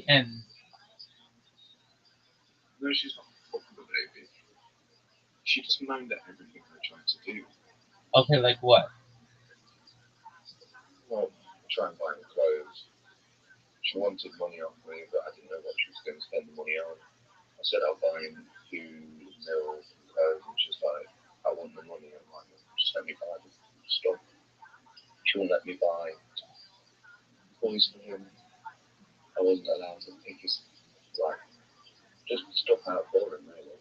And No, she's not fucking the baby. She just moaned at everything we're trying to do. okay, like what? Well, try and buy me clothes. She wanted money off me, but I didn't know what she was going to spend the money on. I said I'll buy him food, milk, and clothes, and she's like, I want the money. I'm like, just let me buy the stuff. She wouldn't let me buy toys for him. I wasn't allowed to pick his, like, just stuff out for him, really.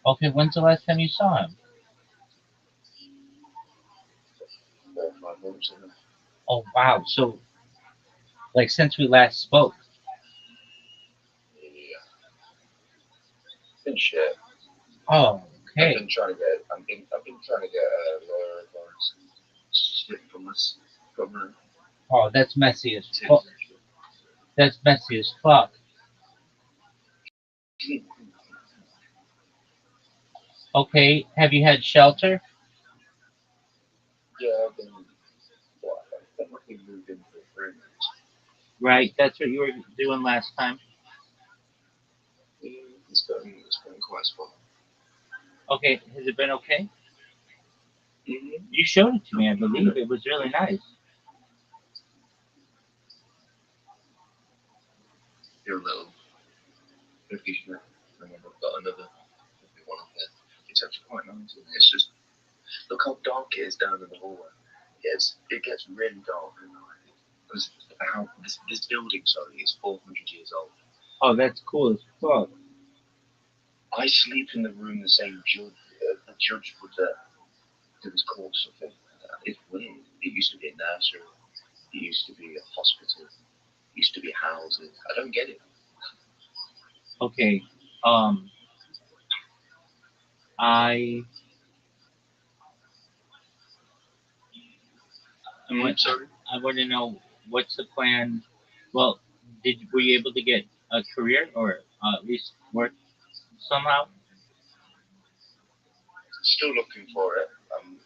Okay, when's the last time you saw him? 4 or 5 months ago. Oh wow, so like since we last spoke. Yeah, been shit. Oh, I've okay. been trying to get, I've been trying to get lawyer advice. Shit from us, from her. Oh, that's messy as Tips fuck. and shit. That's messy as fuck. Okay, have you had shelter? Yeah, I've been, what, I think we moved in for 3 months. Right, that's what you were doing last time. It's been quite spot. Okay, has it been okay? Mm-hmm. You showed it to me, I believe. It was really nice. You're a little 50 shit. And then I've got another 51 up there. It's actually quite nice. It's just, look how dark it is down in the hallway. It gets really dark at night. Because how this building, sorry, is 400 years old. Oh, that's cool as fuck. I sleep in the room the judge would do his court something. It's weird. It used to be a nursery. It used to be a hospital. It used to be houses. I don't get it. Okay, um, I, I want, Sorry. I want to know what's the plan. Well, were you able to get a career or at least work somehow? Still looking for it. I'm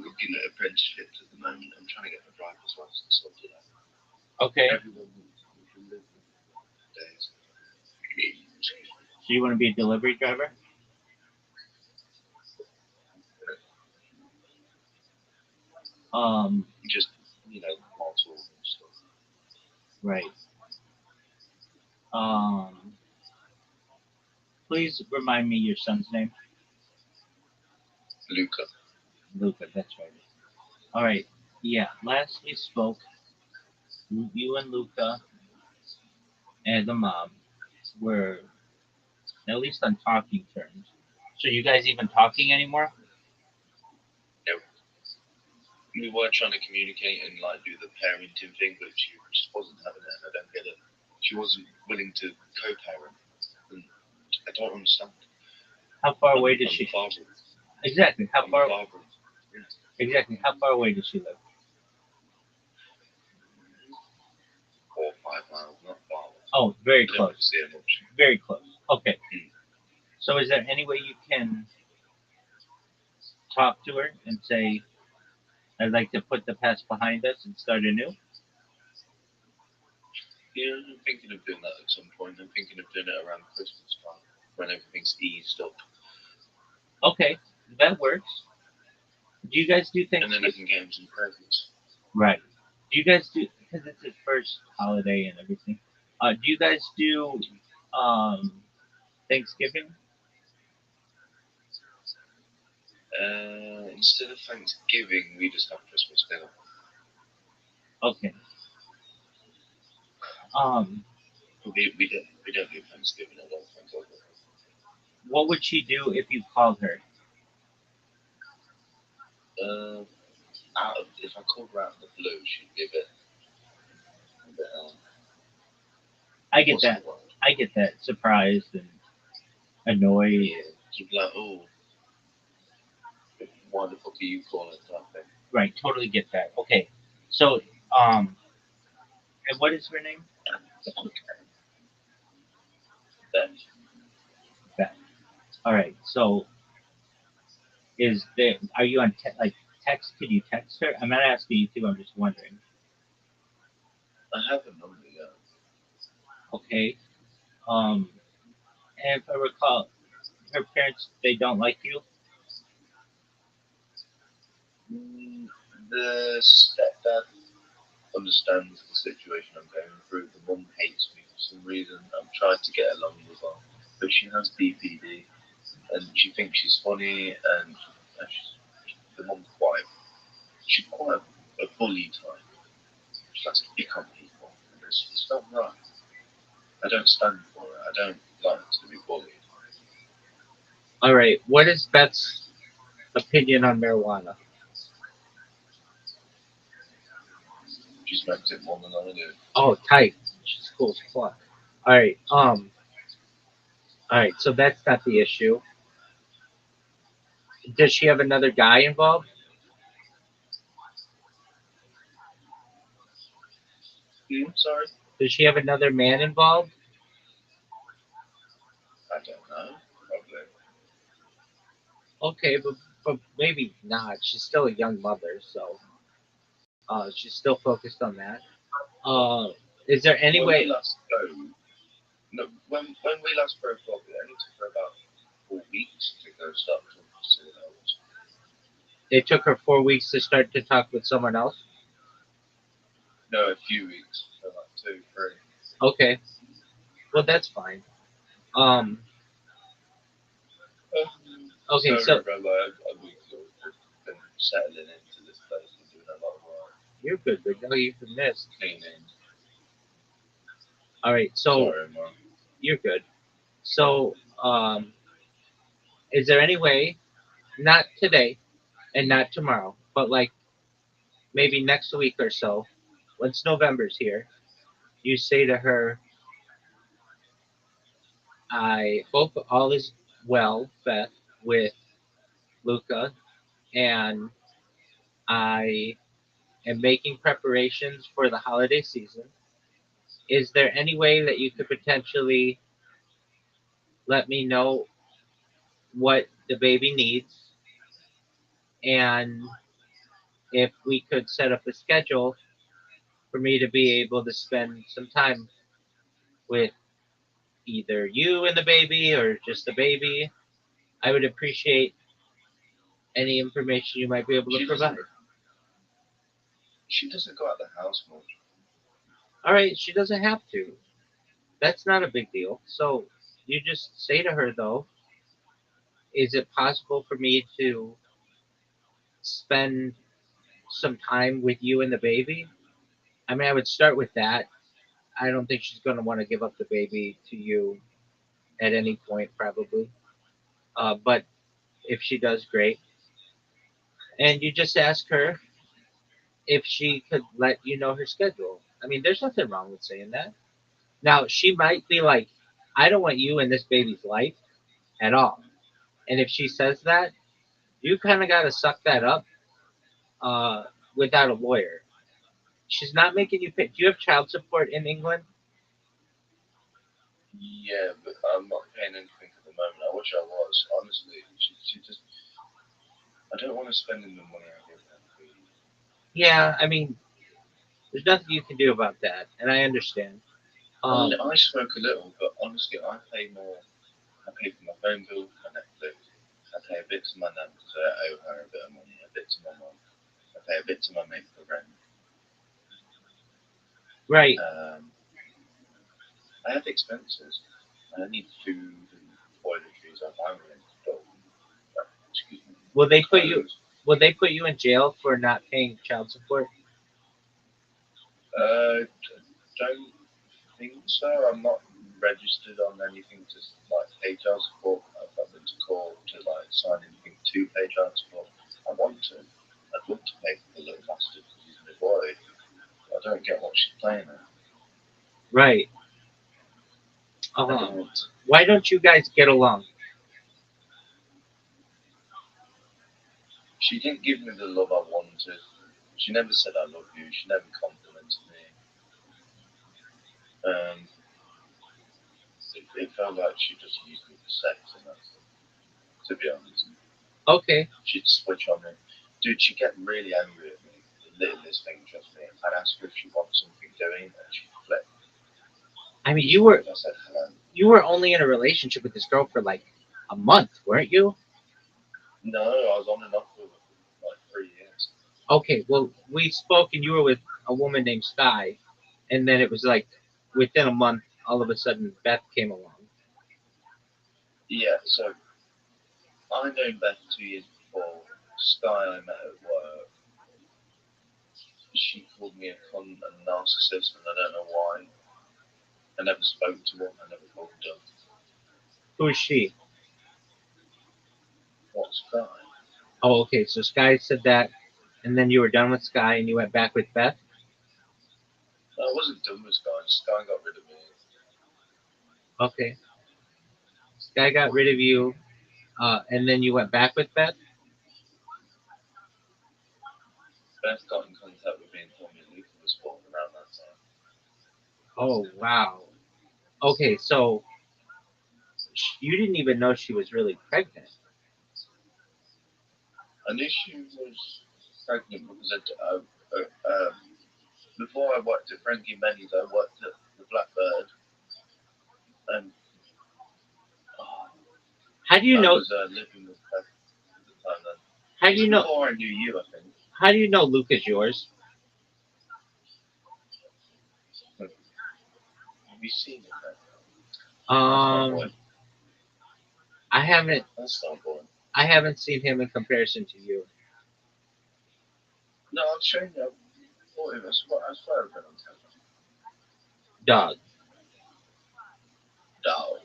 looking at apprenticeships at the moment. I'm trying to get my driver's license sorted out. Okay, Everyone wants to live days. so you want to be a delivery driver? Um, Just, multiple and stuff. right. Um, please remind me your son's name. Luca. Luca, that's right. All right. Yeah, last we spoke, you and Luca and the mom were at least on talking terms. So you guys even talking anymore? No, we were trying to communicate and like do the parenting thing, but she just wasn't having it, and I don't get it. She wasn't willing to co-parent, and I don't understand. How far away I'm, does I'm the she? father. Exactly. How I'm the far? father. Yeah. Exactly. How far away does she live? 4 or 5 miles, not far. Oh, very I don't close. really see her much. Very close. Okay. Hmm. So is there any way you can talk to her and say, "I'd like to put the past behind us and start anew"? Yeah, I'm thinking of doing that at some point. I'm thinking of doing it around Christmas time when everything's eased up, Okay, that works. Do you guys do and then I Thanksgiving? can get him some presents. Right. Do you guys do because it's his first holiday and everything? Do you guys do um, Thanksgiving? Instead of Thanksgiving, we just have Christmas dinner. Okay. Um, We don't do Thanksgiving. I don't think. what would she do if you called her? Uh, if I called her out of the blue, she'd be a bit, I get what's that. the word? I get that. Surprised and annoyed. Yeah, she'd be like, oh, why the fuck are you calling that thing? Right. Totally get that. Okay. So, um, and what is her name? Then Beth. All right. So, are you on like text? Can you text her? I'm not asking you to. I'm just wondering. I have a number, yeah. Okay. And if I recall, her parents they don't like you. Mm, the stepdad understands the situation I'm going through. The mum hates me for some reason. I've tried to get along with her, but she has BPD and she thinks she's funny and the mum's quite she's quite a bully type. She likes to pick on people. And it's not right. I don't stand for it. I don't like to be bullied. All right. What is Beth's opinion on marijuana? She smokes it more than I do. Oh, tight. She's cool as fuck. All right. All right. So that's not the issue. Does she have another guy involved? Sorry? Does she have another man involved? I don't know. Probably. Okay, but maybe not. She's still a young mother, so she's still focused on that. Uh, is there any When we way last spoke, no, when we last broke up, it only took her about 4 weeks to go start talking to someone else. it took her 4 weeks to start to talk with someone else? No, a few weeks. So like two, three. Okay, well that's fine. Um, okay, Sorry, so Rabbi, we've sort of been settling into this place and doing a lot of work, you're good, but no, you've been missed. cleaning. All right, so Sorry, Mom. you're good. So, is there any way, not today and not tomorrow, but like maybe next week or so, once November's here, you say to her, I hope all is well, Beth, with Luca, and I am making preparations for the holiday season. Is there any way that you could potentially let me know what the baby needs and if we could set up a schedule for me to be able to spend some time with either you and the baby or just the baby? I would appreciate any information you might be able to She provide. doesn't go out the house much. All right, she doesn't have to. That's not a big deal. So you just say to her, though, is it possible for me to spend some time with you and the baby? I mean, I would start with that. I don't think she's going to want to give up the baby to you at any point, probably. But if she does, great. And you just ask her if she could let you know her schedule. I mean, there's nothing wrong with saying that. Now, she might be like, I don't want you in this baby's life at all. And if she says that, you kind of got to suck that up uh, without a lawyer. She's not making you pay. Do you have child support in England? Yeah, but I'm not paying anything at the moment. I wish I was. Honestly, she just. I don't want to spend the money I give her. Yeah, I mean, there's nothing you can do about that, and I understand. Um, I smoke a little, but honestly, I pay more. I pay for my phone bill, my Netflix. I pay a bit to my nan because I owe her a bit of money. A bit to my mum. I pay a bit to my mate for rent. right. Um, I have expenses. I need food and toiletries. I buy rent, dog, excuse me, Will they put you? clothes. Will they put you in jail for not paying child support? Don't think so. I'm not registered on anything to like pay child support. I've not been to court to like sign anything to pay child support. I want to. I'd love to pay for the little bastard because he's my boy. I don't get what she's playing at. Right. I Um, don't. why don't you guys get along? She didn't give me the love I wanted. She never said I love you. She never complimented me. Um, it felt like she just used me for sex, and that's it. To be honest, Okay. she'd switch on me. Dude, she'd get really angry at me littlest thing, trust me. I'd ask her if she wants something doing, and she'd flip. I mean, Even if I said hello. you were only in a relationship with this girl for like a month, weren't you? No, I was on and off with her for like 3 years. Okay, well, we spoke and you were with a woman named Sky, and then it was like within a month, all of a sudden Beth came along. Yeah, so I known Beth 2 years before. Sky I met at work. She called me a cunt and narcissist, and I don't know why. I never spoke to her. I never called her. Who is she? What Sky? Oh, okay, so Sky said that, and then you were done with Sky and you went back with Beth. No, I wasn't done with Sky. Sky got rid of me. Okay, Sky got rid of you, and then you went back with Beth. Beth got in contact with me and told me Luca was born around that time. Oh wow. Okay, so you didn't even know she was really pregnant. I knew she was pregnant because before I worked at Frankie Benny's, I worked at the Blackbird, and oh, How do you I know? was living with Beth at the time then. How It do was you know? before I knew you, I think. How do you know Luke is yours? Have you seen it then? That's my Um, boy. I haven't. That's not boy. I haven't seen him in comparison to you. No, I've shown you. I thought it was. I swear I've been on camera. Dog. No.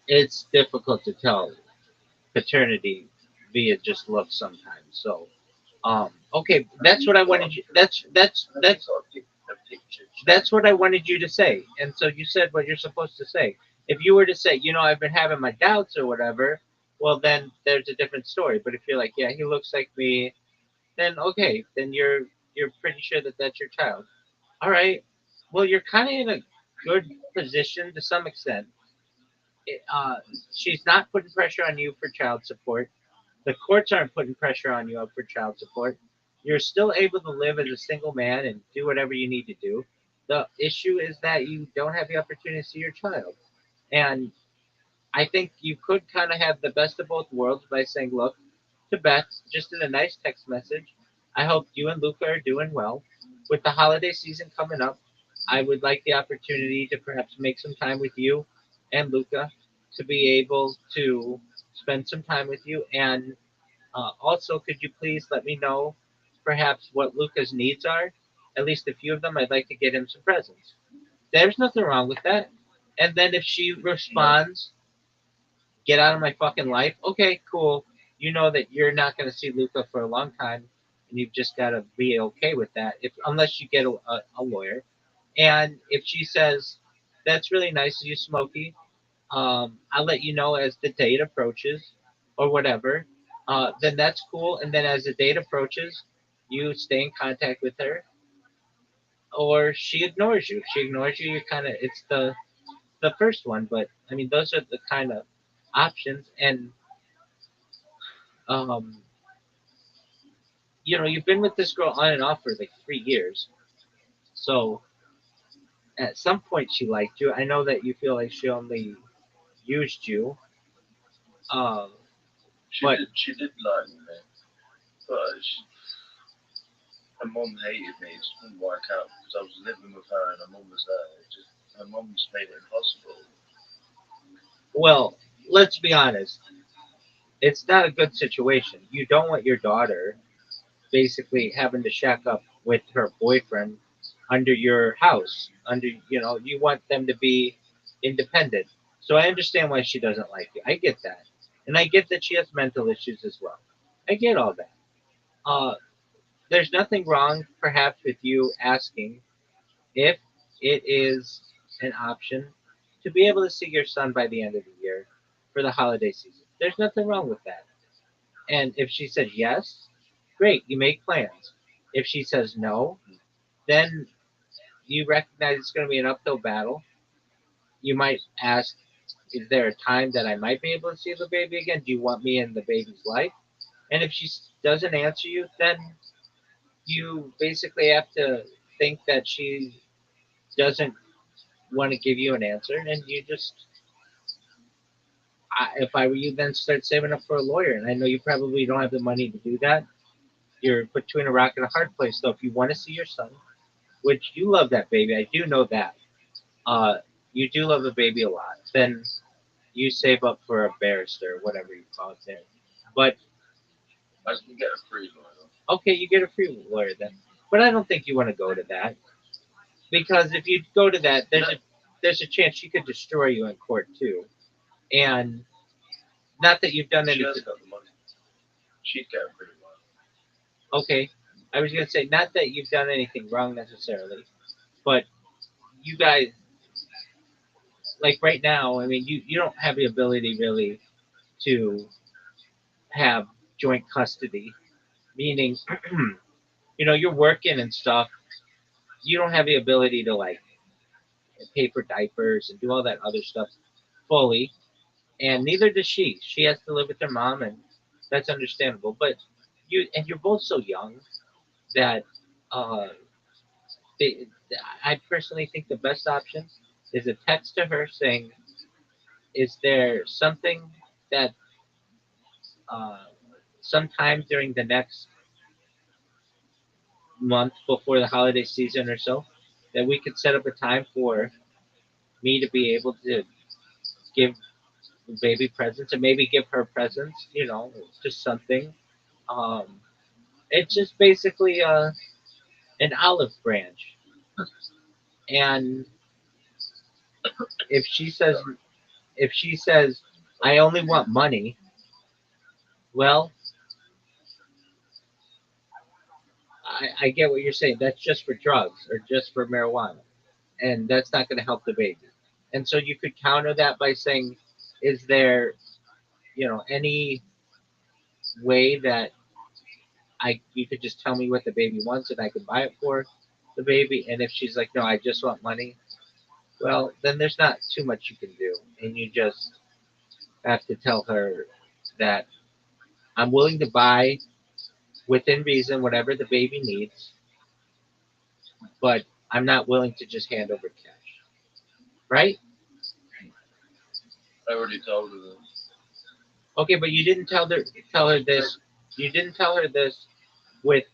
It's difficult to tell paternity via just look sometimes. So, okay, that's what I wanted you. That's Got a picture. that's what I wanted you to say. And so you said what you're supposed to say. If you were to say, I've been having my doubts or whatever, well, then there's a different story. But if you're like, yeah, he looks like me, then okay, then you're pretty sure that that's your child. All right. Well, you're kind of in a good position to some extent. It, she's not putting pressure on you for child support. The courts aren't putting pressure on you for child support. You're still able to live as a single man and do whatever you need to do. The issue is that you don't have the opportunity to see your child. And I think you could kind of have the best of both worlds by saying, look, to Beth, just in a nice text message, I hope you and Luca are doing well. With the holiday season coming up, I would like the opportunity to perhaps make some time with you and Luca to be able to spend some time with you. And also, could you please let me know perhaps what Luca's needs are? At least a few of them. I'd like to get him some presents. There's nothing wrong with that. And then if she No. responds, get out of my fucking life. Okay, cool. You know that you're not going to see Luca for a long time, and you've just got to be okay with that. If unless you get a lawyer, and if she says that's really nice of you, Smokey, I'll let you know as the date approaches, or whatever. Then that's cool. And then as the date approaches, you stay in contact with her, or she ignores you. If she ignores you, you kind of it's the first one. But I mean, those are the kind of options. And um, you've been with this girl on and off for like 3 years. So at some point she liked you. I know that you feel like she only used you. Um, She but did. She did like me, but her mum hated me. It just wouldn't work out because I was living with her and her mum was there. Her mum just made it impossible. well, let's be honest. It's not a good situation. You don't want your daughter basically having to shack up with her boyfriend under your house. You want them to be independent. So I understand why she doesn't like you. I get that. And I get that she has mental issues as well. I get all that. Uh, there's nothing wrong, perhaps, with you asking if it is an option to be able to see your son by the end of the year for the holiday season. There's nothing wrong with that. And if she says yes, great, you make plans. If she says no, then you recognize it's going to be an uphill battle. You might ask, is there a time that I might be able to see the baby again? Do you want me in the baby's life? And if she doesn't answer you, then you basically have to think that she doesn't want to give you an answer, and you just, if I were you, then start saving up for a lawyer. And I know you probably don't have the money to do that. You're between a rock and a hard place. So if you want to see your son, which you love that baby, I do know that. Uh, you do love the baby a lot. Then you save up for a barrister, whatever you call it there. But I can get a free lawyer. okay, you get a free lawyer then. But I don't think you want to go to that because if you go to that, there's a chance she could destroy you in court too. And not that you've done She anything. has got the money. She'd get a free lawyer. Okay, I was gonna say not that you've done anything wrong necessarily, but you guys, like right now, I mean, you don't have the ability really to have joint custody, meaning, you're working and stuff. You don't have the ability to like pay for diapers and do all that other stuff fully, and neither does she. She has to live with her mom, and that's understandable. But you're both so young that uh, they, I personally think the best option is a text to her saying, "Is there something that uh, sometime during the next month before the holiday season or so that we could set up a time for me to be able to give the baby presents and maybe give her presents, just something. Um, it's just basically an olive branch. And if she says if she says I only want money, well, I get what you're saying. That's just for drugs or just for marijuana, and that's not going to help the baby. And so you could counter that by saying, is there any way that I you could just tell me what the baby wants and I could buy it for the baby? And if she's like, no, I just want money, well, then there's not too much you can do, and you just have to tell her that I'm willing to buy within reason whatever the baby needs, but I'm not willing to just hand over cash, right? I already told her that. Okay, but you didn't tell her this. You didn't tell her this with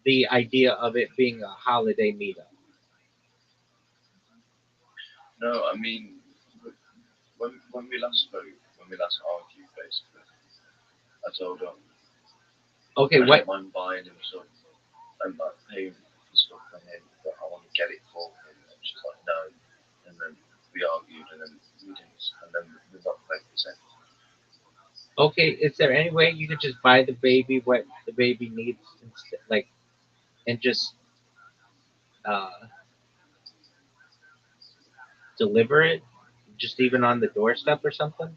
the idea of it being a holiday meetup. No, I mean, when we last spoke, when we last argued, basically, I told her Okay, I what? don't mind buying him stuff and like paying for stuff for him, but I want to get it for him. And she's like, no. And then we argued, and then we didn't, and then we're not playing the same. Okay, is there any way you could just buy the baby what the baby needs, instead, like, and just uh, deliver it, just even on the doorstep or something?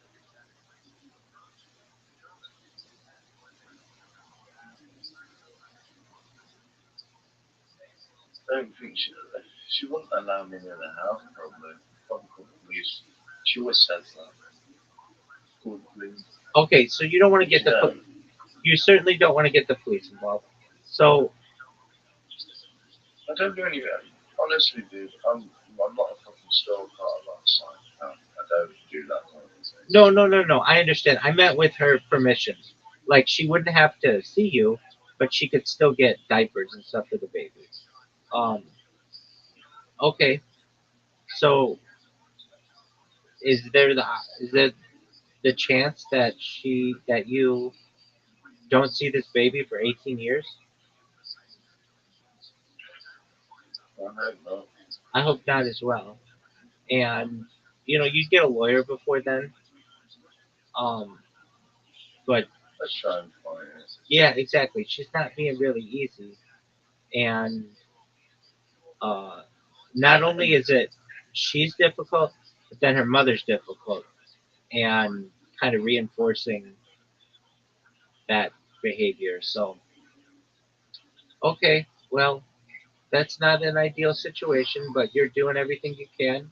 I don't think she wouldn't allow me in the house probably. Probably couldn't please. She always says that. Couldn't please. Okay, so you don't want to get the No, you certainly don't want to get the police involved. So I don't do any. Honestly, dude, I'm not a fucking stalker. I'm not a psychopath. I don't do that kind of thing. no, no, no, no. I understand. I meant with her permission. Like she wouldn't have to see you, but she could still get diapers and stuff for the baby. Um, okay. So is there the chance that you don't see this baby for 18 years? I hope not. I hope not as well. And you'd get a lawyer before then. Um, but Let's try and find it. yeah, exactly. She's not being really easy, and uh, not only is it she's difficult, but then her mother's difficult, and kind of reinforcing that behavior. So okay, well, that's not an ideal situation, but you're doing everything you can.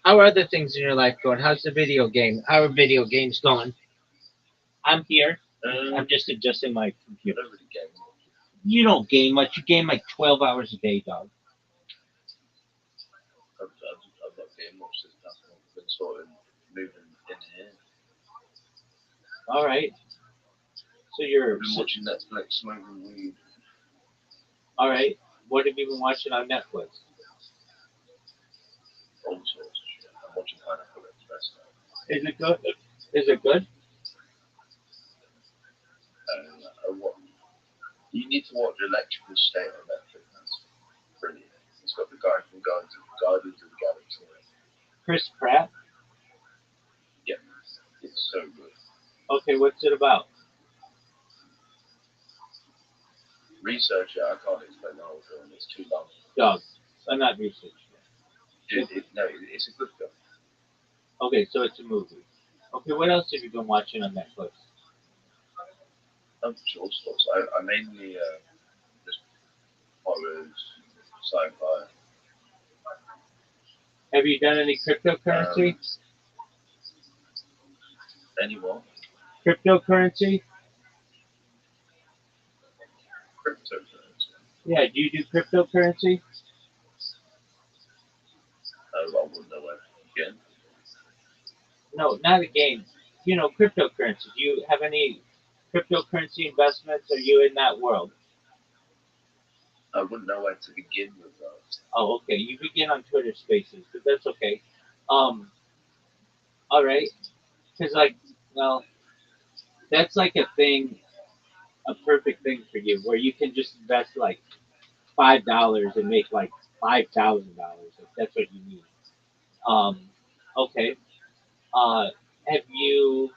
How are other things in your life going? How's the video game? How are video games going? I'm here. I'm Um, just adjusting my I computer. don't really game. You don't game much. You game like 12 hours a day, dog. I've not been much this past month. I've been sort of moving in here. All right. So you're I've been watching Netflix, smoking weed, all right. What have you been watching on Netflix? all sorts of shit. I'm watching Pineapple Express now. Is it good? Is it good? What, you need to watch Electrical State on Netflix. That's brilliant. It's got the guy from Guardians of the Galaxy. Chris Pratt. Yeah, it's so good. Okay, what's it about? Research it. I can't explain the whole film. It's too long. Dog. I'm not researching No, it's a good film. it. Okay, so it's a movie. Okay, what else have you been watching on Netflix? I'm all sorts. I mainly just horrors, sci-fi. Have you done any cryptocurrency? Um, anyone? Cryptocurrency? Cryptocurrency. Yeah, do you do cryptocurrency? I wouldn't know where to begin. No, not a game. Cryptocurrency. Do you have any cryptocurrency investments? Are you in that world? I wouldn't know where to begin with that. Oh, okay. You begin on Twitter Spaces, but that's okay. Um, all right. Because well, that's like a thing, a perfect thing for you, where you can just invest like $5 and make like $5,000. Like that's what you need. Um, okay. Uh, have you?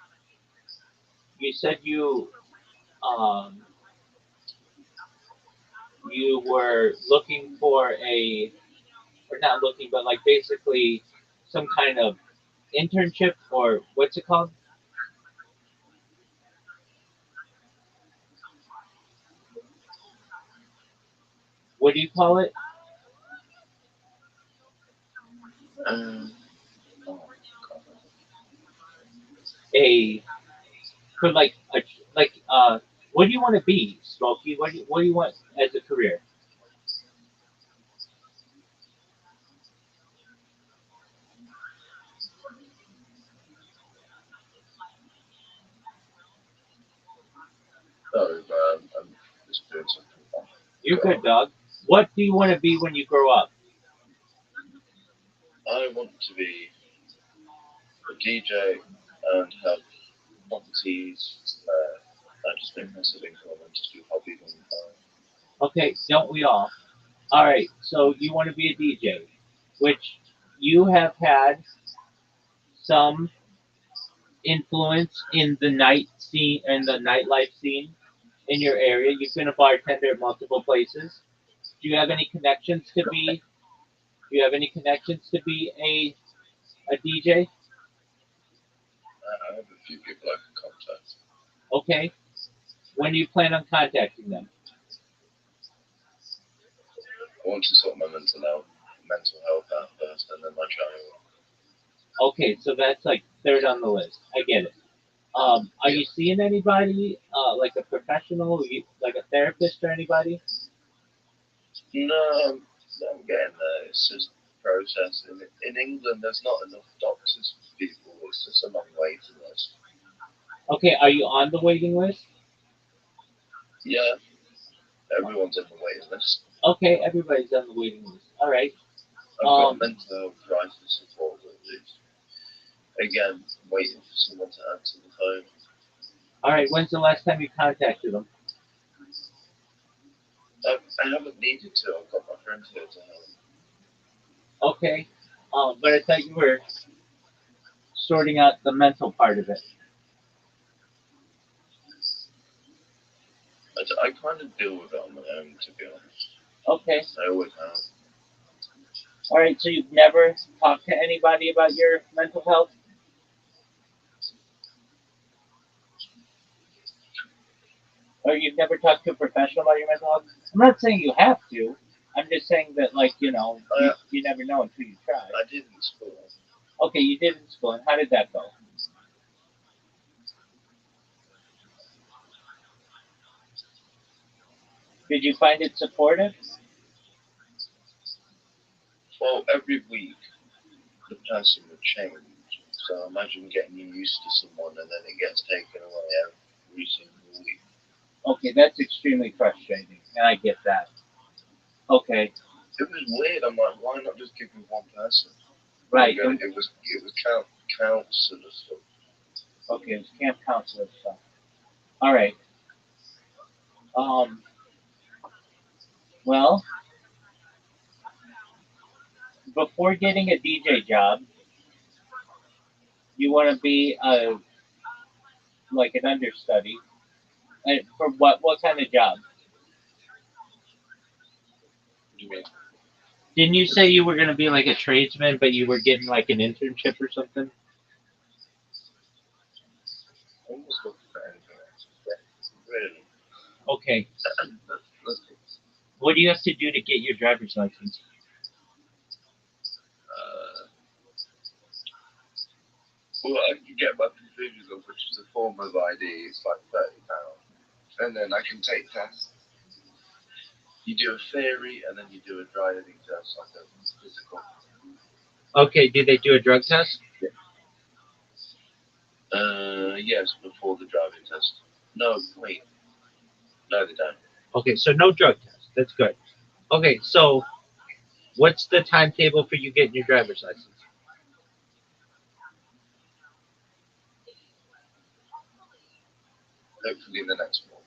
You said you were looking for or not looking, but like basically some kind of internship or what's it called? What do you call it? Um, oh, God. A for like a like what do you want to be, Smokey? What do you want as a career? Sorry, but I'm just doing something fun. You're Go good, on. dog. What do you want to be when you grow up? I want to be a DJ and have properties and just make passive income and just do hobbies on the side. Okay, don't we all? All right, so you want to be a DJ, which you have had some influence in the night scene and the nightlife scene in your area. You've been a bartender at multiple places. Do you have any connections to be? Do you have any connections to be a DJ? I have a few people I can contact. Okay. When do you plan on contacting them? I want to sort my mental health out first, and then my child. Okay, so that's like third on the list. I get it. Are Yeah. you seeing anybody, like a professional, like a therapist or anybody? No, I'm getting there. It's just process. In England, there's not enough doctors for people. It's just a long waiting list. Okay, are you on the waiting list? Yeah, everyone's in the waiting list. Okay, everybody's on the waiting list. All right. I've got Um, mental health crisis support groups. Again, waiting for someone to answer the phone. all right. When's the last time you contacted them? I haven't needed to. I've got my friends here to help. Okay. But I thought you were sorting out the mental part of it. I kind of deal with it on my own, to be honest. Okay. I always have. All right. So you've never talked to anybody about your mental health, or you've never talked to a professional about your mental health. I'm not saying you have to. I'm just saying that, like, I, you never know until you try. I did in school. Okay, you did in school, and how did that go? Did you find it supportive? Well, every week the person would change. So imagine getting used to someone and then it gets taken away every single week. Okay, that's extremely frustrating, and I get that. Okay, It was weird. I'm like, why not just give me one person? right. It was counselor stuff. Okay, it's camp counselor stuff. All right. Um. Well, before getting a DJ job, you want to be a like an understudy. And for what kind of job? What do you mean? Didn't you say you were going to be like a tradesman, but you were getting like an internship or something? I'm just looking for anything else. Really? Okay. Let's What do you have to do to get your driver's license? well, I can get my provisional, which is a form of ID. It's like £30, and then I can take tests. You do a theory, and then you do a driving test, like a physical. Okay. Did they do a drug test? Yes, before the driving test. No, wait. No, they don't. Okay. So no drug test. That's good. Okay. So what's the timetable for you getting your driver's license? Hopefully, the next one.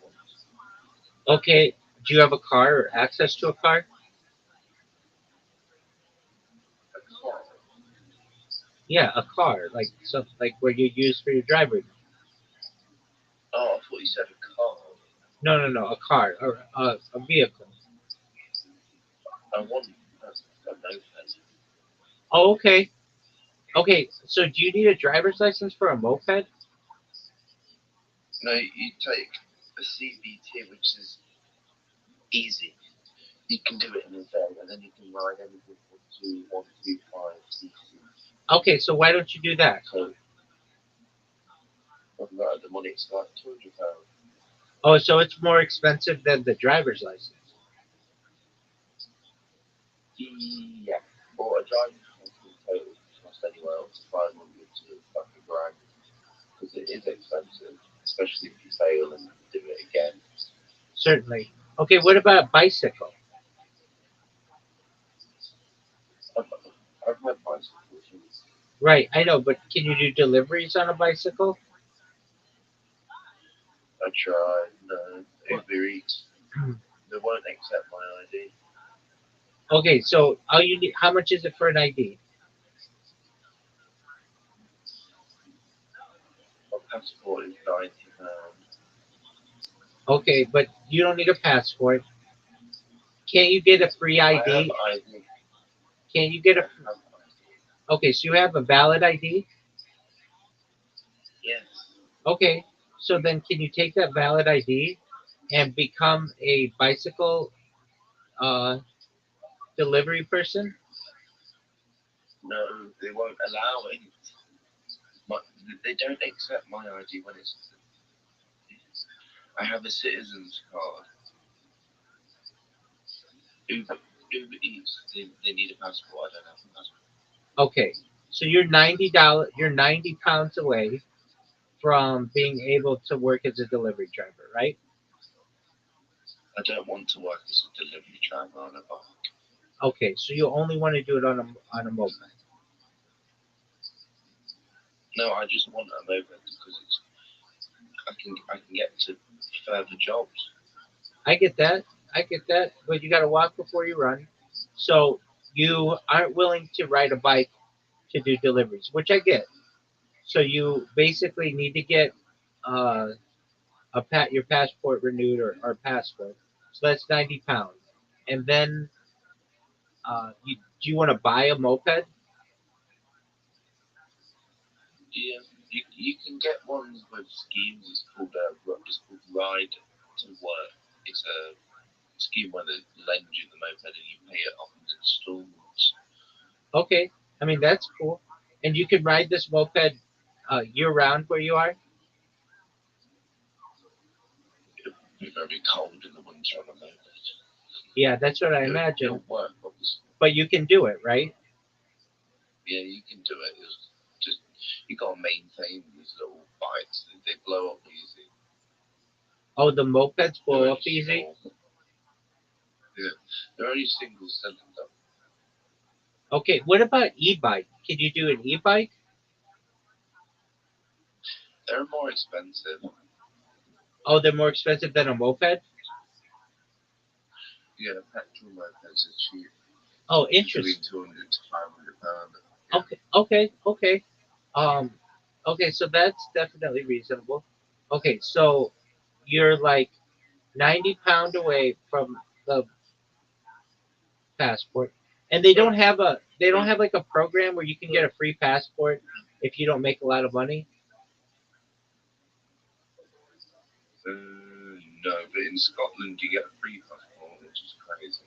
Okay. Do you have a car or access to a car? A car. Yeah, a car, like some like where you use for your driver. Oh, I thought you said a car. No, no, no, a car or a vehicle. I want a moped. Oh, okay. Okay. So do you need a driver's license for a moped? No, you take a CBT, which is easy. You can do it in a day, and then you can ride anything from 2125 cc. Okay. So why don't you do that? So, what about the money? It's like £200. Oh, so it's more expensive than the driver's license. Yeah. Or a driving test in total cost anywhere up to 500 to like a grand, because it is expensive, especially if you fail and do it again. Certainly. Okay. What about bicycle? I've, I've had bicycles. Right. I know, but can you do deliveries on a bicycle? I tried, no, Well, Uber Eats, they won't accept my ID. okay. So all you need. How much is it for an ID? My passport is £90. Okay, but you don't need a passport. Can't you get a free I have ID? ID. Can you get I a? have ID. Okay, so you have a valid ID. Yes. Okay, so then can you take that valid ID and become a bicycle uh, delivery person? No, they won't allow it. My, they don't accept my ID when it's. I have a citizen's card. Uber, Uber Eats, they need a passport. I don't have a passport. Okay, so you're $90. You're 90 pounds away from being able to work as a delivery driver, right? I don't want to work as a delivery driver on a bike. Okay, so you only want to do it on a moped. No, I just want a moped because it's I can get to further jobs. I get that. I get that. But you got to walk before you run. So you aren't willing to ride a bike to do deliveries, which I get. So you basically need to get uh, your passport renewed or passport. So that's 90 pounds. And then do you want to buy a moped? Yeah, you can get ones with schemes. It's called Ride to Work. It's a scheme where they lend you the moped and you pay it off in installments. Okay, I mean that's cool. And you can ride this moped year round where you are. It'd be very cold in the winter on a moped. Yeah, that's what I imagine. It'll work, obviously. But you can do it, right? Yeah, you can do it. It's just you got to maintain these little bikes. They blow up easy. Oh, the mopeds They're blow only up easy. small. Yeah, they're only single cylinder. Okay, what about e-bike? Can you do an e-bike? They're more expensive. Oh, they're more expensive than a moped. Yeah, petrol mopeds are cheap, Oh, between interesting. 200 to £500. Yeah, Okay. Um, okay, so that's definitely reasonable. Okay, so you're like 90 pound away from the passport, and they don't have like a program where you can get a free passport if you don't make a lot of money. no, but in Scotland you get a free passport, which is crazy.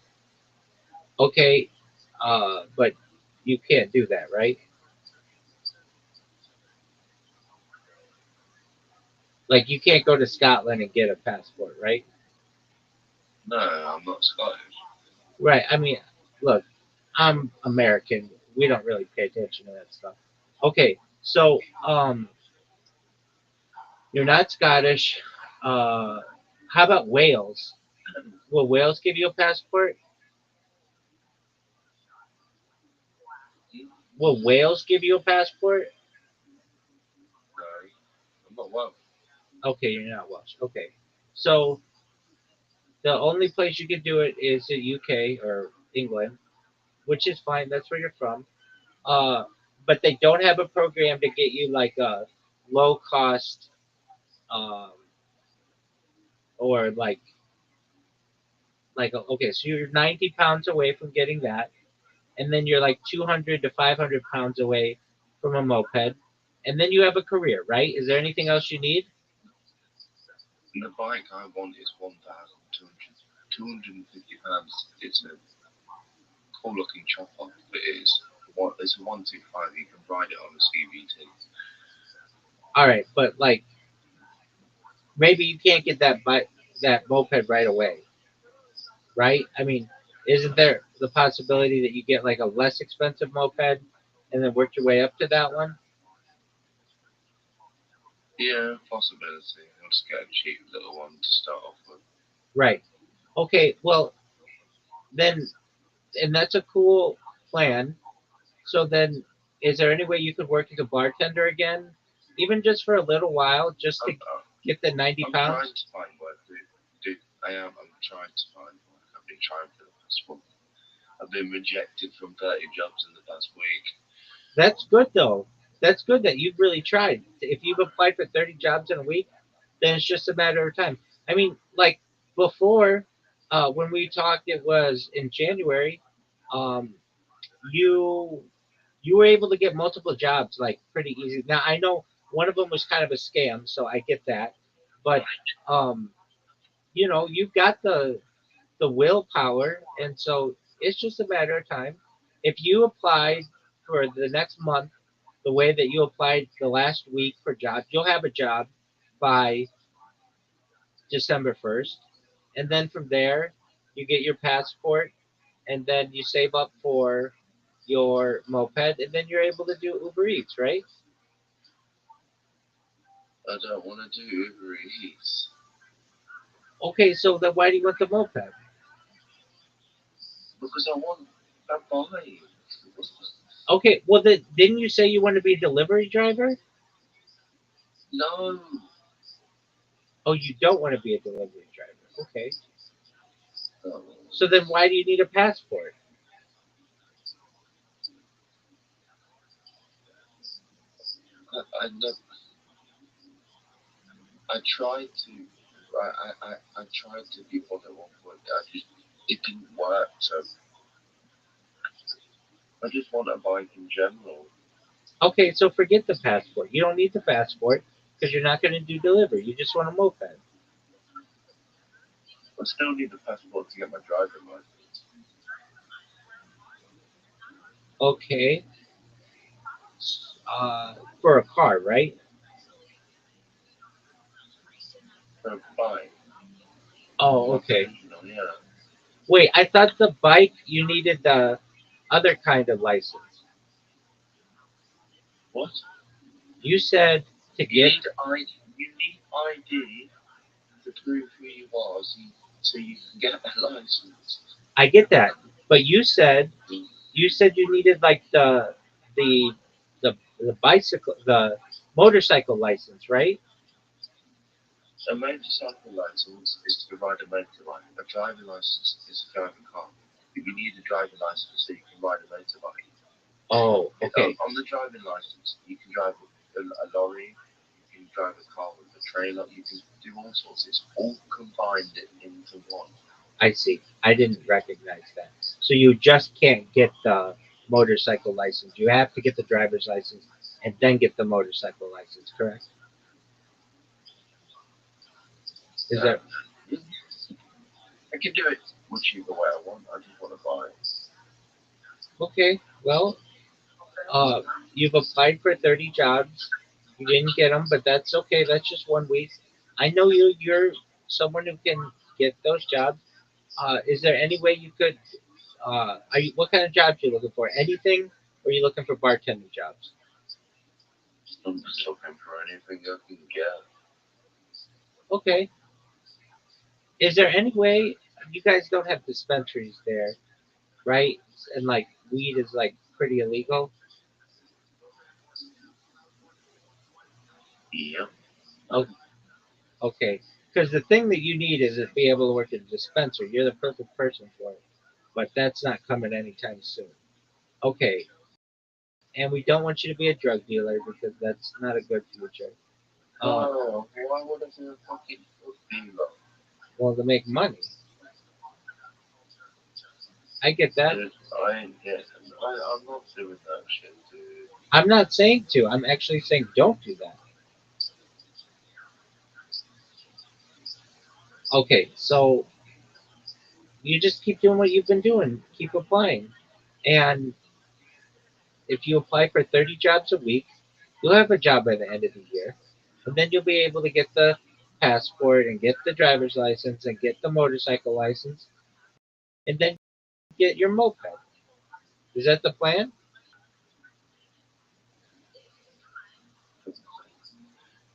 Okay, but you can't do that, right? Like you can't go to Scotland and get a passport, right? No, I'm not Scottish. Right. I mean, look, I'm American. We don't really pay attention to that stuff. Okay, so you're not Scottish. Uh, how about Wales? Will Wales give you a passport? Hmm? Will Wales give you a passport? No, I'm not well. Okay, you're not Welsh. Okay, so the only place you can do it is the UK or England, which is fine. That's where you're from. Uh, but they don't have a program to get you like a low cost um, or okay, so you're 90 pounds away from getting that, and then you're like 200 to 500 pounds away from a moped, and then you have a career, right? Is there anything else you need? And the bike I want is 1,200, 250 pounds. It's a cool looking chopper, but it's a 125. You can ride it on a CVT. All right, but like maybe you can't get that moped right away, right? I mean, isn't there the possibility that you get like a less expensive moped and then work your way up to that one? Yeah, possibility. I'll just get a cheap little one to start off with. Right. Okay, well, then, and that's a cool plan. So then, is there any way you could work as a bartender again, even just for a little while, just to I'm, uh, get the 90 I'm trying pounds? to find work, dude. I am. I'm trying to find work. I've been trying for the past month. I've been rejected from 30 jobs in the past week. That's good though. That's good that you've really tried. If you've applied for 30 jobs in a week, then it's just a matter of time. I mean, like before, when we talked, it was in January. Um, you you were able to get multiple jobs like pretty easy. Now I know one of them was kind of a scam, so I get that. But um, you've got the willpower, and so it's just a matter of time. If you applied for the next month the way that you applied the last week for jobs, you'll have a job by December 1st, and then from there you get your passport, and then you save up for your moped, and then you're able to do Uber Eats, right? I don't want to do Uber Eats Okay, so then why do you want the moped? because I want a bike. Okay, well, didn't you say you want to be a delivery driver? No, Oh, you don't want to be a delivery driver. Okay, no. so then why do you need a passport? I never. I tried to. I tried to be on at one point. It didn't work. So I just want a bike in general. Okay, so forget the passport. You don't need the passport because you're not going to do delivery. You just want a moped. I still need the passport to get my driving license. Okay, for a car, right? So bike, Oh, okay. recreational, yeah. Wait, I thought the bike you needed the other kind of license. What? You said to You get. need ID to prove who you are, so you can get a license. I get that, but you said you needed like the the bicycle motorcycle license, right? A motorcycle license is to ride a motorbike. A driving license is to drive a car. But you need a driving license so you can ride a motorbike. Oh, okay. On the driving license, you can drive a lorry, you can drive a car with a trailer, you can do all sorts. It's all combined into one. I see. I didn't recognize that. So you just can't get the motorcycle license. You have to get the driver's license and then get the motorcycle license, correct? Is Uh, that I can do it whichever way I want. I just want to buy it. okay? Well, uh, you've applied for 30 jobs. You didn't get them, but that's okay. That's just one week. I know you're someone who can get those jobs. Is there any way you could? What kind of jobs are you looking for? Anything, or are you looking for bartending jobs? I'm just looking for anything I can get. Okay. Is there any way you guys don't have dispensaries there, right? And like weed is like pretty illegal. Yep. Oh, okay. Because the thing that you need is to be able to work at a dispensary. You're the perfect person for it, but that's not coming anytime soon. Okay. And we don't want you to be a drug dealer because that's not a good future. Uh, No, why would I do a fucking dealer? well, to make money. I get that. Dude, I ain't getting. I'm not doing that shit, dude. I'm not saying to. I'm actually saying don't do that. Okay, so you just keep doing what you've been doing. Keep applying. And if you apply for 30 jobs a week, you'll have a job by the end of the year. And then you'll be able to get the passport and get the driver's license and get the motorcycle license and then get your moped. Is that the plan?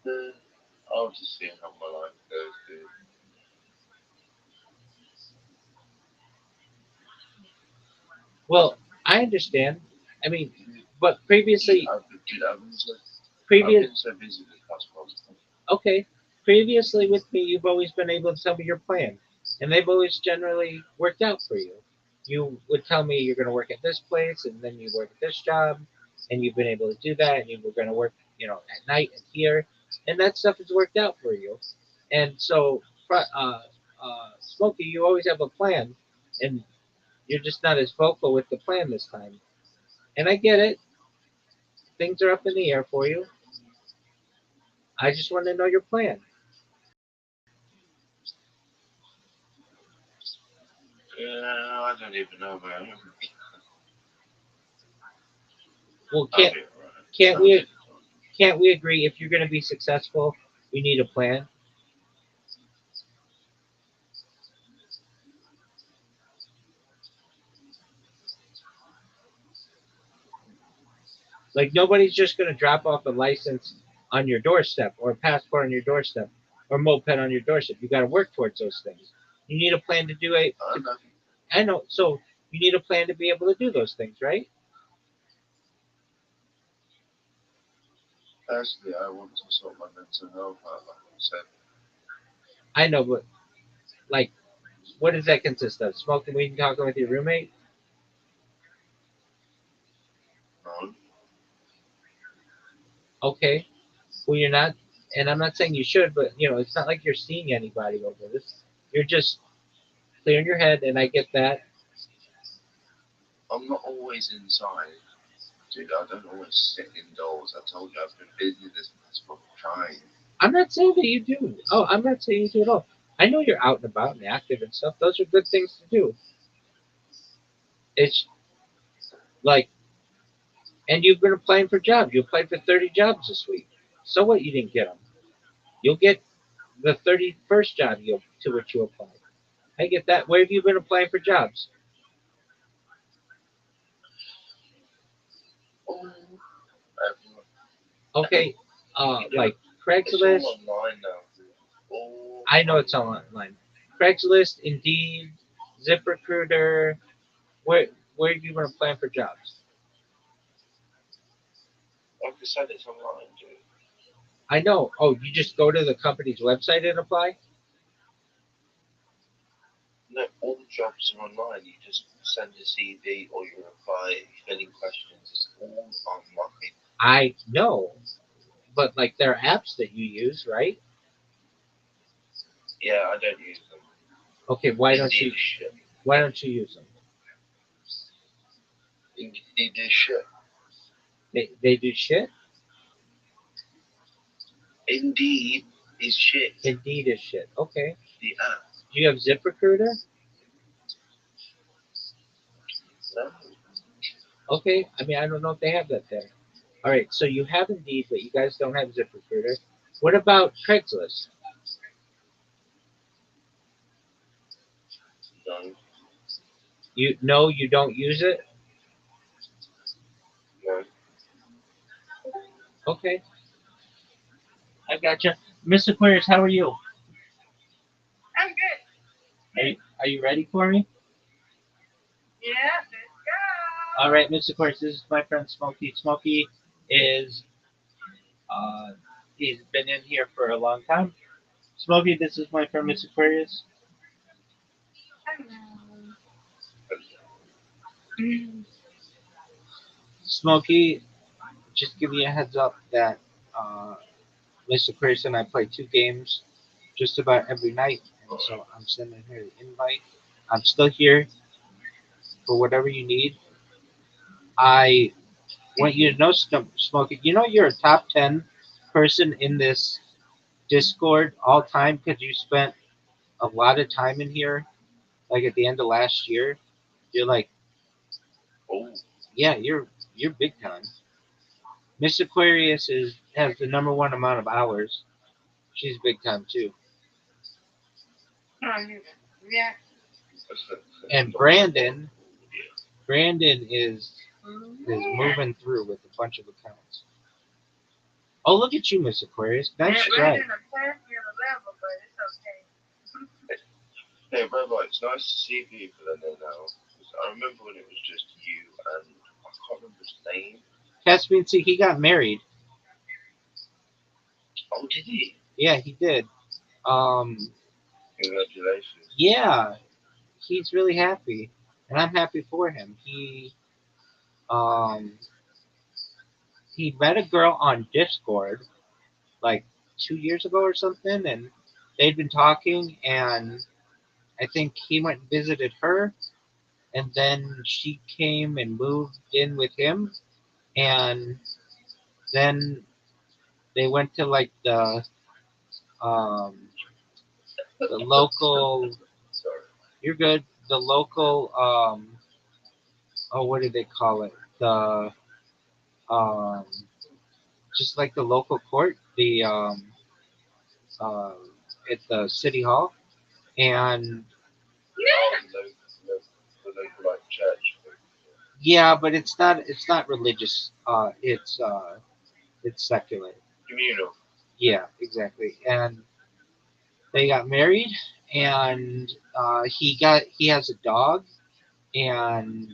Uh, I'll just see how my life goes, dude. Well, I understand. I mean, but Dude, previously, I've previous, been so busy this past month. okay, previously with me, you've always been able to tell me your plan, and they've always generally worked out for you. You would tell me you're going to work at this place, and then you work at this job, and you've been able to do that, and you were going to work, at night and here, and that stuff has worked out for you. And so, Smokey, you always have a plan, and you're just not as vocal with the plan this time. And I get it; things are up in the air for you. I just want to know your plan. Yeah, I don't even know where I am. Well, I'll can't be alright. can't I'll we get it done. can't we agree if you're going to be successful, you need a plan? Like nobody's just going to drop off a license on your doorstep or a passport on your doorstep or a moped on your doorstep. You got to work towards those things. You need a plan to do it. I know. I know. So you need a plan to be able to do those things, right? Personally, I want to sort my mental health out, like I said. I know, but like, what does that consist of? Smoking weed and talking with your roommate? No, Okay. Well, you're not, and I'm not saying you should, but it's not like you're seeing anybody over this. You're just clearing your head, and I get that. I'm not always inside. Dude, I don't always sit indoors. I told you I've been busy this month trying. I'm not saying that you do. Oh, I'm not saying you do at all. I know you're out and about and active and stuff. Those are good things to do. It's like, and you've been applying for jobs. You applied for 30 jobs this week. So what? You didn't get them. You'll get the 31st job to which you applied. I get that. Where have you been applying for jobs? Oh, everyone. Okay, You know, like it's all Craigslist. online now. All I know it's all online. online. Craigslist, Indeed, ZipRecruiter. Where have you been applying for jobs? Like I said, it's online, dude. I know. Oh, you just go to the company's website and apply? No, all the jobs are online. You just send a CV or you reply, you fill in questions. It's all online. I know, but like there are apps that you use, right? Yeah, I don't use them. Okay, Indeed is shit. why don't you use them? Indeed is shit. They do shit. Indeed is shit. Indeed is shit. Okay. The app. Do you have ZipRecruiter? No. Okay. I mean, I don't know if they have that there. All right. So you have Indeed, but you guys don't have ZipRecruiter. What about Craigslist? No. You no, you don't use it. No. Okay, I gotcha. Miss Aquarius, how are you? I'm good. Are you ready for me? Yeah, let's All go. right, Miss Aquarius. This is my friend Smokey. Smokey is he's been in here for a long time. Smokey, this is my friend Miss Aquarius. Hello. Mm. Smokey, just give you a heads up that uh, Miss Aquarius and I play two games just about every night, and so I'm sending her the invite. I'm still here for whatever you need. I want you to know, Smokey. You know you're a top 10 person in this Discord all time because you spent a lot of time in here. Like at the end of last year, you're like, Oh, yeah, you're big time. Miss Aquarius is has the number one amount of hours. She's big time too. Oh, yeah. And Brandon is moving through with a bunch of accounts. Oh, look at you, Miss Aquarius. Nice Yeah, strike. Brandon, I'm past me on the level, but it's okay. hey, Rabbi, it's nice to see people in there now. 'Cause I remember when it was just you and I can't remember his name. Caspian, see, he got married. Oh, did he? Yeah, he did. Um, Congratulations. yeah, he's really happy, and I'm happy for him. Um, he met a girl on Discord like 2 years ago or something, and they'd been talking, and I think he went and visited her, and then she came and moved in with him, and then they went to like um the local. Sorry. You're good. The local oh, what do they call it? The um just like the local court, the uh at the city hall, and Oh, the local like church thing. yeah, but it's not religious. It's secular. Communal. Yeah, exactly. And they got married, and he has a dog, and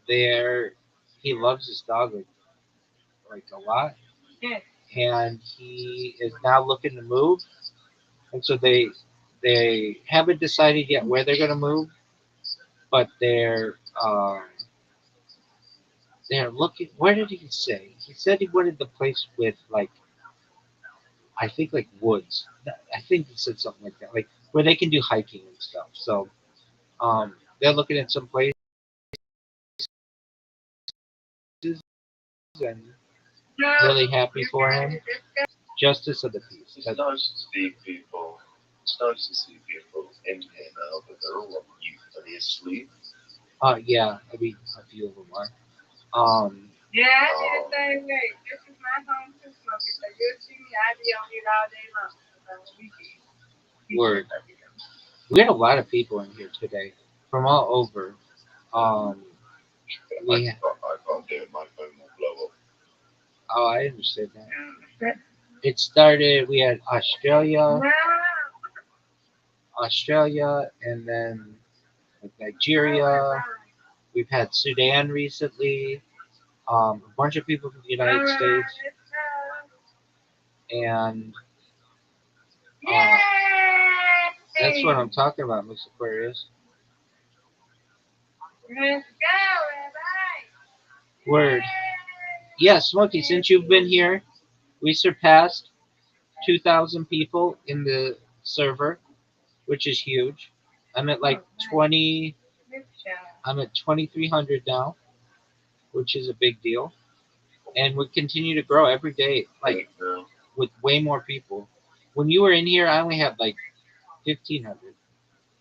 there he loves his dog like a lot, Yeah. and he is now looking to move, and so they haven't decided yet where they're gonna move, but they're looking. Where did he say? He said he wanted the place with like I think like woods. I think he said something like that, like where they can do hiking and stuff. So they're looking at some places and No, really happy you for got him. it. Let's go. Justice of the peace. It's nice to see people. It's nice to see people in here now, but they're all on mute. Are they asleep? Yeah, I mean a few of them are. Um, Yeah, I do the Oh, same way. This is my home too, Smokey. So you'll see me. I be on here all day long. So we be. word. We had a lot of people in here today from all over. Um, we I can't do it. My phone will blow up. oh, I understand that. It started. We had Australia, and then like Nigeria. We've had Sudan recently. A bunch of people from the United States, and uh, that's what I'm talking about, Miss Aquarius. Word. Yeah, Smokey. Since you've been here, we surpassed 2,000 people in the server, which is huge. I'm at like 20. I'm at 2,300 now, which is a big deal, and we continue to grow every day, like with way more people. When you were in here, I only had like 1,500,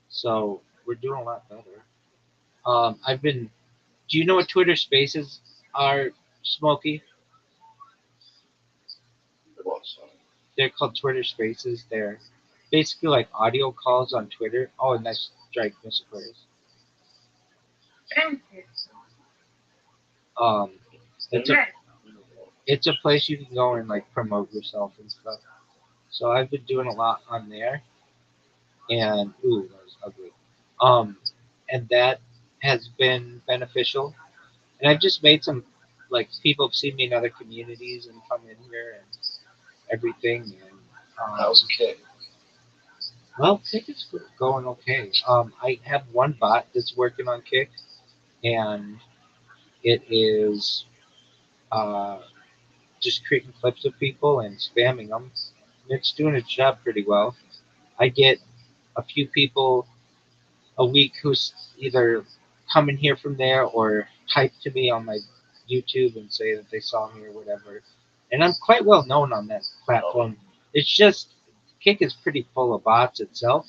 so we're doing a lot better. I've been. Do you know what Twitter Spaces are, Smokey? What's They're called Twitter Spaces. They're basically like audio calls on Twitter. Oh, nice strike, Miss Aquarius. Um, it's a it's a place you can go and like promote yourself and stuff. So I've been doing a lot on there, and ooh, that was ugly. Um, and that has been beneficial. And I've just made some like people have seen me in other communities and come in here and everything. And how's Kit? well, Kick is going okay. I have one bot that's working on Kick, and it is uh, just creating clips of people and spamming them. And it's doing its job pretty well. I get a few people a week who's either come in here from there or type to me on my YouTube and say that they saw me or whatever. And I'm quite well known on that platform. It's just Kick is pretty full of bots itself,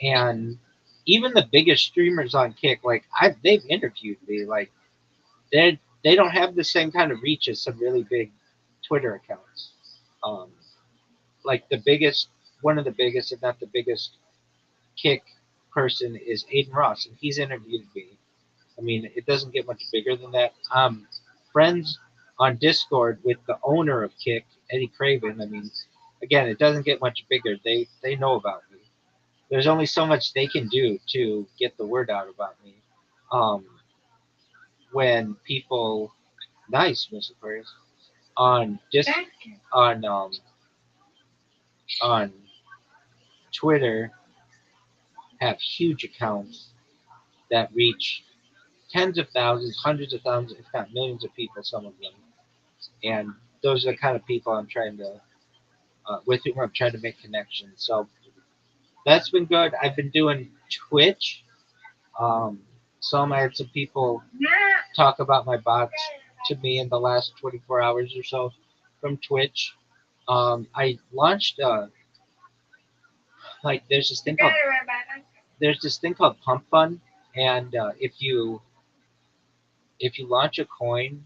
and even the biggest streamers on Kick, like they've interviewed me, like they don't have the same kind of reach as some really big Twitter accounts. Um, like the biggest, one of the biggest, if not the biggest, Kick person is Aiden Ross, and he's interviewed me. I mean, it doesn't get much bigger than that. Friends on Discord with the owner of Kick, Eddie Craven. I mean, again, it doesn't get much bigger. They know about me. There's only so much they can do to get the word out about me. Um, when people, nice, Miss Aquarius, on just on on Twitter have huge accounts that reach tens of thousands, hundreds of thousands, if not millions of people, some of them. And those are the kind of people I'm trying to, with whom I'm trying to make connections. So that's been good. I've been doing Twitch. Um, I had some people talk about my bots to me in the last 24 hours or so from Twitch. I launched like there's this thing called Pump Fund, and if you launch a coin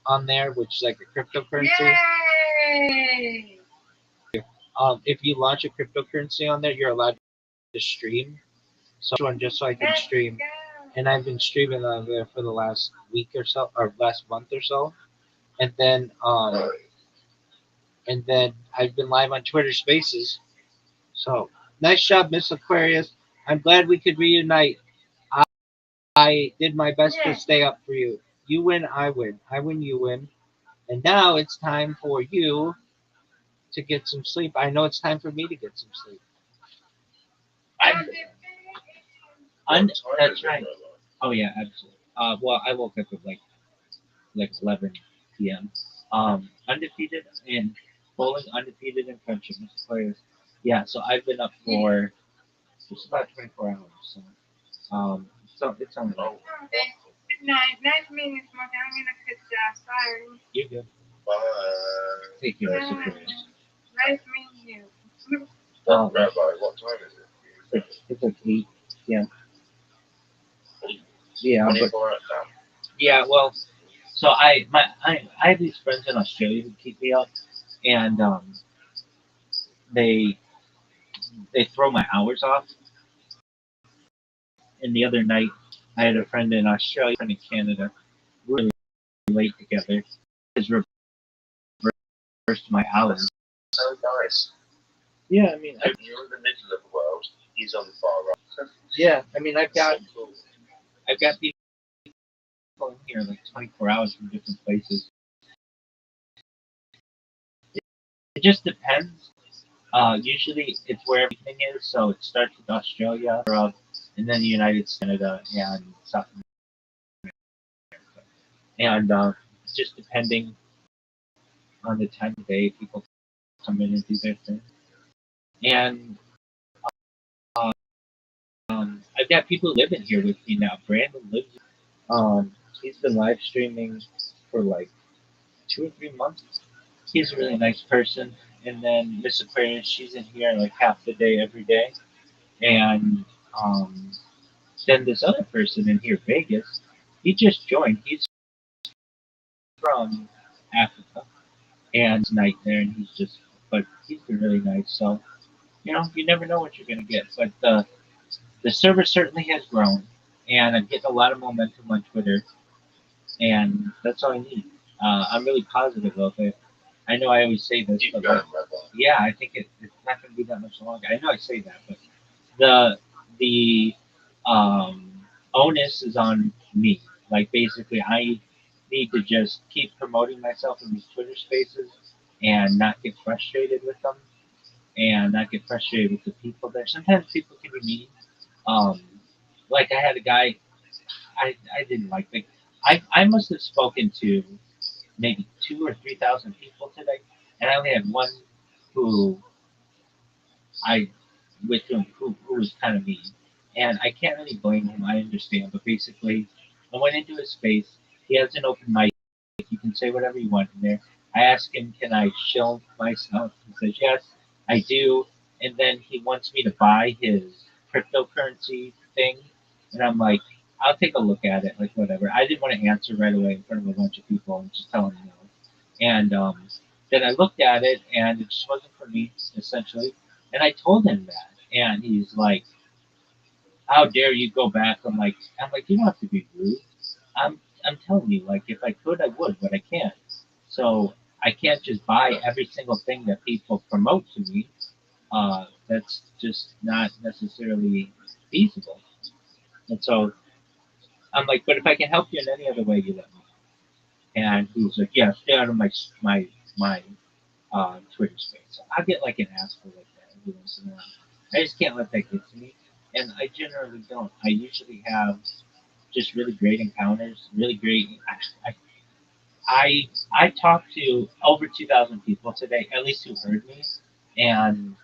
on there, which is like a cryptocurrency, if you launch a cryptocurrency on there, you're allowed to stream. So one just so I can stream, and I've been streaming on there for the last week or so, or last month or so, and then I've been live on Twitter Spaces. So nice job, Miss Aquarius. I'm glad we could reunite. I did my best to stay up for you. You win, I win. I win, you win. And now it's time for you to get some sleep. I know it's time for me to get some sleep. That's right. Oh yeah, absolutely. Well, I woke up at like 11 p.m. Undefeated and bowling, undefeated in country, Mr. Players. Yeah, so I've been up for just about 24 hours. So it's on. Nice meeting you, Smokey. I'm gonna cut you off. Sorry. You're good. Bye. Take care, Mr. Players. Nice meeting you. Rabbi, what time is it? It's like 8 p.m. Yeah, but 24 hours now. yeah, well, so I have these friends in Australia who keep me up, and they they throw my hours off. And the other night, I had a friend in Australia, a friend in Canada. We were really late together. His reversed my hours. So nice. Yeah, I mean, You're in the middle of the world. He's on the far right. yeah, I mean, I've got So cool. people in here like 24 hours from different places. It just depends. Usually, it's where everything is. So it starts with Australia, Europe, and then the United States, Canada, and South America. And just depending on the time of day, people come in and do their thing. And I've got people living here with me now. Brandon lives. He's been live streaming for like 2 or 3 months. He's a really nice person. And then Miss Aquarius, she's in here like half the day every day. And then this other person in here, Vegas, he just joined. He's from Africa, and it's night there, and but he's been really nice. So you never know what you're gonna get. But the server certainly has grown, and I'm getting a lot of momentum on Twitter, and that's all I need. I'm really positive of it. I know I always say this, Keep but going, like, Rabbi. yeah, I think it's not going to be that much longer. I know I say that, but the onus is on me. Like basically, I need to just keep promoting myself in these Twitter spaces and not get frustrated with them and not get frustrated with the people there. Sometimes people can be mean. Um, like I had a guy I didn't like. I must have spoken to maybe 2 or 3 thousand people today, and I only had one who I with who was kind of mean, and I can't really blame him. I understand, but basically, I went into his space. He has an open mic. You can say whatever you want in there. I asked him, "Can I show myself?" He says, "Yes, I do." And then he wants me to buy his cryptocurrency thing, and I'm like, "I'll take a look at it, like whatever." I didn't want to answer right away in front of a bunch of people and just tell him no. And then I looked at it, and it just wasn't for me, essentially. And I told him that, and he's like, "How dare you go back?" I'm like, you don't have to be rude. I'm telling you, like, if I could, I would, but I can't. So I can't just buy every single thing that people promote to me. That's just not necessarily feasible. And so I'm like, but if I can help you in any other way, you let me. And he's like, yeah, stay out of my Twitter space. So I get like an asshole like that every once in a while. I just can't let that get to me, and I generally don't. I usually have just really great encounters, really great. I talked to over 2,000 people today, at least who heard me, and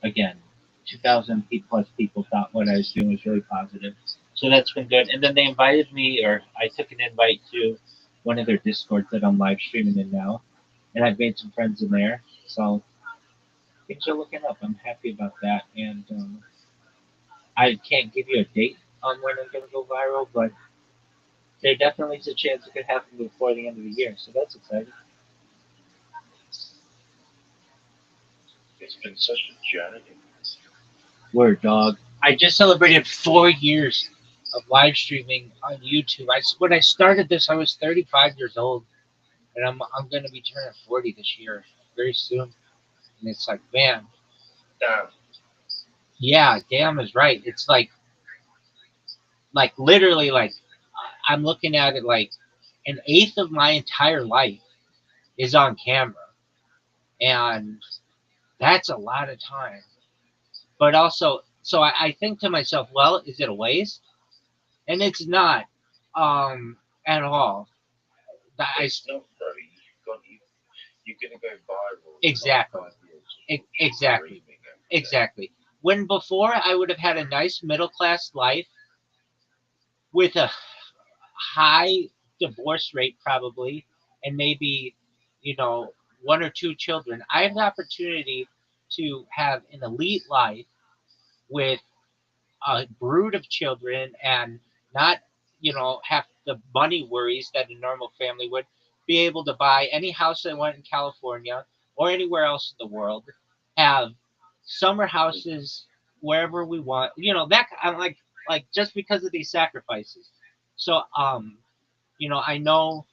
again, 2,000 plus people thought what I was doing was really positive. So that's been good. And then they invited me, or I took an invite to one of their discords that I'm live streaming in now, and I've made some friends in there. So things are looking up. I'm happy about that, and I can't give you a date on when I'm going to go viral, but there definitely is a chance it could happen before the end of the year. So that's exciting. It's been such a journey. Word dog. I just celebrated 4 years of live streaming on YouTube. When I started this, I was 35 years old, and I'm going to be turning 40 this year, very soon. And it's like, man, Damn. yeah, damn is right. It's like literally, like I'm looking at it like an eighth of my entire life is on camera, and that's a lot of time. But also, so I think to myself, well, is it a waste? And it's not, at all. I It's not, bro. You're gonna go viral. Exactly. In like 5 years. Exactly. Exactly. When before I would have had a nice middle class life with a high divorce rate probably, and maybe, one or two children, I have the opportunity to have an elite life with a brood of children and not, have the money worries that a normal family would, be able to buy any house I want in California or anywhere else in the world, have summer houses wherever we want. You know that I'm like just because of these sacrifices. So I know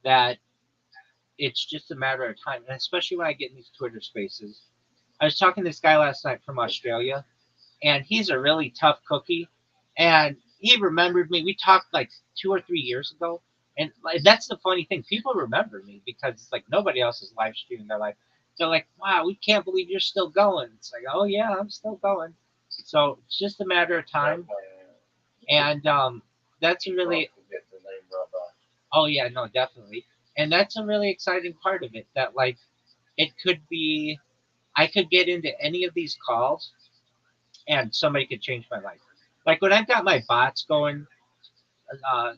that it's just a matter of time, and especially when I get in these Twitter spaces. I was talking to this guy last night from Australia, and he's a really tough cookie, and he remembered me. We talked like 2 or 3 years ago, and like, that's the funny thing. People remember me because it's like nobody else is live streaming their life. They're like, "Wow, we can't believe you're still going." It's like, "Oh yeah, I'm still going." So it's just a matter of time, and that's a really Forget the name Rabbi. oh yeah, no, definitely, and that's a really exciting part of it. That like it could be, I could get into any of these calls, and somebody could change my life. Like when I've got my bots going, uh,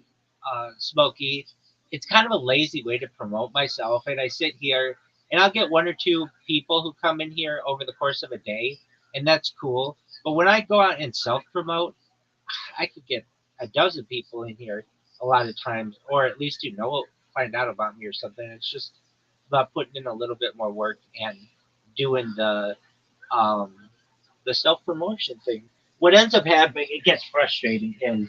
Smokey, it's kind of a lazy way to promote myself. And I sit here and I'll get one or two people who come in here over the course of a day, and that's cool. But when I go out and self promote, I could get a dozen people in here a lot of times, or at least find out about me or something. It's just about putting in a little bit more work and doing um, the self promotion thing. What ends up happening, it gets frustrating, is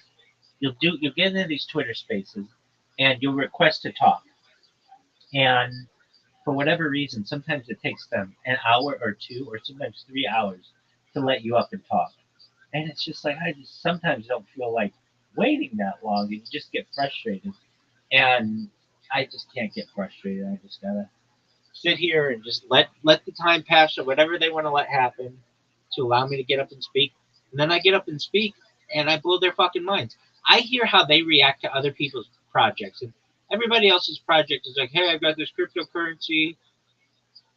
you'll get into these Twitter spaces and you'll request to talk. And for whatever reason, sometimes it takes them an hour or two or sometimes 3 hours to let you up and talk. And it's just like I just sometimes don't feel like waiting that long and you just get frustrated. And I just can't get frustrated. I just gotta sit here and just let the time pass or whatever they want to let happen to allow me to get up and speak. And then I get up and speak and I blow their fucking minds. I hear how they react to other people's projects, and everybody else's project is like, hey, I've got this cryptocurrency.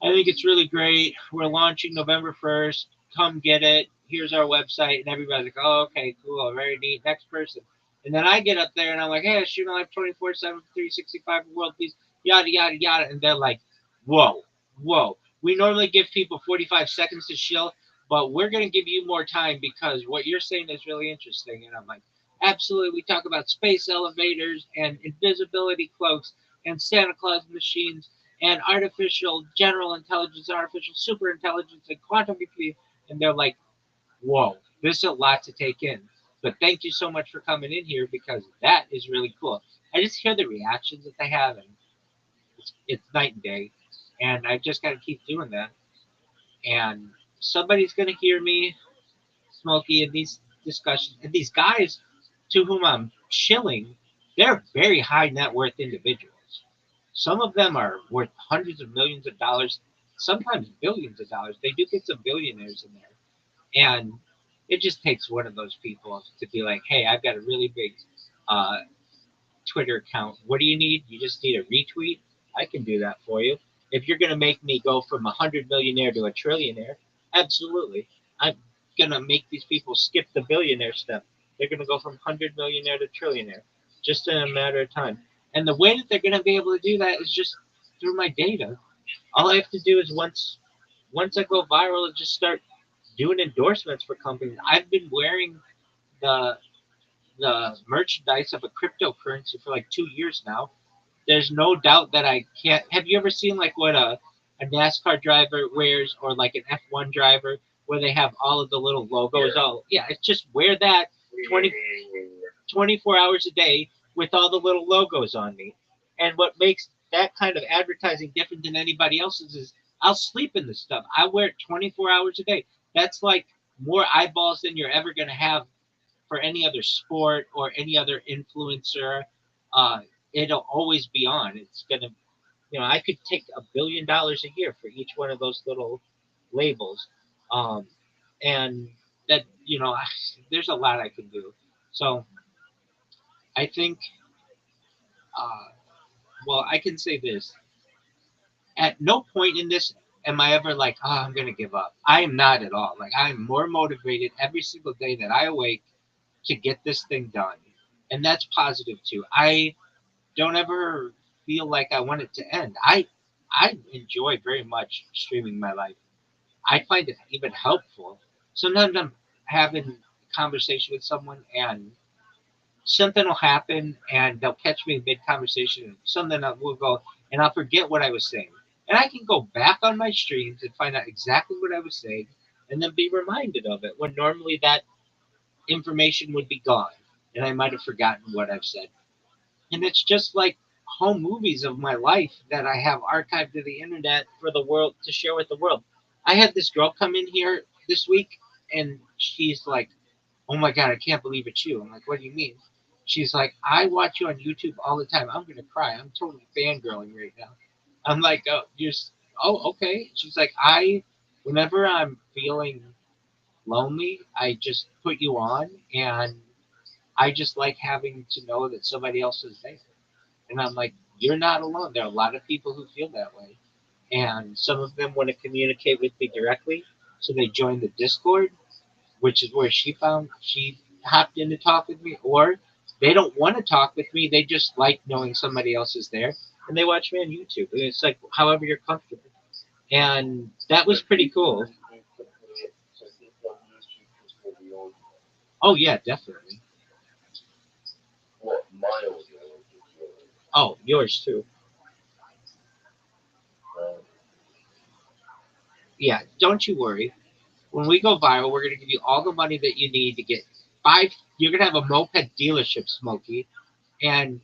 I think it's really great. We're launching November 1st. Come get it. Here's our website. And everybody's like, oh, okay, cool. Very neat. Next person. And then I get up there and I'm like, hey, I shoot my life 24/7, 365 world peace, yada, yada, yada. And they're like, whoa, whoa. We normally give people 45 seconds to chill, but we're going to give you more time because what you're saying is really interesting. And I'm like, absolutely. We talk about space elevators and invisibility cloaks and Santa Claus machines and artificial general intelligence, artificial super intelligence, and quantum computing. And they're like, whoa, this is a lot to take in. But thank you so much for coming in here because that is really cool. I just hear the reactions that they have, and it's night and day. And I just got to keep doing that. And somebody's going to hear me, Smokey, in these discussions. And these guys to whom I'm shilling, they're very high net worth individuals. Some of them are worth hundreds of millions of dollars, sometimes billions of dollars. They do get some billionaires in there. And it just takes one of those people to be like, hey, I've got a really big uh, Twitter account. What do you need? You just need a retweet? I can do that for you. If you're going to make me go from a 100 millionaire to a trillionaire, absolutely. I'm going to make these people skip the billionaire step. They're going to go from 100 millionaire to trillionaire just in a matter of time. And the way that they're going to be able to do that is just through my data. All I have to do is once I go viral, just start doing endorsements for companies. I've been wearing the the merchandise of a cryptocurrency for like 2 years now. There's no doubt that I can't. Have you ever seen like what a NASCAR driver wears or like an F1 driver where they have all of the little logos? Yeah. All yeah, it's just wear that 20, 24 hours a day with all the little logos on me. And what makes that kind of advertising different than anybody else's is I'll sleep in this stuff. I wear it 24 hours a day. That's like more eyeballs than you're ever going to have for any other sport or any other influencer. Uh, it'll always be on. It's going to, I could take $1 billion a year for each one of those little labels. Um, and that, there's a lot I can do. So I think, uh, well, I can say this. At no point in this am I ever like, oh, I'm going to give up. I am not at all. Like, I am more motivated every single day that I awake to get this thing done. And that's positive too. I don't ever feel like I want it to end. I enjoy very much streaming my life. I find it even helpful. Sometimes I'm having a conversation with someone and something will happen and they'll catch me mid conversation and something will go and I'll forget what I was saying. And I can go back on my streams and find out exactly what I was saying and then be reminded of it when normally that information would be gone and I might have forgotten what I've said. And it's just like home movies of my life that I have archived to the internet for the world to share with the world. I had this girl come in here this week and she's like, "Oh my god, I can't believe it's you." I'm like, "What do you mean?" She's like, "I watch you on YouTube all the time." I'm gonna cry. I'm totally fangirling right now. I'm like, "Oh, oh, okay." She's like, whenever I'm feeling lonely, I just put you on, and I just like having to know that somebody else is there." And I'm like, "You're not alone. There are a lot of people who feel that way, and some of them want to communicate with me directly, so they join the Discord, which is where she hopped in to talk with me, or they don't want to talk with me. They just like knowing somebody else is there, and they watch me on YouTube. And it's like however you're comfortable, and that was pretty cool. So people on YouTube just for the audio. Oh yeah, definitely. What, my audio or just your audio? Oh, yours too. Um, Yeah, don't you worry. When we go viral, we're gonna give you all the money that you need to get five. You're gonna have a moped dealership, Smokey, and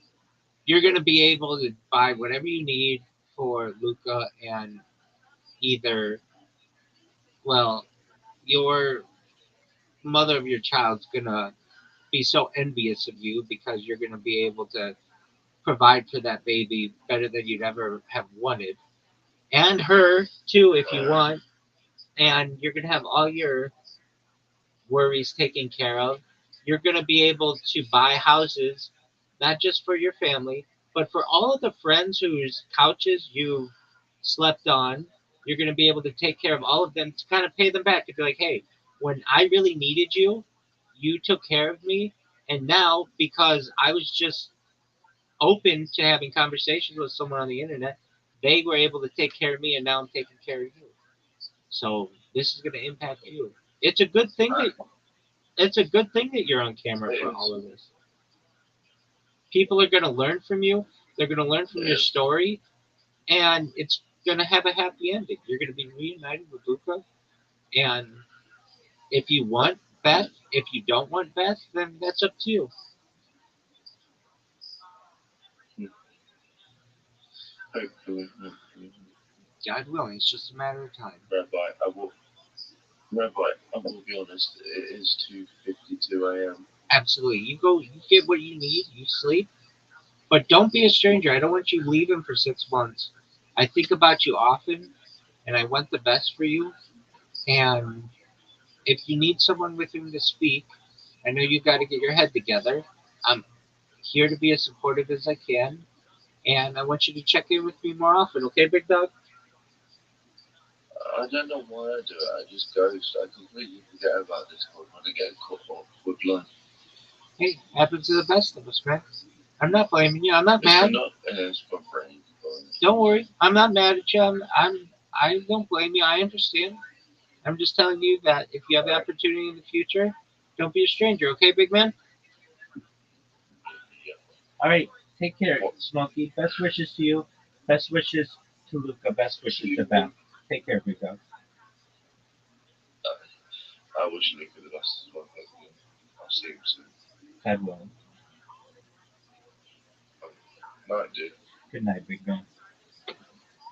you're gonna be able to buy whatever you need for Luca and either, well, your mother of your child's gonna be so envious of you because you're gonna be able to provide for that baby better than you'd ever have wanted, and her too if you want, and you're gonna have all your worries taken care of. You're going to be able to buy houses, not just for your family, but for all of the friends whose couches you slept on. You're going to be able to take care of all of them to kind of pay them back. To be like, hey, when I really needed you, you took care of me. And now, because I was just open to having conversations with someone on the internet, they were able to take care of me, and now I'm taking care of you. So this is going to impact you. It's a good thing that it's a good thing that you're on camera for all of this. People are going to learn from you. They're going to learn from your story, and it's going to have a happy ending. You're going to be reunited with Luca, and if you want Beth, if you don't want Beth, then that's up to you. hopefully, God willing, it's just a matter of time. Rabbi, I will be honest, it is 2:52 a.m. Absolutely. You go, you get what you need, you sleep, but don't be a stranger. I don't want you leaving for 6 months. I think about you often, and I want the best for you. And if you need someone with whom to speak, I know you got to get your head together. I'm here to be as supportive as I can, and I want you to check in with me more often, okay, big dog? I don't know why I do it, I just ghost. I completely forget about this when I get caught off with lunch. Hey, happens to the best of us, man. I'm not blaming you. I'm not It's mad. not, it's my brain. Don't worry. I'm not mad at you. I don't blame you. I understand. I'm just telling you that if you have the opportunity in the future, don't be a stranger, okay, big man? All right. Take care, Smokey. Best wishes to you. Best wishes to Luca. Best wishes to Beth. Take care, big dog. I wish Luke the best as well. I'll see him soon. God willing. Night, dude. Good night, big man.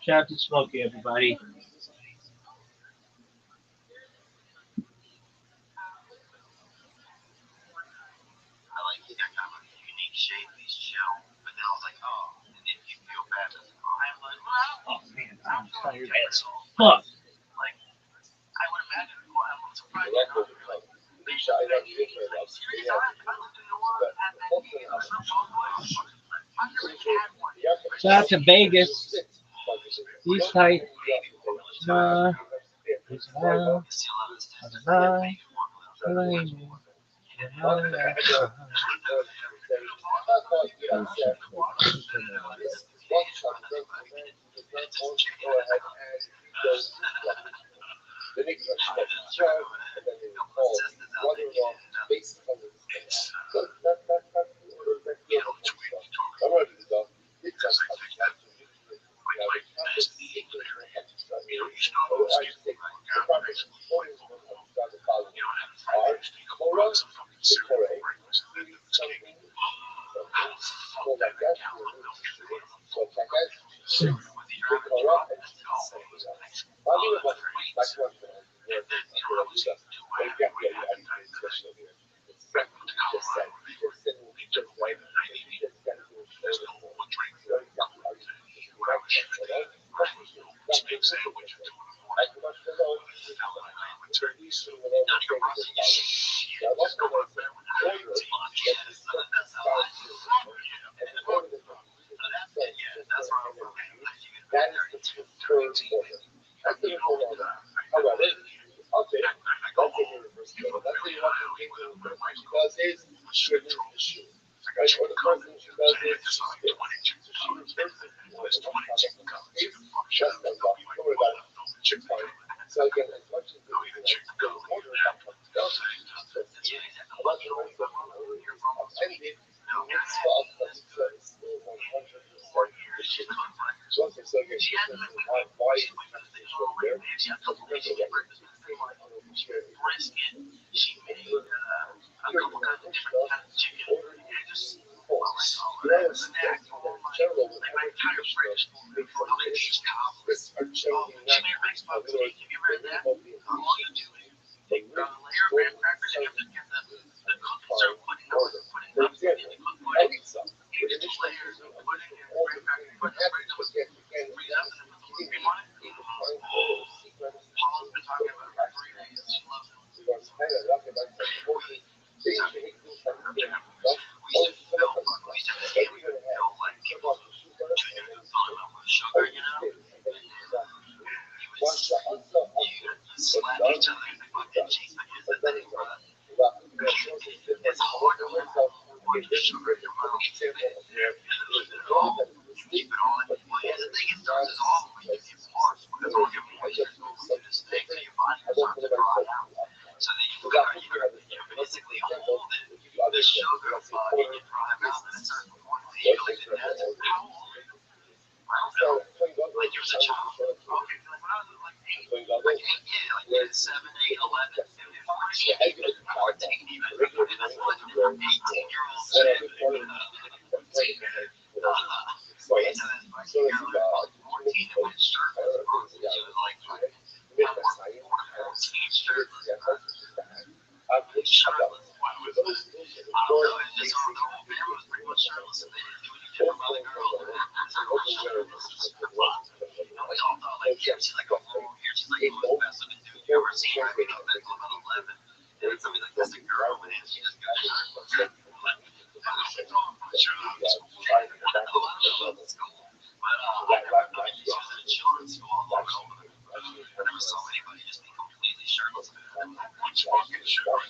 Shout out to Smokey, everybody. Oh man, I'm tired as fuck. Shout out to Vegas. He's tight. Nah, it's nah, nah, I think about that's one thing. Where I feel like this stuff. But if you have to get any discussion over here, it's just said, just white, just got to do it. You know, you got to argue. Right? Which makes sandwich. I can watch the road. Turkeys or whatever. I want to know that order that is the preferred order. That's the order. However, okay, let's say you're reverse order. Let's say you want to get to the first she does is she removes the shoe. Right? Or the first thing she does is she spits. So she reverses the order. Just like that. Don't worry about it. Fine. So again, as much as the order that comes down, I want to know something over here. Ended. Mitzvah of mitzvah is still 100% the shit. So okay, so again, why is the conversation over there? Because remember that for example, Elisa, with the initial all the things that happen, but yet again, he didn't find the sequence because kind of like about the whole thing. They usually do something different. Oh, it's going to come to like you're going to have some of the sugar and then oh, it's and then once the also but done, it's done. But then it's done. Well, you know, it's hard to work out. Okay, this is a perfect example of where the goal that is mistake, but the thing is not like I just do something. I don't put it myself. So that would be other thing. Basically, example, we give you other things. Let's say quarter business. What makes it a whole so playing double, like you're such a playing double, where it's 7, 8, 11, 50, the head goes hard down. The regular playing where 18-year-olds set up in front of the playing the head. So it's about 14 I don't know if it's like I'm pretty sure those are pretty much both playing for the open winner versus the one. We all thought like she's like a whole year, she's like the best looking dude you ever seen. Right? About 11. And it's something like that's a girl, man. She just got hurt. Children's school all over. I never saw anybody just be completely shirtless. Which fucking sure.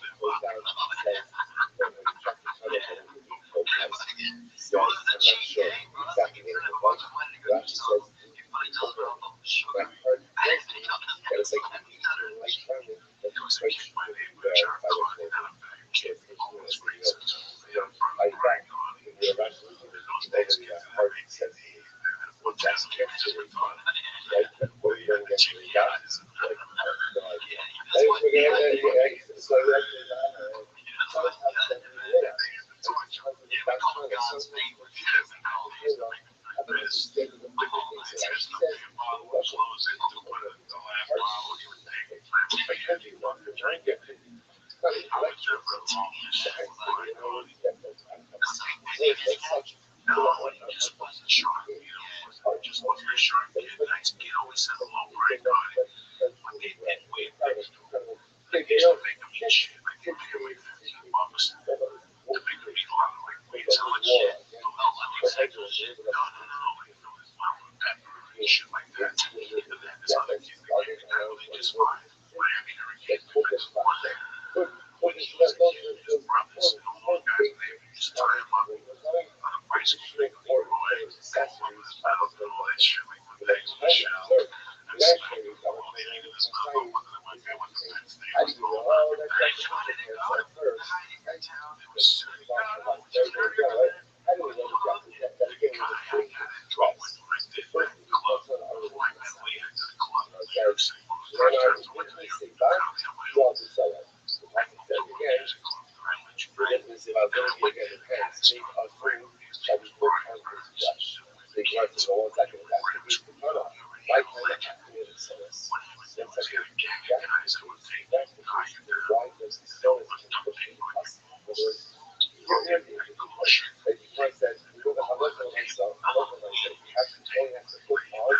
has to put on,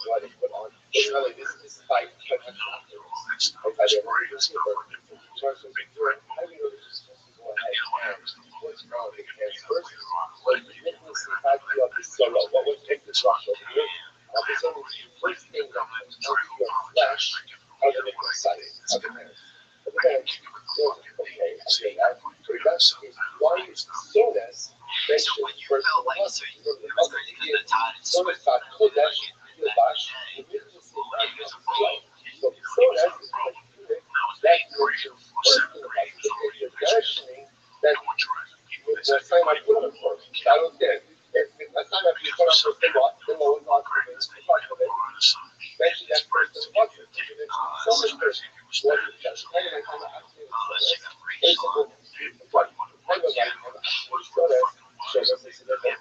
what they put on. It's not like this is like afterwards. Like I didn't want to do it, but George was doing, I mean, it was just supposed to go ahead and what's wrong with the hands first? But Nicholas, if I do up this solo, what would take this rush over here? This only the first thing that comes out of your flesh are the Nicholas side, are the hands. But then, okay, I say that. So that's one sodas mentioned first in the house. So it's got Kodesh, Yodash, and Nicholas is not so sodas is like that mentions first in the house. If you're mentioning that the time I put on first, I don't care. If the time I put on first, then what not for me, part of it. Mention that first in the house. So much first. What is that? Kind of like how the acting is. It's a book. What? Kind of like how the acting is. Shows us this is a book.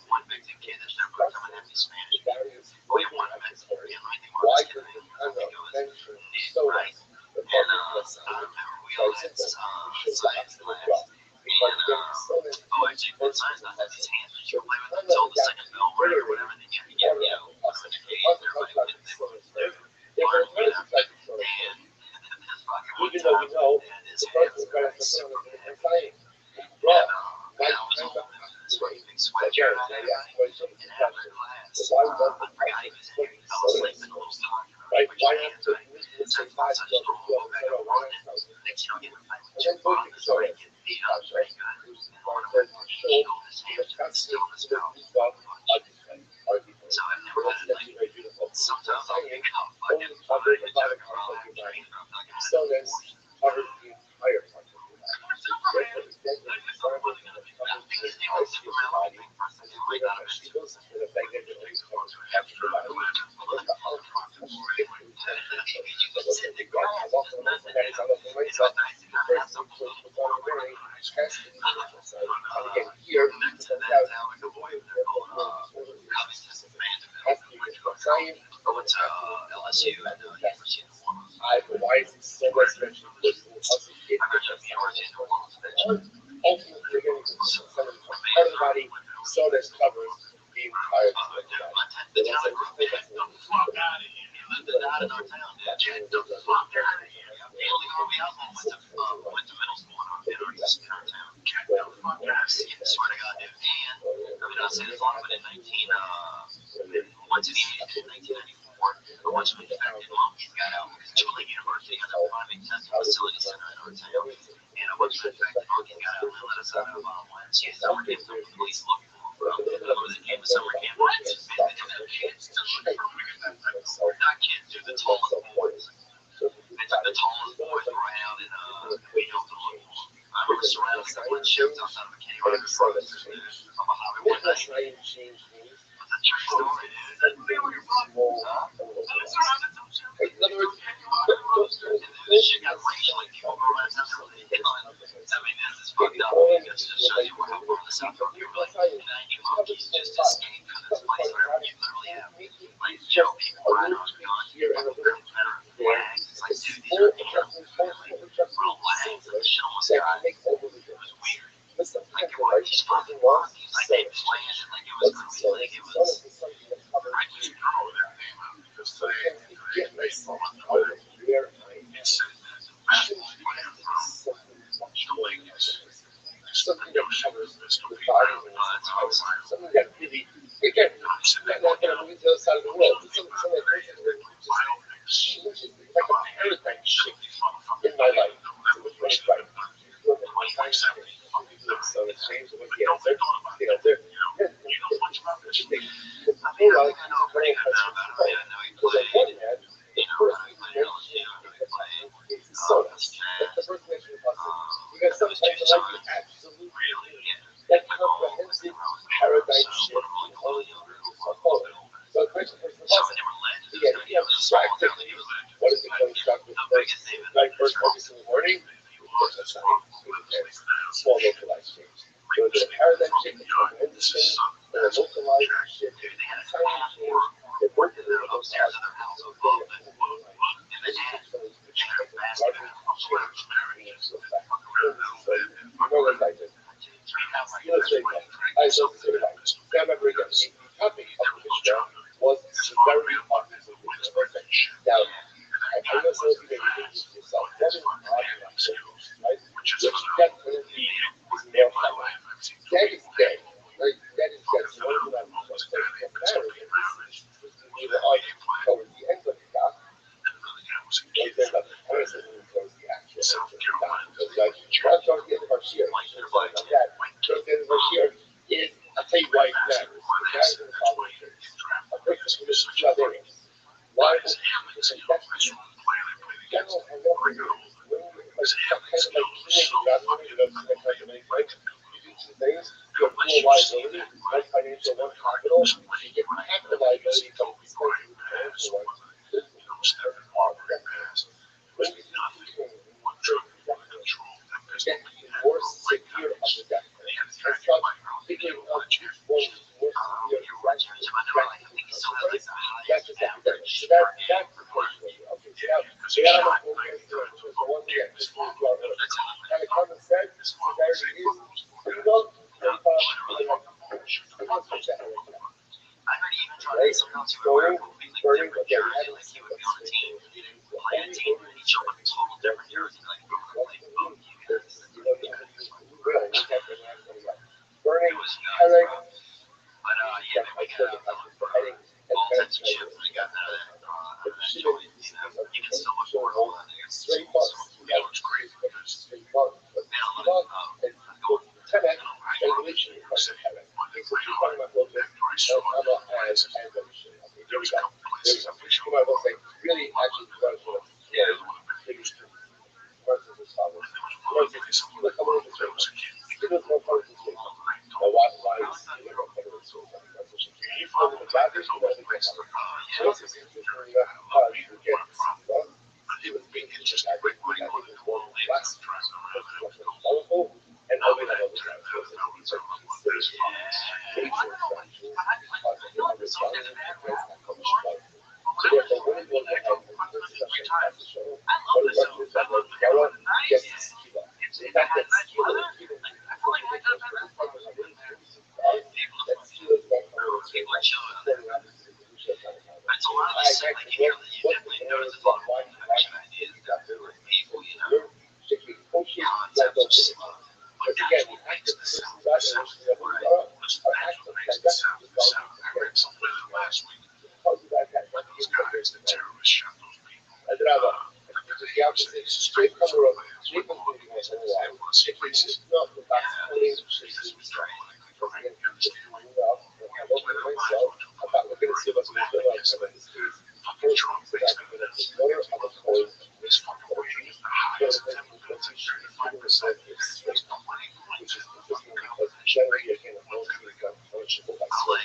Various looking at the story. Why does it kind of mention sodas? The part of the side. So it's simple. We should have to look up. Because again, sodas is first in the house. So we kind of adapt to whatever it is. Also, talk about the sodas first. There are other types of sodas first. Even though we know the person who's got us on is a different thing. Well, my kind of way, so Jared, I asked questions and questions. So why does the person put sodas first? Right? Why not put Nicholas and five to go to the wine house? And then go to the sodas. Right? Or to show the concept of the people are different. So that's very beautiful. So saying, only covered the bottom part of your body. Sodas covered the entire part of your body. Therefore, the dead is the farmer that covers the entirety of your body. As you bring up Hashivos, the magnet that always covers half of your body. Let the heart touch the different so what's the big guy? I'm often that is on the right side. The first thing to put on the wearing has to be the neutral side. And again, here, it comes out, LSU and why is it so much mentioned? Ultimately, you're going to get some of the part of the body, so that covers the entire body. Get the fuck out of here. You lived out in our town, Get the fuck out of here. Went to middle school in our eastern town. Get the fuck out of here. Swear to God, dude. And I mean, I'll say this long, but in 1994, a bunch of infected monkeys got out because Tulane University has a private testing facility center in our town. And a bunch of infected monkeys got out and let us out of Wednesday summer camp. The police looking for them. They came to summer camp. What? Not kids, dude, the tallest boys. They took the tallest boys right out in we helped them look for them. I remember surrounding a couple of ships outside of McKinney Road. I'm a hobby one night. It's a true story, dude. In other words, this shit got racial. People go around and tell me, I mean, this is fucked up. It just shows you how far the South Dakota people like 90 monkeys just escaped from this place where you literally have like Joe people riding on guns here and flags. It's like, dude, these are real flags. And the shit almost got it was weird. Like, what are these fucking monkeys? Like, they planned it like it was crazy. Like, it was right when you go there. Because they nice out there. Something that covers the body, something that really, again, not going to move to the other side of the world. Something that changes, like a paradigm shift in my life. Right. So it's changed with the answer. They're because on one hand, the first thing you mentioned is sodas. That's the first mention of positive. Because sometimes I like the absolute, that comprehensive paradigm shift in all of the So the question is, again, if you have distracted, what is it constructive first? Like first focus in the morning, that's not it. Small localized change. So there's a paradigm shift, a comprehensive change, and a localized shift, a tiny change. They work together both sides. was severity of this individual. Now, I know some of you may be thinking to yourself, what is argument, right? Which definitely is male power. Dead is dead, right? Dead is dead. So what is that? So marriage is the argument towards the end of the gap. Right there, that the parasite towards the actual gap. Because like, right towards the end of our year, like that, towards the end of our year is, I'll tell you why it matters. It matters in the following things. A person who is Chavarians. Why? Because that's the general hang up when you're kind of like teenage graduate, you know, kind of many things. You do two things. You have full liability, one financial, one capital. You get capital liability from the financial one. This is hard. When you do two things, you get more severe of the death. And start figuring out which one is more severe. That's just academic. So that's the question. Okay, so now I'm going to one thing I just want to draw out. Kind of common sense, severity is single, 45, right? Going, burning, but then having burning, headache, headache, straight bucks, straight bucks, and headache, strangulation, headache. Okay, so she's talking about both as evolution. Okay, here we go. You might well say, really, actually, versus follows. Look, come over this way. Give us more part of this way. Now, why is it more part of this way? So she can use one of the doctors who doesn't get her. So this is interesting. You get she was being interested. I think it was more less powerful and open up other times. So these are considered major factors of this value against that comes. So therefore, when you look at the discussion of the show, what is that like Yara gets Skiba. So in fact, that Skiba is even straight cover up, straight cover up, it's not the back pulling, about looking to see what's going on in this case. First, so that I'm going to take note of a coin, which is interesting because generally, again, a phone is not punishable by so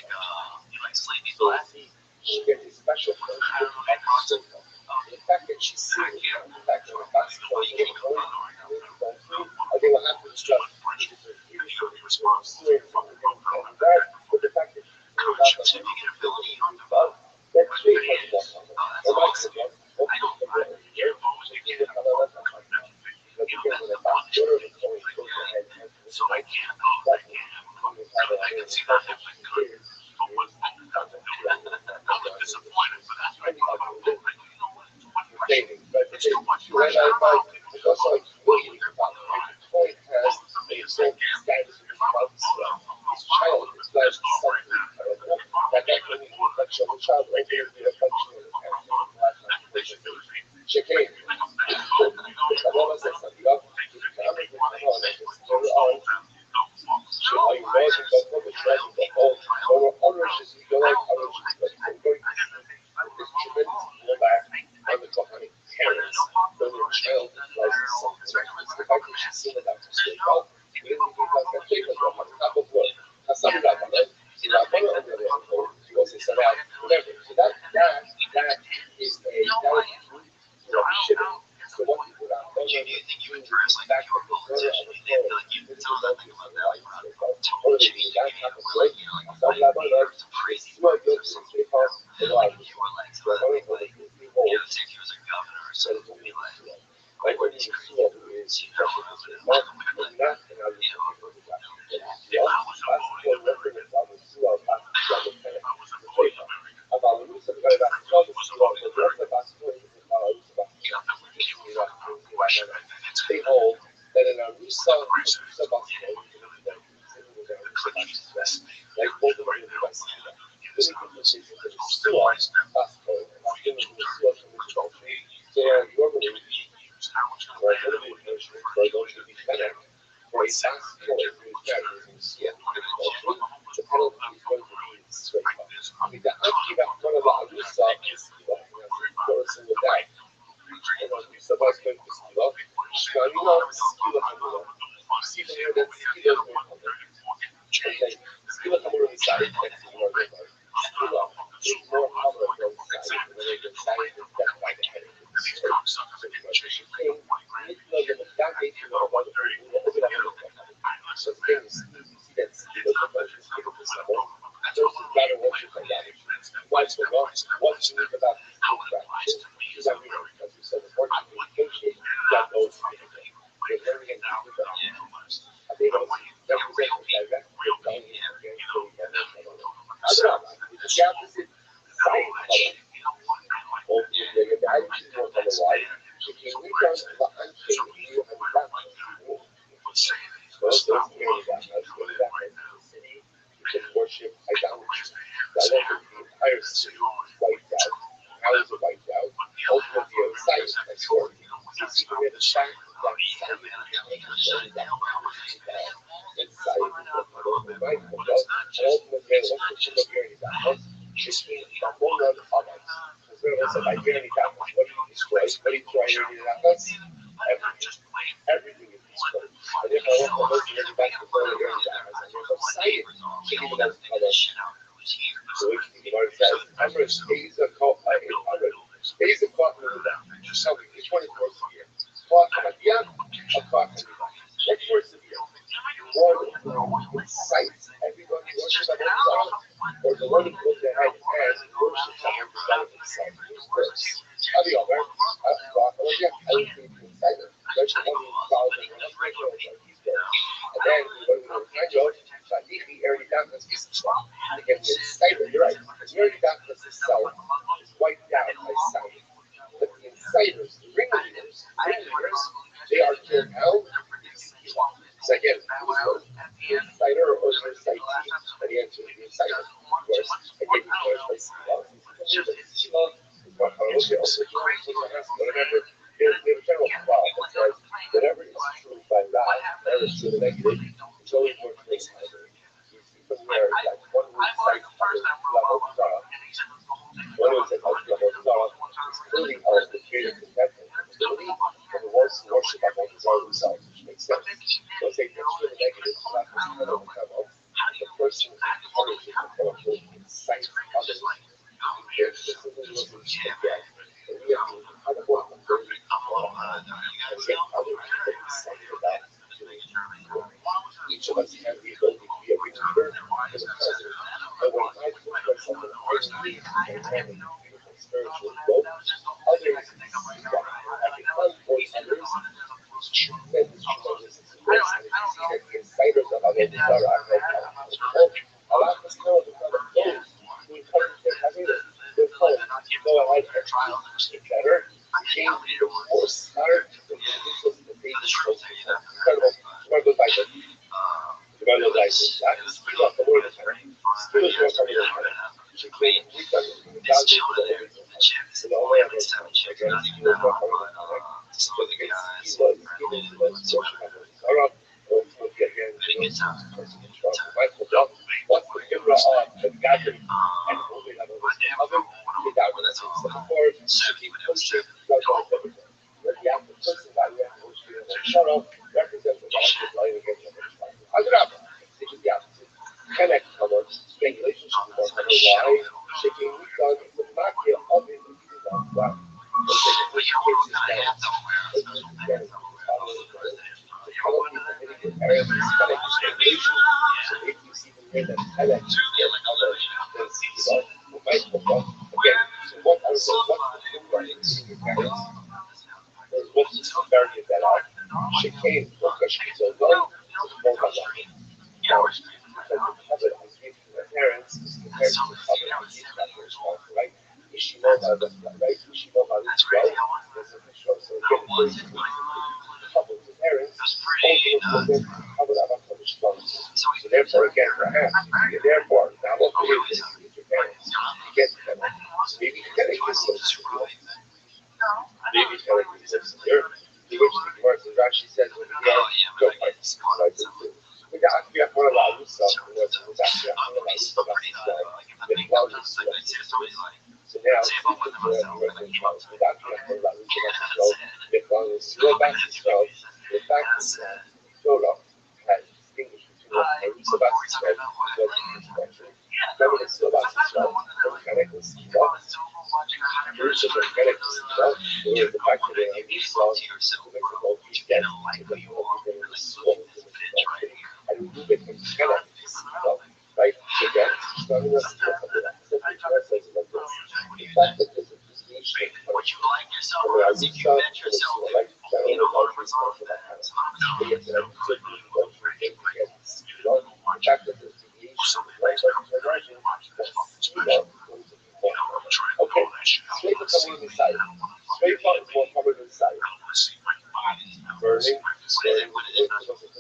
she gets a special punishment of symptom. The fact that she's seeing the fact that the basketball is going I think what happens is that but the fact that that's really child right there be a function of the chicane. That is a shipping. So what people are back from the Suah, classical, they're normally right, one of the emotions are going to be better for a fast forward to using the penalty is going to be straight up. إذا أكيد أحمل بعض الصعب ورسل وداعي سباس كان بسكيلة شكانينا سكيلة حمولة سكيلة يوم سكيلة سكيلة حمولة مساعد سكيلة is more common than side when they decide to step by the head of the so things that's matter what you find out. What's the what's unique about these practices? Because I mean, as you said, the work communication that goes they're very individual. I think it was represented direct with going against the opposite side of the attitude of the life. If you reach out to the unchanged view of the so it's very that city, you can worship idolatry. That the entire city is wiped out. Houses are wiped out. Ultimately, the site is story. You see the way the site everything is destroyed. And if I want to look at back to the area that has a site, even as so if the Lord says, Emirates pays a call, pays a clock with that. So it's 24 a year. Clock on a year, a clock on a year. What force of year? One sites, everybody worships at one time, or the one who goes ahead and worships at one time himself. How do you all learn? Clock on a year, everything is inside it. There's the one who's following the other and then when we were trying to Fatihi already darkness is again the insider, you're right. The already darkness itself is wiped out by sight. But the insiders, the ringleaders, they are killed out. So again, the insider or the insider, and the answer is the insider. Of course, again, remember, there's a general law that says whatever is true by God, whatever is true negative, it's always more true than either. You see from there that one who cites level Torah, one who says level Torah is clearly of the creative contentment ability and the words to worship by God themselves, which makes sense. So say that's true and negative, it's not just the person who encourages the Torah to incite others. This is what we look at. And we have to how to work on those and get other people excited about each of us has the ability to be a recruiter for the present. But when I put myself in a personally and beautiful spiritual growth, others see that I can unvoice others, then this tremendous grace and if you see that the inciters of others are allow us to know that those who encourage their happiness, their phone, go ahead and try to get better. Change the force, hard, the resources, the things, incredible. Remember those items. Remember those items. That's the word of it. Still is what I'm going to do. We've done it. We've done it. So the only other time, again, you know what I'm going to do. So the guys, he was social memories. All right. Again, what's the camera on the gathering and only have a other without that's all before so keep pushing the person that we have to shut up represents the light against the other. This is the opposite. Connect color, make relationship with one another. Why? Shaking done the macro of it is on that. She came because she's so young, parents is compared to the other right? Is she know about the right? Is she know about it well? There's a show. So again, couple to parents, how would I not publish so therefore again, perhaps, therefore, now what we do is your parents get them Maybe Kenny can live with you. Maybe Kenny can live here. The which the Gemara actually says when he go fight like this. We got to have one of our stuff. We got to have one of our stuff. The cloud is so now, we got to have one of our stuff. The cloud is go back to spell. The fact that Torah has distinguished between a Sabat spell and a spell. Remember the Sabat spell, the mechanical spell. First of all, mechanical spell, where the fact that they have these spells to make the whole piece dead, to make the whole thing slow, and remove it from mechanical spell, right? So that's starting us to look at the simply translates like this. The fact that there's a distinction from the Azisha to the Sula, right? That only one is more for that kind of. But yet, there are certain ones where they can get the fact that there's deviation, right? But imagine that Sula goes to be more. Okay, straight to someone on the side. Straight out is more covered on the side. Burning, straight out is more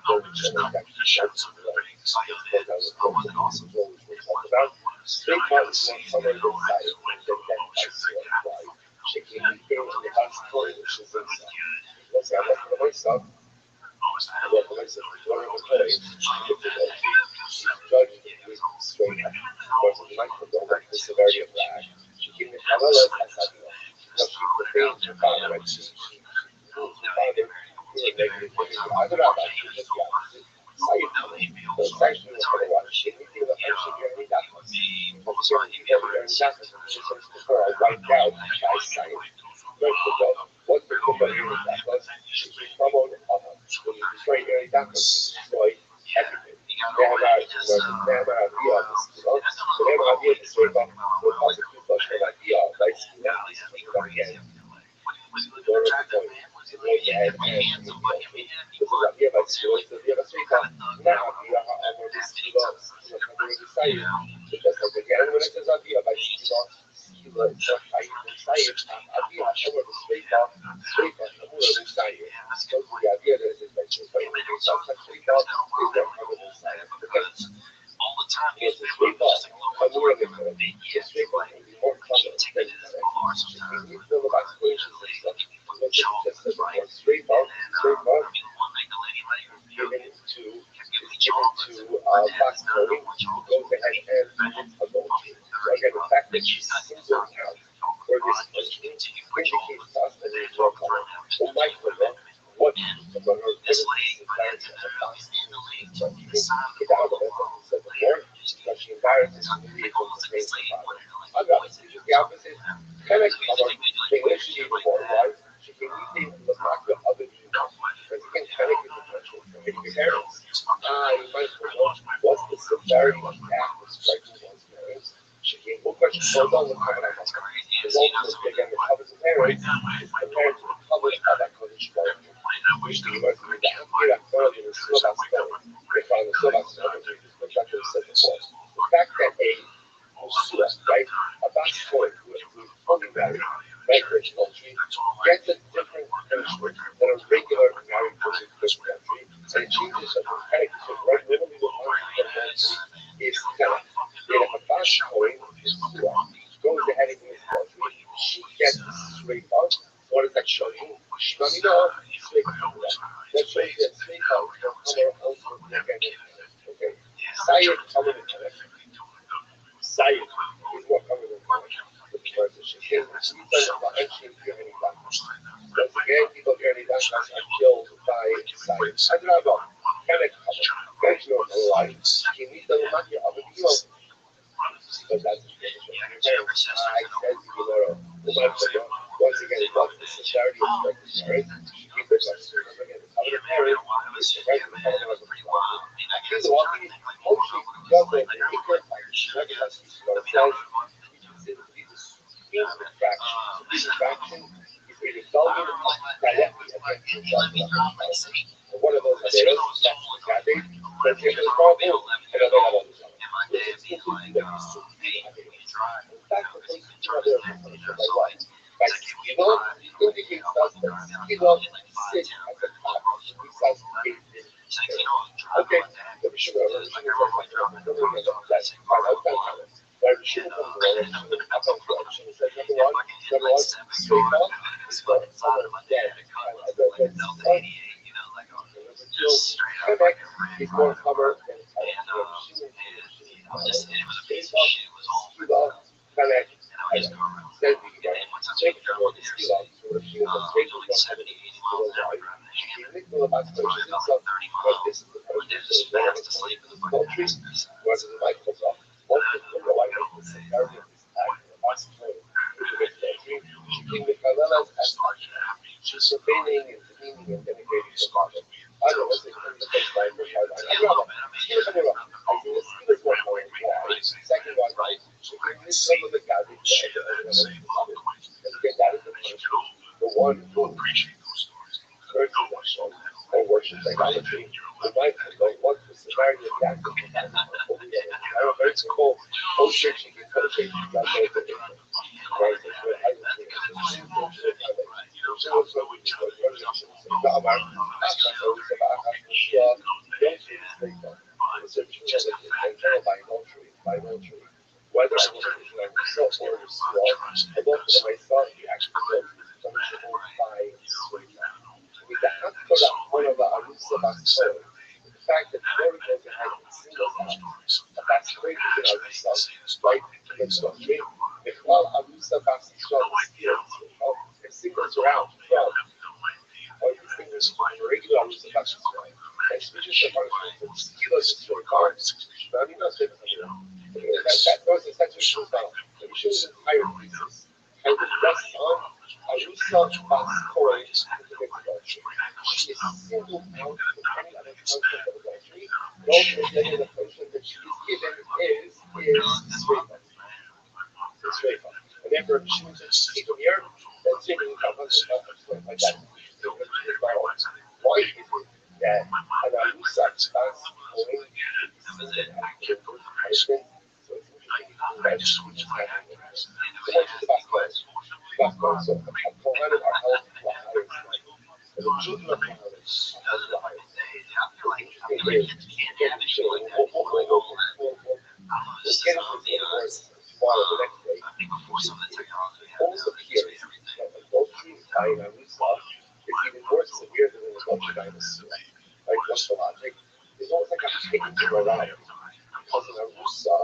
covered on the side. Shaking the thing in the hospital, which is inside. Let's have one for myself. I work for myself. One of the toys. Judge straight up. Because of the microphone, the severity of that. She gave me a lot of Sadio. Because she prepared her father, right? She moved her father to a negative way. I don't know about she just got it. So it's actually what I want. She didn't feel that I should get any documents. But she didn't feel that any documents. She says to her, I write down my science. First of all, what's the company with that? She can promote when you destroy any documents, you destroy everything. They have our idea of this, you know? So they have an idea to save up the positive social idea, right? So now this is what again. The door of the point. So they have and this is idea about skills. So they have a straight up. Now, we are over this skills. Because again, when it says idea about skills, fast coding goes ahead and adultery. So again, the fact that she's single out for this question indicates to us that there is no color. Or micro, what the color is the clarity of the fast. So you can get out of it, as I said before, because she embarrasses the vehicle to face the father. Otherwise, it's just the opposite. Kind of color, they initially before wife, she can eat the macro of it. Because again, kind of is a question for many parents. You might know what's the severity of the act of striking one's parents. She gave one question, hold on, what's coming out. The ultimate, again, the covers of parents is compared to the covers of that Kodesh Baruch. Which the Gemara says, the Amir HaKorah in the Slovak story, they find the Slovak story, which I could have said before. The fact that a Musua, right, a Bas Kohen, who is fully married, right, rich country, gets a different punishment than a regular married person in this country, and it changes the character. So, right, literally what one is Tana. And if a Bas Kohen is Musua, goes ahead and his country, she gets straight out. What does that show you? Shmamino, straight out. That shows that straight out will cover also again. Okay. Sayed covered in Tanakh. Sayed is more covered in Tanakh. The Gemara says she says she doesn't actually hear any doctors. Once again, people hear any doctors are killed by Sayed. I do not know. Tanakh covered. That's your life. Can we tell them not your other deal? But that's the parents. I said to Gemara, once again, what's the sincerity of the parents? She gave this up. Again, the covenant parent is the right to the covenant of the father. She's the one who mostly does the equal recognize what it says. These infraction. This infraction is a rebellion directly against the judgment of the father. And one of those are those that's the gathering, that's the problem, and other others. This is simply that you see. In fact, the things that are there are like what? By skill, indicates us that skill sits at the top. He says, okay, the Mishnah says, but Rabbi Shimon comes along, Rabbi Shimon says, number one, Seifa is for someone dead. That's one. Number two, Chemek is more covered than Rabbi Shimon. Seifa, Skila, Chemek, then we get Seifa for the Skila. So Rabbi Shimon says, Seifa is more covered than Skila. The Nicola about questions himself, but this is the question for the Lord of adultery, whether the light comes up. What the light of the severity of this act of asking to commit adultery, she came with Kalelas as she's surveying and demeaning and denigrating her father. I don't know, let's say, the first line, the third line. I don't know. I think the skill is one more. Why? Second one, right? She can miss some of the garbage. And again, that is the punishment. The one who appreciate those stories. Or worship idolatry. The wife can go, what's the severity of the act of the family? I don't know, it's called kosher chicken, kosher chicken, right? Whether I was by myself or I looked at myself, the actual punishable by the fact that Mary goes ahead and singles out that's great in Arusa, right? Against adultery. Michal Arusa Basishon it singles her out from or distinguished from regular Arusa Basishon. And switches the function from skills to cards. But I mean, not saying that was essentially true now. The issue is higher thesis. And the rest on Arusa Basishon is adultery. She is singled out from any other concept of adultery. The ultimate the function that she is given is Sreifa. It's Sreifa. And therefore, she was just taken here, that's taking like that. Why is it that an Arusa is going to punishment? So it's interesting that just happening. So much is the basketball. So a Kohen are held to a higher standard. And the children of Kohen are held to a higher standard. It's interesting here. Again, so we'll get into the tomorrow, the next day. It also appears that adultery by an Arusa is even more severe than an adultery by a Nesua. Like, what's the logic? It's almost like I'm taking to her life. Because an Arusa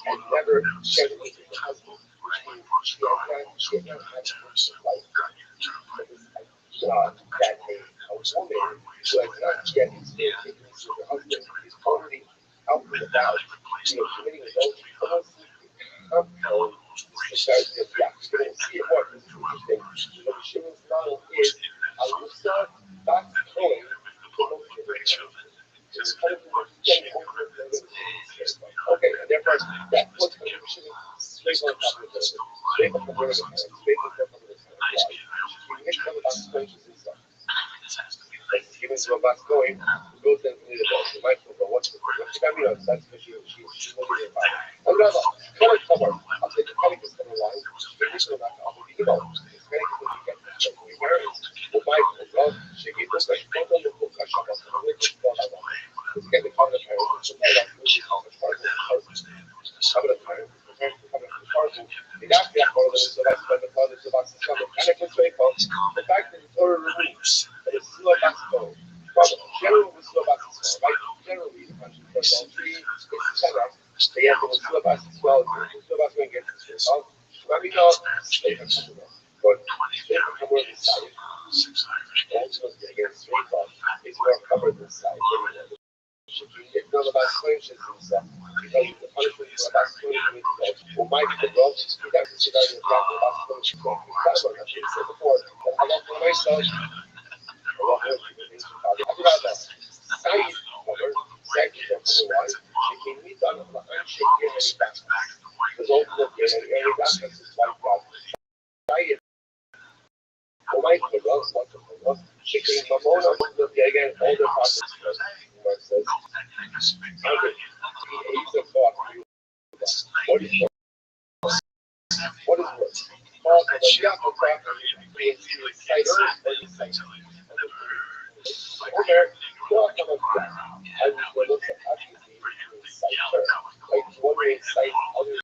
had never shared anything with her husband, which means she had not had a person's life. That a woman who has not yet experienced intimacy with her husband is already out and about, committing adultery, almost compound the severity of the act. You're going to see it more. It's interesting. But the Shimon's model is Arusa Bas Kohen okay, and therefore that puts the Shimon straight on top of the straight up the word of the hand, straight up the word of the hand. We hit them about sponges and stuff. Like given to a bus going, who goes and clean the ball. The wife will go, what's the family of that's because she's moving her body. I'm not cover. I'll take the comic is coming along. The initial not I'll be the ball. It's very good to get the check. The parents will buy the glove, she gave us like photo of the book, I shop us, and we can go on. Let's get the cover of the parents, and that's what she calls the party. Cover the parents, the parents cover the party. The guy that part of it is the last part of the father, the box is covered. And it was very fun. The fact that the Torah removes that it's still a basketball. Generally, it's still a basketball, right? Generally, the country for adultery is set up. They have to still a basketball, still a basketball against the result. Let me know, they have to know. But they have to cover the side. Ultimately, against three clubs, it's more covered than side. It's not about squares and stuff. Because the punishment is about squares. Well, Mike, the girl, he got to see that in the about squares. That's what I should have said before. But I love for myself. I love her. I do not know. Side cover, side is not for why. She can meet on the handshake in any basketball. Because ultimately, in any basketball, it's like that. Side oh my God, what? Shaking Mamona, again, all the process. Says, okay, he's a thought. What is what is what? Thought of a young thought means sight or insight. Okay, thought of a thought. I was going to look at obviously sight, like one way sight, other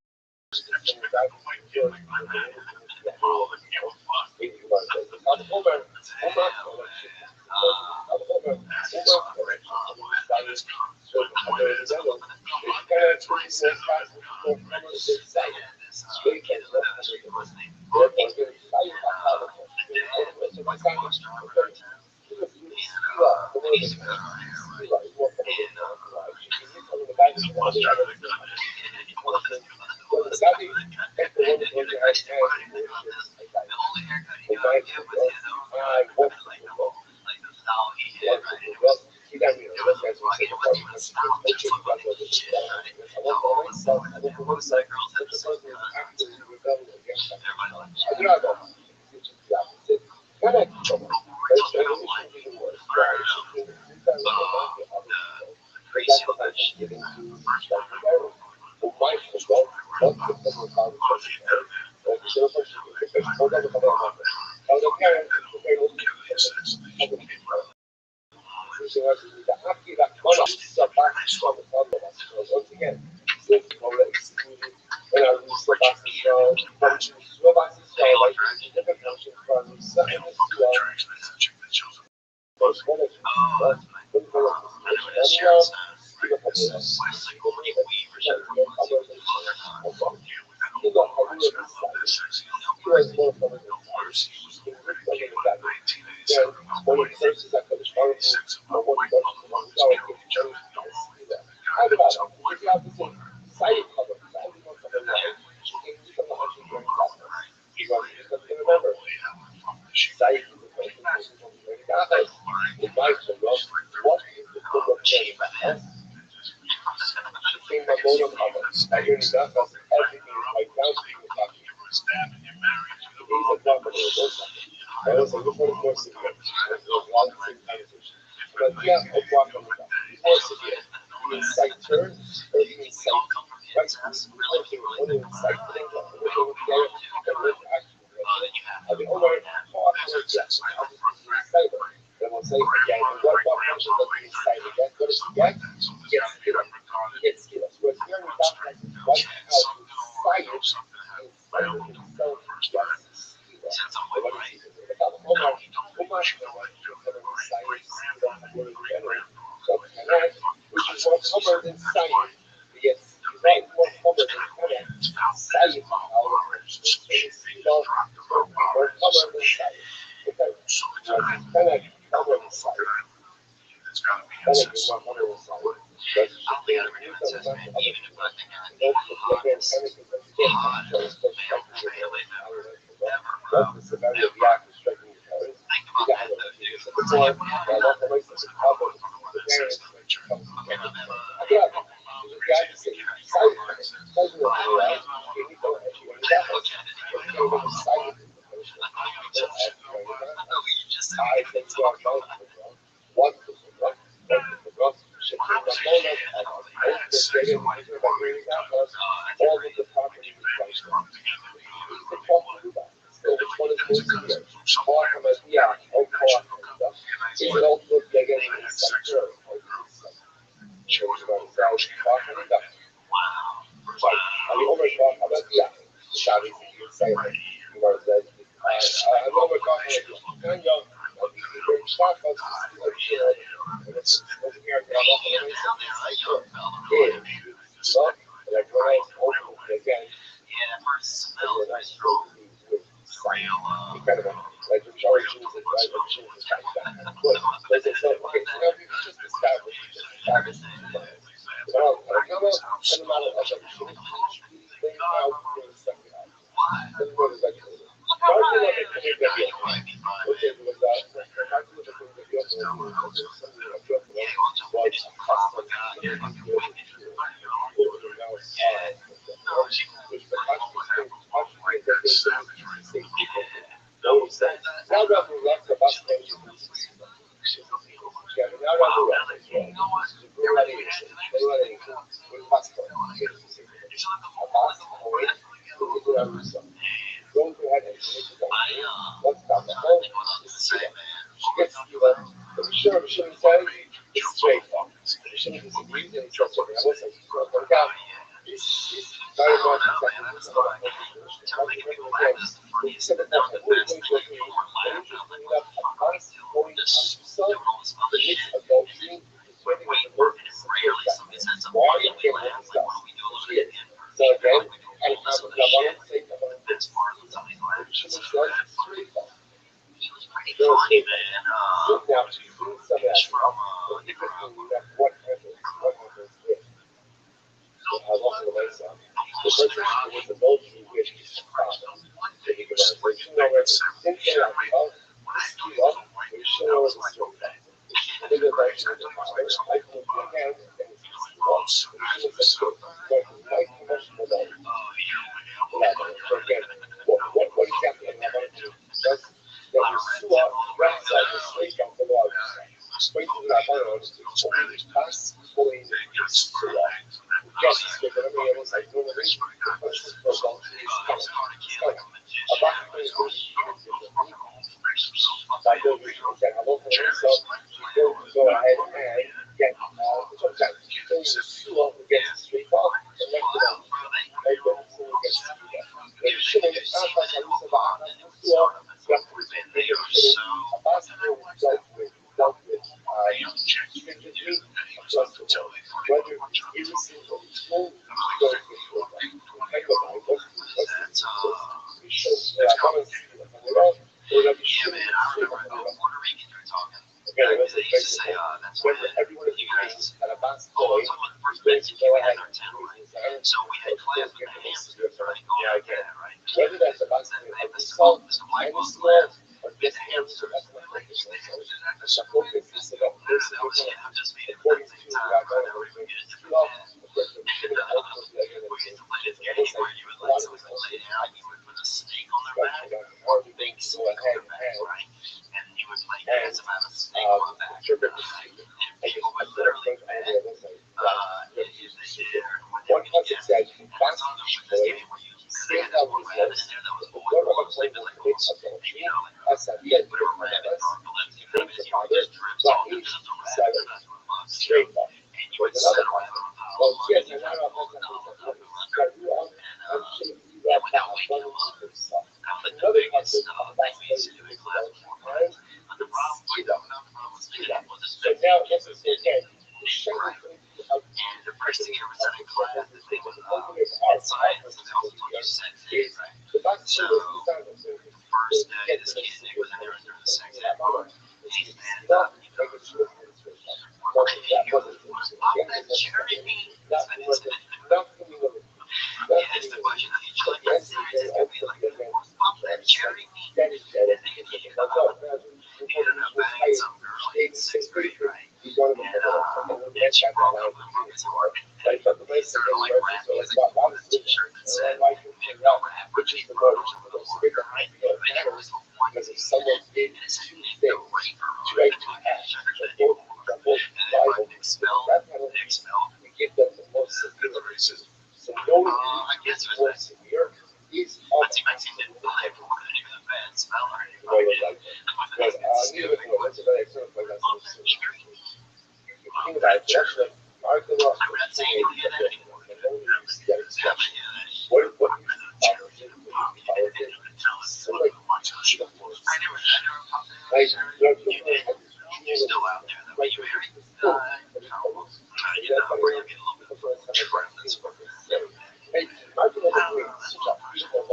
Very much exactly the same. Like remember again, we said that I would going to agree, but interestingly enough, advanced going on himself commits adultery is getting the most severe sentence. Why? Again, what discussed. Which is. So again, and Rabbanon say about this. When Shimon says, straight up. They'll say that. So now, in some aspect, but interestingly enough, what happens if also the nice the person who commits adultery with his father. So he can say, Shimon already, since they are love, straight up, when Shimon already straight up. They go back to the father, I can do again, and it's love. And Shimon says, good, but like commercial adultery. So again, what exactly in Rabbanon does that Yeshua wraps out the straight up the law of Yisrael. Straight to Rabbanon is only us going Yeshua. Yes, but I mean, it was like normally the person for adultery is coming. It's coming. A black man is going to be treated differently. By the way, that I love her, so she's going to go ahead and get sometimes so Yeshua who gets straight off and left it on. Right, but Yeshua gets straight off. When Yeshua gets off, that's how Yeshua got to his bigger Yeshua. A basketball was dealt with stringently across the world. Whether it's innocent or it's full, he goes with straight off. Think about it. What's the we show that I want to see the world, or that we should straight off the world. Again, it was a basic whether everyone agrees at a basketball is going to go ahead and do his desire, or give the most severe penalty. Yeah, I get it. Whether that's a basketball of himself, minus small, or just hamster, that's not focus. The focus is about person according to Rabbi, according to Shula, according to Shula, ultimately, again, it's a lot of this also hard things to go ahead and interpret the statement. I guess a better point on the other side. One concept says, fast play, stand out his lips, but the blood of a clay will commit adultery, as a dead commandments, he defames the father, but each seven, straight up. Where's another one? Well, yes, and I don't know I'm sure you got that abundance of himself. Another concept of fast play is adultery. So now, let's just say again, the shame is going to be out the first thing you presented in class, the thing with science, and also what you said today, right? The so, the first day, this kid, Nick, was in there during the second half, and he stands up, and he goes, yeah, it's the question of each other. Yes, it's going to be like, pop that cherry meat, and then he ended up banging some girl in sixth grade, right? And she broke up with him his heart. And he started like rapping as a kid with a t-shirt that said, "Make no rap, which is the road to the Lord," right? But it was the one thing, and it said, "Nick the Raper," right? And then Nick spelled, we give them the most severe racism. So knowing I guess it was more severe is I think didn't buy for any of the bad smell or anything. Because what's a very excellent point. That's think about it, actually, Marco Ross was saying that what you somebody like you're still out there though. Like you married? Hey, Marco was doing such a beautiful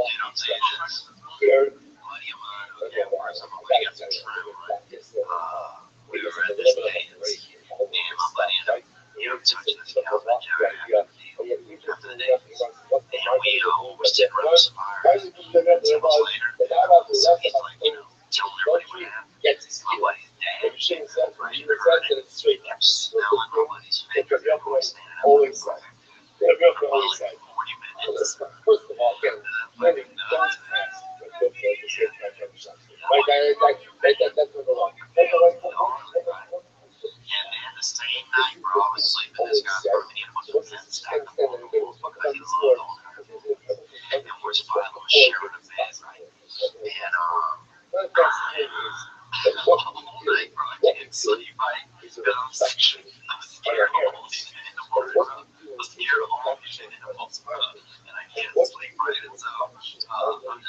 very always said. Always said. First of all, again, women don't ask what good for the shit like that's number one. Yeah, man, the same night we're always sleeping. This guy's probably a bunch of men stacked up on the walls because he loved all kinds of and we're just five of us sharing a bed, right?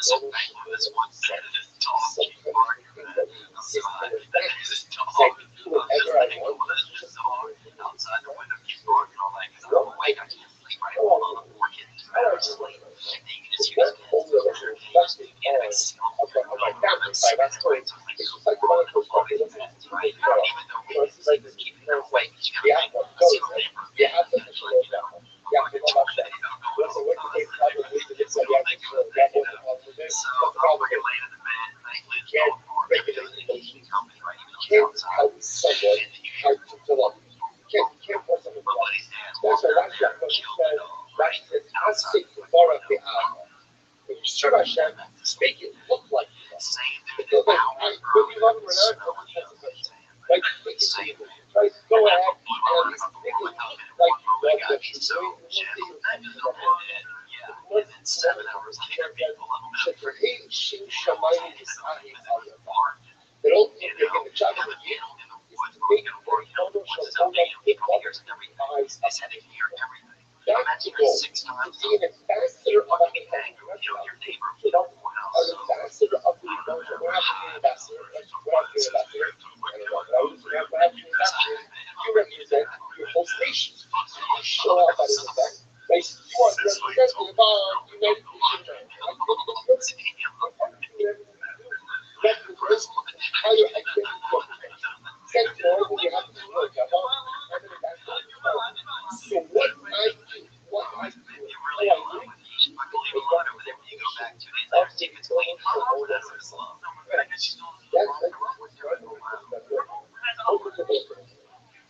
whoever I want, just that's totally that's the of my family side. That's totally it's like the one perspective. It's like yeah, you have to control that. You have to go about that. So what do they probably do? It's like you have to control that. That's the problem. You can't regulate emotions. You can't help someone how to fill up. You can't force someone to fill up. That's why Rashi says, "Asik Barak Be'alma." When you serve Hashem, make it look like you love Him. It feels like, whether you love Him or not, that's a consequence. Right? Make it simple. Right? Go ahead and at least make it look like you love what you're doing. They don't think they're going to judge you. It's to make their photo show hold up the eyes up. That's the goal. To be an ambassador of the ambassador of the emotion. We're not being an ambassador. We're not being an ambassador. I don't know. But I was an ambassador. You represent your whole station. You show up at an event. Right? You are representing the United Nations. That's the first higher identity of Second, when you have to work, I'm an ambassador. So what I do, how I do,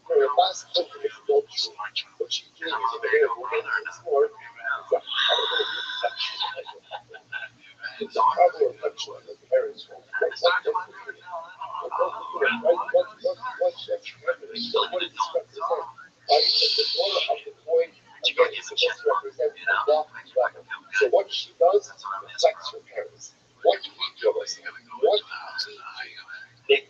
for the last couple of adults, what she did is available for it's a horrible reflection of the parents' home. It's like what did this represent? The color of the coin again is supposed to represent the wealth level. So what she does reflects her parents. What we do is what they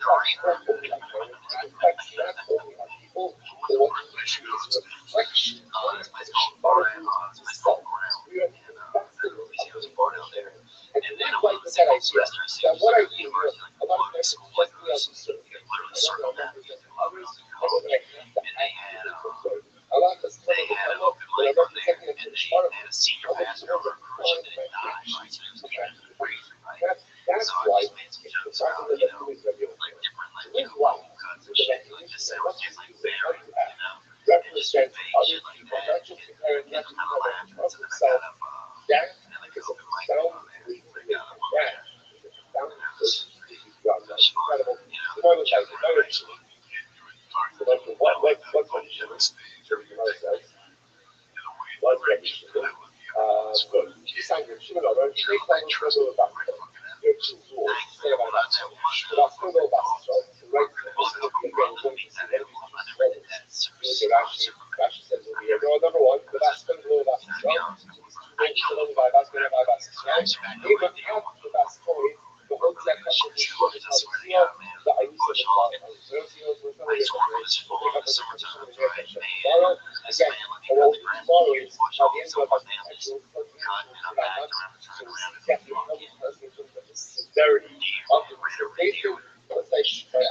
reflects not only our people, but what we do is reflection on self. We are the ambassador of the world. And they like that idea that what I do here, a lot of times just me as a servant. I don't represent others. I don't have to act a lot of some of the fellow that are representing a Jewish part of it. That's why it's the problem that the Jewish regular. This is why represent other people, not just the parents, not just the parents, but themselves. That is a profound that incredible. What good. Sangue, allora, ci fanno solo da io ci sono, se la faccio, la solo basta, right? Rashi says over here, no, number one, the best one, the best, right? So the best, even after the best point, the whole set of the severity of the presentation, let's say,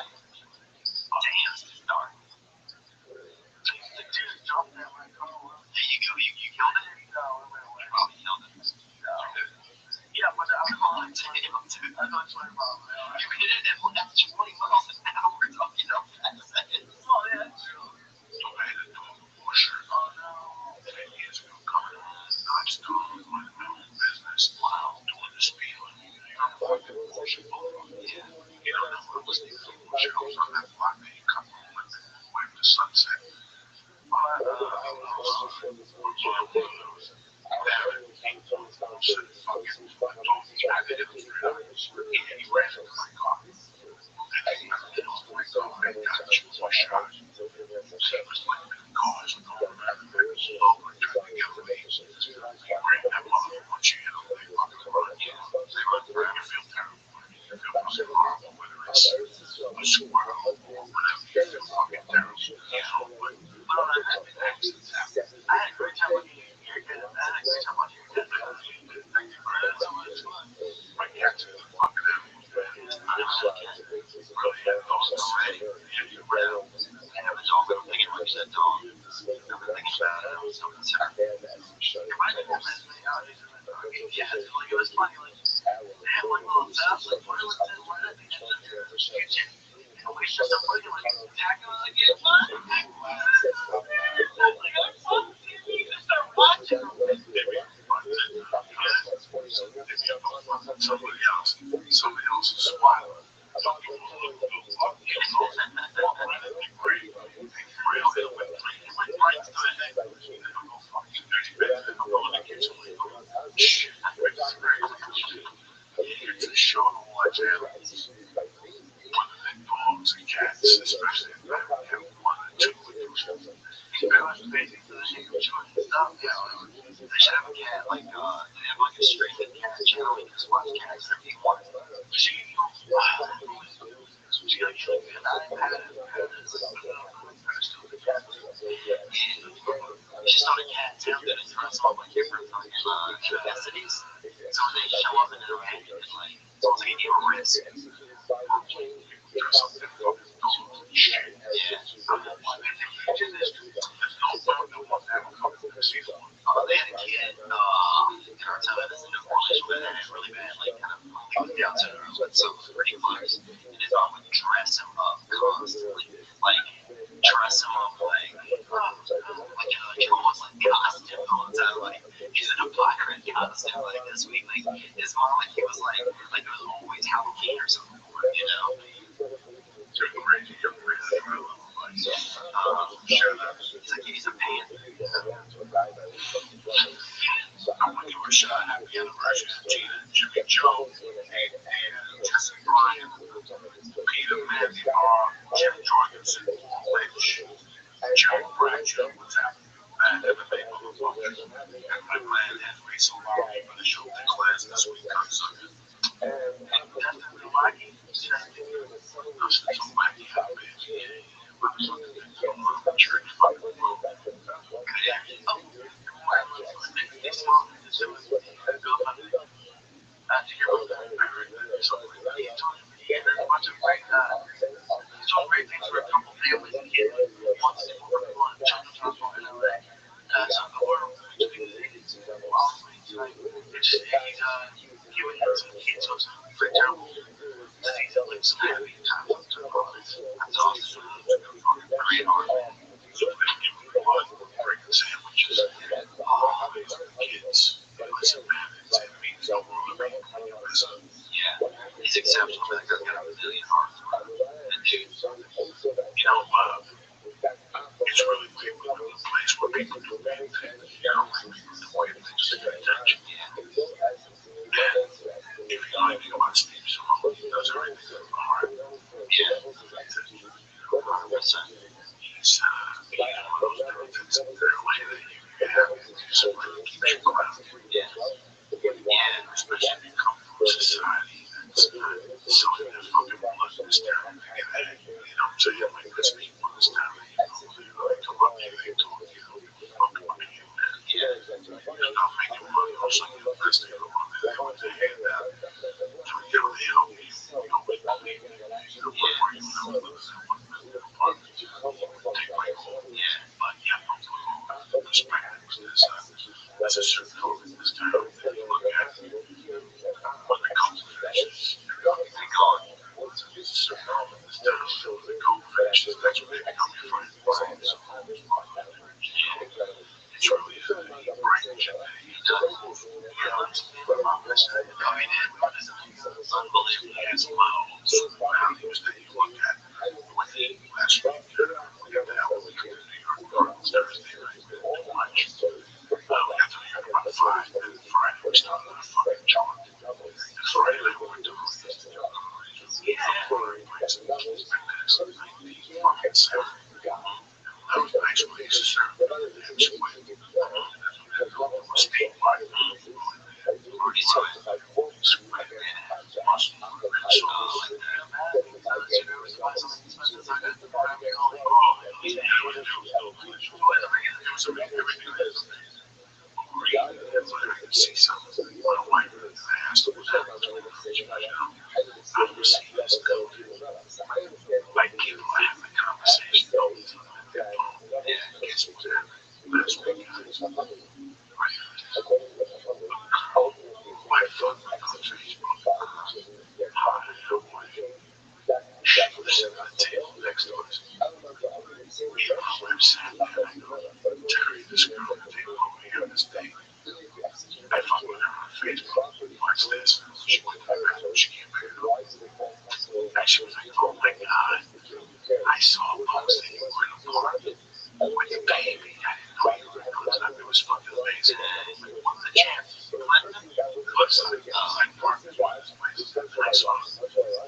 saw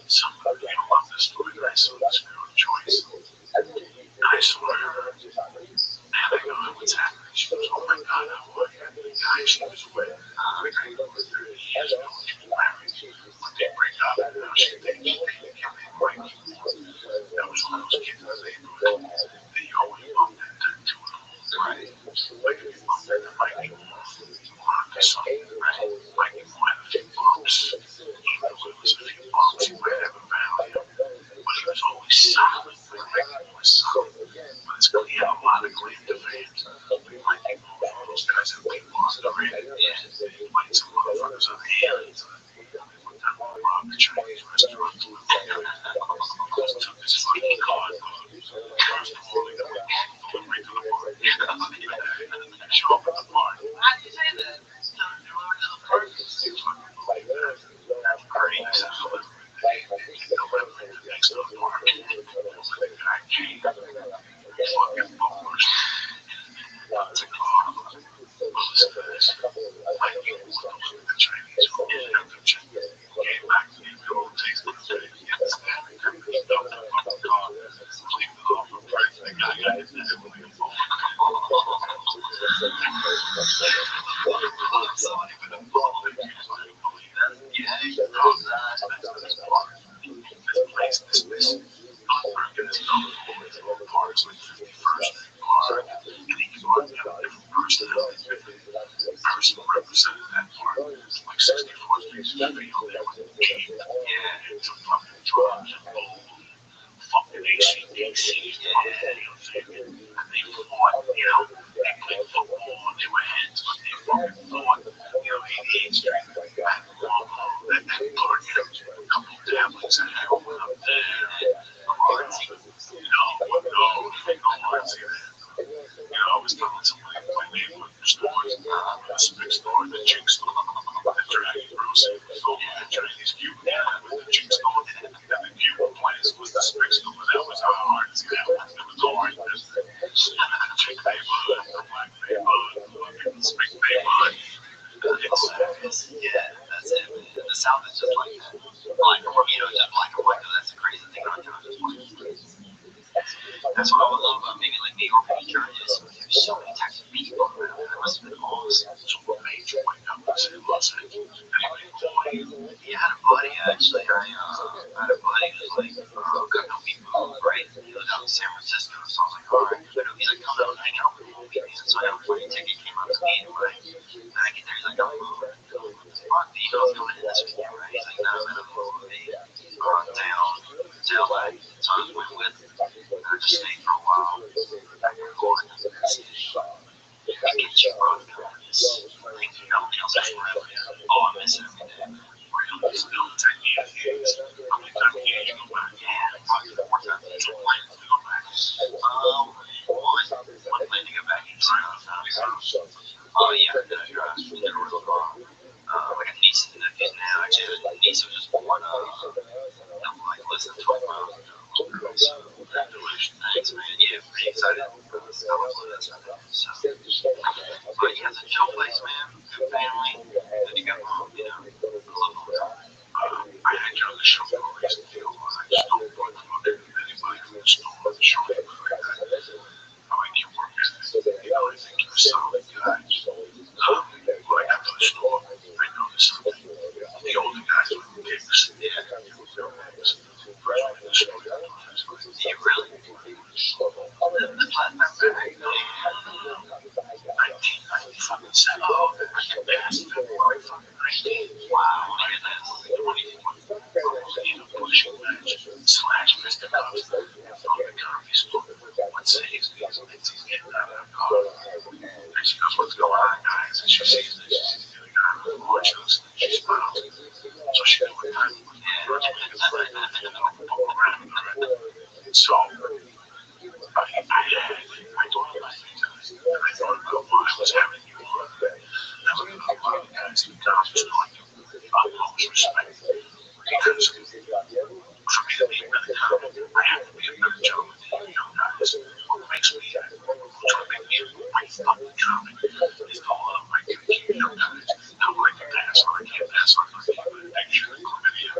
some, of this story that I saw this girl Joyce. I saw her, and I go, what's happening? She goes, oh my God, I want the guy she was with. 30 years ago, she was married. But they break up, and now she thinks she can make white people. That was one of those kids in the neighborhood that you always bumped into an old right? Like if you bumped into white people, you wanted to something, right? White people had a few bumps. Even though it was a few bumps, you might have a value. But he was always solid. Like white people were solid. But it's good, he had a lot of claim to fame. White people were one of those guys that people underrated. Like some motherfuckers on the hands. One time I robbed a Chinese restaurant to live there. Took his fucking car. First of all, they got my mom delivery to the bar. Show up at the bar. Why'd you say that? Delivery to the bar? You fucking believe that. Great. Delivery next to the park. The guy came. Fucking bumblers. It's a car. Listen to this. I knew one of the Chinese who ended up in China. Came back to me. Go take the thing. Yes. He dumped the fucking car. Cleaned it off. The guy got his head with a phone. It's not even a problem. You couldn't believe that. Yeah, you know that. That's this bar. This place, this American is known for bars like 51st Bar, and each bar had a different personality. The person who represented that bar, like 64th Street, they were cheap. Yeah, it's a fucking drugs, old, fucking ACDC, and they fought, they played football, and they were heads, but they fucking fought, 88th Street, that long, that park had a couple tablets of heroin up there, Marcy, Marcy, I was telling somebody my neighborhood stores, the Spick store, the Chick store, the Chinese grocery, the Chinese Cuban, the Chick store, and the Cuban place was the Spick store. That was how hard to get out. It was hard business. Chick neighborhood, the black neighborhood, the Spick neighborhood. Yeah, that's it. The South is just like that. Black and white, just black and white. That's the crazy thing about town. That's what I would love about maybe like New York or New Jersey. There's so many types of people. That must have been awesome. So what made you wake up and say Los Angeles? Anyway, yeah, I had a buddy actually. I had a buddy who was like, couldn't help me move, right? He lived out in San Francisco, so I was like, alright. He's like, come out and hang out with me. So I had a plane ticket, came out to me anyway. And I get there, he's like, I'm moving. Fuck, do you know what's coming in this weekend, right? He's like, no, I'm gonna move with me. Down to LA. So I went with him. I just stayed for a while. We're going to see the shop. I get you broken down this thing, nothing else is forever. Oh, I miss it every day. We're going to still 10 years. How many times can you go back? Yeah, probably 4 times. There's no plans to go back. One plan to go back and try out oh, yeah, I'm gonna drive from there real far. I got nieces and nephews now. Actually, a niece was just born, like less than 12 miles ago. So, congratulations. Thanks, man. Yeah, pretty excited. That's right. So, but yeah, it's a chill place, man. Good family. Then you got mom, I love mom. I had you on the show for a reason, I just don't want to fuck anybody from the store or the show or anything like that. I like your work ethic. I think you're a solid guy. When I got to the store, I noticed something. The older guys with the kicks. Yeah, their names. First one in the store, yeah, really? The platinum bag? 1997. Oh, that's February fucking 19. Wow, look at that. 24. Pushing match. Slash Mr. Cups. From the coffee store. What saves these Lindsay's getting out of the car. And she goes, what's going on, guys? And she sees this. She's the guy with the oranges. She smiles. So she knew what time it was. So I thought about things. I thought about why I was having you on. I was going to allow the guys to come to utmost respect. Because for me to be really confident, I have to be a good job with the young guys. What makes me try to make me really fucking confident is to hold up my young guys. How I can pass on, I can't pass on my picture, chlamydia.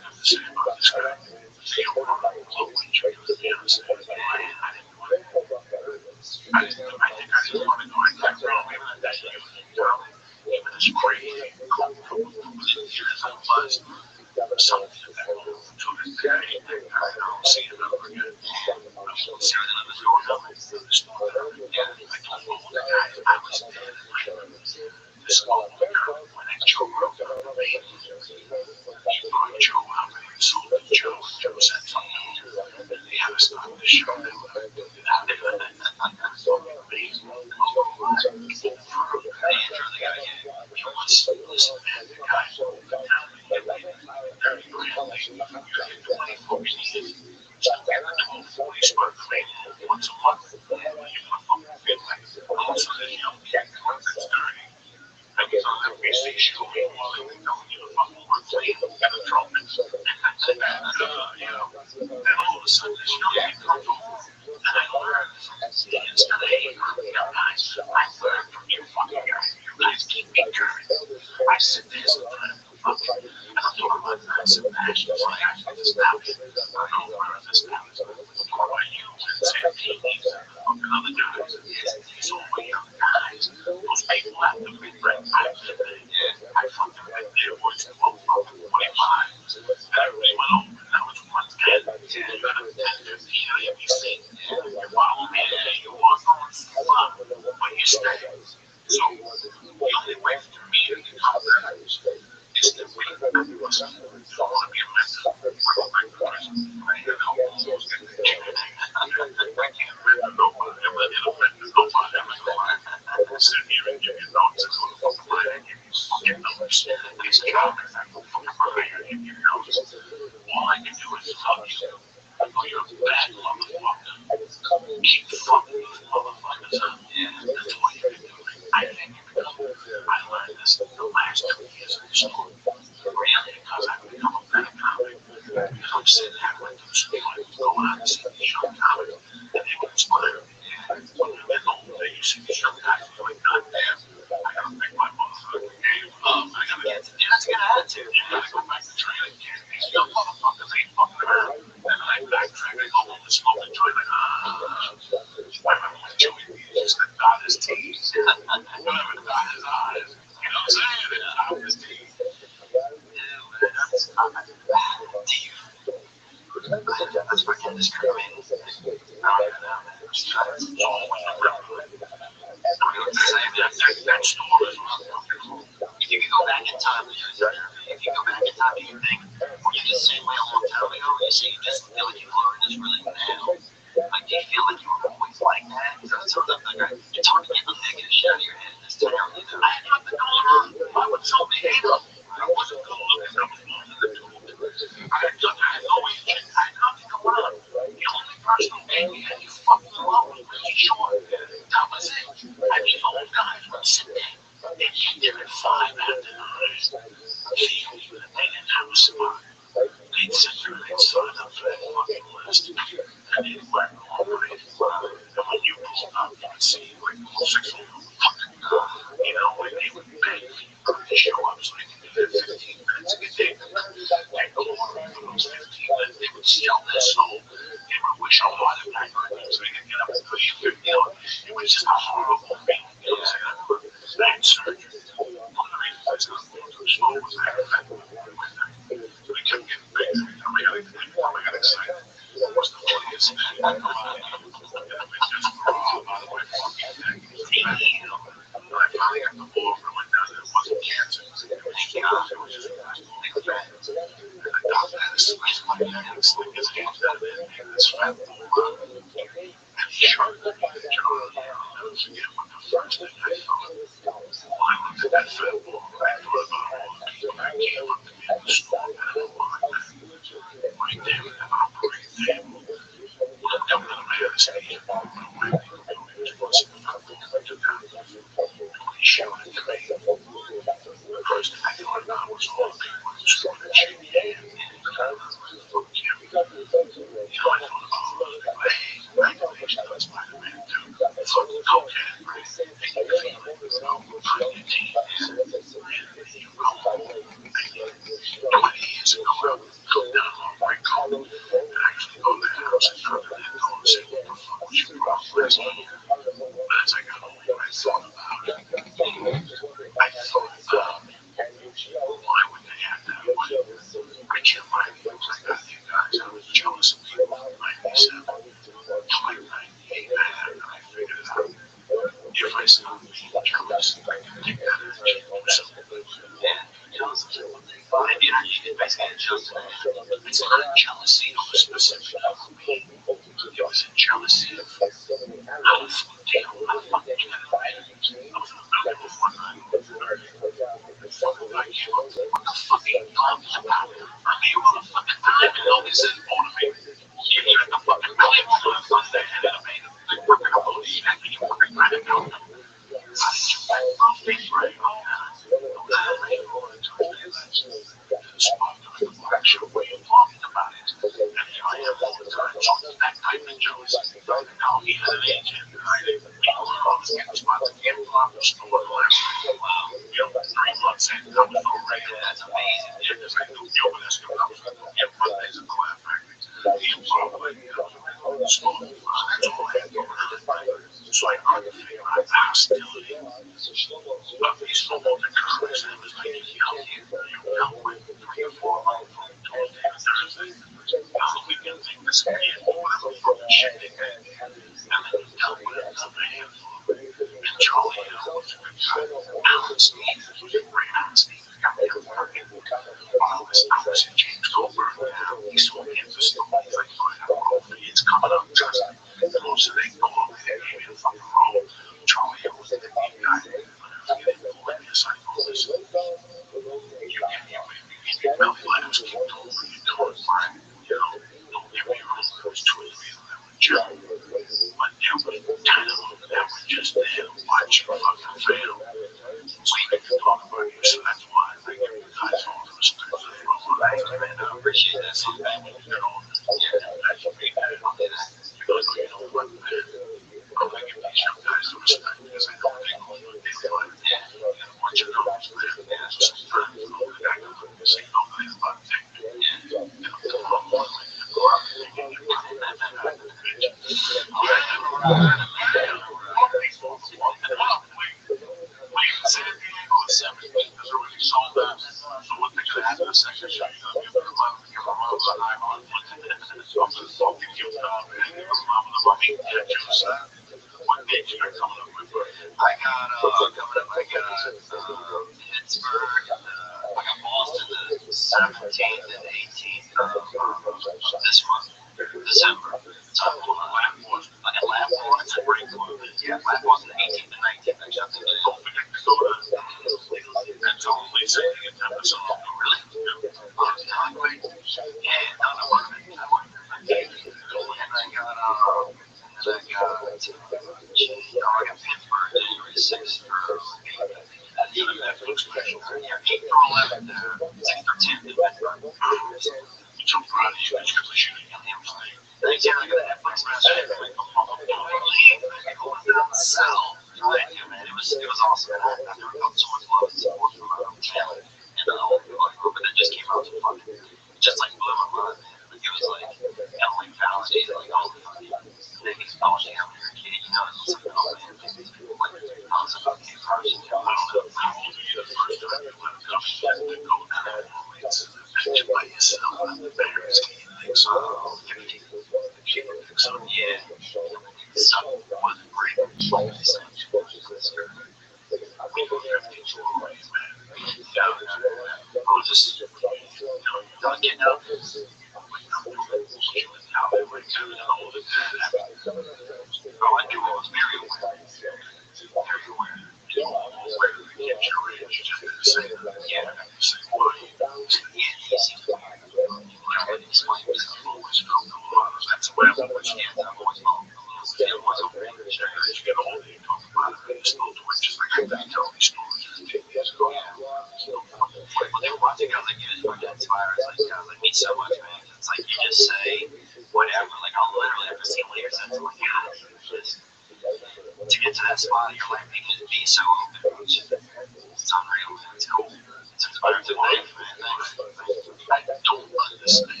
because like it was fucking inspiring. Like I was like, means so much, man. It's like you just say whatever. Like I'll literally have to see lyrics and I'm like, God, just to get to that spot, you're like, you can be so open. It's unreal, man. It's cool. It's inspiring to life, man. I don't understand.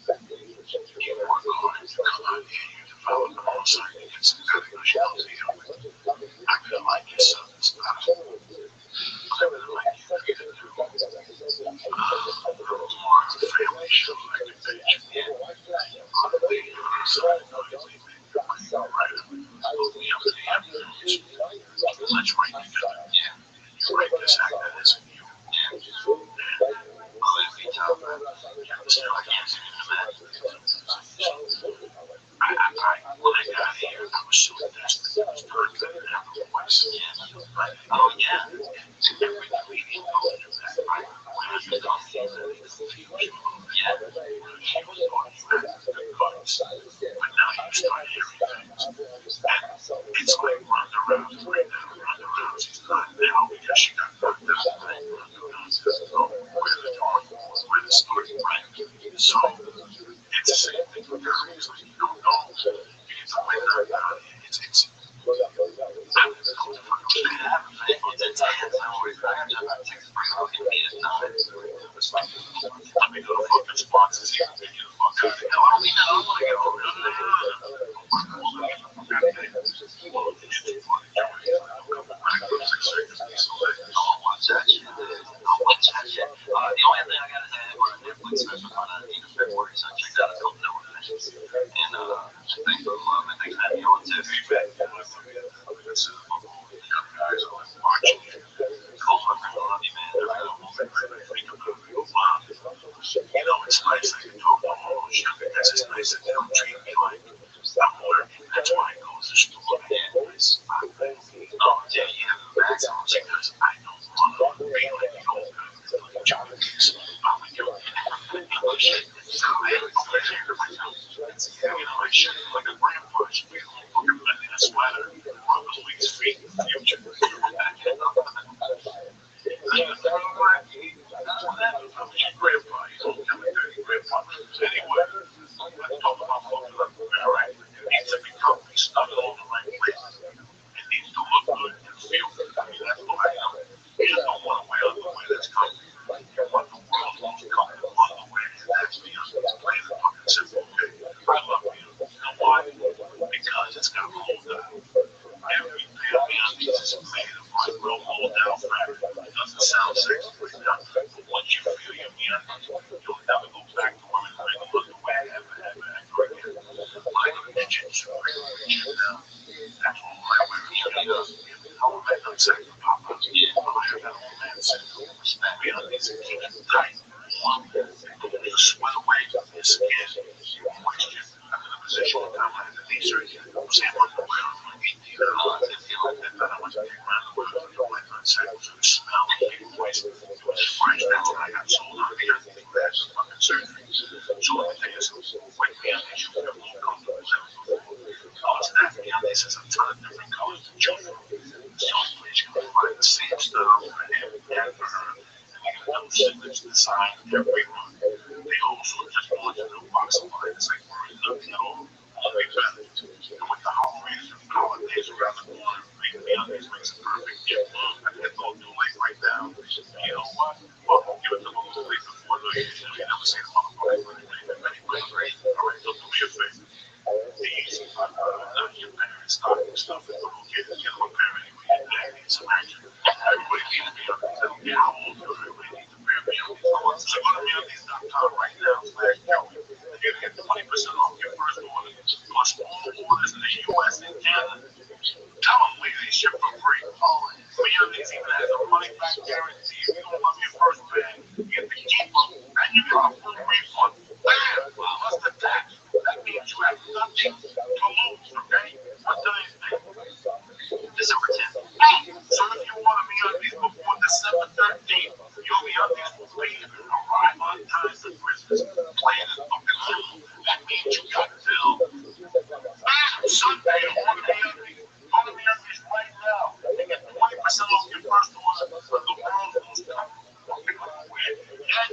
You work hard to come out here, you develop the most, so you get some good emotionality. I feel like it's I really like you. I get to do more family show like a page. On the lead, so I know you leave me. Right up. Look me up to the afternoons. Let's write together. Yeah. You write this act that isn't you. Yeah. Well, it'd be tough, man. Still, I can't see the man. When I got here, I was so desperate. It was perfect. I didn't have a voice. Yeah. Oh, yeah. Every comedian goes through that, right? When you don't feel any confusion. Yeah. She was thought you had good guts. But now you start hearing things. And it's like Ronda Rousey right now. Ronda Rousey's not now because she got knocked out. Right? Ronda Rousey doesn't know where the drawing board, where the starting right. So it's the same thing with comedians. Like you don't know. You get to win that now. It's let me go to fucking spots and see if they get the fuck out of here. No, I don't mean that. I don't want to get over. I'll watch that shit. I'll watch that shit. The only thing I gotta say is we're on Netflix special on the 8th of February, so check that out. Don't know what it is. And thanks for the love and thanks for having me on too. Guys are like watching you. Cool, I love you, man. I love you. You know, it's nice that you don't know all shit because it's nice that they don't treat me like I'm working. That's why I go to school. Oh, yeah, you have a maximum because I don't want to be like the old guy with the jokes. I'm like, yo, shit. So I have to go back here to myself. You know, I should like a grandpa. I should be fucking blending a sweater. Rub his week's feet in the future. Anyway, let's talk about fucking up. All right, it needs to be comfy, stuck all the right places. It needs to look good and feel good. I mean, that's what I am. You just don't want to wear underwear that's comfy. You want the world's most comfortable underwear, and that's me. It's plain and fucking simple, okay? I love you. You know why? Because it's got mold down. Every pair of undies is made of real mold down fabric. It doesn't sound sexy right now, but once you feel your undies, you'll never go back to wearing regular underwear ever again. I go to the gym now. That's all I wear straight up. I'm not saying pop up. Yeah, I have that old man syndrome. My undies keep it tight, warm, and you sweat away your skin, moisture. I'm in a position where I'm having knee surgery. Same underwear on my 18 hours. I feel like that. I was taking my underwear to the white man cycles. It would smell like it was fresh. That's why I got sold on the undies after fucking surgery. So let me tell you something. White undies, you feel more comfortable than before. It's not the undies. There's a ton of different colors to choose from. The only place you can find the same style for him and for her. And they got no signature design everyone. They also just launched a new box of line. It's like we're nothing at all. Only better. And with the holidays around the corner, making the undies makes a perfect gift. I think it's all too late right now. You know what? Well, I'll give it to them too late before New Year's. You never say the motherfucker for anything. Anyway, all right, don't do me a favor. The easy part, not your parents stocking stuff is okay. Get them a pair anyway. That needs some action. Everybody needs to be on these. I don't care how old you are. Everybody needs to wear me on these. So go to meonthese.com right now/Joey. And you get 20% off your first order. Plus all orders in the U.S. and Canada. Tell them they ship for free. MeUndies even has a money back guarantee. If you don't love your first bag, you get to keep them and you get a full refund. Bam! Plus the tax. That means you have nothing to lose, okay? What today's date? December 10th. So if you want MeUndies before December 13th, your MeUndies will be arrive on time for Christmas. Plan is fucking simple. That means you got till Sunday to order MeUndies. Go to MeUndies right now and get 20% off your first order of the world's most comfortable fucking underwear. Yeah,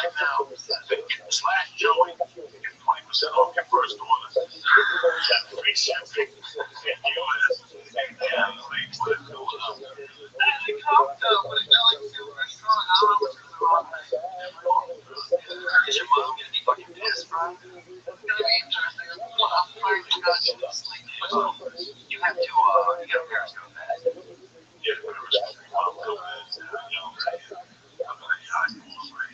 right now, slash Joey, get 20% off your first order. Free shipping in US and link to the cool out. The cocktail with a galaxy restaurant. I don't know what's going on. Is your mom gonna be fucking pissed, bro? It's gonna be interesting. Well, I'm tired to go to sleep. You have to, you gotta periscope that. Yeah, Periscope. I'm coming in, I'm gonna hide more right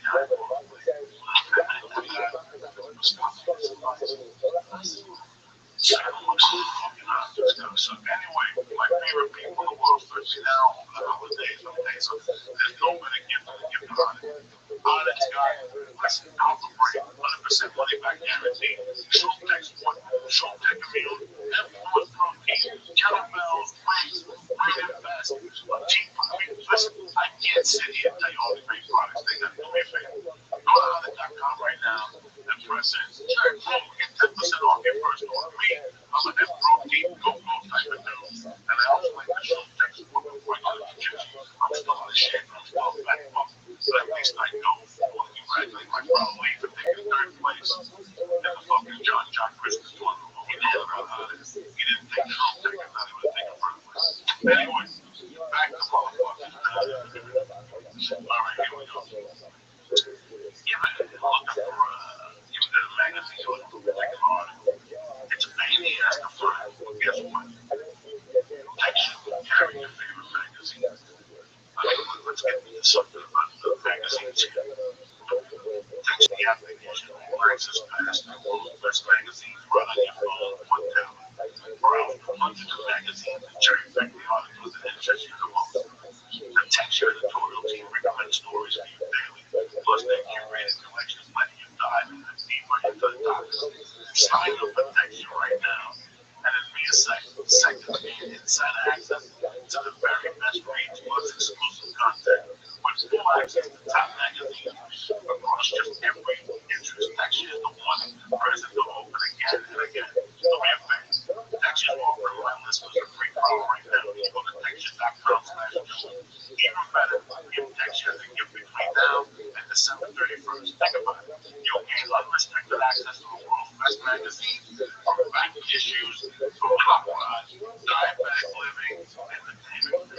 so anyway, my favorite people in the world, especially now over the holidays, so there's no better gift than a gift of honor. Honest guy, listen, Alpha Brain, 100% money back guarantee. Short text one, short tech meal, everyone's protein, kettlebells, weights, great invest, cheap food. Listen, I can't sit here and tell you all the great products they got. Do me a favor. Go to honor.com right now and press in. Sure, get 10% off your first order. Me, I'm an protein go-go type of dude. And I also like the short text one before I go to the gym. I'm still on the shape, I'm still back up. But at least I know. I want to congratulate my brother Lee for taking third place in the fucking John Christmas tournament. He didn't know how to. He didn't take short tech and not even take a first place. Anyway, back to motherfucking. Alright, here we go. You ever looking for you ever got a magazine or looking for like an article? It's a pain in the ass to find. Well, guess what? Texture will carry your favorite magazine. Let's get into something about the magazines here. Text the application will access past the world's best magazines right on your phone in one tap. Browse through hundreds of magazines and cherry-pick the articles that interest you the most. The Texture editorial team recommends stories for you daily. Plus, their curated collections letting you dive into deeper into the topics. Sign up for Texture right now, and it'll be a second to gain insider access to the very best reads plus exclusive content with full access to top magazines across just every interest. Texture is the one present to open again and again. Do me a favor. Texture is offering my listeners a free promo right now. You go to texture.com/Joey. Even better, give Texture the gift between now and December 31st. Think about it. You'll gain unrestricted access to the world's best magazines, from back issues, from hot rods, diabetic living, entertainment.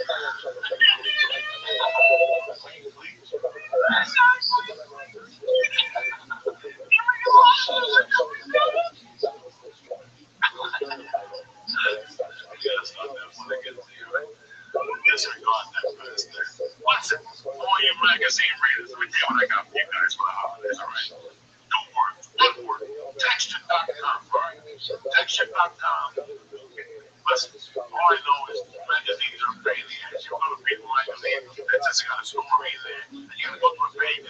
Disregard that fast thing. Listen, all you magazine readers, let me tell you what I got for you guys for the holidays, alright? Two words, one word, texture.com, right? Texture.com. Listen, all I know is magazines are a pain in the ass. You go to People Magazine, that just got a story there, and you gotta go to a page and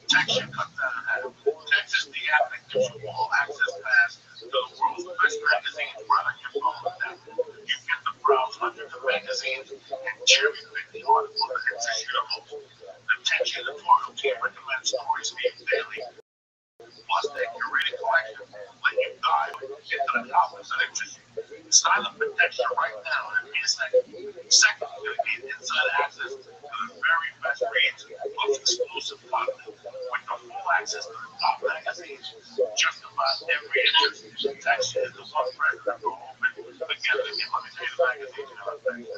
Texture cut that in half. Text is the app that gives you all access pass to the world's best magazines right on your phone now. You get to browse hundreds of magazines and cherry pick the articles that interest you the most. The Texture editorial team recommends stories for you daily. Plus, their curated collection let you dive into the topics that interest you. Sign up for Texture right now and be a second. Second, you're going to get inside access to the very best reads plus exclusive content with the full access to the top magazines. Just about every interest. Texture is the one president to open together. Again, let me tell you the magazines you got to you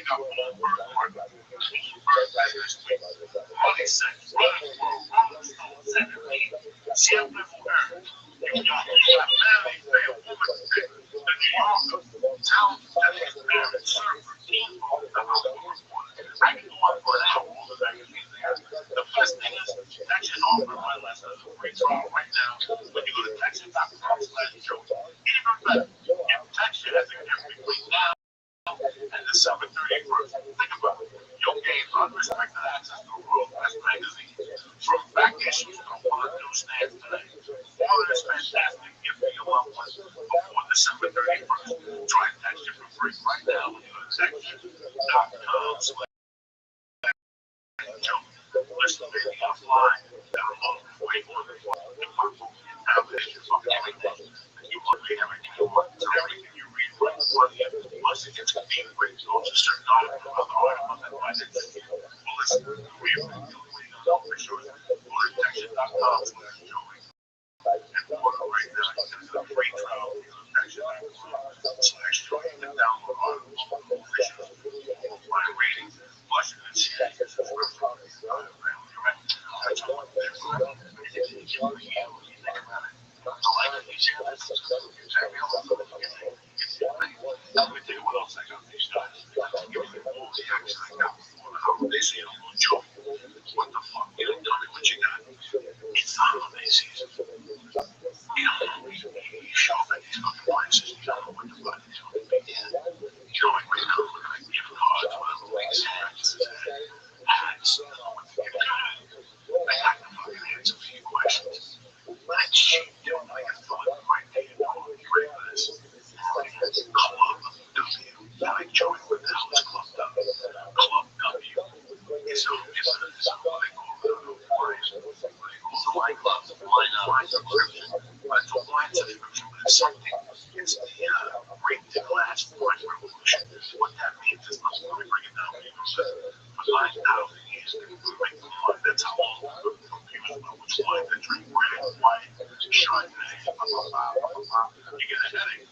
got Bloomberg Market, Bloomberg Business Week, Money Sense, Running World, Rolling Stone, 7 Siempre Mujer, New York, Family Fair, Women's Day, The New Yorker, Town Studies, Marriage, Surfer, Teen Vogue, The Outdoor Reporter. I can go on for an hour all the magazines they have. The best thing is, Texture offering my lessons for free trial right now when you go to texture.com/Joey. Even better, if Texture has a gift between now and December 31st, think about it. You'll gain unrestricted access to the world's best magazines, from back issues to one newsstands today. All this fantastic gift for your loved ones before December 31st. Try Texture for free right now when you go to texture.com/Joey. Listen to me offline, and remote before you order. The purple combination of everything. You want to read everything you want, to everything you read right in front of you. Plus, it gets convenient with you. Also, certain articles, other articles, and why did well, listen, do me a favor. orderprotection.com/Joey. And order right now. You can get a free trial of orderprotection.com/Joey. You can download our multiple official online ratings, watch it and share it. Subscription. You're right. That's what they're for. And if you think about it, the like if you share this, you check me out. Let me tell you what else I got these guys. Give me all the action I got before the holiday season. Joey, what the fuck? You didn't tell me what you got. It's the holiday season. You shopping these fucking prices. You don't know what the fuck is going to be. Joey, right now, look like gift cards for the week's hats. Hats. What the gift card? I got to fucking answer a few questions. Let's shoot down like a fun right there. You know, you ready for this? Club W. Like Joey, what the hell is Club W? Club W is what they call it. Wine club, wine subscription. It's a wine subscription, but it's something. It's the bring to glass wine revolution. What that means is, let me bring it down. For 9,000 years, we make the wine. That's how long people know which wine to drink. Red wine, Chardonnay, blah, blah, blah, blah, blah. You get a headache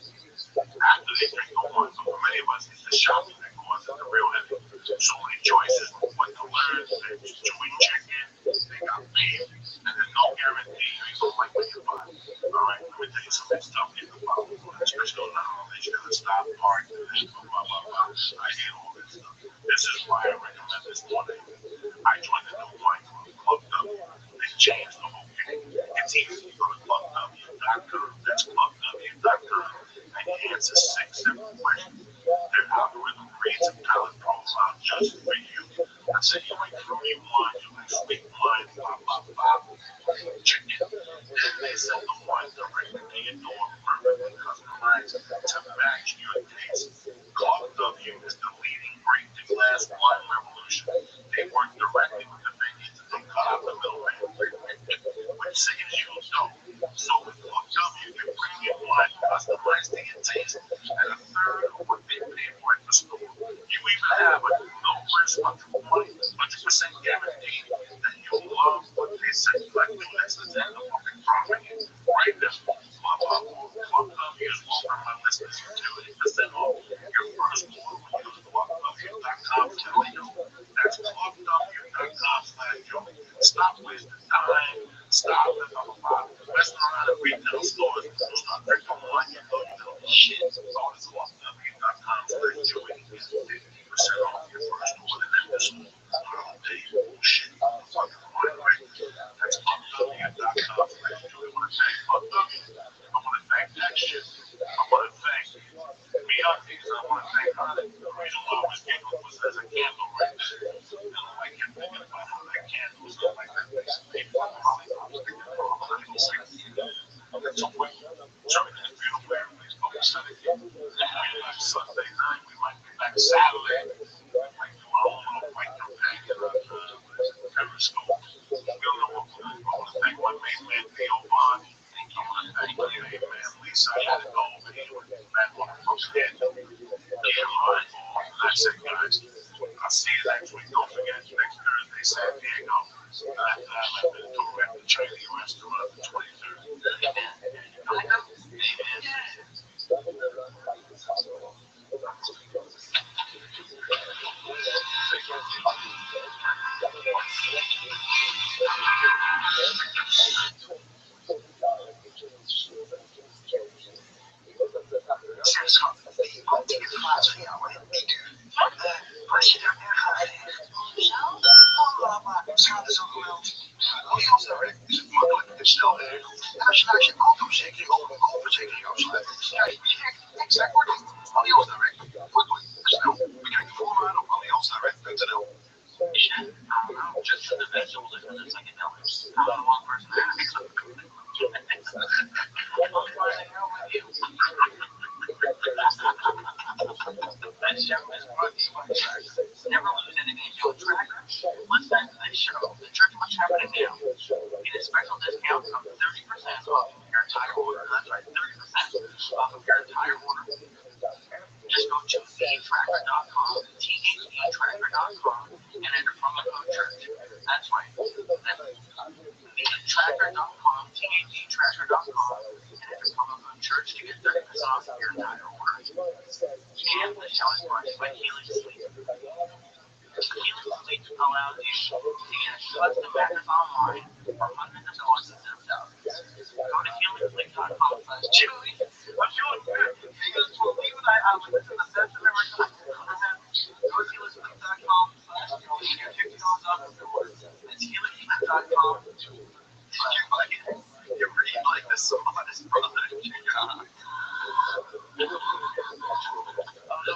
after they drink the wine. So for many of us, it's the shopping that causes the real headache. So many choices, what to learn, there's chewy chicken, they got beef, and there's no guarantee you ain't gonna like what you buy. Alright, let me tell you something tough in the bottle, especially on the holidays. You gotta stop, park, blah, blah, blah, blah. I hate all this stuff. This is why I recommend this one. I joined the new wine club, Club W. They changed the whole game. It's easy. You go to clubw.com. That's clubw.com. And you answer 6 simple questions. Their algorithm creates a palate profile just for you. I say you like fruity wine, you like sweet wine, blah, blah, blah. Chicken. And they send the wine directly to your door, perfectly customized to match your taste. Club W is the leading break to glass wine revolution. They work directly with the vineyards and they cut out the middleman, which saves you dough. So with Club W, you can bring your wine customized to your taste at a third of what they pay for at the store. You even have a no risk 100% guarantee that you'll love what they send you. Like, dude, that's the end of fucking dropping it right now. Club W is offering my listeners 20% off your first order when you go to clubw.com/Joe. That's clubw.com/Joe. Stop wasting time. Stop messing around at retail stores. Stop drinking wine. You know shit. Go to clubw.com/Joe and get 50% off your first order. Then this holiday bullshit. Fucking wine, right? That's clubw.com/Joe. I want to thank Club W. I want to thank that shit. I want to thank me on these. I want to thank her. The reason why I was giggling was there's a candle right there. And I kept thinking about how that candle is not like that piece of paper. That's a way. Join this beautiful everybody's going to set it. We left Sunday night. We might be back Saturday. We might do our own little white companion on Periscope. We don't know what we're doing. I want to thank my main man, Theo Bond. I want to thank my main man, Lisa. I had to go over here with that one from Scandal. Yeah, all right. That's it, guys. I'll see you next week. Don't forget, next Thursday, San Diego. I'm at the door at the Chinese restaurant, the 23rd. Just for the vegetables, it's like $1. I'm the wrong person to ask. That show is brought to you by Never Lose Anything Joe Tracker. Listen to this show. The Church What's Happening Now. Get a special discount of 30% off your entire order. That's right, 30% off of your entire order. Just go to thetracker.com, thetracker.com, and enter promo code church. That's right. to get 30% off your entire order. And the show is brought to you by Helix Sleep. Helix Sleep allows you to get a custom mattress online for hundreds of dollars instead of thousands. Go to helixsleep.com/Chewy. I'm feeling good. You guys believe it? This is the best I've ever done. Go to helixsleep.com/Chewy and get $50 off your order. That's helixsleep.com/Chewy. You're really like the smartest brother. That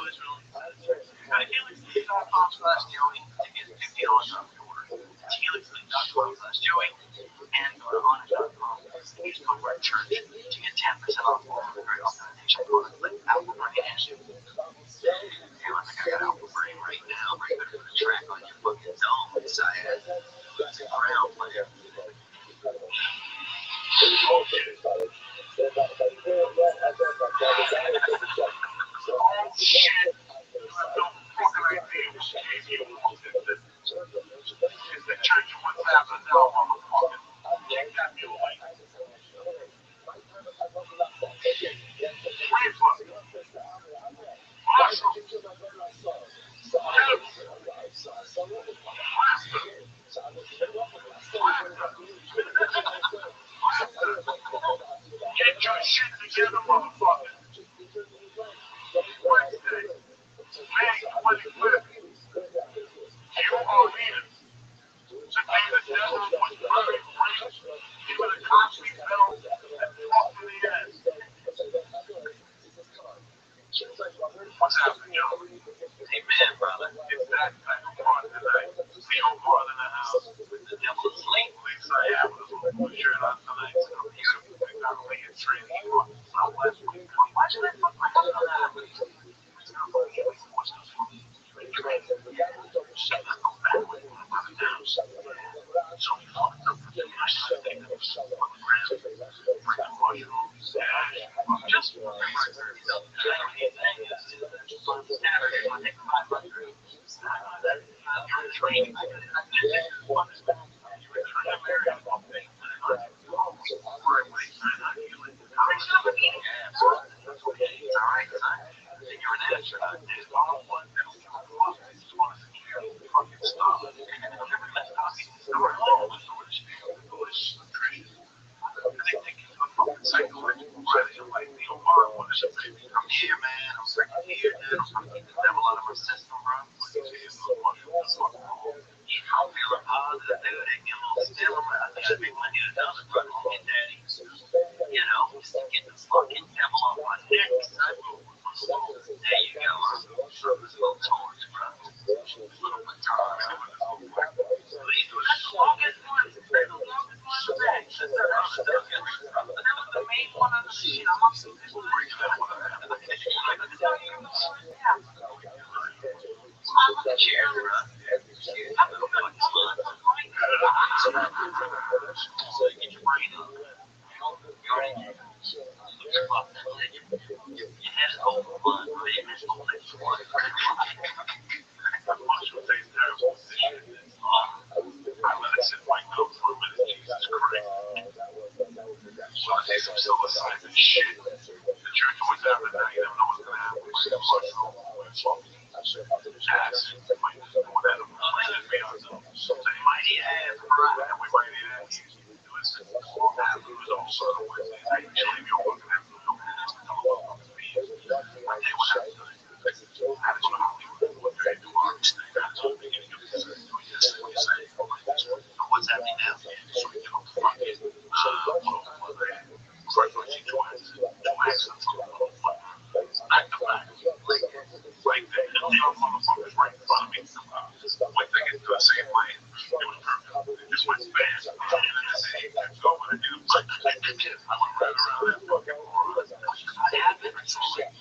was really good. Go to helixsleep.com/Joey to get $50 off your order. It's helixsleep.com/Joey and go to honor.com. Use code word church to get 10% off all of your authorization products like Apple Brain and shit. Hey, I think I got Apple Brain right now. Right there for the track on your fucking dome. Inside losing ground, player. Oh shit! You have no fucking idea what she gave you walked in. Is the church of what's happening now, motherfucker? Check that new light. Wait for it. Awesome. Get your shit together, motherfucker. Wednesday, May 25th. You are leaders. Today the devil was very great. He was a costly film and fucked in the ass. What's happening, yo? Amen, brother. It's that type of party tonight. The old brother in the house. The devil is late. At least I have a little blue shirt on tonight. It's a beautiful thing. Not only in training, you want Southwest. Why should I put my head on that? Just I'm here, man. I'm freaking here, dude. I'm getting the devil out of my system, bro. I'm feeling positive, dude. Ain't me a little still. I think I'd make money to another bro. Get daddy. You know, just to get the fucking devil off my neck, son. There you go. This little torch, bro. Little baton. That's the longest one. That's the longest one in the bag. That was the main one on the sheet. I'm up to this one. Cheers, bro. Cheers. I'm going to fucking slug. So you get your brain up. You already did. You're fucked up. Your head is old blood, bro. Your head is old as blood. I let it sit right now for a minute. Jesus Christ. So I think I'm still aside this shit. The church was happening now. You never know what's going to happen. Mighty ass, bro. Everybody that used to listen. Who's also the ones that usually you're walking after the I tell you what happened. I just know what they do on this thing. I told the beginning of this. So what's happening now? So we can fucking frequency joints. No accents on the motherfucker. Back to back. Like the damn motherfuckers right in front of me. Like they get to the same lane. It was perfect. It just went fast. And then I said, hey, let's go. And I did it. I went right around that fucking world. I have been controlling.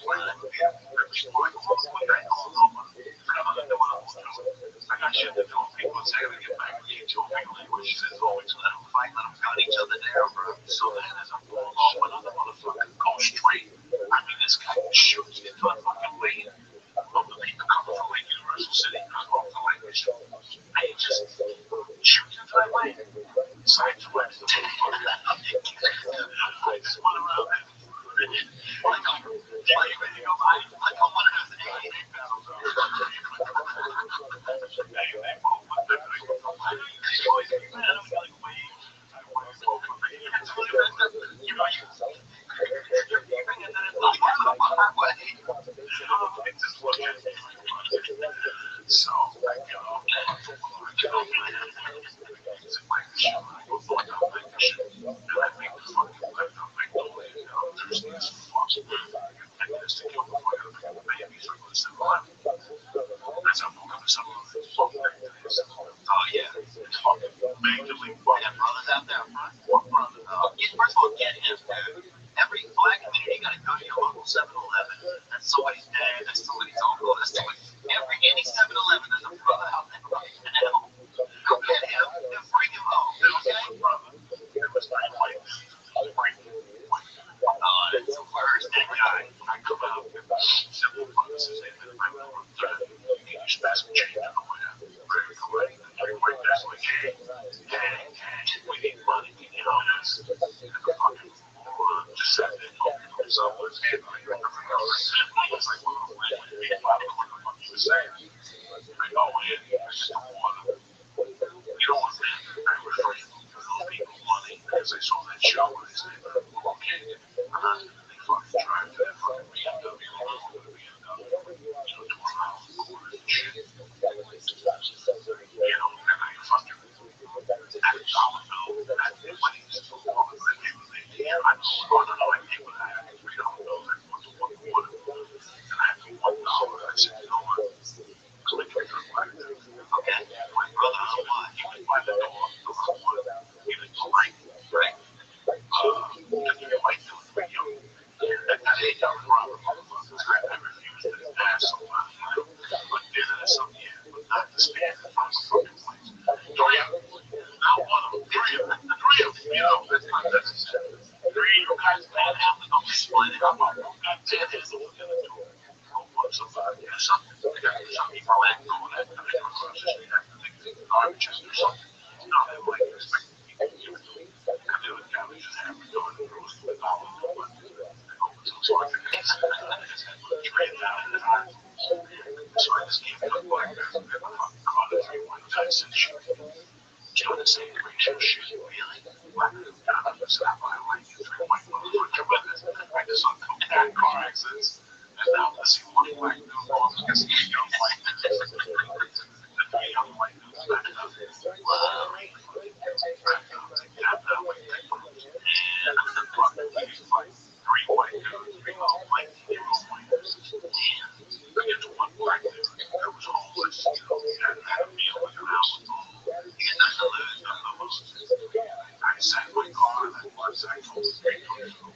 I got shit to do. People say to get back with each other. Language is always let them fight, let them cut each other down, bro. So then as I'm pulling off, another motherfucker go straight. I mean, this guy shoots into a fucking lane of the people coming from like Universal City. Off the language. I just shoots into that lane. Sideswipes the motherfucker. I just went around it. Man, I'm like, wait. I want to go for me. It's really messed up. You know, you're leaving and then it's like, I'm on my way. It just wasn't so I got off the phone. I got off my head. It's like, sure, I go for the shit. And I make the fucking left. I'm like, oh, you know, there's these fucks. And there's the kill before I gotta pick the babies. I'm going to 7-Eleven. As I'm walking to 7-Eleven, fucking everything. Oh, yeah. Fucking majorly fucking brothers out there front. What brother? First of all, get him, dude. Every black community got to go to your local 7-Eleven. That's somebody's dad. That's somebody's uncle. That's somebody's. Any 7-Eleven, there's a brother out there right now. Go get him and bring him home. Okay, brother? It was my wife. Oh, that's the worst. That guy. I come out with simple promises. And I will return. He just passed me change on the way out. Very correct. Everywhere that's like, hey, we need money. You know, and the fucking moron just sat there and called himself with his head. I was like, well, what the fuck you were saying? Like, oh, yeah, I just don't want to. You don't want that. I refrained from those people money because I saw that show and I said, well, okay, I'm not going to fucking drive to that fucking BMW alone with a BMW, you know, 12 miles a quarter and shit. You know, and I fucking, that dollar bill, that money is so long, but I can't believe it. I don't know, I think when I had $3 I bought the one quarter, and I had the $1. I said, you know what? Click it on my okay, my brother, how much? You can buy the dog, the one, even polite, right? Because you might do it for you. That ain't got a problem, motherfuckers. I refuse to pass a lot, right? But dinner is some but not to stand in front of a fucking place. Three of them. Not one of them. Three of them. You know, that's not necessary. Three, you guys don't have to go split it up. That's it. It's all gonna do. Some people like going at the across the street after they garbage or something. No, they might expect people to do it. Because they would kind of just have to go and roast with all of them. But they go to the store and they just had to trade down the time. So I just gave them a black guy and they were fucking caught as a 1 cent shit. You know, the same ratio shit, really? But I'm just not by like you 3 motherfucker with it. I just saw two bad car accidents. And now I see one black dude off because he's young white. The young white dude's back up. Wow. Tapped out like that. And the fucking he's like 3 white dudes, 3 white, 3 white dudes. Against one black dude that was homeless. You know, he hadn't had a meal in an hour. He had nothing to lose, nothing to lose. I sat in my car and I was like, oh, they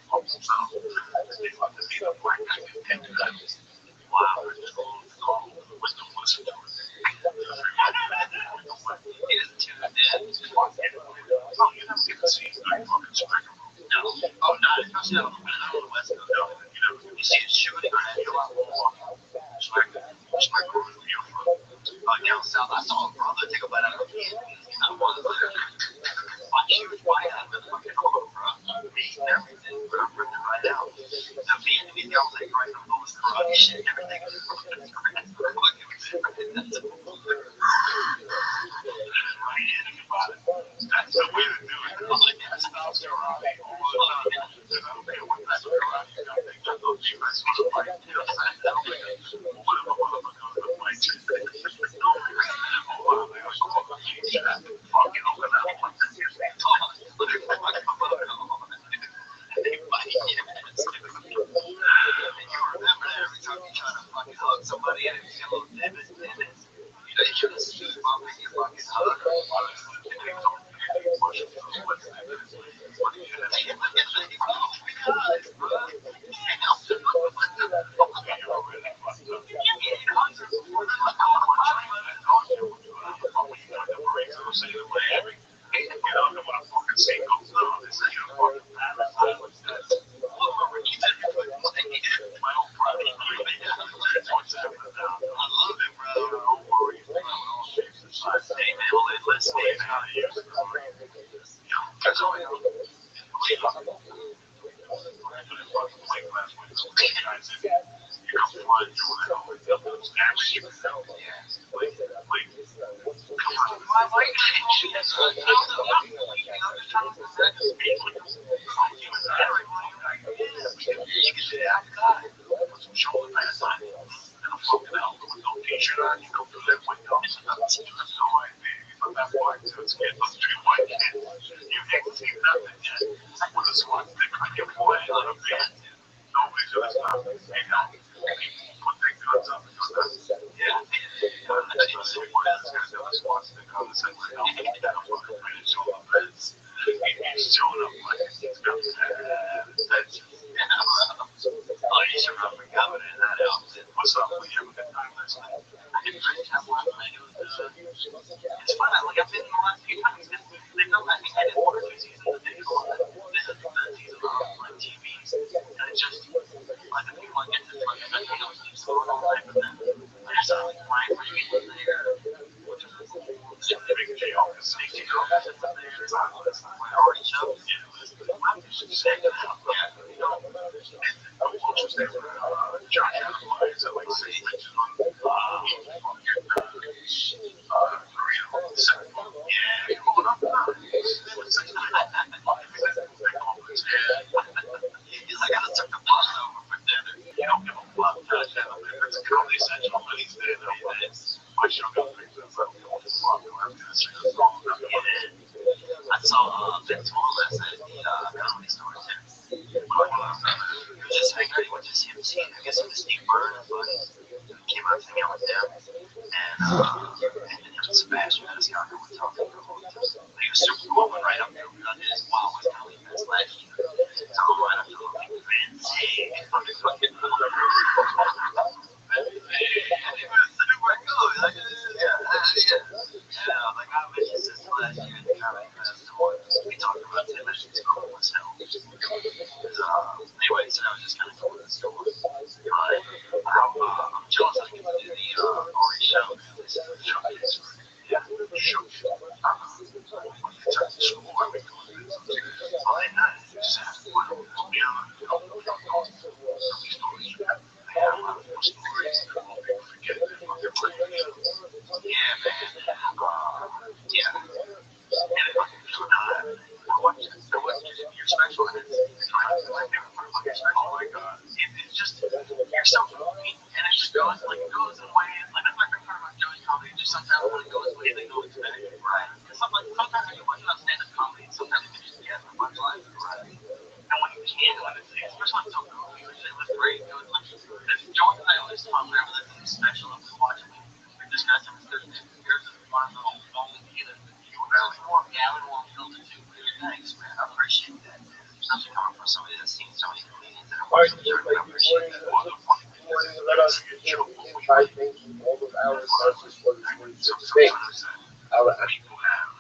fuck themselves. They fucking beat up black guy and can't do that. Wow, I just go on the call with the listen to it. He doesn't tune it in. Oh, you never get to see that fucking spectrum. No. Oh, not especially out on the West Coast. No. You know, you see it shooting on that hill out Smack where you're from. Down south, I saw a brother take a bite out of a can. I was a huge bite out of the fucking coke, bro. Meat and everything, but I'm ripping right out. The Vietnamese guy was like, right, I'm all this karate shit and everything. That's a right in about it. That's the way to do it. That's karate all the time. I don't care what type of karate you got. They got those U.S. fight. You know what I'm saying? Whatever motherfucker goes to fight you. Oh, wow, they always call it fucking open up. You remember that every time you try to fucking hug somebody and it's a little dimmed. You know, you should have seen bumping your fucking hug. she has no, I'm not believing. I'm just trying to present this people. You and I, like, you can say, I'm God. Put some shoulder pads on. And a fucking elbow with no t-shirt on. You go through that window. It's nuts. So I think from that point to its kid, those three white kids. You ain't seen nothing yet. With a SWAT stick on your boy on a van. Nobody's gonna stop. Hey, no. People put their guns up and do that. Yeah. I didn't see one that's gonna do a SWAT stick on the side. Like, I'll put that up on the bridge on the fence. He's showing up like he's got that's oh, you should probably cover it. That helps. What's up? We have a good time last night. I had a great time last night. It's fun. Like, I've been the last few times. They know I think I did one or two seasons of Big Brother. They had that season on like TV. And it's just like the people I get to like I think I was just going all night with them. I just like flying for you there. Which is cool. Big deal. Big deal. I already chose. I'm just saying that. Yeah. You know. I was interested in John Adams at like 6 inches on Korea. Yeah, you're going up now. He's like, I just took the bus over for dinner. You don't give a fuck. It's a comedy central, but he's there. My show got picked up. I don't give a fuck. I saw Vince Vaughn last night at the Comedy Store too. He was just hanging out. He went to CMC. I guess it was Steve Byrne and buddy. Came out to hang out with them. And then Sebastian Maniscalco were talking the whole time. He was super cool and right up there on his wildest comedy fest last year. So I'm right up to like Vince. Hey, fucking fucking. Like I mentioned this last year in the comedy festival. We talked about it. That shit's cool as hell. Anyway, so I was just kind of cool with the story. I'm jealous I get to do the Ari show. This is the show. Yeah, show. It's at the school. I mean, all they not just have to find out. You know, some stories. They have a lot of stories that will make forget their fucking yeah, man. Yeah. And if I can do it, I watch your special and it's my favorite part about your special. Oh my god. It's just you're so funny and it just goes in ways like that's my favorite part about Joey's comedy. Just sometimes when it goes ways they don't expect. Right. Because sometimes when you're watching on stand up comedy, sometimes you can just get a bunch of lines. Right. And when you can, especially when it's so goofy, it was great. It was like Joey and I always talk whenever there's a special and we watch it. We discuss it. Here's one of the only either you really want Gallon won't feel the two. Thanks, man. I appreciate that. Especially coming from somebody that's seen so many comedians and I appreciate that. Let us try thinking all those hours not just for this one thing. Our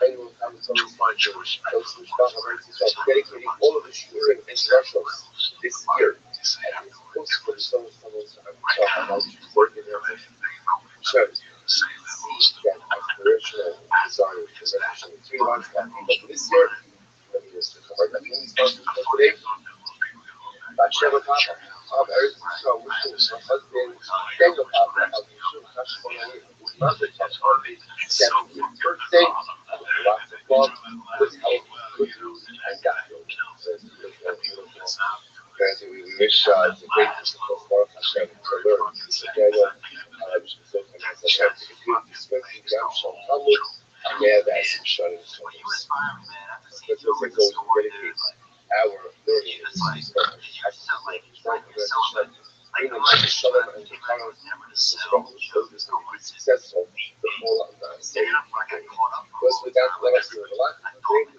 annual Amazon Jewish dedicating all of the shooting and specials this year. And post for some about working there. So, see that aspirational desire for revolution 3 months back. But this year, our community sponsors for today, Bathsheba Papa, of Earth, so my husband, Daniel Papa, of Yeshua Kashmir, his mother, Harvey, 70th birthday, lots of love, good health, good news, and God. Granted, we wish it's a great for Hashem to learn. Daniel, so Hashem to continue to spend Yam Shal Talmud, and may have asked him shut his souls. Let's go dedicate our learning to this bring the light of Shalom and Kekara successful the whole of the state. Because without let us do it a lot, great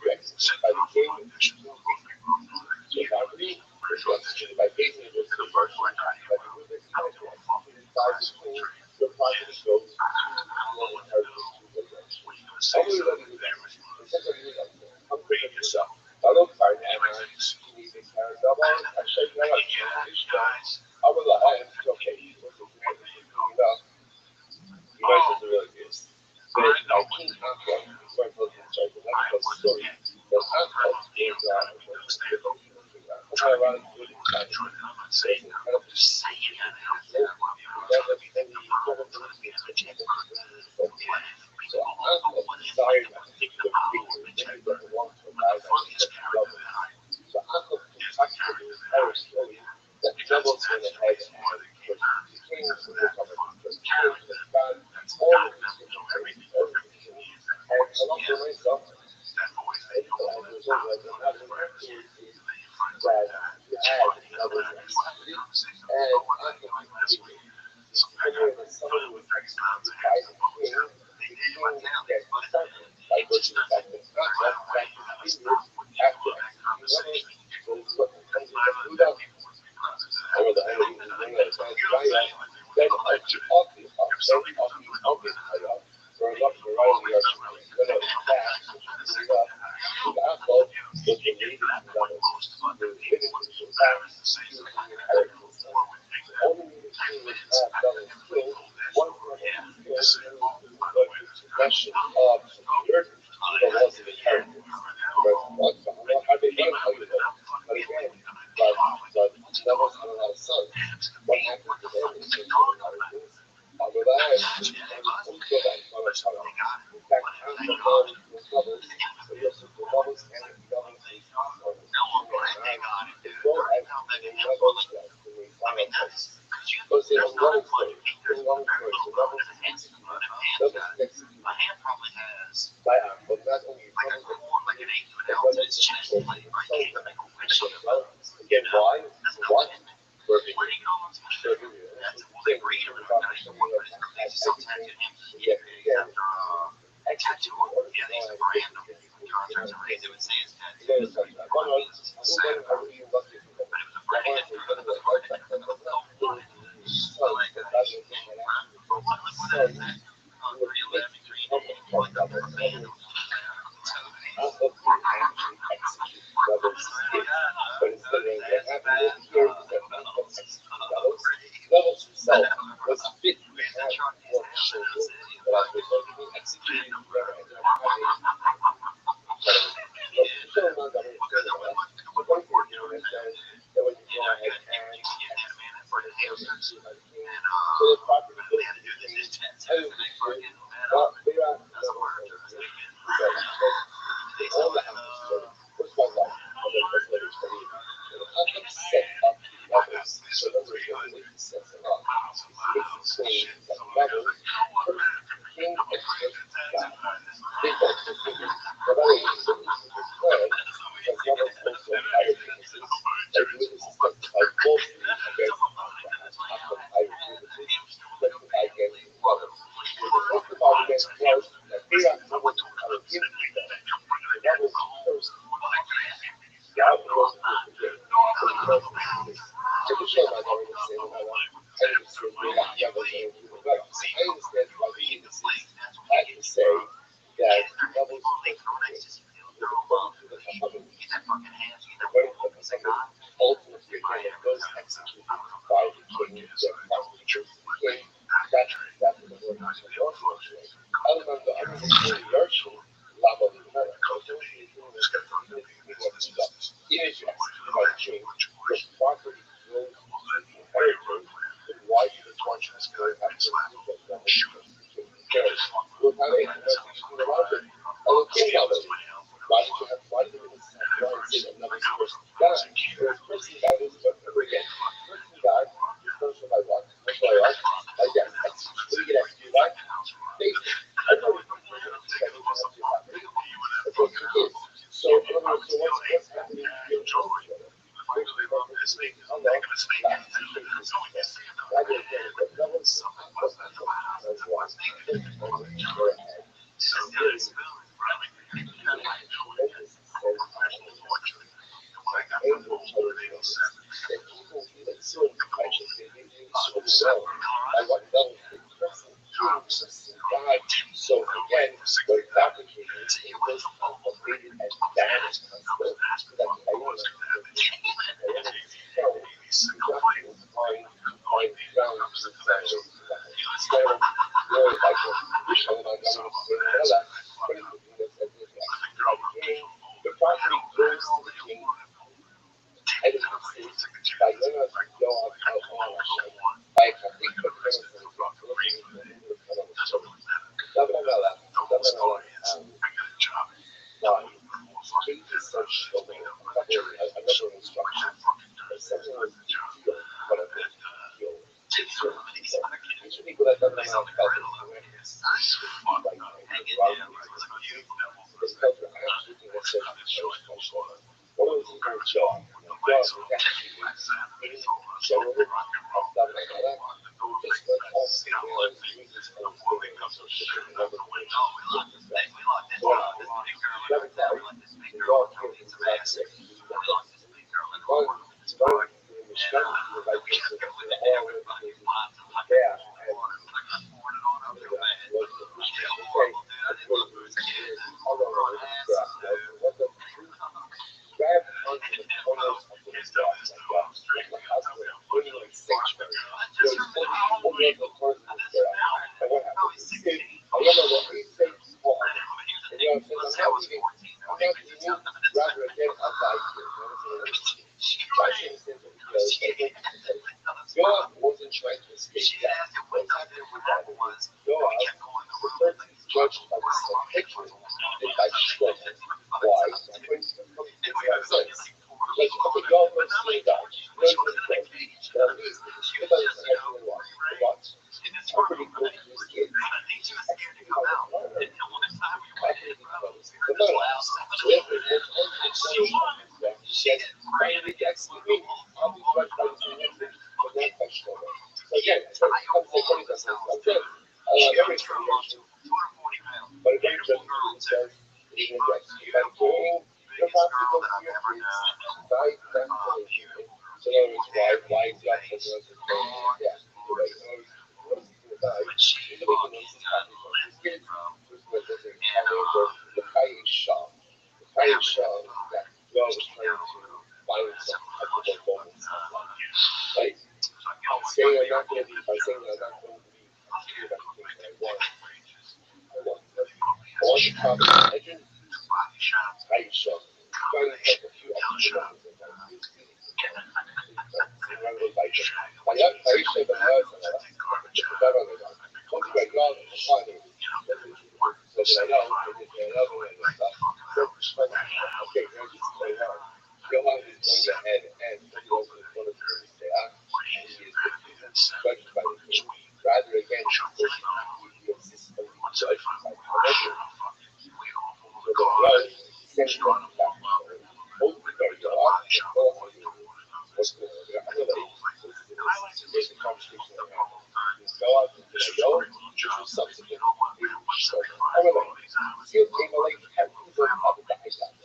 you execute by the king, so property is executed by king and goes to the first one. But if it is executed by the king, the property goes to your inheritance to the rich. How many of you there? Essentially, I'm bringing this up. Hello, Cardi, and I'm using Paradaba. I show you how I was like, I am okay. You guys are really good. So I can't have one. So I told you, sorry, but let me tell the story. The uncle is a lot of good saying, kind of just saying it. So uncle decided to take the figure, maybe the long-term life, so uncle contacted the entire story that doubles went ahead and the king will come and the king was bad, all of the everything. And along the way, some there's always another thing that you add another activity, and uncle figured that somebody was executed by the king gets something by virtue of the fact that it's not just back to the finger after executing others, so it's what comes with the Buddha or the enemy is doing it. So it's Raya, then Oki, Raya, for a lot of variety of when it was back, which is up, the apple was the leading levels, the living to the back, to the inheritance. Only the king was not double skill, one person skill, but the possession of the earth, there was an inheritance. How they done, how you know, but again, but devils have a lot of sons. What happens to them is they do a lot of things. Although that is, also that kind of power. In fact, I'm the love with devils, so yes, the devils and the devils is as well as the levels that we find ourselves. Because they have long story, the devils is executed. Devils is executed by but not only devils, but devils is again, why? What? Working. But instead of what happened here is that uncle executed levels himself was fit to have more children, but as a result of being executed, he never ended up having but still not that understood about that. The point is, it says that when you go ahead and execute so the property goes to the king, how do you do it? Well, they are levels over here. So all the houses started. First one life, and then first later study. And Hakam set up levels. So those are the way he sets them up. He basically saying that levels, first king and first God. They both the figures. But by the way, it's really simple plan because levels also higher businesses. Like businesses like both against Hakam higher businesses, justify against levels. The justify against was that they are levels are giving them. The levels first. God was the gift. So he knows this. So the show might already say, well, I understand we got devils and human rights. I understand why the witnesses had to say that devils were according to the Muhammad. According to the Muhammad, ultimately, again, it was executed by the king, the property goes to the king. That's exactly the word of the Rothschild'S. Elemento, I mean, it's really Rothschild, lava of the meta. So it's only the king is even if you execute by the king, the property goes to the inheritor, then why do the conscience go have to include that level because the king cares? Look how they have to the logic. Oh, the king level. Why did the witnesses have to lie and say that levels first died? Because person died is but again, person died, is person by what? Person by what? By death. What do you get executed by? Faith. Everybody thinks they're going to execute your property. That's what it is. So, in other words, so what's happening here? close to the king, and it was by Yonah Yoav al by Kapik David Melech died. He said Shlomo a number of instructions. Something was deal, whatever deal. These are people that David Melech felt awareness right now. This tells you absolutely necessary. One of the things with John was actually general of David Melech. Just like also uses for grab onto the corners of the restaurant like my husband when he was sanctuary. He was over the corners of the restaurant. And what happened? He said, I don't know what he said, well, and you know, says, I'm not leaving, rather again, I'll die here. Yoav wasn't trying to escape death. What happened with that was Yoav preferred to be judged by the salvation than by struggle. Why? Because okay, Yoav wants to die. But at least if I was actually what? I'm pretty close to his kids. Actually, how to be close. But no, finally gets to me. I'll be judged by the same but not by struggle. So again, I'm saying that's not good. Every situation, but again, just says, even that by going, you're about to go to your kids, by that relation. So in other words, why is God for those who say, yeah, you're right. What is he going to die? He's going to make the most happy for his kids. First of all, there's a calendar, the Chayi Shah. The Chayi Shah, that God was trying to find some type of moments in his life. Right? Saying I'm not going to be, by saying I'm not going to be here about the things that I want. I want the promise of legend. Chayi Shah. Trying to take a few extra moments in my life. Rather again, he exists only judged by the pleasure. So the blood sends them back. Hopefully, what's going on? I know that here's the conversation that happened. God and Yoav, which was subsequent. However, still Amalek had people of the Isaac.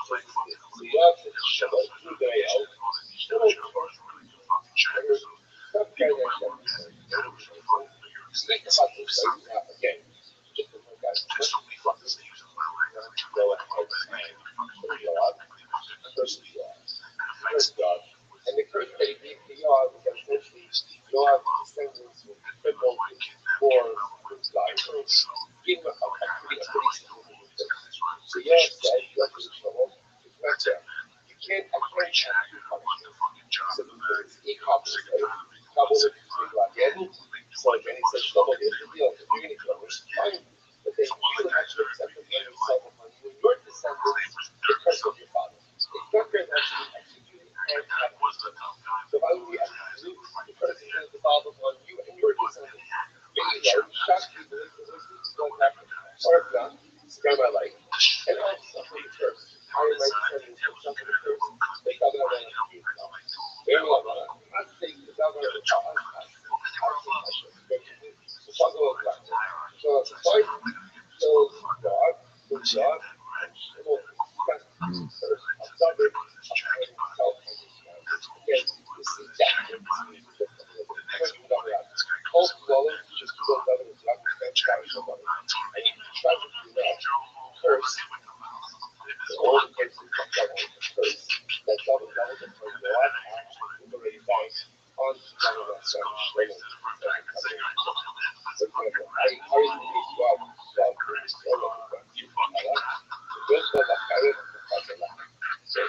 So Yoav said, Shabbat, through the Yoav, some guy that speak about this right now again. Just to look at go ahead and Yoav versus Yoav. First God. And the curse that he gave to Yoav is unfortunately Yoav's descendants will be crippled for his God. Give him a pretty significant curse. So Yoav said, Yoav is not there. You can't, I can't have you punish him. So it's e-cobbler, right? Cobbler again. So again, he says, Shlomo, here's the deal. If you're going to kill him, fine. But then you have to accept the plan yourself upon you and your descendants, the curse of your father. If your parents actually executed and have wisdom. So if I would be executed, the curse is going to devolve upon you and your descendants. Maybe that would shock people if this is going to happen. Or if not, spare my life. And I'll suffer the curse. I and my descendants will suffer the curse. They come out and do it. Very well, I'm not saying the government will tell us. So I'll go with that. So it's fine. So God, good job. Again, this is exactly what this means. All swallows just go down and drop the French guys. And you try to do that first. All the kids who come down first. That double the first God actually is already dying on the French. For example, I already made God stop for his soul of the French. Just like a parrot of the French. So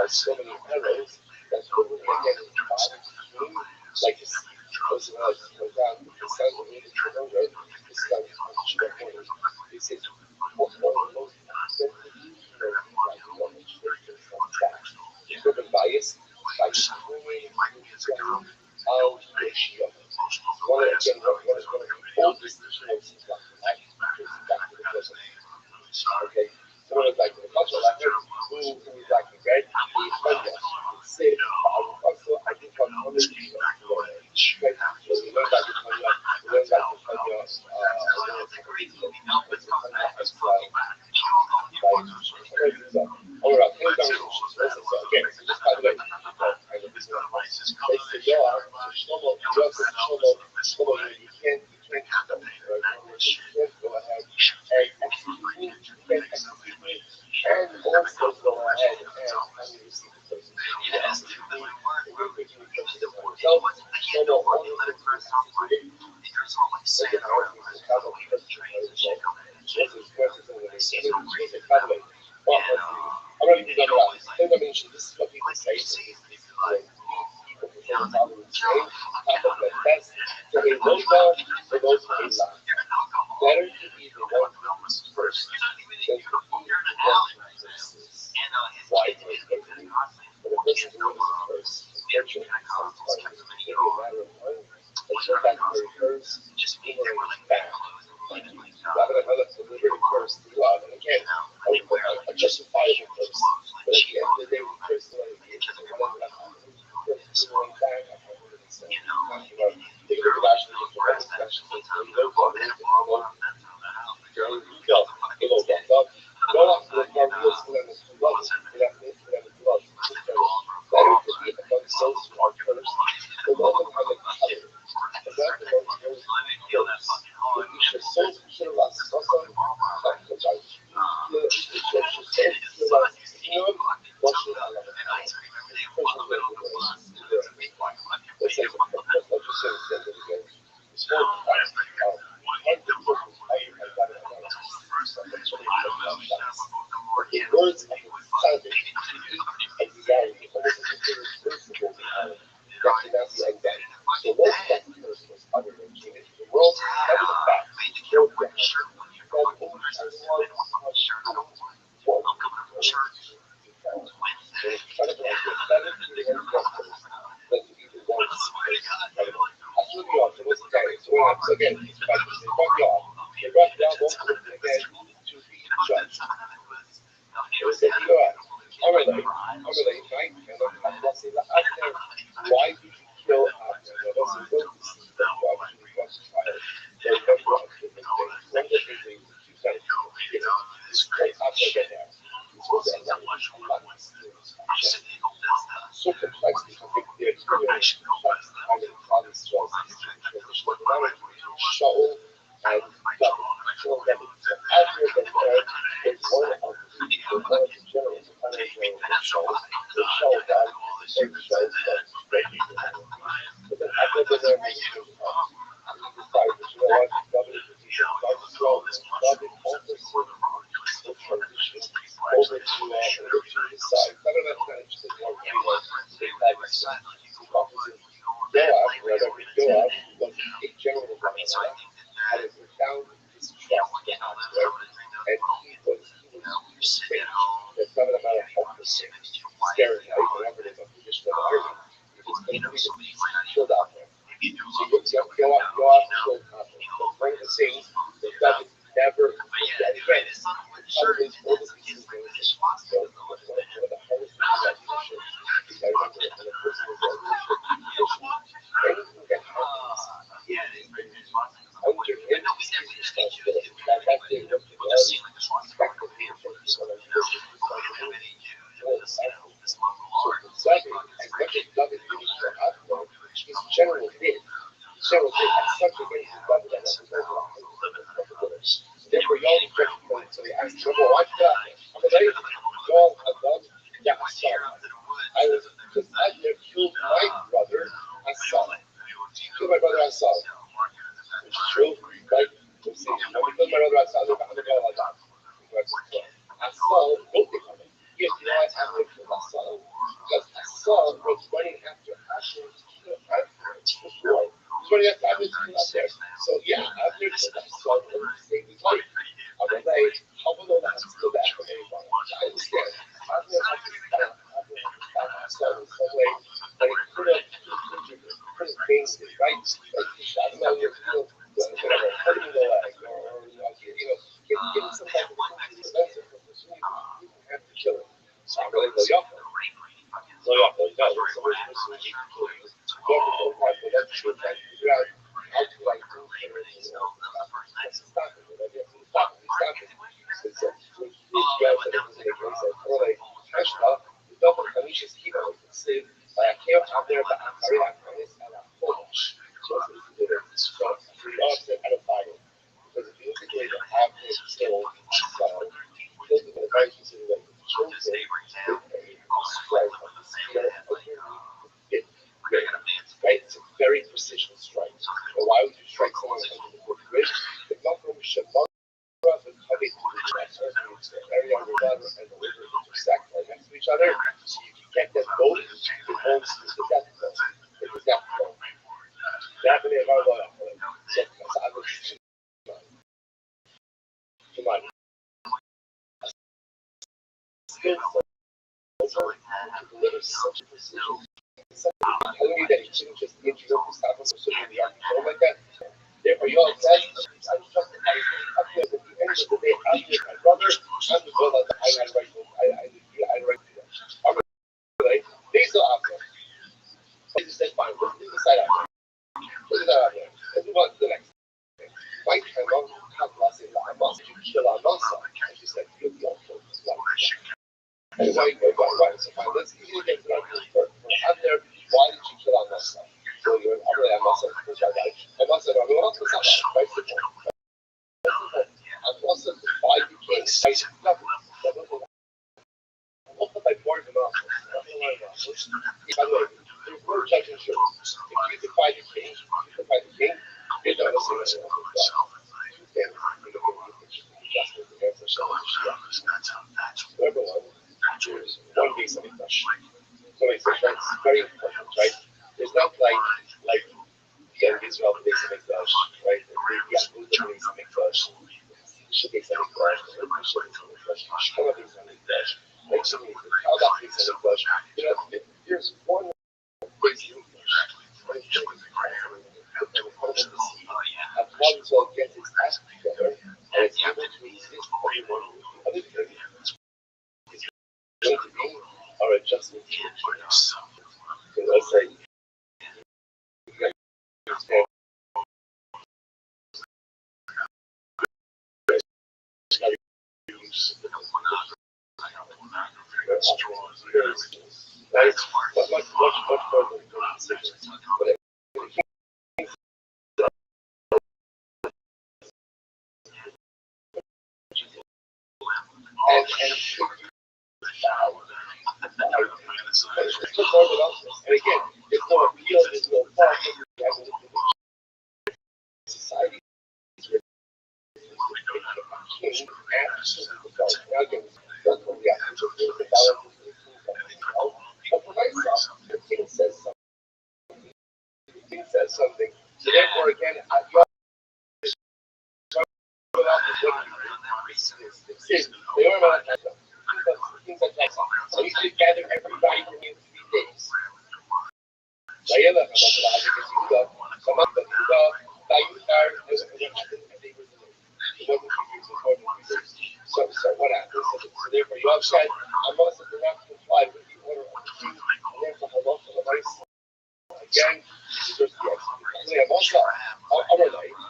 So many arrows by bringing his family out to Yeshiva. One of again, one of the oldest influences like life is back to the present. Okay, so one of like the cultural letter, who is like the great Italia, say also I think on one of the right, so we learned like Italia, we learned like Italia, all right, okay, so just by the way, kind of this one, they say Shlomo, you can't do that, right? You can't go ahead and execute me, you can't execute me, and also go ahead and have me receive the person. So, Shlomo only let it first off like saying, well, I'm going to give you another thing I mentioned. This is what people say. People perform Father and say, top of the best to a logo for those who a lie. Better to be the one who comes first than to be the one who comes why do I get it? But the person who comes first, unfortunately, sometimes it's maybe a matter of time, but the fact that it occurs, just being there like bam. I let the liberty first to go out, and again, a justifiable first. But at the end of the day, the first one is whatever that happens. First going back, I can't really say. They look at actually the first actually they go for it. Go up to the car wheels for them to run. They have to for them to run. Better to be among those who are first. The moment how they cover it. And that's the most very first. وإيش الصوت في الراس أصلا تحت الجو إيش الصوت في الراس يوم وصل على This is a purpose of just saying that again. It's more and the purpose I got it on the words of the sounding anxiety or the irreversible behind that cannot be anxiety. So most of that curse was uttered and came into the world, never the fact, killed the heart. God always has one for try to like this. Better to be one justice than to be the one I threw you off, so what's the time? So again, it's about to say, brought you off. They brought you down once again to be judged. It was said to go out. Amalek, right? And let's say, why did you kill Abner? Let's say, go to see that you actually was trial. There are a number of different things. One different thing is two sides of it. What Abner get there? This was a lot of so complex because the experience complex kind of causes stress. Shaul and David. So Abner then was one of the generals, the final general of Shaul. So Shaul died, and Shaul started breaking the Bible. But then Abner then there made a change of heart. And he decided, you know what, David tried to throw him. David also said, will transition over to his side. Not enough to interested more people in David's side. Opposite Joab, rather Joab, was a general of Rothschild, had it put down his trust in Abner, and he was fake. There's not an amount of hopelessness, stereotype, whatever it is, a position of irony. He just completely killed Abner. So Joab killed Abner. But one of the things that David never forget, again, probably all the pieces of leadership, one of the hardest things about leadership is I remember when the person was a leadership position, anything that happens, I would give him responsibility. Back then, what people are expected leadership is what a leadership responsibility was. So David, as much as David used for Abner, his general did. So at such a base as David and therefore, y'all reject him. So he asked, why did that? I'm like, y'all have done, yeah, I saw that. I was, because Abner killed my brother, I saw it. Killed my brother, I saw it. Which is true, right? When he killed my brother, I saw it. I'm going to go like that. I saw it, don't think of it. Yes, you know what? Abner killed I saw it. Because I saw was running after Abner to kill Abner before. He's running after Abner to kill Abner. So yeah, Abner killed I saw it to save his life. I'm like, how will I have to kill that for anyone? I understand. Abner had to stop. Abner had to stop. some way, but it could have been right? I don't know, whatever, hurt him in the leg, or give him some type of preventive purpose. You have to kill him. So I'm really low up. Low up, no, so we're supposed to kill him. Go to the part, but that's true. Try to figure out how to like do it. Stop it. Maybe have to stop it. Stop it. It's a guys that doesn't make any sense. Or like, trash stuff. You don't want to just keep it. Say, like, I came out there, but I'm sorry, I'm honest, and I'm foolish. So it's easy to do. So, I don't buy it. Because if you look at the way the average still, those are the guys who say that the children, strike on the scale of right? It's a very precision strike. So why would you strike someone under the bridge? The government should not have the heavy very on the ladder and the river intersect right next to each other. So you can get them both the bones to the death blow. The death blow. That would be a very low. So I would come on. Skillful. To deliver such a precision. Telling you that he shouldn't just introduce himself as a like that. Therefore, you all said, I trust that I feel that at the end of the day, I'm with my brother, I'm the brother that I had right to I had right to do that. I'm right. These are out there. I just said, fine, let's leave the side out there. Let's leave that out there. Let's move on to the next thing. My time, I'm not saying that I'm not saying you kill our non-son. I just said, you're the awful. And why, so fine, let's easily get to that for out there. Why did you kill our non-son? So you're I'm also which I like. I'm also right? I'm also the 5 became site level. What my board of by the way, there were judging shows. If you defy the king, you're not listening to Number one, there's one big something fresh. Something fresh, right? It's very important, right? There's not like Israel makes something fresh, right? Yahuda makes something fresh. She makes something fresh. She makes something fresh. Shkona makes something fresh. Like something fresh. How that makes something fresh. There's one basic and one will get its act together and it's able to resist everyone other thing is going to be our adjustment to the so let's say much more than but and again, it's no appeal, there's no fault, society is but for myself, the king says something. So therefore, again, so you should gather everybody from you 3 days. So what happens? So therefore, you upset. I must have not complied with the order of the king, and therefore I lost the rights. Again, there's the execution. I'm also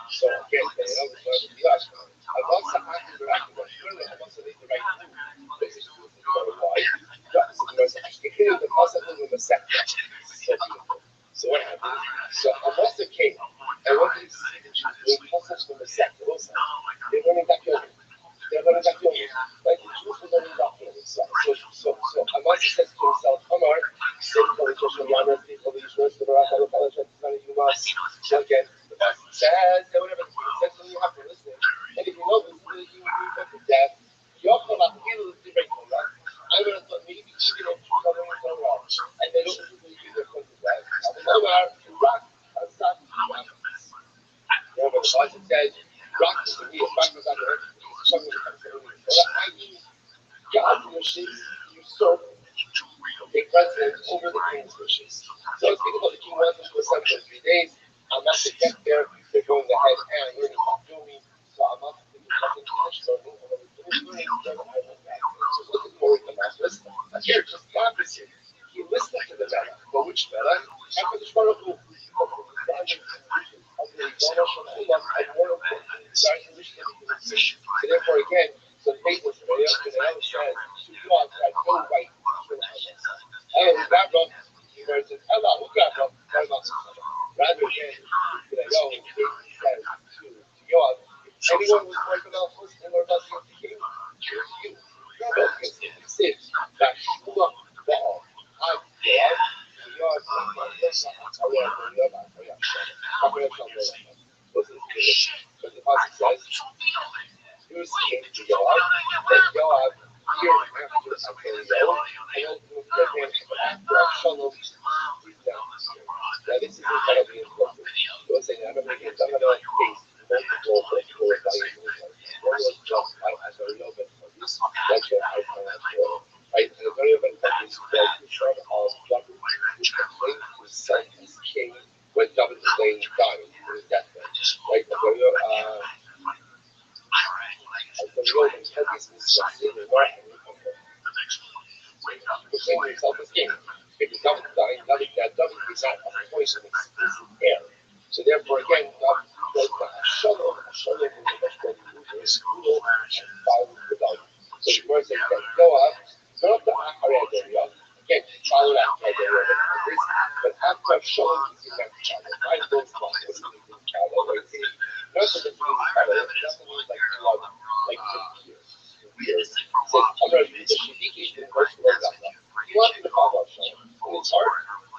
so again, I'm also acting directly, but surely I'm also need the right to do. This is why. So what happened? So I lost the king. I went to the Jews from the sect. They're going to get killed. Like the Jews were going to get killed. So I must have said to himself, Omar, say for the Jewish Yonah, people the Jews, the Barak, the Palestine, you must. So again, the Bible says, whatever the king says, when you have to listen. And if you know this, you will go to death. You're going to feel the debate. I would have thought maybe even if you're coming so wrong, and they don't really do their point of that. Omar, rock, stop. Yeah, but the Bible says, rock is to be a back of that earth. Something that comes to me. I mean, God wishes you serve. Okay, president over the king's wishes. So it's because the king wants them to assemble in 3 days. Not to get there, they're going ahead and learning about filming. So I'm not thinking nothing finished learning, and learning I went back. So looking forward to Moses. Here, just the opposite. He listened to the Mela. But which Mela? After the Baruch Hu. So therefore, again, so faithful to the Mela says, to God, that no right to Allah, Rabbi, he says, Allah, who got rather than, you know, David says to Yoav, if anyone was more benevolent and learned about the king, here's you. Rabbi, he says, Bashua Baal, Yoav, but the Pasuk says, news came to Yoav, that Yoav feared after Yoav, and after Absalom, he's down. Now this is incredibly important. You'll say, I'm going to face multiple evaluations. One was just as a real bit for this, that's what I found out for. Right? And a very bit for this, the term of David, which proclaimed himself as king when David was laying dying in his deathbed. Right? Proclaiming himself as king. Because David died, David was not a voice of exclusive heir. So therefore, again, God was Shalom was the best way to do this, rule and follow the value. So the word says that Yoav, not the Acharei again, follow that Acharei, but after Shalom is in that child. I don't know what is in the child. Not the beginning of it, it doesn't mean like throughout, like years. So I'm going to read the Shadiki in verse 1. You want to follow Shalom, and it's hard.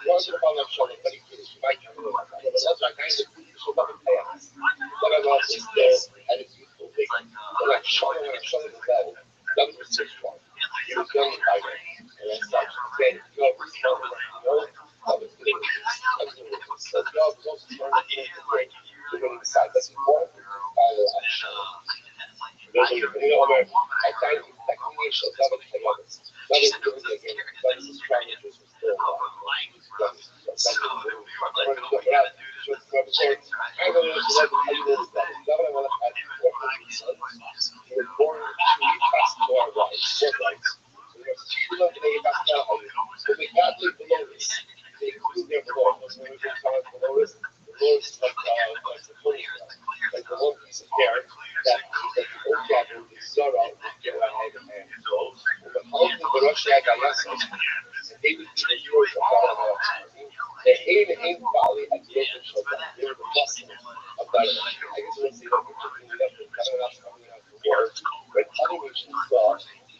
You want to follow Shalom, but you might come to it. But that's why kind of so love and chaos. Love and love is there at its youthful vigor. But like Shalom is well, love is so strong. He was young and vibrant, and as such, again, you have this love and love is good. So love is also strong and good. You're going to decide that's important to follow Shalom. I find the combination of love and chaos. Love is good again. Love is strong and just still alive.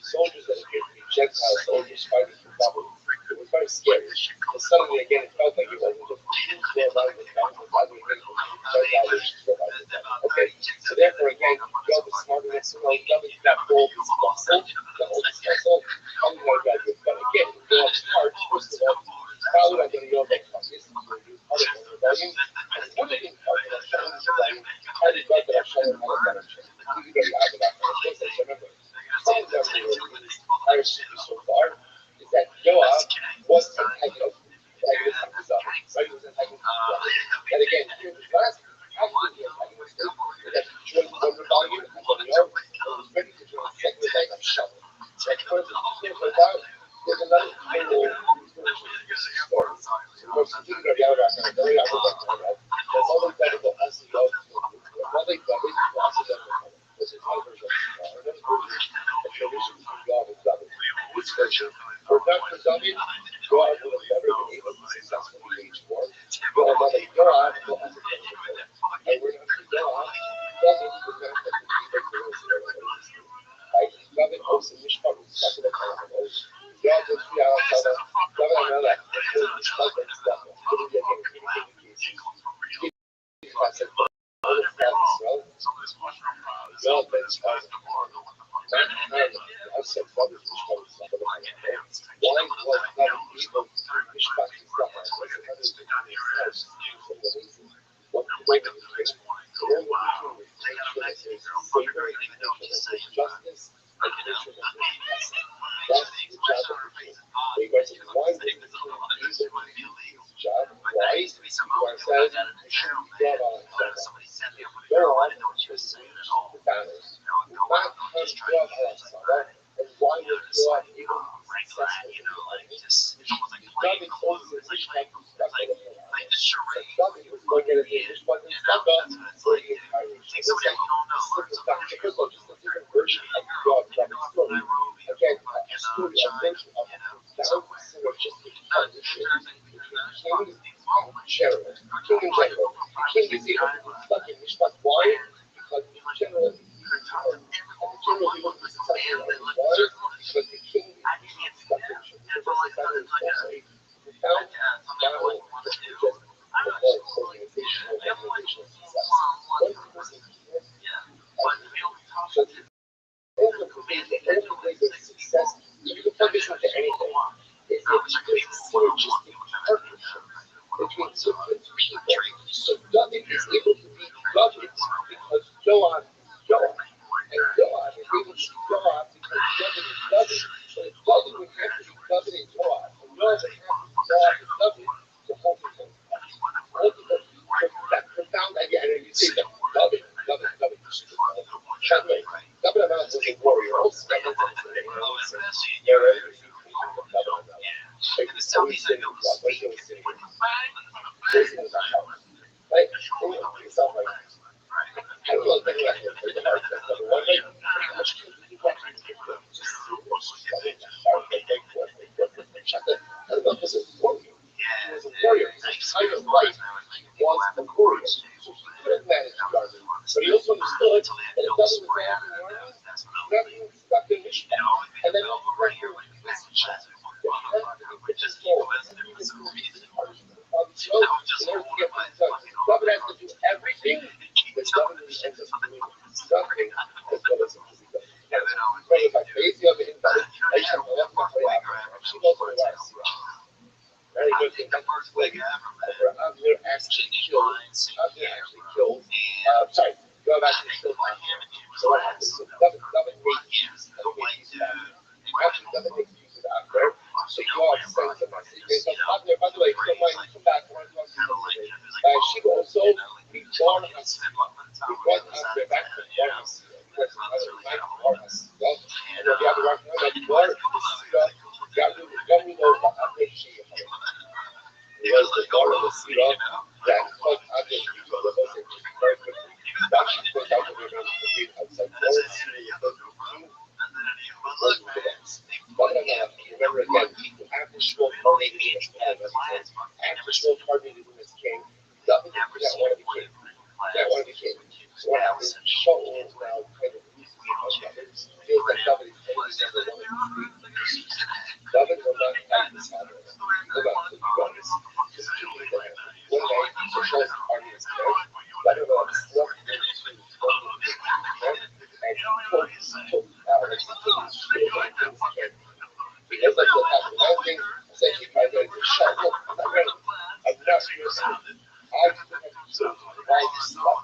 Soldiers that appeared to be Gentile soldiers fighting for Babylon. It was very scary. And suddenly, again, it felt like it wasn't just the Jews who were alive with Babylon, but the Gentile nations were alive with Babylon. Okay, so therefore, again, God was smart enough to know that gold is muscle, the oldest muscle, I'm going to graduate. But again, God's heart, first of all, probably not going to go back to this. Other than rebellion, and the other thing part of Hashem is rebellion, how did God that Hashem and Allah that Hashem? You can go out of that. Remember, some of them entire story so far is that Yoav was antagonist. Right? He was antagonist. And again, here the last after the antagonist is that he joined one rebellion and then Yoav was ready to join the second rebellion of Shalom. Right? First, there's another story. Of course, the king of Yahweh is very there's only better than us to go to another David who also doesn't know. This is my version. Another version of tradition between God and David. This version, for Dr. David, God would have never been able to successfully wage war. But another God will have to go to war. And we're not to God, David would not have to be the worst of everybody's history. Right? David also Mishpat was stuck in the Bible. God was free out of David and Melech. Mishpat and stuff. Justice and I got an intro, man. Somebody sent me a video. I didn't know what she was saying at all. Go out and just try to use it, right? Just like regular, just it's almost like playing the flute. It's like playing the charade. You plug it in, that's what it's like. Take somebody you don't know, learn some extra. Nairobi, fucking China, somewhere. Not interesting. These moments. King in general. King is able to be fucking mishpat. Why? Because generally, generally what is successful in life, because the king is stuck in shit. So this is a profound battle that just promotes organizational success. One person can't so the only way to success, you can plug this into anything, is if there's a synergistic partnership between different people. So David is able to be David because Joab is Joab. And Joab is able to be Joab because David is David. So if David would have to be David and Joab, and Joab would have to be Joab and David, the whole thing goes back. That profound idea, and you say that David. David was a warrior. Also, David was a warrior. Like, always saying, like, he was saying, right? Yourself, like, I don't know, think about it. Like, the hard test, number one, like, how much can you watch? Just I don't know if this is a warrior. He was a warrior. His entire life was a warrior. So he could have managed Garden. But he also understood that if David was bad in the army, nothing stuck in Michigan. And then he went here with his chest. Which is full. In order to get things done. David has to do everything, but David ends up doing nothing as well as he does. Right, if I face the other end, I used to have a left my way out. She goes to the left. Very good thing. That first leg ever. I'm going to actually kill. Sorry, go back to the kill. So what happens? So David makes use. Actually, David makes use of that, right? So God sends him a secret. By the way, if you don't mind, come back. She also reborn us. We brought us back to Born us. Because Born us. And the other one, like, Born us. God, we know that she was the Born of the Sira that cut out the people. The most interesting very quickly. That she goes out to the outside. Remember again, actual coordinated actual coordinated as king. David did not want to be king. That want to be king. So what happens? Shaul now kind of feels like David is only never wanted to be. David will not fight this battle. Go back to the goddess. One night, so Shaul's army is dead. David will have slept in his and he told Alex to take his shield and his king. Because like what happened last thing, essentially my guys are shot. Look, I'm not ready. I'm not your son. I still have to serve all this stuff.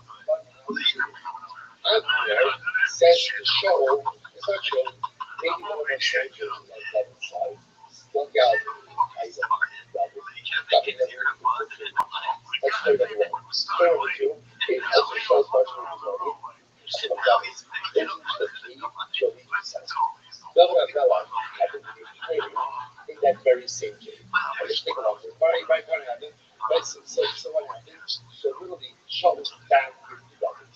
I'm there, says the show, it's not true. Maybe one of my strangers on my left side struck out eyes of David never let's play that one. Story number two, it also shows partially his army. Some of David's issues that he showed me successful. David and Bella happened to be training in that very same game. I just think about it. Right, what happened? Right, so what happened? So literally, Shaul was back with David.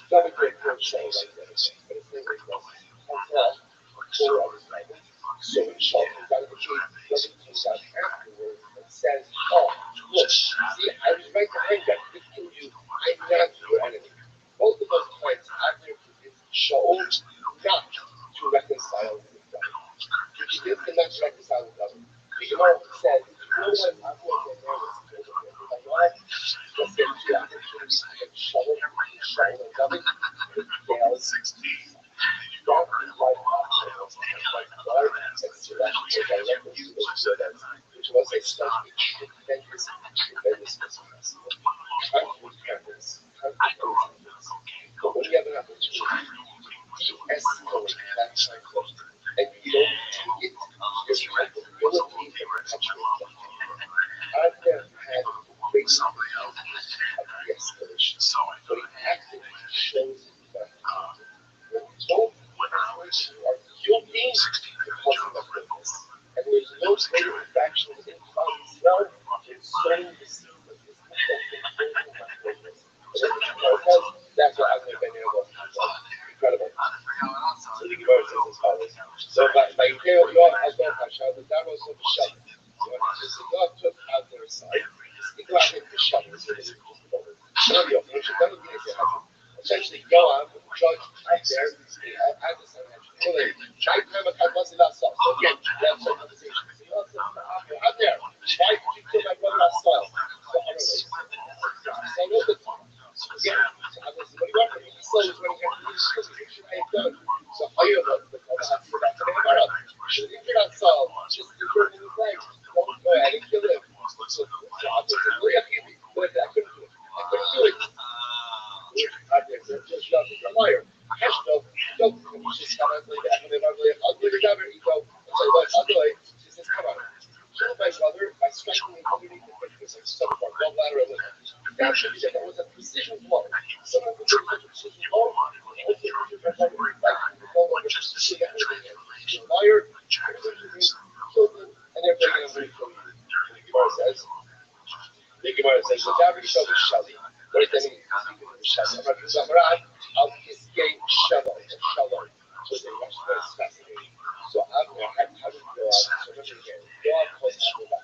David great for Shaul like that. But his name was four hours later. So when Shaul comes out of the tree, David comes out afterwards and says, oh, look, see, I was right behind that. I killed you. I'm not your enemy. Both of those times, I'm going to convince Shaul not to reconcile with David. He did not reconcile with David. The Gemara says, you know what? I'm going to get nervous. Let's get to the opportunity to get Shaul and David. It fails. Don't be like God and direction directly to the servant, which was a study tremendous business. Confidence. But when you have an opportunity to de-escalate that conflict, and you don't take it, your capability to perpetuate the harm. I've never had great sowing the seeds of this that's what I've been able to do. Incredible. So the Gemara says as follows. So by Yoav Hashem Hashem, the Davos of the Shem. So God took out their side. He got out the Shem. Essentially, Yoav judged out there at the Sanhedrin. So again, that's a conversation. Out there, why did you kill my brother Asal? So a little bit. Again, what do you want from me? Asal is when he had to should I have done? So Ayo was the should have injured Asal, just injured in his leg. Don't go ahead and kill him. So obviously, but I couldn't do it. Just a liar. Hashdo, don't just come out like that. And then I'll give it down and go. Ugly. She says, come on. Killed my brother by striking him underneath the fingers, like some part, gallbladder of it. That should be that was a precision blow. Someone would do a precision blow. Okay, my brother, like, no longer just see that everything in. He's a liar, killed him, and they're bringing him to kill him. The Gemara says, the Dabri Shal is Shali. What does that mean? Shali. Al Kiskei Shalom. Shalom. So they watch that fascinating. So Abner had to go out. So remember again, God calls Abner.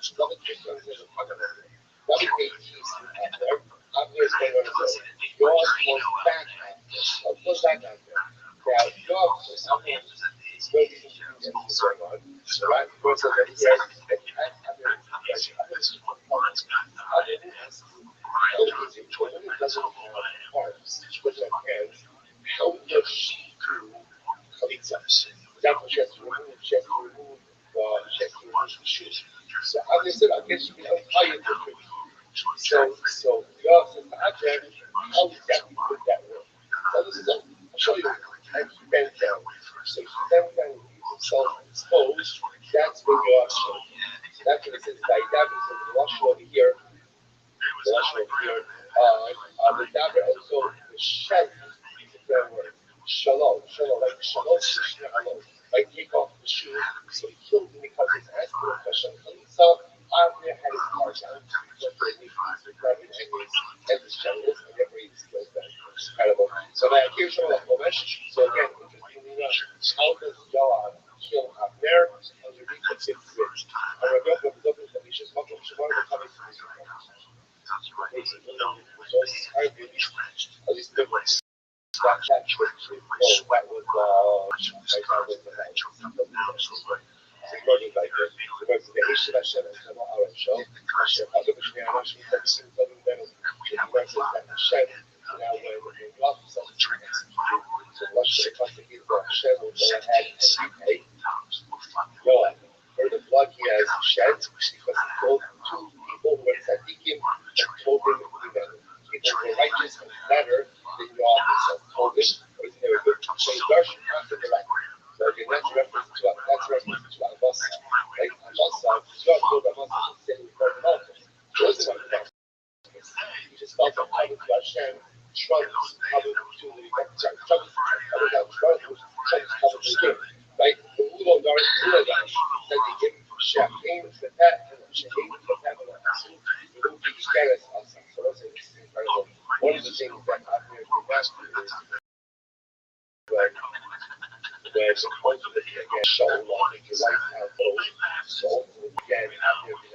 David made peace with Abner. Abner is going on his own. God calls back Abner. Of course, back Abner. Now, God calls Abner. It's no reason to do anything going on. So, right? God says that he has Abner. Doesn't have arms, doesn't have hands. How does she do chalitzas? Example, she has to remove the shoes. So as I said, I guess you can untie it differently. So God says to Abner, how exactly would that work? So this is I'll show you. And he bent down. So he bent down and leaves himself exposed. That's when God showed. So that's when it says that so the Rothschild over here. The Rothschild over here. The Dabra also the Shem is a prayer word. Shalom, like shalom, like take off the shoes. So he killed him because his ass was Hashem. So Avner had his car down. So he grabbed his and his genitals, and therefore he killed them. Incredible. So now here's Shalom Chomesh. So again, interestingly enough, how does Yoav kill Avner? Underneath the fifth bridge. And Rabbi was looking for Misha's Makom Shabbat the coming to Israel. At least the way. That was for the blood he has shed because he told two people who were tzaddikim and told him people were righteous and better than God himself told him, but they were good. So he darshan after the right. So again, that's a reference to Amasa. Right? Amasa, God told Amasa to say he was not. It wasn't about he just felt that coming to Hashem, trumps coming to the trumps coming to the king. Right? The Ulo Dash said they give Shahim the pet and Shahim the pet and Asu. You don't be scared of us. So that's incredible. One of the things that I've heard from Master is when supposedly again show one of your life out those so again I've heard with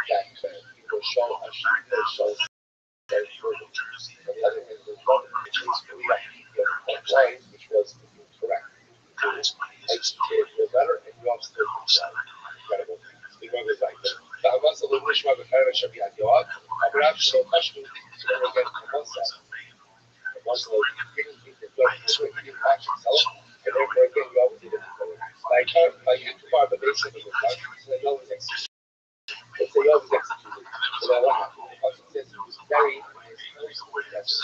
that people show us show that further. And the other thing was one which was correct, which was incorrect. Educated feel better and you also feel incredible. The remember like that. The Hamas of the Nishma B'Chayra Shabi Yoav, Abraham Shlo Kashmi, so then again Hamas once the king the blood he actually tell and therefore again you always did it. Like you too far the base of the blood, so they always execute. Let's say you always executed. So then what happened? Because it says he was buried in his personal desert.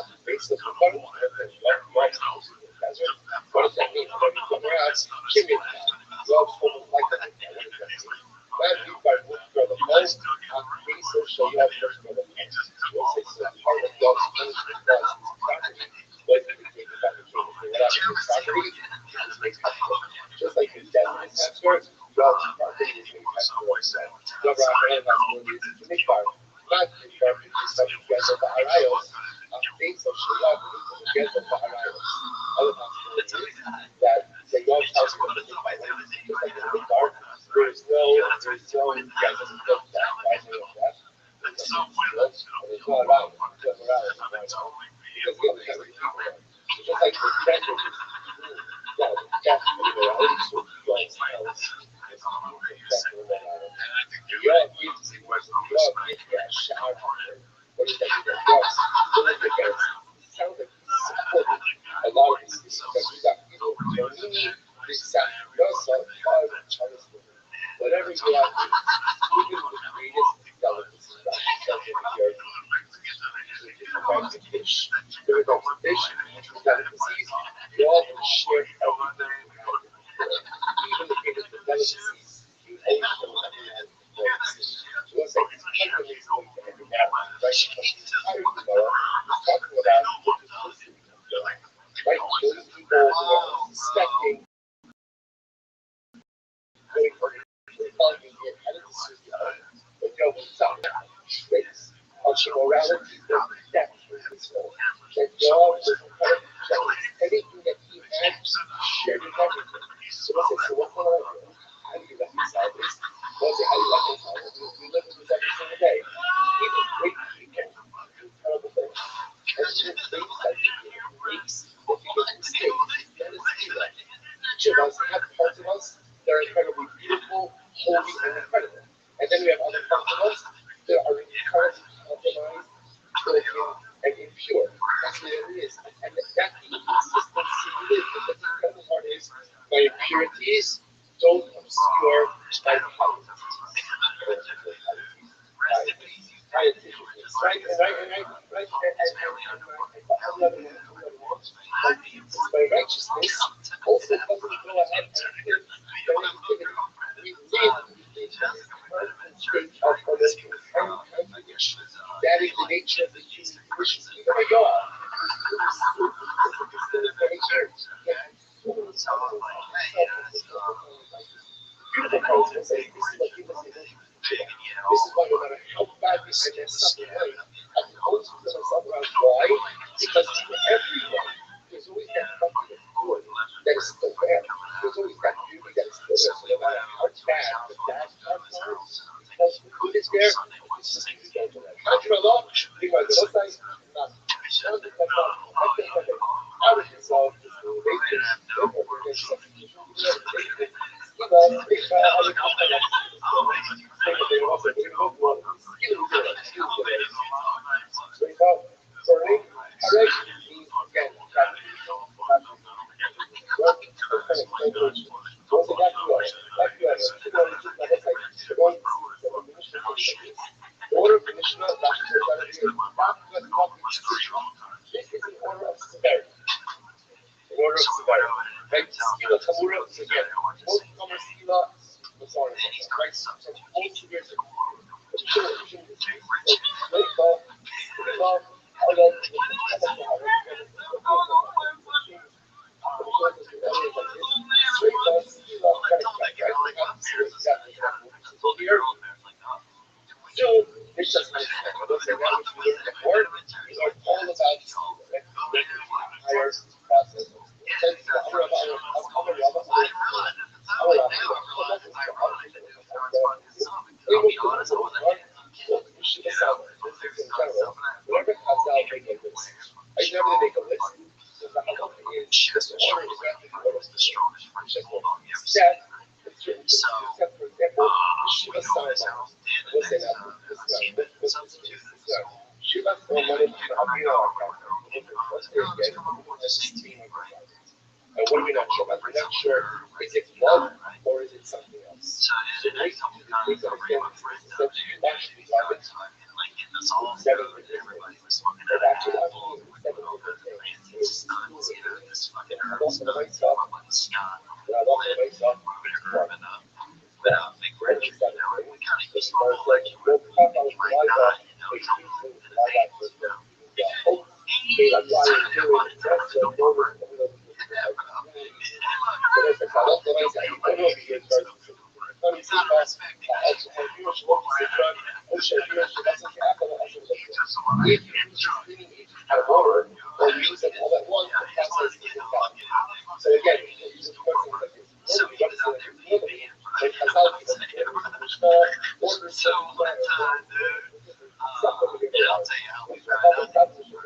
The base of the blood, and then you always in the desert. What does that mean? When you come around, Kimmy, you always almost like that. What does that mean? When you by wood for the most, base of so you have first for the most. We'll say some part of God's punishment was property, but you can take it back and change it. Without your property, it makes up for it. Just like your death is transferred, God's property is made transfer. Dobra, Mikbar, not Mikbar, some Gezel Ba'arayos, things of Shalom, Gezel Ba'arayos. Other possibility is that the Yom tells you that just like the Mikbar, there's no Gezel of that, rising of that. There's no around, just around, because the other has a people there. Just like the Gezel, yeah, the Gezel morality, so Yom tells what is that? Yes. Sounds like he's supporting a lot of these things because we got people Germany, whatever you want, even the greatest delicacy here. Different fish, different types of fish, delicacies, they all share everything. Even the greatest delicacies, you always know that we have delicacies. So it's like it's kind of amazing way to every now, right? Because the entire Gemara is talking about right? Those people who are expecting going for telling me get out of the city, but no, stop. Race. Punching around it, that dog was anything that he had shared with everything. So I said, so what can I do? How do you reconcile this? Well, I say, how do you reconcile it? We live with this every single day. Even great people do terrible things. And even things that makes if you make mistakes, then it's evil. Each of us have parts of us that are incredibly beautiful, holy, and incredible. And then we have other parts of us that are incredibly compromised, broken, and impure. That's what it is. And that inconsistency is the incredible part is my impurities don't obscure my piety. My righteousness also doesn't go ahead and live the negativity. We live in this constant state of unnecessary contradiction. That is the nature of the human condition. Even a God is the nature. Beautiful quotes will say, this is what people say, this is why no matter how bad we sin in some way, I can always put myself around. Why? Because everyone, there's always that something that's good that is still there. There's always that beauty that is still there. So no matter how bad the bad parts are, because the good is there, it's just beauty there. Alhamdulillah, because the Muslims not out of himself, the order of Mishnah, this is an order of severity. In order of severity. Right? Skila Kamura is again, both Kamura Skila, right? So both severe so it's just nice. Those are that which we learned before. We learned all about the entire process. Whatever comes out, make a list. I never make a list. So the halacha is this order is not the order of the strongest. Except, except for example, the Shiva Salomon. What's that? Shiva Salomon, and what are we not sure about? We're not sure, is it love or is it something else? So we understand essentially naturally love it. 7 but actually love it 7 things. I lost my myself, but I lost my myself. As far as like, we'll talk about live He's not a respecting guy. He just want to out of order or use it all at once, but that's what it's about. So again, he's just working like this. So he was out there being Like, as I was saying, order so one time, dude, and I'll tell you how we found out. That's his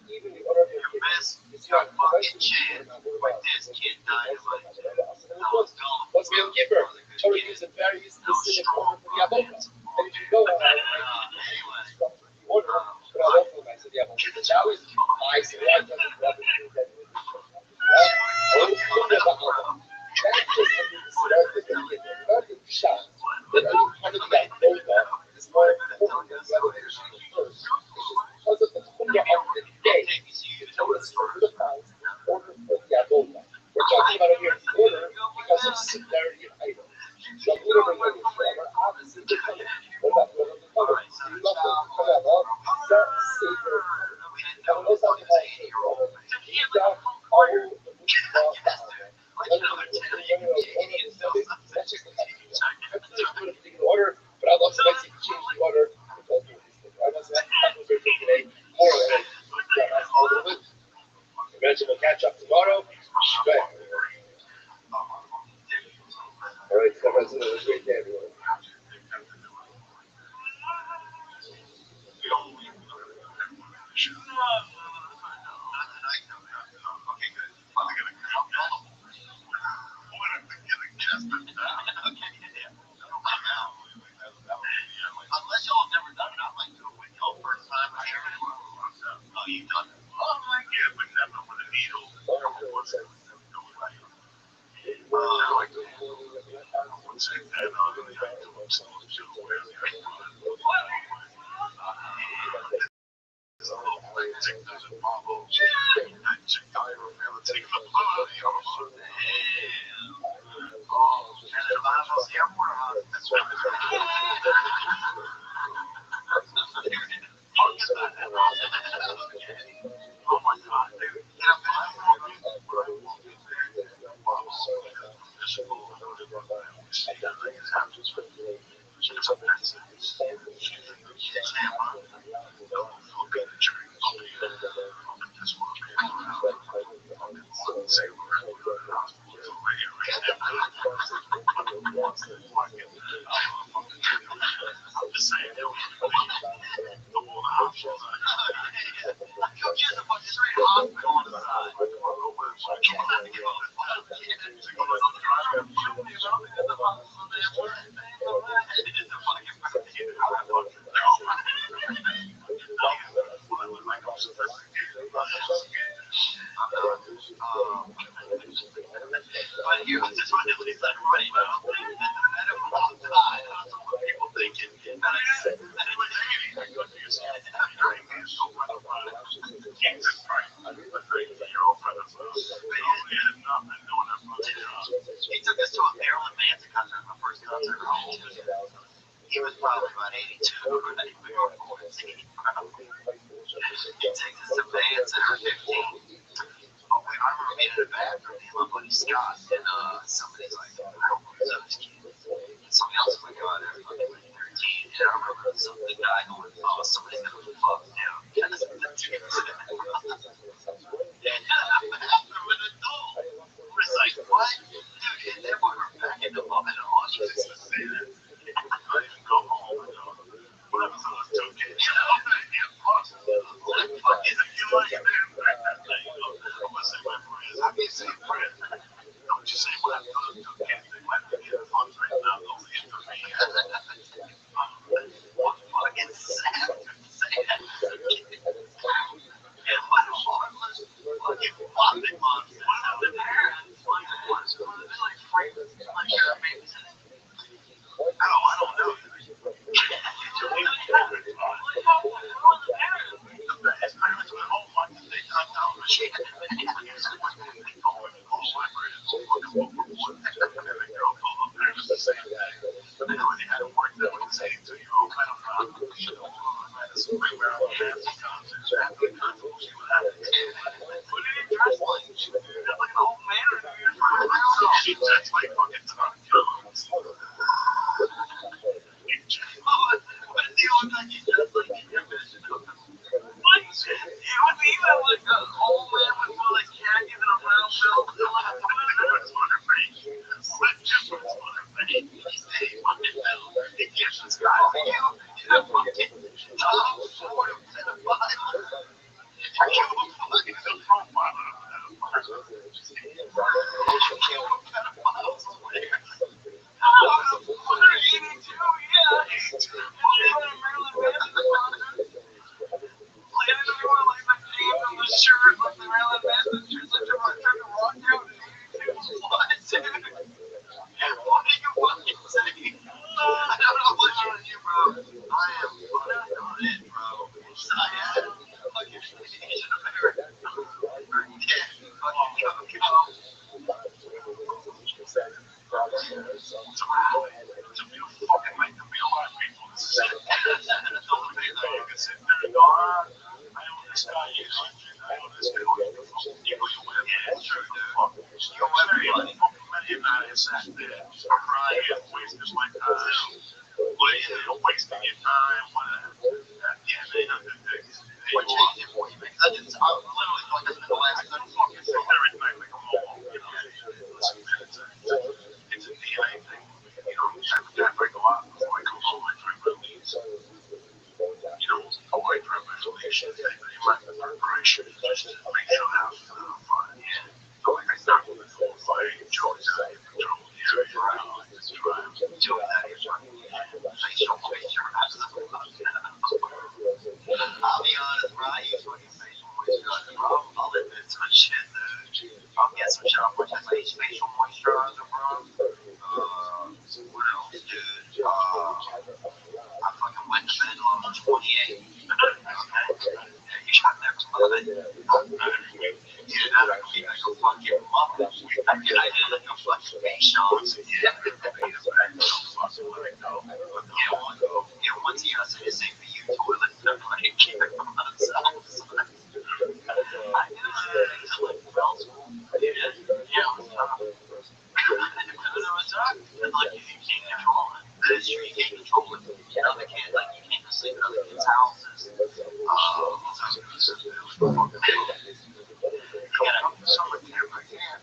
even the order of Your best fucking chance with this kid dynamite. What's the keeper? Torah gives a very specific order for the Avodah. And if you go on the order for Avodah, I said, yeah, that was I said, I don't know what to do that. That is just shot. That any part of that Avodah is more important than the other first. Because of the Kunya of the day, the Torah is for the prize, order for the Avodah. We're talking about it here in order because of similarity of items. So I'm going to bring in forever, obviously, the color. What about the color? So you love the color, the safer. And when those are the that's just the order, but I'd love to like to change the order. I was today, more or less. Imagine we'll catch up tomorrow. All right, so that's a great day, everyone. Unless y'all have never done it, I'd like to do it with y'all first time. Oh, you've done it. Oh, yeah, but never with a needle. Oh my god, dude. But here, I just want to let everybody know that it was all time. That's what people thinking. That I said. He took us to a Marilyn Manson concert, my first concert. He was probably about 82, right? We were 14. He takes us to Manson at 15. Oh, I remember being in the bathroom, my buddy Scott, and somebody's like, I don't know who's up this kid. And somebody else was like, oh, they're fucking like 13. And I remember the guy going, oh, somebody's gonna fuck now. Yeah, that's what the dude said. Yeah, in the bathroom with an adult. It's like, what? Dude, and then we were back in the pub and all you could say that. I didn't go home. What happens to those two kids? You know, what the fuck is it? You like it, man? I'm gonna say my friends. How can you say friends? Don't you say what happens to those two kids? They might be getting fucked right now. Don't leave for me. What fucking savage say that? And what a harmless fucking fucking monster out there. friends, like your babysitting? I don't know. His parents went home one day, they cut down the machine. I'll be honest, bro. I use fucking facial moisturizer, bro. I'll admit to some shit, dude. I'll get some shit on my facial moisturizer, bro. What else, dude? I fucking went to bed when I was 28. Okay. Yeah, you shot never smell it. Yeah, I go fucking mother. I did like a fucking facial. Yeah. Yeah, once you say the same for you, toilet, nobody cares about themselves. I did it until like middle school. Yeah, it was tough. Because it was tough. And like, you can't control it. That is true, you can't control it. Another kid, like, you can't just sleep in other kids' houses. You gotta have someone there, but yeah,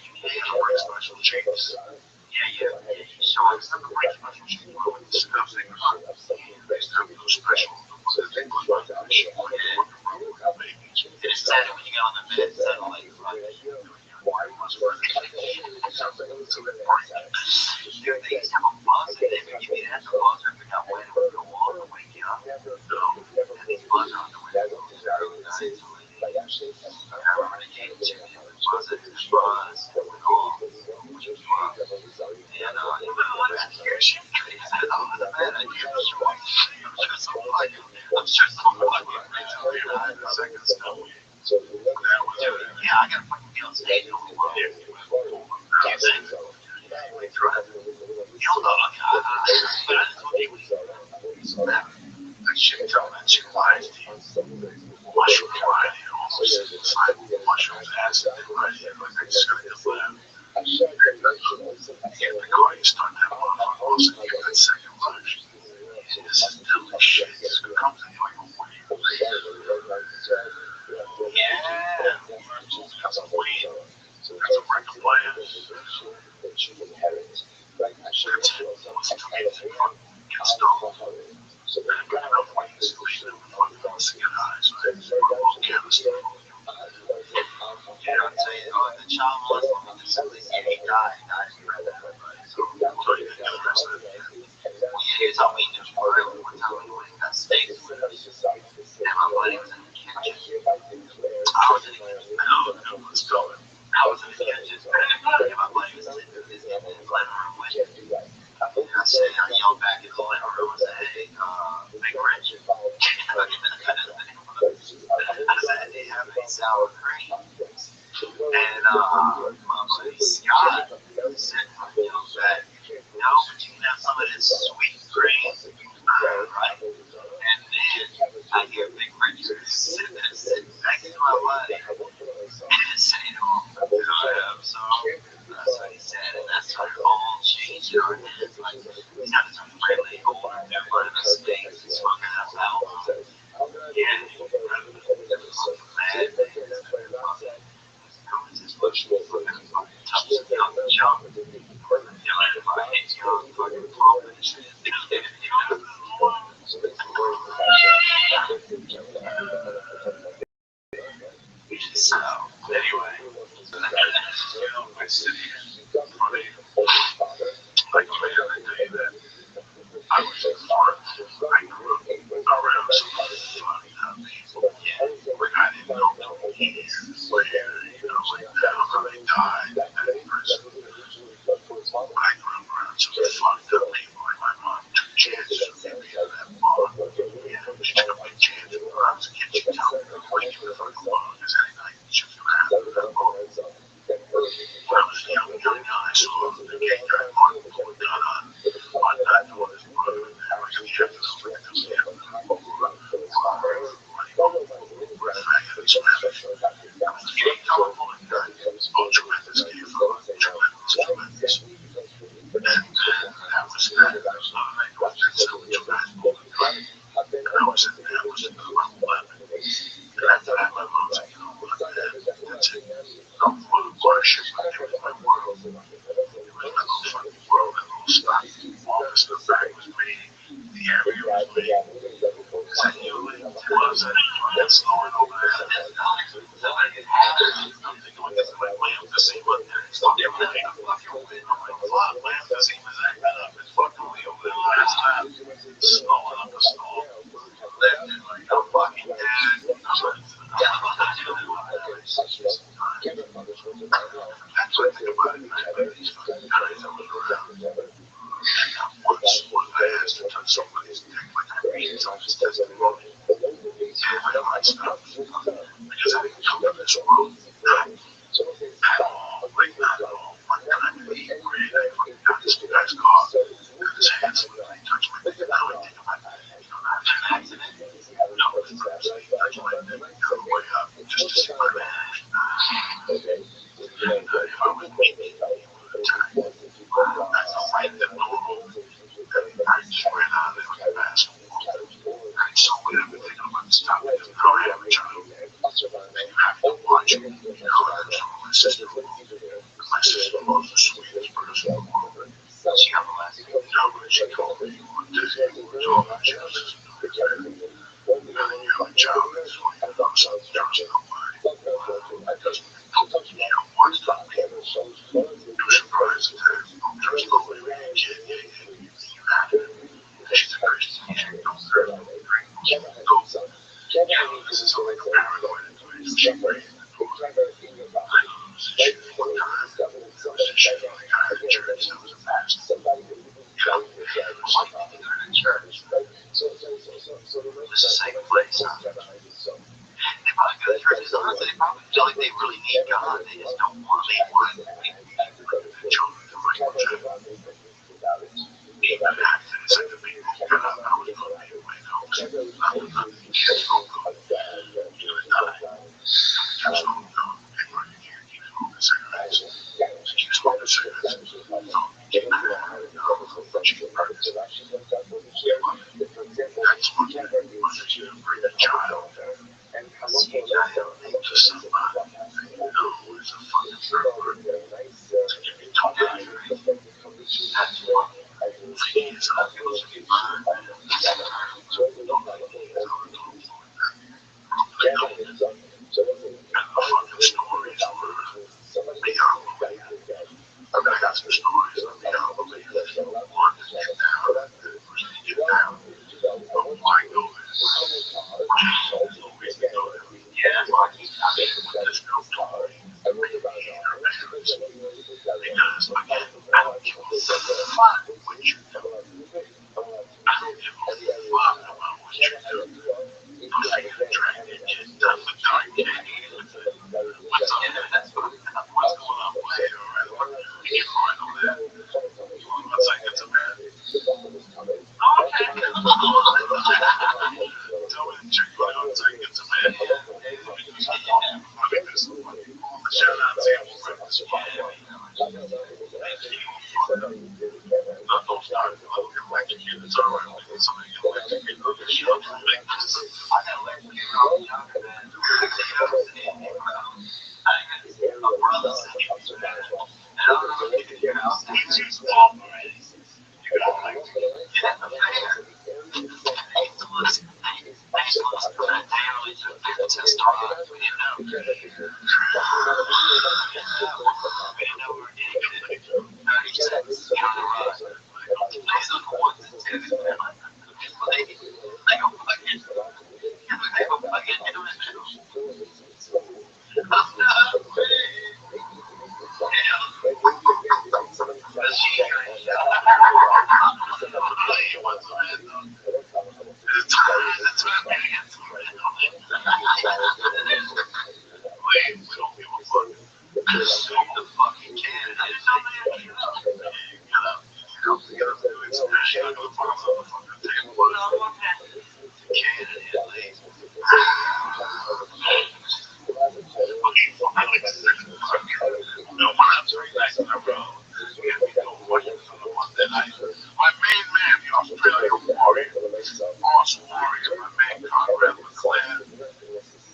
you can't wear special shapes. Yeah, so I was never wearing special shapes with the stuff they got. They have those special things like that. It is sad when you get on the bed, it's sad like, why was dude, they used to have a buzzer. They would give you that buzzer if it got wet, it would go all the way up. And these buzzer on the window was really nice. I remember they gave it to me. Buzzer, buzz, it would go off. And I hear shit. They said, oh, the bed, I hear the shit. I'm sure some fucking friends out there had the second stuff. Yeah, I gotta fucking be on stage in a little while. Yeah, hell no, but I just told people that shit tell that shit lies to you. Mushroom variety, almost it's like mushrooms acid variety, like I just gotta get that. Yeah, the car you start that motherfucker also give that second life. This is deadly shit. This comes in like a wave. Yeah, that's a wave. That's a record player. That's it. Listen to music, get stoned. And good enough wings to leave them fucking wants to get high, so they won't get the stuff. Yeah, I'll tell you, the child Muslim, he died. He died in front of everybody. So, you didn't get arrested. Well, yeah, he was on me in Ireland one time when he got steaks with us. And my buddy was in the kitchen. I was in the kitchen. I know, let's go. I was in the kitchen. And my buddy was sitting with his I yelled back in the living room and said, hey, Big Rich. I said, they have any sour cream. And my buddy Scott said, that, no, but you can have some of this sweet cream, right? And then I hear Big Richard sitting next to my buddy and say to him, could I have some? That's what he said, and that's when it all changed in our heads. Like, he's got this really old member in the States, he's smoking that album. Yeah, he was fucking mad, man. His bush was fucking tough as young jump. You know, if I hit you on fucking pump and shit. So, anyway, I sit here funny. Like, man, I tell you that I was a fart. I grew up around some fucked up people. Yeah, like I didn't know no years later, like how they died in prison. I grew up around some fucked up people. Like my mom took chances with me being that mom. Yeah, she took my chances when I was a kid. She told me, what you the fuck alone? Because anything she was gonna have that mom. When I was a young guy, so the gay guy, Martin, pulled a gun on that door. It's a safe place. They probably go to churches on they probably feel like they really need God. They just don't want to be one. The children of the church. Even after it's like the people get up, I was going to be away home. The kids don't go. You're going to die. Kids don't go. You can't keep smoking cigarettes. So keep smoking cigarettes. Don't keep that. But you can burn it. That's what you bring a child. See a child into somebody. No, it's a fucking third to give you top life. That's what please, I'm going to be mine. Don't let me get over the phone. But no, and the fucking stories were beyond belief. I mean, I got some stories that are beyond belief. One is get down, get down. But why go this? Always go there. Yeah, like there's no story. Maybe her parents. Because again, I don't give a fuck what you know. Not those times. I look at electrocuted. It's alright. I'll get somebody get electrocuted. I'll get shot from Vegas. I got electrocuted when I was younger, man. I got a brother sent me to that. And I don't know if you can hear how I'm just walking already. You got electrocuted. Yeah, the fair. I used to listen to that daily to get the test on. We didn't know. We didn't know we were getting it. 30 cents on the ride. These are the ones that did it. They go fucking do it too. My main man, the Australian warrior, awesome warrior, my main comrade with clan,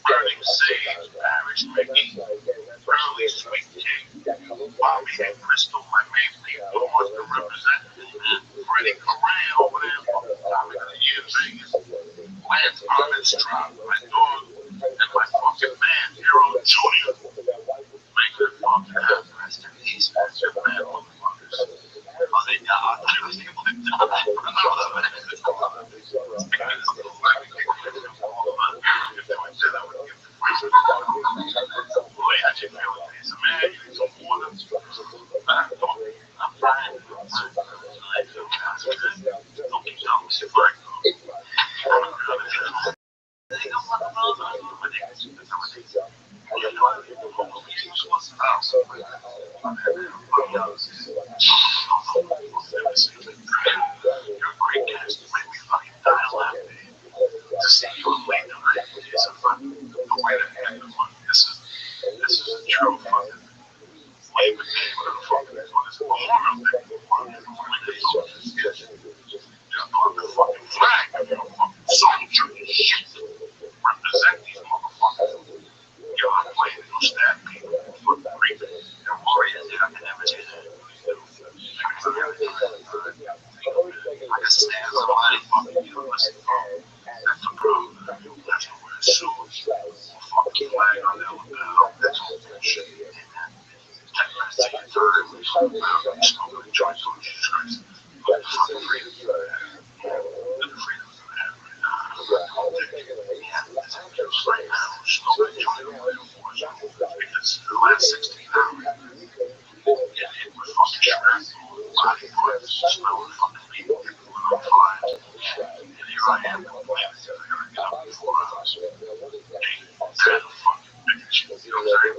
burning sage, Parish Mickey, early sweet king, Bobby and Crystal, my main people who wants to represent, Freddie Correa over there, Bobby of the year in Vegas, Lance Armstrong, my dog, and my fucking man, Hero Junior. Make it fucking happen. Rest in peace, Master Man, motherfuckers. Oh, they died. I thought it was people who This is a true fucking way with me. What the fuck is this? Memorial Day. Just put the fucking flag on your fucking soldier and shit. Represent these motherfuckers. Yo, I'm playing, you'll stab me. Fucking creeping. You're warriors, dude. I can never do that. I can stand somebody. That's the problem. That's the word. So, fucking flag on that one now. That's all that shit. Take my second, third, and we smoke a joint on Jesus Christ. But the fucking freedom for that. The freedom for that right now. I'll take it. Yeah, that's just right now. Smoke a joint on my force. Because the last 16 hours, yeah, it was fucking trash. Body parts, smelling fucking people, people on fire. And here I am, I'm glad that I got up before hours. Kind of fucking bitch. You know what I'm saying?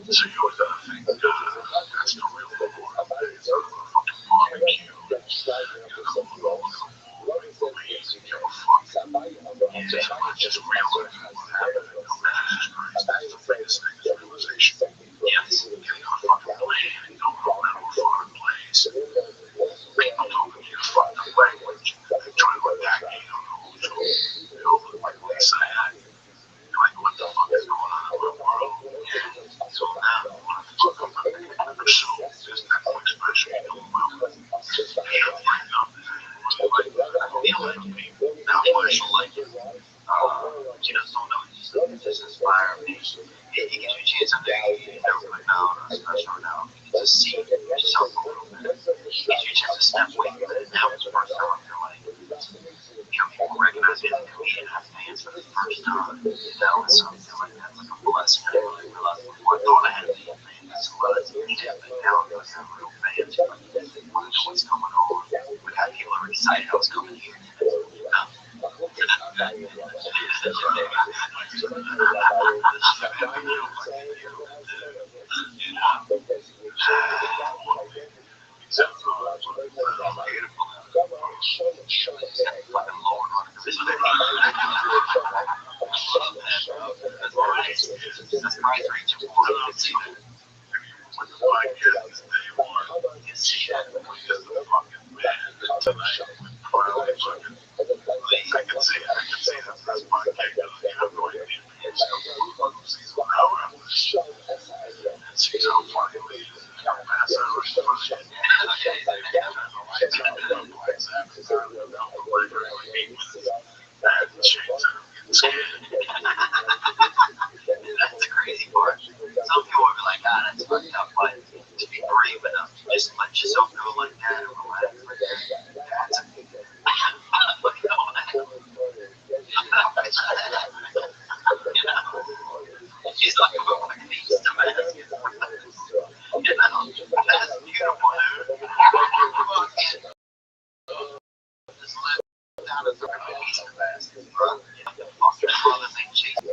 So you always gotta think, that's the real Memorial Day. It's not a fucking barbecue. You know, roll weed, give a fuck. Just realizing what happened in Jesus Christ. That's the biggest thing is realization. Yes, getting on a fucking plane and going around a foreign place. People talking to your fucking language and trying to attack you on the whole show. You know, like Lisa had. You're like, what the fuck is going on in the world? Yeah. So now, I want to talk about the show. This Netflix special, you know, well, shit right now. Like, I feel like now I should like it. Just don't know. Just inspire me. It gives you a chance to never put down a special now. To see yourself a little bit. It gives you a chance to step away from it. Now it's the first time I feel like, people recognize me as a comedian, have fans for the first time. That was something like that. Like a blessing. I really realized before I thought I had a few fans. Well, it's easy, but now I have real fans. Like, want to know what's going on. We had people already excited I was coming here. she had to be just a fucking man tonight. Really fucking. I can say that for this podcast. You have no idea. She's so funny. Pass her. That's the crazy part. Some people would be like, ah, that's fucked up, but to be brave enough to just let yourself go like that and relax like that, that's she's talking about what it means to mask. That's beautiful, dude. Just live down as a piece of mask, bro. Fuck your brothers ain't chasing.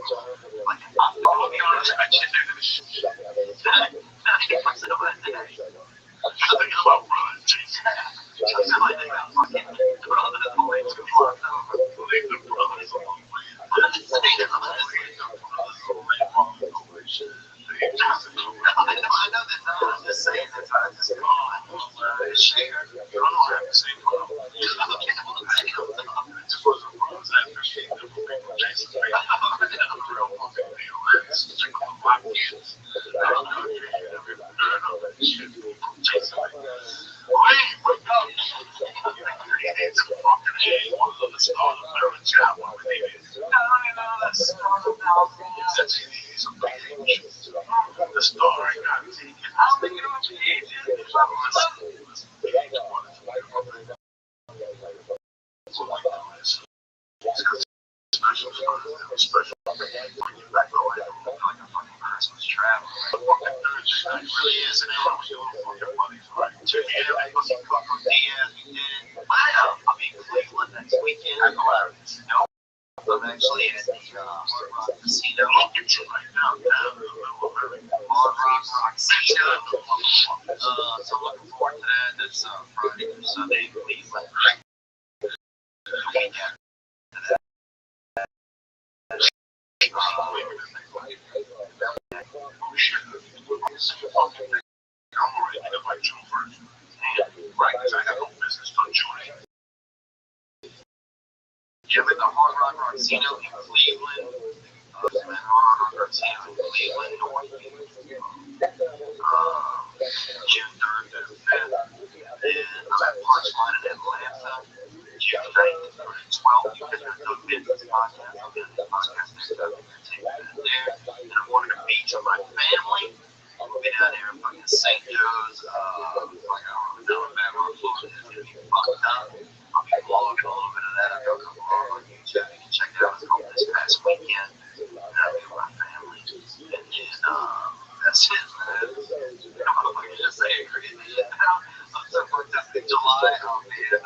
Like, I'll be honest with you, dude. 90% of that day. Think about brothers chasing. Just like they got fucking brothers way too far over. Leave the brothers alone. I know that I'm just saying that I just go on share. You don't know how to say the story got taken. I'll make it on special. Christmas travel. It really is, and I'll be in Cleveland next weekend. I go out. I'm actually at the Hard Rock Casino. Hard Rock Casino. So looking forward to that. That's Friday through Sunday in Cleveland. Right, because I got no business to join. Yeah, but the Hard Rock Casino in Cleveland. Hard Rock Casino in Cleveland, North. June 3rd to 5th. Then I'm at Punchline in Atlanta. June 9th through the 12th. You guys are doing business podcast. I'll be in the podcast next time. There. And I'm going to the beach with my family. We'll be down here in fucking St. Joe's. Like, I don't know, Alabama, Florida. It's going to be fucked up. I'll be vlogging a little bit of that. I'll come on YouTube. You can check it out. It's called This Past Weekend. And I'll be with my family. And then, that's it, man. I'm going to just say it crazy. I'm so fucked up in July. I'll be in,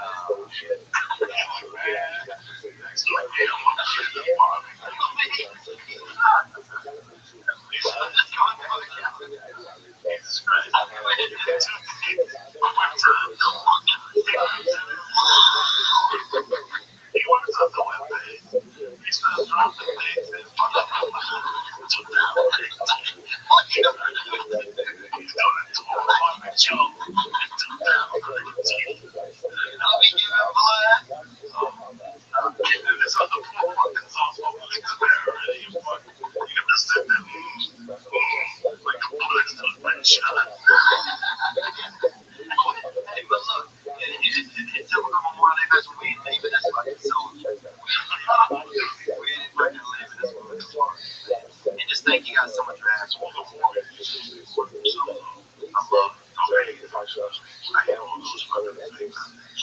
and just thank you guys so much for asking. I love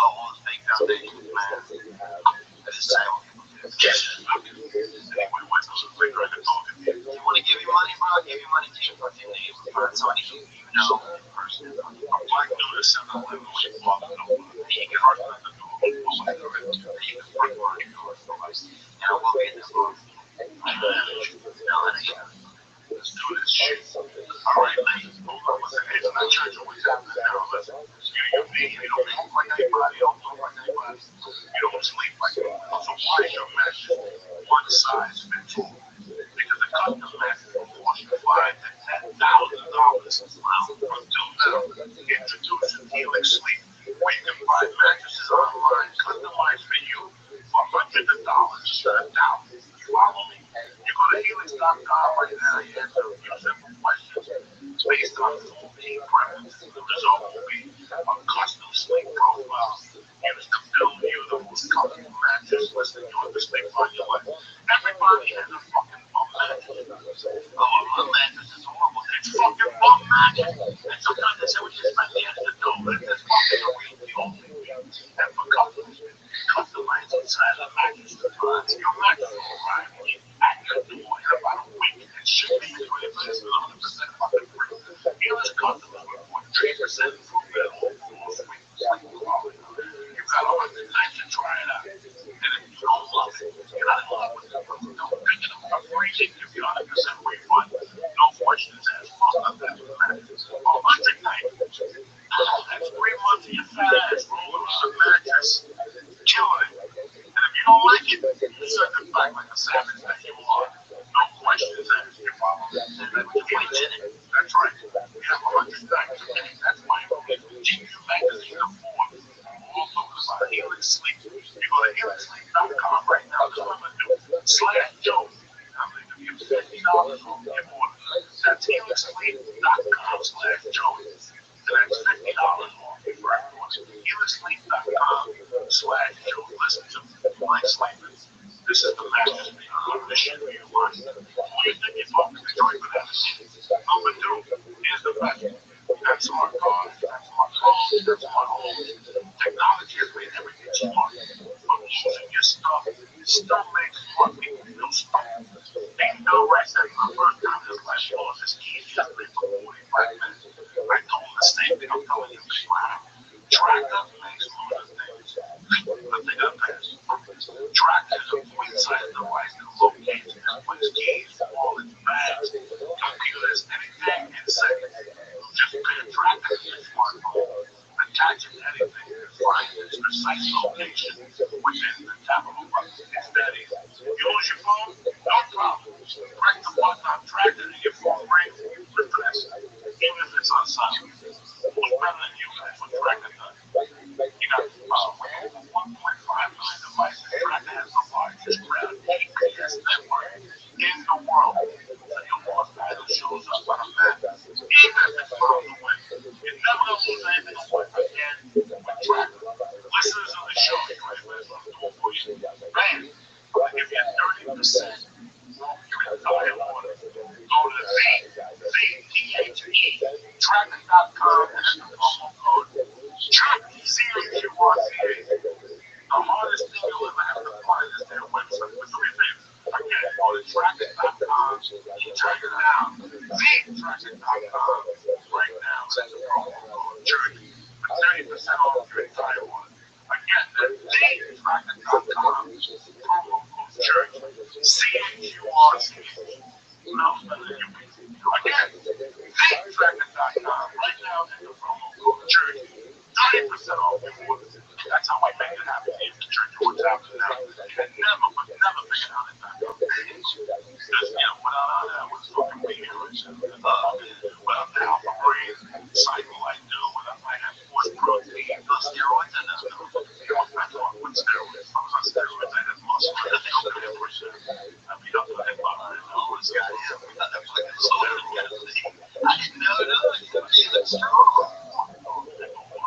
all those fake foundations, man. I just say, you want to give me money, bro? I'll give you money to you. Find somebody who you know in person. You can and I will be in this book. Let's do this shit. All right, ladies. What's the head of my church always have this now? Listen, you don't talk like anybody. You don't talk like anybody. You don't sleep like anybody. So why is your message one size fits all? Because the custom message will cost you $5,000 to $10,000 until now. Introducing healing inside the mattress until your mattress will arrive at your door in about a week and ship to you in less than 100% fucking free. Here's customers with 43% improvement in overall sleep quality. You've got 100 nights to try it out. And if you don't love it, you're not in love with it. Don't pick it up for free. They give you 100% refund. No questions asked. Fuck up that mattress. 100 nights. That's 3 months of your fat ass rolling on a mattress. Killing it. And if you don't like it, you send it back like a savage that you are. No questions asked. Your mama said that was 20 minutes. That's right. You have 100 nights. That's why GQ magazine of Forbes all talking about healing sleep. You go to healingsleep.com right now. Come on and do /Joe. I'm going to give you $50 off your order. That's healingsleep.com/Joe. And that's $50 off for everyone. healingsleep.com/Joe. Listen to my sleeping. This is the mattress beyond the shit for your life. Who you think you're talking to? Join for that. Number two, here's the best. That's smart cars, that's smart phones, that's smart homes. Technology has made everything smart. But using your stuff still makes smart people feel smart. Ain't no right that my first time this last lost his keys yesterday for 45 minutes. I told him the same thing I'm telling you now. Tracker makes smarter things. I think I passed. Tracker is a point-sized device that locates and puts keys, wallets, bags, computers, anything in seconds. Just put a tracker to your smartphone, attach it to anything, and find its precise location within the tap of a button. It's that easy. You lose your phone? No problem. Press the button on tracker and your phone rings and you replace it, even if it's on silent. Who's better than you? That's what tracker does. You got with over 1.5 million devices, tracker has the largest ground GPS network in the world. So your lost item shows up on a map, even if it's miles away. You're never going to lose anything again with tracker. Listeners of the show, you ain't listening to it for you. Man, I'm going to give you 30% off your entire order. Go to tracker.com and enter the promo code CHURCA. The hardest thing you'll ever have to find is their website with 3 things. Again, go to tracker.com, check it out. Tracker.com right now. That's the promo code Journey for 30% off your entire order. Again, that's tracker.com, promo code Journey. CHURCA. No, again, tracker.com right now and the promo code Journey. 30% off your order. That's how I make it happen. If the church works out now, and never figure out it back. Just, without all that, what's fucking me here? Without the alpha brain cycle I do, without my force protein, no steroids, and I thought with steroids. I was on steroids, I had muscle. I think I'm going to push it. I beat up the head behind it. Oh, this guy is fucking solid. I didn't know that. He's strong.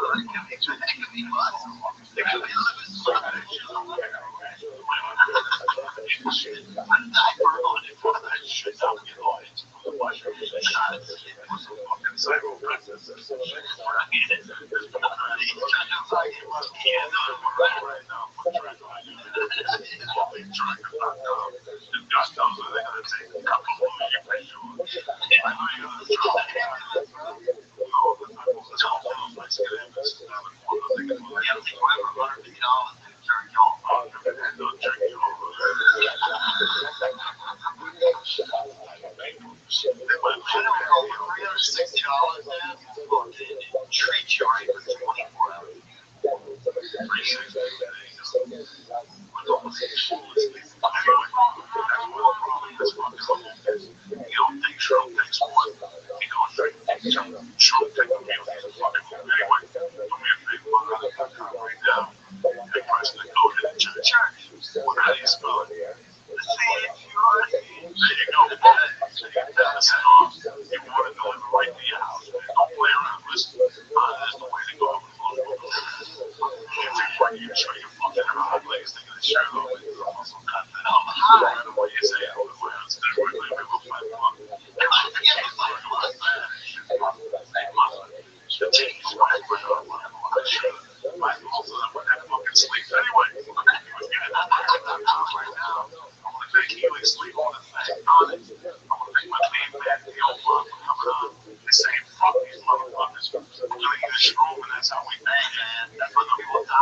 It could be muscle. It could be a little bit stronger. Put a diaper on it for that shit. Don't get on it. Wash your hands. It was a fucking psychopractic. I get it. It's like it must be right now. Tracker.com. And God knows what they're going to take. A couple of them, you're pretty sure. I know you're going to try. $360 now. Treat you right for 24 hours. 360. You don't think Trump thinks one. He goes straight. Trump thinks fucking anyway. Do me a favor, right now. And press the code in the church. How do you spell it? There you go. So you get 10% off. You want to deliver right to your house. Don't play around. Listen, that's the way to go. You show your fucking hard legs, thinking the shirt over is also content. I'm high. The way you say it, I'm going to steroid, maybe we'll find one. The team's right, but my also, when that fucking sleep anyway.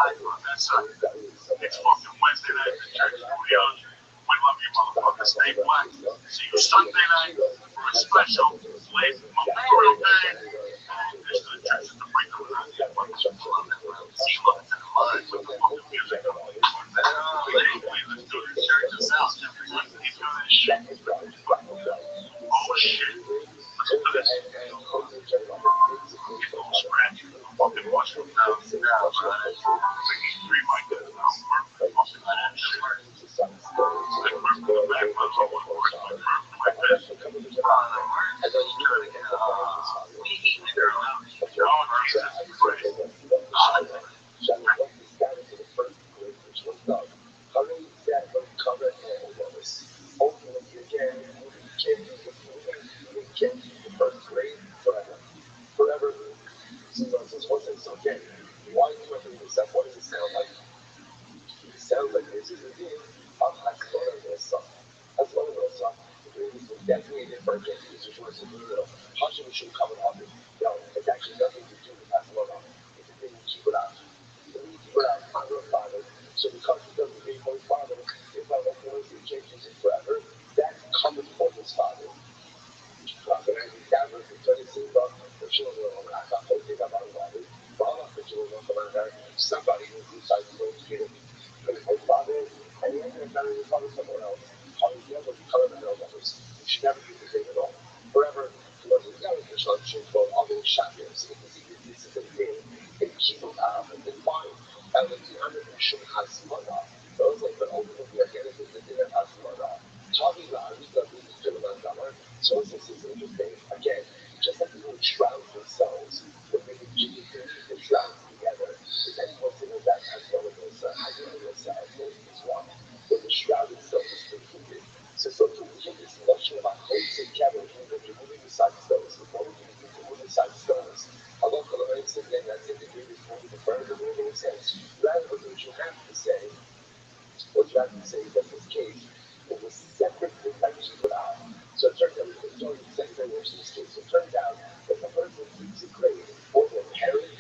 live on that Sunday. It's fucking Wednesday night at the church studios. We love you, motherfuckers. Stay black. See you Sunday night for a special late Memorial Day. And this is the church to bring them around the abundance of love and see love to the lives with the fucking music. Anyway, let's do the church of South. Let's keep doing this shit. Oh shit. Let's do this. Get all scratchy. Fucking mushroom now. Three mic now. Fucking that shit. Like Murph in the back, my love, of course, like Murph in my bed. Oh, Jesus Christ. Forever. Someone says, what's it so gay? Why do you think this? What does it sound like? It sounds like this is a thing. That's one of those songs. That's one of those songs. Definitely different things. Which was a little. How should we should cover up? No, it's actually nothing to do with that one. It's a thing to keep it out. We keep it out, father of father. So because he doesn't pay for his father, if I don't want to changes it forever, that's coming for his father. Somebody who decides to go to get his father, and he ended up marrying his father somewhere else. How he deals with color and others. You should never use the name at all. Forever, he wasn't married to Sean Shinko, all the shadows, because this is a thing. And keep it out and then fine. And then the other mission has mother. Those like the old movie again, is the thing that has mother. Talking about who's the movie film on summer. So this is interesting. Again, just like people shroud themselves, when they shroud together. Is anyone saying that as well as I don't know what's that is one. When the shroud itself is completed. So we this notion about hope together, when you're moving beside stones, the moment you move beside stones, Allah said then that's in the greatest movie, the first of everything says, rather than what you have to say, what you have to say is that this case, it was separate things that keep it out. So it turns out we can tell you the second version of this case. So it turns out that the person keeps a grade or their parent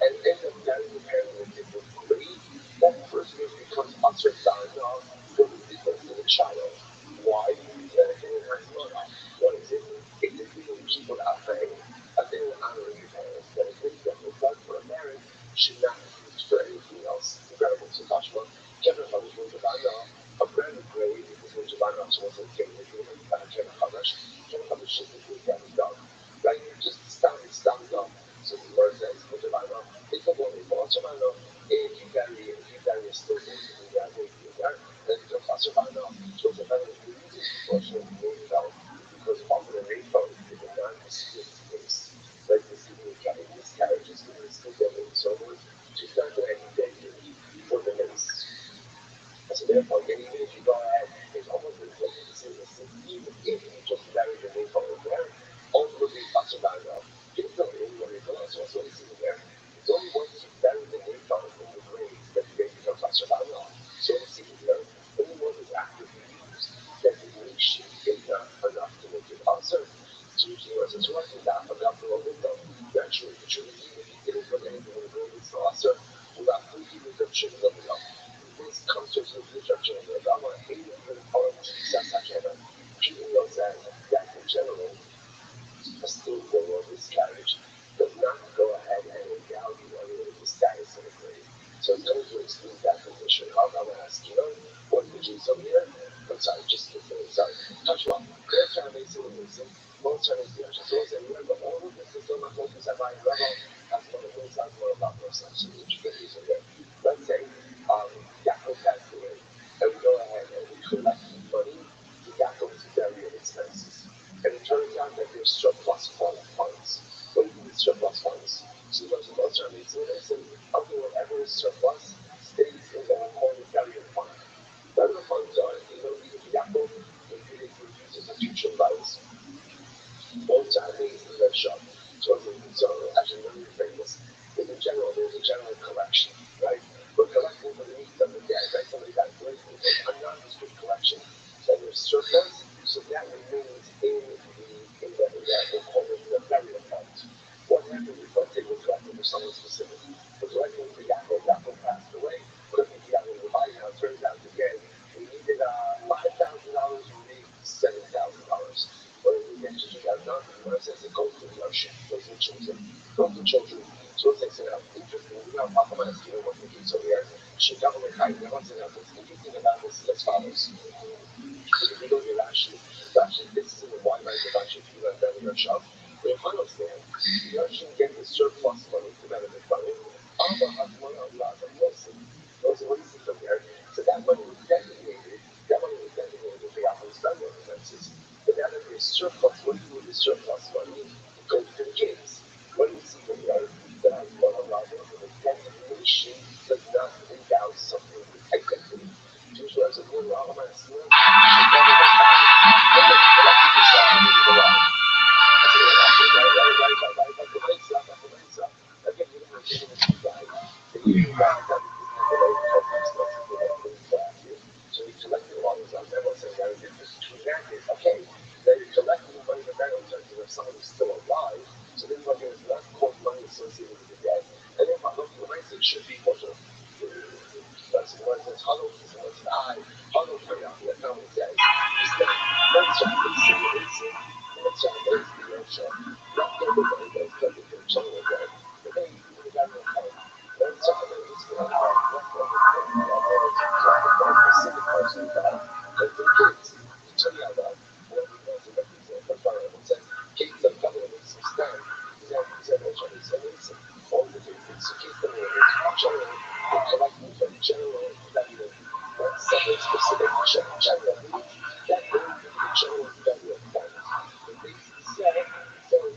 and ends up marrying the parent in a different grade, that person becomes usher sign off for the difference to the child. Why? Because it has not. What is it? It's a thing we keep it out for him. A thing of honoring your parents. That is things that was done for a marriage should not be used for anything else. Incredible. So Kashma, Kevin Hamish was about a brand new grade because when Giovanna was a kid, they were like Kevin Hamish. Kevin Hamish should be doing that stuff. Right? Just stop it up. So the Lord says, for Giovanna, it's a woman for Giovanna. If you marry a still going to be there, then you don't Giovanna. So Giovanna is really for sure because often the rainbow is a non-discrete space. Like this miscarriage is going to still get so much. She's not going to any danger for the next. So therefore, even if you go ahead, it's almost as if it's even if you just marry the name over there, ultimately it's about it's not anybody else also is in there. It's only once you bury the name in the grave that you become Pashabana. So it's in there. Only one is actively used that the nation is not enough to make it answer. So you see, as it's working that enough to a window, naturally, the truth is, if you didn't put anything in the grave, it's the answer. Without thinking, the shit is up enough. This comes to the destruction of the Rama, hating the power of Sasakena. People know that in general, a still will of miscarriage does not go ahead and endow you under the status of a grave. So it's going to exclude that condition. I'm going to ask, what did you over here? I'm sorry, just kidding. Sorry. Touch one. They're trying to make it listen. Both trying to do it. So I said, remember, all of this is still not focused at my level. That's one of the things I know about myself. So you can use it. Let's say, Yaakov passed away, and we go ahead and we collect money to Yaakov's burial expenses. And it turns out that there's surplus funds. What do you mean surplus funds? So those are most certainly so they say, okay, whatever is surplus stays in what we call the burial fund. Burial funds are, either for Yaakov, or either for use as a future lives. Both Chinese in that shop. So actually, let me reframe this. In general, there's a general collection, right? We're collecting for the needs of the dead, right? Somebody got great, a non-discrete collection. And there's surplus, so that remains in we'll call it the burial fund. What happens is, let's say we're collecting for someone specific. We're collecting for Yaakov. Yaakov passed what's the case over here? Shekabel Chaim. Now, once again, what's interesting about this is as follows. If you go to Rashi, this is in the wide range of Rashi, if you let them in your shop, but if I understand, Rashi get the surplus money to benefit from it. Abba has one of Laz and Wilson. Those are what he sees over there. So that money was designated, for Yahweh's family expenses. But now that there's surplus, what do you do with the surplus money? It goes to the kids. What do we see over there? That has one of Laz and Wilson. The designation does not endow something with identity. Jewish lives are more wrong about should never have so he collected all those out there. The difference between that is okay, that you're collecting the money from that objective if someone is still alive, so then like there's less court money associated with the dead. And if I look at the race, it should be what that's what it says, Hello, I, Hello, that's not what it says. Instead, let's try to see what it says. Let's try to see what it says. Not everybody does nothing to each other, okay? But then you got to know. Let's try to just get out of let's go to the specific person that the kids turn out that whatever it was that he said, that's why it says kids are coming with some stand. He said, listen, all the kids, so kids are general, collecting from general value. That's something specific general means that will be the general value of funds. When they sell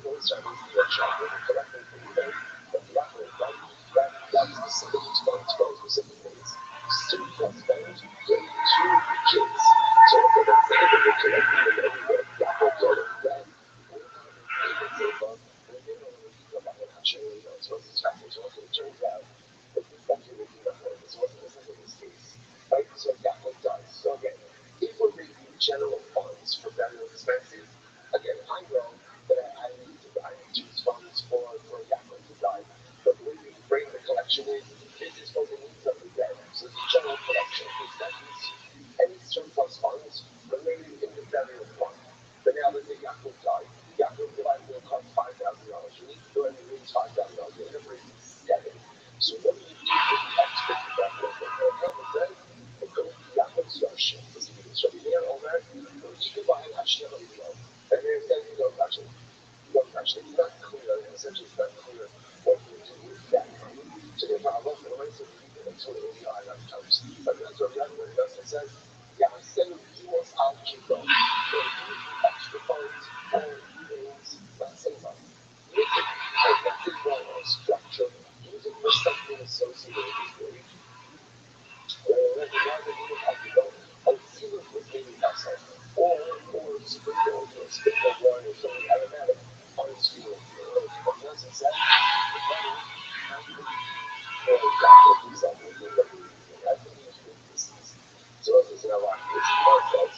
those services to the shop, they're collecting from you guys, but the operating value, that specific funds, specific things, surplus values, going to the kids. So if they're collecting them everywhere, that will go to them. So it turns out that this actually making up for this wasn't in this case. Right? So that's what it does. So again, if we're making general funds for burial expenses, again, I know that I need to use funds for Yaakov to die. But the way we bring the collection in, this is for the needs of the dead. So the general collection is that any surplus funds remaining in the burial fund. But now let's say Yaakov died. Yaakov died will cost $5,000. You need to go ahead and raise $5,000. You're going to raise seven. So what do you do with the extra Yaakov? It goes to Yaakov's Rothschild. This is Rabbi there over. You can buy an Hashem and then you go actually. It's not clear, essentially it's not clear what you do with that money. So therefore, Allah for the rest of the people until the Ayah comes. But that's what Rabbi says. Yeah, I say he was al kibo. So use the extra funds or use, let's say something. Use it for the kibo or structure. Use it for something associated with this belief. Or sprinkle water or something aromatic on his funeral. But he doesn't say the money has to be adopted for something that has to be used for deceased. So this is how I says.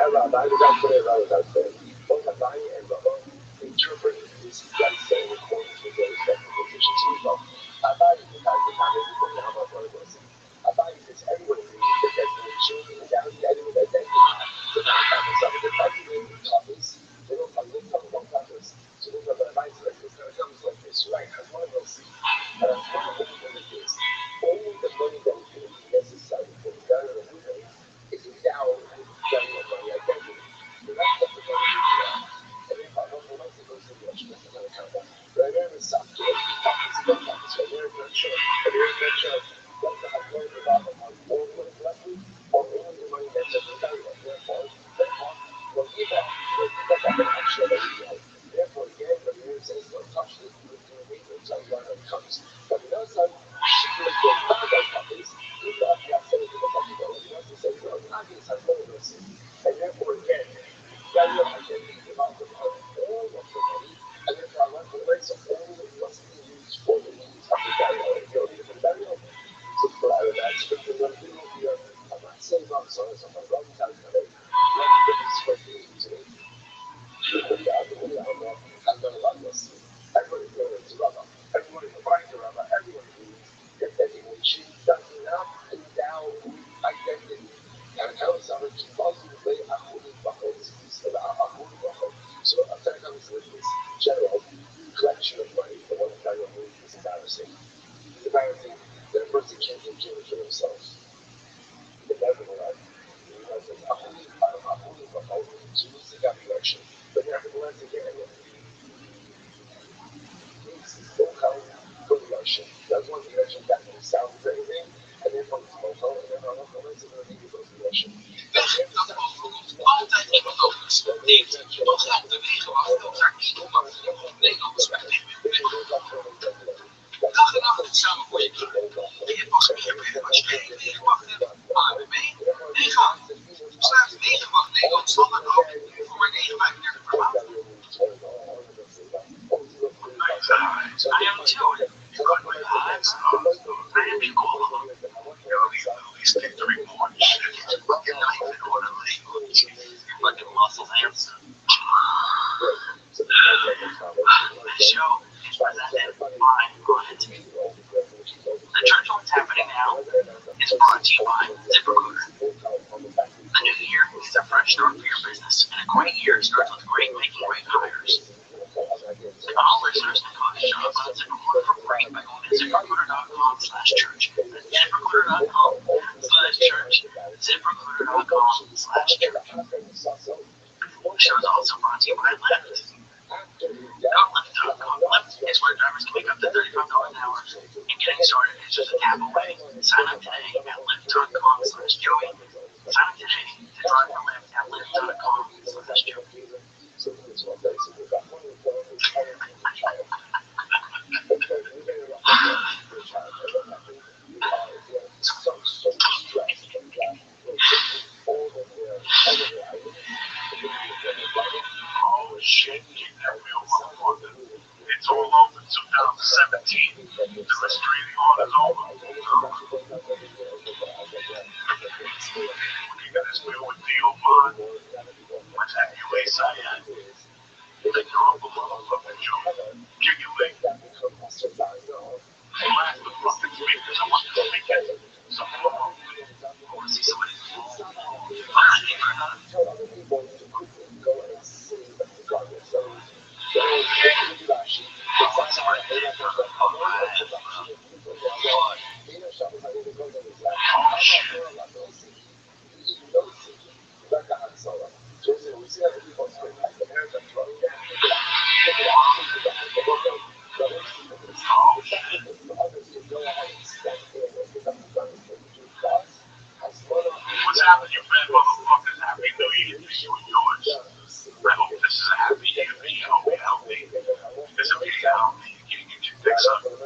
Rabbi, both Rabbi and Rabbi interpret this as saying in accordance with their respective positions. So we go, Rabbi is the guy that not everybody how much money was. Rabbi says everyone agrees that destination and down the enemy identity. So now I'm some of the calculated topics. They don't come in from one purpose. So then Rabbi says it's going to come like this, right? As one will see. And as one of them like this, only the money that is going to be necessary for the burial of widows is endowed with burial money identity. The rest of the money is not. And if I don't know what it goes to the ocean, that's another comment. But I never stop to it. It's not like it's very not sure. But there is not sure what the husband of the Bible on all put it correctly, or only the money that's in the burial. Therefore, we'll give that an extra ratio. Therefore, again, the Lord says, don't touch this, do it to a week until when it comes. But the other side, she can make the paradise copies, you got the outside of the possibility. The other says, no, not this, I'm going to see. And therefore, again, burial identity divides upon all of the money, and therefore, I want to raise only what's being used for the needs of the burial. If you're looking for the burial, so for that scripture, what we will be, I'm not saying I'm sorry, so my brother tells me, let me get this for you today. Everybody knows to Rabbi. Everybody provides to Rabbi. Everyone agrees that designation does not endow with identity. And how some of the supposedly Ahudi Bachos, so I'm trying to come with this general collection of money. The one that I remove is embarrassing. It's Then first they can't do it for themselves. But nevertheless, I believe about Jesus got election. But nevertheless, again, it's still held for election. That's one the election got no sound or anything. And then from the phone, and then I'm going to the media for the election. Altijd iemand anders denkt, toch geld bewegen wachten op haar niet om Nederlanders dag en nacht samen voor je klaar. En je pas meer binnen als je geen wegenwacht hebt. AWB, meegaan. Slaagt wegenwacht Nederland standaard ook voor maar 9,35 per maand. I am too. You got my eyes on. I am your call. These things are important. Your life in order, like a muscle hamster. This show is presented by Grant. The church what's happening now is brought to you by ZipRecruiter. The new year is a fresh start for your business, and a great year starts with great making great hires. All listeners can post jobs on ZipRecruiter for free by going to ZipRecruiter.com/church. That's ZipRecruiter.com/church. ZipRecruiter.com/church. The show is also brought to you by Lyft. Go to Lyft.com. Lyft is where drivers can make up to $35 an hour. And getting started is just a tap away. Sign up today at Lyft.com/Joey. Sign up today to drive for Lyft at Lyft.com/Joey. Oh shit, kick that real motherfucker. It's all over 2017. The restraining order's over. You got this deal with Theo Bond. What's that USIN? Then you're up a motherfucker, Joe. Give you leg. Blast the fucking speakers. I want you to speak at it. So come on. I want to see somebody what's happening, you bad motherfuckers? Happy New Year to you and yours. I hope this is a happy year for you. I hope you're healthy. Because if you're healthy, you can get your fix up. And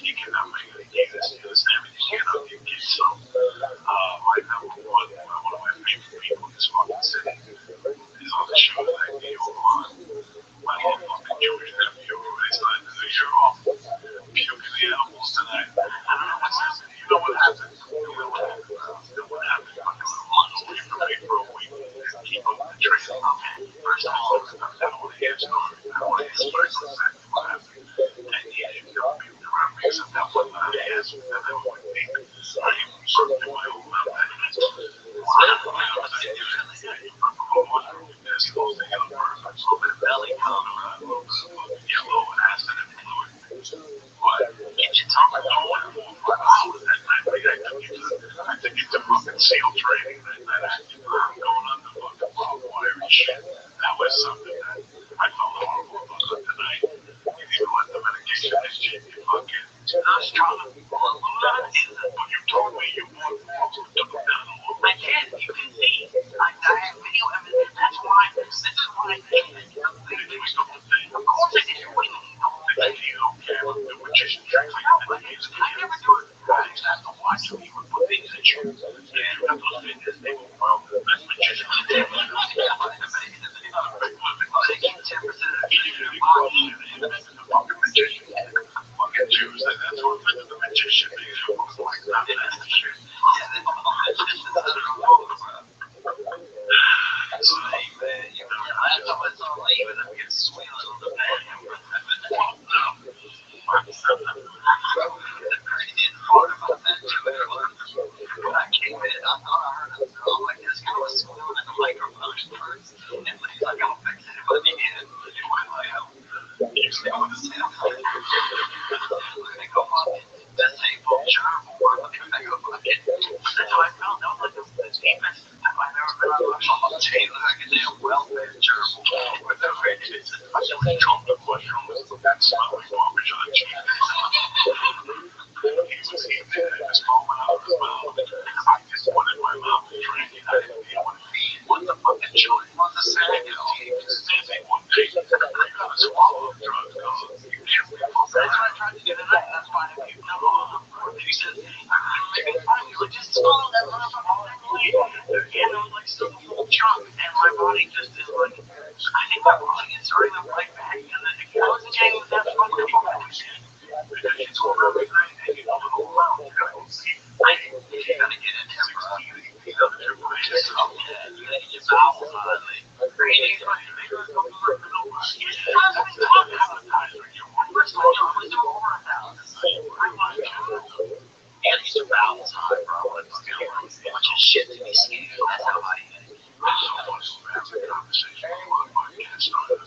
you cannot make it again. This everything you cannot get kids. So, right now, one of my favorite people in this fucking city is on the show that I gave on. My motherfucking Jewish nephew who is letting the year off. Puking the animals tonight. I don't know what's happening. You know what happened? You know what happened? You know what happened? I'm going to run away from me for a week and keep up the trail. Okay. First of all, I don't want to hear a story. I want to express exactly what happened. And yeah, if you don't be the right reason, that's what I asked. And then what I think, I even certainly my own level. What happened? There's supposed to have a little bit of belly color, a little bit of yellow and acid and fluid. But get your tongue going for hours that night. I think it's a fucking SEAL training that night. I'm going on the fucking barbed wire and shit. That was something that I felt horrible about tonight. You even let the medication and shit, you fucking. I'm strong. But you told me you want to double down a little I can. You can see. I have video evidence. That's why. This is why I did it. Did you stop the thing? Of course I did. What do you mean? Did you don't care? The magician trick. I never do it. Guys have to watch you. He would put things in you. Yeah, you have those fingers. They will well. That's magician. They get 10% of the The fucking magician. Fucking Jews. That's what the magician is. Like that. That's the shit. So, hey, man, you know, I thought I saw leaving. I'm getting sweet a little bit. The craziest part about that joke was when I came in, I thought I heard a girl like this guy was squealing in the microphone first. And he's like, I'm fixing it, but he did. It went like, you see what the sound like? They go on. That's hateful. gerbil. We're looking back up like it. That's how I felt. That was like the deepest I've ever been on my phone. It looked like a damn welfare gerbil. With the red bits. I said, when he told the question, that smell like Parmesan cheese. He was eating it at this moment out of his mouth. I just wanted my mouth to drink it. I didn't feel what feed. What the fucking children was a sad, you know. He was sniffing one day. I gotta swallow drugs, dog. That's what I tried to do tonight. That's why I keep he said, I'm making fun of you. Like, just swallow that motherfucker. And I'm like, still full chunk. And my body just is like, I think my body is starting to fight back. And I was getting that fucking shit. She told Rabbi, hey, you know, you gotta see. You gotta get in there because you gotta get your brain up. Yeah, you gotta get your bowels on. Breathing, and these are vowels high, bro. Like, a bunch of shit to be scared. That's how I am. There's so much to have a conversation on my podcast about,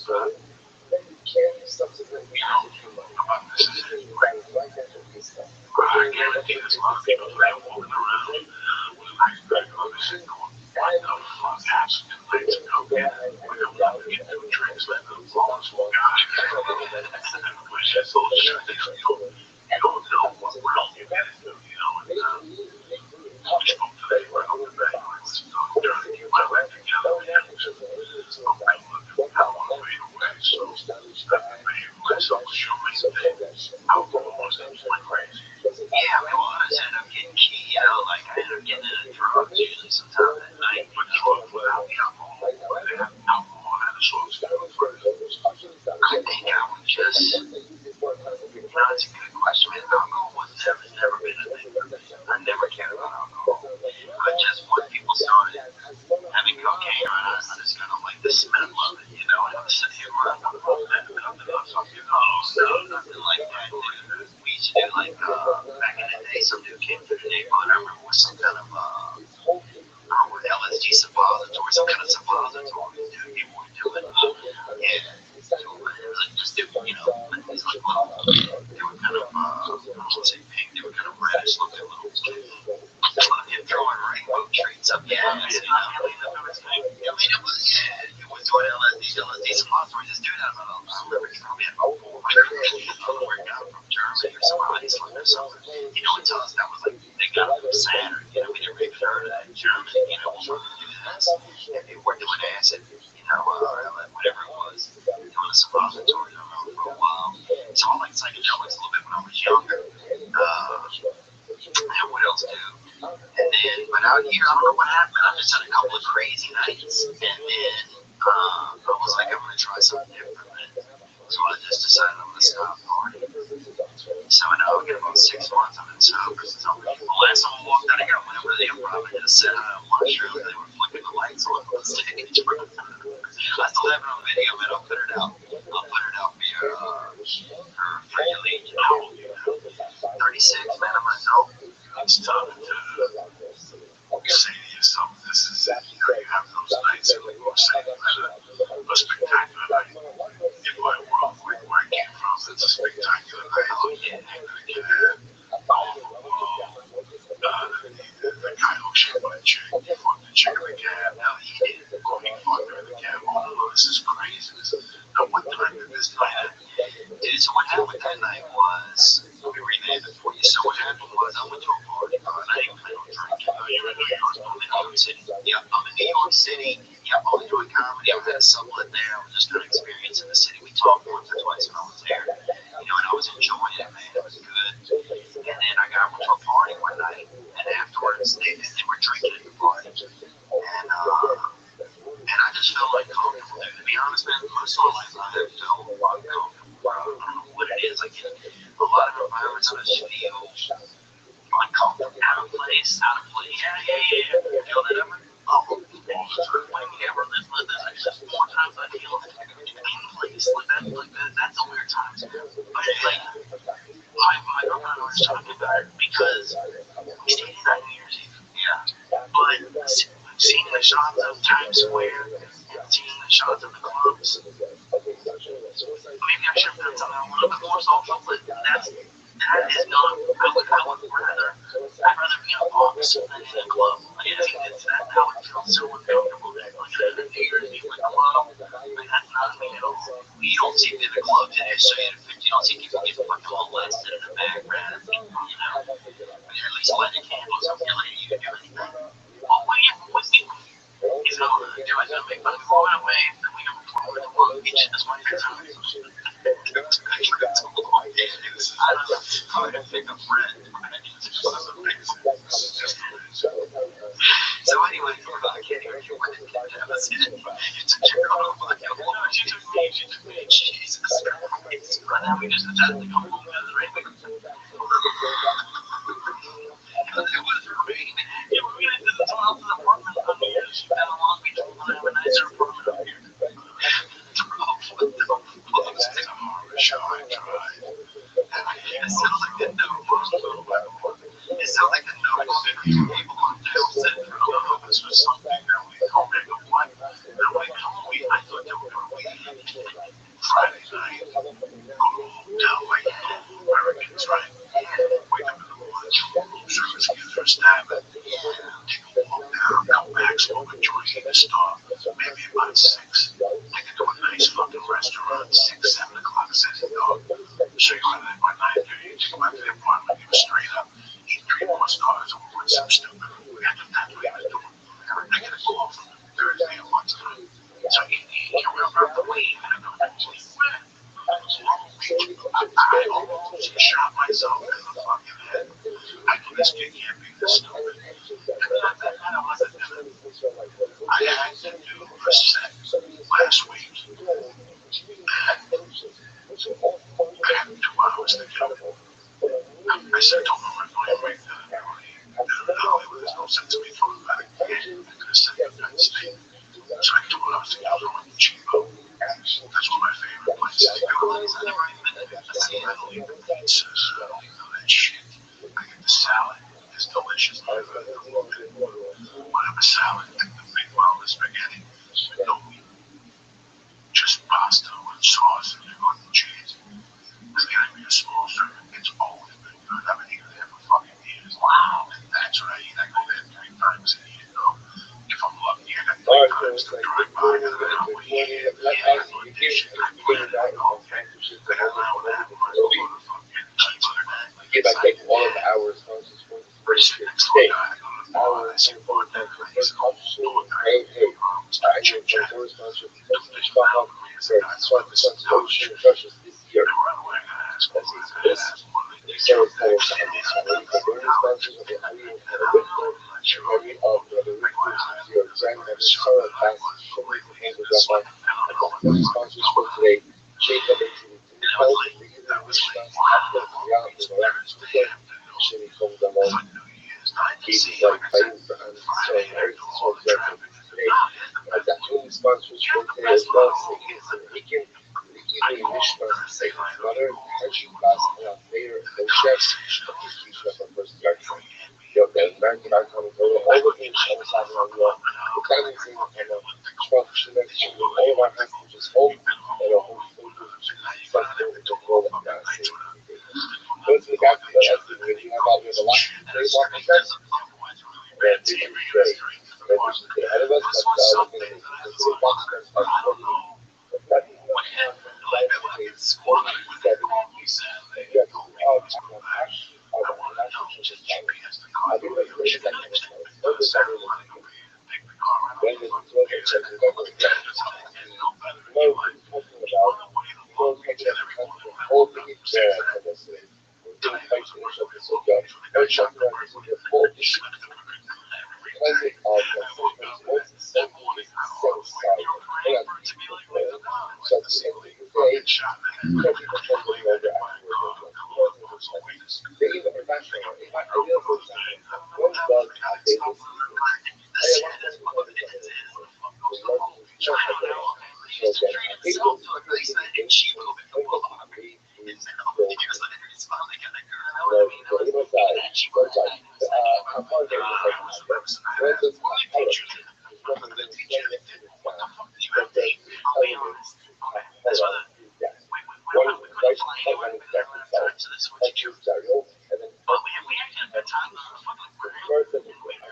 about this is right. I guarantee there's a lot of people that are walking around with like regular going, what the fuck happened to legs and go get it? We don't know to get new drinks, let them fall as one guy. Which is bullshit. You don't know what realm you get into, you know, and we spoke today right off the bat, let's talk during the my life together, and I'm looking how I fade away, so I've been behaving myself, showing that alcohol was like crazy. Yeah, well, I just end up getting key, you know, like I end up getting into drugs usually sometime at night, but drugs without the alcohol, or they have alcohol and the drugs first. I think I would just, you know, it's a good question, man. Alcohol was never been a thing. I never cared about alcohol. But just when people started having cocaine around, I just kind of like the smell of it, you know, and I was sitting here around, nothing like that, dude. We used to do like, back in the day, some dude came through the neighborhood, I remember with some kind of, I don't know, LSD suppository, some kind of suppository, dude, people were doing, yeah. So, like, just do, you know, these like little, they were kind of, I don't want to say pink, they were kind of reddish looking little, him throwing rainbow treats up the ass, you know. I mean, it was, yeah, it was doing LSD suppository. This dude had about, I remember he probably had about 400. I don't know where he got it from, Germany or some Iceland or something. You know, and tell us that was like, they got it from Saturn, you know, we never even heard of that in Germany, you know, we're going to do this. And they were doing acid, you know, whatever it was. Doing the suppositories, I remember for a while. So I liked psychedelics a little bit when I was younger. And what else, dude? And then, but out here, I don't know what happened. I just had a couple of crazy nights. And then I was like, I'm going to try something different, man. So I just decided I'm going to stop partying. So now I've been about 6 months. I've been sober since I was, the last time I walked out of here, I went over to the improv and just sat on a mushroom. They were flicking the lights on the stage. I still have it on video, man. I'll put it out. I'll put it out via for your lead. How old are you now? 36, man. I'm an adult. It's time to say to yourself, this is it. You know, you have those nights and like we're saying, a spectacular night. In my world, where I came from, it's a spectacular night. Oh, yeah. You have all the wall, the guy who shot my chick, he fucked the chick in the cab. Now he did. Or he fucked her in the cab. All of this is crazy. Now, what time did this night happen? Dude, so what happened that night was, let me rename it for you. So what happened was I went to a party, bro, and I didn't plan on drinking. You're in New York. I'm in New York City. Yeah, I'm in New York City. Yeah, I'm only doing comedy. I had a sublet there. I was just kind of experiencing the city. We talked once or twice when I was there. You know, and I was enjoying it, man. It was good. And then I went to a party one night, and afterwards they were drinking at the party. And I just felt like comfortable there. To be honest, man, most of my life I have felt uncomfortable. I don't know what it is. Like in a lot of environments, I just feel uncomfortable, out of place. Yeah. You feel that ever? Oh, like ever lived like that? Just more times I feel in place like that. That's the weird times. But like, my girlfriend was talking about it because we stayed in on New Year's Eve. Yeah, but seeing the shots of Times Square and seeing the shots of the clubs. Maybe I should have done something a little bit more social, but that is not. I would wear that sitting in a club. Like, I think that's how it feels so uncomfortable. Like, you're in a club, like, that's not me at all. You don't see me in a club today, so you don't see people getting fucking all lit in the background. You know, you're at least lighting candles up here. Like, you can do anything. Well, what do you is not going to do it. They'll make money going away, then we go forward to Long Beach. That's my good time. I don't know. I'm going to pick up rent. So anyway, I can't even hear what it is. You took your own fucking load. You took me. Jesus Christ. Right now we just decided to go home to the right. It was great. Yeah, we're going to do this one to the apartment. I mean, down in Long Beach, we're going to have a nicer apartment up here. What the fuck? It's a horror show I tried. It sounds like the notebook. It sounds like the notebook that people on Tales said, oh, this was something that we called it a one. They're like, oh, I thought they were going to be Friday night. No, wait, Americans, right? Wake up in the morning, service gives her a stab at, take a walk down, come back, smoke a joint, eat a stop, maybe about 6. Take it to a nice fucking restaurant, 6, 7 o'clock, setting up. Show you how to live by 9:30, take my fifth apartment, give it straight up, eat 3 more stars, or with some stupid. We got the night we had to do it. I get a call from Thursday at lunchtime. So you remember the week, and I go, where? I almost shot myself in the fucking head. I know this kid can't be this stupid. And then I wasn't doing it. I had to do a set last week. I had 2 hours to do it. I said, don't know if I'm going to Hollywood. There's no sense of me talking about it. I'm going to send you United States. So I told her I was thinking of going to Chico. That's one of my favorite places to go. I see Italy, pizza, all that shit. I get the salad. It's delicious. Whatever salad, like the big bowl of spaghetti with no meat. Just pasta with sauce and fucking cheese. They're getting me a small serving. It's always been good. I've been eating there for fucking years. Wow. And that's what I eat. I go there 3 times a year, though. If I'm lucky, I got 3 times to drive by. I don't know what you eat. Yeah, I go this shit. I put it in. I go, okay. They got loud that. I go to the fucking cheeseburger. Give back take all of the hours. First, next door guy. I go to the bar. I see a bartender. He's called Hey, I should check the responsibility. This year. Sponsors for today. Jacob Jimmy comes along. He's like fighting for I've got 2 sponsors for today as well. So he can easily mishmas say mother, Hershey class, and our favorite no chefs of history chef and first garden. The American icon all the things I was having on the financing and sponsorship all of our hostages home and a whole something to roll up now. Go to the back of the left, when you have all the lot of walking steps, and do your trade. Ahead of us, but looking at the same box steps, but that is 47. I think that's really second. When the closure check is over, talking about whole thing is there.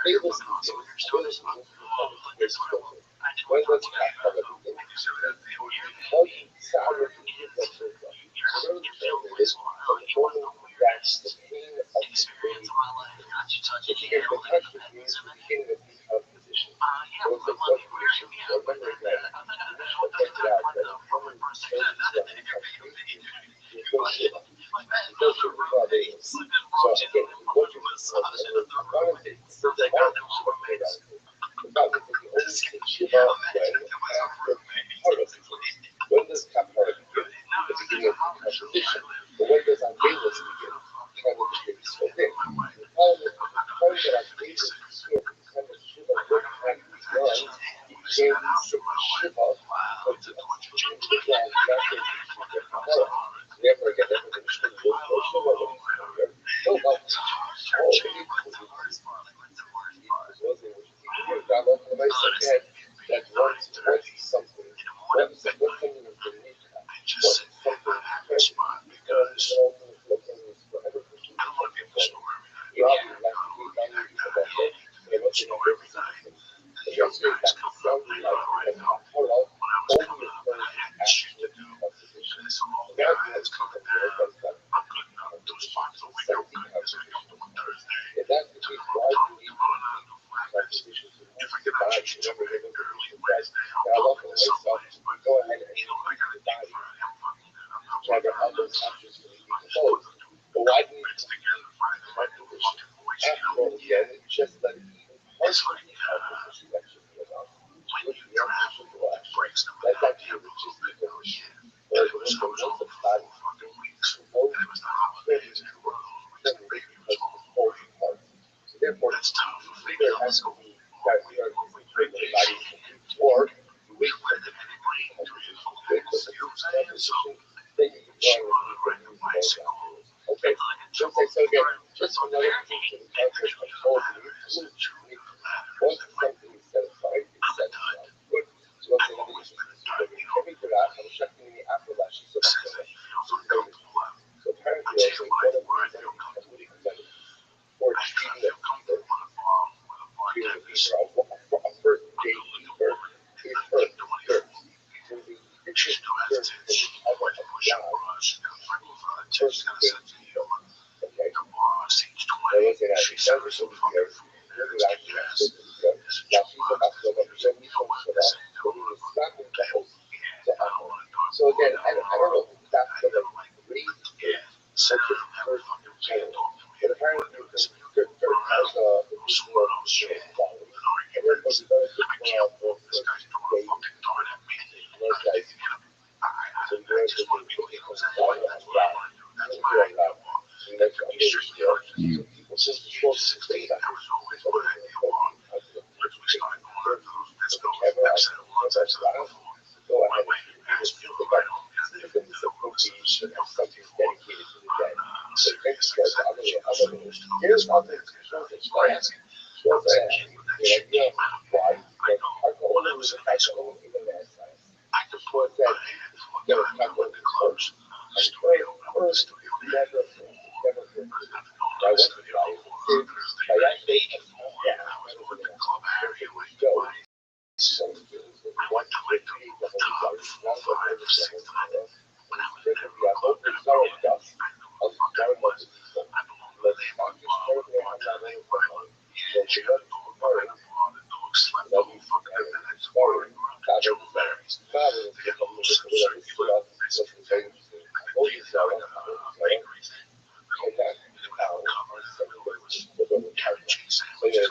They listen to you. They listen to you. They spoken. When does kapara begin? How you sour to give that shofar. Literally translated, from the moment that the pain of the baby it begins, the touch means the beginning of decomposition. So it's like blood condition. So remember again, Mishnah pointed out that if someone kills himself becomes crazy, there's no shiva. There's no shiva, there's no abatement. So again, what you remember, Kabbalah takes the amount of shiva paid out. The problem is that you only take shiva when after kapara begins. When does kapara begin? The beginning of decomposition. But when does abatement begin? The time that the baby is filled in. The problem is that the time that abatement begins, the time that shiva work has begun, you can't take shiva because the individual has not yet reached their kapara. Therefore, again, that's what the Mishnah goes, no shiva when he's here. No help. Oh, they need to put that once something, what's something that's beneath that? What's something because looking forever pushing you have to like and what's in everything. And that's what that sounds like and Torah only occurs after decomposition. And that's coming there, but it's not if that's the case, why do we need decomposition to move the body? Remember, you're looking at now look at this go ahead and move the body. Try to help those options to be decomposed. But why do we need to decomposition? After all, again, just let it even partially decomposition that should be enough. With the air to relax. That's actually the just decomposition. Whereas once the body is decomposed, then because of the whole part. So therefore, either it has to be that we are the body or you wait for the wait for the decomposition, then you can join with the afterwards. Okay, so again, just another thing to the concept of told you, once something is set aside, it's set aside. Good. So let's say let me just every graph, I'm checking the afterlash. So apparently, I think one of the or cheating a fever, a first date fever is hurt. When the picture dirt from the cover of God, first date fever. Okay? Now look at that. It doesn't show here. Look at that. La FIFA after the Germany comes to that, but he was slapping the host to happen. So again, I don't know if that's the read such a first channel. But apparently the dirt has the visual quality. And therefore we better look for first date blood guys. So you're going to be looking for the body of God. And that's what I'm doing here. So people just before say that. Go ahead and pick up because it's a cookie or something dedicated to the dead. So thanks guys. Here's one thing. So the idea of why alcohol is alcohol in the last side. So it's that there was alcohol in the close. And first, never. I went to try it. I actually so one to it, the whole now the other seven, I hope there's no dust. I'll start with people. Let's not just start with one level for one. So she got tomorrow. Love you for tomorrow. God of berries. God of the whole stuff. Something very interesting. Oh, you saw it. And that now the little character. So yeah,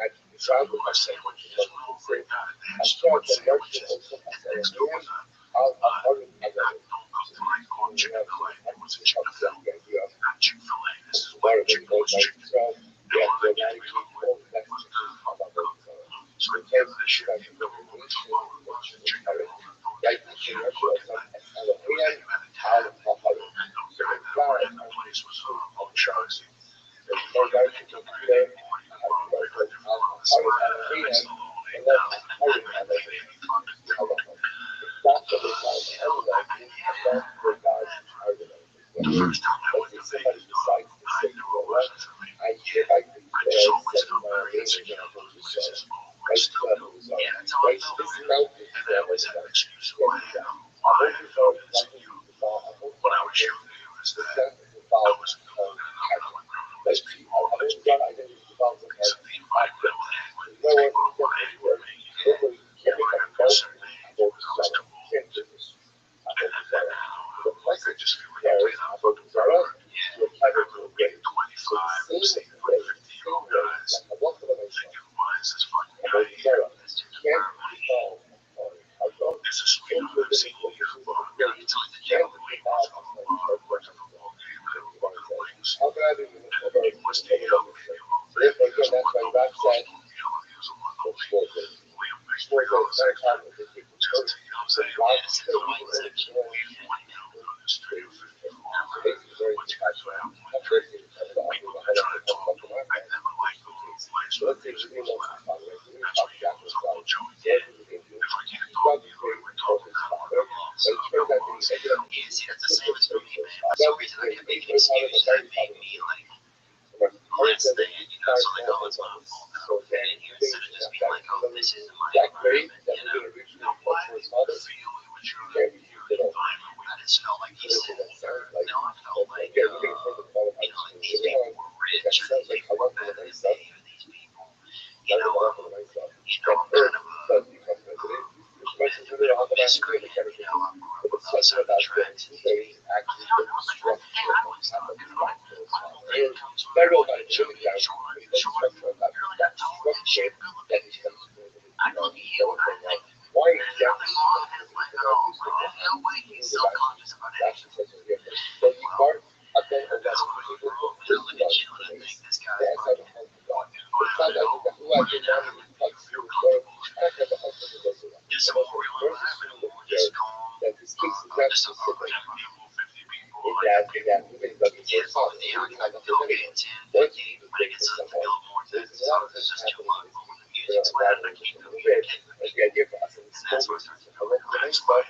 I tried with my sandwich. I started to work with also as a man. I'll hurry my level. So you have to the idea of where they go like so. Yeah, the guy who told me that about those. So the kids should have the revolution, right? So you have to have as a man, I'll hurry. So the guy on drugs. The guy who took there, I'll hurry as a man. And then hurry as a man. That's what they call anyway, and that's where God is targeting. Let's say somebody decides to say, you know what, I hereby declare just always felt very insecure about places. I still do. Yeah, that's how I felt. And I always had an excuse for why I felt insecure when I was younger. It was that I wasn't good looking enough. I wasn't around all these people, all these people. Because of the environment I had with these people who were hanging with me. And I got to a certain age when I was too old. And now, I just feel like I'm playing out fucking forever. Yeah, I'm getting 25, I'm seeing 50-year-old guys thinking, why is this fucking guy here? This dude's forever. It's a sweetheart. I've seen you for fun. I can tell you the kid on the way was on the bar, watching a football game, and I'm looking at wings. And he was the young man, he was one of the first on the other. He was one of the way up next to me. I was like, just, you know what I'm saying? It's the white section. We 40 down on the street, 54. What's your plan? People have been trying to talk to me. I never liked going to a place where things were flat. That's what he goes, Uncle Joey did. If I can't talk to you, we're talking about it. So, yeah, see, that's the same as for me, man. For some reason, I kept making excuses that made me, like, less than, you know, so like, oh, it's my fault that I'm fit in here, instead of just being like, oh, this isn't my environment, you know? Why do you feel it was your environment? I just felt like he said, no, I felt like, you know, like these people were rich, or these people were better than me, or these people, you know, I'm kind of miscreant, you know, I'm outside the tracks, and these people, you know, like, hey, I was not good, I don't think it comes from everybody, short, you're like a tall, in shape, good looking dude. I look at you and I think, man, nothing wrong with his life at all. Like, no way he's self-conscious about anything. Well, that's what I look wrong. And I look at you and I think this guy's fucking violent, you know, you feel comfortable. Just a more real environment, a more just calm, just a people, 50 people. Yeah, so yeah, I can go get 10, 50, but it gets a little more intense. It's just too much. But when the music's loud, I can't go get it. And that's where I started to feel like that's why I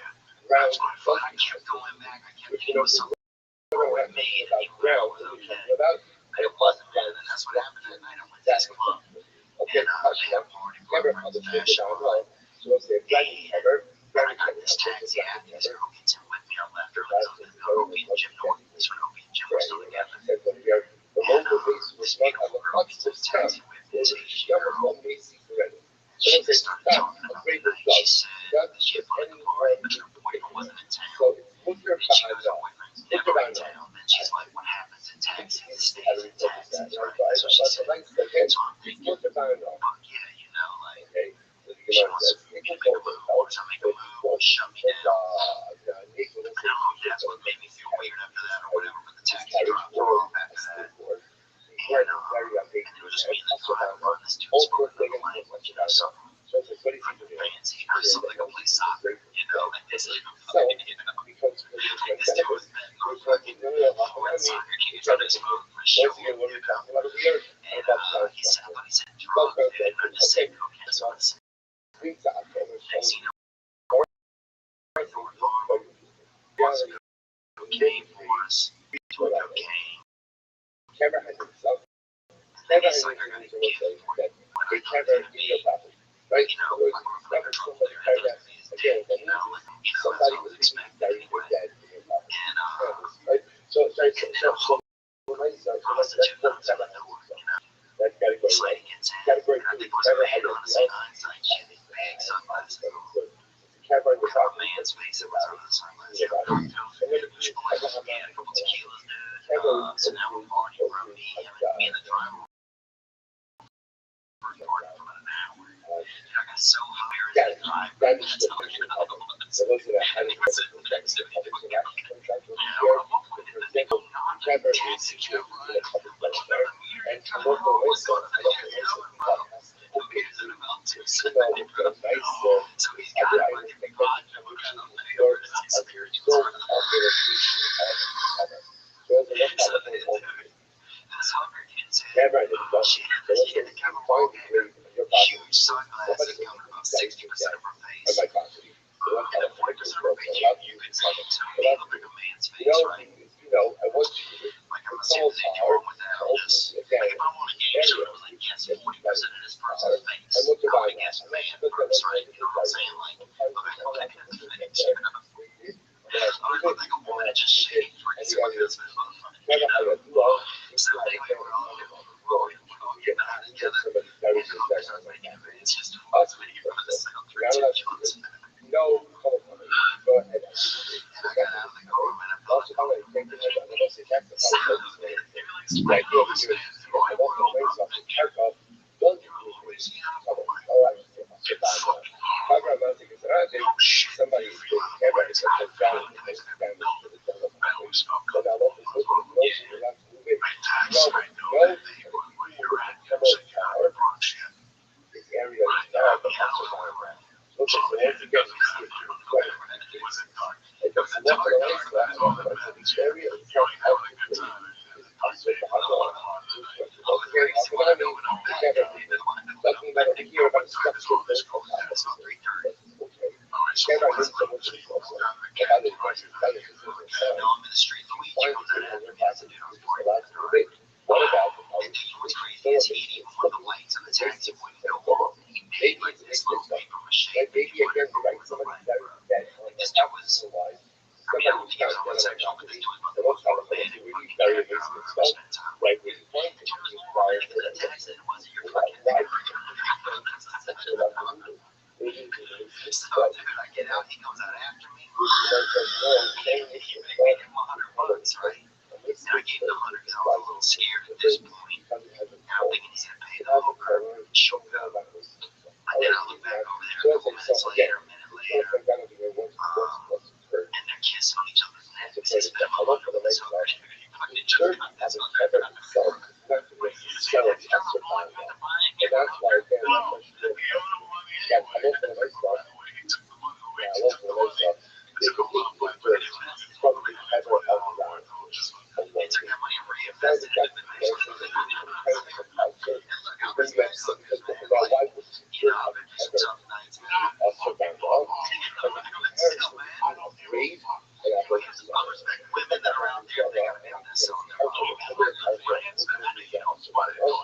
kept going back. I kept thinking it was something with me and people that was okay. But it wasn't, man. And that's what happened that night. I went to this club. And they had a party, friends, fashion. And I got this taxi. I had this girl gets in with me. I left her like something. Opie and Jim Norton. This when Opie and Jim were still together. And this beautiful girl gets in the taxi with this Asian girl. She just started talking about the night. She said that she had fun at the party, but her boyfriend wasn't in town. And she goes, her boyfriend's never in town. And she's like, what happens in taxis stays in taxis, right? That's what she said. So I'm thinking, fuck yeah, you know, like, she wants me to make a move. Once I make a move, shut me down. And I don't know if that's what made me feel weird after that or whatever, but the taxi dropped her off after that. And it was just me in the driver, and this dude spoke another language, you know, something freaking fancy, you know, something like a play soccer, you know, and this is fucking, you know, like this dude was betting on fucking wet soccer games on his phone, my shoulder, you know, and he said, I thought he said drugs, dude, and I just said cocaine, so I said, next thing you know, Thornton Farm was cocaine for us, doing cocaine, and then sucker got a gift for it, when I got it to me, you know, like we're liquor trouble there, and these days, you know, like, you know, that's what I was expecting anyway, and, prostitute knocks on the door, you know, this lady gets in, and I think it was a man, honestly, hindsight, she had these big sunglasses on, with a man's face that was on the sunglasses, you know, we had a couple tequilas, dude, so now we're partying for me and the driver were partying for about an hour. And I got so high in that drive, that's how you know it was. And he was sitting next to me, and at one point in the thing, I'm not a taxi cab ride, but you better meter and come on, what's going on, you know, and bro, the meter's at about 270, bro, so he's got a fucking vodka, we're kind of letting over to see spirituals. So this hooker gets in, she had the camera huge sunglasses covered about 60% of her face. And at 40% of her face, you could see it to me looked like a man's face, right? Like, I'm not saying there's anything wrong with that. I'm just, like, if I want a game show, I was like, his heat even when the lights in the taxi wouldn't go off. And he made like this little paper mache thing he put over the light, bro. Like this dude was, I mean, I don't think he was homosexual, but this dude was about the most romantic fucking character I've ever spent time with. The dude was more romantic in the text than it was in your fucking So, dude, I get out, he comes out after me. He made him $100, right? Now I gave him the 100 because I was a little scared at this point. Now I'm thinking he's gonna pay the hooker, choke up. And then I look back over there a couple minutes later, a minute later, and they're kissing on each other's necks. He spent my money on this hooker. He fucking each other. That's what I thought. See, have you ever bought with the money and give a hooker? No. He took the money away. He took the money. They took a lot of money, but anyway, they took that money and reinvested it in the next one. And look, I respect hookers, man. Like, you know, I've been through some tough nights, man. But still, man. I respect women that are out there. They got a business on their own. They're good friends. You know, why they don't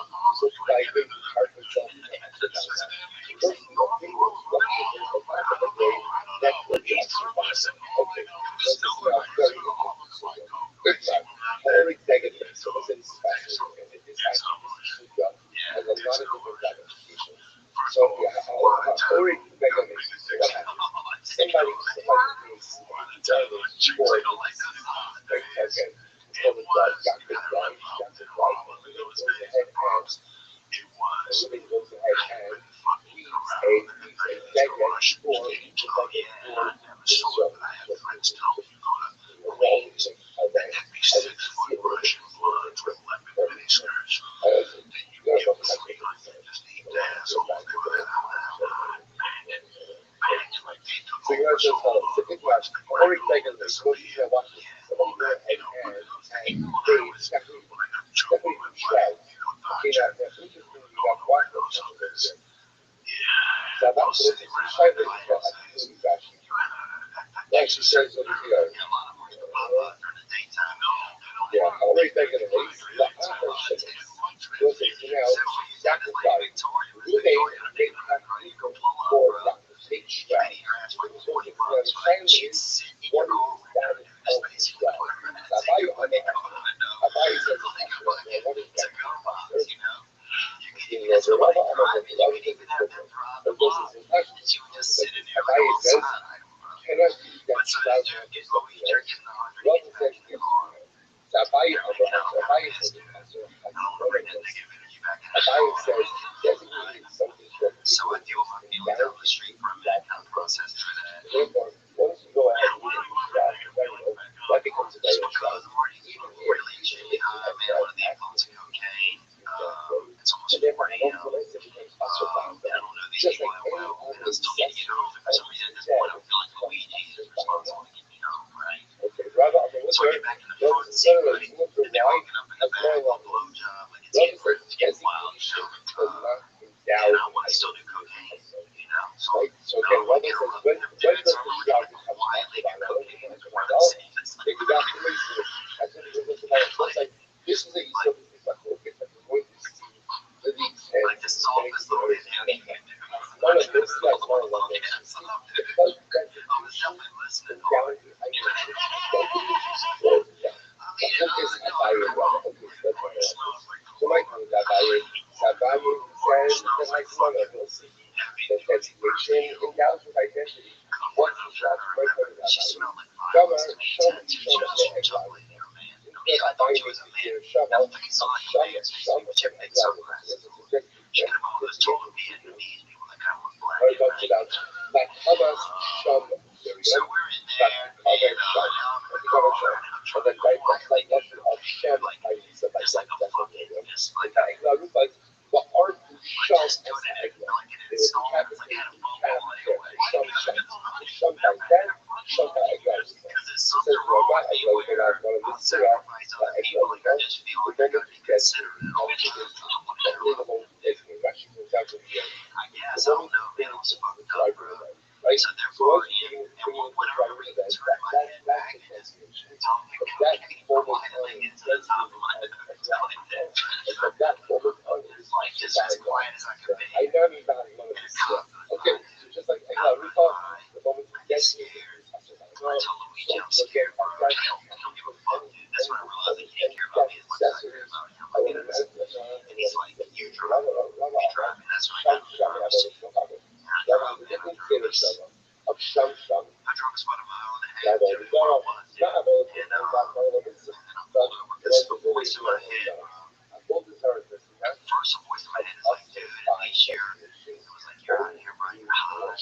was some voice in my head. It's like, dude, at least it was like, you're out here, bro. You're hot.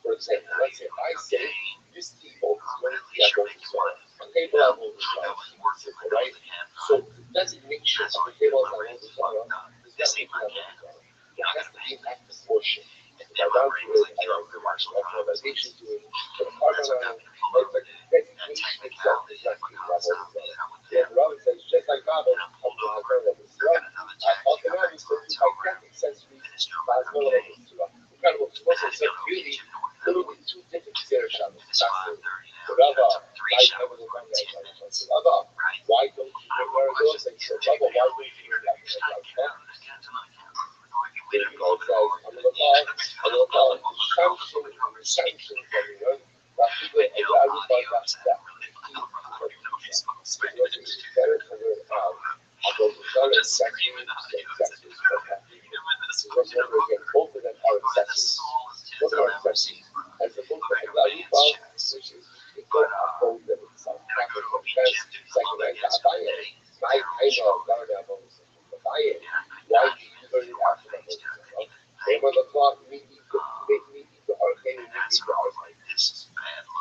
For example, let's say I say this table is going At to be least you're able making to money. a table I will right? So designation of the table I will This ain't my cat. It has to be in that proportion. Now down to it, I don't do much optimization to it, but part of it, but designation itself is not being level. Yeah, Robin says, just like Robin, I'm going to have level zero. Automatically, so to my cat accessories, that's one level zero. Incredible. Also, so really, literally two different stair shots. Rabbi, why don't you wear those things? Rabbi, why don't you wear that? Paul says, I'm going to call it sanction from you. People, everybody got that. Better to learn how. I go to another section, accessories, both of them are accessories. Both are accessories. As opposed to Aruba, which is equal to both of them. So, second, I buy it. I know, why do you learn it after that? They want the clock, we need to arcade, we need to arcade.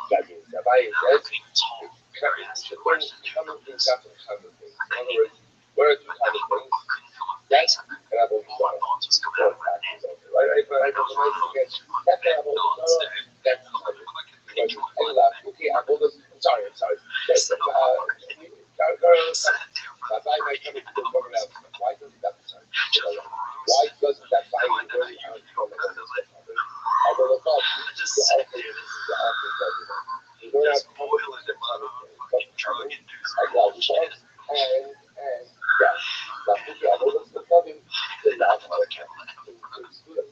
That means, if I says, common things after common things. In other words, what are two common things? That's and I've always done it. Right? I don't know again. That's what I've always done. That's okay, I'm sorry. That's Rabbi might come into the program now. Why doesn't that sorry? Why doesn't that buy you really out from the although the thought this is the alpha, you don't have common things that common things. I got one and yeah. Now okay, I know that's the problem. The last one I can't it's good.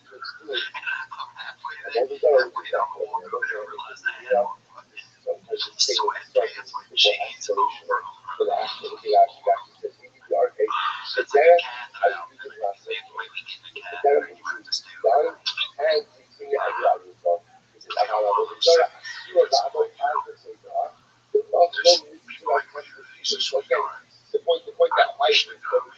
I know the other one sometimes it's taking isolation for the actual says we need the arcade. But there I use the last but there done and we bring it out of the top. This is how I will do it. You are not going to have the same again, the point that I should because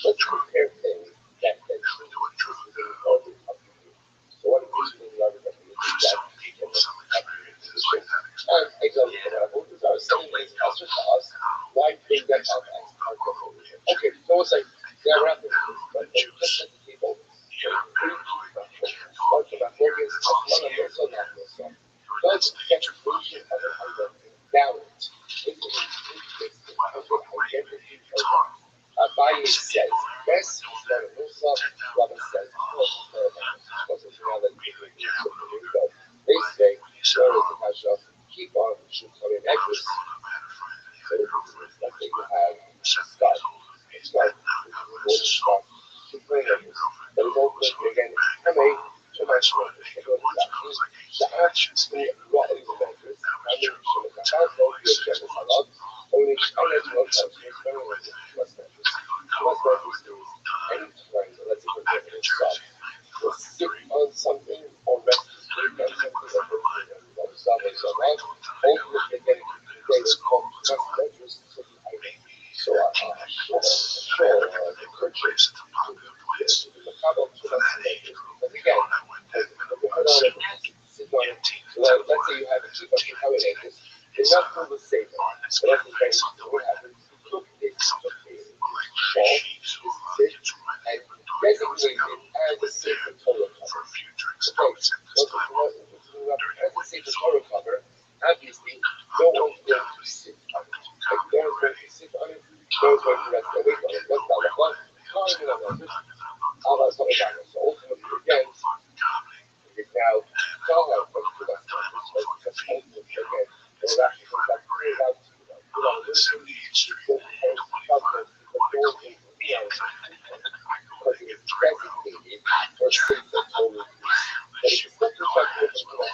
let's compare things that exist within the order of the union. So what exists within the order of the union is that and example, these are some things answer to us why bring that up as part of the okay, so it's like there are references, but just at the table, start about Morgan's also not this song. Does definition of an identity balance with the identity of Abaye says, best is not a Musa, Rabbi says, they say, keep on, should come in extras. So let's say you have Scott, keep playing extras. But it's also, again, too much work. The actions may rot in the measures, and the only any time, let's say, for example, stop. Will sit on something or rest his weight on something or stop or so on. Ultimately, getting they will call just measures to the item. So, sure, the purchase the problem to us measures. Because again, if you put on it, sit on it, let's say you have a cheap how it is. They're not full the same. But that's the thing. What happens? You took this ball, sit, and designate it as a safer total cover. Okay, as a safer total cover, obviously, no one's going to sit on it. Like, no one's going to sit on it, no one's going to rest their weight on it. That's not the fun. So ultimately, again, you now tell her from the best because ultimately, again, it'll actually come back clear out to you. Because it's designated for safer total use. But if it's not protected from the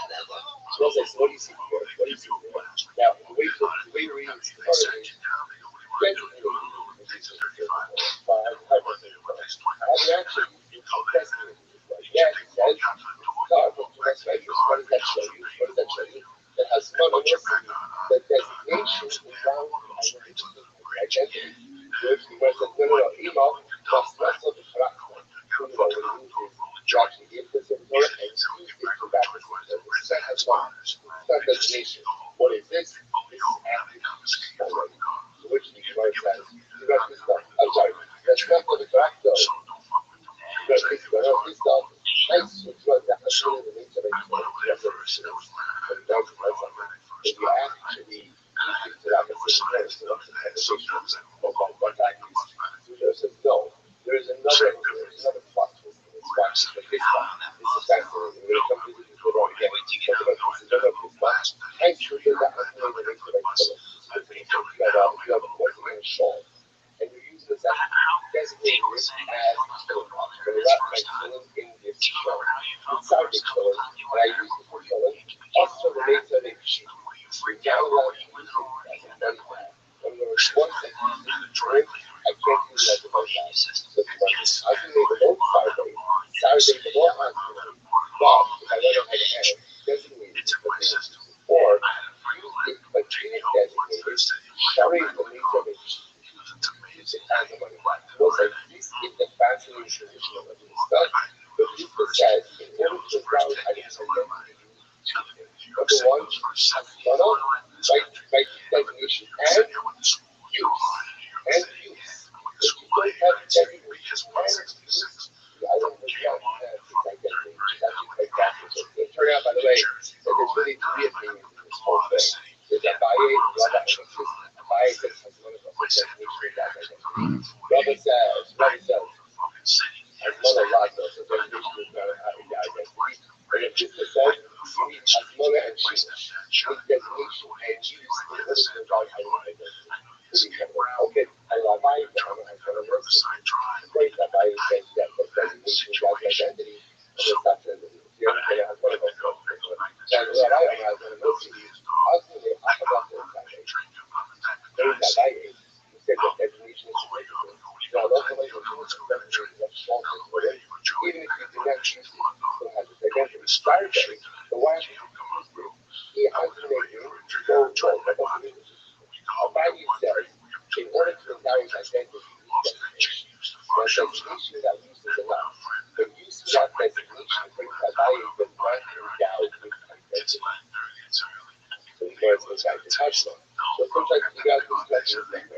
so what do you see here? What do you see here? Now, the way we read it is designated. Actually, it's designated. Yeah, it says, from too much measures. What does that show you? That has monotonous, the designation is bound to identity. Which the word says, no, email, plus less of the character. designation. What is this? This is active already. So which the Gemara says, you got this stuff. I'm sorry, that's not for the correct though. You got this stuff. No, this stuff. Nice. It's what the actual the nature of it. That's what it is. But now it's like something. If you actually use it to that message, so that's the designation of what that is. So there says no. There is another plot twist in this box. But this one, this is fascinating. We're going to come to this before again. Talk about this. Another of this box. I should do that as well. The nature of it. You have a poison shawl. And you're using this as designated as killing. So that's my killing in this shawl. Inside the killing, and I use it for killing. Also, the nature of it. You're down low to use it as a money bag. In other words, once I use it to drink, I can't use it as a money bag. So I can make a low Saturday before hospital. But if I let it have a designated or use it but treat it designated, carry the nature of it. Use it as a money bag. We'll say this is the fascinating tradition of the stuff. But this says in order to establish identity, number one, hasmana, by designation, and use. And use. If you don't have designation and use, I don't think that is identity. It's actually quite backwards. It turned out, by the way, that there's really three opinions in this whole thing. There's Rabbi, Rabbi says hasmana plus designation as identity. Rabbi says, hasmana lato, so designation is not identity. And if this says, you need hasmana and use. With designation and use in order to provide identity. Okay, and Rabbi has one of those. Great Rabbi says that the designation is identity, and it's not identity. The other thing has one of those. And Rabbi has one of those. Ultimately, I have not been foundation. There is Rabbi who said that designation is significant. Now, locally, the rules of designation are strong to put in, even if you do not use it, it still has its identity. Saturday, the wife he has been able to go toward that doesn't mean Rabbi says, in order to endow his identity, designation. Now, designation without use is enough. But use without designation brings Rabbi does not endow with identity. So he goes inside the touchdown. So sometimes you got this lesson of that the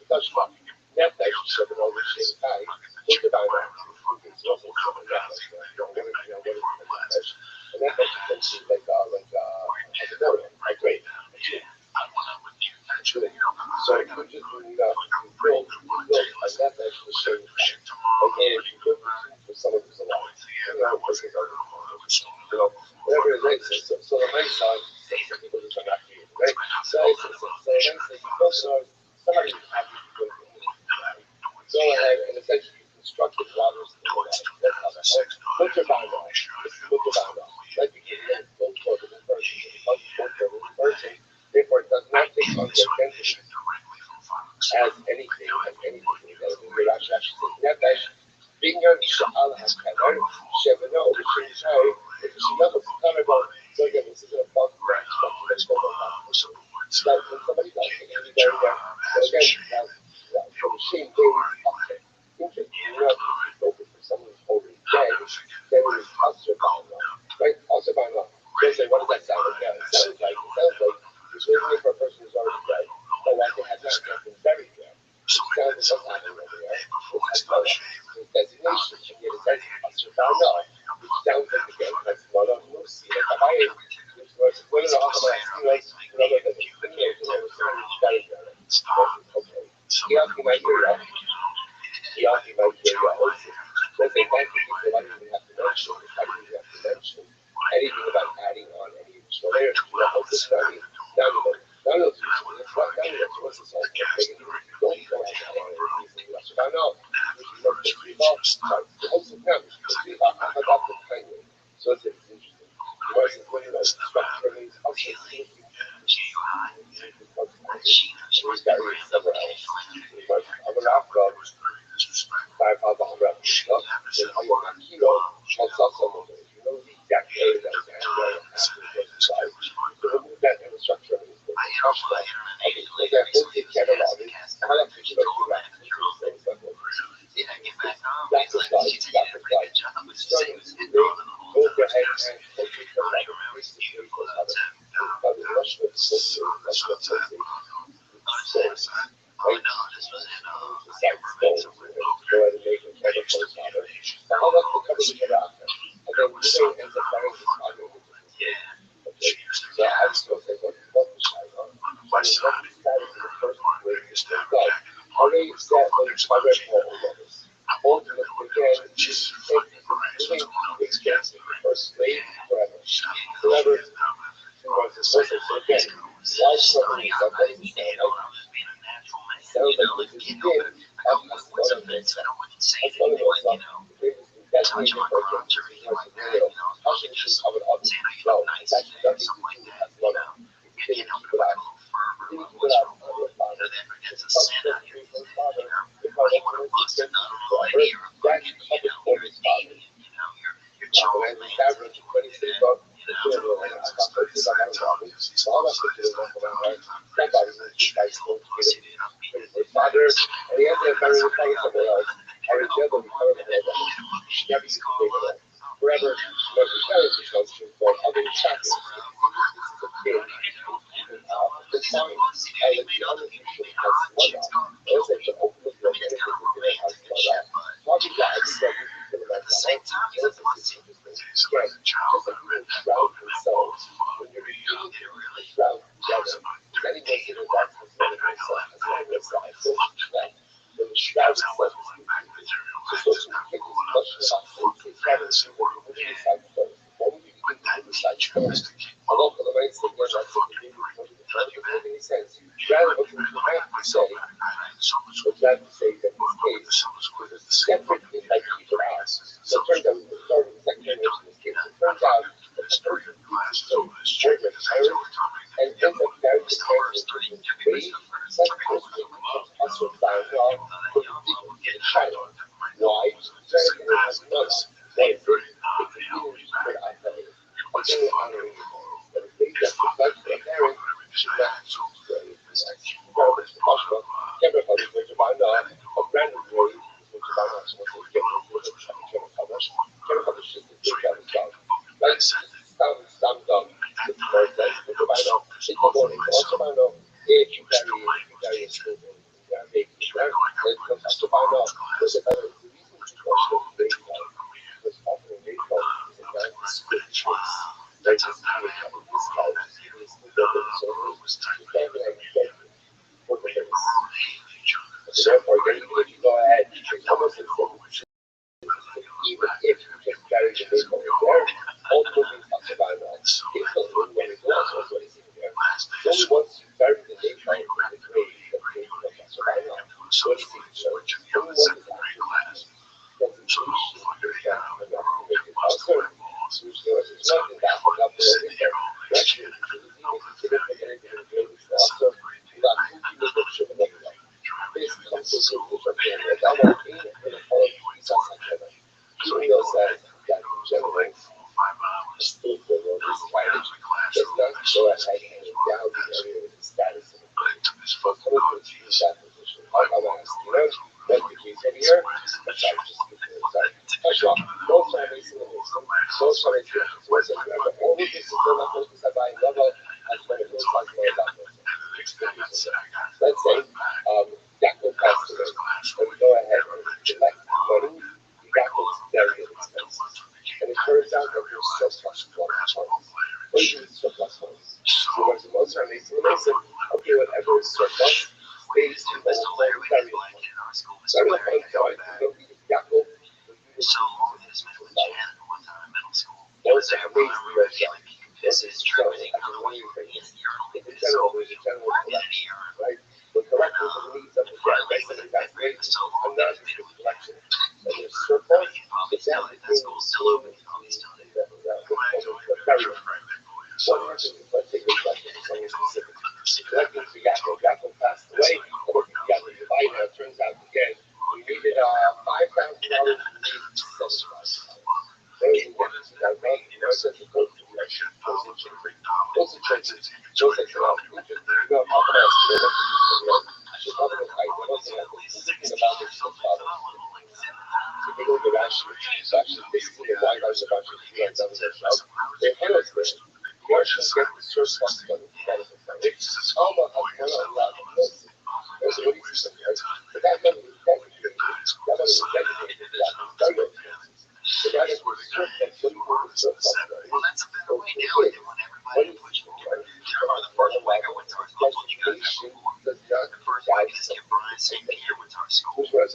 touchdown. Nefesh, so the all the same time, look at our it's also some of that. What is Nefesh? And Nefesh is essentially like a mortal, like great. Actually, so you just build a Nefesh the same time. Okay, if you build for someone who's alive, whatever it is, so the nice side, some people just are not here, right? So the nice thing, you both know somebody who's happy to go go ahead and essentially construct the waters in the life. That's how that works. Put your bound on. Put your bound on. Like you can build for this person. Because you build for this person, therefore it does not take on the identity as anything, that we're actually saying. Nefesh, binyan sha'al hakanar, sheveno, shemshai, which is another kind of so again, this is a bug structure that's going on. Like when somebody does it, and you go there, so again, for the same day, interesting, you know, open for someone who's already dead, then it is also bound up, right? Also bound up. You'll say, what does that sound like? It sounds like he's waiting for a person who's already dead, but like they have not yet been buried yet. It sounds like what's happening over there. It's designation, and yet it says also bound up, which sounds like again, like Mother Lucy, like the high which was one of the Hakamas, another than the stimulation that was buried there. Okay. He might hear you also. Let's say thank you, so I don't even have to mention, I don't even have to mention anything about adding on any additional layers. You know, also study, none of those uses, none of those sources also taken. Don't go ahead and add on anything else. I know, which is not the people, but also them, I got the timing. So it's interesting. Because it's when the structure means also we've got it somewhere else. But I'm an outcome. Five out of 100. Then I want a kilo. That's also you know the exact area that was after the inside. So remove that in the structure of it. Okay, so that both take care of all this. I have to show you that. That's the slide. That's the slide. Starting to go ahead and focus on that. Now, how much the cover we get after? And then Ruben ends up marrying this father with the okay. So I was going to say, what was I on? What we started in the first grade is that already set when it's my red ball levels. Ultimately, again, moving these kids in the first grade forever. Forever. So again, why something is that doesn't sound like sounds like this is again as one of those as one of those that's my favorite project because real how should you cover up well it's actually nothing to do as well if you didn't keep it out if you didn't keep it out on your father it's a substance from his father the father was against his father that covered for his father when I established when he said about the children and I got to see that so all that's the children from my heart that body was just like supposed to get it his father and he had to bury his father somewhere else I was able to cover it never used to take it forever was the parents because she was other chapters this is a kid the time and the other thing has one also to open the book and anything that they have to know talking about I think that we can feel that Joseph is interesting again just like people shroud themselves when you're beginning to shroud together many ways that that's as well as I feel that when the shroud itself is just those who kick as much as possible to try to see what we're moving aside first before we begin to move aside first a local events that we're not taking doesn't make any sense. Rather, what you have to say, what you have to say is that this case is a separate thing like people ask. So it turns out, the third and second generation in this case, it turns out that the person teaches them more than parents and ends up marrying the parents in a different way. That person becomes also found out for the dignity of the child. Why? Because it has none. What is it? It's a feeling to put out there. It's really honoring your parents. But it means that because the parent should not choose to regardless of possible chemical is going to find out a brand new way is going to find out so much chemical is just a big kind of stuff. Like stand up with the bird that's going to find out people going to also find out if you carry a children you are making right then you have to find out because the reason people are so big now because often in baseball is a guy with split choice like just having this guy is the double so you can't be like work with this. So therefore, then even if you go ahead and come up with even if you just carry the baseball in there, ultimately talks about that. Baseball is when it goes, also what is in there. It's only once you bury the baseball in the grave that the baseball talks about that. What is in there? Only one is actually because it's usually and not to make it also. Usually, it's not in that one up there in there. Actually, it's even considered like anything in the grave is also. That people don't show them anyway. This comes to some different thing. Like I'm a king in a color piece of something. Even though says that in general, the state the world is fighting does not show us how to down the area with the status of the king. So coming to use that position. I'm asking you, that's the case over here. That's not just the sorry. Actually, most of it is most of it is what's it? All of this is not focused on buying level as when it goes like that. Let's say Yaakov passed away, and we go ahead and collect money. Yaakov's very expensive, and it turns out that there's surplus funds. What do you mean surplus funds? So what's the most are Mason? And they said, okay, whatever is surplus stays in the whole burial fund. Burial fund, so I don't need Yaakov was doing this for those are amazing restaurants. This is true. I can know you for this. In general, there's a general collection, right? The collectors of needs of the dead, basically that's great. And that's just the collection. And there's surplus, it's that between the burial. One person, let's take this question for someone specific. Collecting for Yaakov passed away, and if you got to divide it, it turns out again, we needed $5,000, we needed $7,000. Those who get to that money, those are the goes to the action, those are churches, those are churches, those are churches. You know, how can I ask you, she's talking about I don't think I'm thinking about this so far. So they go to Rashi, so actually basically the white house about you, you know, they're headless with it. You actually get the surplus money out of the fund. It's all about how to a lot of this. There's a way to say, right? But that money is dedicated to that. That money is dedicated to that. Well, that's a better way now. They want everybody to put you together. Remember the first week I went to our school, I told you guys that before. The first week, this kid Brian St. Pierre went to our school. They'd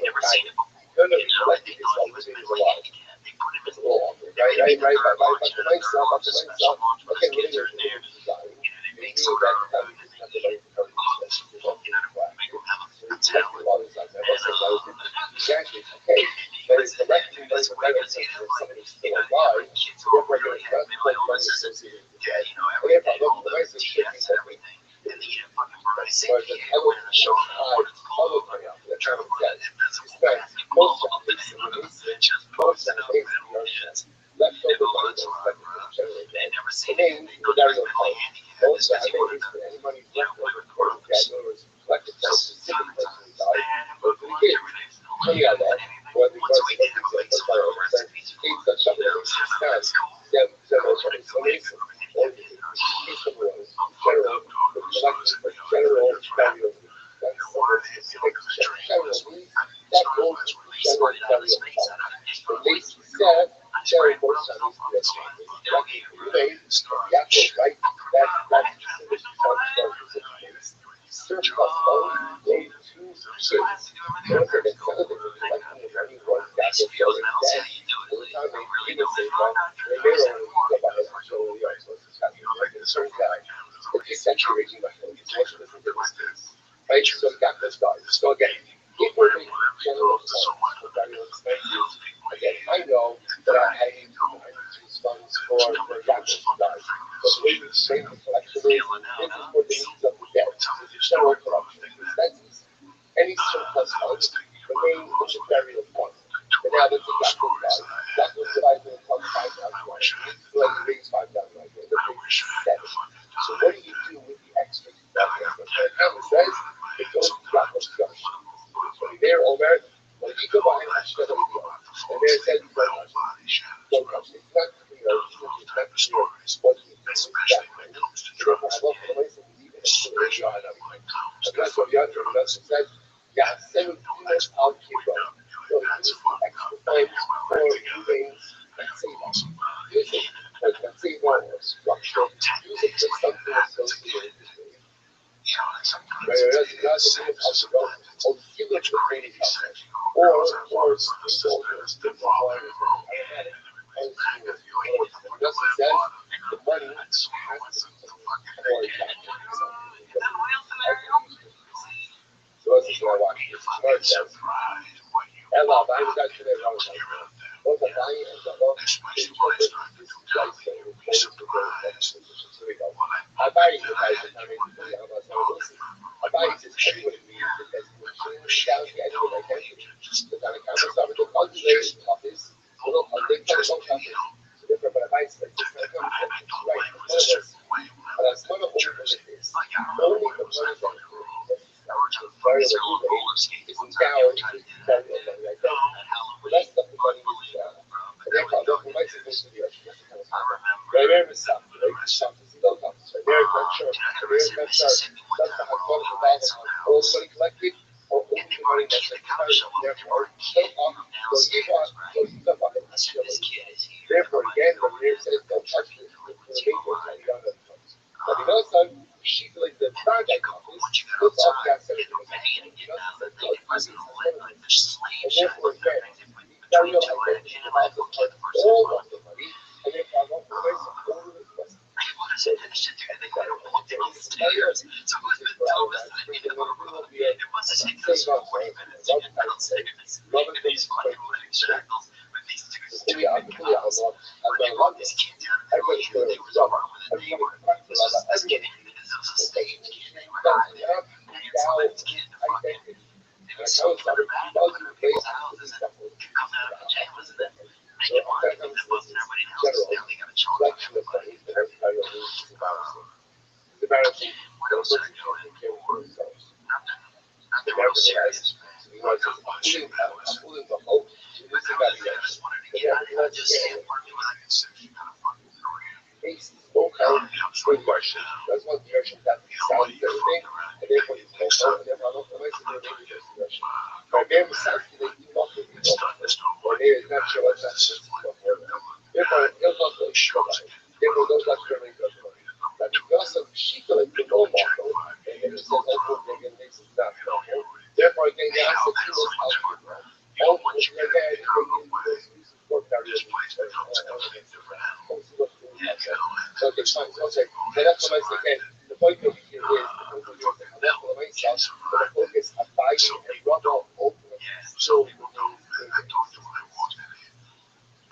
never seen it before. You know, and they thought he was mentally handicapped. They put him in they made the third lunch, and the third lunch is a special lunch when his kids are in there. You know, they make some kind of food and they eat. You know, to make them have a talent. Exactly. Okay. But it's the record that's what I say to somebody still alive. Kids who really have mental illnesses and, you know, everything, all the TS and everything. And they eat a fucking Brian St. Pierre and a show what it's called. Travel invisible basketball. Just post out middle. They go lunch line, bro. They never seen anything. They thought he was mentally handicapped. It's because he wanted to, you know, play with quarters. So, man, but lunch every day still like that. Once a week they have a big smile recipes for lunch. You know, that's cool. It's amazing. Right, so we got this guy. So again, people make general very expensive. Again, I know that I need to use funds for got this guy. But the way we frame the collection is, this is what the needs of the debt. There's general collection expenses. Any surplus funds remain in the burial fund. And now that's a got this guy. That was divided into $5,000. So let me raise $5,000. So what do you do with the extra $2,000? The account says it goes to Yaakov Josh. So there, Omer, when you go behind Hashem, and there it says don't touch it. It's not clear. It's not clear what he does with that. Therefore, I love the ways that we even explain on them. And that's what the other said. Yahasehu Dinos Al Kibro. So he uses the extra funds for things that save us. Use it that save our structure. Use it for something associated with it. Therefore, again, the Mayor says, don't touch it. But you know, son, she like the project companies, those all got set up and therefore, again, now you know, like, all of the money, and therefore, I won't place a quarter of the rest. So it was Tengo dos acciones de autor. La casa chica like the old model, and then it says open and this is not normal. Therefore, I can get us a kilo of algebra. All which again, work out this place. So it's fine. Okay, so that's what I say again. The point of here is the focus of buying and run off open. So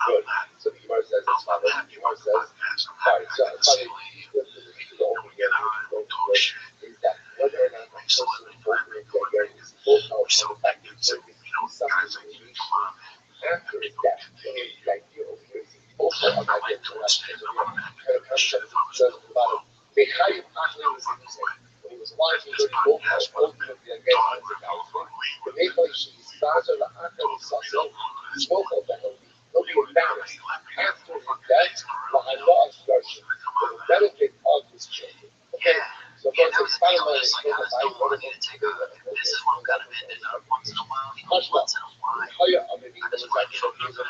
good. So the Gemara says it's fine. The Gemara says, fine. So the only is that whether or not the person opening their game is both out from the fact that something after his death. The idea of here is also a idea to us. The higher pathway was in the when he was watching the both out ultimately against the maple is faster than after the sausage, smoke of that. Will be embarrassed after his death. La'Allah version, for the benefit of his children. Okay, so for instance, finally, this is what I'm kind of ending up once in a while. much less. Higher of it, I just want to get over the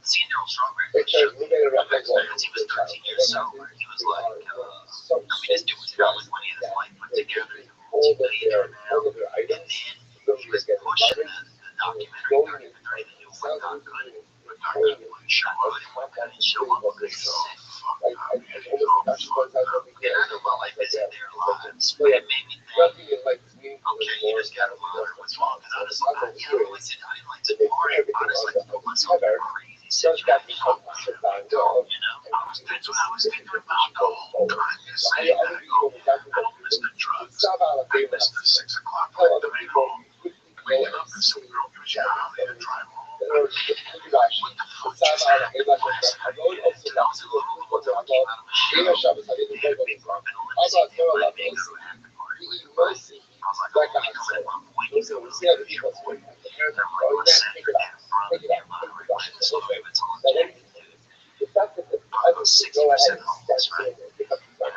senior strawberry. because we made a reference Because he was 13 years sober. He was like, just doing all his money in his life put together. all of their items. He was pushing the documentary right? And it went on good. Show up. Like, I almost forgot And I know about life isn't their lives, but it made me think, nothing in life is meaningful okay, you anymore. just gotta wonder what's wrong. And I was like, I didn't like to party. I just like to put myself in crazy Just got to situations. come to find You out. know, that's what I was thinking about the whole time. Just saying that I don't miss the drugs. I miss the 6 o'clock flight to home. Waking up and some girl gives you a holiday to drive home. What the fuck just happened? The fact that the others go ahead and start doing it, pick up the phone.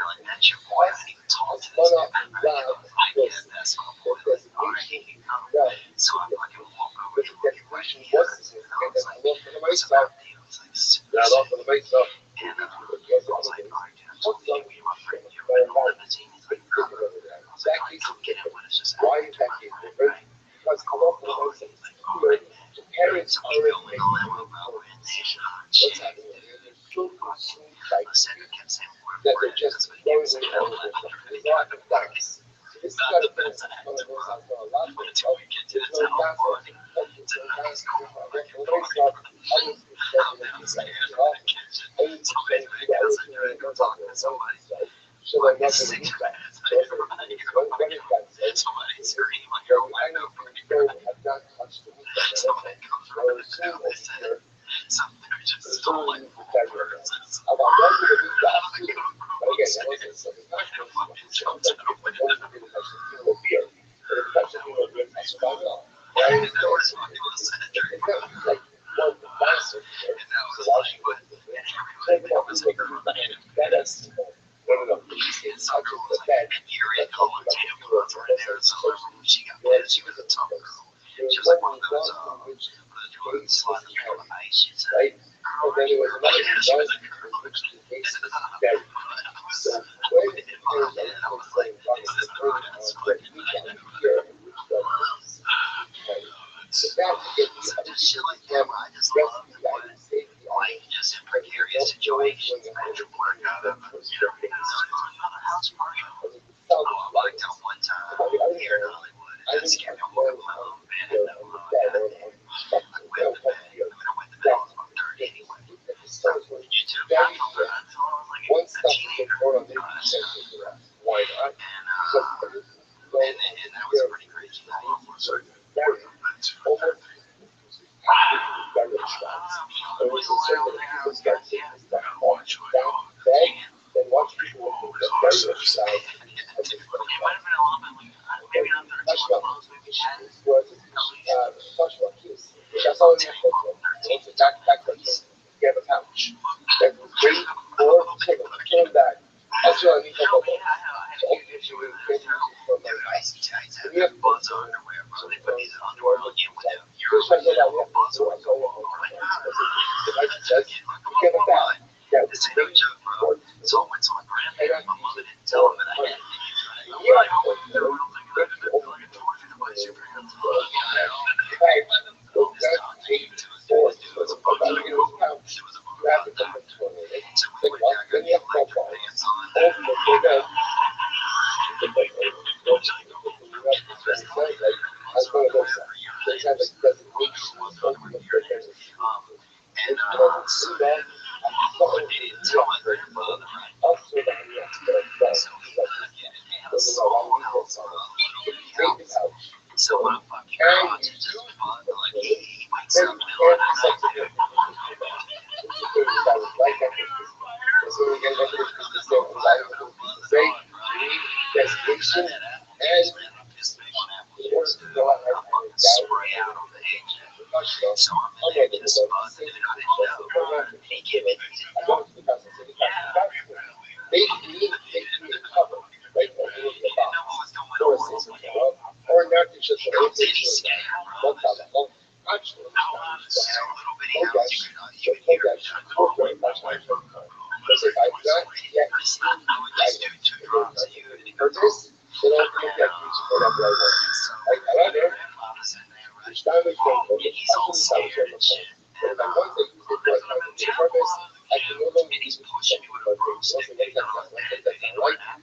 One up and round this designation, So I'm fucking walk over but to the designation was significant, and I love for the myself. I love for the myself. and I was like, all right, I'm talking to my friend, you're in the limousine. He's like, no. I was like, all right, come get it when it's just Why is that different? Because I love for the myself. The parents are in the limo, what's happening? They're so consumed by that they're just going over the lot of ducks. This is not the best. One of those I've done a lot with. There's no dancing. There's no dancing. So I'm not going to do that. Somebody scream like So you're I know people have not touched the meat. somebody comes I around would and assume over here, something just stolen words. about one of the meat got food. But again, that wasn't something not beer. But if you touch the people beer, that's about it all. Right? It's not like one bastard here. So why should we take it up and look at that as no. It's not true. The bad. She was a tough girl. She was like one of those right? But then there was another result, which is basically very. So when there's a complaint on the program that we can hear, which does right? So that gets the other people to get rescue guidance, safety, all like just in precarious situations. I had to work out of house party. I worked out one time here in Hollywood. I just kept going with my own band and I went to bed. I went to bed. I was about 30 anyway. You too? Once stuff is before on the why not? And that was pretty crazy. So very almost beverage shots. There was a certain people start seeing this stuff watch down bag, then watch people with the beverage shots. Maybe not 13 clothes, maybe 10. Touchdown kiss. That's all you have to do. It's a back piece. You have a pouch. That was great or kill that. That's what I need to know. So you will get from the ice. We have Buzz underwear, bro. They put these underwear on you with a buzz on. That's you get that. Yeah, This ain't no joke, bro. important. So I went to my grandparents. My mother didn't tell them that I had these, right? I'm like, oh, you know, I don't think I did it. Like a 200 by super hands. This dog came to us. This dude was a bug. This dude was a bug. So we went down, got the electric pants on. And so but they didn't tell my grandfather, right? So he had a small house, a little bitty house. So when I'm fucking garage, it's just fun. Like he wakes up in the middle of the night, dude. Spray out on the edge. So I'm in there just buzzing, dude. I didn't know. He came in. Or not to just Did he scare him? actually, So a little bitty house, you could hear it. because if I've not yet I would just do 2 drops of you and it for goes this, then I'll get that music for that right away. Like, however, grandfather's in there, right? each time it's going to He's all scared and shit. and if I want to use it for my purpose, I can no longer use it for something with a broomstick.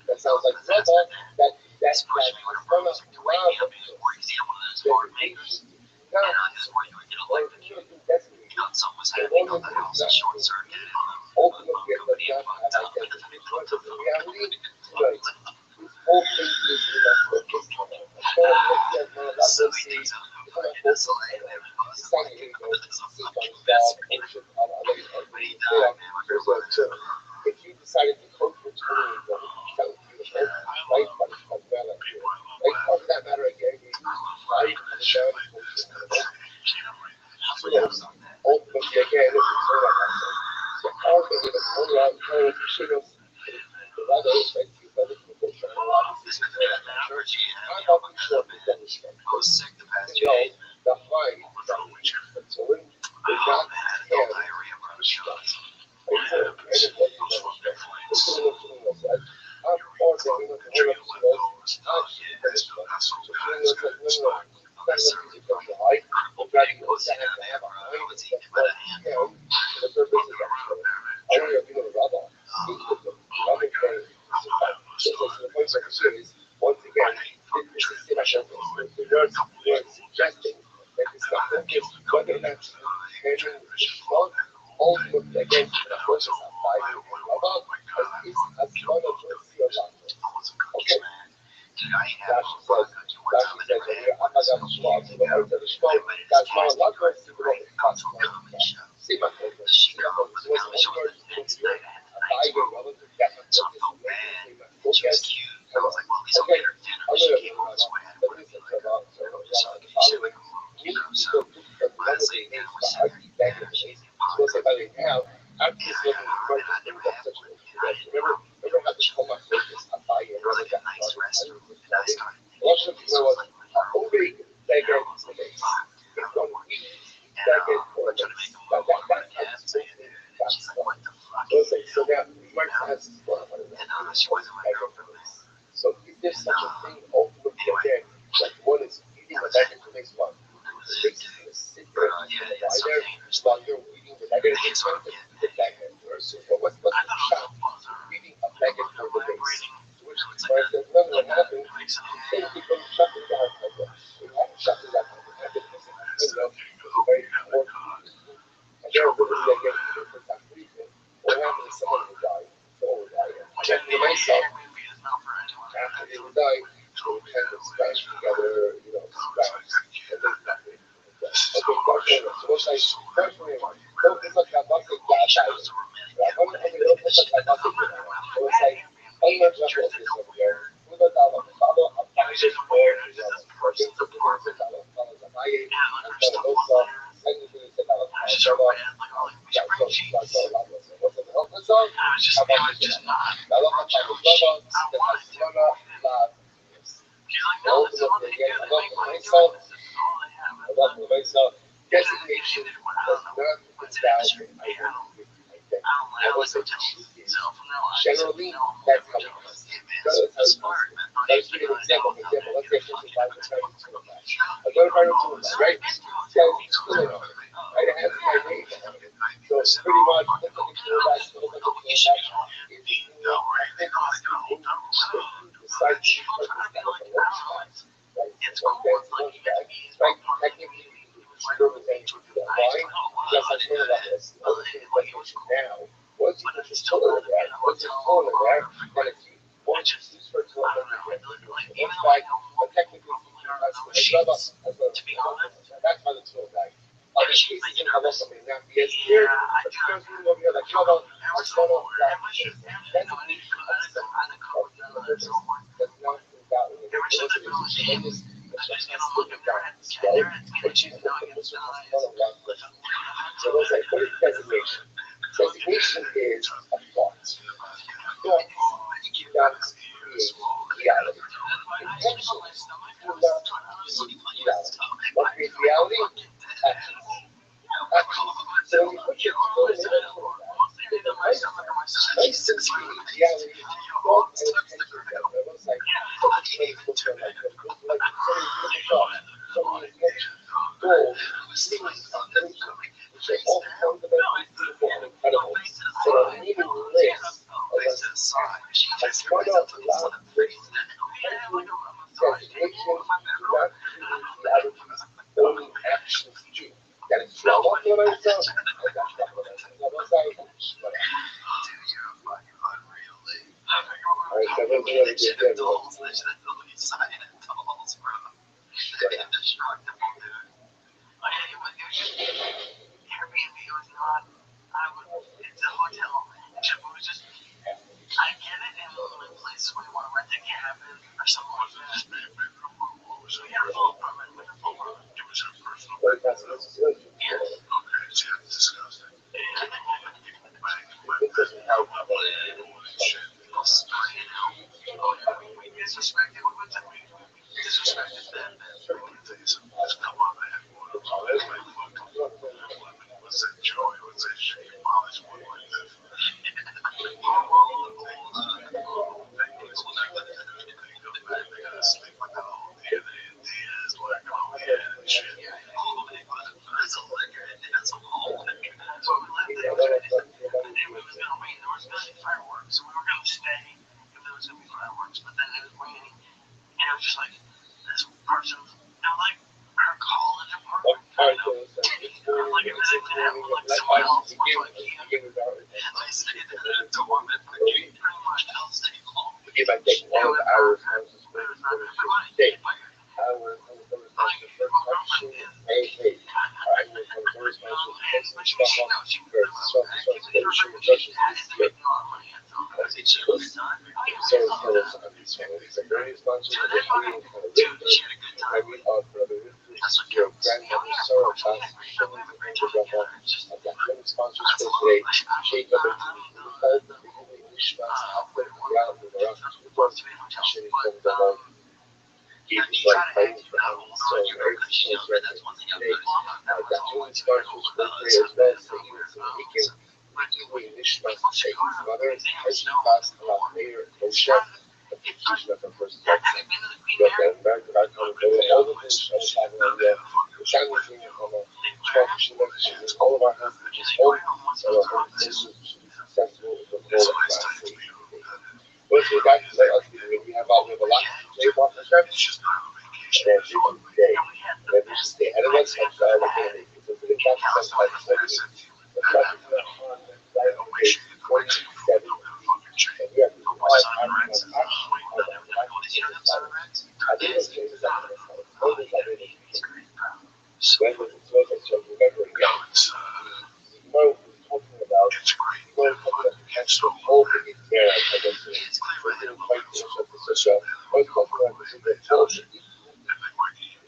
That sounds like rubber. That's Pushing me with a broomstick to wake me up. He was worried. He's one of those hard makers. now, And I just worried he would get electrocuted. that's me. Something was happening on the house. It short circuited. Ultimately, it does not have identity because of reality. Right. This whole thing is in my focus. So he thinks I'm fucking insulated and everything. It's not even going to see on God, ocean, on other But he died, man. My grandfather. if you decided to coach for 20 years, that would be the right? But it doesn't matter. Right? How does that matter again? Right? And the show is ultimately, again, it's so like I said. So, all the way to all around, should have the other aspect, you better keep it trying to This could have been an allergy. I'm not too sure if that is right. I was sick the past 2 You know, days. the high from which so when they Oh, got man. I had no diarrhea, bro. Shots. Once again, this is suggesting that it's not focused whether or not measuring the result ultimately against the process of fighting about it's as fun as see a lot. Okay. Rashi says, I'm not going to schwab, so the earth of the schwab, that's my luck, see what it costs. See my focus. See my focus. What's the word? I go, I look at that, So I felt bad. She was cute. I was like, well, at least I'll get her dinner. She came home this way. I didn't want to be like, so I could eat like a mom, you know. So honestly, then we're sitting there eating dinner. She's in Say podcast. by the now, I'm And just looking for I never had such one. a And I didn't remember, know. remember how to call my focus a buy in There was like a nice restroom. And I started Russian thinking, so I was like, only you know, I was like, fuck, dude, I'm not working. And I'm trying to make a move on my gas man, dude. And she's like, what the fuck? So now, you might have And she wasn't my girlfriend, man. so if there's such a thing, ultimately, again, like one is eating the next one. The next is sit there and Yeah, it's so there dangerous. while you're reading the negative That's what I'm getting the at. backhand verse. So what's the shot? Reading a backhand for the base. Which It's is where like there's nothing that happened. a mix of They become shut it down. You have to shut it down. You have to listen. Very important. And there will be again for some reason. What happened is someone will die. Someone will die. And then for myself, after they will die, they will kind of smash together, you know, scraps. And then nothing. Okay, so what's like, first one, don't put like a bucket glass out. Right? Don't put like a bucket glass out. So it's like, I'm not just going to this over here. Put it down on the follow, a binding for, you know, against the person, follow the buying, and follow those stuff. And you can say, follow, yeah, so, that's all I was saying. What's the help this song? How about this? Now, look at my brother, the Barcelona, love. Ultimately, again, I love the myself. I love the myself. Designation does not invalidate identity. Now, what the truth is, generally, that's how it goes. That's how it goes. Let's give an example. Let's say a person buys a Chinese tour guide. I go to Chinese tour guide, right? Says tour on it. Right? It has my name on it. So it's pretty much looks like a tour guide, looks like a tour guide. If you decide to put this down as a workshop, right? It's one guy's tour guide, right? Technically, should represent you online. Yes, I told about this. The other thing is now, once you put your tour guide, once your tour guide, then if you want to use for tour guide, one guy, but technically, that's how the tour guide. Other cases in Halacha may not be as clear, but you guys really over here, like, how about what's going on with that? Designation of something of the purpose does not invalidate it. It was so those like, what is designation? Designation is a thought. Thoughts do not create reality. Intentions do not create reality. What creates reality? Actions. Actions. So when you put your thought in a tour guide, nice and create reality, thought and intention together. It looks like so many beautiful thoughts, so many intentions, goals, dreams, aspirations, which are all fundamentally beautiful and incredible. So a meaning list of us has one of a lot of things. Designations do not create realities, only actions do. That is true. I want to know myself. I got trouble with that. I was like, whatever. Alright, so I'm going to do it again. Airbnb was not. It's a hotel. It was just. I get it in like places where you want to rent a cabin or something like that. So yeah, full apartment, like a full apartment. It was her personal. Yeah. Okay, see, that's disgusting. It doesn't help. We disrespected. We disrespected them. What's that joy? What's that shit? Your father's one like this. They gotta sleep with the whole day. It's like, oh yeah, and shit. That's a liquor. That's a whole liquor. That's why we left there. And then we was gonna rain. There was gonna be fireworks, so we were gonna stay if there was gonna be fireworks. But then it was raining, and it was just like this person. I'm like her college apartment. Like someone else was like, If I take all the hours, day, hours, hey, I will come first, my so it's a very responsible I mean, brother, your grandmother Sarah passed I've got many sponsors for today. Shake up into Nishmas, After, Yal, Hashem from the Lord. Jesus like fighting for him, so everything is right today. I've got many sponsors for today as well, so he can be Nishmas, Shake his mother, as she passed a lot later, Moshe. Teaching us our first text. Look at American icon, all the things I was having on there, the challenging on the talk, all of our heritage is home, and our heritage is successful with the whole class. Once we're back to that, we have a lot to say about the church. And every day, ahead of us, I'm sorry, we're going to make it. So we're back to sometimes, the fact is not on page 47. And we have to find actually, I think it's changes that when it's like so remember again, we're talking about the whole thing is there, I guess it's quite so we're talking about the bullshit.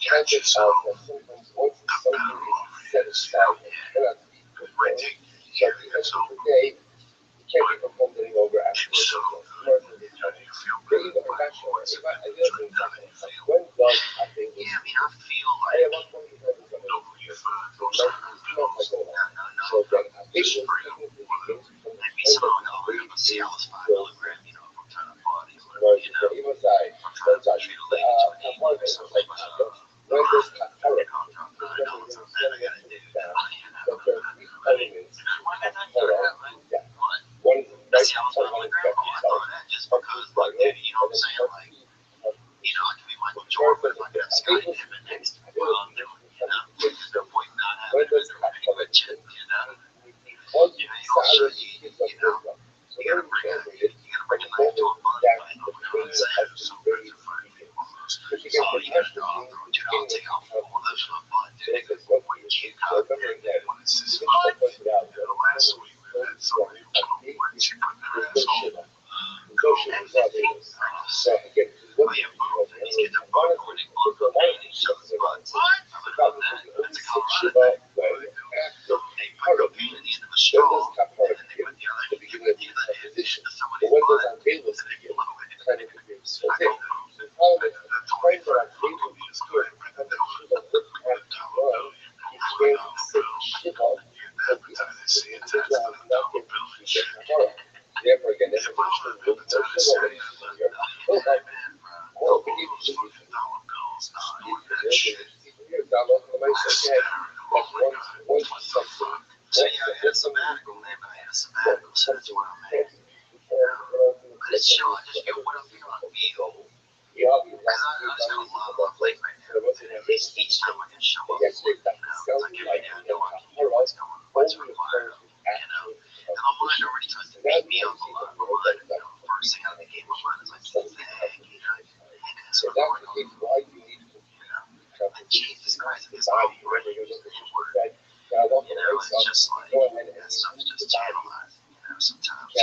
Can't just out that sometimes once something is set aside, we're not so at the end of the day, you can't be performed any longer after when does I think I at one point you heard something So then I think it's Maybe some of them, I'm gonna see how it's 5 milligram, if I'm trying to party or Right, whatever, he was like, I'm trying to treat a lady to an evening or something, but, when this current, I know it's something I gotta do, but there are three elements Why did I of do horror. that? Yeah. What? One is Let's right see, I was horror on the that ground. you I saw. thought that just because, like, dude, you know what I'm saying? Like, I can be Michael Jordan, but if I got Scotty Pippen next to me, well, I'm doing, There's no point not having it or having a chin, You also, you gotta bring a knife to a bun fight, you know what I'm saying? So good to find people. Oh, you gotta throw, dude, I'll take off all those for fun, dude. They could put when you cut when it's this fun. Last week we had somebody who told me when she put their asshole. So again, Oh yeah, boom. These kids are both winning blood cocaine in each other's butts. How about that? That's a Colorado thing. They put cocaine in the end of a straw, and then they put the other end to somebody's butt, and they blow it. I go, that's all they put cocaine is good. But they don't put dollar bill. They don't put a dollar bill. Hepatitis C attached to the dollar bill and shit. Therefore, again, that's If I was hepatitis C, hey man, bro, all those fucking dollar bills, doing that shit. So yeah, I had a sabbatical, man. I had a sabbatical, so that's what I'm at. But it's chill. I just feel what I feel. I feel. Because I just got a lot on my plate right now. At least each time I can show up, like every day I know I can hear what's required of me, And my mind already tries to beat me up a lot. My mind, first thing out of the gate, my mind is like, hey, that's what I'm going on. Like, Jesus Christ, this body really is an N-word. It's just like, that stuff's just channelized, sometimes.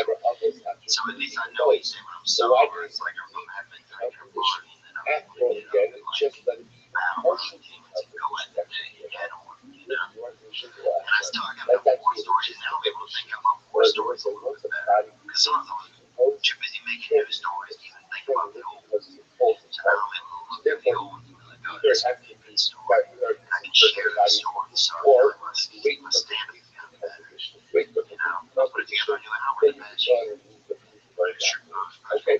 So at least I know each day when I'm sober, it's like if I'm having a drink or partying, then I'm able to get up and like battle my demons and go at the day head on, And I still got my war stories, and now I'm able to think out my war stories a little bit better. Because sometimes I was too busy making new stories to even think about the old. So now I'm able to look at the old and be like, oh, this would be a good story. And I can share the story, so I feel like my stand-up is getting better. I'll put it together and do an hour in bed. Okay.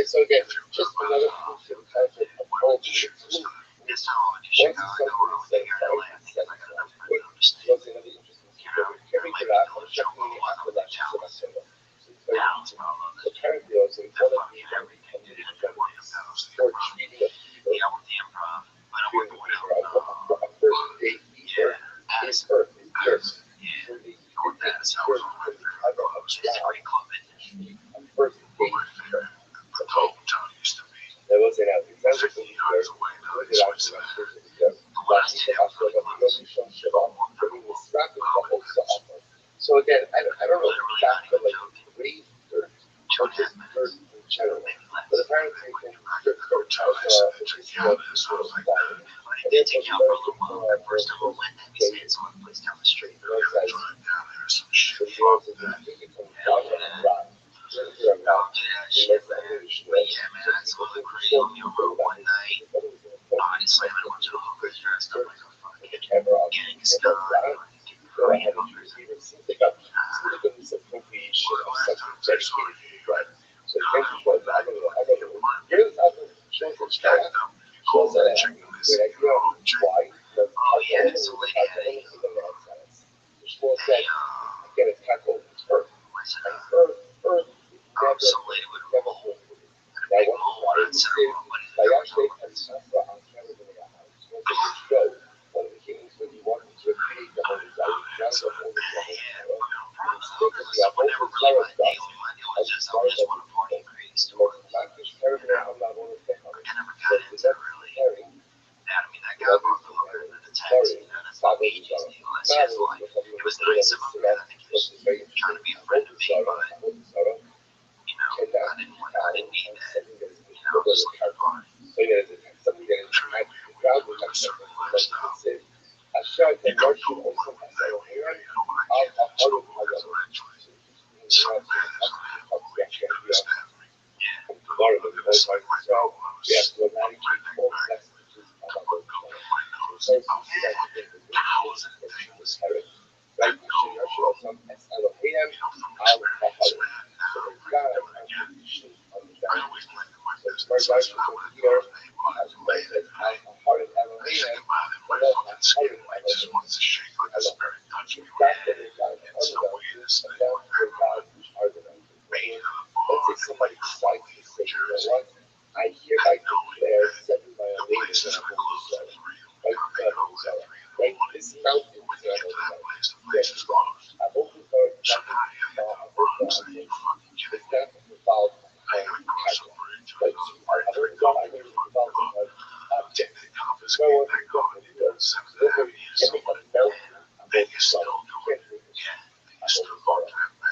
So again, just another This time I'll do Chicago or I'll figure in LA. I think I got enough friends to understand. Maybe they'll show me what I'm like Dallas. Dallas, bro, I love that. They're fucking everything, dude. And they're one of the best. Yeah, I work the improv, but I work the one out. Yeah, Addison. Yeah, I work the Addison. I was on my favorite club. It's a great club, isn't it? My favorite. The whole town used to be 50 yards away. Now they switched to that. The last 10 was really close. So again, I don't know Literally not even joking. 2.5 minutes. Maybe less. but apparently I did take you out for a little while. The first time I went, we stayed at some other place down the street. Right. Drive down there, some shit. Fuck that. Hell yeah. I'll do that shit, man. But yeah, man, that's all the crazy on me on one night. Body slamming a bunch of hookers dressed up like a fucking Genghis Khan. Korean hookers. Oh yeah, so lady had some lady with a mole, and a big mole, and I'd sent her all buddies to dermatologists. Someone never really my deal. My deal was just I just want to party and create stories. I never got into really. I mean, that guy brought the hooker into the taxi. That's not BG's deal. That's his life. It was nice of him, and I think he was trying to be a friend of me, but I didn't need that. I was just looking to party. thousand things that go from, Elohim from al experience, Kahalim. man. So Now, there's God doing on again. the sheep on the I ground. always blend in my So business, Rabbi and I should went here through a name as was well late says at al night. Kahalim I just Elohim. came out and So my the fucking skin, Kahalim like, just Elohim. wants to shake like a spirit touched me. That's what they got It's under the them. weirdest And thing. that's where God is harder than Being in a let's say bar, somebody like decides to say, New you know Jersey, what? I hereby declare seven violations and I'm going to sell it. Right? But I'm sell it. Right? This mountain is not over there. Yes, I've opened the it's not involved right? So I've opened the I think it's involved in objects. So I want to go for it. Therefore, you make a mountain about the Zara. You can't do this. So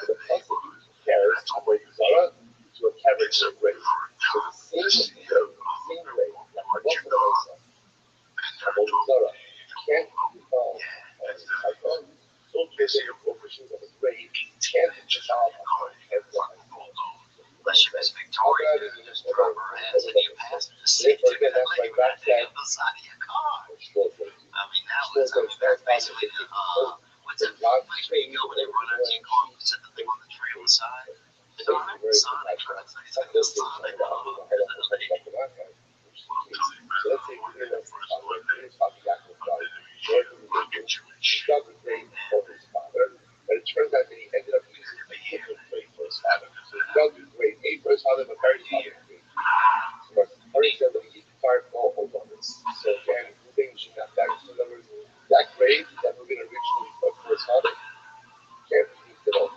the person who cares about Zara to a character grade. So the same way that I love for myself about Zara can't be found on my phone. So busy operations of a grade can't be found on cancer and Unless you're Miss Victoria, just drop her ass and you pass the seat to the lady right there on the side of your car. I mean, that's basically what's that place where you go when you run out to your car and set the thing on the tree on the side? Sonic? Sonic, right? It's like the Sonic. So let's say we're going to talk about God. God was great for his father, but it turns out that he ended up using a different grade for his father. So God was great A for his father, but very father grade. But already said that he fired all over this. So again, things should not back. So in other words, that grade that we're going to originally put for his father can't be used at all.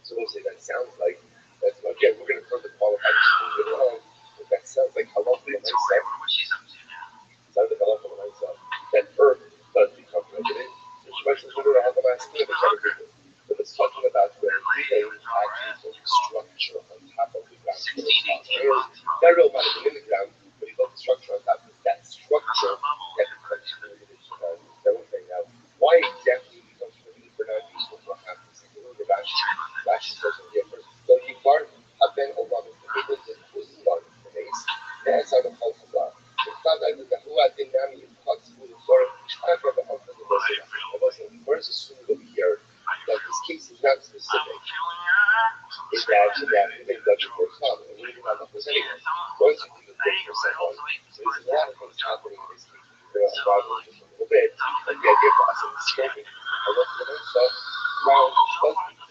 So we'll say that sounds like that's again we're going to further qualify this a little bit wrong, but that sounds like halal for myself. Sounds like halal for myself. That earth does become prohibited. So Shemai says we're going to have a last thing but it's talking about where they actually put structure on top of the ground. Not real about it in the ground, but he built the structure on top of that structure that becomes prohibited for that one thing. Now, why exactly it becomes prohibited for non-Jews will not have to say. Look at Rashi says over here first. So you part have been over the people that who's on the base. That's how the whole Allah. It's not like the who had been nami is called school of Torah. I have the whole thing of the where's the school over here? That this case is not specific. It's that they got your first time. And we do not know what's anyway. Once you do the thing for someone, so there's a lot of things happening in this case. We're going to talk about just a little bit. But the idea for us in the scoping, I look for myself, ground is supposed to be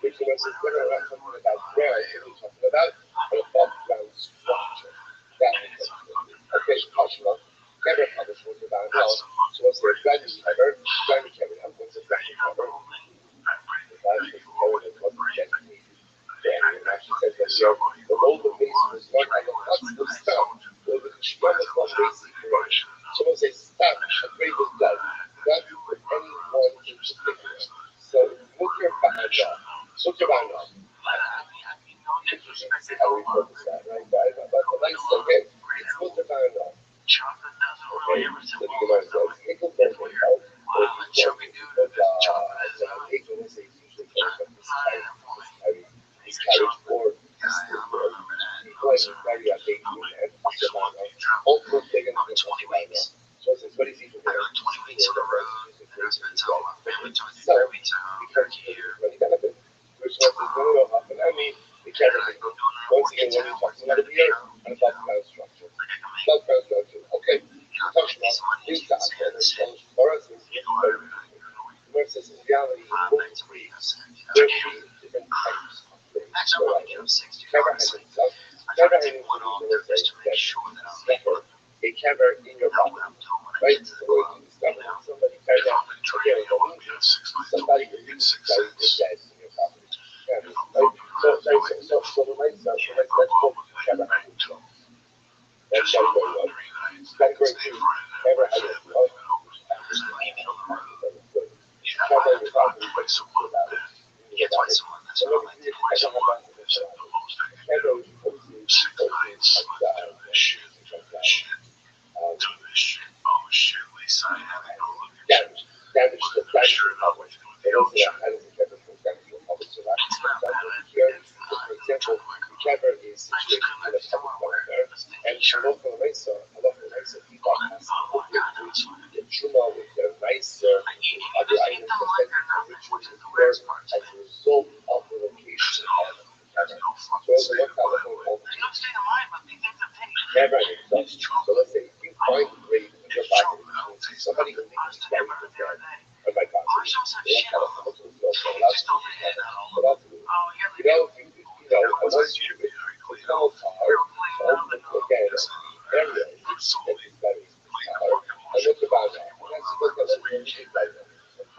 which was we're not talking about ground, we're talking about an above ground structure. That is okay, Kashma, camera covers was about now. So what's the value cover? Value camera, what's the value cover? The value cover is what's designated. And Rashi says that the mold of base was not like a constant stuff. Well, the Shema was not basic correction. Someone says, stop, a grave is blood. Not for anyone in particular. So, look your ba'ana. Look your ba'ana. How we focus that, right? But the lights still get, it's look your ba'ana. Okay, so the Gemara says, Hegel doesn't help. Hegel is usually talking about this carriage or very also taken to the 20 weeks. So it's what is even there? 20 weeks on the road. I spent time with my family, 23 weeks at home. Really benefit. Which was no, I mean, the carriage. Once again, when we talk about it here, and about ground structure. About ground structure. Okay. Talk about these guys. For us, it's very versus in reality, there's three different types of things. So, cover has itself. Cover has one on there just to make sure that I'm never a cover in your body. Right? So when you discover that somebody carried out again, somebody can use carry the dead in your property. Yeah, right? So the lights are so let's put cover has itself. That's category one. Category two, cover has itself. Cover your property, but so about it. Get my son. That's what I did. I don't want to finish it. Cover is supposed to be damage the damage. somebody who I was thinks thinking right about with it the other them day. on my Why concert. show some They shit kind of on come them? to the They what else just do told we me they have? had all What of else them. do we Oh, here you they know, go. I want you to come apart, look at an area that is better apart, and look about that. And that's look at what we should like.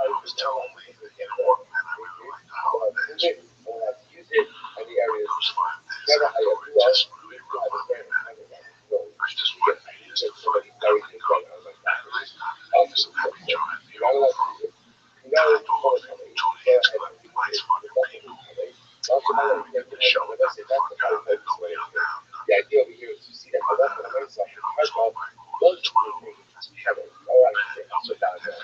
I was telling me that, you know, one man I really like the holidays. I want to use it, and the It areas was 5 days. never I I know do it all just really I have a reminded friend, me. I don't know, I just you get want me to somebody fucking very come and good go. right on my And back. the nice time Also, is I'm happy driving the you know old what? from You know, Capital for me, to go his ahead clip. and do Nice it. fucking people. Also, my Wow. life, that's the Show it that's the it, that's fuck the out whole that focus nobody right on here. down. The idea over here is to see that I love my myself in It was all hard my those clothes. are the things Kevin, all right, so down there.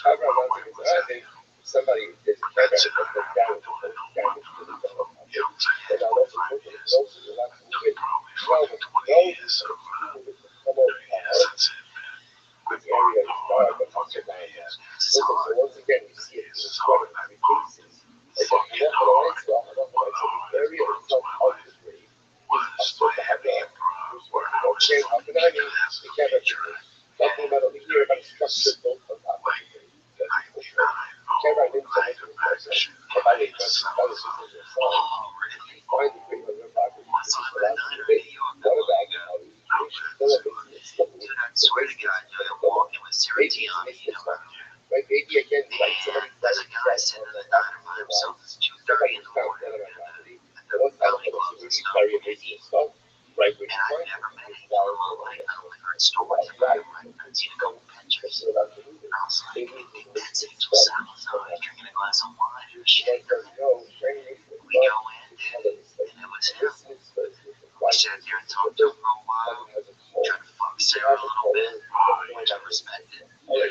However, I'm not going to say, somebody is a Kevin, but they're down with the down with the down. And I also put them close to the left move it. No, no, come over hard. This area is dark, but also down there. Listen, so once again, you see it in the sweater, three cases. It's a half of the lights off, half of the lights. So the area itself of the grave is a sort of okay, up and I mean, the Kevin. Nothing about over here, about a structure built on top of the grave. That's okay. Kevin didn't say it was also. If I didn't just tell us it was a song, you find the grave on your property, which is the last of it. What about how the education, fill up its stuff. Dude, I swear to God, you're walking with Sarah T on me. Like maybe again, like somebody There's a guy sitting in the diner by himself. It's 2:30 in the morning. the one time I was really very amazing stuff, right? Which And I've never met him. I only heard stories about him. I've seen a couple pictures. And I was like, that's Angel Sal's always drinking a glass of wine and a shake. We go in, dude, and it was him. We sat there and talked to him for a while. Tried to fuck Sarah a little bit, which I respected. And then,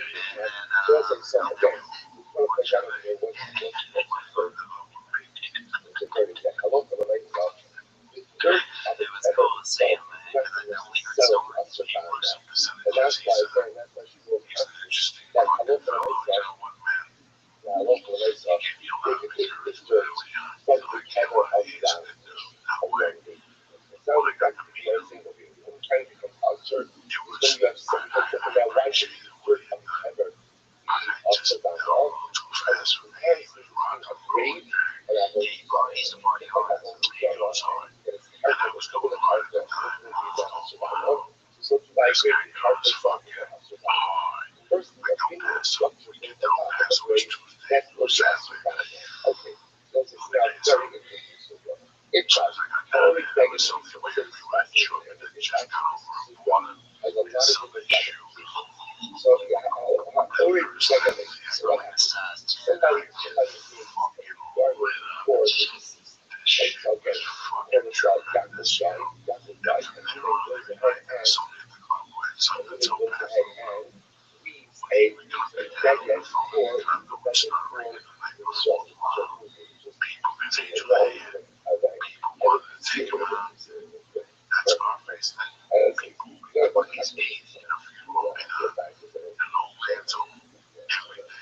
it was cool to see him, man, because I only heard stories. He was some percentages. Like, I looked at myself. Yeah, I looked at myself. It's just something ever of that. It's not like that could be a single view. I'm trying to become concert. When you have some now why should you work on ever also down well? Because comparisons between a grade and a whole He's the party hard. so to buy grade, it's hard to fuck personally, a single structure built on top of a grade, that's what you have to find out. Okay, so it's now very interesting. It does. Always begging something like a structure and it's actually has a lot of different applications. So yeah, always begging so what happens? Somebody is being guarded for the deceased. Like, okay, and it's like got this guy, and he goes ahead and weaves a decade for so That's our face, man. People on his knees, you know,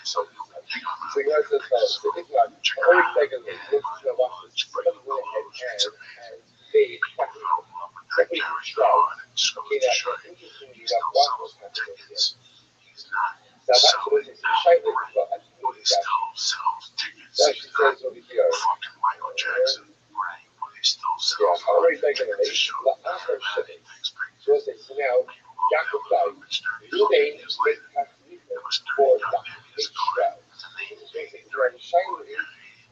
so so you guys just so think about always secondly, let's watch this. Somebody went ahead and made second shroud. Okay, now interestingly enough, Rothschild's not doing this. Now that's what it is. Shiny well, I think what is that? Now she says over here. Michael Jackson, right? But he still Yeah, sells. already secondly, the offer shipping. So it says, so now, Jacob died. Ruben is great for the big shroud. So it says, you are shining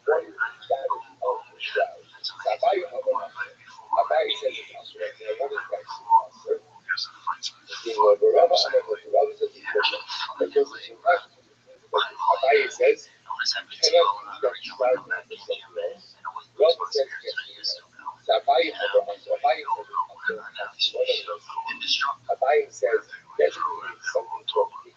one side of the shroud. Rabbi Rabbi says it's also right there. What is that? Rabbi says it's different. But Joseph Rabbi says, cannot be that shroud not for something else. Rabbi says, yes, Rabbi says it's also Abaye says, designate something to appear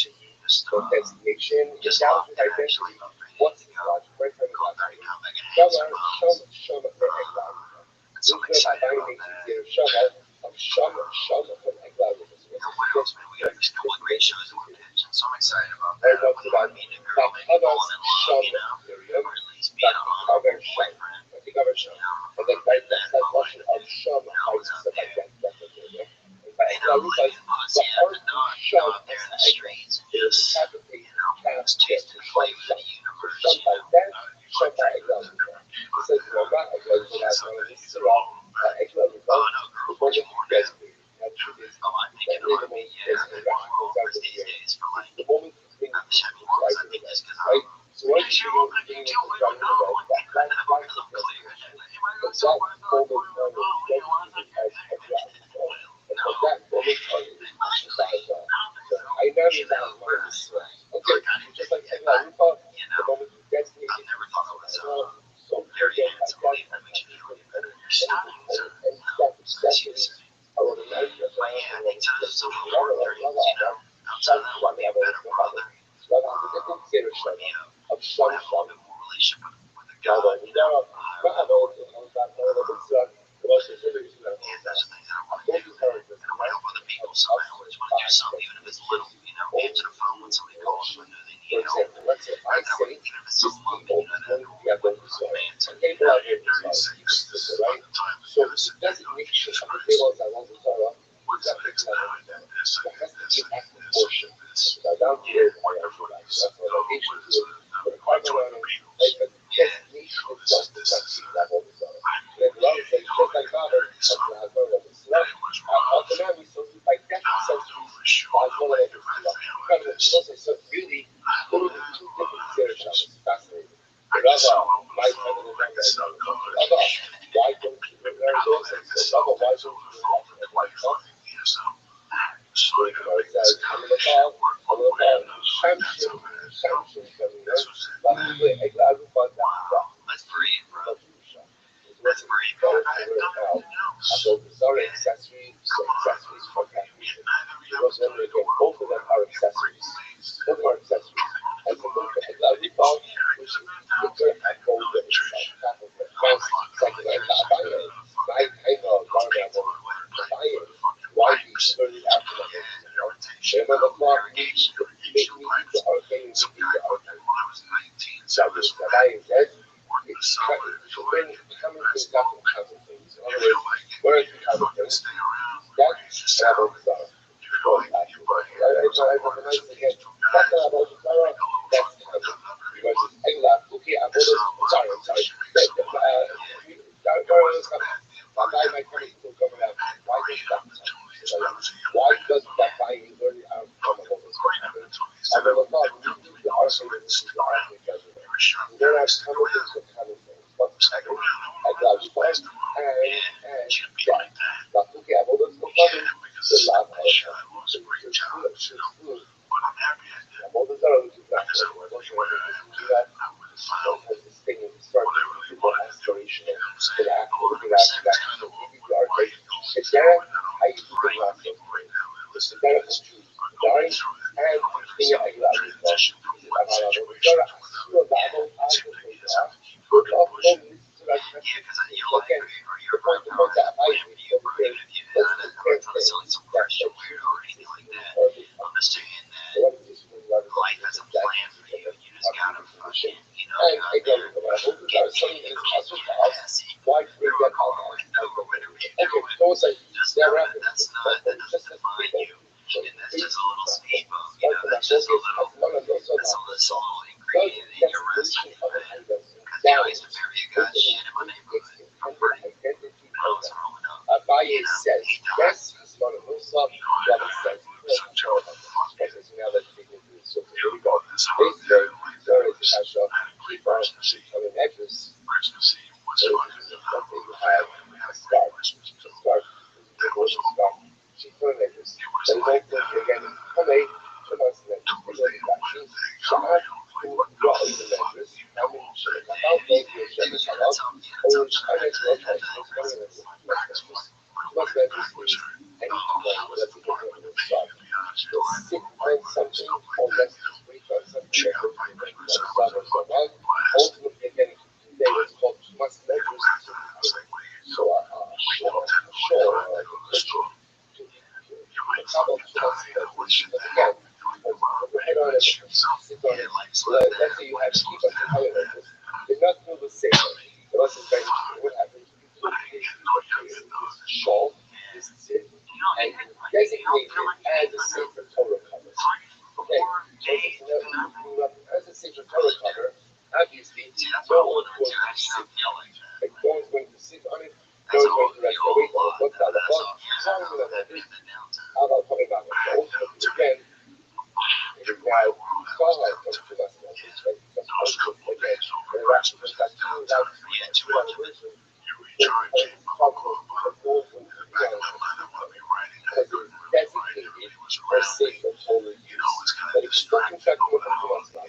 the destination is just down thought to that identity. actually What's ready the to go. logic? Right from the Called logic. Barry come back and had Shama, some bombs. Shama, the Eglag. And so I'm excited about that. Shama, Shama, from Eglag. And what else, man? We got a couple of great shows that we're pitching, so I'm excited about that. I wouldn't mind meeting a girl, maybe falling in love, you know, or at least being an honorable boyfriend, you know. And then right Then next to that going, question of Shama, you know, I out said there. like that. You know, like pussy after dark, go out there in the streets and just, you know, just taste the flavor of the universe, you know. Oh, no, girls want you more now. Oh, I'm thinking R&B, yeah, I think more offers these days for like, not the Chevy ones. I think just because I'm, because you're opening to it, but no, I'm a little clear. Anybody else over the door? No, I never you thought know, it was okay, okay. I didn't Just think like that, I thought you the know, moment you get to I've never thought I was so very handsomely, if that makes you feel any better. You're stunning, sir. No, it's nice you to say. But yeah, I think some of the hard dreams, you know, outside of that, I want to be a better brother. Want to be a, want to have a little bit more relationship with a God, you know, a higher level. And those are things that I want to do. And I want to help other people somehow. I just want to do something, even if it's little, you know, answer the phone when somebody calls if I know they need help. Even if it's something loving, you know, that man, so Okay, you know, well, right? So designation of the tables I want to talk about is that there has to be an active portion. So down here, I have to like that's what location to it. But the carbon running, like the destination itself is not the level of the zone. And the level is just like Father, that's not as well as it's not. Autonomy, so like that sensories, as well as so really, those are two different theories. It's fascinating. The Rabbi, my time in the Rabbi, why don't you learn those things? The Rabbi, why don't you learn that? I'm gonna call, sanction, let's breathe, bro. Let's breathe, bro. accessories for caffeine. Because when they get both of them are accessories. Both are accessories. And so look at the thought, which is quicker and bolder itself. Second, I know Garda will buy it. Why be eagerly after the remember the clock needs to make me the arcane, the arcane. So this guy is dead. It's when common things got to common things. In other words, where is the common things? That's about the Zara. It's nice again. That's not about the Zara. That's common. Because it's Egla, okay, I'm sorry. Where is coming? That guy might come into coming out. Why does that happen? Why does that guy learn out from all this happen? And then the thought, you do the arcade, this is the arcade judgment. You don't have common things with common things. What's happening? Egla, first, and yeah. Now, okay, I'm all this common. The last I'm all this other two factors. Because this thing is starting to be more aspirational. To the actual, to the arcade. It's there, I do the last thing. It's there, it's true. Dying, and being an Egla, I'm all this other. I see a level, I can take it off. Good luck, don't listen to that. Yeah, because you're like, or you're a black power plan for you, or even if you, I'm not trying to sound like some Christian weirdo or anything like that. I'm just saying that life has a plan for you, and you just gotta fucking, you know, go out there, get capacity, or whatever you do, and just know that that doesn't define you, and that's just a little speed bump, you know, that's just a little ingredient in your recipe, man. Because I used to bury a guy's shit in my neighborhood for free when I was growing up. Abaye says, yes, he's not a Musa, Rabbi says, now that they can do so. Here we go. Basically, there is a special people of an address. So something you have a start. The course is start. She put an address. Then go to again, come eight, 2 months later, they go to that. Shahad, who brought the address, how many about both your Shemin Halal, or which I make no choice, must address means any time, let's say, start. The 6 point something sit on it. Let's say you have to keep on the higher levels. They're not going to say unless it's very cheap. What happens? You put this shawl, this zip, and you designate it as a safer Torah cover. Okay, as a safer Torah cover, obviously, no one's going to sit on it. Like, no one's going to sit on it. No one's going to rest their weight on it. What's that about? How about coming back? Ultimately, again, if now Twilight comes to us, like some ultimate again, and it actually comes back to without version, then the goal will be because it's designated for safe or total use. But if it's not constructed with so I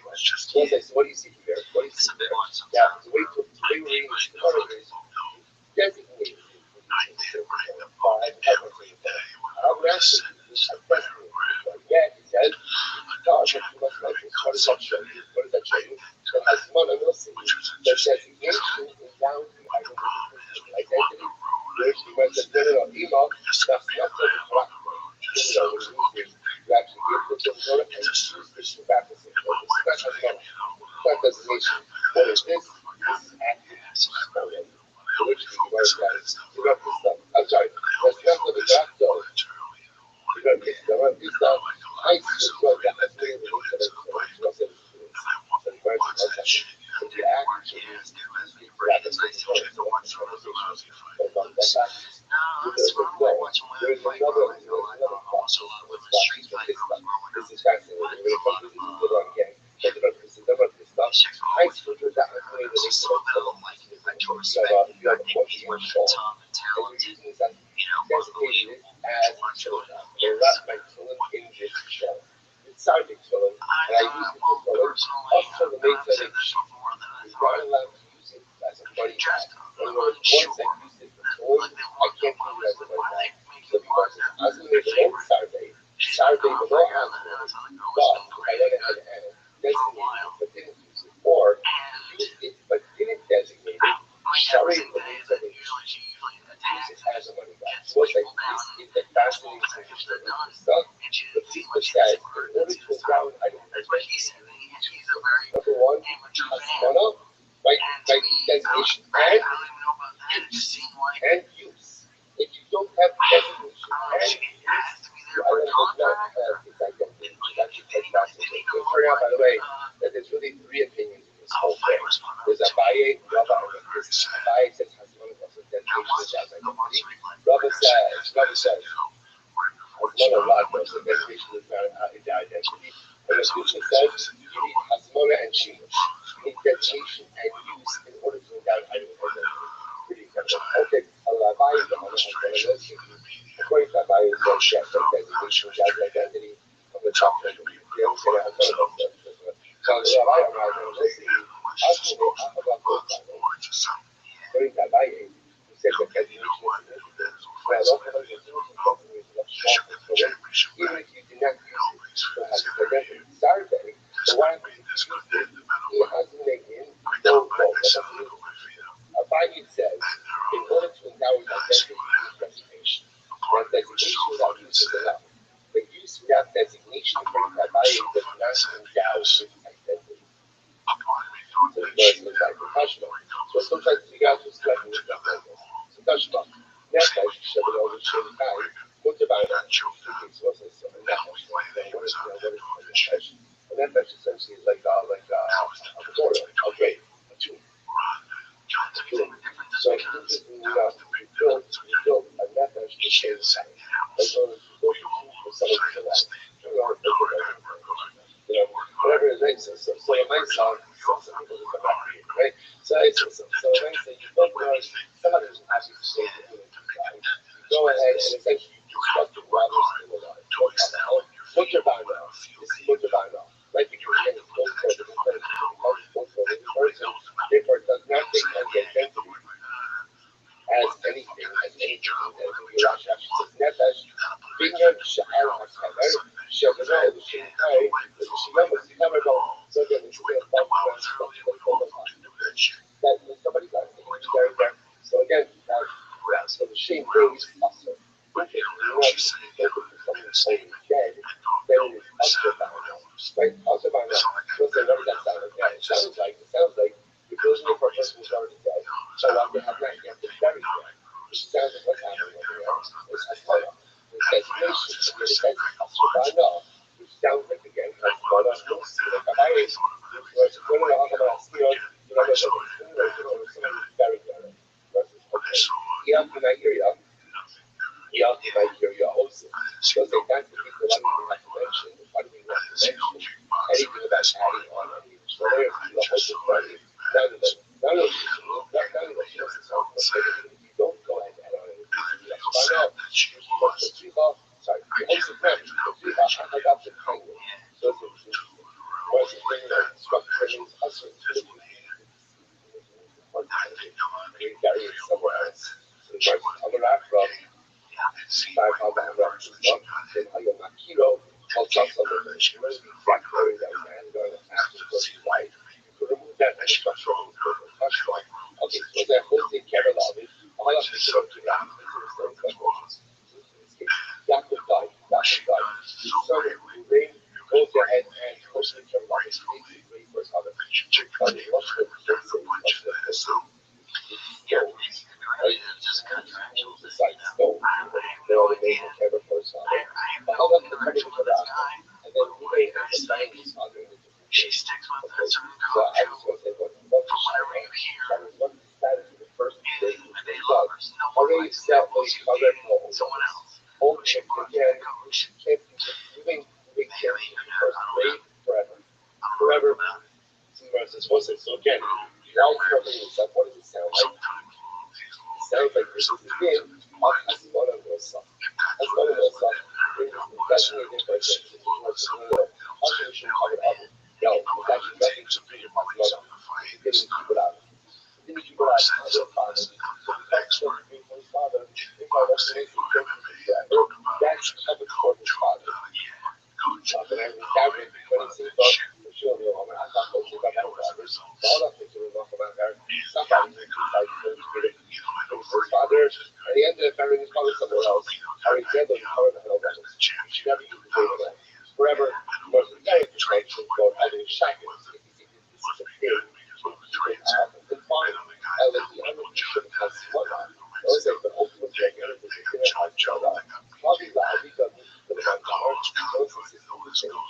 say, so what do you see here? What do you see here? Now, the way we're reading this cover is designated for using by I would actually use a designated. Again, it says, what does that show you? What does that show you? That has monomilsi, that designation is down to the identity, which we went to the email, that's not the correct. You actually give the Torah and choose this to practice it. That's not designation. What is this? This is active Torah. Which is the word that is. You got this stuff. I'm sorry. That's not the draft though. You got this stuff. I just wrote that as being the most of it. So the word is but the act is there's another this is fascinating. We're going to come to this later on again. This is about this stuff. I filtered that as way that makes it so if you have a question shawl and you're using this as designated as children, they're not my children in this shawl. It's sounding children, and I use it for children. Also, the main thing is not allowed to use it as a buddy bag. In other words, once I use it for toys, I can't use it as a buddy bag. So because I was going to make an old Saturday the law has but I went ahead and designated it but didn't use it, or used it but didn't designate it, sorry for me to use it as a money bag. So what's like this is the fascinating tradition of this stuff. The people said, in order to endow an item with number one, hasmana, right designation, and use. If you don't have designation and use, your item does not have its identity. It's actually quite fascinating. It turns out, by the way, that there's really three opinions in this whole thing. There's Abaye, Rabbi, and this. Abaye says hasmana also designation is as identity. Rabbi says hasmana rod, so designation is not its identity. And as Lucia says, you need hasmana and shimush. You need designation and use in order to endow an item with identity. Pretty incredible. Okay, Abaye is the one who has done this. According to Rabbi, is that yes, that designation has identity of the top level. You know, so that's one of them. So Rabbi arrived and listening, asking me about those things. According to Rabbi, he said that designation is well, local designation companies are strong. Even if you do not use it to have its identity. Saturday, the one who used it, he has making no fault. Rabbi says, in order to endow his identity, he needs designation. That designation without use is enough. The use without designation, according to Rabbi, does not endow his identity. So the verse is like Tashma. So sometimes you got to select with the focus. So Tashma, Nefesh, Shabbat, Shabbat, Mutabana, sources, so Nefesh. What is Nefesh? Nefesh essentially is like a memorial, a grave, a tomb. So we built a Nefesh to share the same. Like when we built a tomb for someone to life. Whatever it is, so it might sound, some people just come back to you, right? So it might say, you built somebody who's happy to stay the human life. You go ahead and essentially you construct the brothers in the life. Put your bound off. This is put your bound off. Right? Because again, it's both for the person, therefore it does not take on the identity as anything, as anything. Rashi actually says, Nefesh, Binyan Sha'ar HaKaver, Shabbat, Shinkai, Shiyam, never go. So again, it's still that somebody got it. So again, so the shame brings also. If you want to say someone is dead, then it is also bound. Right? Also by now, what does that sound like? Yeah, it sounds like you're building it for a person who's already dead. So while they have not yet been buried yet, which sounds like what's happening over there is Hasmana. There's designation, there's Hasmana, which sounds like again Hasmana. Like a high age, whereas when we're talking about Hasmana, you know, there's somebody who's buried there. Versus, okay, yeah, can I hear you? Yeah, can I hear you also? So that's the people that we have to mention. Why do we have to mention anything about adding on any of these layers to the whole story? None of the if you don't go ahead and add on anything to the find out. Sorry, the host of men, I got the king. So it's what's the thing that structures us we carry it somewhere else. So it's like, I'm gonna wrap up. Five how that wraps up. Then I got my kilo. I'll talk some of the factory that we had going after the life. To remove that structure from the touch point. Okay, so that whole thing carried on. All of the stuff to that. That would die. So we goes ahead and goes to the life. Basically, for other but it was the the site stone. They all made the cover first on it. But how about the cover for that? And then we made the Chinese on it. She sticks with a certain So I was going to say, what is the status of the first day of the club? Already set those other someone else. Old chick again, kept moving carefully first grade forever. Forever. What's it? So again, now you're looking at stuff, what does it sound like? It sounds like this is again, as one of those stuff. As one of those stuff, definitely different things. Also, we should cover up. No, it's actually nothing to do with my mother. Getting people out. Getting people out of their father. His father, that's covered for his father. But I mean, that would, when it's in the sure, I thought those about that brothers. All of it was off about her. Somebody who tried to get it. His father, and he ended up burying his father somewhere else. Harry Taylor, however, hell that was. She never used the date of that. Forever, was the very description for having shackles. This is a thing. And fine, like the unofficial has one on. Those are the ultimate regular, the thing I showed up. Probably the Ariga, the Mangar, those are the things again.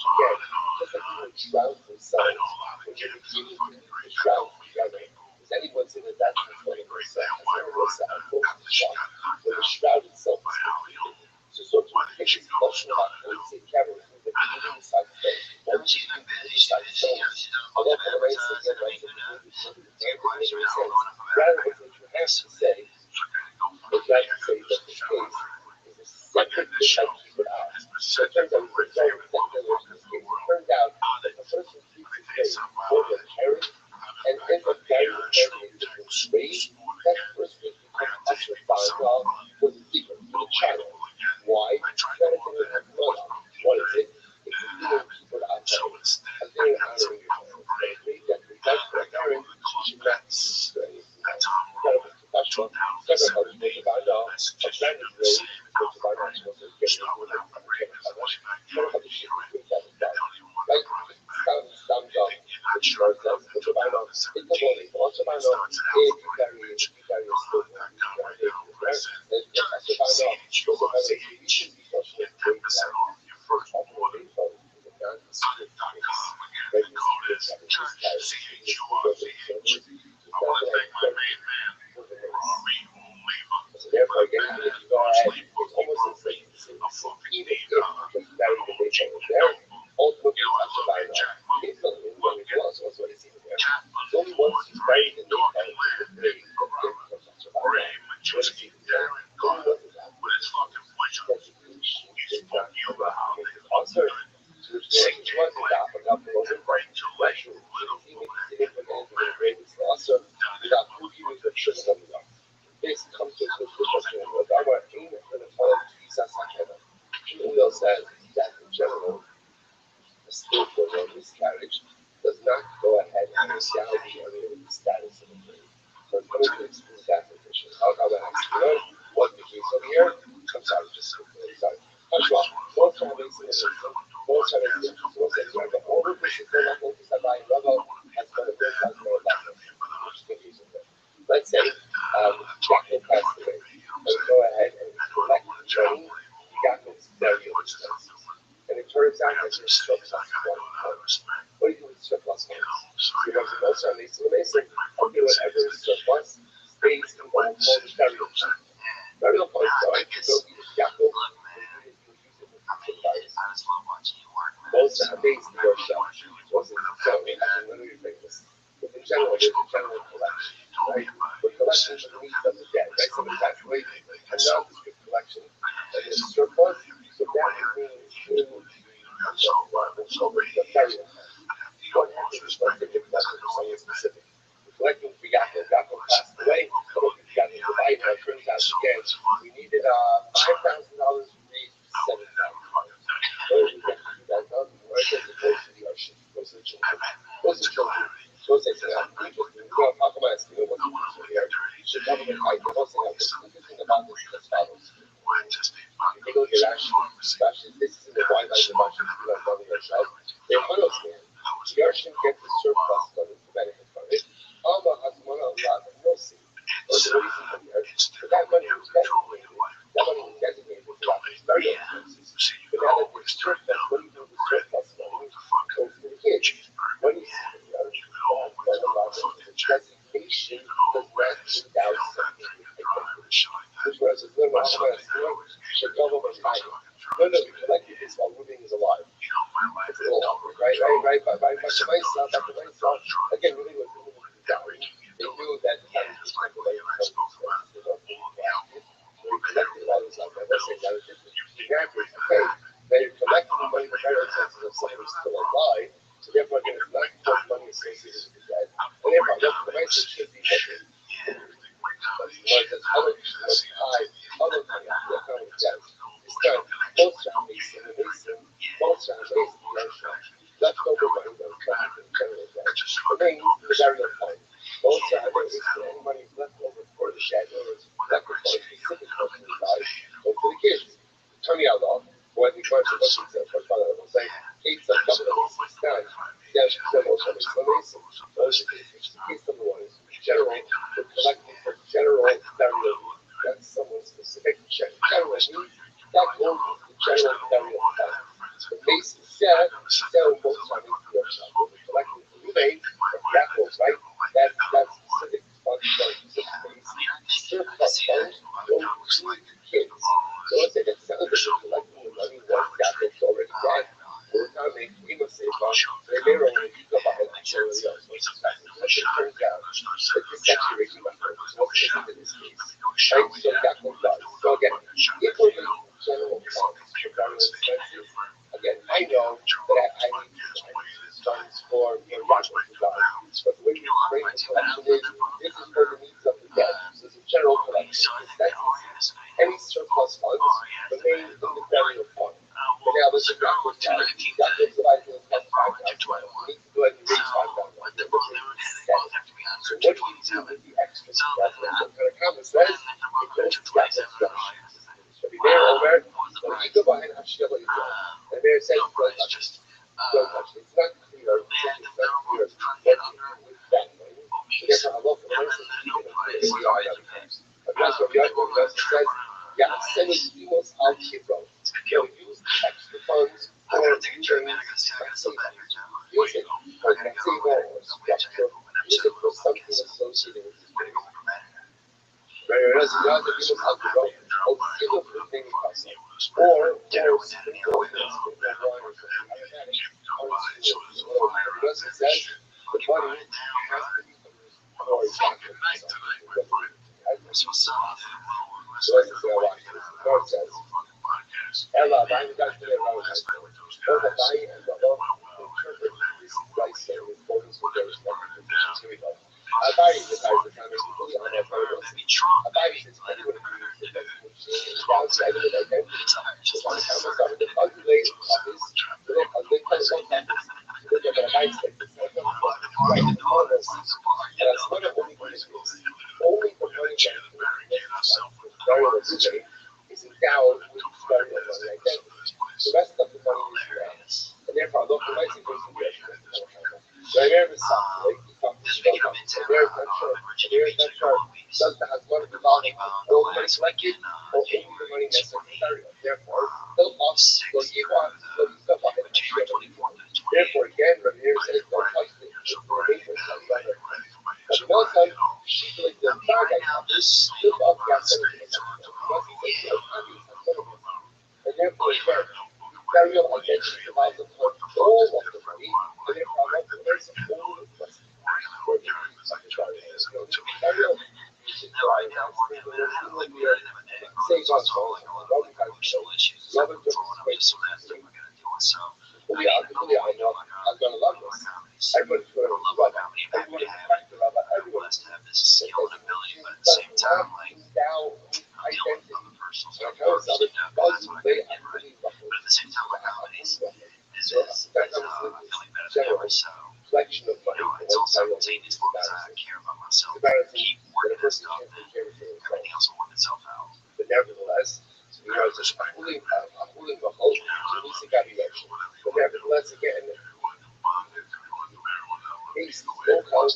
Just like people shroud themselves, when you're beginning to shroud together. Is anyone saying that that's what it was? It was a focus shot where the shroud itself is completed. So sort of pictures emotional about how you say Kevin, the beginning side space, or the beginning side space. Although for the race again, right, so the movie, and it makes sense. Rather than what you have to say, what you have to say that this case is a separate thing that keep it out. So it turns out we were very particular in this case. It turned out that the person keeps his face more than carried and ends up carrying the family in different ways. That person becomes ostracized for the secret, for the channel. Why? Not a thing that has money. What is it? It's a thing that keep it out there. A thing honoring your family. That's what I'm carrying. You should not do anything else. You gotta be professional. Second part is what you find out. A friend is great. What you find out is what they're getting. What they're getting. What about the shit you think that is done? Like, thumbs up. Which starts out. What you find out? It's the money. What you find out? If you carry a still. That's what you find out. You should be such a great guy. First of all, they thought it was a guy. So therefore, again, if you go ahead, it's almost the same. Even if you just marry the base over there, ultimately that's a by law. It's not really what it was, also what it's even there. It's only once you marry the base that it's the base that becomes such a by law. What is even there? Only what is that? That's a huge thing. Also, to change what is that, but not the most rational. Even if the man is great, it's also without who he was, should have done. This comes to a conclusion of our aim for the fall of Jesus Sakena. Julio says that in general, a skillful or miscarriage does not go ahead and endow the area with the status of the grave. So it's going to exclude that position. How about explain what the case over here? I'm sorry, just sorry. First of all, most of the most of the over was a calamity. Those things that happen. How come I ask you what the government, I the most thing I was thinking about this as follows. If you go to Rashi, this is in the wildlife of Rashi, you know, government yourself. They understand. The Russian gets the surplus money to benefit from it. Alma has one of no seed. There's a reason for the earth. But that money was designated. That money was designated for that. It's very expensive. But now that there's surplus, what do you do with surplus money? Goes to the kids. What do you see for the earth? The designation does not without something identity. Whereas it's no, the government might. No, we collected this while Reuben is alive. It's a little awkward, right? But by myself, again, Reuben was dying. They knew that the time was going to lay on his they don't need to act it. So we collected while he was alive. I say that was different. Example, okay, they're collecting the money for better senses of someone who's still alive, so therefore again, it's not just money associated with the dead. And therefore, the mindset should be that other money, the economic debt, is done both Mason and Mason, both Mason and leftover money that was collected in general debt remains in the burial fund. Both Mason and money left over for the debt or left for a specific person who died, go to the kids. Turning out off, when the question was saying, Kate's a couple of these done, yes, so also Mason. Those are case number one is general, we're collecting for general burial. That's someone specific. General means that goes with the general burial fund. The Mason said most time is the workshop. We're collecting for remains, that goes right. That's specific fund, specific Mason. Surplus funds go to the kids. So let's say that sounds like we're collecting the money once that goes already dead. We're not making, we must say, well, they may already go by it, somebody else. It turns out that this saturation method was specific in this case. Right? So that goes down. So again, if we're making general funds for burial expenses, again, I know that I need funds for Yaakov to die. But the way we frame the collection is, this is for the needs of the dead. So it's a general collection. Any surplus funds remain in the burial fund. But now this is Yaakov's died. Yaakov's died to the $5,000. We need to go ahead and raise $5,000. So what do you do with the extra stuff? What kind of comment says? It goes to Yaakov's died. So be there over. When you go behind Hashem, what you do? And there it says, don't touch it. Don't touch it. It's not clear. It's not clear what you do with that money. So therefore, Allah for the person to keep it in the eye of the times. But that's what Yaakov says. Yeah, send us emails out to your use the extra funds for using use it for Natseva or structure. Use it for something associated with this place. Whereas you have to use it out the road, or single for maybe possible, or sprinkle sprinkle wine or something aromatic on it. Because it says the money has to be for exactly so as to say, I watch this. The Lord says, Ella, Bani Dashmi and Rabbi both Abai and Rabbi interpret this rice in accordance with their respective positions. Here we go. Abai is the time to completely on our photos. Abai says anyone agrees that the machine is downside of the identity. The one time was on the ugly office, so they ugly comes on campus. So they get a Abai says, right, all of us. And as one of only one is only the money that is burial of Ruben is endowed with burial money identity. The rest of the money is yours. And therefore, look, the nice thing goes to the rest. So I remember something, he talked to me about that chart does the Hazman of the volume of all the money collected or only the money necessary for burial. Therefore, he'll off, he'll give on, he'll use up on it. Therefore, again, Rabbi says, don't touch the maintenance of the other. But the most time, she like the entire guy, still up the outside of the and therefore, again, burial identity divides upon all of the money, and therefore, I like the place of all of the blessings. For the burial, you should try now, save us all, love you guys, love it, I know, I'm going to love this. Everybody's going to love it. Everyone is practical about everyone has to have this skill and ability, but at the same time, like, identity. So I know it's other they actually but at the same time, like, nowadays, is feeling better than ever, so. Collection of money. simultaneous as long as I care about myself. Keep working this stuff, then everything else will work itself out. But nevertheless, you know, it's just I'm holding the hope. At least it got the action. But nevertheless, again, he's local,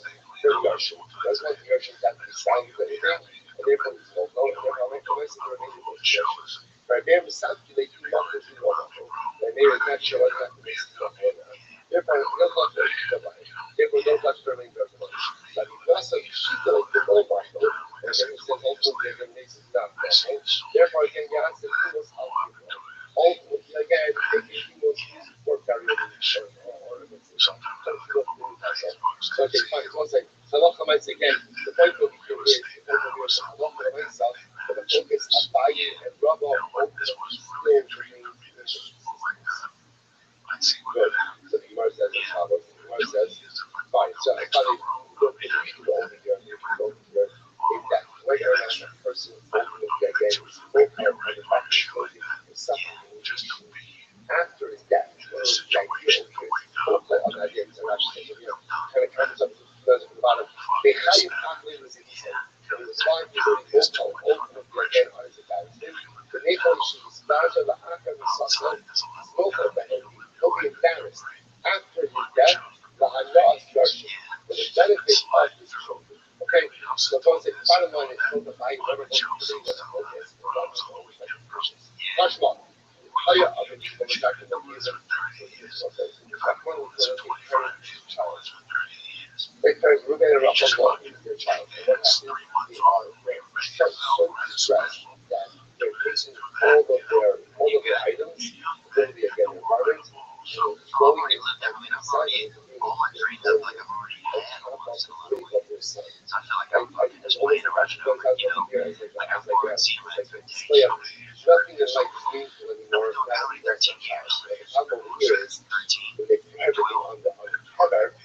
very Russian. That's what the Russians have to sound anything, and therefore he's local, and therefore I'm not going to remain with the Russians. Right there, Misaki, they do not do local. And they are not sure what that means. Therefore, no touch their Shabbat. Therefore, no touch their main government. But because of Shita, like the local, and then he says, also, they're going to make some stuff. Therefore, again, you ask the females how to do. Ultimately, again, they can females work karaoke or ornaments and stuff. Okay, fine. One second. Halacha might again. The point of here is the point of here is halacha myself, but the focus of Baye and Rabbi ultimately still remains Good. So the Gemara says as follows. The Gemara says, fine. So I thought over here, over here, if that whether or not that person ultimately again is full of the fact is suffering after his death, the idea is also on that idea of kind of comes up goes from the bottom. They hide properly was in his head. It was fine to go to ultimately again on his embarrassment. The neighbor should start of the Akar and Sassan, both of them will be embarrassed after his death, the Hana'as Yarshim, for the benefit of his children. Okay, so folks, the bottom line is told the Bayi never goes to the focus for God's always like precious. Kashma. Higher up in the back of the music. They turn Ruben and Rachel into their child. And what happens? They are so distressed that they're losing all of their items, ability again their garbage. So slowly deciding all my dreams I feel like I've already had almost in a lot of ways. So I feel like I'm fucking this way in a rush over, like I've already seen my expectations. Nothing is like meaningful anymore. How many 13 years? The problem here is 13. when they put everything on the cover,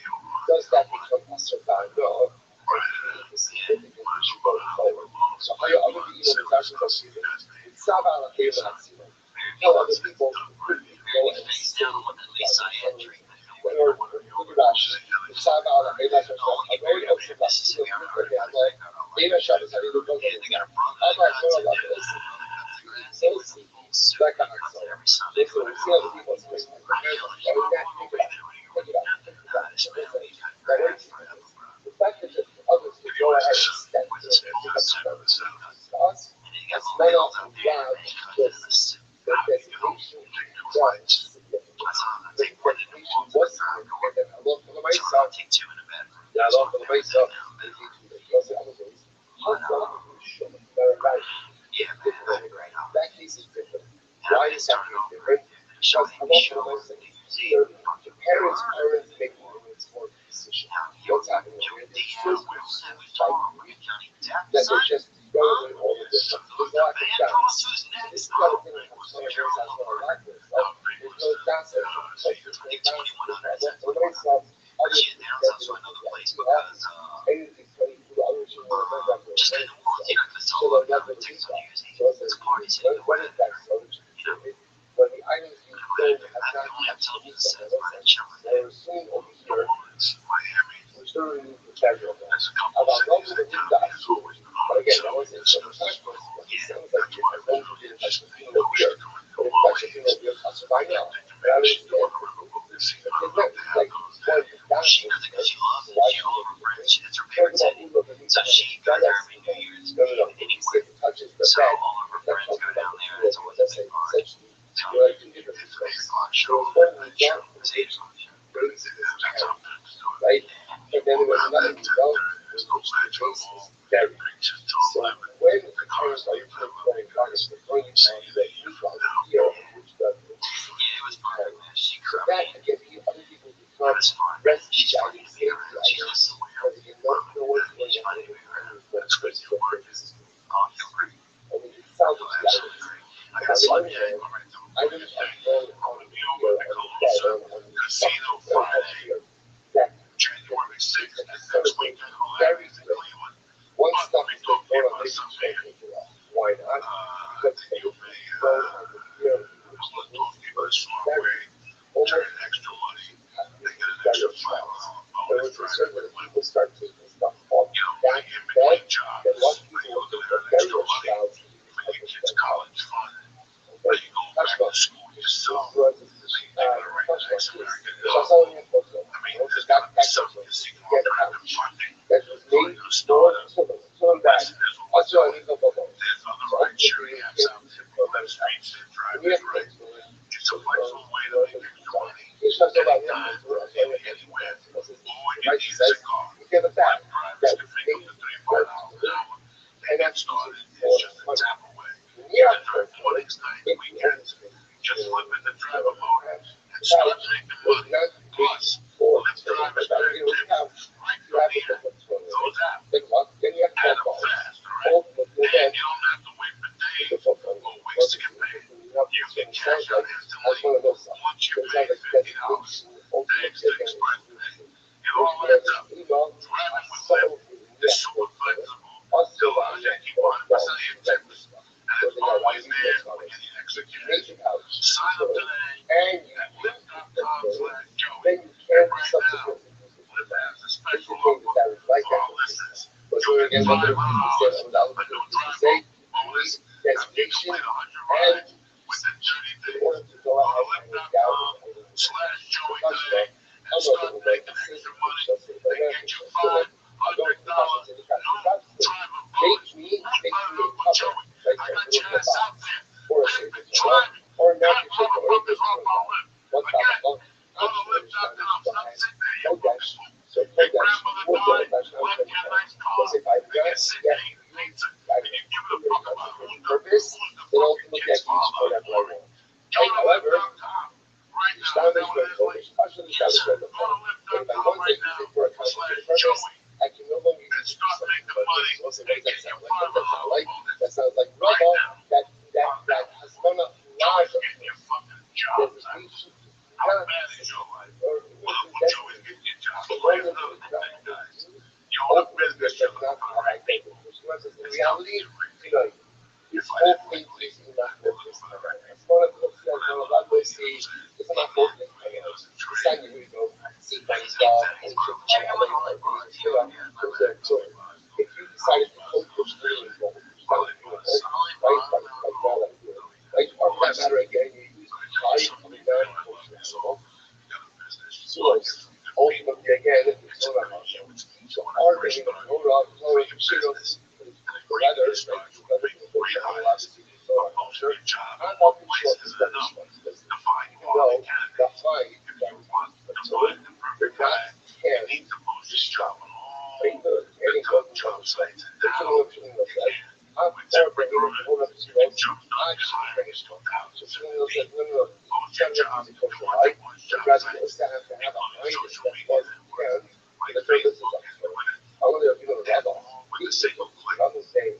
does that become a survival? No. Or do you need to significant issue going forward? So how you other people in the it's Saba al tell other people who go and still at least I had dreamed. or look at Rashi. Saba al I'm very upset about this. Dana Shabbos had either both of them. I'm not sure about this. So back on myself. Listen, we see other people saying, every that think about it. Think about it. Think about it. The fact that others would go ahead and step to it and pick up the service to us, it's not often allowed this. The designation was significant. The designation was significant. I love for the myself. Yeah, I love for the myself. Because the other ways, how far do you show them their life? That case is different. Why is that case different? Because I love for the myself. The parents make the informed decision. What's happening here? There's still that they're just throwing away all of this stuff. There's no lack of balance. This is the other thing that comes from everyone's house on a lack of this stuff. There's no balance. There's no balance. For myself, other things that they don't have. Anything 22, others who want to run after it. So they're not going to do that. So it's when is that so? When the items you build have not yet used them, they're assuming over here, we're still going to need to carry on that. About those that need that, but again, that wasn't so much time for us. It sounds like you're going to do like something over here. But it's not something that you're classifying now. But I understand. It's not like one down here. Why should you do this? Talk about who look at me. So she got there every New Year's. No. He touches the bed. That's talking about the floor. That's saying essentially, you're like two different things. So when we got the stage, right? And then there was another result, which was very. So when the parents are going progress, they're going on the neutral here, which does so that again, other people become rescue items, safety items, because they don't know what's going on in what's going on. And we can salvage the items. On the other hand, items are thrown on the here, on the casino here. That very good. One stuff is going on this why not? Because they go on the here, which is very almost there was a certain get a Like bag drivers that can was make up made to for 35 miles an hour. They and get that's started. usually It's for just a money. tap away. In You Europe, can drive mornings, nights, it weekends. was Just flip in the driver mode and start making was money. not made Plus, for Lyft drivers but earn it was tips how right you from have the to app. put what's going on. Those apps Think about then you have add 12 up bars. fast, all right? Both with your And dad. you don't have to wait for It's days a phone. or weeks to get paid. You can cash out I was instantly one of those. once you It pay sounds like that's $50. also Thanks to Express Pay. It all adds up. Driving with Lyft is super flexible. It allows you to keep 100% of your tips. And it's always there when you need extra cash. Sign up today and at lyft.com/Joey. then you And can't right now, subsequently Lyft has a special thing offer that was like for that. our listeners. But You then get again, what $500, the a new driver bonus after you destination complete 100 rides within 30 in days. order to go Go to ahead and lyft.com/Joey today and start making extra money and get your $500 new driver bonus. Who's better up with Joey? I got your ass out there. Living, driving, got motherfuckers off my lip. Again, go to lyft.com. Stop sitting there, you fucking fool. Your grandmother died, left you a nice car, and you're sitting there eating pizza, and you give it a fuck about who's the fucking kid's father. Go to lyft.com right now. Is that what it is, Lee? Yes, sir. Go to lyft.com right now/Joey I can no longer and use start making money and get your $500 bonus that sounds like right rubber. now. That has gone up Joey's large. getting your fucking jobs. How bad is your life? Well, Joey's getting your jobs. But here's another thing, guys. You own a business you're looking for, right? In reality, you know, Your this whole financial thing place is is not not focused. looking for the right It's not a focus. It's not focused. It's not you really go see myself and if you decided to coach your dream goal, right? Or for that matter, again, you use high coming down to so ultimately, again, it's not a so our business, no shingles, weather, obviously, I'm not sure if that is one because the high, they're not can just drop any job sites. I'm hold up to those. I actually finished 1,000. So said, no, check jobs to coach your life. You guys have to have a mind that's more can. The third is I want to be the rabbi. With a single click,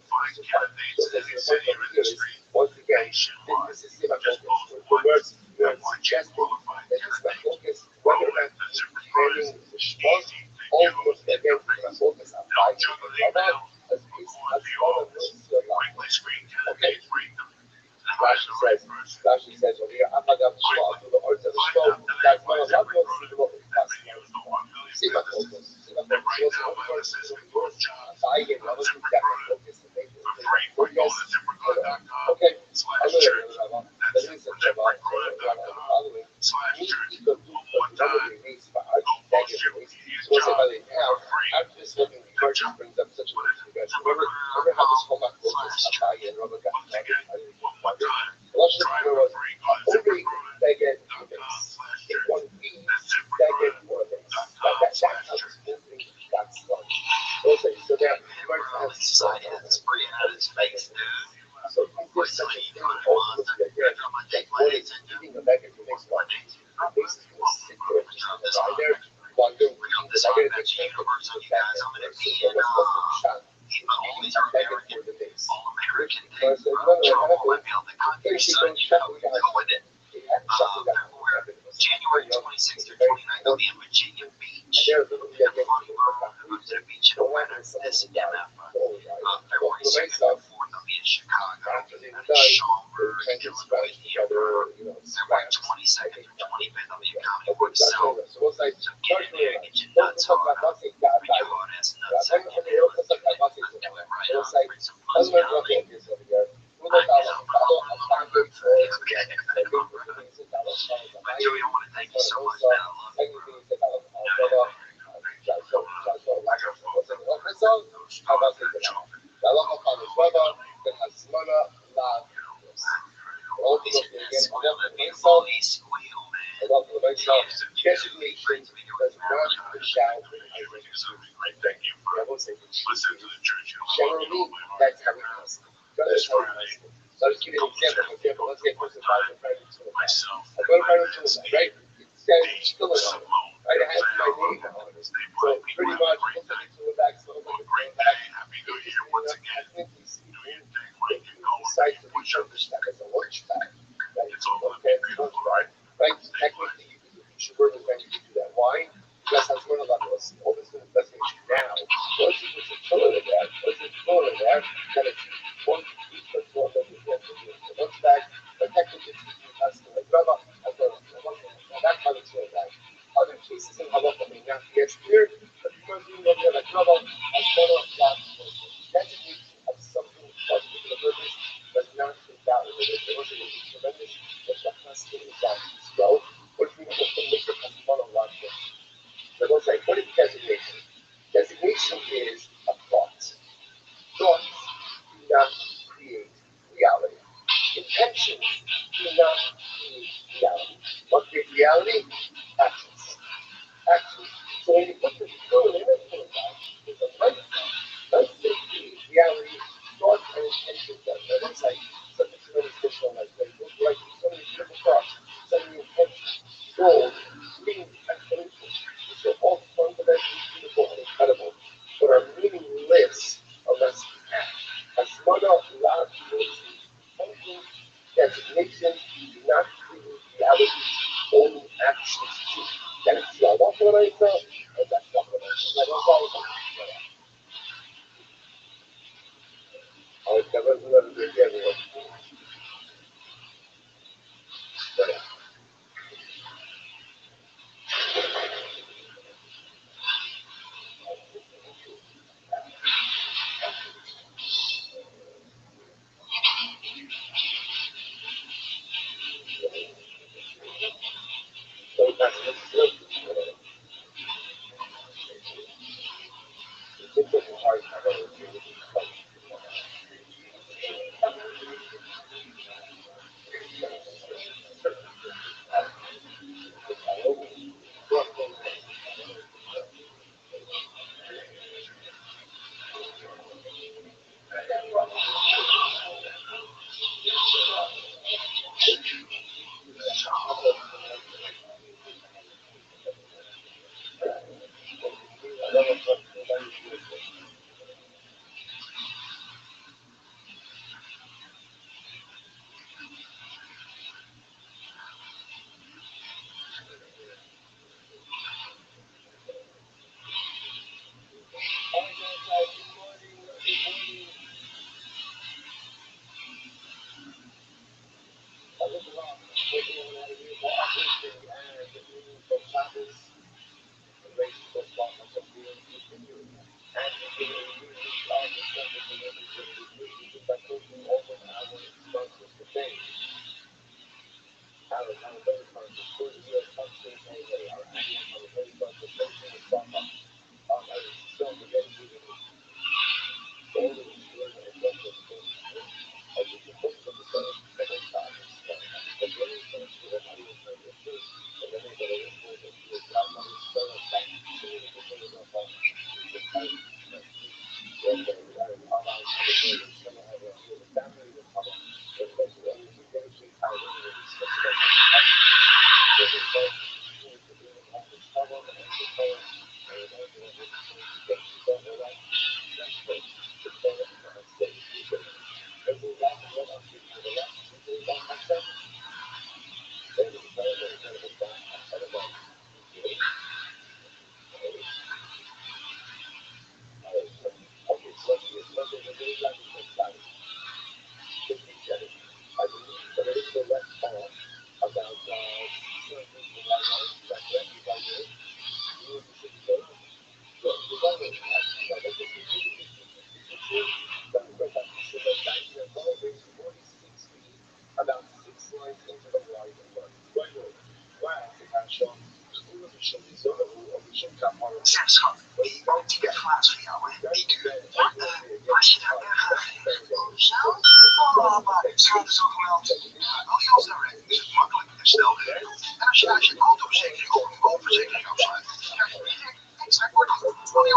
find candidates in any city or industry. Once again, this is about focus. The words that suggest qualified candidates. Whether or not training is easy to use interface. No juggling email. Record the office. Quickly screen candidates, rate them, and hire the right person. Rashi says over here, I'm not going to show up to the arts of the show. That's not a lot of people. See my focus. And right now, my assist can post jobs I get on another ZipRecruiter focus to make it. for free by going to Okay. ZipRecruiter.com/church. That's ZipRecruiter.com/church. One more time, go post your job for free. I'm just looking at purchase brings up such a good guys. Remember how this whole focus and Robert got Once again, one more time, let's just try remember it for free. Go to ZipRecruiter.com/church. That's ZipRecruiter.com/church. So there, Society that's bringing out his face, dude. so he's such a thing ultimately again, what is eating a bag of next one. Basically sit there and just lie there while you're reading This I on gotta that take universe of you guys. I'm gonna be so in let's go shot. all these are American, For the base. all-American So I days. said, Bro, no, trouble no, let me on the country, Finish son. it, You shut know it we're down. doing it. February, January 26th or 29th, I'll be in Virginia Beach. And funny, bro, I was at a beach in the winter. This is MF. February 2nd and 4th, I'll be in Chicago. And Schaumburg, Illinois, February 22nd through 25th, I'll be in Comedy Works South. So get in there, get your nuts hard. Bring your hard ass nuts out. Get in, let's do it. Let's do it right. Bring some fun comedy. Okay. Joey, I want to thank you so much, man. I love you, bro. All these squeal, that beautiful squeal, man. Basically, does not push out It's going to be great. Thank you for listening to the church. Generally, that's how we pronounce it. This Friday, So let's give you an example. Let's get closer to private school. myself, I go to private school, right? It's still a Simone, right? I have my name on it. So pretty much, look at it to the back, so look at great the back. day. Happy New Year once I again. think we see Do your thing, Mike, and go. decide to reach out this back as a lunch back. Right? It's all going to Okay, be beautiful, right? right? Technically, you should work with them to do that. Why? Because that's one of the levels. All this is investigation now. Once you put your killer in there, then it's one piece that's all that you get to do. So once back, but technically, you have to like Rabbi, that kind of thing. Other cases in halacha may not be as clear, but because we know that like Rabbi, as one of that designation of something for a particular purpose does not invalidate it. It wasn't tremendous, but the husband is down as well. What do you mean? What makes it husband a lot of so they'll say, what is designation? Designation is a thought. Thoughts do not create reality. Intentions do not create reality. What creates reality? Actions. Actions. So when you put the full image in that, it's a right thought. Let's say create reality, thoughts and intentions does. Now that's like such a tremendous visual like so many beautiful thoughts, so many intentions, goals, dreams, aspirations. These are all fundamentally beautiful and incredible, but are meaningless unless we act. As mother love intentions, designations do not create reality, only actions do. That's not what I said, and that's not what I said. I don't know. I never learned it again. So that's what's good. It's a hard time. Zes schat, die woont die wegplaats van jou, hè? Die duur. Ja, was je daar erg geregeld? Zo? Oh, maar schade zo gemeld. Al die afstellingen is het makkelijk en snel geregeld. En als je naast je autoverzekering ook een woonverzekering afsluit, krijg je direct extra korting. Al die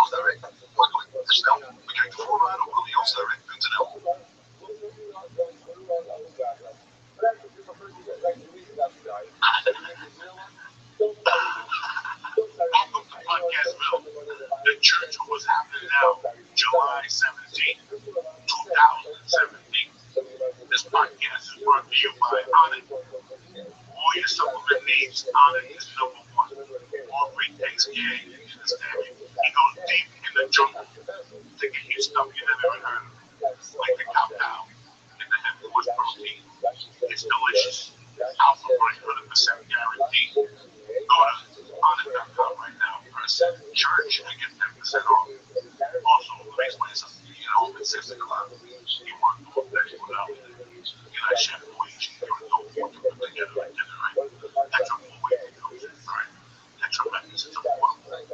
damn it. He goes deep in the jungle to get you stuff you never heard of, like the cow cow and the headquarters protein. It's delicious. Alpha Brain 100% guaranteed. Go to honest.com right now, press church, and get 10% off. Also, let me explain something. You get home at 6 o'clock. You work all day without you know, chef wage. You're a dope to put together a dinner, right? That's a full way to go, right? That's tremendous. It's affordable. Right? Like,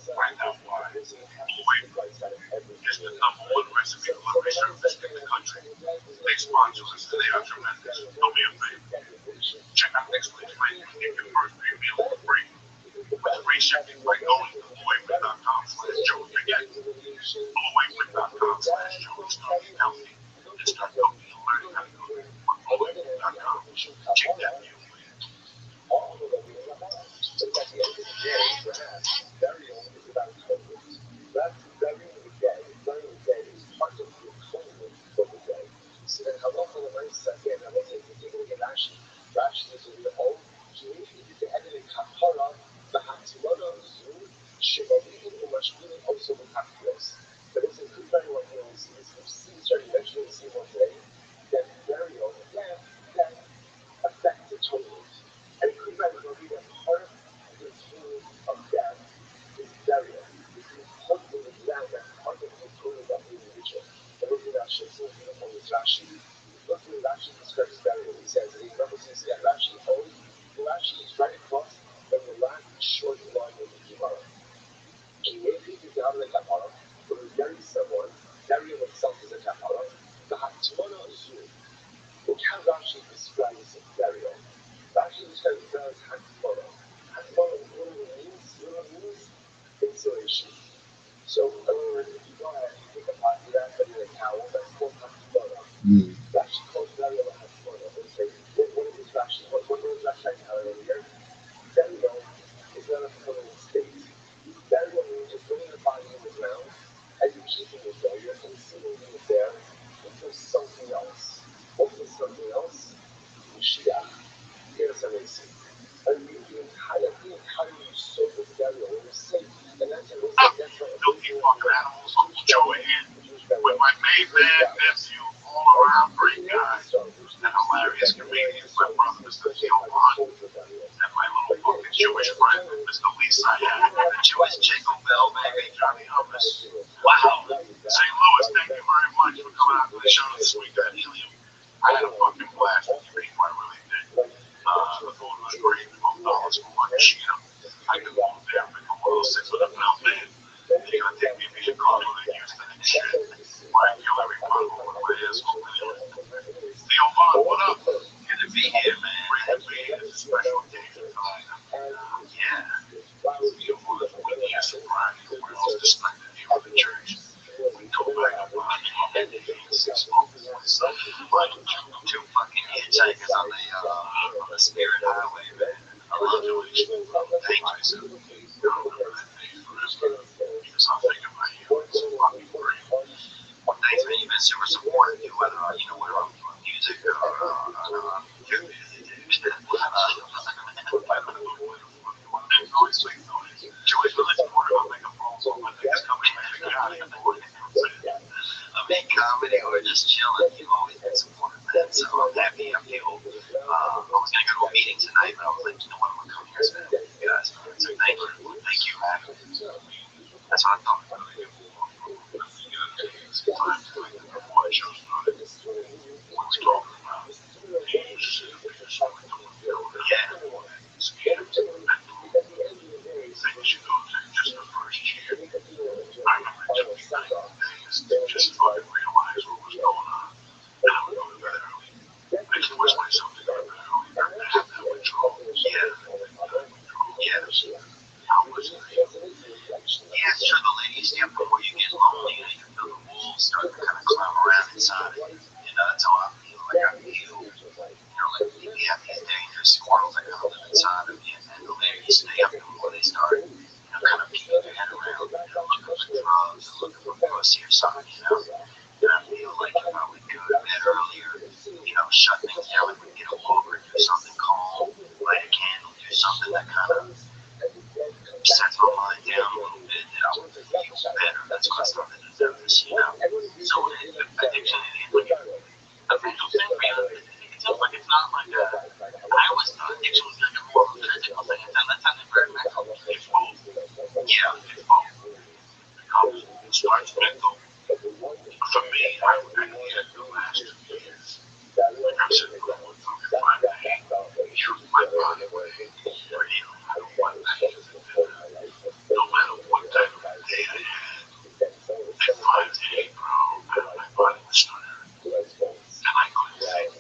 find out why. Full way is the number one recipe delivery service in the country. They sponsor us and they are tremendous. Do me a favor. Check out next week's menu and get your first three meals for free. With free shipping by going to bluewayman.com/Joey. Again, bluewayman.com/Joey. Start eating healthy and start cooking and learning how to cook with bluewayman.com. Check that meal for you. Mm. Filthy fucking animals, Uncle Joey here, with my main man, nephew, all around great guy, and hilarious comedian, my brother, Mr. Theo Vaughn, and my little fucking Jewish friend, Mr. Lee Sayat, the Jewish Jingle Bell, baby, Johnny Hummus. Wow. St. Louis, thank you very much for coming out to the show this week at Helium. I had a fucking blast with you people, I really did. The food was great, $12 for lunch, you know. I could go up there and become one of those 600-pound men. They're gonna take me to Chicago and Houston and shit. Where I kill every pothole with my asshole anyway. Theo Vaughn, what up? Good to be here, man. Great to be here. It's a special occasion tonight. Yeah. Theo Vaughn, when he has a Friday, where else this night in here at the church? We go back up on and 6 months. But two fucking hitchhikers on the Spirit Highway, man. I love it. Thank you, sir. Because I'm thinking about you. It's fucking great. Well, thanks, man. You've been super supportive, too, whether on music or Joey's really supportive. I'll make a phone call when they come in. I mean, comedy or just chilling. You've always been supportive, man. So I'm happy. I feel. I was gonna go to a meeting tonight, but I was like, you know what? I'm gonna come here today with you guys. So thank you, man. That's what I thought. Just fucking realize what was going on. And I would go to bed early. I forced myself to go to bed early to have that withdrawal. Yeah. How was it? Yeah, sure. The ladies, yeah, before you get lonely, you can feel the wolves start to kind of climb around inside of you. You know, that's how I feel. Like I feel, like you have these dangerous squirrels that kind of live inside of you, and the later you stay up, the more they start, kind of peeking their head around, looking for drugs, and looking for pussy or something, And I feel like if I would go to bed earlier, shut things down, like get a walk or do something calm, light a candle, do something that kind of sets my mind down a little bit that I would feel better. That's what I started to notice, you know. So addiction, when you, a mental thing for you, it seems like it's not like a, I always thought addiction was like a more of a physical thing. That sounded very mental. It's both. Yeah, it's both. Because it starts mental. For me, I had the last 2 years. Like I'm sitting there going through 5 days. Here's my body weight. Really, I don't want that. No matter what type of day I had, at 5 days, bro, my body was starting. And I couldn't think.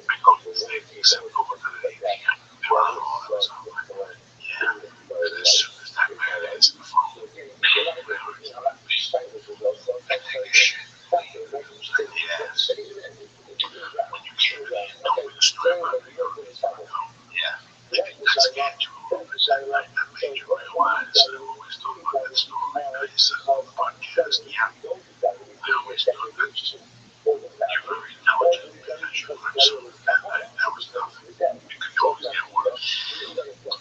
I couldn't think except go to the ATM. And all that was on my mind. Yeah. And as soon as that man answered the phone, I take a shit. Yes. When you came to me and told me the story about New York, yeah, maybe that's again you always that made you realize that I always talk about that story. Now you said on the podcast, yeah, I always thought that you're very intelligent because you learned something that was nothing. You could always get worse.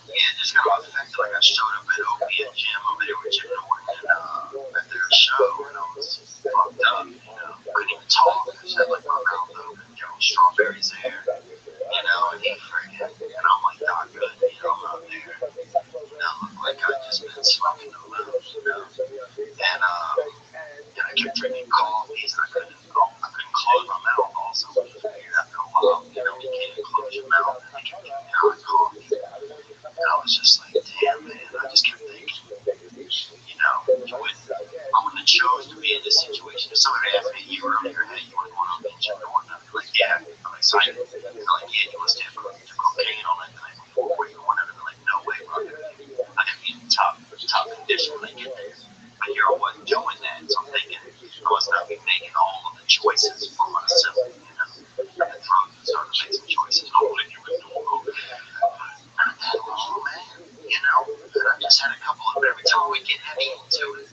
Yeah, it just got affected. Like I showed up at Opiate Gym over there with Jim Norton and at their show, and I was fucked up, you know. Couldn't even talk. I just had like my mouth open, you know, strawberries there, you know, and he freaking, and I'm like not good, you know, I'm out there. And I look like I just been smoking a little, you know. And I kept drinking coffees and I couldn't close my mouth also, which was weird after a while, you know, you can't close your mouth and you kept getting hot coffee. And I was just like, damn, man. I just kept thinking, you know, I wouldn't have chose to be in this situation. If somebody asked me, you earlier, hey, you want to go on a bench and Norton? I'd be like, yeah, I'm excited. They're like, yeah, you want to stand for cocaine on that night before where you going? I'd be like, no way, bro. I gotta be in top condition when I get there. But here I wasn't doing that, so I'm thinking I must not be making all of the choices for myself, you know. And the drug started to make some choices. Oh, when you were doing not that long, man. You know, and I just had a couple of every time we get heavy into it,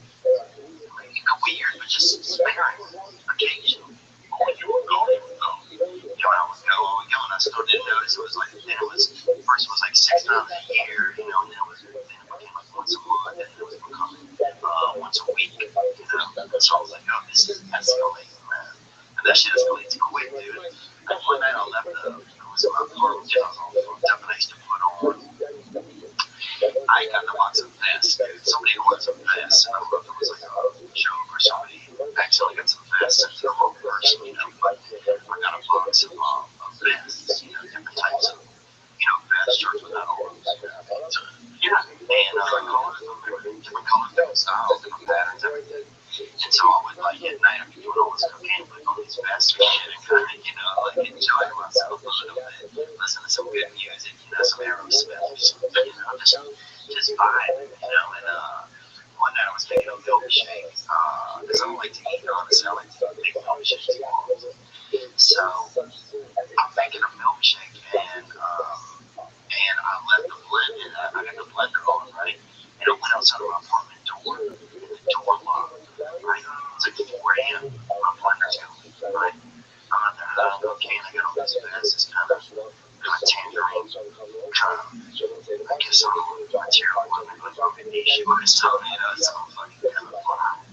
maybe a couple of years, but just sparing occasionally. Oh, you would go, you would go. You know, I would go, and I still didn't notice it was like, then it was, first it was like 6 times a year, you know, and then it became like once a month, and it was becoming once a week, you know. And so I was like, oh, this is escalating, man. And that shit escalates quick, dude. And one night I left I was in my apartment, I was all fucked up, and I used to put on, I got a box of vests, dude. Somebody ordered some vests, and I don't know if it was like a joke or somebody accidentally got some vests sent to the wrong person, you know, but I got a box of vests, you know, different types of, you know, vest shirts without arms. So, yeah, and different colors, different styles, different patterns, everything. And so I would, like, at night, I'd be doing all this cocaine, like, on these vests and shit, and kind of, you know, like, enjoy myself a little bit, listen to some good music, you know, some Aerosmith or something, you know, just vibe, you know. And one night I was making a milkshake, because I don't like to eat, honestly, I like to make milkshakes too often. So I'm making a milkshake, and I left the blender, I got the blender on, right? And I went outside of my apartment door, and the door locked, right? It's like 4 a.m. My blender's going, right? I'm out there having cocaine, I got all this fast, it's kind of tangerine, kind of, I guess I don't know, material, like magnesium or something, you know, some fucking kind of vibe.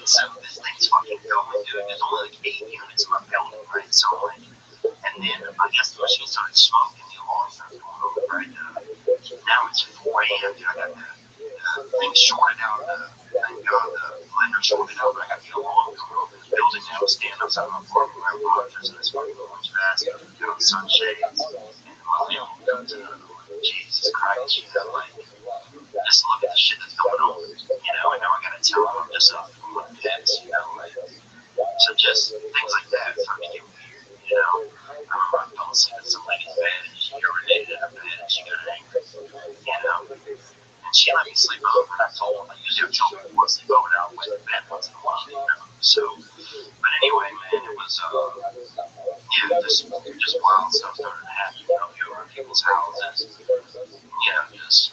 So this thing's fucking going, dude. There's only like 8 units in my building, right? So like, and then I guess when she started smoking, the alarm started going off, right? Now it's 4 a.m., dude. I got the thing shorted out, thank God the blender shorted out, but I got the alarm going off in the building now, standing outside my apartment, right? Rogers and this fucking orange vest, you know, sunshades, and my film comes in, and I'm like, Jesus Christ, you know, like, just look at the shit that's going on, you know, and now I gotta tell them I'm just up from my pets, you know, like, so just things like that start to get weird, you know. I remember I fell asleep in some lady's bed, and she urinated in her bed, and she got angry, you know, and she let me sleep over, and I told her, like, usually I tell people to sleep over, and I'll wet the bed once in a while, you know, so, but anyway, man, it was, yeah, just wild stuff started to happen, you know, you over at people's houses, you know, just,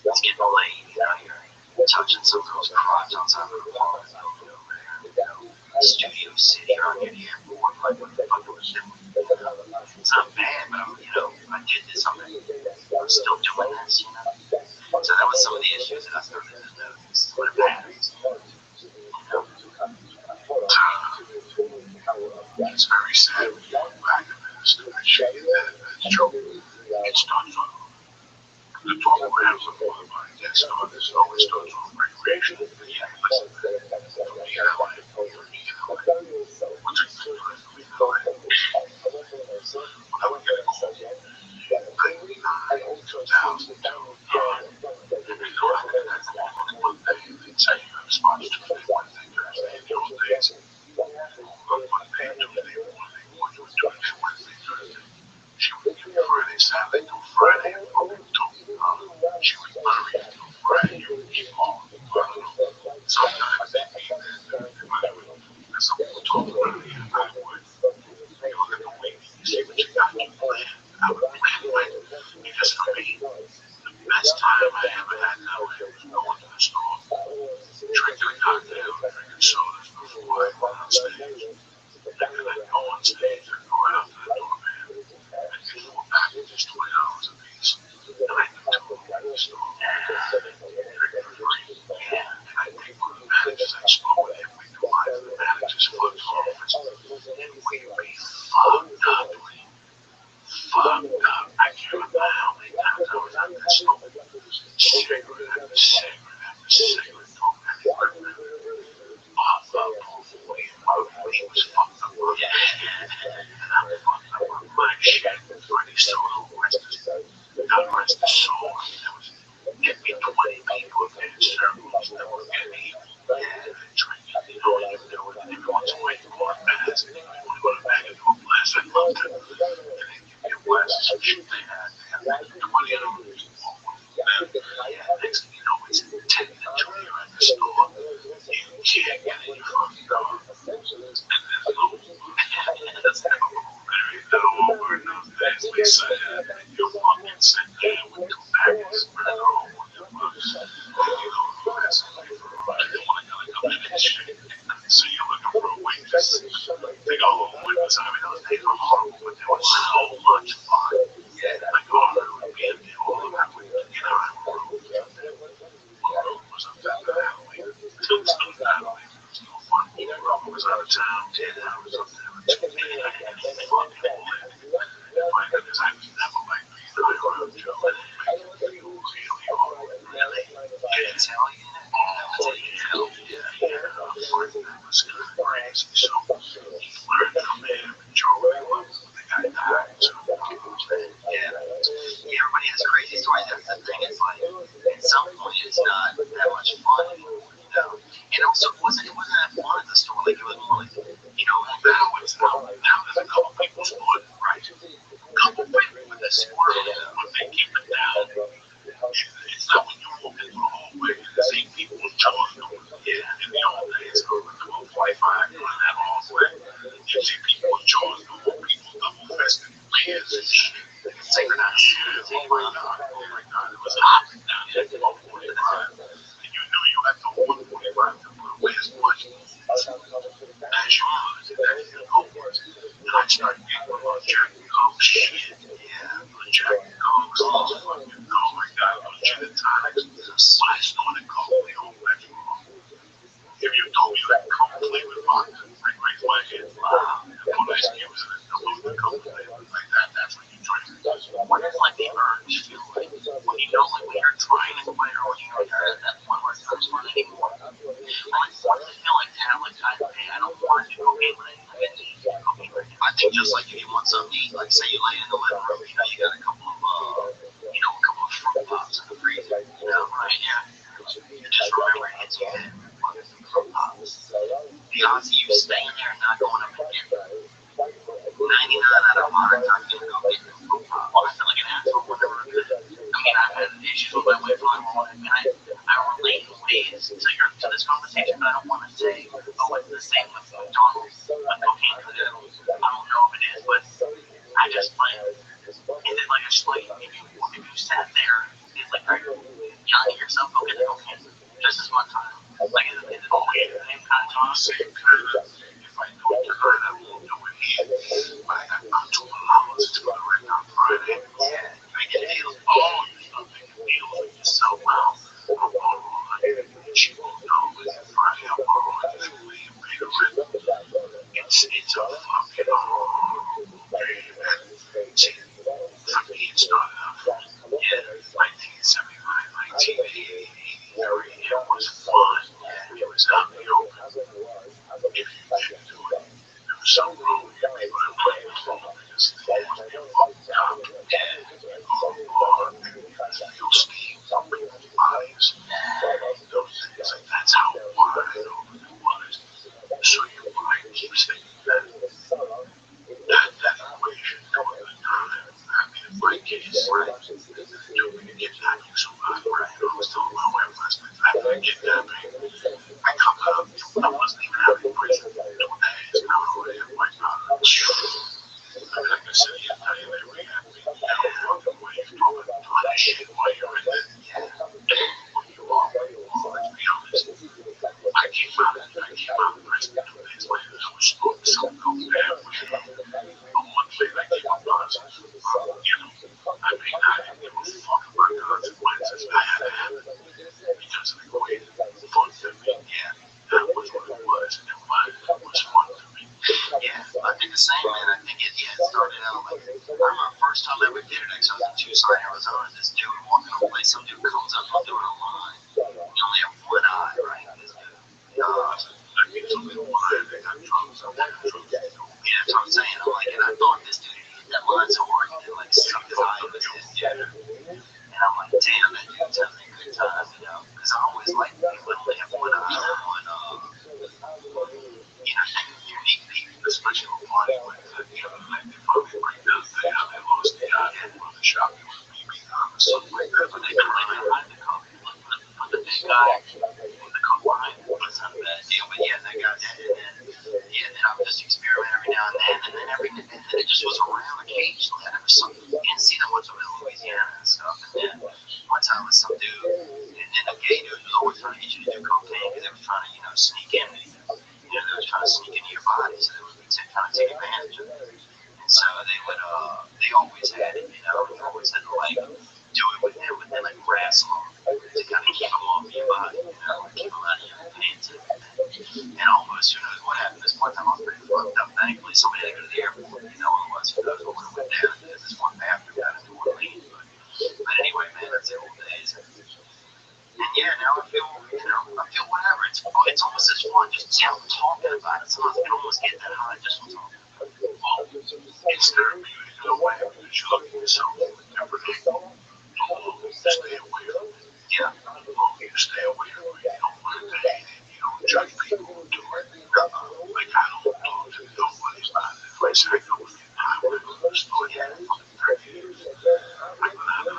it's getting late, you know, you're touching some girl's crotch outside of her apartment building over there, you know, Studio City, or near the airport, like, what the fuck I was doing, you know, it's not bad, but I'm, you know, I did this, I'm still doing this, you know, so that was some of the issues that I started to notice when it happens. It's very sad when you look back at this connection that Joe. It starts from the programs of all the mind. That's how this always starts from recreation. Yeah, listen, from the LA, from the LA. What's it for me in LA? When I would get a call, 99, 2002, and they go out and I call on one day and they tell you have spots Tuesday, Wednesday, Thursday, and those days. On Monday, Tuesday, Wednesday, Wednesday, Thursday. She would give me Friday, Saturday through Friday. She would literally through Friday. You would keep on. Sometimes they mean that as some people talk about it, I would. You look at the week, you see what you got to plan. I would plan like, because for me, the best time I ever had in LA was going to the store, drinking a cocktail, drinking sodas before I went on stage. And then I'd go on stage and go right out to the door, man. And get 4 packages, $20 a piece. And I could do it in the store. Drink for free. And I'd take one of the managers, I'd smoke with him, we'd go live to the managers, flip phones. And we'd be fucked up. Fucked up. I can't remember how many times I was out there smoking. Cigarette after cigarette after cigarette. Don't have equipment. Fucked up. My weed was fucked up. And I'm fucked up on my shit. Pretty soon, God rest his soul. There was get me 20 people in circles that were getting evil and drinking. You know what you do. And every once in a while you go on fast. And you want to go to bed and do a blast. I loved it. And they give me a blast of some shit they had. They had 20 hours. Next thing you know, it's 10 to 2 you're at the store. You can't get in your fucking car. And there's no, that's never over in those days. Lisa, you're fucking sitting there with 2 packets spread all over your books. And you don't know that's only for a ride. They want to kind of come in and shit. So you're looking for a waitress. They go home with us. I mean, those days were horrible, but they were so much fun. Like, oh, we would be in there all the time. We'd get our own room. Our room was up that valley. Till that valley. It was no fun. Robert was out of town. 10 hours up there. Fucking lit. My goodness, I was never like being high around Joe. It made me feel really awkward. Really? Italian? Oh, yeah. Our friend that was kind of crazy, so he learned from him, and Joe really loved him when the guy died, so Yeah. Everybody has a crazy story. That's the thing. It's like, at some point, it's not that much fun anymore. You know? And also, it wasn't that fun at the store. Like, it was more like, now there's a couple people sport, right? A couple people with a squirrel, but they keep it down. It's not when you walk into a hallway and the same people with jaws going. In the old days, it was 12:45 going that hallway. You see people with jaws going, people double fisted, beers and shit. synchronized. Oh my God, it was hot down there at 12:45. And you knew you had to 1:45 to put away as much as you could. And then you go for it. And I started getting a lot of Jack and Coke shit. Jack and Coke. Oh my God, those gin and tonics. When I snorted Coke, they all went wrong. If you told me you had Coke flavored vodka, I'd raise my hand. Put ice cubes in it, dilute the Coke flavor like that. That's what you drink. What does like the urge feel like when you know, like when you're trying to quit or when you're at that point where it's not fun anymore? Like, what does it feel like to have like, hey, I don't want to do cocaine, but I need to eat cocaine right now? I think just like if you want something to eat, like say you lay in the living room, you got a couple of fruit pops in the freezer, right? You just remember it hits you in with some fruit pops. The odds of you staying there and not going up and getting 99 out of 100 times you're going to go get your fruit pop. Well, I feel like an asshole whenever I've had issues with my weight for and I relate in ways to this conversation, but I don't want to say, oh, it's the same with McDonald's, with cocaine, because I don't know if it is, but I just like, is it like if you sat there, it's like, are you yelling at yourself, go get the cocaine, just as one time? Like, is it always the same kind of talk? Same kind of, if I do it tonight, I won't do it here. But I got about 2 allowance to do it right on Friday. I get deals. Oh, you start making deals with yourself. Well, because I always liked people that have one eye on, unique people, especially with money. Like, they probably break down they how they lost the eye on the shop with BB gun or something like that. But they come behind the cover, put the big guy in the cover behind it. That's not a bad deal. But yeah, that got that, and then then I would just experiment every now and then and then it just was around occasionally. I never saw, you didn't see that much of it in Louisiana and stuff. And then one time with some dude, and a gay dude was always trying to get you to do cocaine because they were trying to, sneak in. They were trying to sneak into your body, so they would be trying to take advantage of it. And so they would, they always had it, you always had to like do it with them, but then like wrestle them to kind of keep them off your body, keep them out of your pants and everything. And almost, who knows what happened? This one time I was pretty fucked up. Thankfully, somebody had to go to the airport, otherwise who knows what would have went down because this one bathroom got into Orleans. But anyway, man, that's the old days. And yeah, now I feel whatever. It's almost as fun just talking about it. Sometimes I can almost get that high just from talking. Well, it's therapeutic in a way because you look at yourself every day. The longer you stay away from it, Yeah. the longer you stay away from it, you don't want to hate it. You don't judge people who do it. Like, I don't talk to nobody about it. If I say I go get high with a store for 30 years, I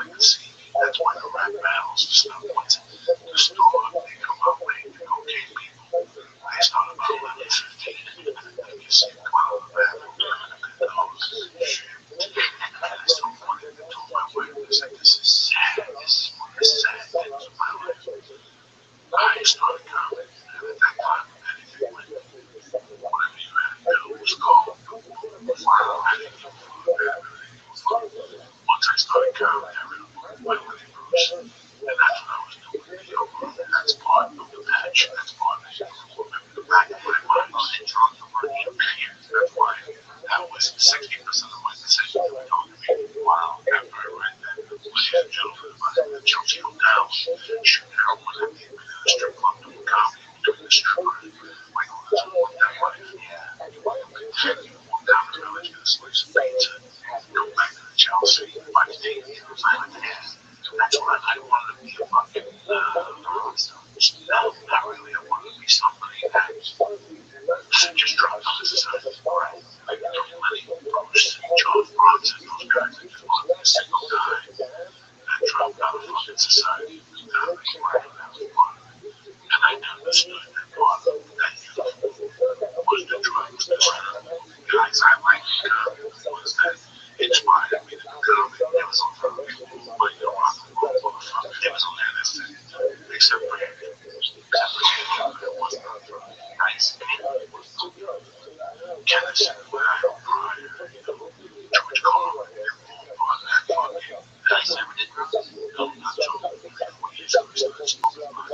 can see me. That's why the rap battles and stuff. Once the store, they come up with the cocaine people. They start about 11, 15, and you see them come out of the bathroom doing a good dose. Shit. And it's so funny. I told my wife, I said, this is sad. This is one of the sad things of my life. I started comedy, and at that time, anything went. Whatever you had to do was called. Wow, anything was fun. Everything was fun. Once I started comedy, I read a book by Lenny Bruce, and that's what I was doing. That's part of the patch. That's part of the back of my mind. And drugs were working. That's why that was 60% of my decision to talk to me. Wow. After I read that, ladies and gentlemen, my name is Chelsea O'Dowd, shooting heroin at the strip club doing comedy between the stripper. My goal is to walk that life. Walk down the village, get a slice of pizza, go back to the Chelsea, watch TV, and find the gas. That's what I wanted to be a fucking rock star. No, not really. I wanted to be somebody that just dropped on the society. Right. Like Lenny Bruce, John Bronson, those guys that just looked at a single guy that dropped out of fucking society. That was fun. And I understood that part of that youth was the drugs, the guys I liked in comedy was that inspired me to do comedy. It was on people who might know rock and roll motherfuckers. It was on that instant. Except for him. Except for him. It wasn't on drugs. Nice. Kenneth said, when I helped Brian, George Carlin, they were all part of that fucking. Nice. Never did drugs. No, not so. When he started smoking pot,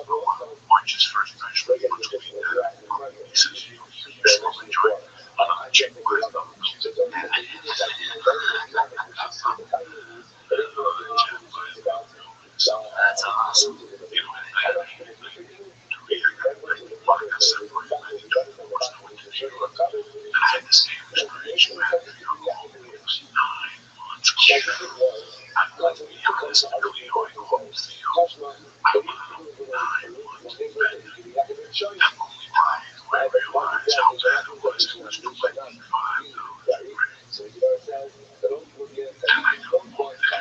March's first freshman, he was weed that. He says, you're smoking joint. Another chick with another music. That's awesome. You know, and I to me, I got separated. I didn't do divorce, I went to New York. And I had the same experience you had in New York. It was 9 months clear. I love to be honest, I really only called Theo. I went 9 months in bed. That only time when I realized how bad it was $25 and I know more than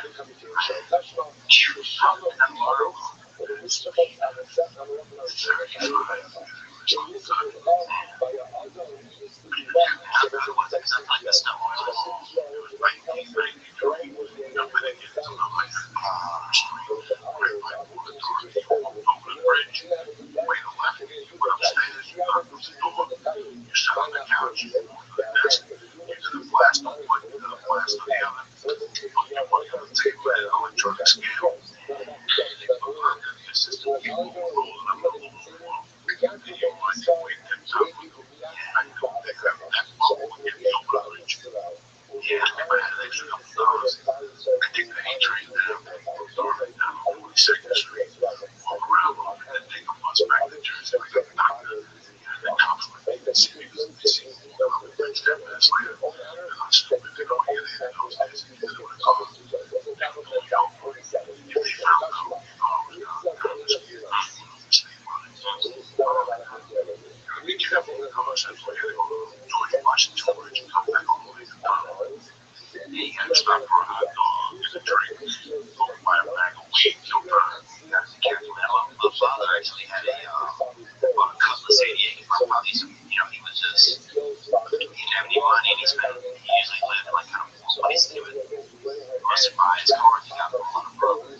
said, well, you gotta go to George Washington Bridge and come back all the way to Donald. And you gotta stop for a hot dog and a drink, go buy a bag of weed, kill time. You gotta be careful, man. My father actually had a Cutlass 88 for probably some, he was just, he didn't have any money and he usually lived in like kind of poor places. He would must buy his car. He got from a lot of brothers.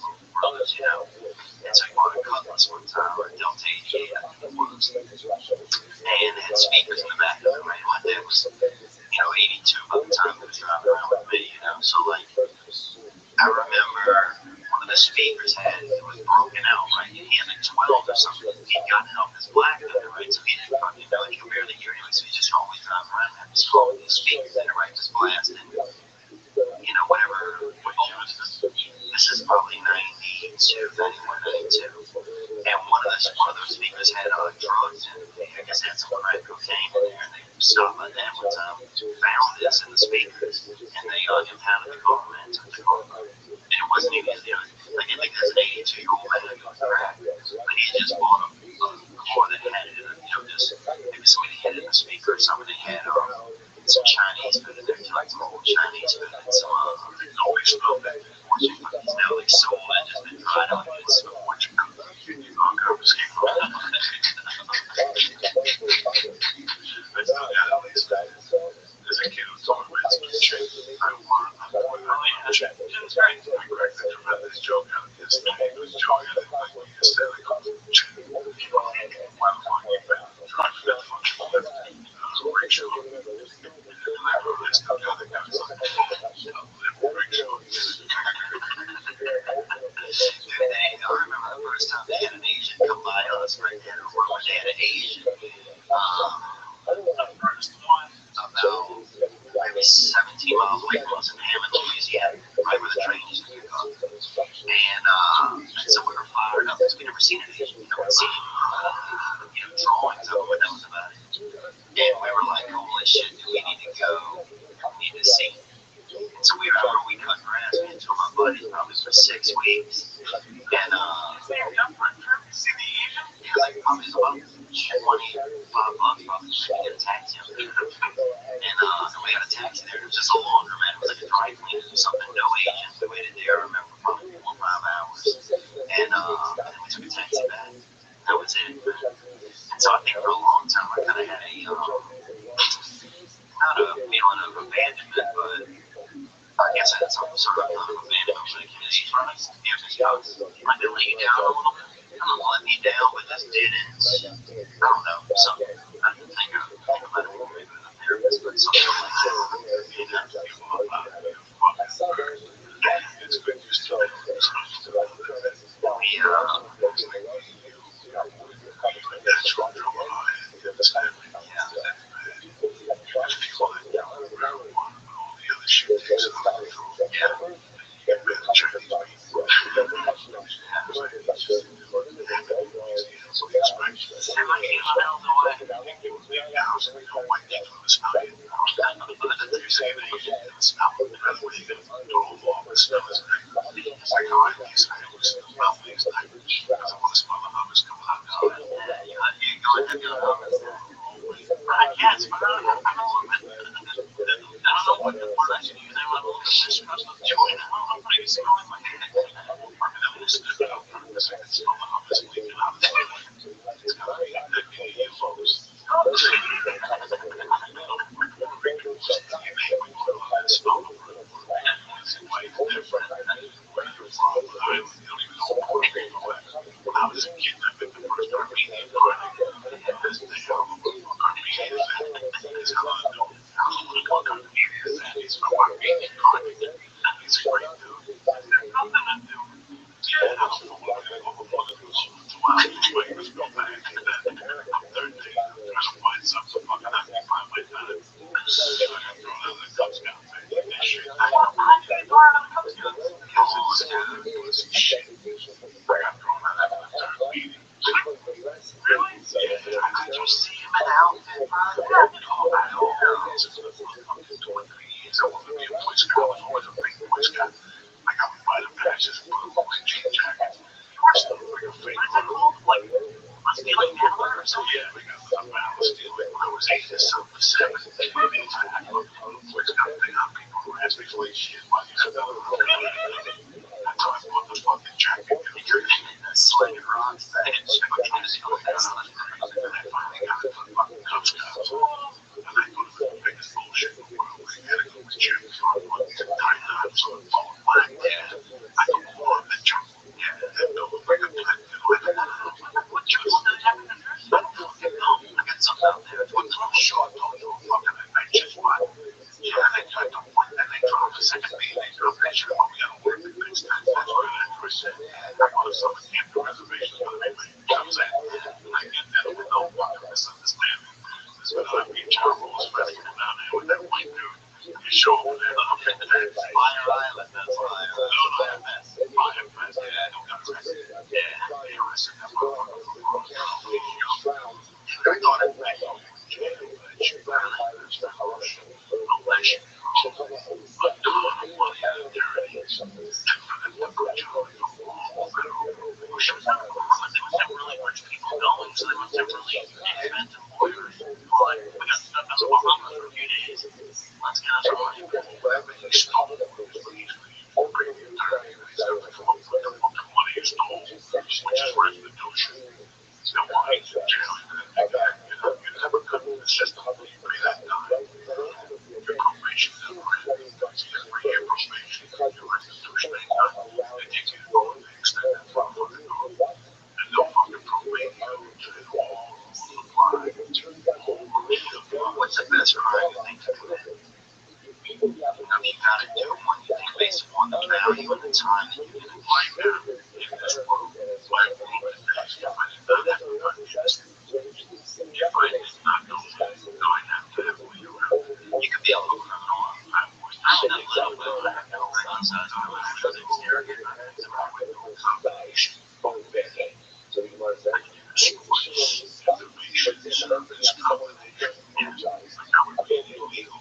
And so he bought a Cutlass one time, or a Delta 88, I think it was. And it had speakers in the back of it, right? My dad was, 82 by the time he was driving around with me. So, like, I remember one of the speakers it was broken out, right? He had like 12 or something. He'd gotten it off his black guy, right? So he didn't fucking know, he could barely hear anyway, so he just always driving around and just following these speakers in it, right? Just blasting, whatever. This is probably 92, 91, 92. And one of those speakers had drugs in it. I guess it had some crack cocaine in there. And they stopped by that one time, found this in the speakers, and they impounded the car, man, took the car. And it wasn't even, like, I think there's an 82-year-old man who got crack, but he just bought a car that had it, just maybe somebody hit it in the speaker or something. They had some Chinese food in there, like some old Chinese food and some always smelled that. Unfortunately, he's now like sold and just been dried out. It's a fortune. I still got at least as a kid who told me it's a chick. I wanted to check. It's great. We cracked this joke out of his name. It was joking at it like we used to say, like, check. Why the fuck you back? Drive that fucking left. Rachel. And I realized the other guy was like, Rachel. I remember the first time they had an Asian come by us right there. They had an Asian about maybe 17 miles away from us in Hammond, Louisiana, right where the train used to go. And so we were fired up because we never seen an Asian. We never seen drawings of them, but that was about it. And we were like, holy shit, do we need to go? We need to see. And so we remember we cut grass, me and two of my buddies, probably for 6 weeks. And like probably about $25, probably just to get a taxi up there. And we got a taxi there. It was just a laundromat. It was like a dry cleaner or something. No Asians. We waited there, I remember, probably 4 or 5 hours. And then we took a taxi back. That was it. And so I think for a long time I kind of had not a feeling of abandonment, but I guess I had some sort of abandonment when it came to these runs. Because I've been laying down a little bit. I don't know, let me down, but this didn't. I don't know, something. I didn't think about it more maybe than a therapist, but something like that. It's good just to was 8 to some percent. Maybe it's I always got to think how people who ask me for shit money. That's why I bought the fucking jacket. You're sweating rocks. That's not And I finally got it for the fucking Cub Scouts. And I thought it was the biggest bullshit in the world. We had to go to the gym for a month to tie knots on the phone line. I don't want the jungle. And don't bring a plant to it. what jungle did it happen in first? I don't fucking know. I got something out there. What the short told you fucking adventure spot. Yeah, they tried to one, then they dropped the second beat. They dropped that shit. Oh, we gotta work the big stands. That's what I percent. I want to summer camp the reservations for the maybe. Comes in. I get that with no fucking misunderstanding. But I mean, John Rose Festival down there with that white dude. You show up there, I'm in the dance. Fire Island, that's fire. No, Fire Fest. Yeah, I don't got arrested. Yeah. They arrested that motherfucker for wrong. I thought it was jail, but you unless you but money out of dirty. And for them to put you on the wall, There was some really rich people going, so they must have really expensive lawyers. Like, we got stuck on the Bahamas for a few days. Let's get us some money. they stole it. Bring your dirty. They said they come up with the fucking money you stole, which is restitution. Now, why is it jail? You never could in the system. You pay that time. Your probation never ended. It's a 3-year probation. Your restitution ain't done. They take you to go and they extend that for a fucking dog. And no fucking probate you to the all apply. What's the best crime you think to do? You gotta do one you think makes one the value and the time that you can Right now, in this world, my world is that if I did not have a gun test, if I did not know that, going after every around, you could be a little criminal. I would I don't know a little bit, but I have no gun size. I would have to interrogate my friends about it. combination. I use force, information, service, combination. I would be illegal,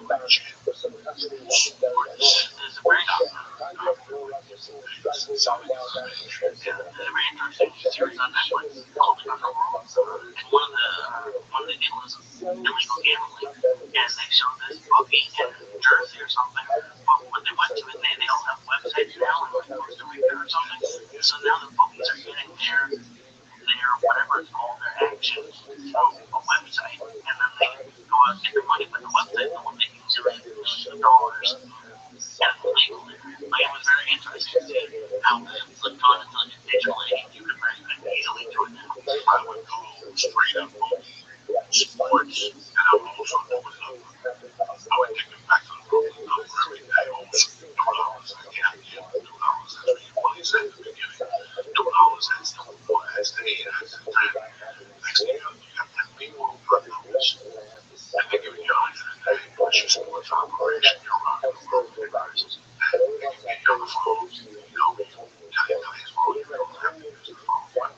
legit, sports, There's a very, Southeast yeah, there's a very interesting series on Netflix called Underworld. And one of the deals there was no gambling. And they showed this bookie in Jersey or something. But when they went to it, they all have websites now in like Costa Rica or something. So now the bookies are getting their whatever it's called, their action from a website. And then they go out and get their money, but the website will make zillions and millions of dollars. And illegal there. Like, it was very interesting to see how it's gone into like a digital age. You can very easily do it now. I would go straight up sports, and I would also open up. I would take it back to the local number every day. $2. I can't give $2. That's what you want to say at the beginning. $2 is the more as they has the time. Next thing you know, you have 10 people who run numbers. And they give you $100 a day. What's your sports operation? You're running the world figures. And they can get you on the phone. You know, tell you guys, well, you don't have to use the phone. What?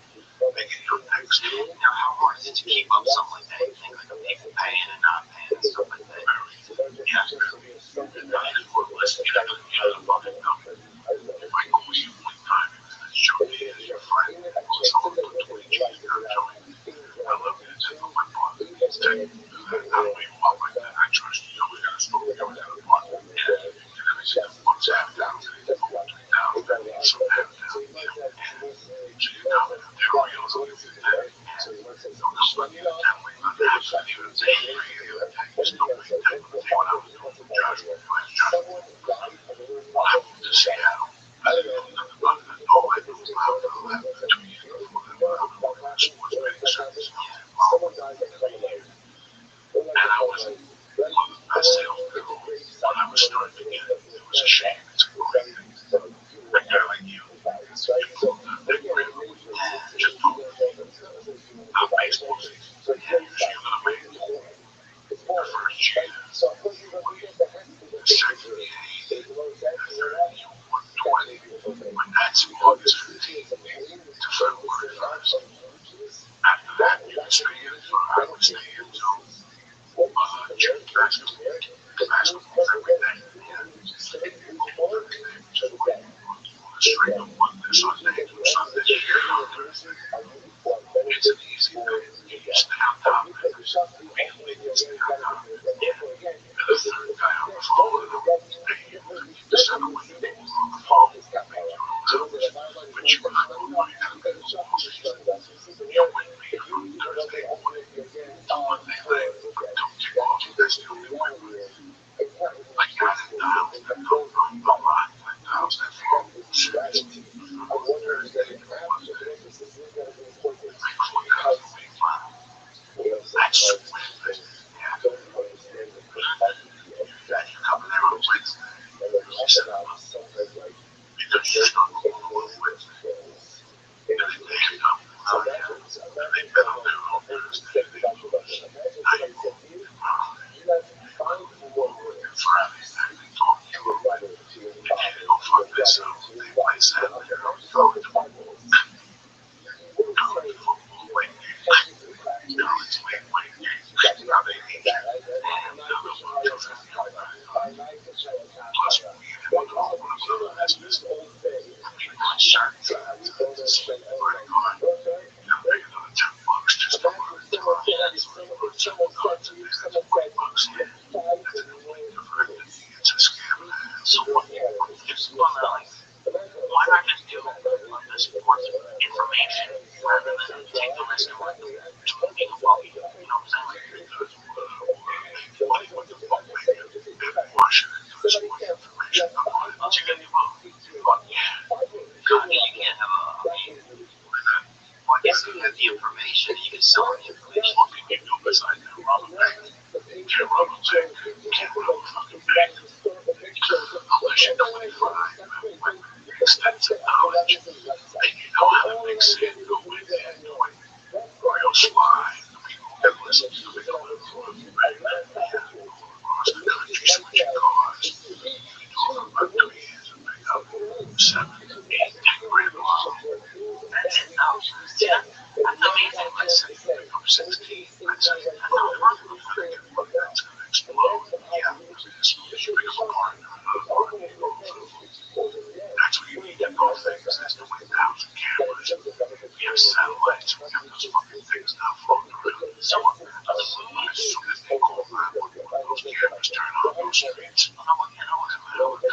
They get your text. Now, how hard is it to keep up something like that? You think like people paying and not paying and stuff like that? Yeah, and that is what less you have to get a fucking number. If I call you one time, it's Jody is your friend. Also, for 20 G's, you're Jody. I love you to take my part. It's 10. I don't even want like that. I trust you. We got a story going down the block. Yeah. And every single one's half down. They go up and down. Some half down. So you know, they're real. So you can tell. So just let you tell me. I'm not even saying for you. It's no big thing. When I was doing Joshua, when I moved to Seattle, I didn't know nothing about it. All I knew was how to laugh 2 years before the sports betting service. And I was one of the best salespeople when I was starting to get it. It was a shame. It's a great thing. A guy like you proved that they really just told me how baseball season. Usually you're going to make the first year, the second year, the third year, 120. But that's August 15th to February 1st. After that, you can stay in for, I would stay until June basketball. Basketball's every day. Yeah. Football every day, which is great. Straight up Monday, Sunday, Sunday, it's an easy thing. You stay on top of it. immediately gets the guy out. And the third guy on the phone with him, the second one you pulled on the phone, you make your own hours, but you and I both know you gotta make a phone season. You wouldn't be here on Thursday morning till Monday night, don't take off. That's the only way with it. Like, I didn't dial that number, I dialed that phone seriously from Thursday to Monday. I forgot to make my, that's Wednesday. Yeah. Yeah, you come there on Wednesday. He said, because you're not going on Wednesday. And if they come, oh yeah, and they've been on there on Thursday, they go, how you going? Well, working Friday night, they talk to you. And then they go fuck this up. They play Saturday, college football. College football late game night. College late game night. Now they need you. And another one, 250 plus we had one of those business. We bought shirts to see credit card. You gotta pay another $10 just to run it through our hands. So we run 7 cards a day, that's $40 in. And then we converted it into a scam. So what? It's fun, Alex. Why not just do the sports information rather than take the risk of tweaking a ball? You know what I'm saying? Because money what the fuck make you? Maybe Washington do sports information. Come on, don't you get me wrong? Fuck yeah. God, you can't have a. I mean, well, I guess if you have the information, you can sell the information. What can you do besides rob a bank? You can't rob a bank. You can't rob a fucking bank. Unless you know any crime with extensive knowledge, and you know how to mix it, go in there and do it real sly. The people who can listen to it don't have to run back then. They have to go across the country switching cars. You can do it for about 2 years and pick up 7, 8, 10 grand a month. That's enough. See, that's amazing. Let's say you pick up 16. Let's say that's not worth it. You're gonna get money that's gonna explode. Yeah. If you pick up a partner, another partner, you go for the that's what you need to know things. There's 20,000 cameras. We have satellites. We have those fucking things now floating around. So, As soon as they call 911, those cameras turn on those streets. I don't know what kind of. No, the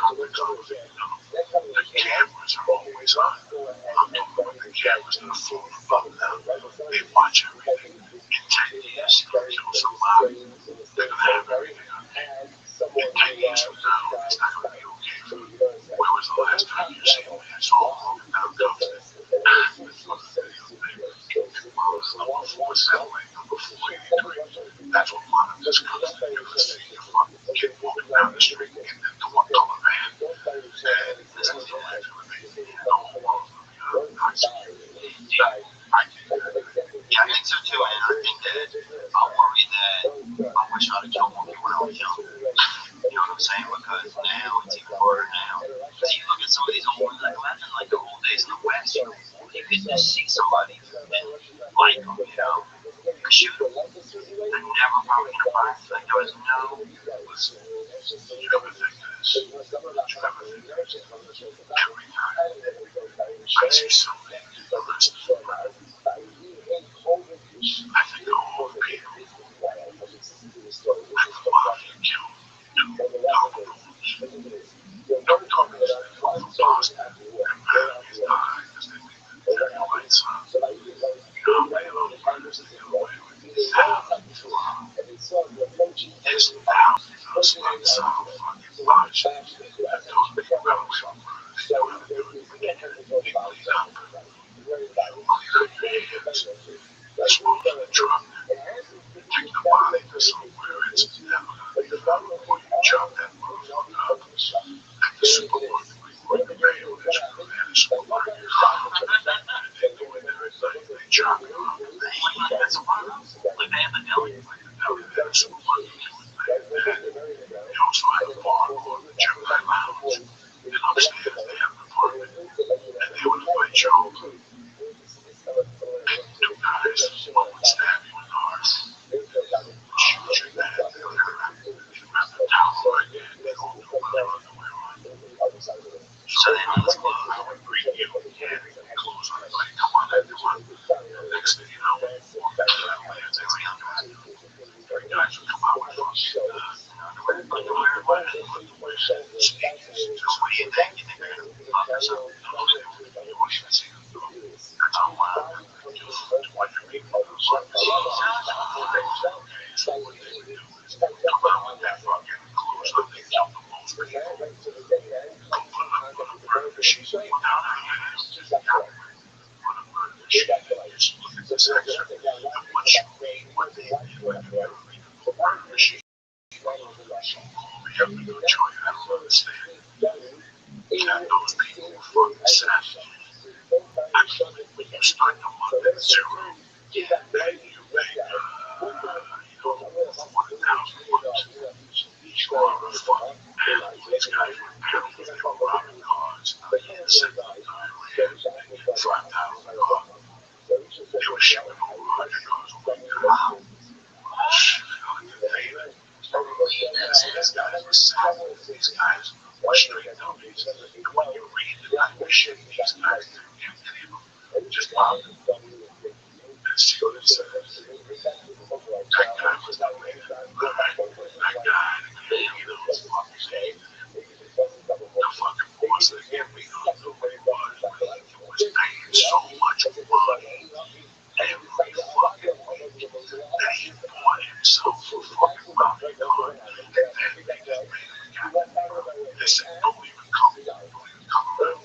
cameras are always on. I'm talking about the cameras that are floating above them. They watch everything. In 10 years, if you kill somebody, they're going to have everything on there. In 10 years from now, it's not going to be okay for them. When was the last time you seen an asshole walking down Compton with fucking video tape? Number 4 satellite, number 483. That's what a lot of this comes to. You're going to see a fucking kid walking down the street in the $1 van. And this is the life of me. The whole world's going to be on ice. I think that. Yeah, I think so too, and I think that I'll worry that I wish I'd have killed more people when I was young. You know what I'm saying? Because now it's even harder now. So you look at some of these old, like imagine like the old days in the West, you could just see somebody and like them, you know, shoot them. They're never probably gonna find them. Like there was no. Listen, you ever think this? You ever think this? Every time I see somebody arrested for murder, I think of all the people that the mafia killed. Dark rooms. Don't tell me these people from Boston and families die because they think that turn your lights on. You know how many of those murders they get away with? Thousands of them. There's thousands of us unsolved fucking murders. And those people got away with murder. They know how to do it. People need help. Money on your hands. Dispose of the truck. Take the body to somewhere it's never gonna be found before you chop that motherfucker up. At the supermarket, before you mail it, it's gonna be at a supermarket. And they go in there at night, they chop it up. That's a problem. Like they have the deli. Like the deli, they have a supermarket too at night. And they also have a bar called the Gemini Lounge. And upstairs they have an apartment. And they would invite you over. And 2 guys, one would stab you in the heart. Shoot you in the head, the other guy. They'd grab the towel right there and they'd all do with their underwear on. So So they need I clothes. would bring you clothes on, like, come on, everyone. Next thing you know, walk into that man's area. guys would come out with fucking underwear, but underwear sneakers. So what do you think? You think they're gonna fuck or something? You know, you won't even see them do it. That's how loud they're gonna do what you're making them fuck. Okay, so what they would do is come out with that fucking clothes that they kill the most people. Go put it on a murder machine. Down there, yeah, just down there. On a murder machine. Just look at this excerpt. And once you read what they did, when you read the murder machine, so you have to go show you how to understand that those people were fucking savages. Actually, when you start them up at zero, then you make, $4,000. You are a fucking animal. These guys were animals. They were robbing cars. At the same time, making $5,000. They were shipping over 100 cars a week. These guys were savages. These guys were straight dummies. And when you read the type of shit these guys did, any of them, just pop and see what it says. That guy was the man. That guy, was fucking saying, the fucking boss that gave me knew who he was, but he was paying so much money every fucking week that he bought himself a fucking Robbie car, and then they just made him a captain. They said, don't even come around. They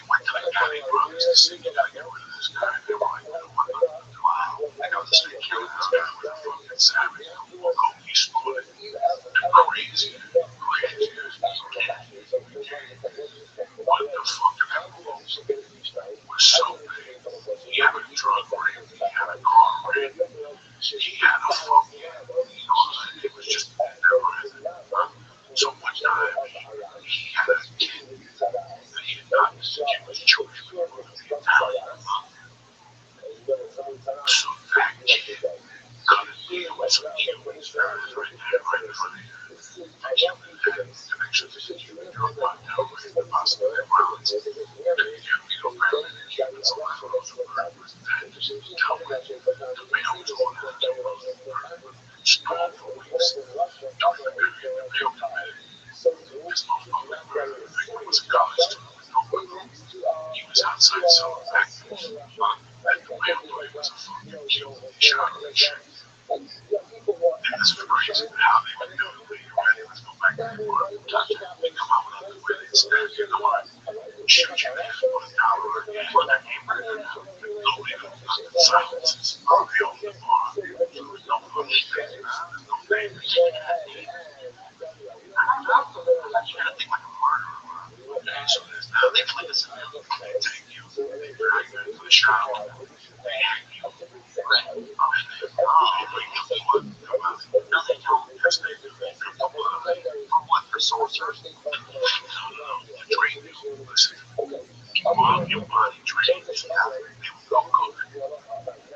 went to the county roads and said, you gotta get rid of this guy. They were like, no, we're not gonna do it. I know this guy killed this guy was a fucking savage. We'll go explode it. Crazy. Crazy as fucking cat. What the fucking envelope was so big. He had a drug ring. He had a car ring. He had a fucking, it was just never ending. So one time he had a kid that he adopted since he was Jewish, but he grew up with the Italian mom. So that kid cut a deal with some Cubans right in front of him. And to make sure that the Cuban drug cartel was in the possibility of violence. And apparently the Cubans, a lot of those who were was that tell me the mail was going out to Rosenberg, stole for weeks during the period the mail committed. This motherfucker was a college student with no money. He was outside selling package. And the mail boy was a fucking killed and shot him and shit. And it's crazy how they manipulate your money. Let's go back to the work. They come out with other ways. You know what? Shoot you there for $1 again. For their neighborhood. Nobody knows the silences. They own the bar. So there's no police. There's no neighbors. I think like a murderer. Okay, so there's now they play this in the they take you. They drag you into the shower. They hang you. Right. They bring you blood. No, they don't. There's they do. They drip the blood. For what? For sorcery? No. They drain you. Listen. Bomb your body, drain you. They would go cook.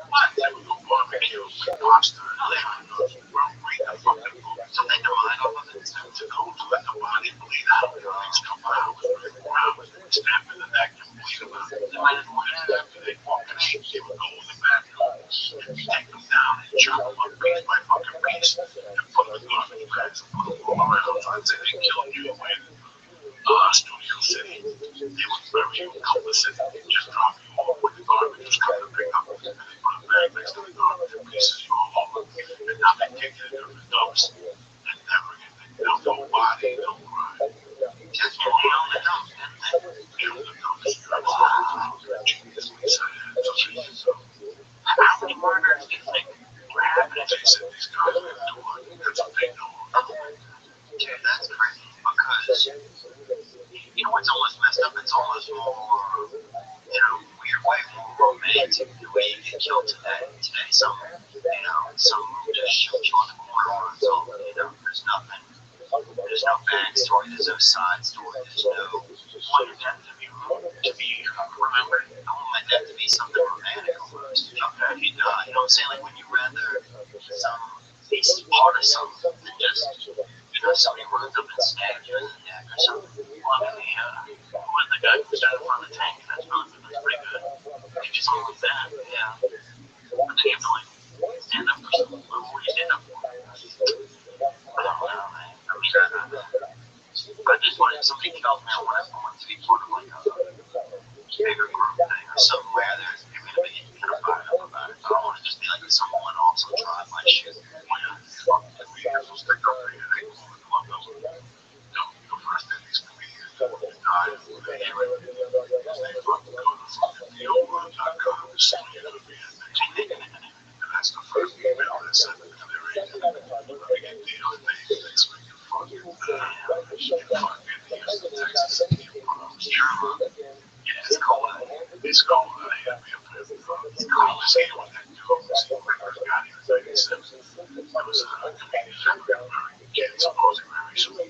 What? They would go barbecue with pasta. No, they don't know. Well, bring the fucking food. So they don't hide all of it. To go to let the body bleed out. Your legs come out. Stab in the neck and bleed them out. They might have wanted to after they walk and they would go in the bathroom, take them down and chop them up piece by fucking piece and put them in garbage bags and put them all around. I'd say they killed you in Studio City. They would bury you in Culver City and just drop you off with the garbage just come to pick up. And they put a bag next to the garbage and pieces you all over. And now they take it into the dumps and never get picked up. No body, no crime. Just get me on the dumps, get on the dumps. Wow. Jesus, so how many murders do you think were happening? They said these guys were doing. That's what they know. Okay, that's crazy because it's almost messed up. It's almost more, weird way more romantic the way you get killed today. Today, some just shoot you on the corner or something. There's nothing. There's no backstory. There's no side story. There's no want your death to be remembered. I want my death to be something romantic almost. If you die, you know what I'm saying? Like, would you rather some piece part of something than just somebody runs up and stabs you in the neck or something? Well, I mean, when the guy who started on the tank, that's pretty good. You just go with that, yeah. But then you have to, like, stand up for something. What would you stand up for? felt, man, what if I wanted to be part of like a bigger group thing or something where there's maybe to be kind of fired up about it. I don't want to just be like some one-off, some drive-by shit. Why not? Fuck the comedians will stick up for you. They call it club those. The first thing these comedians do when they die before they hear it is they fucking go to fucking neoweb.com and say you're gonna be in next week. And that's the first email they send to their agent. We're gonna get deal with things next week. You fucking Houston, Texas, you put on this journal. Yeah, it's cold. It's cold out here. I was here when that dude was in first got here in 97. There was a comedian February kid supposedly very soon.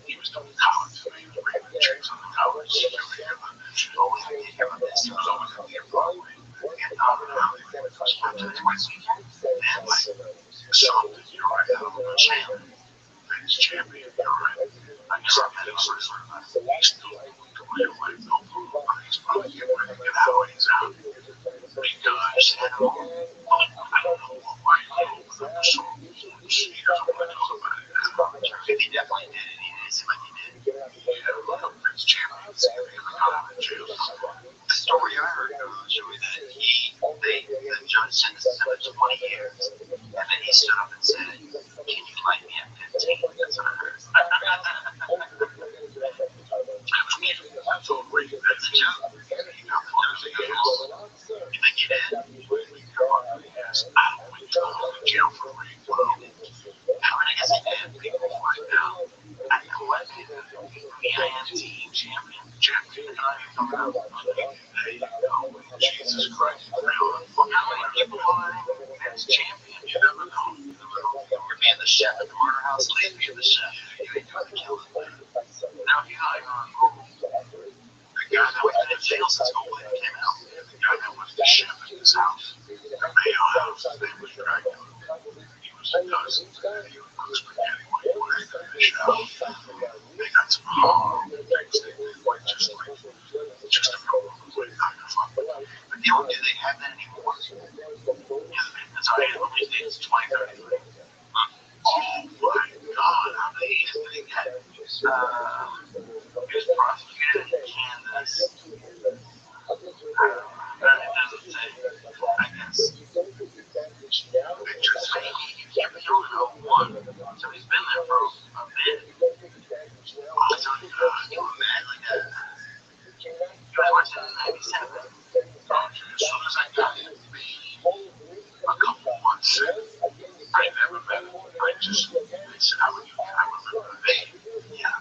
He was doing college. He was bringing the chicks on the college. He was always at the Broadway. And first time to twice a week. Man, like, Something, you're right. I don't know. champ. Ladies champion, you're right. I never met him first. He's still doing like no problem. He's probably getting ready to get out. He's out. Because Just had him on. I don't know why he did it, but so he doesn't want to talk about it now. If he definitely did it, he didn't seem like he did. Yeah, look up Vince Champions. He got him in jail. The story I heard showed that the judge sentenced him to 20 years, and then he stood up and said, "Can you light me at 15?" That's what I heard. That's all great. That's a joke. He got plenty of years. You think he did? I don't think he's going to jail for rape. Well, I mean, I guess he did. people find out. I know what he did. EINT champion. Champion. Hey, Jesus Christ. Really? How many people are as champion? You never know. You never know. You're being the chef at the murder house. Leave me the chef. You ain't doing the killing. Now you got The guy that was been in jail since Goldman came out. the guy that was the chef in his house, the Mayo house, his name was Dracula. He was a dozen. He would cook spaghetti when he went into the shower. They got some horrible things they did, like just to throw them away, kind of fun. But do they have that anymore? Yeah, that's all right. How many days? 20, 30. Oh my God, how they They got, he was prosecuted in Kansas. It doesn't say, I guess. they just He was only 01, so he's been there for a bit. oh, So, can you imagine, like, he was watching in 97. as soon as I got him, a couple months in, I never met him. I just, they said, how would you, I remember the name. Yeah.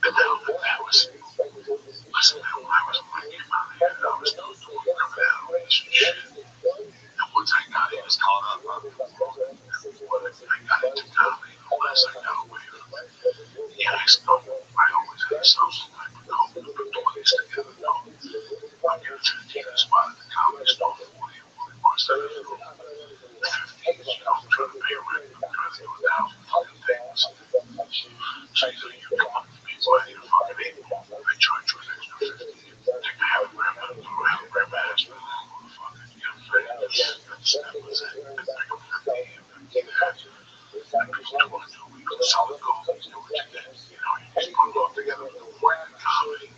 But that was, listen, man, when I was when I came out here, I was still doing criminal analysis and shit. And once I got He in, was caught up. when I got into comedy, the less I got away from it. The accident, I always had something like, no, we've been doing this together, no. I'll give 15 a spot at the comedy store, 40 bucks at the school. The 15 is, I'm trying to pay rent, I'm trying to do 1,000 fucking things. So you come up to me, so I need a fucking 8 ball. I charge you an extra 50. Take a half grandma, do a half grandma ass for that motherfucker. You get fed. That was it. And I go 50 and 50 that. And people don't want to do it. We go solid gold. You do what you did. You know, you just put it all together with the work and comedy.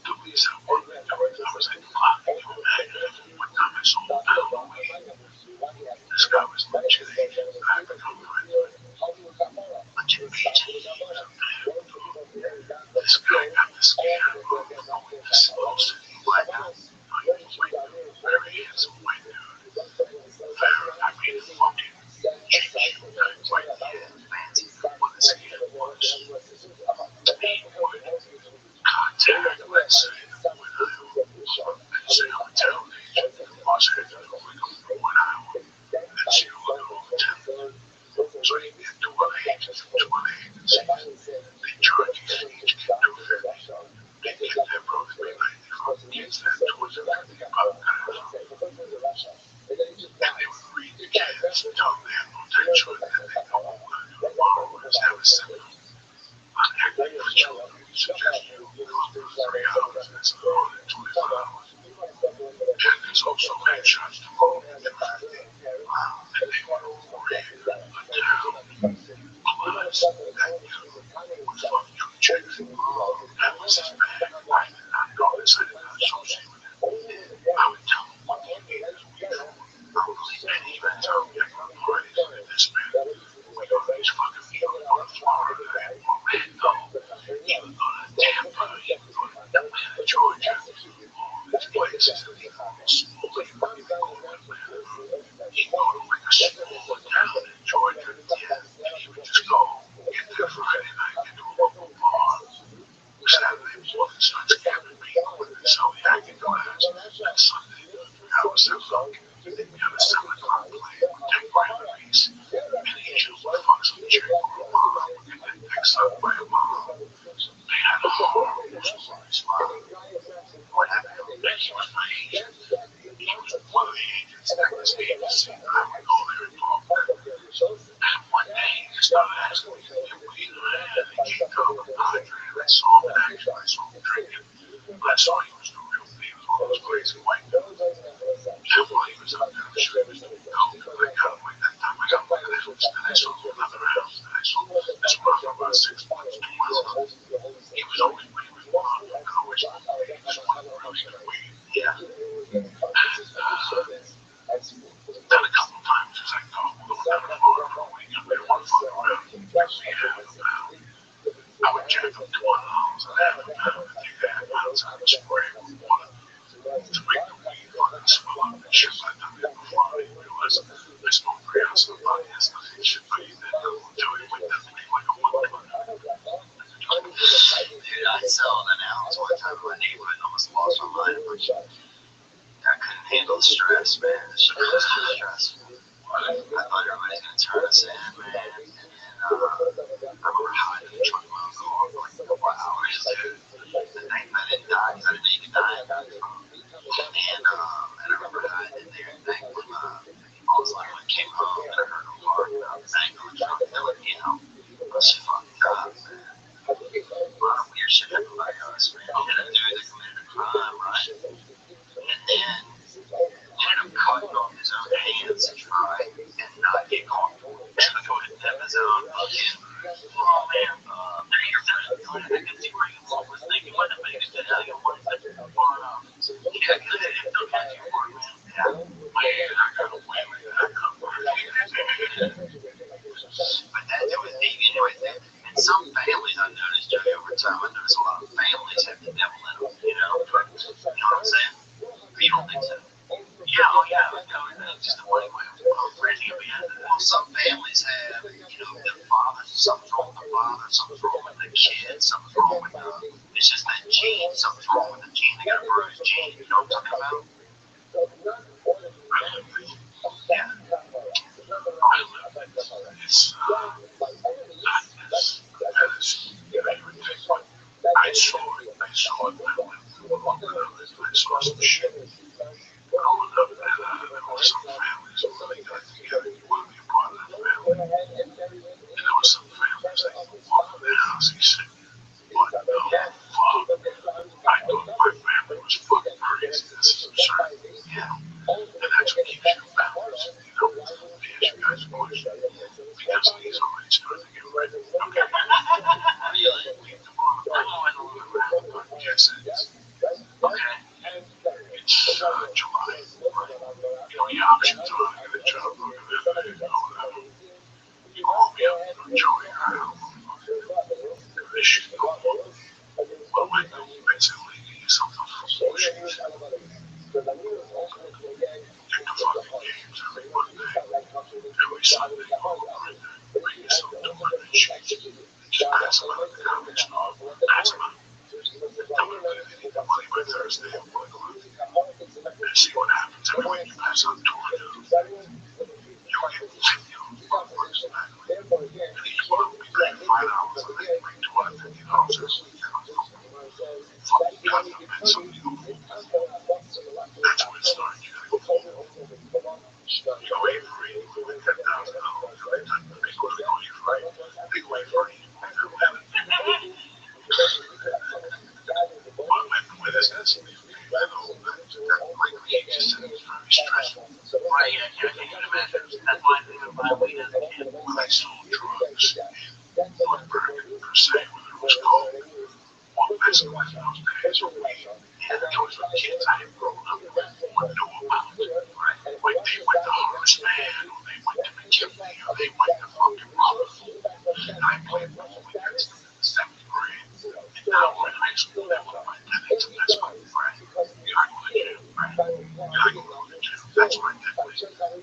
Do we said work and do it. I was like, fuck, can you imagine? One time I sold down the weed. This guy was legit agent. I had become friends with. Legit agent. This guy got the scan of this little city black guy. He was white dude, very handsome white dude. Very, I mean, fucking GQ type white dude. Fancy. What the scan was. He would contact, let's say, let's say a hotel agent from Los Angeles, we go from 1 hour, and she would go over 10. So you get 2 other agents from 2 other agencies. They charge each can do 50. They get their probably pay 95. Kids that towards it, they about half. And they would read the kids, tell them they have no tension, and they know what we're going to do tomorrow, is have a seminar on acting for children. We suggest you go for 3 hours, that's 125 hours. And there's also headshots tomorrow at 250. And they want to raid a town. Plus, that young with fucking young chicks. You can go with man. You go to like a small town in Georgia, and you would just go get there Friday night, get to a local bar. Saturday morning, start the cabin being with it, so yeah, I can go out. And Sunday, I was there fucking. Then we had a 7 o'clock play with 10 Grammys. And Angel would fuck some chick or a mom would get their dick sucked by a mom. They had a horrible stories. What happened? And he was my agent. He was one of the agents at this agency. I would go there and talk to him. And one day he just started asking me to get weed in my hand. And he came down with hydrated. I saw him in action. I saw him drinking. I saw he was the real thing. He was one of those crazy white dudes. And while he was out there shooting coke, I got him like that time. I got him like an ounce. And I saw him another ounce. And I saw this one for about 6 months, 2 months. He was always waiting for one. And always he was one really good weed. Yeah. And then a couple of times he's like, oh, we're going down to Florida for a week. And we don't want to fuck around. Because we have a pound. I would jack up to $1 and half a pound and take that pounds out of spray with water to make the weed fucking swell up and shit. By the time they before I realized I smoked 3 ounces of pot yesterday and shit, but he didn't know what to do. He went down to me like a motherfucker. Dude, I sold an ounce one time in my neighborhood and almost lost my mind. I couldn't handle the stress, man. The shit was too stressful. I thought everybody's gonna turn us in, man. And then I remember hiding in the trunk of my own car for like a couple of hours, dude. The night I didn't die because I didn't need to die. And I remember hiding in there at night when I was like, when I came home and I heard them barking, I was banging on the truck, and they let me out. I was fucked up, man. A lot of weird shit happened by us, man. You had a dude that committed a crime, right? And then ended up cutting off his own hands, right? And not get caught. Took his own fucking, oh man, I can see where you was thinking, what the biggest thing I wanted to far enough. Yeah, it took that too far, man. Yeah. Man, I got away with that. But that dude was deviant right there. And some families I noticed, Joey, over time, I noticed a lot of families have the devil in them, you know? You know what I'm saying? You don't think so? Yeah, oh yeah, it's just a funny way of phrasing it. Well, some families have, you know, the father, something's wrong with the father, something's wrong with the kid, something's wrong with it's just that gene, something's wrong with the gene. They got a bruised gene, you know what I'm talking about? Yeah. It's, I saw some shit. Growing up, there were some families who really got together. You want to be a part of that family. And there were some families that you walk in the house and you say, what the fuck? I thought my family was fucking crazy. This is absurd. Yeah. And that's what keeps you balanced. You know, let me ask you guys a question. Because these already starting to get ready. Okay. Really? Leave them on the road. Yes, it's. Okay. It's July. You know, your options are I get a job, I'm going to live in it, or whatever. You call me up, you know, Joey, I don't know. This shit go on. Well, I know basically you something for bullshit. Take the fucking games every Monday, every Sunday, all over it. Bring yourself to one and shit. Just pass them out at the comedy store. Pass them out. Tell them that if they need the money by Thursday at 1 o'clock. And see what happens. Every week you pass out 200. You'll get 50 of those motherfuckers back. And each one will be paying $5 and they can make $250 this weekend. Fucking cut them and somebody go full. That's where it starts. You gotta go full. You go Avery, you go $10,000. They go Avery. They go Avery. What is this? I know that like he just said it's very stressful. Right, yeah, I can imagine. That's why I think of my weed as a kid. When I sold drugs in Woodburn, per se, whether it was coke or basically those days or weed, and those were kids I had grown up with or knew about. Right? Like they went to Horace Mann, or they went to McKinley, or they went to fucking Rutherford. And I played ball against them in the 7th grade. And now we're in high school, they're one of my tenants, and that's my friend. You gotta go to jail, right? You gotta go to that's what I did.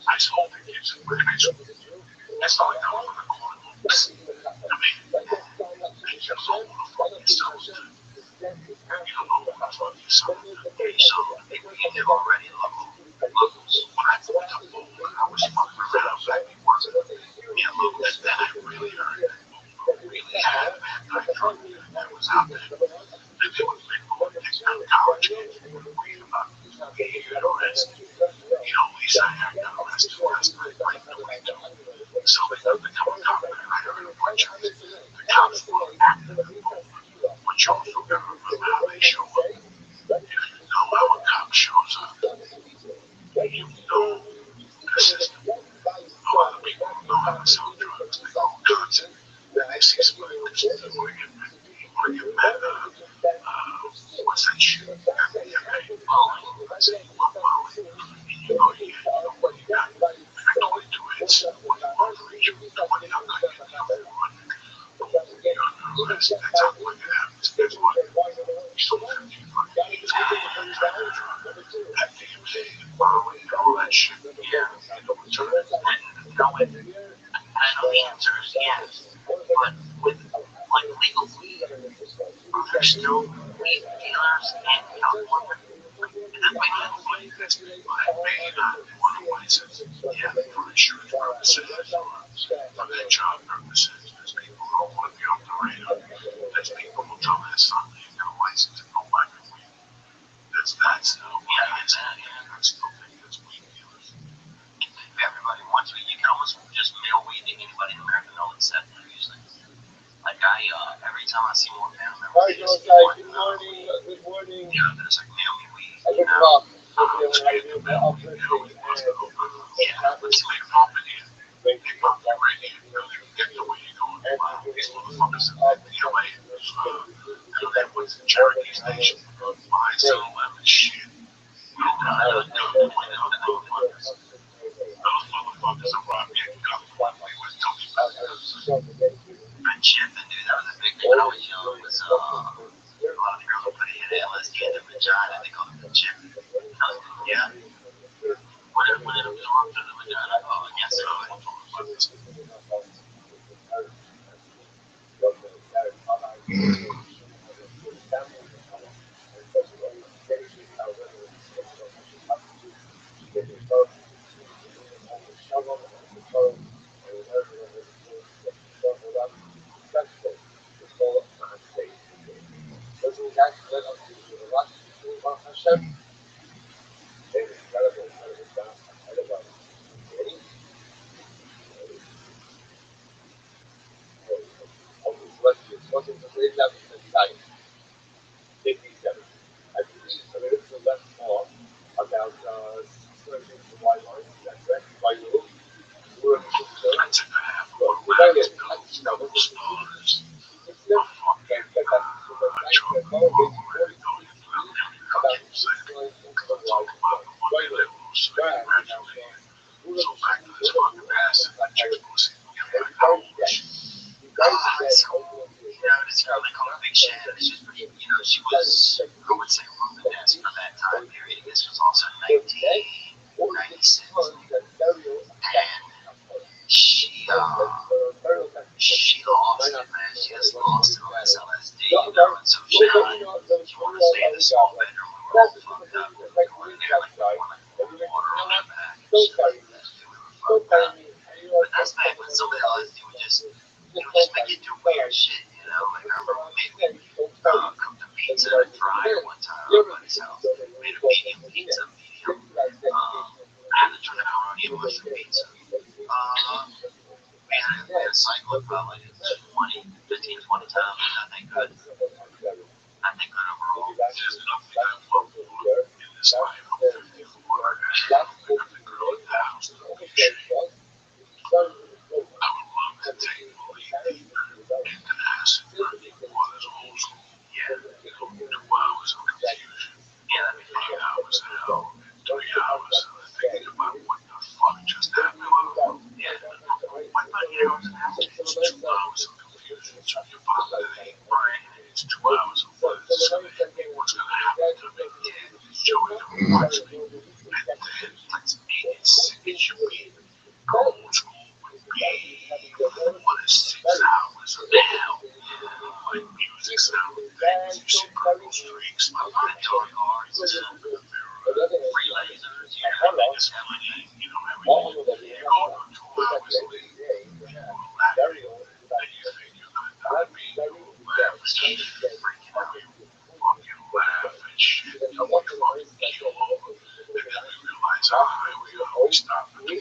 I sold the kids in my high school. That's not like I was on the corner. I mean, they just all want to fuck themselves. You don't know what the fuck yourself. So they were already locals. When I moved up Boulder, I was fucking around back in work. Yeah, locals that I really heard that really had a bad guy drunk that was out there. And they would make more things out of college kids who would read about being arrested. Lisa had got arrested last night, like 22. So they don't become a cop. I heard a bunch of the cops were acting in Boulder, which also got to remember how they show up. If you know how a cop shows up, you know the system. A lot of people don't know how to sell drugs. They call guns and then they see somebody who's want to get mad what's that shit? MDMA, Molly. I say, you want Molly? And you go, yeah, you know what you got? I got 22 hits. What do you want to reach? Nobody not going to get you for running. Boom, you're under arrest. That's how quick it happens. Guess what? You sold 15 fucking years. That DMA and Molly and all that shit. Yeah, you know what's right. I know the answer is yes, but with like legal weed, are there still weed dealers in California? And that might be the point. Maybe not in one of license. Yeah, for insurance purposes or for their job purposes. There's people who don't want to be off the radar. There's people who tell their son they ain't got a license and go buy their weed. That's still what it is. I still think that's weed dealers. If everybody wants weed, you can almost just mail weed to anybody in America, no exception usually. Like every time I see more family members, Good morning. there's like mail me weed. I look up. Let's get the mail. He wants to go let's make a property. They pop you right here. They get the way you're going. Wow, these motherfuckers in DLA. That was the Cherokee Station. Buy, sell, lemon shit. Those motherfuckers are robbing and gun. They was Tony But chipping, dude, that was a big thing when I was young. Was a lot of girls would put it in LSD in their vagina. They called it chipping. Yeah. When it absorbs in the vagina, oh, yes, I took a half of one wax pills, double stars. A fucking truck already going through. Fucking sick. Because I'm talking about the one they live on, so they graduated. So back to this fucking passing, the chick's pussy. Yeah, like, how old was she? so, this girl they call Big Shannon. She's pretty, she was, I would say, Rubeness for that time period. This was also 1996. And she lost it, man. She just lost it on this LSD, and so she wanted to stay in the small bedroom. We were all fucked up. We were going in there like water on our back and shit like that. We were fucked up. But that's back when some of the LSD would just make you do weird shit, Like I remember we made cooked a pizza and fried one time at everybody's house. We made a medium pizza, I had to try the pepperoni and mushroom pizza. We had to cycle it probably 15, 20 times. Not that good. Not that good overall. There's nothing I love more in this life. I'm 54. I pick up the girl at the house to go get shit. I would love to take Malik into acid. There's old school. Yeah. 2 hours of confusion. Yeah, that'd be 8 hours of hell. 3 hours of thinking about what the fuck just happened. Yeah. What about hours and hours? 2 hours you know, you go about 2 hours late, people are laughing, and you think you're gonna die, people laugh, instead of freaking out, you fucking laugh and shit, till we fucking keel over, and then we realize our highway, we stop for 20, 30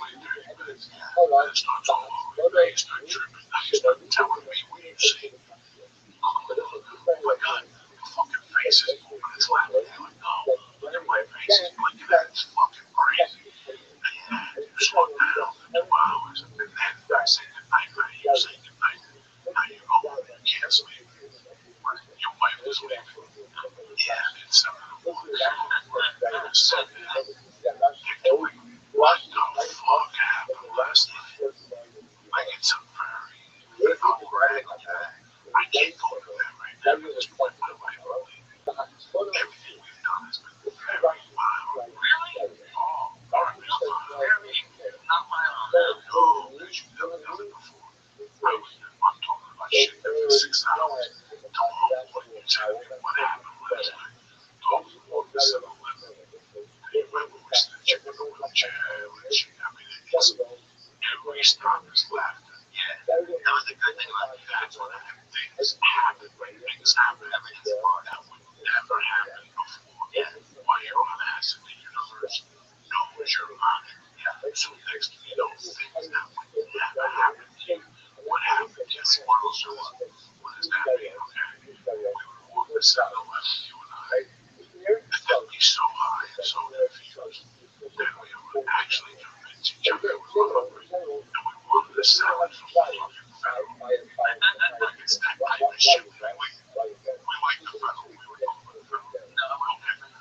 minutes, and it starts all over, now you start tripping, now you start telling me what you see. Oh my god, your fucking face is moving, it's laughing. You're like, no, look at my face, it's blinking at, it's fucking crazy. And yeah, you slow down for 2 hours, and then I say goodnight, right? You say goodnight, now you go home, you can't sleep. Your wife is leaving. Yeah, it's 7 in the morning, you're sitting there, you're doing, what the fuck happened last night? Like, it's a very, I'm bragging back. I can't go to bed right now at this point. My wife will leave me. Everything we've done has been very wild. Really? Oh, our meal time. Very not violent. No, because you've never done it before. I'm talking about shit there for 6 hours. Tomorrow morning, you tell me what happened last night. Talk to the woman at 7-Eleven. Do you remember we said chicken over the chair? I mean, it's every stop is laughter. Yeah. That was the good thing about That's what things happen when things happen. everything's fun. That would never happen before. Yeah. While you're on acid, the universe knows you're on it. Yeah. So next thing you know, things that would never happen to you. What happened? Guess what? What does that mean? Okay. We would walk the 7-Eleven, you and I. And then be so high and so confused that we would actually convince each other we were hungry and we wanted a salad from fucking Federal. Like it's that type of shit. We like the Federal. We would go to the Federal. No, I wouldn't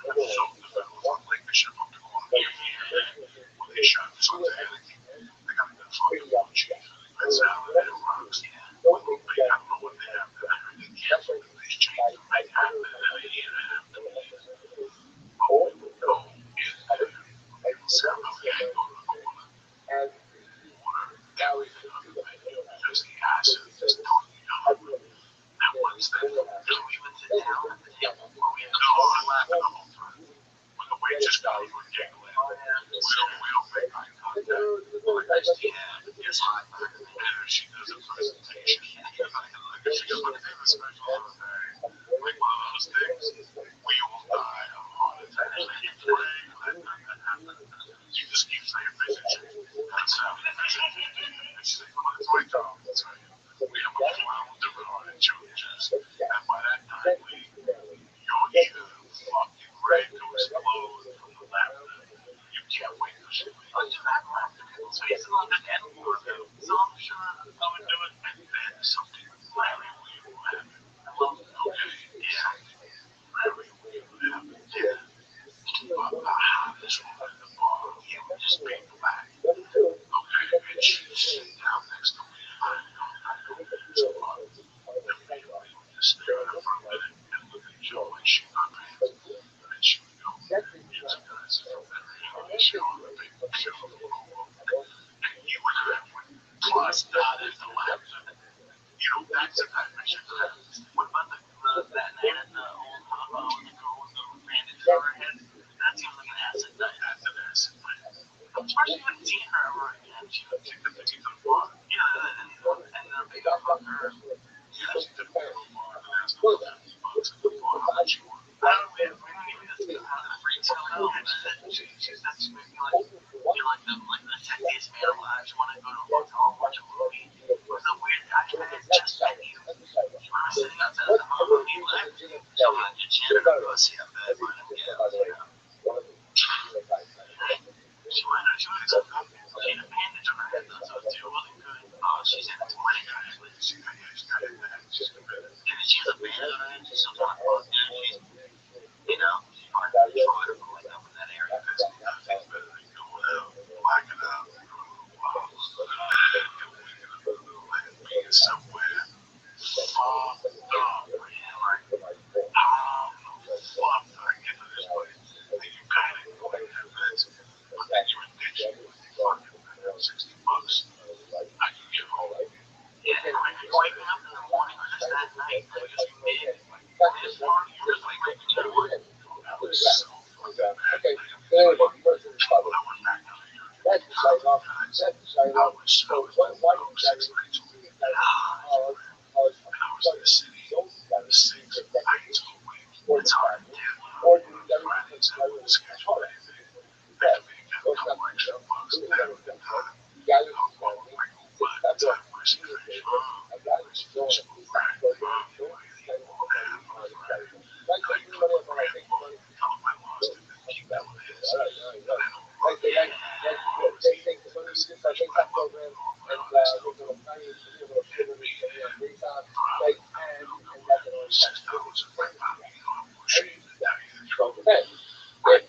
Okay. have So the Federal's on Lake Bishop up the corner. When they shot this on the Henneke, they got that fucking blue cheese and they got salad and it rocks. With little bacon. I don't know what they have there. I heard they canceled because they changed the right happened in a year and a half, 2 years. But we would go in there. We would say, okay, go to the corner. Order everything on the menu because the acid is telling you you're hungry. And once they Do we even sit down at the table? Or we no, we're laughing the whole time. When the waitress comes, we're giggling. We don't make eye contact. We're like, nice to Yeah. Just hot. and if she does a presentation, like if she goes, my favorite special ever, like one of those things, we all die of heart attack. You just keep saying vision change. That's how and she's like, well, it's my job. That's how we have a 12 different heart changes. And by that time, you're either fucking ready to explode from the laughter. You can't wait to shit. Oh, dude, I've laughed at people's faces on the end before, too. So I'm sure I would do it. And then something very weird will happen. I love it. Okay? Yeah. Something very weird will happen. Yeah. This woman in the bar, it would just be black. Okay? And she was sitting down next to me. And I go, so then we would just stare at her for a minute and look at each other like she got pants. And then she would go, just guys, from that she on the big picture from the logo. And you and I would bust out into laughter. You know, that's a type of shit that happens. What about that night at the old hobo and the girl with the bandage on her head? That seems like an acid night. That's an acid night. I'm surprised you haven't seen her ever again. She I think the ticket to the bar. yeah, and the big hooker. Yeah, she took me to the bar and asked me for $50 at the bar. How much you want? I don't know, we don't even have to go out of the free tail now. She said she made me like, you like the sexiest man alive. She wanted to go to a hotel and watch a movie. It was a weird guy. I had just met you. You were sitting outside the hotel. You left. So I did she had a pussy up there. Yeah. She might have some she had a bandage on her head though, so it wasn't good. Oh, she's in it 20 actually. She got in that. She's committed. Yeah, she has a bandage on her head. She's still trying to fuck. She's, she's hard to control her going up in that area. There's nothing better than going out, blacking out, and being somewhere fucked up. Like, how the fuck did I get to this place? And you kind of go in that place, but then you're addicted. You fucking guys. I was 6 nights a week. And I was in the city 6 nights a week. It's hard to do Friday, Saturday schedule, anything. I could make a couple extra bucks and have a good time. My goal by the time was finished. Was finished with crack. Won't have on Friday. I can put my brand on. Tell him I lost him and keep doing his. But I don't run the always eat. Because the fish my love and all my others don't do. And me and $6 right by me. You know, I'm ashamed to tell you the truth. I mean, he would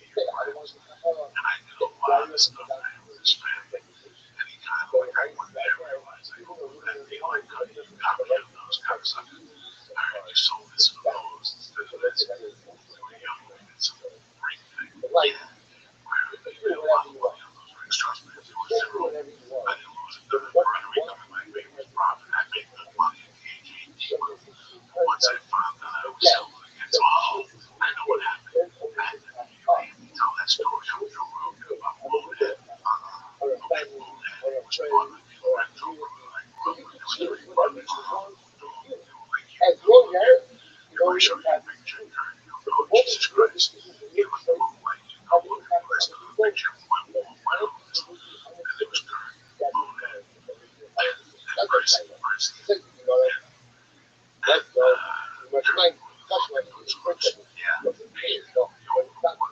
easily buy what he worth. And I did a lot of stuff for him with his family. And he kind of like, I one day realized I owe that deal I cut you. Copy of those cocksuckers. I heard you sold this for those instead of this. We were young, we did some great thing. I heard that you made a lot of money on those rings. Trust me, if it was zero, I didn't lose a dime. Puerto Rico, my baby was profit. I made good money in the AT&T world. But once I found out I was selling against all, I know what happened. You made me tell that story. I feel real good about Bonehead. Okay, Bonehead was part of the deal right through. Like, well, there was 3 brothers. They were like you. You know, I showed you a picture. Oh, Jesus Christ. He was the look like you. No, look at the rest of the picture. Went west. And there was Kurt, Bonehead, and where's he? And Kurt puts roots. Yeah. Hey, yo, hello, brother.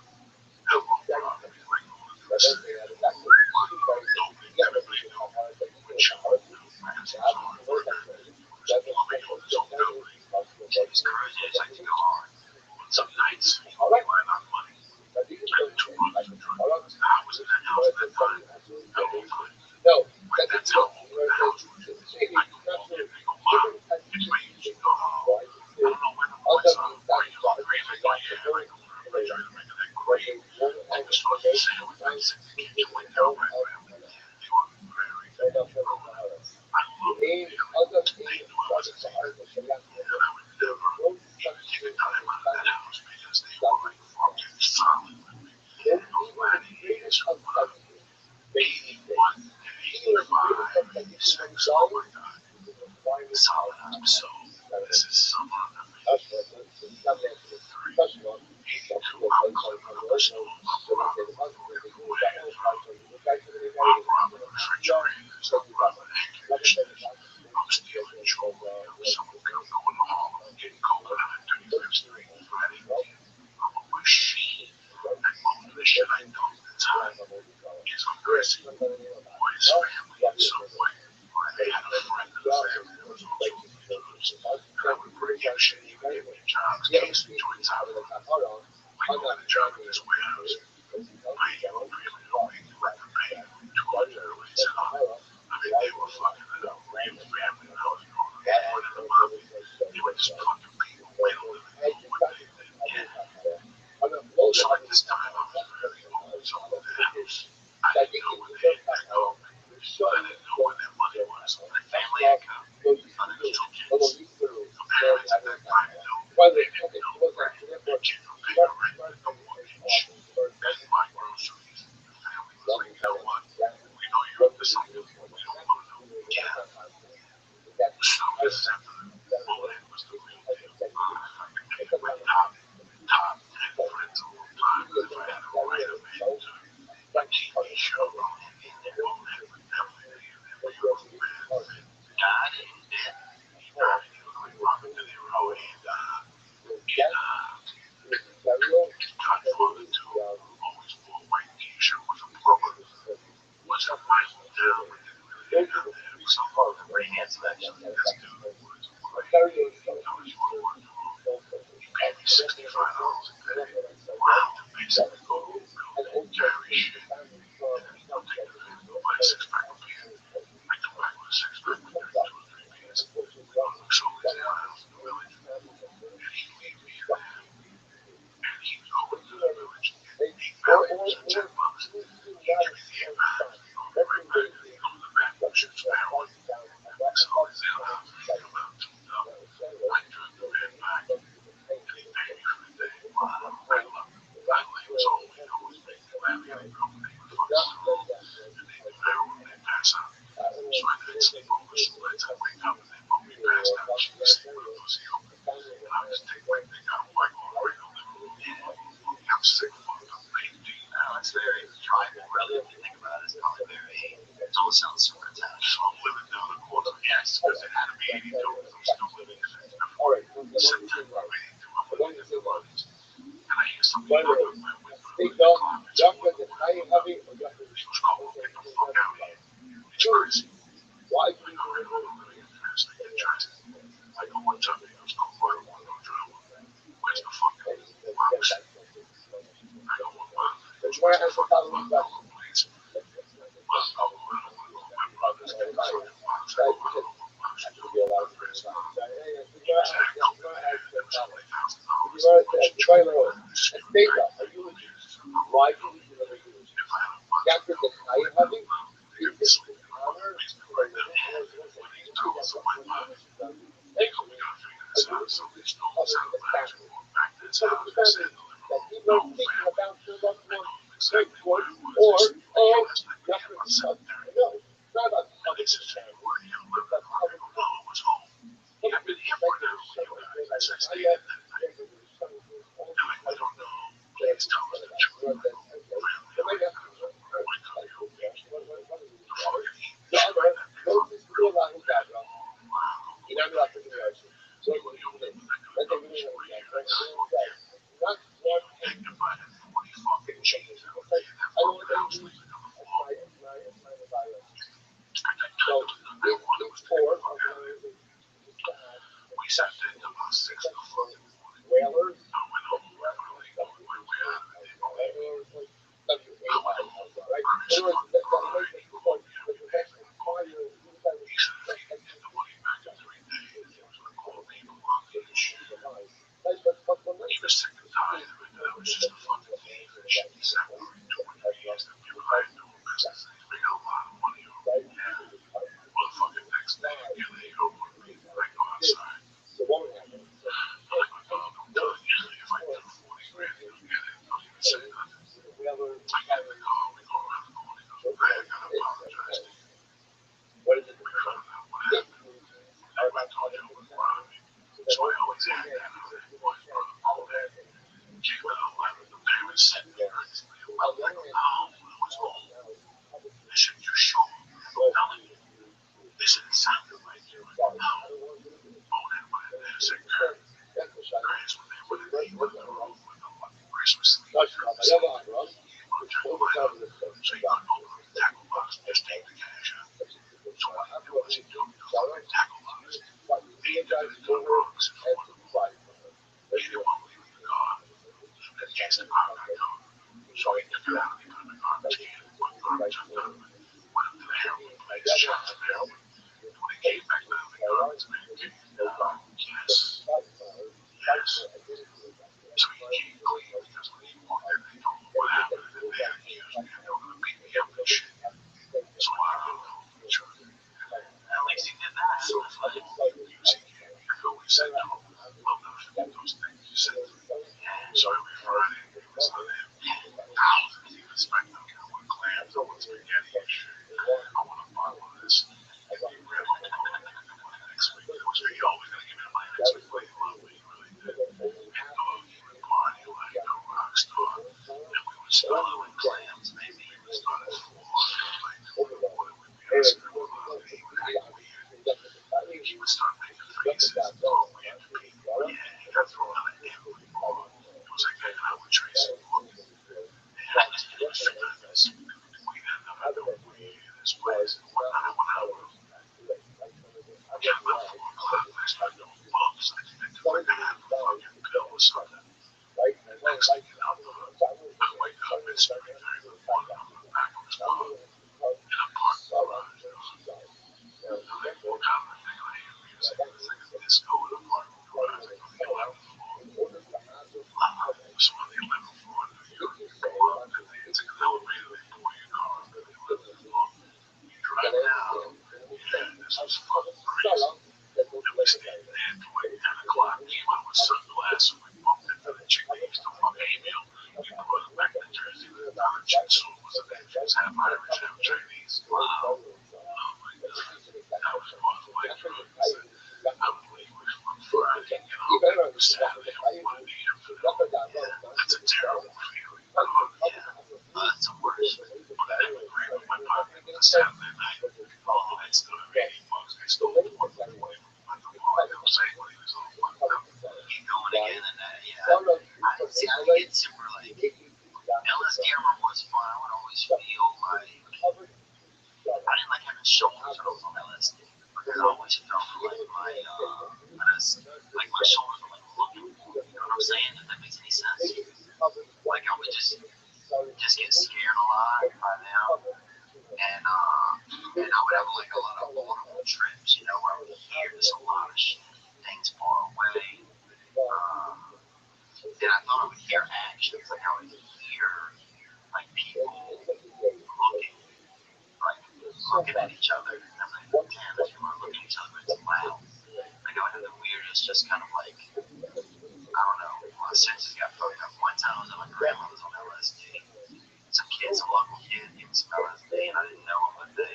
You like all the roots? Nobody, everybody knew he would show up because he was a hard worker. He was plumbing on his own building. His career I think hard. But some nights he would rely on money. I had 2 brothers who drug dealers. I was in that house at that time. I offered. Like, that's how open the house was. I could walk in and they go, Mom, it's my agent. Go home. I don't know when the boys are. Are you hungry? And I go, yeah. I go to the refrigerator, making that great. And the fucking sandwich in the kitchen window. My family, they were very growing up. I loved them dearly. They knew I was a thief. And I would never even take a dime out of that house because they were like fucking solid with me. Those latter years from 81 to 85, 86. Oh my God. Solid episode. This is summer of 83. 82, I'm climbing up a stove. I'm robbing microwaves, I'm robbing refrigerators. I'm robbing air conditioners. I'm stealing jewelry. I'm smoking. I'm going to Harlem, getting coke on 35th Street, Friday night. I'm a machine. And most of the shit I do that's high is embarrassing. Or his family in some way. Or I had a friend in the family that was also into drugs. And I would bring him shit. He would give me jobs. Casey joints out. I go get a job at this warehouse. I ain't gonna pay me no make you record pay you $200. He said, oh, I mean, they were fucking it up. Real family when I was growing up. They were in the mafia. They were just fucking people. They don't live in what they didn't get. So at this time, I was very old. So in the house, I didn't know where they had that go. I didn't know where their money was. My family income. I was 2 kids. The parents at that time knew. They didn't know. That kid would pay the rent, the mortgage, and my groceries. The family was like, you know what? We know you're up to something. We don't want to know. Get out. So this is after the bullet was the real deal. I could pick my top 10 friends of all time if I had to write a name to a TV show. Bullet would definitely be in there. He was a bad man. God, he did. He died. He was like Robert De Niro in Godfather 2. Always wore a white t-shirt with a plumber. Wasn't my hometown. We didn't really hang out there. It was something very handsome actually. This dude was great. I was rolling through. He paid me $65 a day. Wow, to basically go to a building, carry shit, and then he'll take the van, go buy a 6-pack of beer. I come back with a 6-pack of beer, 2 or 3 beers. Go to the Soviet house in the village, and he'd leave me in there. And he'd go into the village and get 8 values for $10. He'd give me the 8 bags. He'd call me right back, and he'd go to the back and shoot some heroin. And mix it all his house. He'd come out tuned up. I drove the van back, and he paid me for the day. I loved him. I was all we knew was get a girl when they fucking slow, and they do heroin when they pass out. So I couldn't sleep over, so by the time I wake up and they put me passed out, she was sleeping with a pussy open. And I would just take my dick out and whack all over in the living room. I'm sick fucked up 18 now. It's very private, really, if you think about it. It's probably very, don't sound super attached. So I'm living down the corner. Yes, because it had to be 82 because I'm still living in it. September of 82, I'm living in the London. And I used to leave out of my window in the car. It's a one she was calling, get the fuck out of here. It's crazy. I go, I know I'm gonna get fast. I get dressed. I go, one time he goes, come by the window driver. Where's the fucking box? I go, well, where's the fucking number plates? Well, no, I don't want to go. My brother's got the fucking box. I go, I don't know what box you do. My friend's mom. He was at a company there. It was $20,000. What you trying to do? Screw back there. If I had a box, I'd go, right now, they could be sleeping in my basement right now. When these dollars are went by, they go, we gotta figure this out. So they stole us out of the house. We walked back to his house. They said, the living room, no family. I know exactly what it was. They asked me about cemetery. And they said, "Jimmy, where do you live?" I go, "No, I was home. I've been here for now. You guys, I stayed in that night." They're like, "We don't know. Please tell us the truth." I go, "Really?" I'm like, "Why can't you make it? The fucking heat is right at me fucking real bad." Oh, wow. Go back. You were the only one that could have done this for a year. I got fucked here. And if I had 40 fucking chains out there in that fucking house sleeping on the floor, I got time to do that one. It was to get the fuck out of there. We sat there till about 6 in the fucking morning. I went home early, on my way out of the neighborhood. I went home, Chris fucking cried. He called me every day for the money. He said if he didn't get the money back in 3 days, he was going to call me and rob me and shit. He was sick and tired of it, that I was just a fucking thief and shit. He sat worried 2 or 3 years that we were doing business and he's making a lot of money off me. Well, the fucking next day, again, they go on me. I go outside. I'm like, my mom, I'm telling you, if I get 40 grand, you don't get it. Don't even say nothing. I get in the car, we go around the corner. He goes, "Hey, I gotta apologize to you. We found out what happened. Everybody thought you was Robbie. So I always had that on it. Well, his brother called in, gave me a letter. The parents sent me earnestly a letter. I go, no, I was home. They said, you sure? I'm telling you. They said, it sounded like you. I go, no. Oh, they went in there and said, Kurt, Grace, when they went in there, he went in the room with the fucking Christmas leaf. So he didn't want to turn the light on. So he couldn't open up the tackle box and just take the cash out. So what he do is he took the fucking tackle box. He emptied it into the Bronx and ordered them. He didn't want to leave it in the car. And he asked the car back home. So he took it out and he put it in the garbage can and put garbage on top of it. Went up to the heroin place, shot some heroin. And when he came back down the garbage man came, yes, yes. So he came clean because when he walked in, they told him what happened and then they had accused me and they were going to beat me up and shit. So I don't know for the truth. At least he did that. So fucking abuse he gave me. I always said to him, I'll never forget those things you said to me. So every Friday, he was on him. Thousands. He would spend them. I want clams, I want spaghetti and shit. I want a bottle of this. Give me grandma, we're going to get the money next week. It was, he always going to give me the money next week, but he loved me. He really did. And he would party like a rock star. And we would start with clams, maybe. We would start at 4. And like 2 in the morning, we'd be at 7 o'clock. And he would act weird. He would start making faces and talk weird to people. He got thrown out of every bar. It was like hanging out with Tracy Morgan. And he was figuring this. We ended up doing weed in his place. And one night I went out with him. Yeah, about 4 o'clock. I started doing bumps. I think I took like a half a fucking pill or something. Next thing you know, I wake up. It's 3:30 in the morning. I'm in the back of his car in a parking garage. And I walk out and I think I hear music. It's like a disco in a parking garage. I go to the 11th floor. So on the 11th floor in New York, you go up and they take an elevator, they pull your car up to the 11th floor. You drive down. Yeah, this was fucking crazy. And we stayed there till like 10 o'clock. Came out with sunglasses. We bumped into the chick that used to fuck Emil. We brought her back to Jersey with another Chinese food was amazing. Half Irish, half Chinese. Wow. Oh my god. That was one of my drugs. I would leave on Friday, get home every Saturday at 1 a.m. for home. That's a terrible feeling. Oh, Yeah. That's the worst. but I never agree with my pocket on a Saturday night. Oh, I still have 80 bucks. I stole 140 from my mom. I was saying when he was all fucked up. Keep going again and that, yeah. See, I think it's super like LSD was fun. I would always feel like I didn't like having shoulder throws on LSD because I always felt like my shoulders were like looking for me. You know what I'm saying? If that makes any sense. Like I would just get scared a lot by them, and I would have like a lot of audible trips. You know, where I would hear just a lot of things far away. And I thought I would hear actions, like I would hear like people looking at each other. And I'm like, damn, those people are looking at each other, but it's loud. Like I would have the weirdest, just kind of like, I don't know, my senses got fucked up. One time I was at my grandmother's on LSD. Some local kid gave me some LSD, and I didn't know him, but they,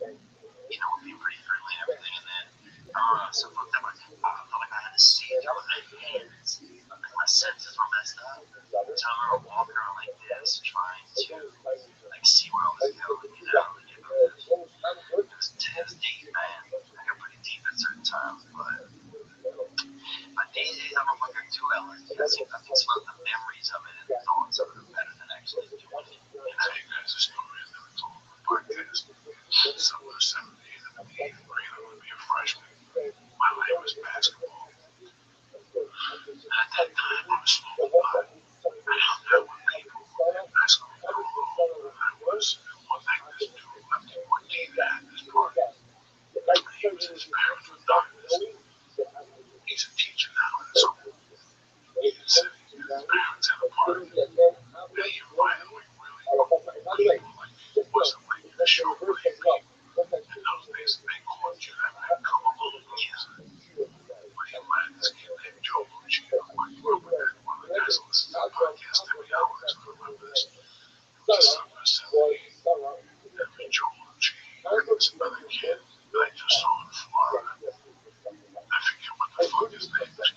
were being pretty friendly and everything. And then, I don't know, so fucked up. I felt like I had to see through their hands. Like my senses were messed up. So I remember walking around like this, trying to like see where I was going, like it was deep, man. I got pretty deep at certain times, but these days I'm like I do LSD. I think some of the memories of it and the thoughts of it are better than actually doing it. And I tell you guys a story I never told on the podcast. Summer of 78, in the 8th grade, I would be a freshman. My life was basketball. And at that time, I was smoking pot. I hung out with people in basketball cool old I was. One night, this dude left in 14 at this party. He was his parents were doctors. He's a teacher now in a school. He didn't say his parents had a party. Now he invited like really cool people. Like it wasn't like the show play people. In those days, they called you that man come along. But he invited this kid named Joe Lucci, who I grew up with. One of the guys who listens to the podcast every hour is going to remember this. It was the summer of 78. And Joe Lucci, there was another kid that I just saw in Florida. I forget what the fuck his name is.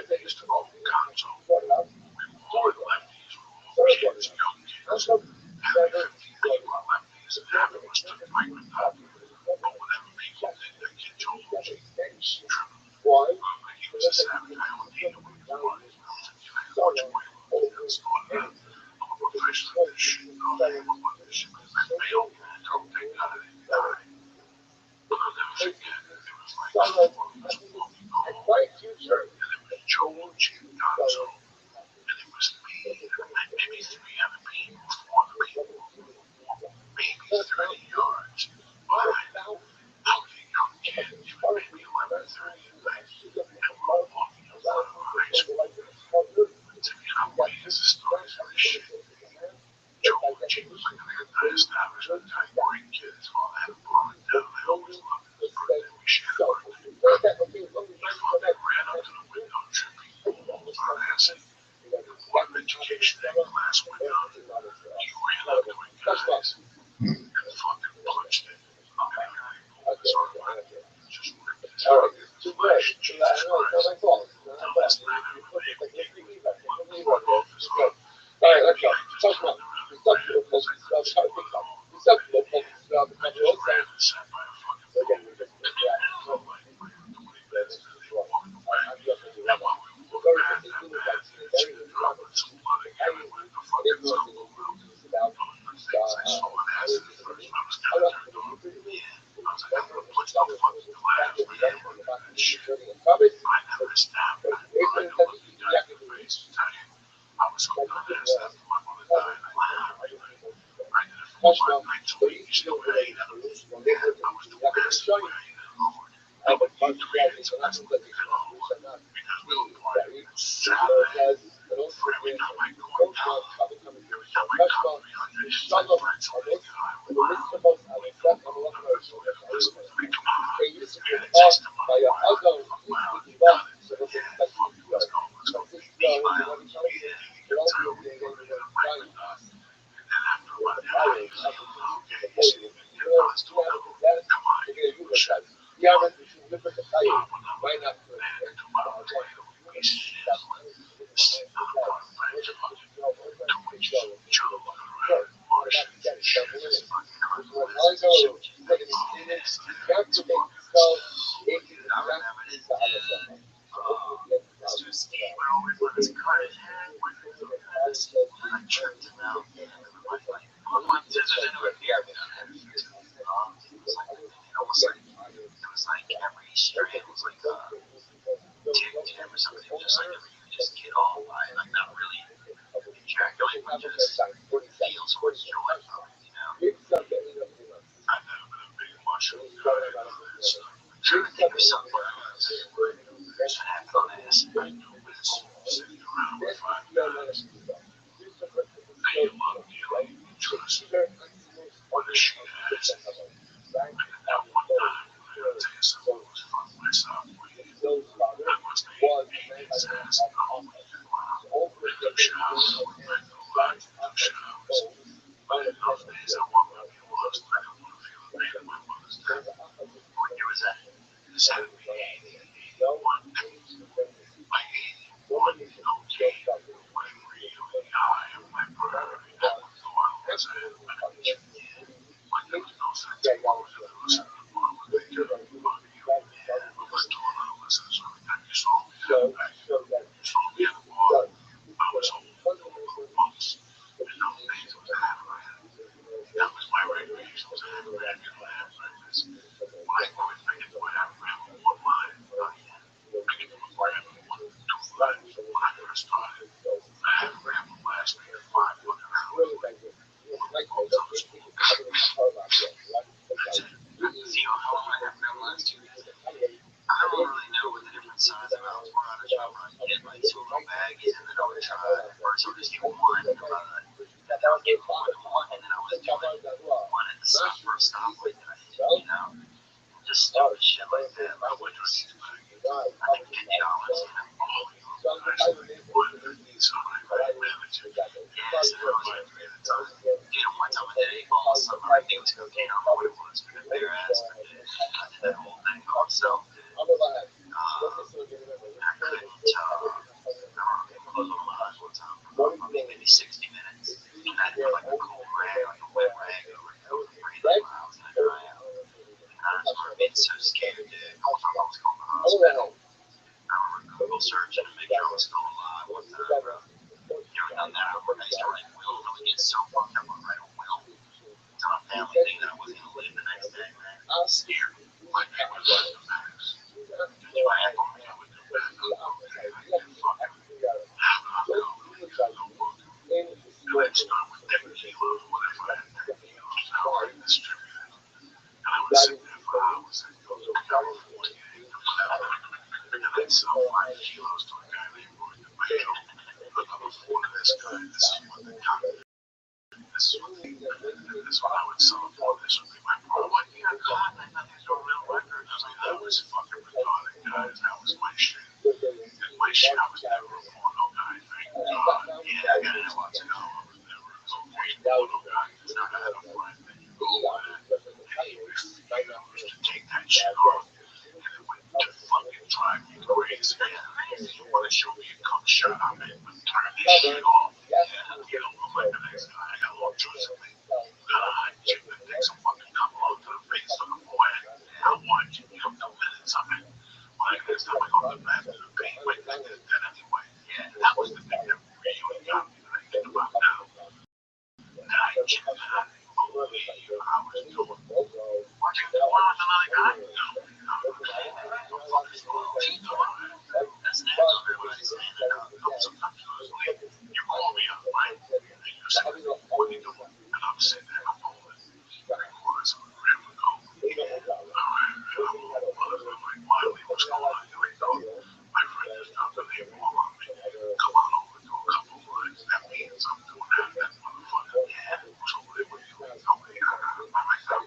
They used to call him Gonzo. We were all lefties. We were all kids, young kids. Having 15 people are lefties, and half of us took Franklin up. But whatever people did, that kid Joe Lucci tripped. He was a savage. I don't need to know what he was. I watch Quaaludes and stuff. I'm a professional at this shit. I'm a this shit. I failed. Thank God I didn't die. But I'll never forget. It was like 4 of us walking home. And it was Joe Lucci and Gonzo. And it was me and maybe 3 other people, 4 other people. Maybe 30 yards behind him. I was a young kid. It was maybe 11:30 at night. And we were walking in front of our high school. To me, how weird is the stories for this shit? Joe Lucci was like an anti-establishment type great kid. His father had a bar in town. I always loved his birthday. We shared a birthday. My father ran up to the window, tripping balls on acid. The Board of Education that class went on. He ran up to it, guys, and fucking punched it. I'm gonna hear he pulled his arm out. Just ripped his head in his flesh. Jesus Christ. The last night I really able to take one off his arm. I just turned around and ran because I couldn't see what at all. I just ran and sat by a fucking pool. Felt like 20 minutes and then they walked away. And while we were walking past that bathroom, she was dropping some blood everywhere. The fucking solo out. Those were things I saw on acid at first. I was kind of turned on. I was like, I'm gonna punch the fucking glass, man. I'm gonna do that shit. I never stabbed. I never looked the guy in the face and tell you I was hooked on acid after my mother died. I did it. I did it for 1 night till we used to hate it. I was doing acid the way I hated the Lord. I would eat 3 days of acid to get over because we were partying Saturday. Every time I go in town, every time I come 300, it's like friends on the guy with my we don't know numbers or whatever. Listen to me, come on. You're the testimony. Wow, you got it. Yeah, fuck it, let's go. Let's go. Me, my own, yeah, you can tell me. Franklin, okay, you see the video, no, let's do another one. Come on, you give a shit. Man, do my own play, piece of shit. Sitting on the front bench, fucking two inches from each other, looking around, Martians and shit. It's fucking hard. Shit, just like, oh, it's fucking I remember this dude, Mr. Steve went over and let us cut his hair. I tripped him out, man. Everybody like, oh, my scissors into a beer. It was like, every strand was like a tip or something. It was just like every you just get all by, like not really ejaculate, but just feel so much joy from it, you know? I've never been a big mushroom guy. So I'm trying to think of something else. What happened on acid? I knew this. Sitting around with 5 guys. They love dealing, trust me. When the shit has it. And that one night, I gotta tell you something that was fun my sophomore year. I must have hated his ass in the hallway for a while. Picked up showers. I went back to the lodge, picked up showers. But in those days, I wanted to be lost. I didn't want to feel the pain of my mother's death. What year was that? This had to be 81. Like 81, okay. Went really high on my priority. I would go out as a match. But there was no sense in going to the listen to the bar when they did it. Fuck you. But let's do a little listen. So every time you saw me at the back, you saw me at the bar, I was holding little bumps. In those days, it was a half grand. That was my recreation. It was a half grand. You know, half breakfast. When I quit, I get to a half grand with one line. Oh, yeah. I get to a grand with 1, 2 lines when I first started. A half grand would last me 5 fucking hours. One call to the school. That's it. See how long I have now last year? I don't really know what the different size amounts were on a show, but I'd get like 2 little baggies and then I would try, at first I would just get one, and then I would get one and one, and then I was doing one at the first stoplight that I hit, you know? Just stupid shit like that. I went to a season bag. I think $50, you know? Oh, you know, one that needs somebody very managing. Yeah, so that was like at the time. Dude, one time I did 8 balls, something I think it was cocaine, I don't know what it was, but their ass, I did that whole thing by myself, dude. I couldn't, I remember getting close on my eyes one time for maybe 60 minutes. And I had to put like a cold rag, like a wet rag over the brain while I was gonna dry out. And I just remember being so scared, dude. The whole time I was going to the hospital. I remember Google searching to make sure I was still alive one time, bro. You ever done that? I used to write wills. I would get so fucked up, I would write a will. Tell my family thing that I wasn't gonna live the next day, man. It was scary. Like I was like the max. If I had money, I would do that. Okay, I can fucking have enough coke to get a book. And I'd start with 10 kilos. What if I had 10 kilos? How would I distribute it? And I would sit there for hours and go to California and do whatever. And I'd sell 5 kilos to a guy named Roy DeMayo. Another 4 to this guy. This is what they got. This is what I would sell it for. This would be my problem. Like, yeah, God, I thought these were real records. I was like, that was fucking retarded, guys. That was my shit. And my shit, I was never a porno guy, thank God. Yeah, I got it lots of I was never a so-called porno guy. It's not had a friend that you go with and he refused to take that shit off. And it would fucking drive me crazy. You want to show me a cum shot? I'm in, but turn this shit off. You don't look like the next guy. I got a long choice of me. Chick that takes a fucking cum load to the face of the forehead. I want you to come 2 minutes of it. When next time I go to the bathroom, the pain went like that anyway. Yeah, that was the thing that really got me that I think about now. That I cannot believe I was doing. Watching the one with another guy? No. That's natural, everybody's saying that. Sometimes I was like, you call me up, right? And you say, what are you doing? And I'm sitting there, I'm holding 3/4 of a gram of coke. Alright, I'm all buzzed. I'm like, Miley, what's going on? You're like, dog, my friend just dropped a name all on me. Come on over, do a couple lines. That means I'm doing that motherfucker. Yeah. So what do you do? Okay, I'm like, no.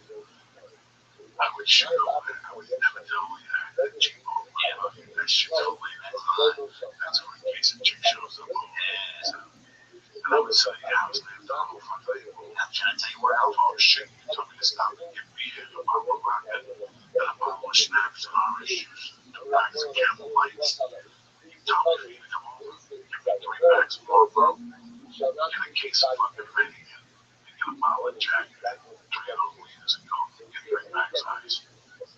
I would shoot over there. I would never tell you that chick on my fucking, that shit's totally that's when in case a chick shows up on me. And I would say, yeah, I was named Donald. Fuck you. Can I tell you where I was? Oh shit, you told me to stop and get beer, a bottle of vodka, and a bottle of schnapps and orange juice, 2 bags of Camel Lights. You told me to come over, give me 3 bags of Marlboro, get a case of fucking Finnegan, and get a bottle of Jack, 3 of those liters of Coke, get 3 packs of ice.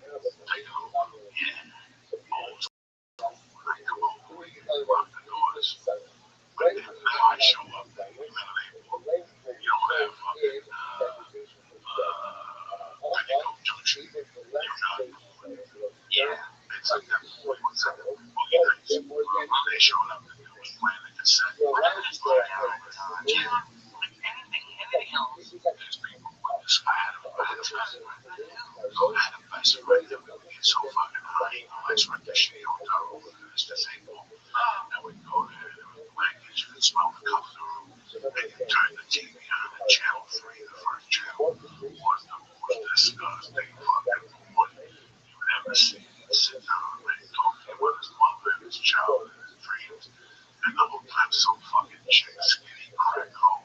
Take it over. Yeah. Old school. When I come over, we lock the doors. But then now I show up, we eliminate more. You don't have fucking petticoat junction. You're not bored. Yeah. It's like that movie, what's that movie, Boogie Nights? When they showed up, and it was playing the cassette. What I understand now over time. Yeah. Like anything else. There's people with this. I had a best friend. I had a best friend that would get so fucking high. He likes rent the shitty hotel room and it's disabled. And we'd go there, there was blankets, you could smell the cup of the room. And you turn the TV on at channel 3, the first channel, was the most disgusting fucking woman you've ever seen. Sit down and talk to you with his mother and his child and his dreams. And the whole time some fucking chick, skinny crack hole,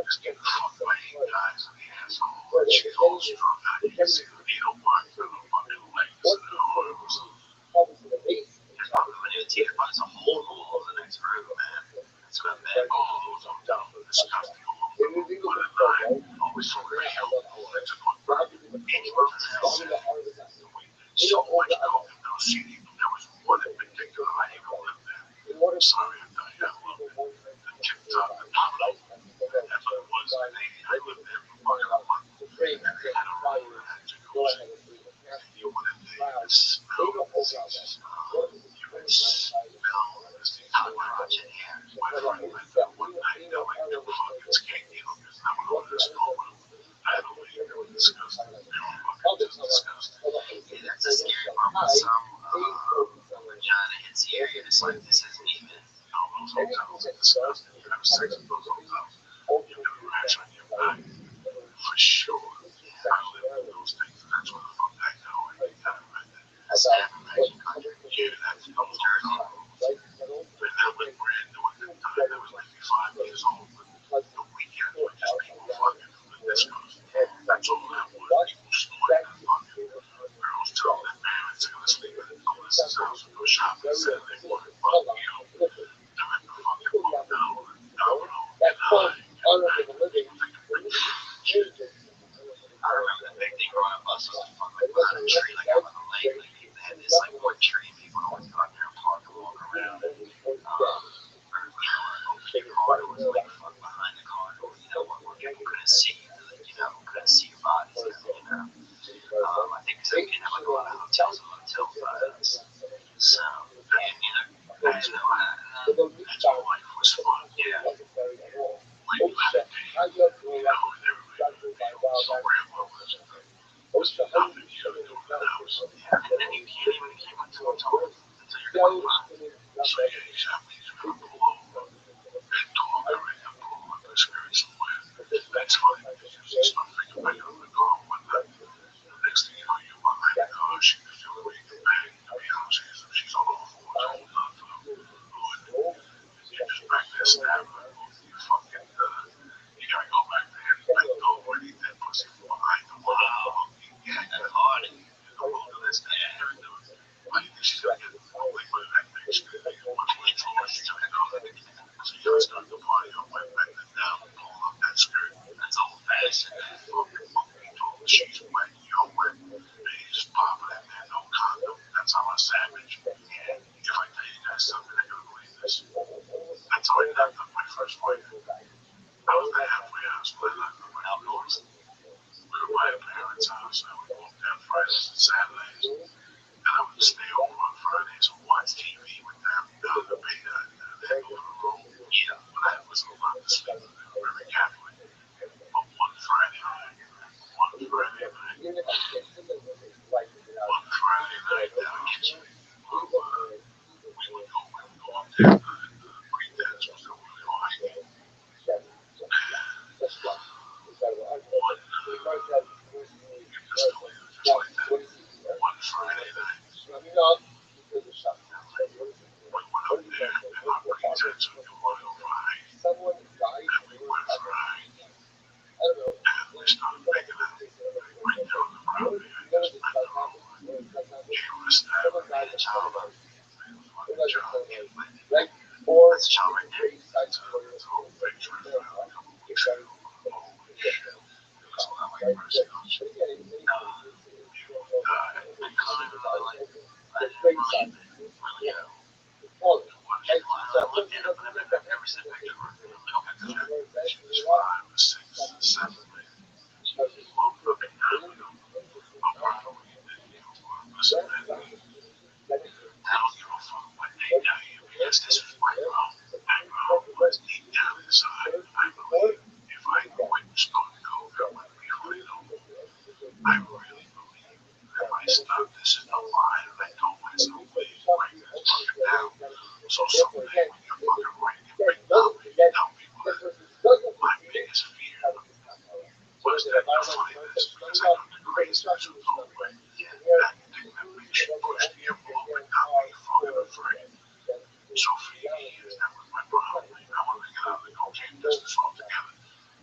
is getting fucked by 8 guys in the asshole. And she's all strung out. You can see the needle mark through the fucking legs and the arms. There's probably when you take about a whole room of the next room, man. It's not bad. All those disgusting homes. But at night, always so real. It's a good burn. Anyone else said, we did so much coke in those CD. There was one in particular, I even lived there. I'm sorry, I tell you, I loved it. The Tip Top, the Pablo. That's what it was. I lived there for fucking a month. And they had a room that had jacuzzi. You wouldn't think the smell of diseases. You would smell this cockroach in here. My friend went there one night. They're like, no fucking skanky hookers. I went over this over. I had to leave. They were disgusting. They were fucking just disgusting. Yeah, that's a scary part when some vagina hits the area. It's like, this isn't even. You know, those hotels are disgusting. You have sex at those hotels. You get a rash on your back. For sure. I lived in those things. And that's where the fuck I go. I think that right there. That's an American country. Yeah, that's those dirty rules. And that was brand new at that time. That was maybe 5 years old. But the weekends were just people fucking from the discos. That's all that was. People snorting and fucking. Girls telling their parents they're gonna sleep at Melissa's house and go shopping Saturday morning. Fuck you. They're at the fucking motel and domino and high. And people taking pictures. I remember the big thing growing up. Us was like fucking like behind a tree, like out on the lake. Like they had this like wood tree, and people would always go out there and park and walk around. Or open your car doors, like fuck behind the car door, where people couldn't see you, couldn't see your bodies. I think because we didn't have like a lot of hotels and motel vibes. So yeah, I didn't know how. That's all life was fun. Yeah. Like you had a day. And everybody so grandma was nothing you could do in the house. And then you can't go to a hotel until you're 25. So yeah, exactly. You gotta pull over and talk already and pull up and skirt somewhere. That's funny because you just start thinking about you in the car one night. The next thing you know, you're behind the car. She can feel the way you can bang. To be honest, she's on all fours holding on to the hood. And you're just back there stabbing her. You fucking, you gotta go back there and bend over and eat that pussy from behind the wall. Yeah, that's hard. And the wilderness, that's what you're doing. Why do you think she's gonna get away with that bitch? Which floor she's gonna go to? So you gotta start the party on by bending down, pulling up that skirt. That's old fashioned. Fucking monkey told she's wet, you're wet. And you just pop it in there, no condom. That's how I'm savage. Yeah. If I tell you guys something, they're gonna believe this. That's how I knocked up my first wife. I was the halfway house when I knocked up my outdoors. We were by a parent's house. I would walk down Fridays and Saturdays. And I would stay over on Fridays and watch TV with them down in the beta and then go to the room. Yeah. But I wasn't allowed to sleep with them. Very Catholic. But one Friday night, down in the kitchen, we would go up there. Granddad's was the one we were hiking. One Friday night, we went up there and our pretense would go on over hike. And we went for a hike. get a child, but fucking child can't win. That's a child right there. It's a whole picture for a couple weeks ago. Holy shit. It was a lot like mercy on you. I couldn't really like, I didn't really, really, watch it. I looked at it, but I've never seen a picture of her. Like, okay, because she was 5 or 6, 7, like, looked up and down, I'm proud of you, listen, man, I don't give a fuck what they tell you, because this was my mom. My mom was deep down inside. I believe if I quit smoking coke, I wouldn't be free no more. I really believe if I stopped this in the line and I told myself, please break this fucking down. So someday when you're fucking ready to get big down, you can tell people that my biggest fear was that you're funny this because I know the craziness was all right. Yeah, that thing that makes you push the envelope and got me fucking afraid. So for years, that was my problem. I wanted to get out of the cocaine business altogether.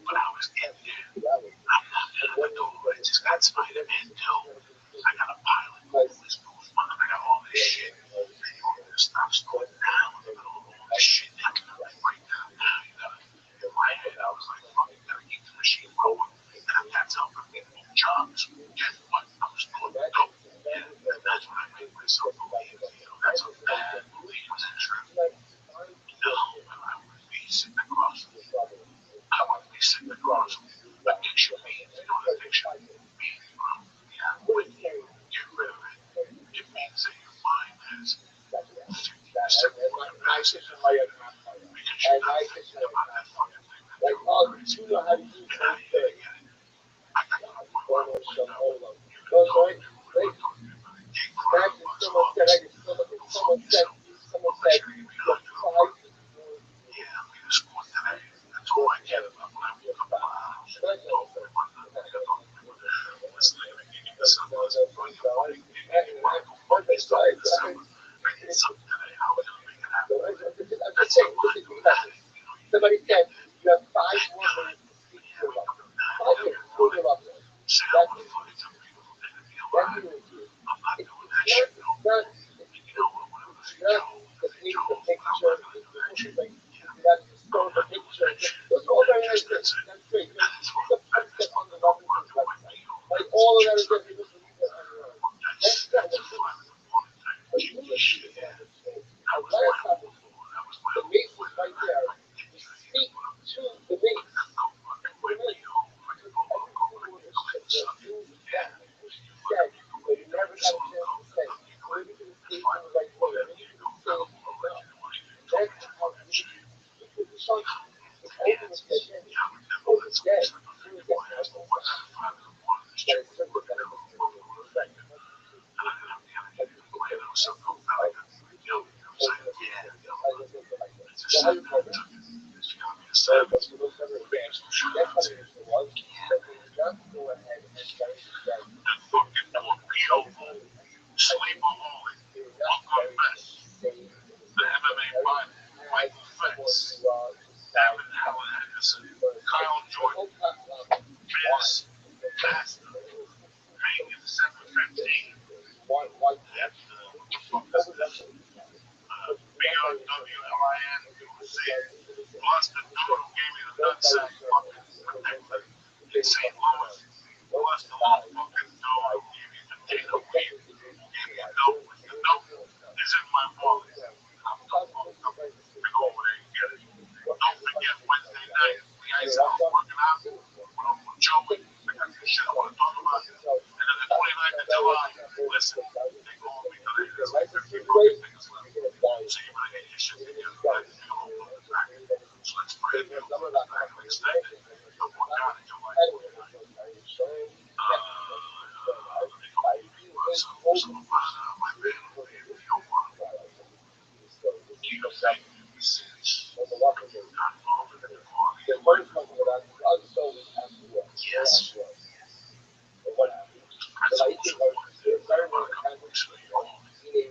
But I was in there. I'm knocking on the door. I just got Spider-Man 2. I got a pilot movement, I got all this shit. And you want me to stop snorting now in the middle of all this shit? I can like break down now. You gotta, in my head, I was like, fuck, you gotta keep the machine going. And that's helping me move jobs. Guess what? I'm snorting dope. Yeah, and that's what I made myself believe. That's a bad belief. Was it true? No, I wouldn't be sitting across from you. I wouldn't be sitting across from you. Addiction means, you know what addiction means, bro? Yeah, when you get rid of it, it means that your mind has 50% more capacity because you're not thinking about that fucking thing that drove you crazy. And how do you get it? I got to the point where I'm putting up, even talking to people who are talking about it, get crowd once off, go fuck yourself. Put my tree behind you, I'm working. Yeah, I'm gonna score today. That's all I care about when I woke up in my house. Talk to me about that. I talk to me about that. Listen, I gotta get you the sunglasses for your money. You wanna go fucking stuff in December. I need something today. How are we gonna make it happen? That's it. We're not doing that. You know, you get that guy. Yeah, we do that. Yeah, we want to say I want to fucking some beautiful thing to be alive. I'm not doing that shit no more. And you know what? Whatever the future holds, the future holds. But I'm not gonna do that shit. Yeah, I'm not doing that shit. Just that's it. And it's fun. It's fun to go work and my feet all that. Chicks not even that's a 5 in the morning thing. Jesus shit. Yeah. That was my own fault. That was my own fault. I can get you here, but I'm fucking go fucking my feet home. Fucking go fucking clean something. Yeah. You fucking you go eat up your solo coke. You go at 5 in the morning. You go I don't want to let you do anything. Tell me some fucking shit. Yeah, I would never let somebody step on me before I asked them what's at 5 in the morning. This chick was working out what we were thinking. And I didn't have the energy to complain. I was so cold that I couldn't even yell. You know what I'm saying? Yeah, I just sat there and took it. She got me a sandwich. Made some shots. Yeah, that fucking torpedo bowl. Sleepaholic. Booker Mess. The MMA fight. Michael Fitz. David Allen Henderson. Kyle Jordan. Fizz. Master. Megan 715. And what the fuck is this? BRWLIN, you see it. Plus the dude who gave me the nutsack fucking protector in St. Louis. Plus the motherfucking dude who gave me potato weed, who gave me a note. The note is in my wallet. I'm fucked up. We go over there and get it. Don't forget Wednesday night, the Ice House working out with Uncle Joey. I got some shit I want to talk about. And then the 29th of July, listen, they called me today. There's like 50 fucking tickets left. So you better get your shit together. Right? They all book it back. So let's pray that they'll book it back and extend it. They'll work out in July 29th. Let me go give you some of my family. If you don't want to keep it safe, since not involved in the party. Yes. Principals who wanted to about a couple weeks ago, you called me. And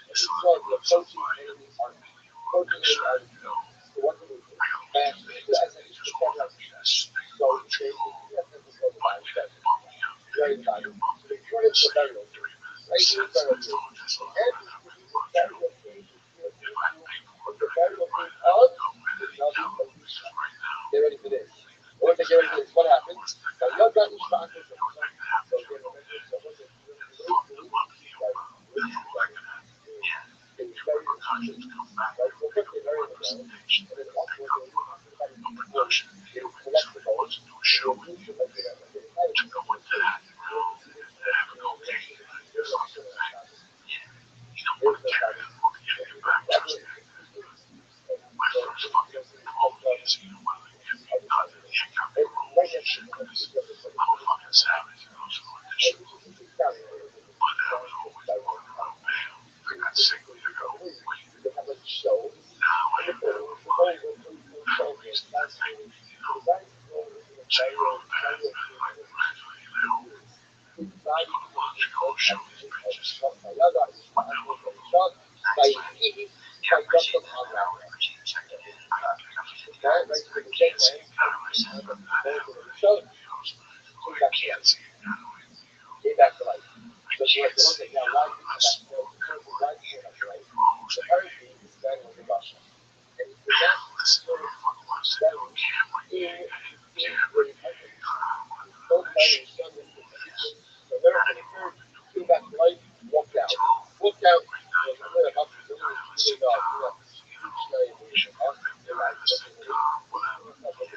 you saw that you love somebody and you want to make sure, you know, I got all these things and they just wanted me to stay in Montreal. But they didn't bump me out. They didn't give me a bump. They gave me the same 3 minutes. Since I told you that's all I really want to do. If I had paperwork, I could have probably let it go at any time. Because right now, the things that happened was not going to happen. It was not going to happen during the day. And fuck the money over. That's all that can happen. Yeah. If repercussions come back, there will be no representation. They got put a production deal with somebody wants to do a show with you to go into that, and have a cocaine or something. Yeah. You don't want to carry that movie in your back, trust me. My first fucking promo is, you know what, they give me cut the heck out of roles and shit, because I'm a fucking savage and I was an audition. But I was always working around bail. I got sick when I got overweight. Now I have that on my reason to think, so you're on the path, man, like gradually let home. You go to lunch, you go show these bitches what they're looking for. Thanks, man. Yeah, I appreciate that, man. I always appreciate you checking in. I appreciate the guidance. I can't see it kind of myself. I have videos, or I can't see it kind of with you. I can't see a spoken word either. You're almost there. Listen, motherfucker wants to do a camera gig. I did a camera gig. What the shit. Yes. Not anymore. Too old. Right now, you gotta get rid of the sitcom. You know, get rid of the sitcom, whatever. Yeah, you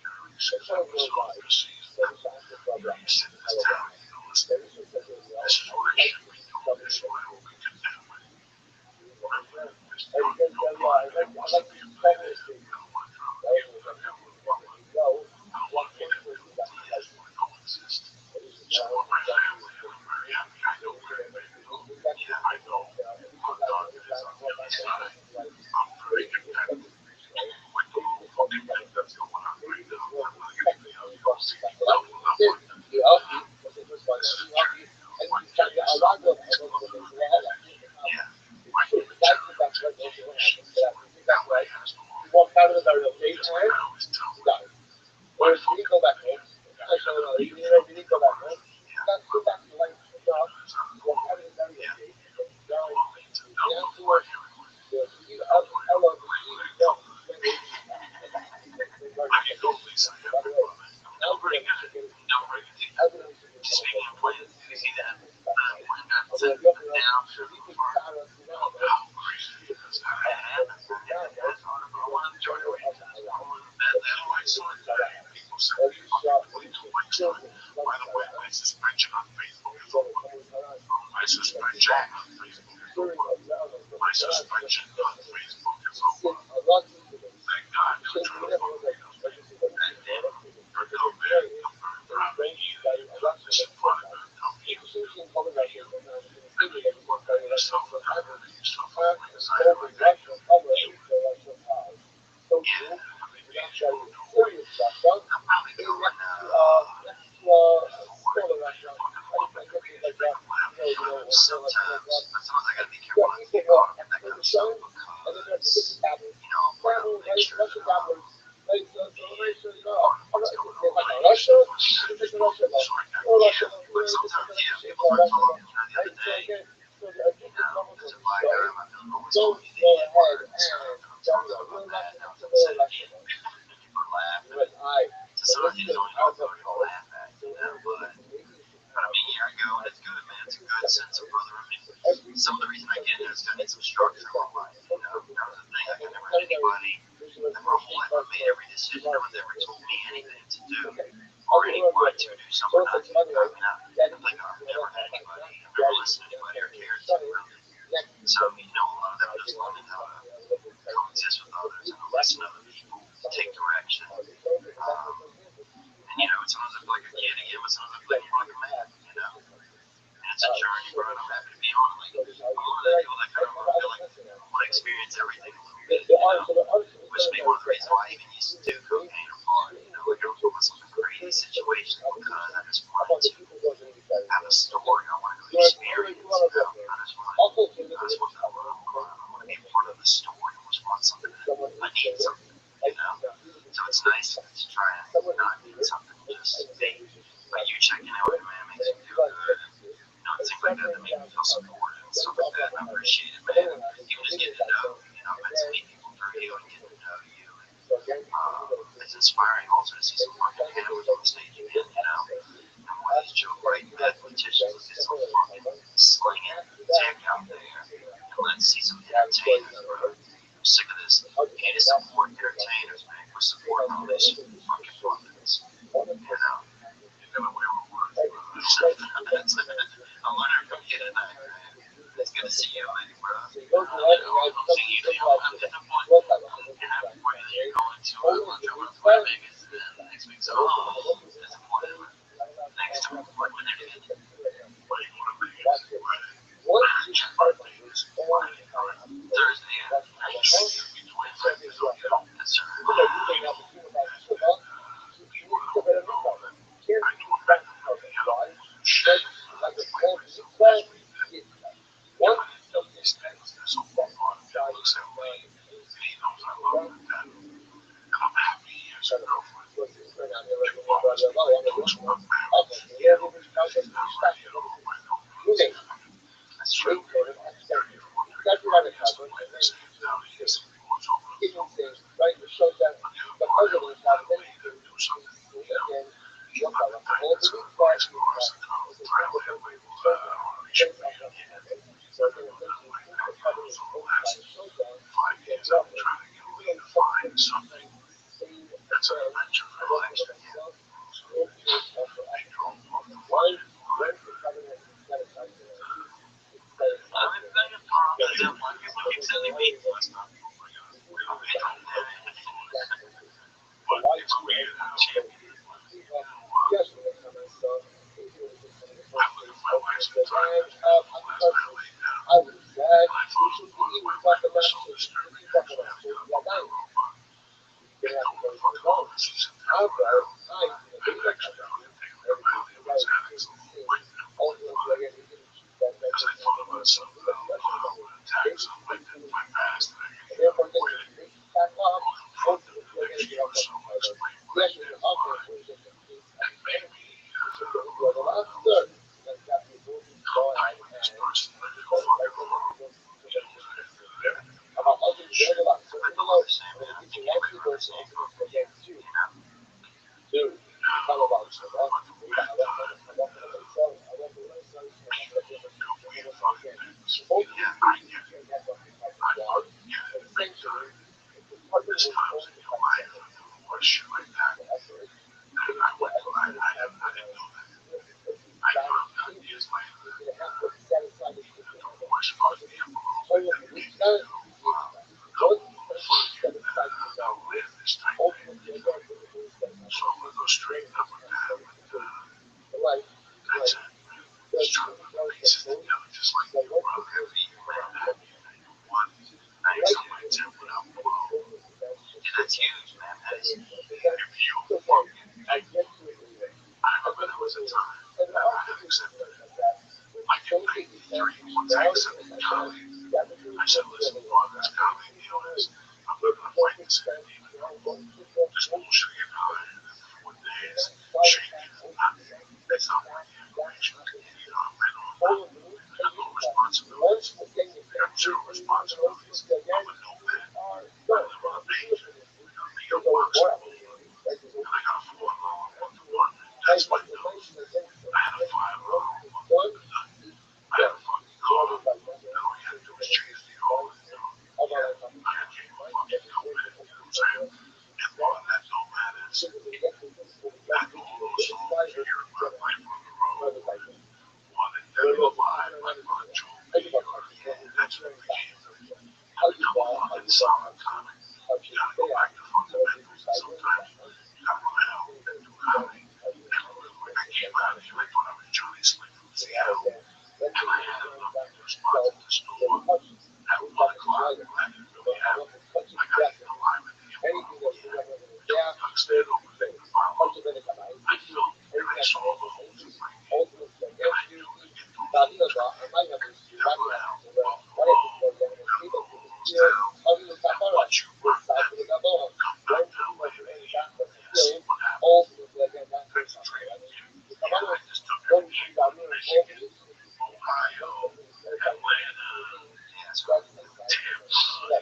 gotta reset episodes per season. You sit in this town and you go, listen, this is what I should be doing. This is what I hope we can do. Remember, this young blood that wants to be a player. I don't want drug dealers. I don't want robbers. I don't want any of them. Ideas want to coexist. Support my family, and I'm very happy. I know very many of them. Yeah, I know how dark it is on the other side. I'm very competitive. With the little fucking thing that's going on right now, I'm gonna get to the LDOC level up on them. This is a journey, you know. My journey is something that needs to look good. Yeah, my human generator technology. That way has no harm. Because like I always tell my fucking employees, you gotta be a fucking commercial. Yeah, because I'm quality. Yeah, quality to number one, everyone. Number one, like tell I can go Lisa, I have my brother. I'm pretty good. I'm pretty good. Speaking of playing, did you see that? One got sent down for the farm. How crazy is that? It happens, man. I wanted to join the Rangers. That's why I saw it today. People sent me fucking 22 likes on it. By the way, my suspension on Facebook is over. My suspension on Facebook is over. My suspension on Facebook is over. Thank God they're trying to fuck me up, man. And they're dumb, man. I'm very proud of me. This is part of their dumb people. I know you work on yourself and kind of yourself on the inside like that. Yeah, I mean, me and you will know. I'm probably going before your fucking football career. Make them laugh. But sometimes I gotta be careful not to get caught up in that kind of stuff because, you know, I'm want to make sure that what's going on behind your stuff is so I got, yeah. But sometimes, yeah, people start talking, you know, the other day, you know, there's a black guy in my building always told me the N word and stuff. I'm telling them about that. Now I'm saying it again. People are laughing. So sometimes you don't know who to laugh at, you know, but I mean, here I go, and it's good, man. It's a good sense of brother. I mean, some of the reason I get it is because I need some structure in my life. You know, that was the thing. I could never have anybody in my whole life who made every decision or ever told me anything to do or anyone to do something not to do. I mean, I've never had anybody, I've never listened to anybody or cared to really. So, you know, a lot of that was just learning how to coexist with others and listen to other people, take direction. And, you know, sometimes I feel like a kid again, but sometimes I feel like more like a man, you know? And it's a journey, bro, and I'm happy to be on it. Like, I'm one of the people that kind of feel like I want to experience everything a little bit, you know? Which may be one of the reasons why I even used to do cocaine or party, you know? Like, I don't put myself in crazy situations because I just wanted to have a story. I want to go experience, you know? I just want that little crime. I want to be a part of the story. I just want something that I need something, you know? So it's nice to try and not need something, just but you checking in with me, man, makes me feel good. And, you know, things like that that make me feel supported and stuff like that. competition. Let's get some fucking slinging dick out there, and let's see some entertainers, bro. I'm sick of this. Pay to support entertainers, man. We're supporting all these fucking puppets. You know. You got away with words, brother. I'm learning from you tonight, man. It's good to see you, lady, bro. I'll see you. At the point, you're happy for you that you're going to Florida, Vegas, next week. So, that's the point. Next to like when they're good. Why you going to Vegas? Why? Your birthday is Friday, correct? Thursday, yeah. You should give me 25 years on you. Yes, sir. You were the only know that I knew a man that really shit. Like myself last week that everything done these things. They're so far apart. He looks at me and he knows I love him to death. And I'm happy he has a girlfriend. She bothers me when he talks about marriage. She's not ready at all by no means. That's By true. the way, 34, 35 years of my listening now he gets some reports over the phone. On the other part, I always got a way to do something, you know. He's not the type that's gonna buy some cars and cars and throw it away with reach for you. But nothing like that, you know. So the last 5 years I've been trying to get away to find something that's an adventure for life. So I drove off the Friday night. I'm excited for all the Anyway, stuff. People keep sending me. let's not go we don't need to go on the phone. But it's weird how, you know, I look at my life sometimes and think, oh, last night I laid down and I thought it was going to my life was so disturbing. Actually, I got up on that robot and told the fucking office in September now. And actually, I was taking like a Valium and Xanax a little weight at 1.5 because I thought about something that I'll put on an attack some weight that if I passed and I could get quit it, I'll confront them the next year or so and explain what I did and why. And maybe, I don't know, I with this person that I feel fucking horrible. You know, and everything about me and shit. I don't understand, man. I think everybody was saying for years, you know. No, it's a fucking bad time. People do weird fucking things. You know, I get it. I fucking get it big time. There's times in your life when you do more shit like that. And I didn't know that. I found out years later that the divorce fucked me up a little bit and it made me go, how how live this type thing, you know. So I'm gonna go straighten up with that, but that's it, man. Just trying to put the pieces together, just like you, brother. Every year around happy and then you're one, now you're somebody 10 without 12. And that's huge, man. That is huge. If you fucking, I remember there was a time that I had accepted it. I can pay you 3 more takes at the Italian. I said, listen, Bob, this Italian deal is, I'm not going to fight this in a demon room. Just bullshit getting high and 4 days, shaking, it's not worth the information. You know, I'm laying off now. I got no responsibilities. I got zero responsibilities. I'm a nomad. I live on a page. I got a P.O. box in Brooklyn. And I got a 4-alarm one-to-one. That's my bills. I had a 5-alarm one to none. I had a fucking car. And all you had to do was change the oil. You know, I became a fucking nomad. You know what I'm saying? And part of that nomad is after all those songs you hear in my life on the road, Wanted Dead or Alive by Bon Jovi, or that's where we came from. And become a fucking solid comic. You gotta go back to fundamentals, and sometimes you gotta run out and do comedy. And real quick, I came out of here, I thought I was Johnny Slick from Seattle, and I had an upbeat response at the store at 1 o'clock, and I didn't really have it. I got eaten alive at the improv. Yeah. Tony Huxton opened for the follow. I felt and I saw the holes in my game, and I knew to get through the holes for me. Never out, walk alone, gotta go all those down, and once you rock that, come back down later in the evening and see what happens. That's a training camp. Yeah, I just took every gig from Michigan, Ohio, Atlanta, Tampa.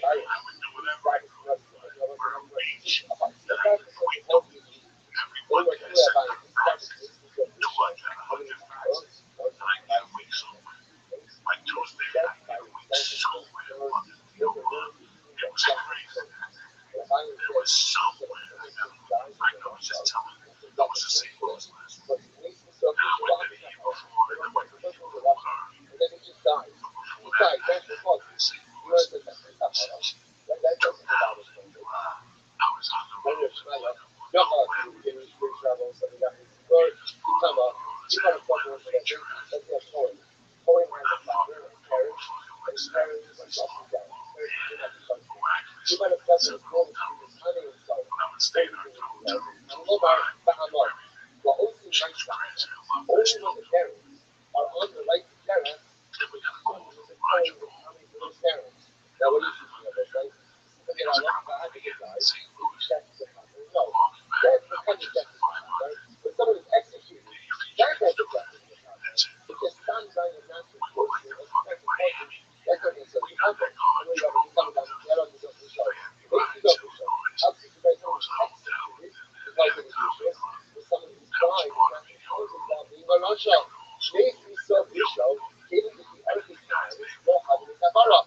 I would do whatever I could. Myrtle Beach, then I would quit Every Monday I said, I'm fasting. 200 facets. right side. Only when the parents are on the right terrace, it's telling the coming to the parents. Now, what is teaching of this, right? Forget I love God, the good guys. That's the problem. No, that's the kind of death is the problem, right? When someone is executed, that type of death is the problem. If they're stunned by a natural torture, as a second person, that doesn't necessarily happen. And we have a coming down the piano on the show. It makes you go for show. How could you guys know it's executed? Because it is vicious. With someone who's dying, it's natural torture without being a Rothschild. This is so vicious. Even if the earth is mine, it's no having a Kabbalah.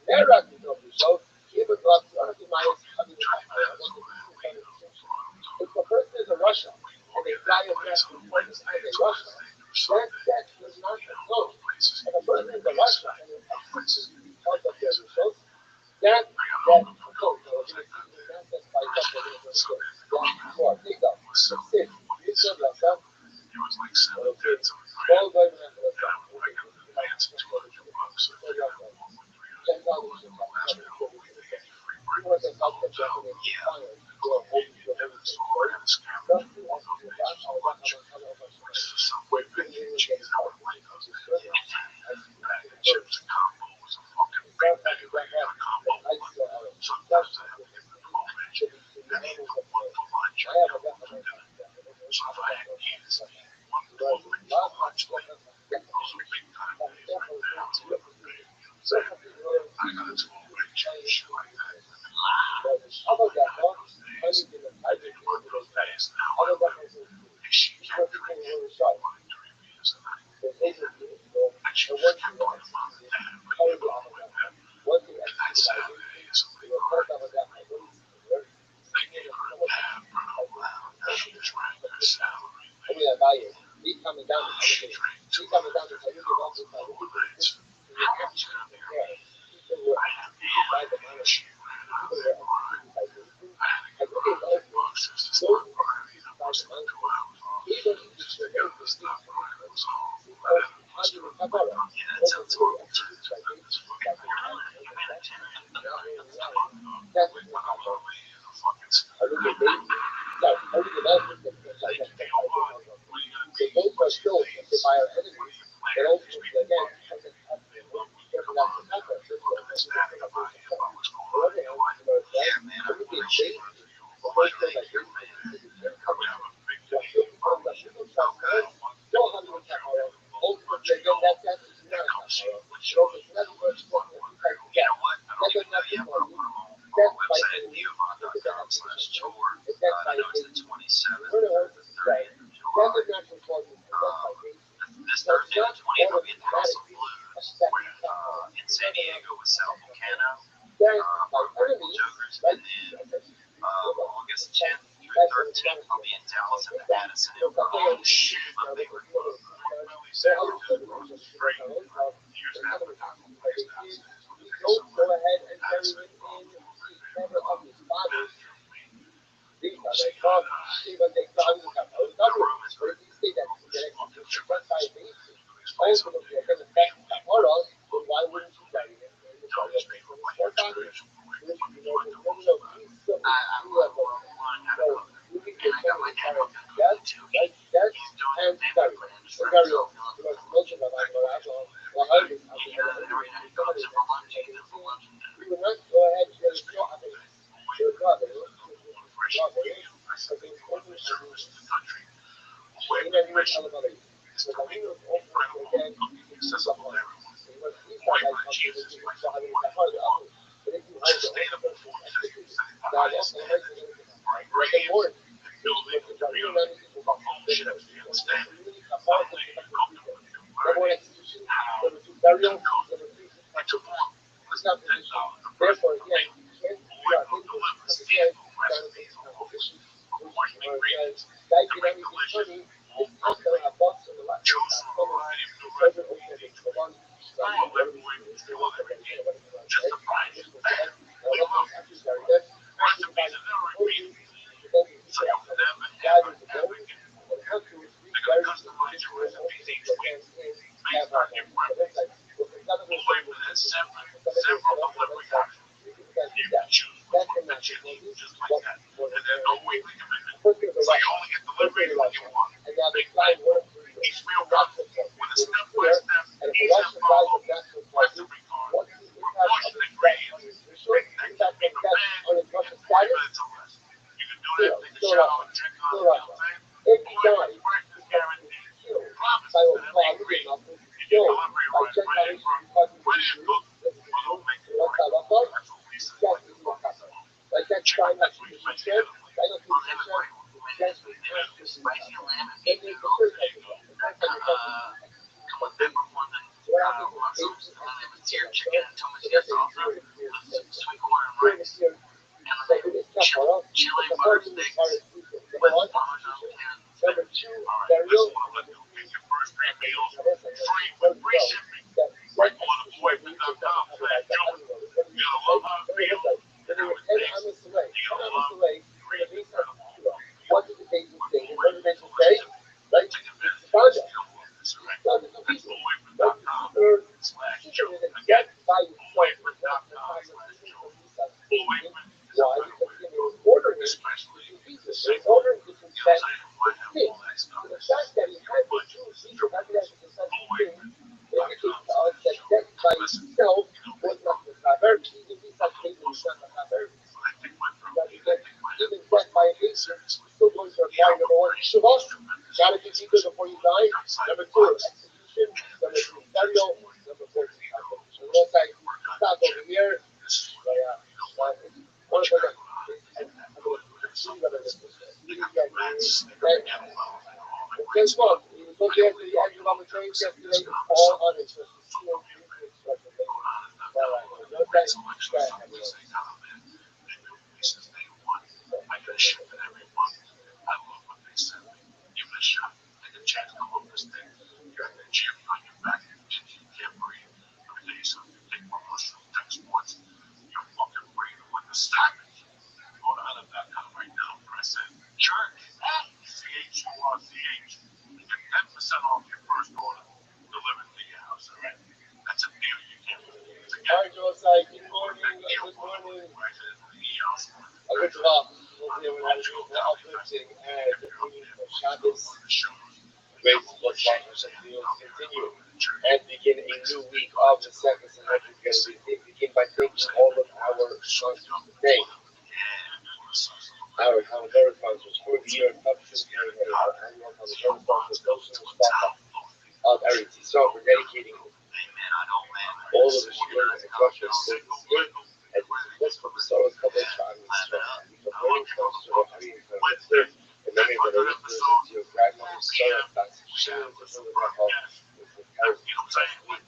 Never is no vicious. Even though the earth is mine, it's having a Kabbalah. That's the different kind of distinction. If a person is a Russia and they die of natural causes because they Russia, that does not atone. If a person is a Russia and they're executed because of their results, that atones. Now we're going to see the manifest by something we're going to do. Yeah, more. Take up. Six. You said Russia. Okay. All going to have Russia. Okay. Ten dollars in tax. You want to help the Japanese clients who are holding your everything, right? Don't you want to do that? How about that, huh? Honey, in the tiger, how about that? What you think we're shot? The taser unit, and once you execute it, how is it on that? Once you execute it, you will cut off that. What do you think? Right? I mean, I buy it. Me coming down to tell you, me coming down to tell you about this, I will do this. You're actually there. People were executed by the monarchy. People were executed by the I think it's also those executed by the monarchy. Even if your name is distinct from it, because how do you Kabbalah? Also, to be executed by the that's the Kabbalah. I look at baby. Yeah, I look at that. So both are still affected by our enemies, but ultimately, again, because it has to be careful not to attack us. That's what I'm saying. On the other hand, I look at baby. The first thing that baby is so still because the people trust us, still have to attack our own. Ultimately, again, that death is not a attack our own. So if it's not worth talking about type of death, that does not involve you. Death by enemy, look at that application. It's death by baby. We're the ones that say, death is natural causes and death by baby. So it's not automatically affecting in San Diego with Sal Volcano. Death by enemies, like August 10th through 13th, I'll be in Dallas and Madison. Oh, shit. Monday, we're going don't go ahead and bury him in the cover of his father's. These are they come, even they come with a double. But if you say that you get execution just by basis, ultimately again affect Kamara, then why wouldn't you bury him in the cover of his forefathers? Which you know, there's no peace of the so you need to tell me yes, right, yes, and bury. And bury all. You must mention that I'm going to well, I would not go ahead and there's no evidence. There's no evidence. Because it's only in a new elevator. So the thing is also again, it's just a plan. So you must see that like something that you so having the hard up. But if you hold the now also makes it the more number one execution, number two burial, number three it's not position. Therefore, again, you can't figure out because again, it's not a position. Or again, like in everything funny, it's not going to have bucks on the left hand side. Further open it to the one. big thing. He's real rough with a step-by-step, easy to follow Western regard. We're Washington ingredients. Big thing. Make a man in 40 minutes or less. You can do that, take a shower, drink on it, you know what I'm saying? Quality work is guaranteed. Promises that everything in your delivery right, ready to cook, or they'll make it right. That's what Lisa's like to focus on. Chicken that we make handling. I'll have it for you. Spicy lamb and beef noodles. Come with peppercorn and mushrooms. And then they have a seared chicken and tomatillo salsa. Sweet corn and rice. And then they have chili butter sticks with parmesan potatoes and spinach. Alright, this is what I'm gonna do. Get your first 3 meals free with free shipping. Right on appointment.com/Joe. You're gonna love how it feels. You're gonna taste. You're gonna love great incredible. Take advantage of this deal on this, alright? That's appointment.com/Joe. Again, appointment.com/Joe. Appointment is a better way to go, especially if you're single. You know what I'm saying? You might have all that stuff. Your budget is triple this. Appointment.com/Joe. Listen, you know me. I'm a Muslim. But I take my protein, I take my health very seriously. Yeah, I'm a great tremendous outside the box. Tremendous more than you know. So work on the gym. This is what you know what you gotta go out and go and have supplements. They got the meds, they got the kettlebells, they got all the great stuff. But if we talking about the drugs, it's common supplements. So look here, man. Go down and knock out one of the great selection of supplements they got on there. They've been with me since day one. I get a shipment every month. I love what they send me. Give it a shot. Take a chance to love this thing. You're in the gym, you're on your back, you can't breathe. Let me tell you something. You take more mushroom tech sports, you're fucking breathing with the savage. Go to Hunter.com right now. Press in. Sure. CHURCH. You get 10% off your first order. Delivered to your house, alright? That's a deal you can't refuse. Again, Good perfect morning. deal Good for the morning. right to the EOS. Good job. We're uplifting and the meaning of Shabbos. Great support partners and we will continue and begin a new week of the second semester together. We begin by thanking all of our sponsors today. Our Hamadoran sponsors for the year of Publishing Carrying our annual Hamadoran sponsors, Goshen Mustafa of Eretz Yisrael for dedicating all of the Shiurim and instructions for this year and the successful Besorah coverage on Yisrael. From learning sponsors of Hari and Karamitzer, in memory of the listeners to your grandmother Sarah, Dr. Shimon, to Shimon Rahal, with the parents last week,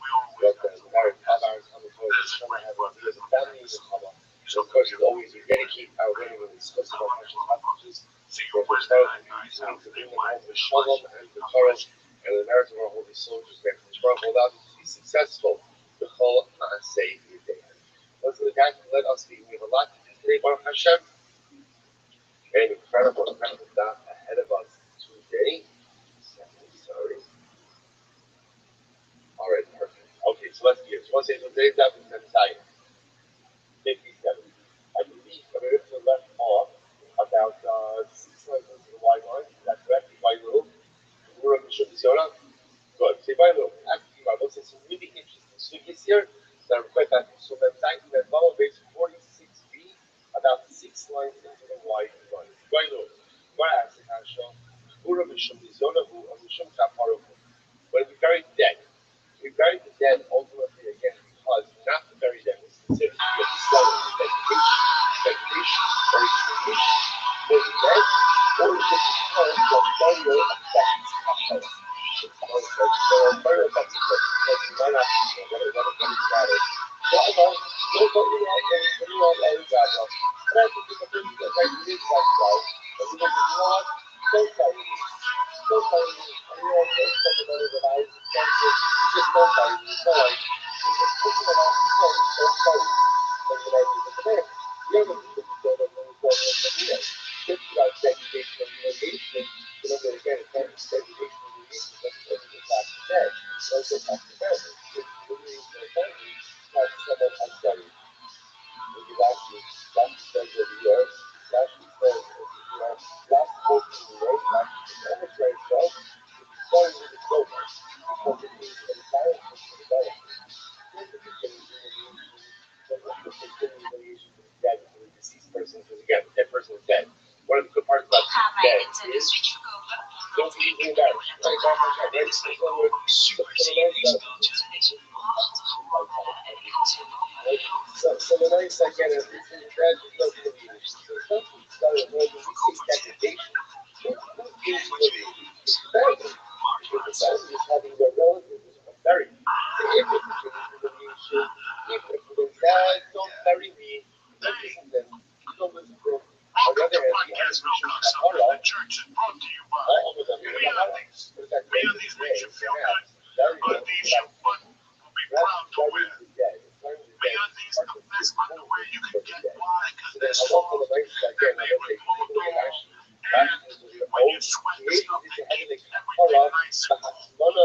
that the married Abar and Hamadoran, Shimon have a year, the family of Hama. So of course, as always, we dedicate our learning with exclusive of Hashem passages for the start of to bring them home the Shalom and the Torah and the merit of our holy soldiers. That Hashem will allow them to be successful. The whole say your day. Let's look at let us be. We have a lot to do today, Baruch Hashem. An incredible dot ahead of us today. Sorry. All right, perfect. Okay, so let's begin. So once again, today's dot is Messiah 57. I believe we left off about 6 lines into the wide line. That's correct. By little. Good. So by little. Actually, I will say some really interesting suggestions here that are quite bad. So that time that follow base 46b, about 6 lines into the wide line. By little. When we bury the dead, we bury the dead ultimately again because not to bury them is considered to be a discovery of vegetation, or extermination for the dead, or is it because the burial affects us? The burial affects us because we might not know what it matters. So I know, nobody out there is really all that is out there. But I think the thing that I did like that, but we don't know what, so sorry. So sorry, I know I'm going to talk about it, but I just don't sorry, it's all right. It's just pushing it out, so sorry. But when I do the command, the other people who don't know what the here. Just about segregation and remediation, you know, again, it's not segregation and remediation, but it's everything back to bed. Don't go back to bed. It's remediation and family, not someone unburied. Maybe last week says over here, last week says, last quote in the way, last week, almost very Well, starting with the clover, because it is embarrassment for the body. First, if it's getting humiliation, then after it's getting humiliation for the dead, for the deceased person, because again, the dead person is dead. One of the good parts about being dead is don't be easily embarrassed. Right, God, right? It's like, oh, so the nice again is it's in tragic humiliation. So something started when we say degradation. What is humiliation? It's family. If the family is having their relatives buried, so if it's humiliation, if when dad don't bury me, don't listen to them. Don't listen to them. On the other hand, the other Christians have Hara, all of them have Hara. But at the end of the day, perhaps, burial is not perhaps burying the dead. Burying the dead is part of the underwear you can get why because there's a lot of the nice again, I'm going to take away Rashi. Rashi is the old creation is the heavenly Hara, the Hatzmana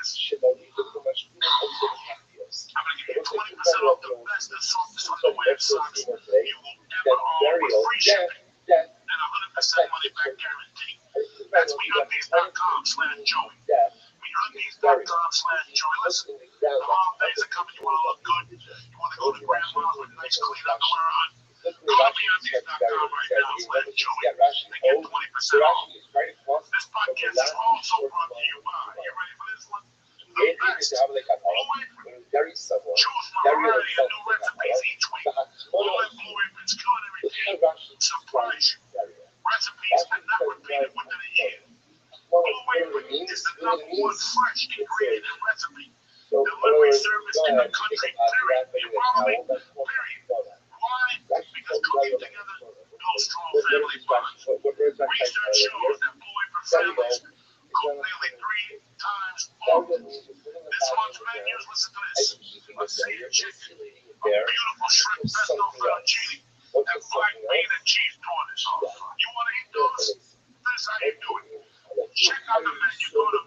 Shemali to the Mashkin also the Hafios. I'm going to give you 20% off the best and softest underwear socks you will ever own with free shipping and 100% money back guarantee. That's MeUndies.com/Joey. MeUndies.com/Joey. Listen, the holidays are coming. You want to look good. You want to go to grandma's with nice clean underwear on. Go to MeUndies.com right now/Joey and get 20% off. This podcast is also brought to you by. You ready for this one? The best Blue Apron. Choose from a variety of new recipes each week. Blue Apron's culinary team surprise you. Recipes are not repeated within a year. Blue Apron is the #1 fresh ingredient recipe delivery service in the country, period. You follow me? Period. Why? Because cooking together builds strong family bonds. Research shows that Blue Apron families cook nearly 3 times often. This month's menus, listen to this: Messiah chicken, a beautiful shrimp pesto fettuccine, and black bean and cheese cornish. You want to eat those? This is how you do it. Check out the menu. Go to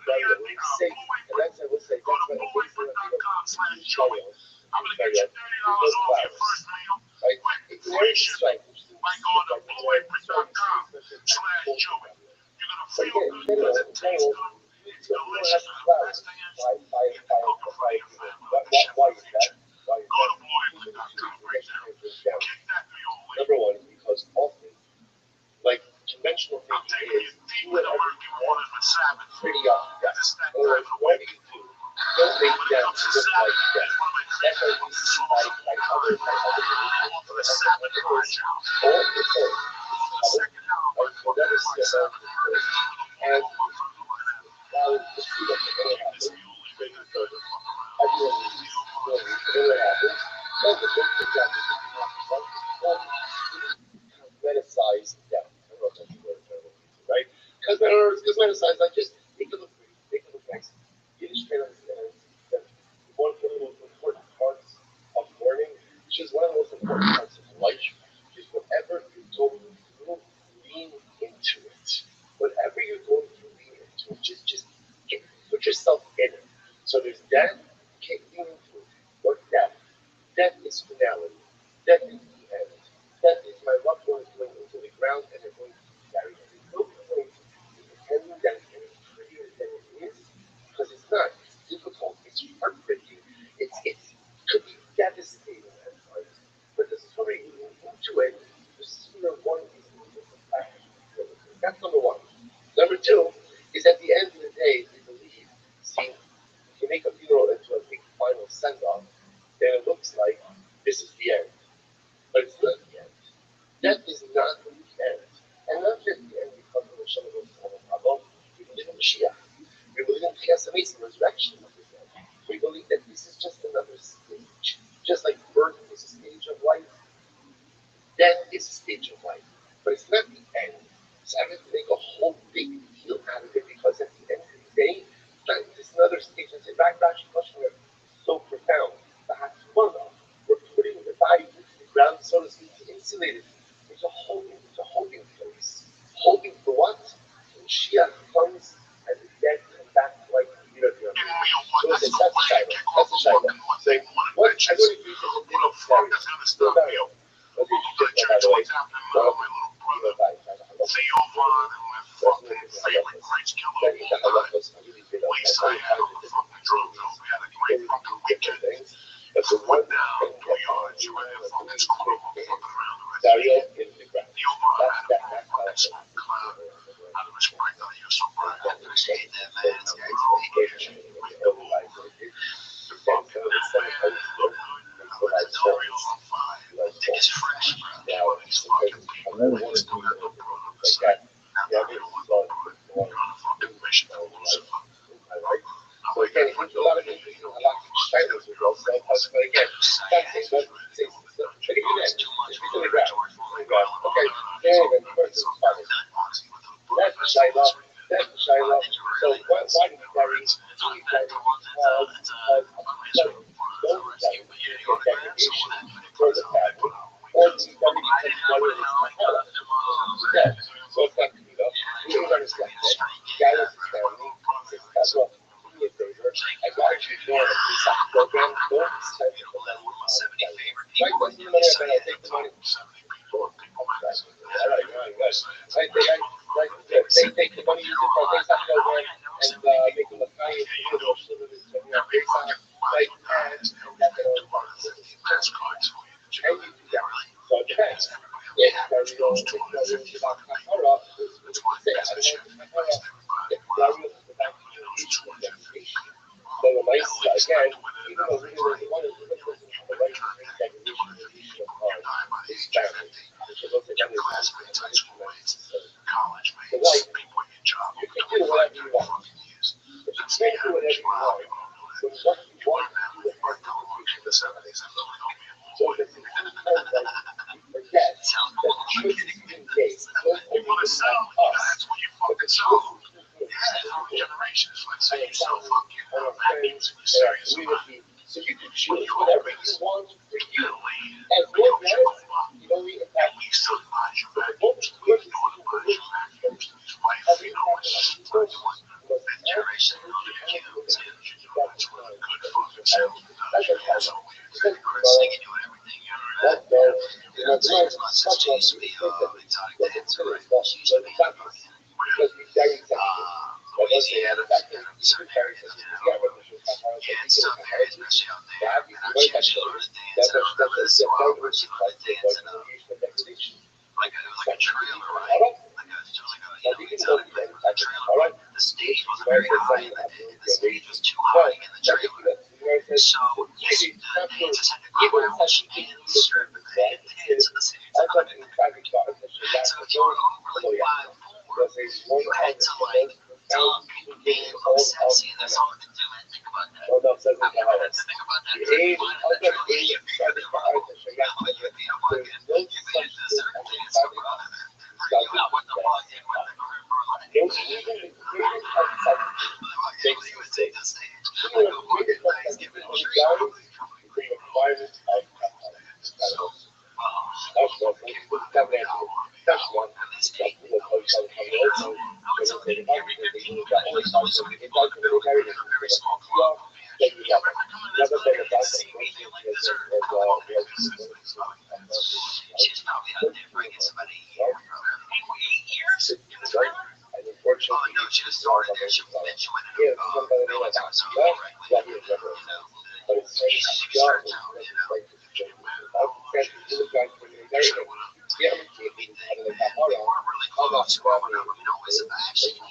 blueapron.com/Joey. I'm going to get you $30 off your first meal with free shipping by going to blueapron.com/Joey. You're going to feel good because it tastes good. It's delicious. And the best thing is, you can cook it for your family. Like the chef of the future. Go to blueapron.com right now. Kick that mule away. Number one, because often, like conventional I'm thinking taking you is deep in the murky waters with Sabbath. pretty often. This is that Or time of the what week. do you do? Don't make When it them comes to look Sabbath, like them. it's one of my That's favorite why we books. see like other For the Sabbath Elijah. all the things. The second album, So that is the Sabbath. and now the see what happens. Everyone needs to know what happens. Then the book is down to 50%. Cosmeticize them. I don't know if that's the word I'm looking for, right? Cosmeticize, like just make it look pretty, make it look nice. You just try to understand that one of the most important parts of learning, which is one of the most important parts of life, is whatever you're going through, lean into it. Whatever you're going through, lean into it. Just put yourself in it. So there's death, okay, lean into it. What death? Death is finality. Death is the end. Death is my loved one is going into the ground and they're going to be buried. There's no point in pretending that it's any prettier than it is, because it's not. It's difficult. It's heartbreaking. It could be devastating at times. But the sooner you move into it, the sooner one of these things will come back. That's number one. Number two is at the end of the day, we believe, see, if you make a funeral into a big final send-off, then it looks like this is the end. But it's not the end. Death is not the end. And not just the end because of the Shem of we believe in Mashiach. We believe in Chias HaMesim, resurrection of the dead. We believe that this is just another stage. Just like birth is a stage of life, death is a stage of life. But it's not the end. So I have to make a whole big deal out of it because at the end of the day, this is another stage. And say, Rashi question is so profound. The Hatzmana, we're putting the body into the ground, so to speak, to insulate it. It's a holding place. Holding for what? When Mashiach comes and the dead come back to life. So that's a shiloh. That's a shiloh. So what I don't agree with the middle story. So about it. What did you just say, by the way? My little brother, Theo Vaughn, and my favorite Grace Killer. again, it was a lot of it, a lot of China was also, but again, that thing was, but even then, it's in the ground. Okay, yeah, the person is fine. That's the Shaila. That's the Shaila. So why do we bury? Do we bury because those guys get degradation for the family, or do we bury because mother is Mahara? Yeah. So it's not you know. We don't understand that. Guy is his family. He says, well, do me a favor. I got you more of this program. Don't spend the money on the right. What's the money about? I'll take the money. All right. Right, they take the money, use it for a Pesach program, and make them a kind of Pesach, right? And that's it. And you do that. So it depends. If Dario is about Kahara, say, I don't know Kahara, if Dario is about degradation. So the mice, again, even though really doesn't want it, the person doesn't have the right to bring degradation or deletion of his family. Which is also done in the wife, you can do whatever you want. But you can't do whatever you want when what you want to do has implications. So if it's in terms that we forget that the choices being made don't only impact us, but the choices being made and impact our friends and our community. So you can choose whatever you want for you, as long as it only impacts you. But the moment your decision for which has an impact on other people, you must absolutely keep that in mind. That's a problem. Because that does, it's not much of the things that we consider but it's not because we bury something. But let's say the fact that we should bury something, we have a mission of how to make it that you can write that show. That's the part which is like the creation of degradation. Like a trailer, right? Now we can go through any type of all right. The stage wasn't very high. The stage was too high in the trailer. So yes, the dancers had to go out and she did the strip and they hit the heads of the stage. So if you were over like 5'4", you had to like dunk and be look sexy and there's something to do and think about that. I've never had to think about that. You find that trailer, you figure that you'd be a fucking, you made this certain thing so brother. You got what the fuck in with the group or like they would take the stage like a fucking Thanksgiving tree. That's one. This eight I would tell you every 15 years there's always somebody who wants to build a very small club. Then you got Another thing about see the me feel like this or she's probably out there bringing somebody a year. 8 years in the trailer? and unfortunately, Oh no, she was started there. She went in building to her own correctly. but it's just like yeah, We weren't really close growing up. I mean, always actually it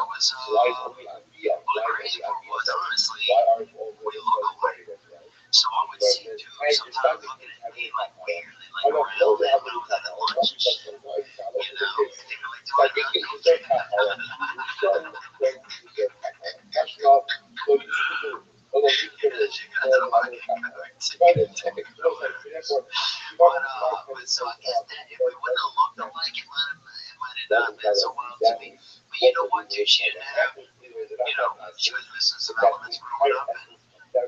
was the crazy part was honestly we look away. So I would see dudes sometimes looking at me like weirdly, like real that when I was at the lunch and shit. You know, they really do it. But so I guess that if we wouldn't have looked alike, it might have not been so wild to me. But you know what, dude, she didn't have, she was missing some elements growing up, and I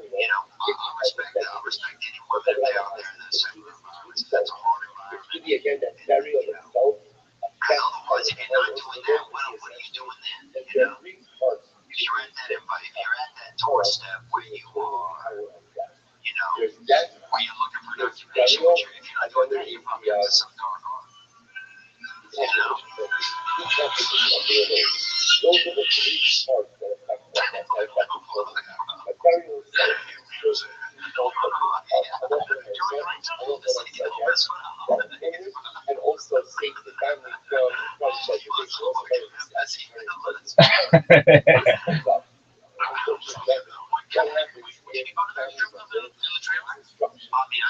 respect any woman if they're out there in those type of environments. That's a hard environment. Because otherwise, if you're not doing that, what are you doing then? If you're at that doorstep where you are, where you're looking for an occupation, if you're not doing that, you're probably into some dark art. Those are the three parts that affect and also save the family from what happens if families are built destruction. I've been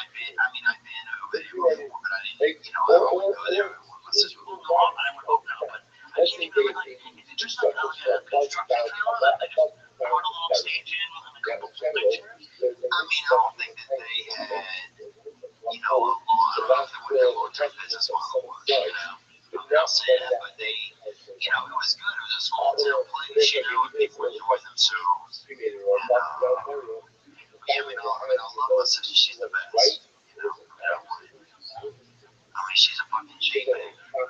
over there before, but I didn't, I don't go there. My sister would go on, I would hope no, but I can't even, like, it's just not I'll say that, but they, it was good. It was a small town place, and people enjoyed themselves. And, love my sister. She's the best. She's a fucking G, man.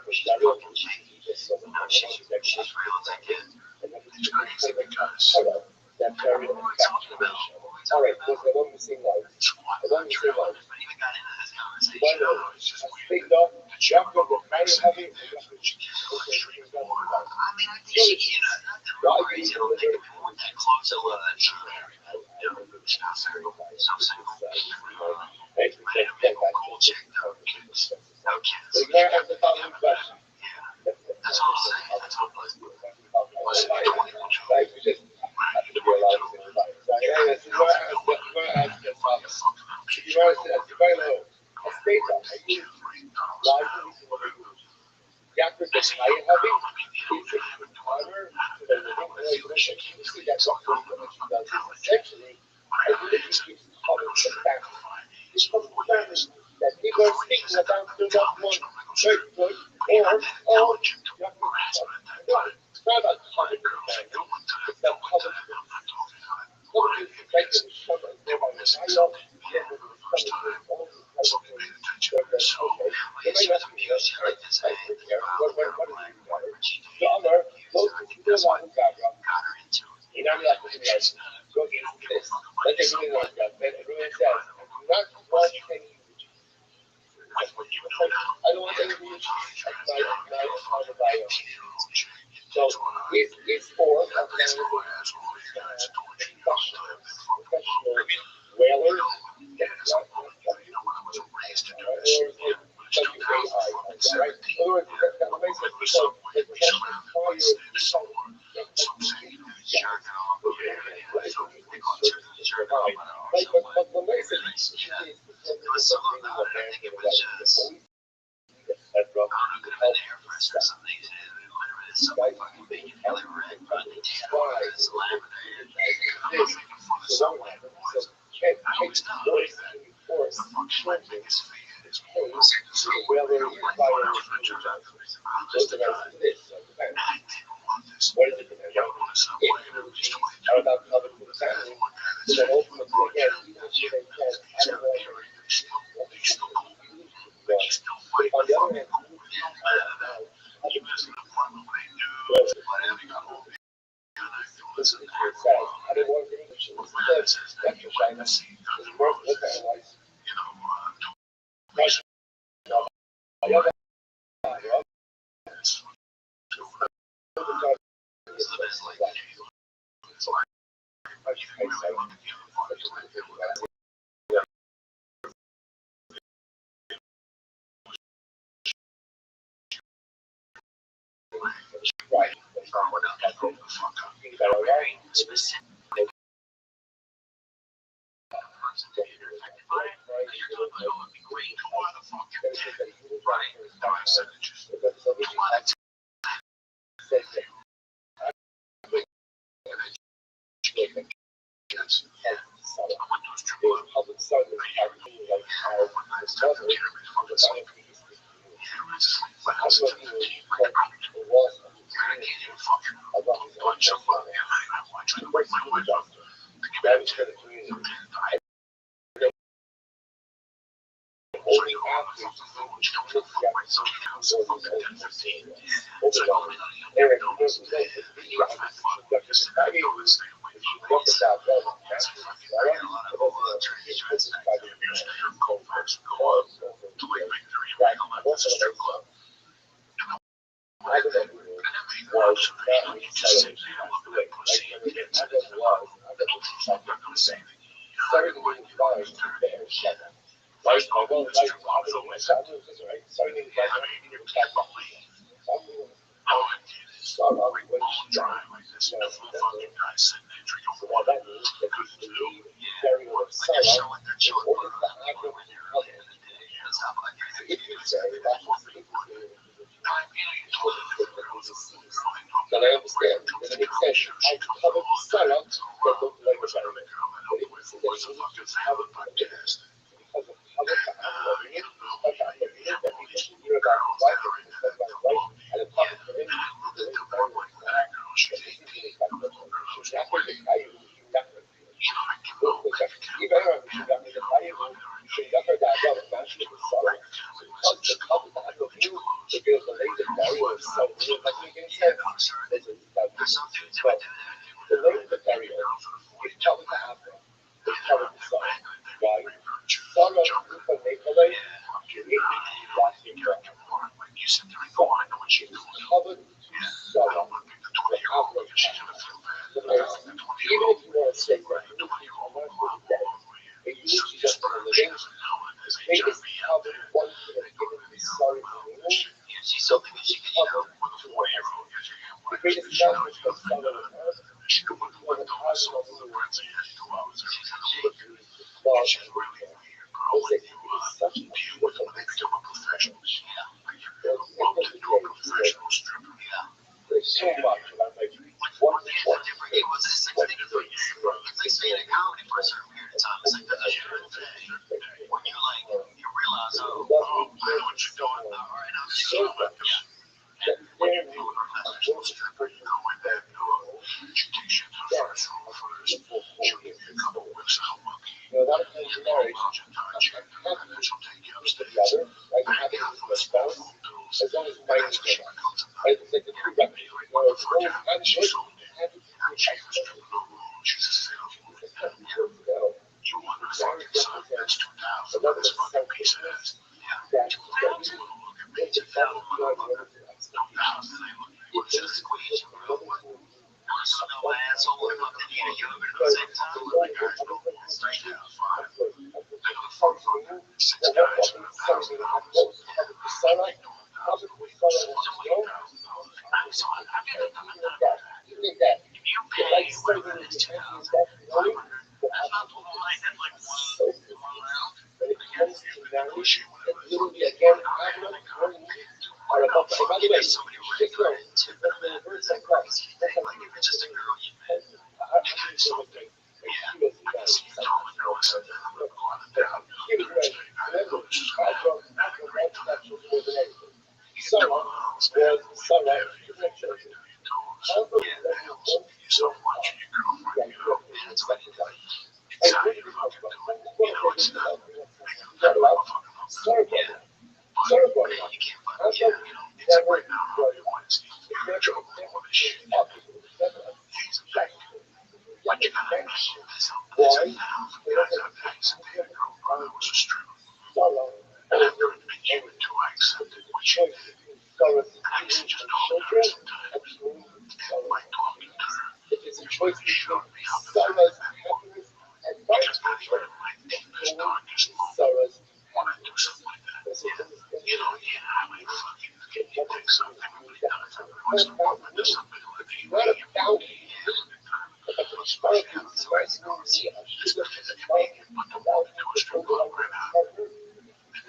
She's a fucking G. She's real as I get. It's crazy because what are we talking about? All right, there's the one missing light. The one missing light. I even got into this conversation. It's just weird. You have to go very heavy. I mean, I think she can. Nothing crazy. I don't think we weren't that close to that. She's not single. So single. I had a big old chick, no kids. No kids. You can't have the following question. Yeah. That's all I'm saying. That's all I'm saying. Was it 21 years Right, you just have to realize in your life. So, anyways, you want to ask your father. You want to say, it's very low. A state of, I use largely Jack with the high heavy, it's a harder to the living relation. You see that something that essentially, I believe it's common to back. It's common that people are speaking about the one very good, or, you have to it's not about common to back. It's about common to back. Common to back is someone who has a high So it's for professional whalers. Yeah, no, sir. There's some dudes that would do that. They would down for the 40 jump back. And then they back and they jump. Yeah. Like you sit there and go, I know what she's doing. Yeah. I don't want to pick the 20-year-old because she's going to feel bad. I think the 20-year-old, right? The 20-year-old, so just she doesn't know it. There's HIV out there. They go to the shit. Yeah, she's something that she can, with a 40-year-old, because you get one, she knows you don't think she can put the window and solve the breath in 2 hours. She's really weird, bro. When you deal with them, they become a professional. Yeah. Like you bumped into a professional stripper. Yeah. So much. And I'm like, what is the difference? It was it's like saying a comedy for a certain period of time. It's like the when you like you realize, oh, I know what you're doing. All right, I'm just yeah. And when you deal with a professional stripper, you go in there, she takes you to the first room first. She'll give you a couple whips of monkey. You know, about your touch, and then she'll take you upstairs. Back out for a small phone pills. as long as And that's when she becomes a night. Like motherfucker, and she's so dead. And she was stripping no more. She's a saleswoman. You want to fucking son? That's 2,000. That's fucking piece of ass. Yeah. 2,000? Look at me. 2,000 motherfucker. 2,000. It's just a squeeze, bro. You want to smell my asshole and fucking eat a yogurt at the same time? Like, guys, no. 3,000. Fine. Then the fuck, 6 guys in a $1,000. I like doing $1,000 a week. So $20,000. So I mean, if you pay whatever it is, 2,500, that's not the whole night. That's like one round. Again, you negotiate whatever it is. Fuck, you pay somebody regular and tip them, man. Is that crazy? Like, if it's just a girl you met, you get something. Yeah, I can see you totally know something. I'm going to go on a down. Thursday night. I know this is going to happen. Have a great time. You get $2 man. Wait there. You make sure you do your toes. Yeah, the hell's you so much of your girlfriend, man, it's what you do. It's how you fucking do it. It's not that motherfucker looks good. Yeah. But, man, you can't fucking, it's a great now. You want to see your joke all this shit. He's a fake. But you gotta imagine this. There's 1,000 guys out there. He's a damn girl brother was a stripper. And I've never been human too. I accepted what she did. And I used to just hold her sometimes. And like talking to her. Like shut me up and back. Because not even in my deepest, darkest moment when I do something like that. Yeah, I might fucking you take something really does every once in a while, but there's something like that. You really especially having somebody to go and see it. Especially as a comedian, but to walk into a strip club right now. And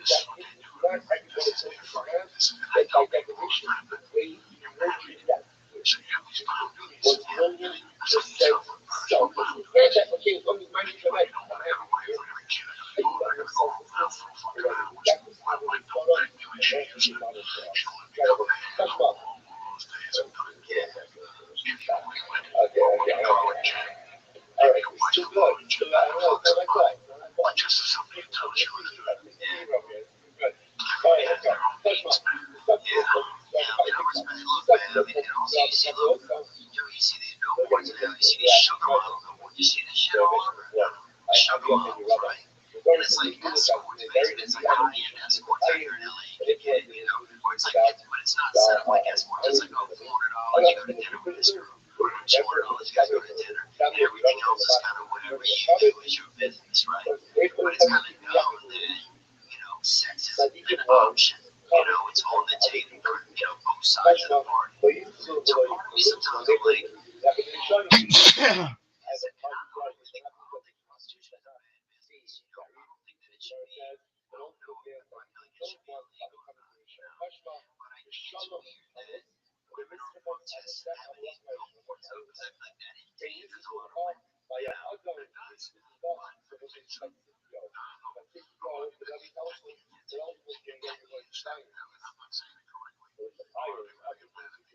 this is what they do. This is their fucking, and I tell people all the time that you're married. So you have these boundaries. As a self-person, you don't want to have a wife or every kid. I gotta go home now for a fucking hours. My wife don't like me like she used to. She let me come in and go home all those days. I'm done. If you only went to college, maybe your wife will go and you better fuck somebody. But just as somebody tells you to do it. They have their own needs, man. Yeah, I mean, I respect. Look, man, I mean, and also you see, you see these billboards now, you see these sugar model billboards, you see this shit all over. Sugar models, right? And it's like escorts, basically. It's like high-end escorts out here in LA. You get, or it's like, but it's not set up like escorts. It's like, oh, $400, you go to dinner with this girl. Or $200, you guys go to dinner. And everything else is kind of whatever you do is your business, right? But it's kind of known that, sex isn't an option. It's on the table for, both sides of the party. So part of me sometimes I'm like, as a I don't think prostitution is not a business. I don't think that it should be. I don't know if I feel like it should be illegal or not. But I think it's weird that women are protests and having these billboards up because I feel like that endangers a lot of women. It does. But I'm not saying it correctly. I can live in it.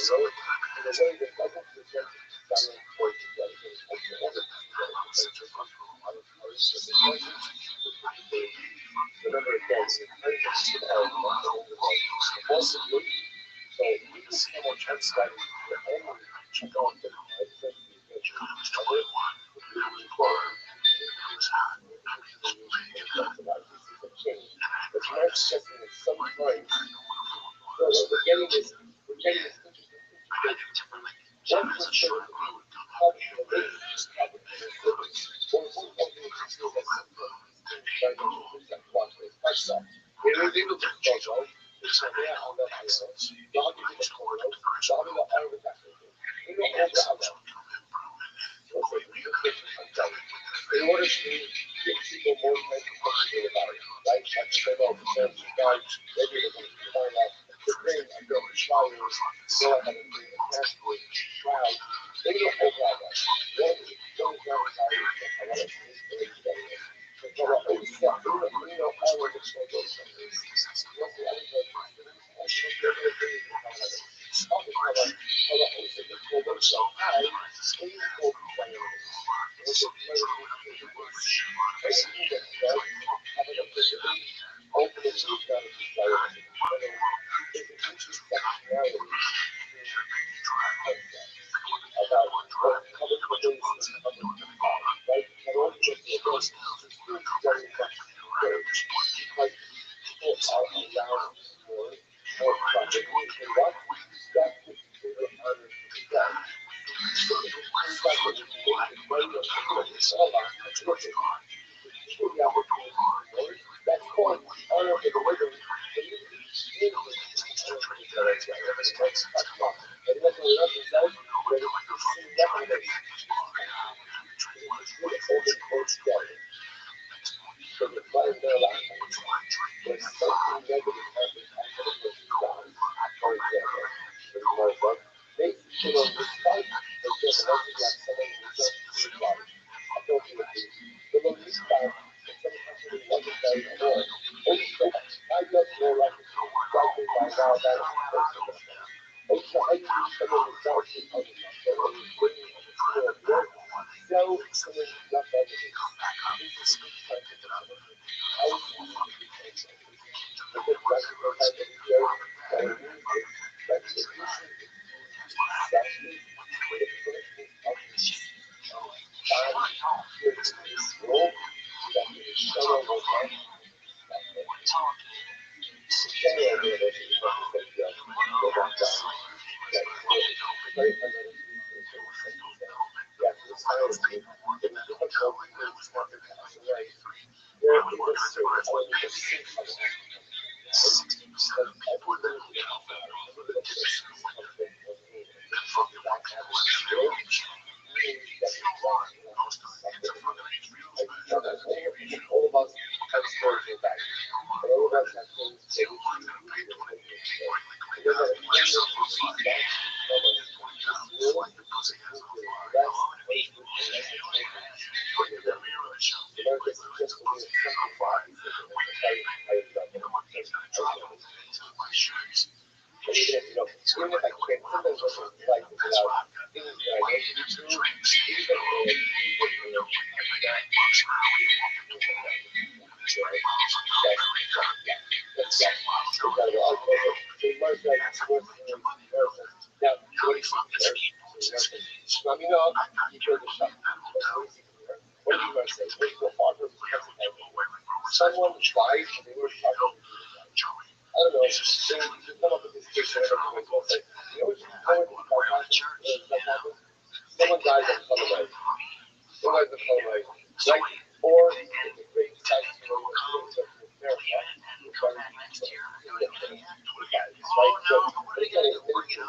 in a way that doesn't present silent or together. Remember again, the intentions are not possibly. So even if someone outside of your own check out the but you might suggest that sometimes we're getting this interesting picture. One person would be how the relationship happens, or one company is still that first off, we were able to control which are there on the house, logging in the corner, logging the all the back. We don't over our in order to give people more time to comfortable about it, right? Like you said, all the terms of God, maybe they're going to find out the thing, I go to showers, so I have a bring a passport, trial. They don't over our life. Don't go to showers, I want to see this thing. But I always thought, you know, I want to show those things. What's the other thing? I should be able to do it. How the always say, well, what is so high? Please go to priorities. Those are priorities. Basically, that's right. Having a visibility, open to strategy priorities. If it teaches sexuality, about what public relations and public right? And all the things very much encouraged because people are allowed more project and what that would be the honor to that. So it's like what you want to write or something, it's all about it's people the opportunity. That's called honor for the living. So the fire there last time, when something negative happens after the person dies, for example, they should have responded and just nothing like someone who just suicide. I don't feel it. The Lord is found that someone has to be like a very more. Also, I just know like something by now that also I use someone who does it on the someone who's bringing it to the work. So someone who's not that this is a good time to do it. I would use it to be thankful. But the rest of the time that we go, that we use it, that the solution is exactly the principles of this body here in this world that we show our life. All of us have spiritual values. And all of us have things that we even if I quit, sometimes I feel like without things that I need to be true, let me know. You heard the shot. What are you going to say? What's the father? Someone tried and they were talking. I don't know. They come up with this case and everyone will say, you know what someone dies on some way. Someone dies on some way. Right? Or it's a great sight to know what's America. Right? So, but again, it's a great sight.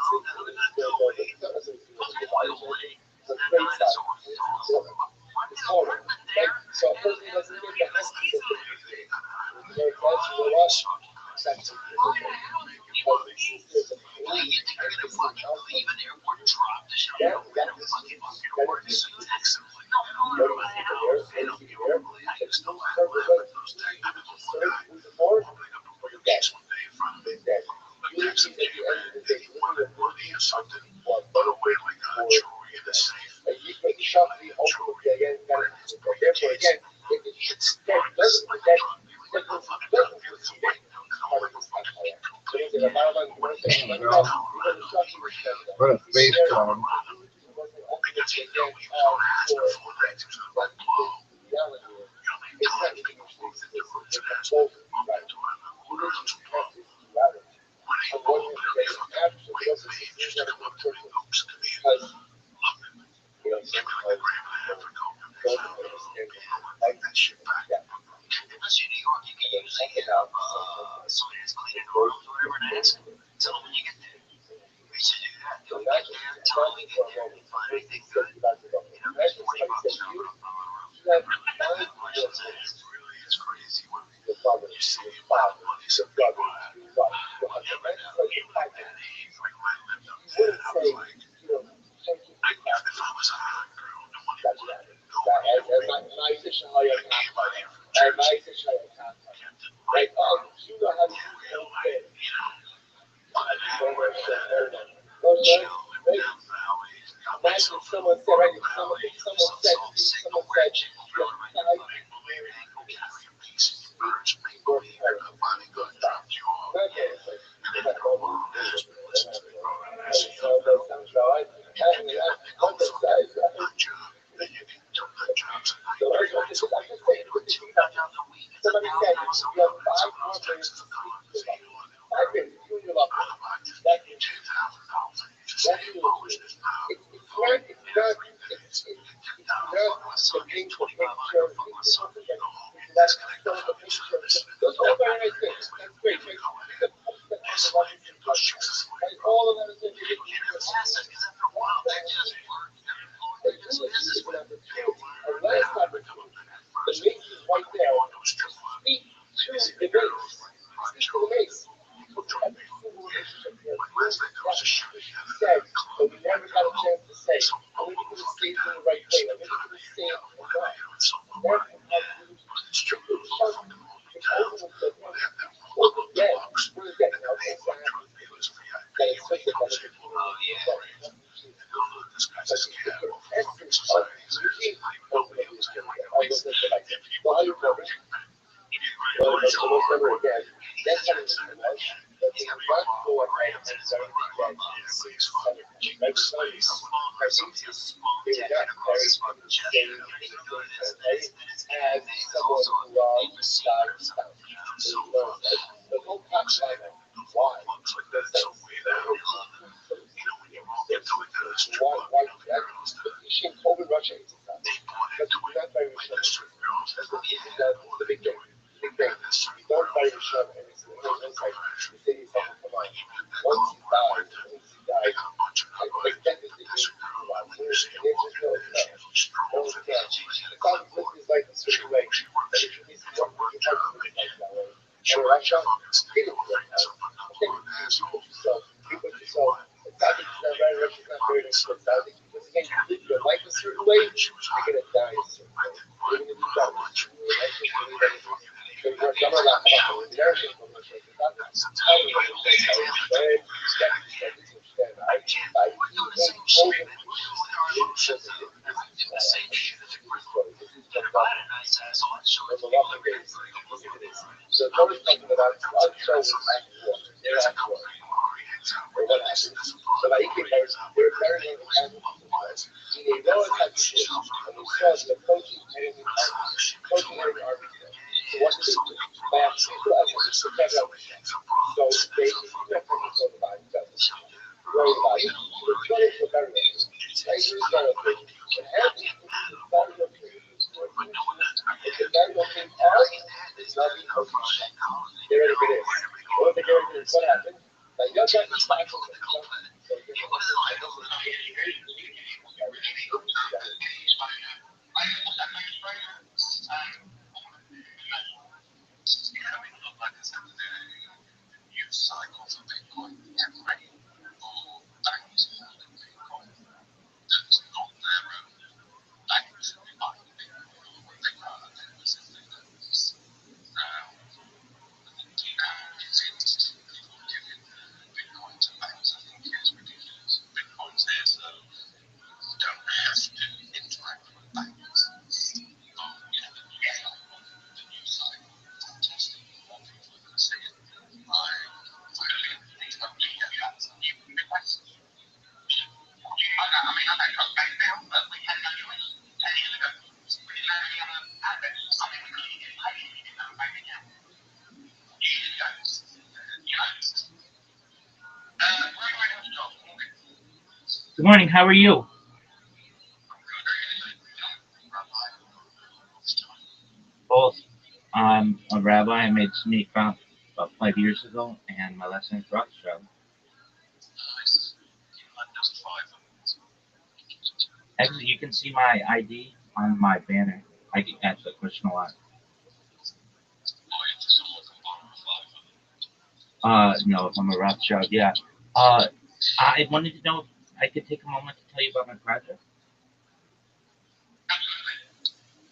It's hard. Right? So a person doesn't get the hospital. Very close, you know what? That's or something. Put away like jewelry in the safe. You can shop the open again, therefore again, it's doesn't like that What a face clown. because he know he was gonna ask her for that. He was like, whoa. You know, they tell you people the difference in that. Right. When he moved, we fucking wait, man. Just to come up to me, looks to me. Give me like a gram and a half of coke. Like that shit back. Especially in New York, you can usually hit up somebody that's cleaning the rooms or whatever and ask them. Tell them when you get there. We should do that. They'll get there, tell them we get there, and find anything good. You know, it's $20 now, but I'm on the road. Really not that much. It's Really, it's crazy when you see the amount of money some people have. When you're right now, like that age, like when I lived up there, I was like, if I was a hot girl, no money would. Good morning. How are you? Both. I'm a rabbi. I made Sneak about 5 years ago, and my last name is Rothschild. Actually, you can see my ID on my banner. I get asked that question a lot. No, if I'm a Rothschild, yeah. Uh, I wanted to know if I could take a moment to tell you about my project.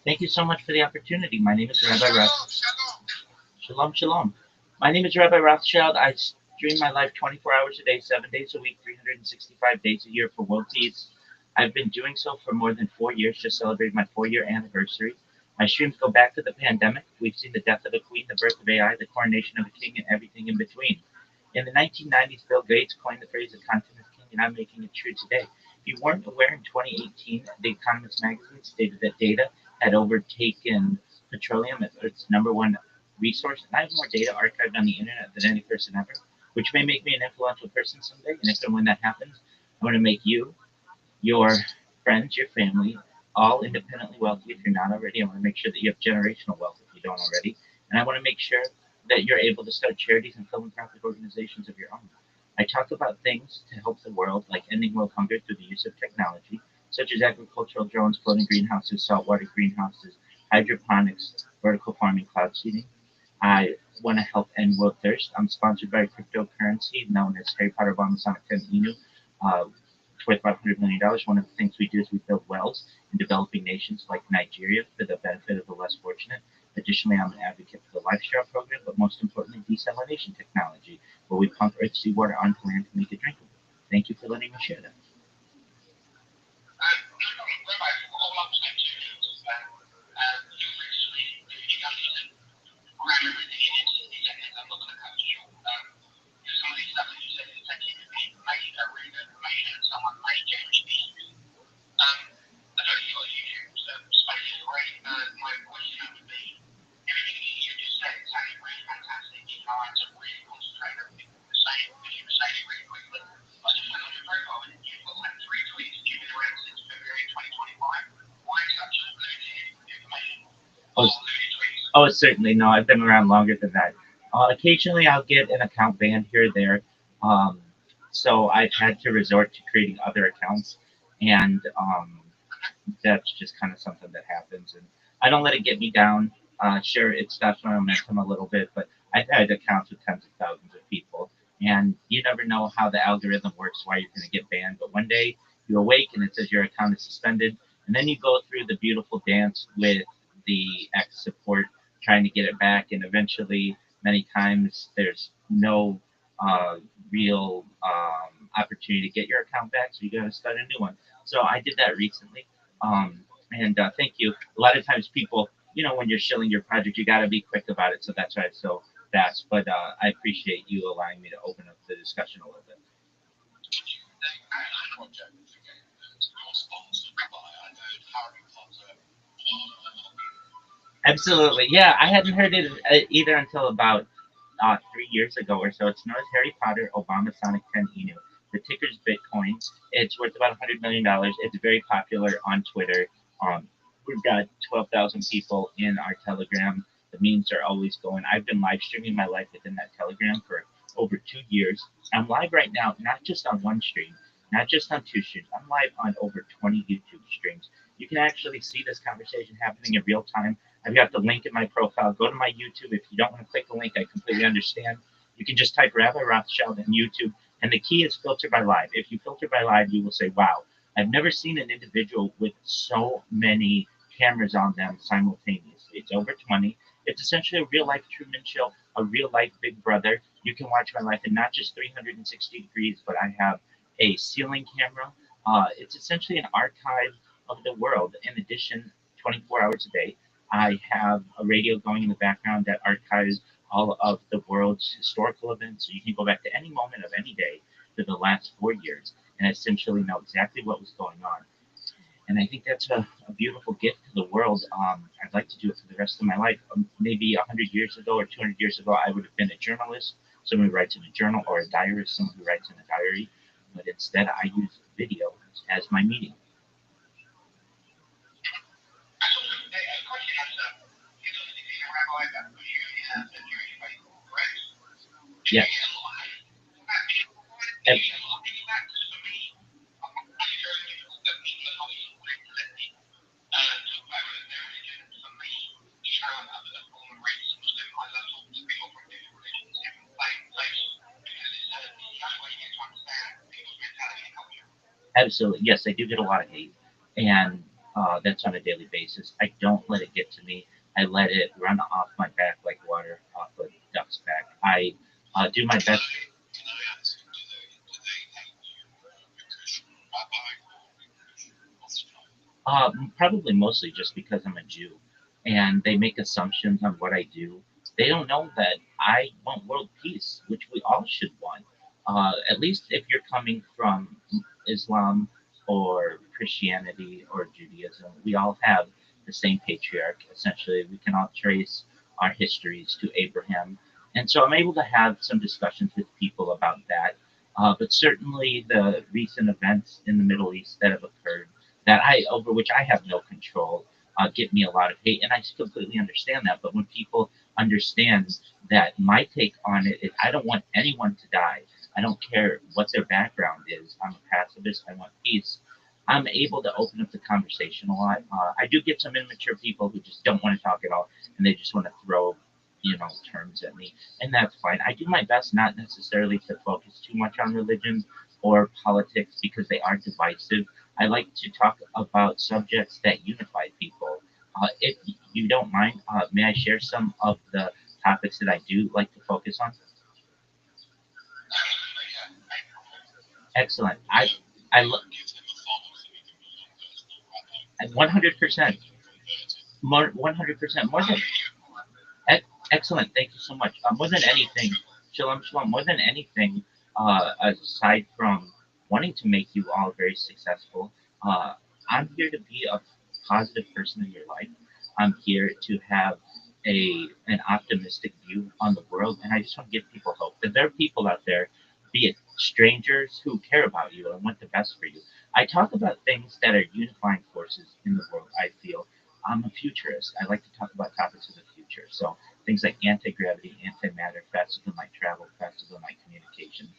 Thank you so much for the opportunity. My name is Rabbi Roth. Shalom, shalom. My name is Rabbi Rothschild. I stream my life 24 hours a day, 7 days a week, 365 days a year for world peace. I've been doing so for more than 4 years, just celebrated my 4 year anniversary. My streams go back to the pandemic. We've seen the death of a queen, the birth of AI, the coronation of a king, and everything in between. In the 1990s, Bill Gates coined the phrase the content is king, and I'm making it true today. If you weren't aware, in 2018, The Economist magazine stated that data had overtaken petroleum as its number one resource, and I have more data archived on the internet than any person ever, which may make me an influential person someday. And if and when that happens, I want to make you, your friends, your family, all independently wealthy if you're not already. I want to make sure that you have generational wealth if you don't already. And I want to make sure that you're able to start charities and philanthropic organizations of your own. I talk about things to help the world, like ending world hunger through the use of technology, such as agricultural drones, floating greenhouses, saltwater greenhouses, hydroponics, vertical farming, cloud seeding. I want to help end world thirst. I'm sponsored by a cryptocurrency known as Harry Potter Bomb Sonic 10 Inu. It's worth about $100 million. One of the things we do is we build wells in developing nations like Nigeria for the benefit of the less fortunate. Additionally, I'm an advocate for the Lifestyle program, but most importantly, desalination technology, where we pump earth seawater onto land to make it drinkable. Thank you for letting me share that. Oh, oh, certainly. No, I've been around longer than that. Occasionally, I'll get an account banned here or there. Um, so I've had to resort to creating other accounts, and that's just kind of something that happens. And I don't let it get me down. Sure, it stops my momentum a little bit, but I've had accounts with tens of thousands of people, and you never know how the algorithm works, why you're going to get banned. But one day you awake and it says your account is suspended, and then you go through the beautiful dance with the X support trying to get it back, and eventually, many times, there's no uh, real opportunity to get your account back, so you got to start a new one. So I did that recently. And thank you. A lot of times people, when you're shilling your project, you got to be quick about it. So that's why it's so fast. But I appreciate you allowing me to open up the discussion a little bit. Absolutely. Yeah, I hadn't heard it either until about 3 years ago or so. It's known as Harry Potter Obama Sonic 10 Inu. The ticker's Bitcoin. It's worth about $100 million. It's very popular on Twitter. Um, we've got 12,000 people in our Telegram. The memes are always going. I've been live streaming my life within that Telegram for over 2 years. I'm live right now, not just on one stream, not just on two streams. I'm live on over 20 YouTube streams. You can actually see this conversation happening in real time. I've got the link in my profile. Go to my YouTube. If you don't want to click the link, I completely understand. You can just type Rabbi Rothschild in YouTube, and the key is filter by live. If you filter by live, you will say, wow, I've never seen an individual with so many cameras on them simultaneously. It's over 20. It's essentially a real life Truman Show, a real life Big Brother. You can watch my life in not just 360 degrees, but I have a ceiling camera. It's essentially an archive of the world. In addition, 24 hours a day, I have a radio going in the background that archives all of the world's historical events. So you can go back to any moment of any day for the last 4 years and essentially know exactly what was going on. And I think that's a beautiful gift to the world. I'd like to do it for the rest of my life. Maybe 100 years ago or 200 years ago, I would have been a journalist, someone who writes in a journal, or a diarist, someone who writes in a diary. but instead I use video as my medium. Yes. And, absolutely, yes, I do get a lot of hate, and that's on a daily basis. I don't let it get to me. I let it run off my back like water off a duck's back. I do my best. Probably mostly just because I'm a Jew, and they make assumptions on what I do. They don't know that I want world peace, which we all should want. At least if you're coming from Islam or Christianity or Judaism, we all have the same patriarch. Essentially, we can all trace our histories to Abraham, and so I'm able to have some discussions with people about that. But certainly, the recent events in the Middle East that have occurred that I over which I have no control get me a lot of hate, and I completely understand that. But when people understand that my take on it is, I don't want anyone to die. I don't care what their background is. I'm a pacifist. I want peace. I'm able to open up the conversation a lot. I do get some immature people who just don't want to talk at all, and they just want to throw, terms at me, and that's fine. I do my best not necessarily to focus too much on religion or politics because they are divisive. I like to talk about subjects that unify people. If you don't mind, may I share some of the topics that I do like to focus on? Excellent. I look 100%, more 100% more than excellent. Thank you so much. More than anything, shalom, shalom. More than anything, aside from wanting to make you all very successful, I'm here to be a positive person in your life. I'm here to have an optimistic view on the world, and I just want to give people hope that there are people out there, be it strangers, who care about you and want the best for you. I talk about things that are unifying forces in the world. I feel I'm a futurist. I like to talk about topics of the future. So things like anti-gravity, antimatter, faster than light travel, faster than light communication,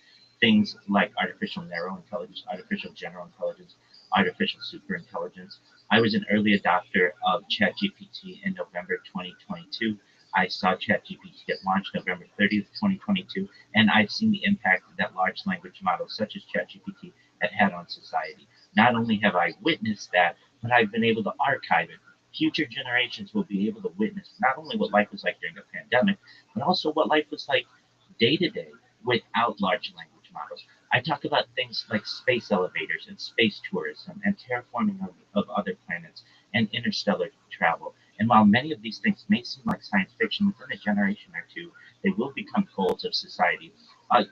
things like artificial narrow intelligence, artificial general intelligence, artificial super intelligence. I was an early adopter of ChatGPT in November 2022. I saw ChatGPT get launched November 30th, 2022, and I've seen the impact that large language models such as ChatGPT have had on society. Not only have I witnessed that, but I've been able to archive it. Future generations will be able to witness not only what life was like during the pandemic, but also what life was like day to day without large language models. I talk about things like space elevators and space tourism and terraforming of other planets and interstellar travel. And while many of these things may seem like science fiction, within a generation or two, they will become goals of society. Uh,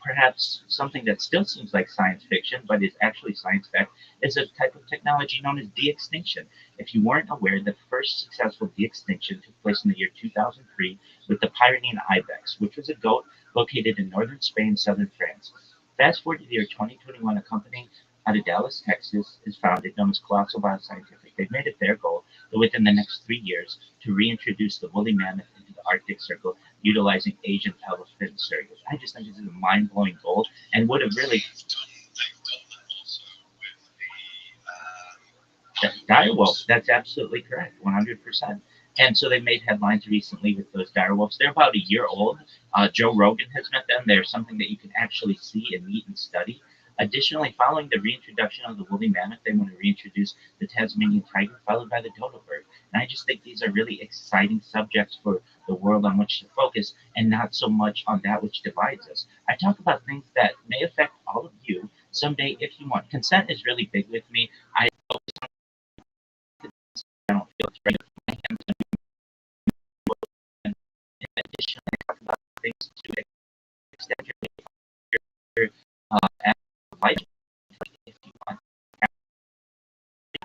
Perhaps something that still seems like science fiction, but is actually science fact, is a type of technology known as de-extinction. If you weren't aware, the first successful de-extinction took place in the year 2003 with the Pyrenean ibex, which was a goat located in northern Spain, southern France. Fast forward to the year 2021, a company out of Dallas, Texas, is founded, known as Colossal Bioscientific. They've made it their goal that within the next 3 years to reintroduce the woolly mammoth into the Arctic Circle utilizing Asian elephant surrogates. I just think this is a mind blowing goal and would have really. Direwolf, that's absolutely correct, 100%. And so they made headlines recently with those direwolves. They're about a year old. Joe Rogan has met them. They're something that you can actually see and meet and study. Additionally, following the reintroduction of the woolly mammoth, they want to reintroduce the Tasmanian tiger, followed by the dodo bird. And I just think these are really exciting subjects for the world on which to focus, and not so much on that which divides us. I talk about things that may affect all of you someday if you want. Consent is really big with me. I don't feel it's right. My hands and additionally, I talk about things to extend your life if you want.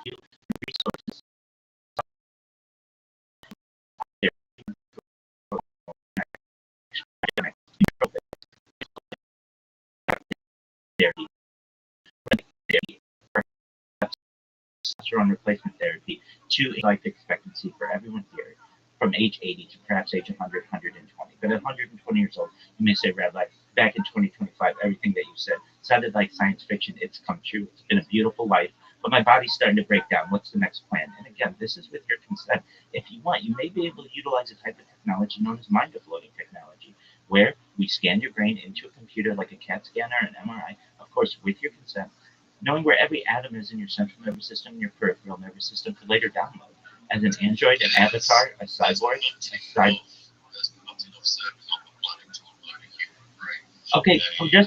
You resources there. testosterone replacement therapy to life expectancy for everyone here from age 80 to perhaps age 100, 120. But at 120 years old, you may say, Rabbi, back in 2025, everything that you said sounded like science fiction. It's come true. It's been a beautiful life, but my body's starting to break down. What's the next plan? And again, this is with your consent. If you want, you may be able to utilize a type of technology known as mind uploading technology, where we scan your brain into a computer like a CAT scanner or an MRI, of course, with your consent, knowing where every atom is in your central nervous system and your peripheral nervous system to later download as an android, an avatar, a cyborg, a cyborg. There's not enough servers on the planet to upload a human brain. Okay,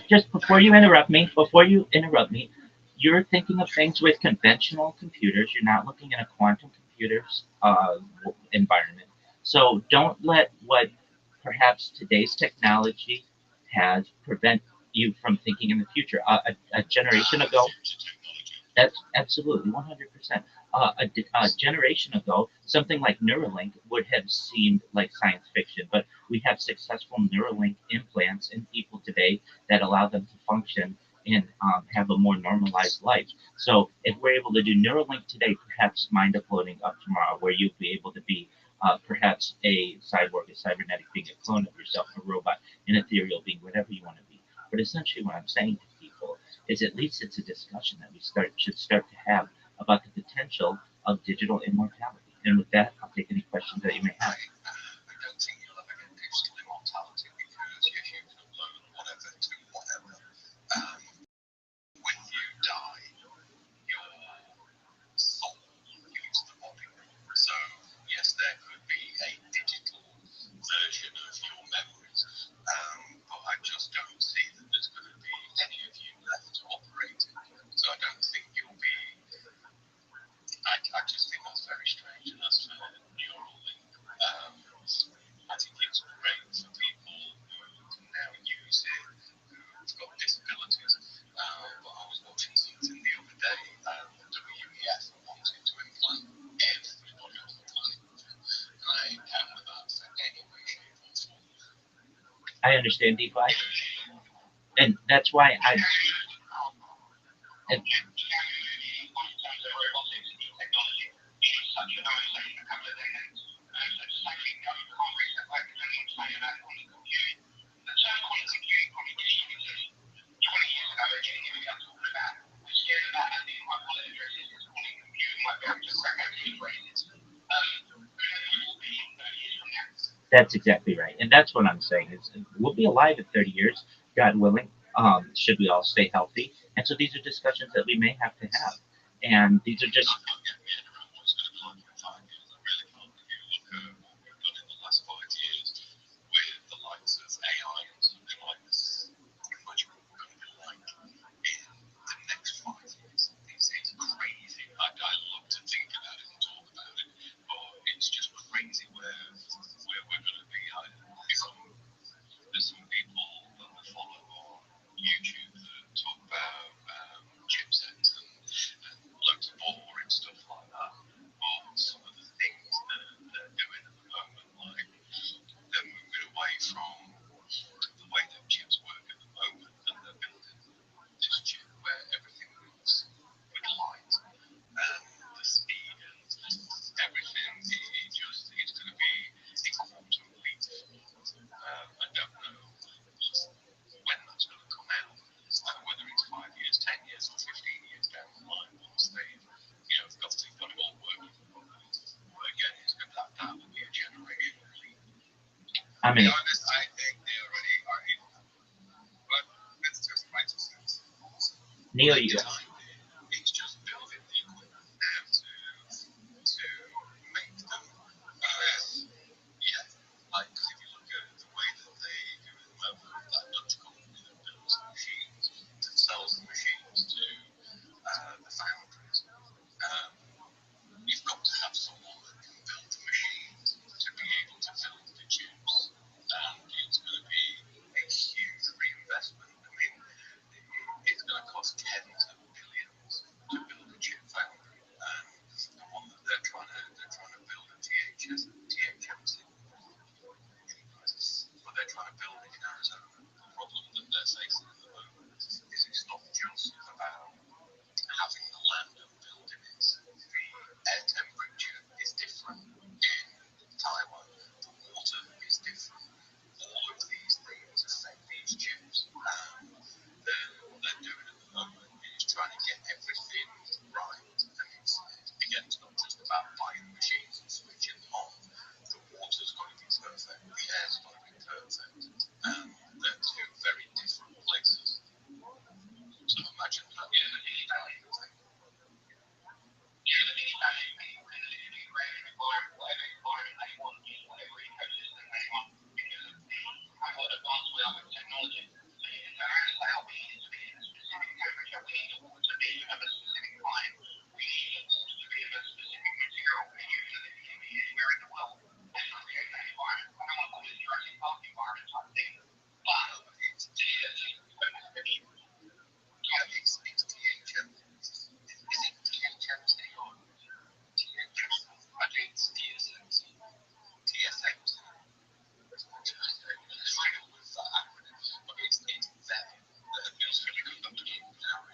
just before you interrupt me, you're thinking of things with conventional computers. You're not looking at a quantum computer's environment. So don't let what perhaps today's technology has prevent you from thinking in the future. A generation ago, Future technology. that's absolutely 100%. A generation ago, something like Neuralink would have seemed like science fiction, but we have successful Neuralink implants in people today that allow them to function and have a more normalized life. So if we're able to do Neuralink today, perhaps mind uploading up tomorrow, where you'll be able to be perhaps a cyborg, a cybernetic being, a clone of yourself, a robot, an ethereal being, whatever you want to be. But essentially, what I'm saying to people is at least it's a discussion that we should start to have about the potential of digital immortality. And with that, I'll take any questions that you may have. I don't think you'll ever get digital immortality because if you can upload whatever to whatever, when you die, your soul leaves the body. So yes, there could be a digital version of your memories, but I just don't see that there's going to be any of you left operating. So I don't think you'll be. I just think that's very strange, and as for Neuralink, I think it's great for people who can now use it, who've got disabilities. But I was watching something the other day, WEF wanted to implant everybody on the planet, and I ain't down with that for any way, shape, or form. I understand DeFi, and that's why I. And that's exactly right, and that's what I'm saying is we'll be alive in 30 years, God willing. Should we all stay healthy? And so these are discussions that we may have to have, and these are just. I can't get my head around what's going to come in 5 years. I really can't. If you look at what we've done in the last 5 years with the likes of AI and something like this, imagine what we're going to be like in the next 5 years. It's crazy. I love to think about it and talk about it, but it's just crazy where we're going to be. There's some people that I follow on YouTube that talk about chipsets and loads of boring stuff like that. But some of the things that they're doing at the moment, like they're moving away from the way that chips work at the moment, and they're building this chip where everything moves with light and the speed and everything. It's going to be a quantum leap forward. I don't know when that's going to come out, whether it's 5 years, 10 years, or 15 years down the line once they've got it all working. But again, that will be a generational leap. I mean, I think they already are in, but let's just try to see. Neil, For you. the time being, it's just building the equipment now to make them. Yeah, like if you look at the way that they do it at the moment, that Dutch company that builds the machines, that sells the machines to the foundries, you've got to have someone that can build the machines to be able to build the chips, and it's going to be a huge reinvestment. I mean, it's going to cost tens of billions to build a chip foundry, and the one that they're trying to build at THMC, but they're trying to build it in Arizona. The problem that they're facing at the moment is it's not just about having the land and building it. trying to get everything right. And again, it's not just about buying machines and switching them on. The water's got to be perfect, the air's got to be perfect. And they're two very different places. So imagine that. It's THM. Is it THMC or THM? I think it's TSMC. TSMC. Struggle with that acronym, but it's them that have built semiconductor now.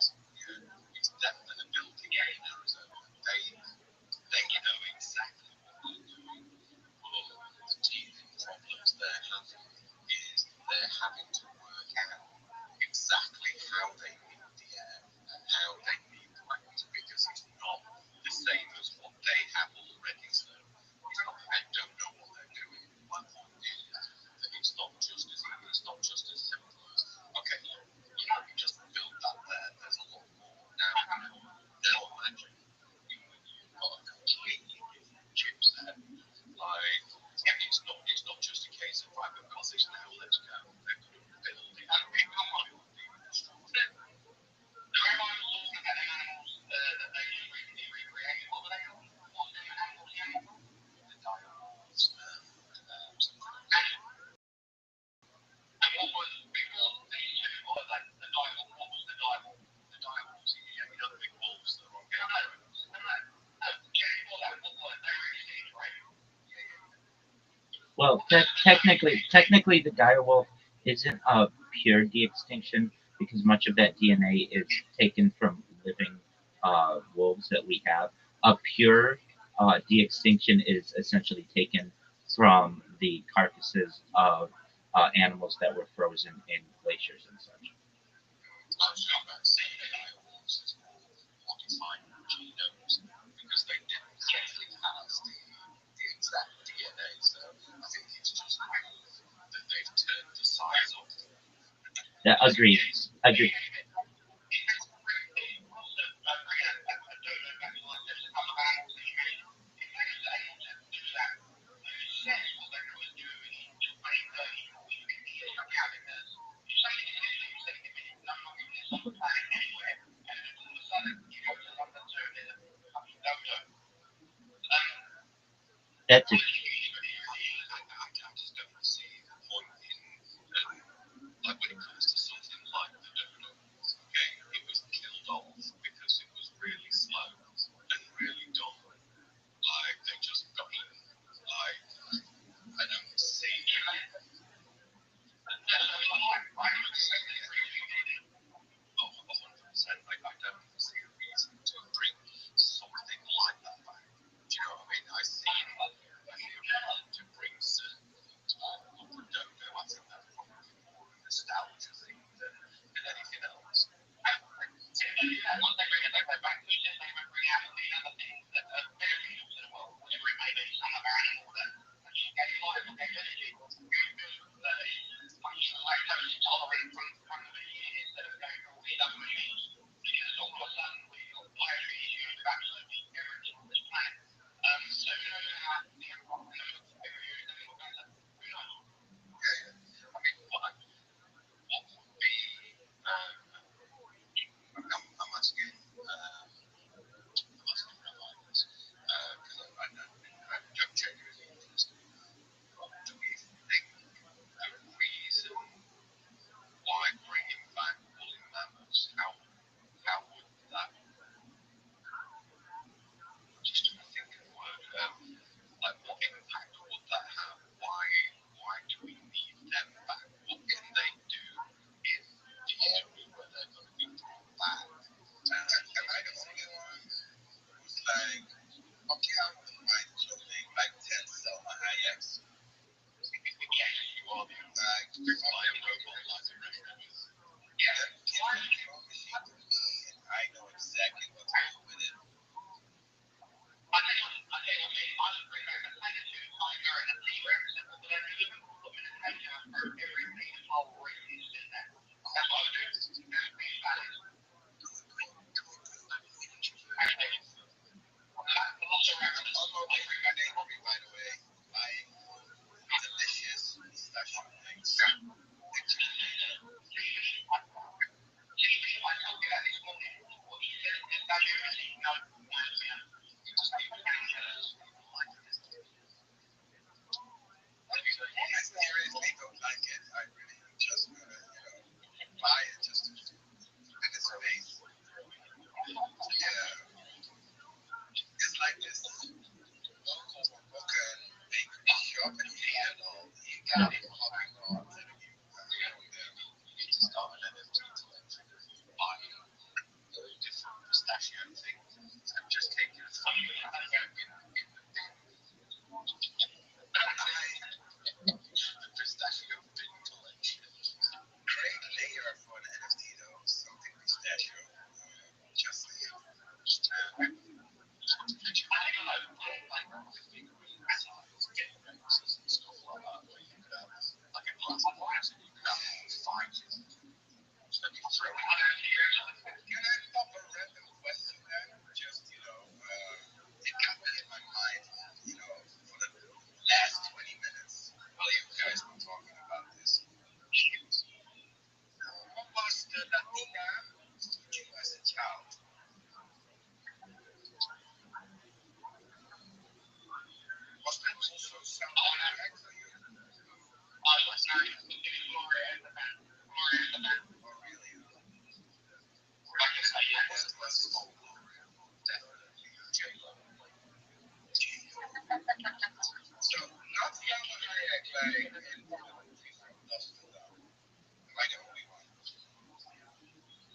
It's them that are building it in Arizona. They know exactly what they're doing. But the teething problems they're having is they're having to work out exactly how they meet the air and how they meet the weapons because it's not the same as what they have already. So I don't know what they're doing. My point is that it's not just as easy, it's not just as simple as okay, you just build that there. There's a lot more now. Imagine when you've got a completely different chipset. Like it's not just a case of right, we've got this now, let's go. They've got to build it. Well, technically, the direwolf isn't a pure de-extinction because much of that DNA is taken from living wolves that we have. A pure de-extinction is essentially taken from the carcasses of animals that were frozen in glaciers and such. Because they didn't actually have the exact DNA, so I think it's just that they've turned the size of them. That agreed. Agreed. That's it. I just don't see the point in, like when it comes to something like the dodo, okay, it was killed off because it was really slow and really dumb. Like they just got eaten. Like I don't see. Oh, 100%. Like I don't see a reason to bring something like that back. Do you know what I mean? I see a reason to bring certain things back. But the dodo, I think that's probably more of a nostalgia thing than anything else. I mean, what would be I'm asking. Great layer for an NFT though, something pistachio. Just saying. Can I pop a random question then? Just, it got me in my mind, for the last 20 minutes while you guys were talking about this. What was the Latina you as a child? Was that also something like for you? Or really? What was it less Gloria? Definitely J-Lo. So, not Salma Hayek like in the movie from Dust to Dawn. Am I the only one?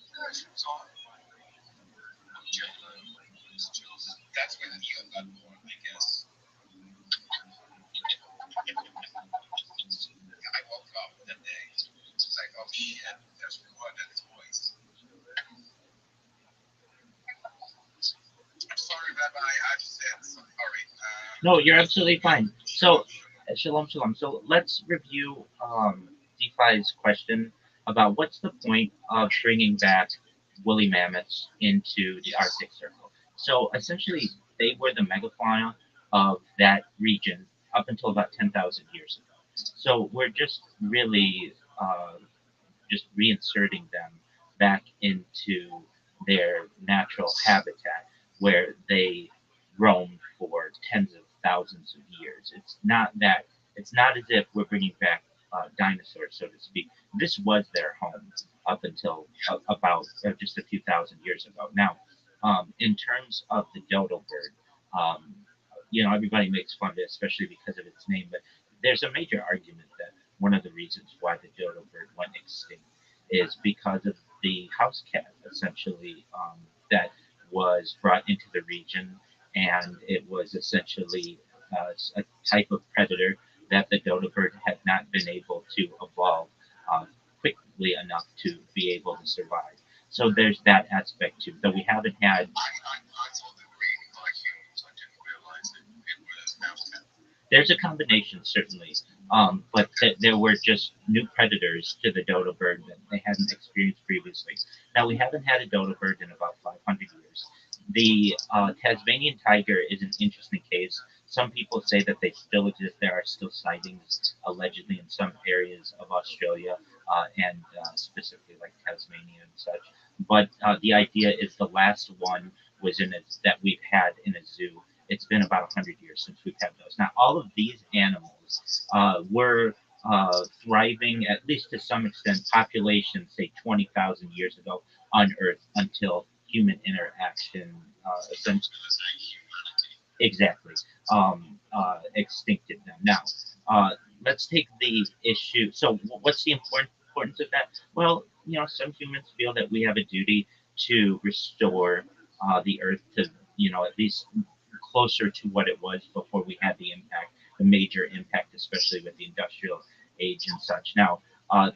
Yeah, she was on. That's when Neo got born, I guess. I woke up that day. It's like, oh shit, there's more than toys. I'm sorry, Rabbi, I've said sorry. No, you're absolutely fine. So, Shalom, shalom. shalom, shalom. So let's review DeFi's question about what's the point of bringing back woolly mammoths into the Arctic Circle. So essentially, they were the megafauna of that region up until about 10,000 years ago. So we're just really just reinserting them back into their natural habitat where they roamed for tens of thousands of years. It's not as if we're bringing back dinosaurs, so to speak. This was their home up until about just a few thousand years ago. Now, in terms of the dodo bird, um, everybody makes fun of it, especially because of its name, but there's a major argument that one of the reasons why the dodo bird went extinct is because of the house cat, essentially, that was brought into the region, and it was essentially a type of predator that the dodo bird had not been able to evolve uh, quickly enough to be able to survive. So there's that aspect too. Though we haven't had I told the green like humans. I didn't realize it was mouse cat. there's a combination certainly, but there were just new predators to the dodo bird that they hadn't experienced previously. Now we haven't had a dodo bird in about 500 years. The Tasmanian tiger is an interesting case. Some people say that they still exist. There are still sightings allegedly in some areas of Australia and specifically like Tasmania and such. But the idea is the last one was in a, that we've had in a zoo. It's been about 100 years since we've had those. Now, all of these animals were thriving, at least to some extent, population, say 20,000 years ago on Earth until human interaction essentially exactly extincted them. Now, uh, let's take the issue. So, what's the importance of that? Well, some humans feel that we have a duty to restore the Earth to, at least closer to what it was before we had the impact, the major impact, especially with the industrial age and such. Now,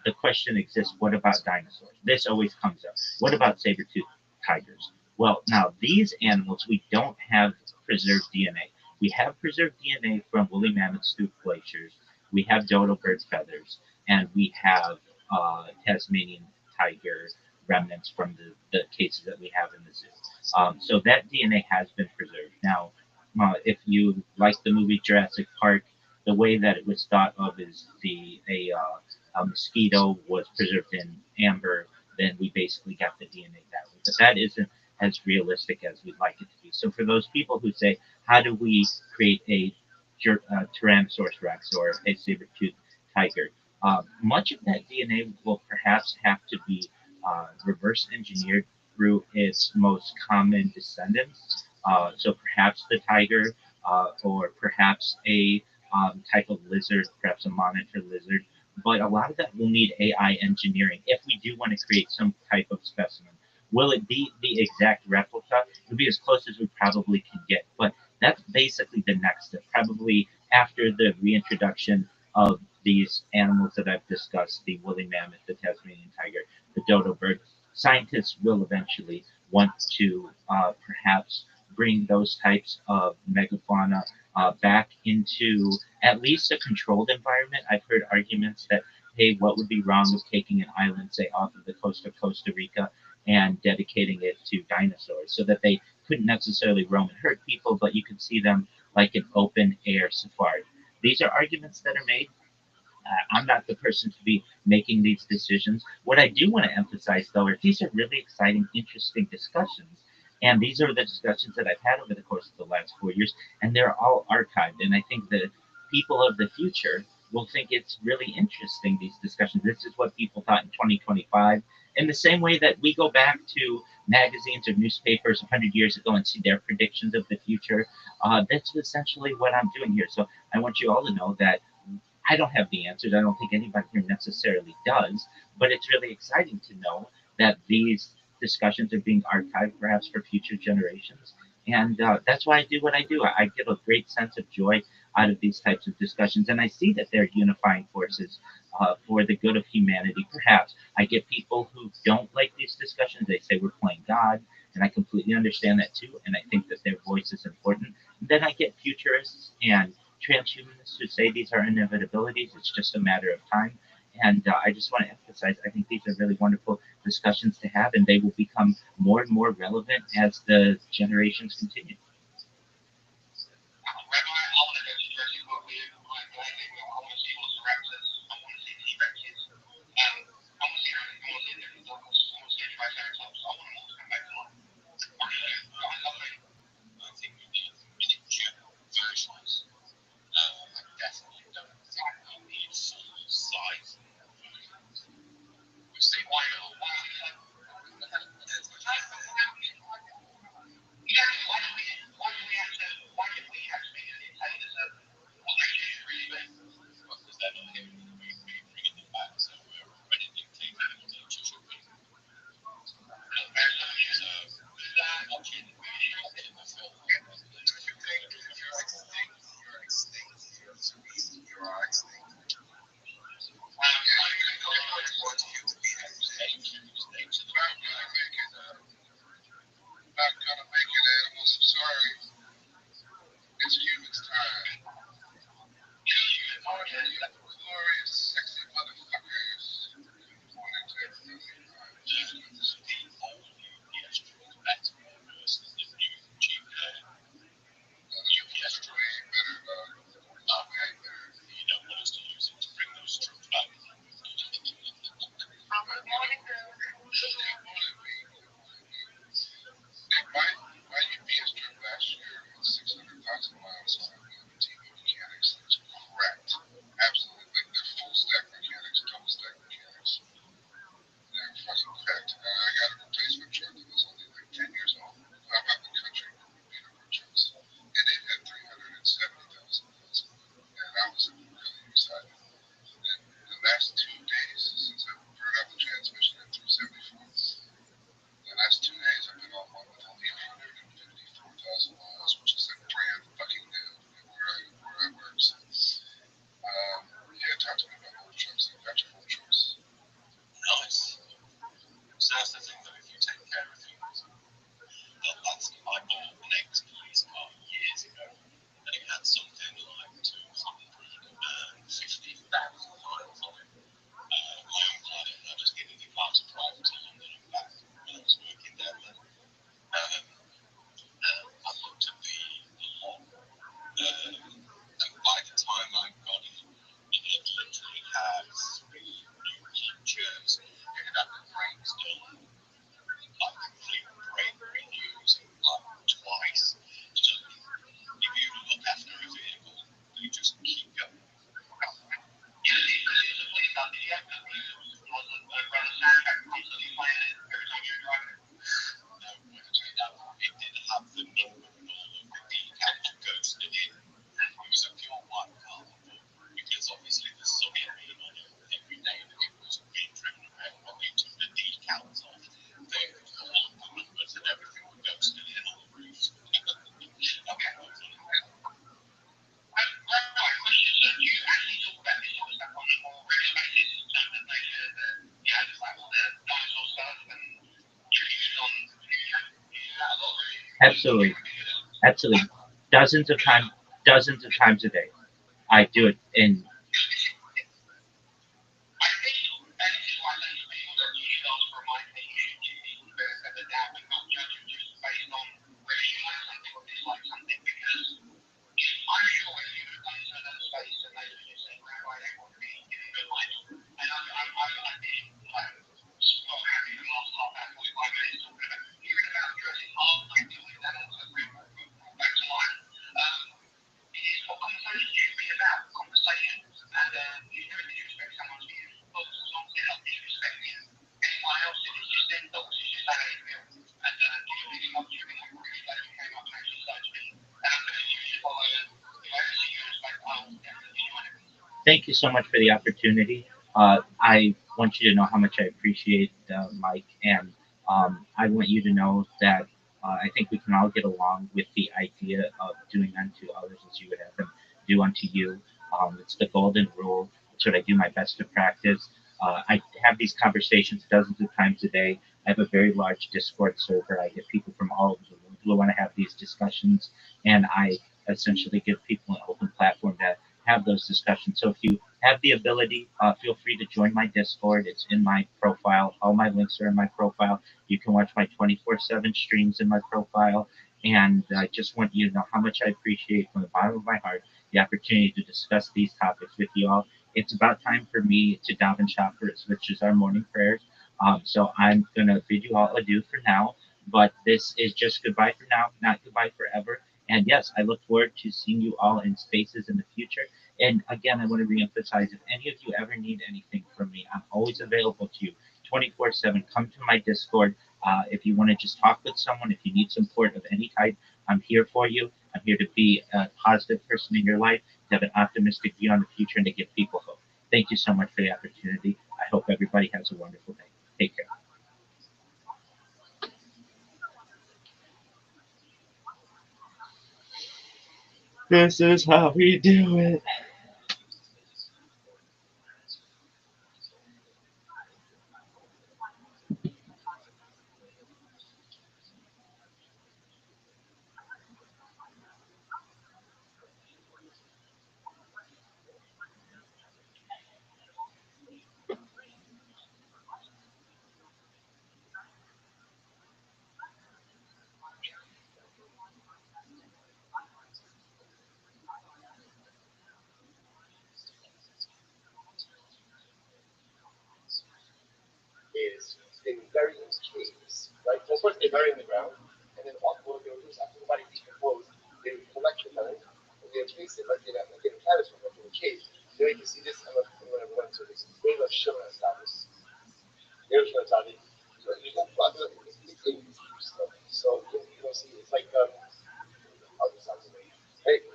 the question exists: what about dinosaurs? This always comes up. What about saber-toothed tigers? Well, now these animals we don't have preserved DNA. We have preserved DNA from woolly mammoths through glaciers. We have dodo bird feathers, and we have Tasmanian tiger remnants from the cases that we have in the zoo. So that DNA has been preserved. Now, if you like the movie Jurassic Park, the way that it was thought of is a mosquito was preserved in amber, then we basically got the DNA that way. But that isn't as realistic as we'd like it to be. So for those people who say, how do we create a Tyrannosaurus Rex or a saber-toothed tiger? Much of that DNA will perhaps have to be reverse engineered through its most common descendants. So perhaps the tiger, or perhaps a type of lizard, perhaps a monitor lizard. But a lot of that will need AI engineering if we do want to create some type of specimen. Will it be the exact replica Luca. It'll be as close as we probably can get. But that's basically the next step. Probably after the reintroduction of these animals that I've discussed, the woolly mammoth, the Tasmanian tiger, the dodo bird, scientists will eventually want to perhaps bring those types of megafauna back into at least a controlled environment. I've heard arguments that, hey, what would be wrong with taking an island, say, off of the coast of Costa Rica and dedicating it to dinosaurs so that they couldn't necessarily roam and hurt people, but you could see them like an open air safari. These are arguments that are made. I'm not the person to be making these decisions. What I do want to emphasize, though, are these are really exciting, interesting discussions. And these are the discussions that I've had over the course of the last 4 years, and they're all archived. And I think the people of the future will think it's really interesting, these discussions. This is what people thought in 2025. In the same way that we go back to magazines or newspapers 100 years ago and see their predictions of the future, that's essentially what I'm doing here. So I want you all to know that I don't have the answers. I don't think anybody here necessarily does, but it's really exciting to know that these discussions are being archived perhaps for future generations. And that's why I do what I do. I get a great sense of joy out of these types of discussions. And I see that they're unifying forces for the good of humanity. Perhaps I get people who don't like these discussions. They say we're playing God. And I completely understand that too. And I think that their voice is important. And then I get futurists and transhumanists who say these are inevitabilities. It's just a matter of time. And I just want to emphasize, I think these are really wonderful discussions to have, and they will become more and more relevant as the generations continue. Rabbi, I want to go to Jersey for a week. I want to see velociraptors. I want to see T-Rexes. I want to see everything. I want to see different dogs. I want to see a triceratops. I want them all to come back to life. I love it. I think we need miniature versions. I definitely don't think we need full size versions. We've seen why not? Why can we actually entertain as a what actually is really big? Because they're not here. We're bringing them back, so we're already dictating what nature should be. Watching the film. You're extinct. You're extinct. You are extinct. What you to be extinct? Not gonna make it, animals. I'm sorry. It's humans' time. You glorious, sexy motherfuckers. Wanted to everything. Absolutely, absolutely. Dozens of times, dozens of times a day. I do it in. I think, and this is why I thank you for your details for my opinion, you benefit the doubt and not judge it just based on whether you like something or dislike something, because I'm sure if you would have gone into another space and they would have just said, Rabbi, they want to be in a good light. And I've been like, well, happy for the last half hour, 45 minutes talking about, even about dressing hard, like doing that also brought back to life. It is what conversations should be about, conversations. And you never disrespect someone's beautiful thoughts as long as they're not disrespecting anyone else. It's just them thoughts, it's just how they feel. And you really much, you really, really glad you came up and actually started speaking. And I'm going to use it follow. If I ever see you in a space, I will definitely join it. Thank you so much for the opportunity. I want you to know how much I appreciate Mike, and I want you to know that I think we can all get along with the idea of doing unto others as you would have them do unto you. It's the golden rule. It's what I do my best to practice. I have these conversations dozens of times a day. I have a very large Discord server. I get people from all over the world who want to have these discussions, and I essentially give people an open platform to have those discussions. So if you have the ability, feel free to join my Discord. It's in my profile. All my links are in my profile. You can watch my 24/7 streams in my profile. And I just want you to know how much I appreciate from the bottom of my heart the opportunity to discuss these topics with you all. It's about time for me to daven shacharis, which is our morning prayers. So I'm going to bid you all adieu for now. But this is just goodbye for now, not goodbye forever. And yes, I look forward to seeing you all in spaces in the future. And again, I want to reemphasize if any of you ever need anything from me, I'm always available to you 24/7. Come to my Discord. If you want to just talk with someone, if you need support of any type, I'm here for you. I'm here to be a positive person in your life, to have an optimistic view on the future, and to give people hope. Thank you so much for the opportunity. I hope everybody has a wonderful day. Take care. This is how we do it. Is they bury in caves, right? So first they bury in the ground, and then what they would do is after the body decomposed, they would collect the bones and they would place it like in a catastrophe, like in a cave. You know, you can see this. I'm going to run to this. Grave of Shimon Establis. Grave of Shimon Establis. So you don't plug it. It's in these stuff. So you know, see, it's like other sides of it.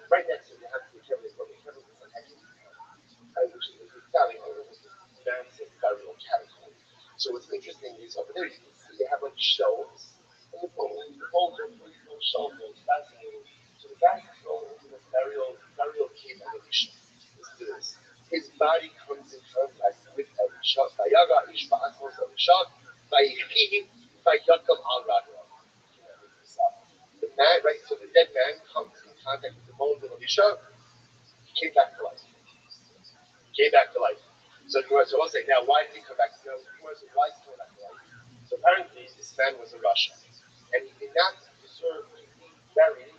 Right next to it, you have to be careful. Be careful. It's like which is Italian, which is massive burial catacomb. So what's interesting is over there you can see they have like shelves, and the bones are pretty cool shelves. It's fascinating. So the guy thrown into this burial cave of Elisha. Listen to this. His body comes in contact with Elisha. Vayaga Ishma Akos Elisha. Vayichihi. Vayakam al Radra. The man, right? So the dead man comes in contact with the bones of Elisha. He came back to life. Came back to life. So the Gemara will say, now why did he come back? You know, the Gemara says, why is he coming back to life? So apparently this man was a Russian, and he did not deserve to be buried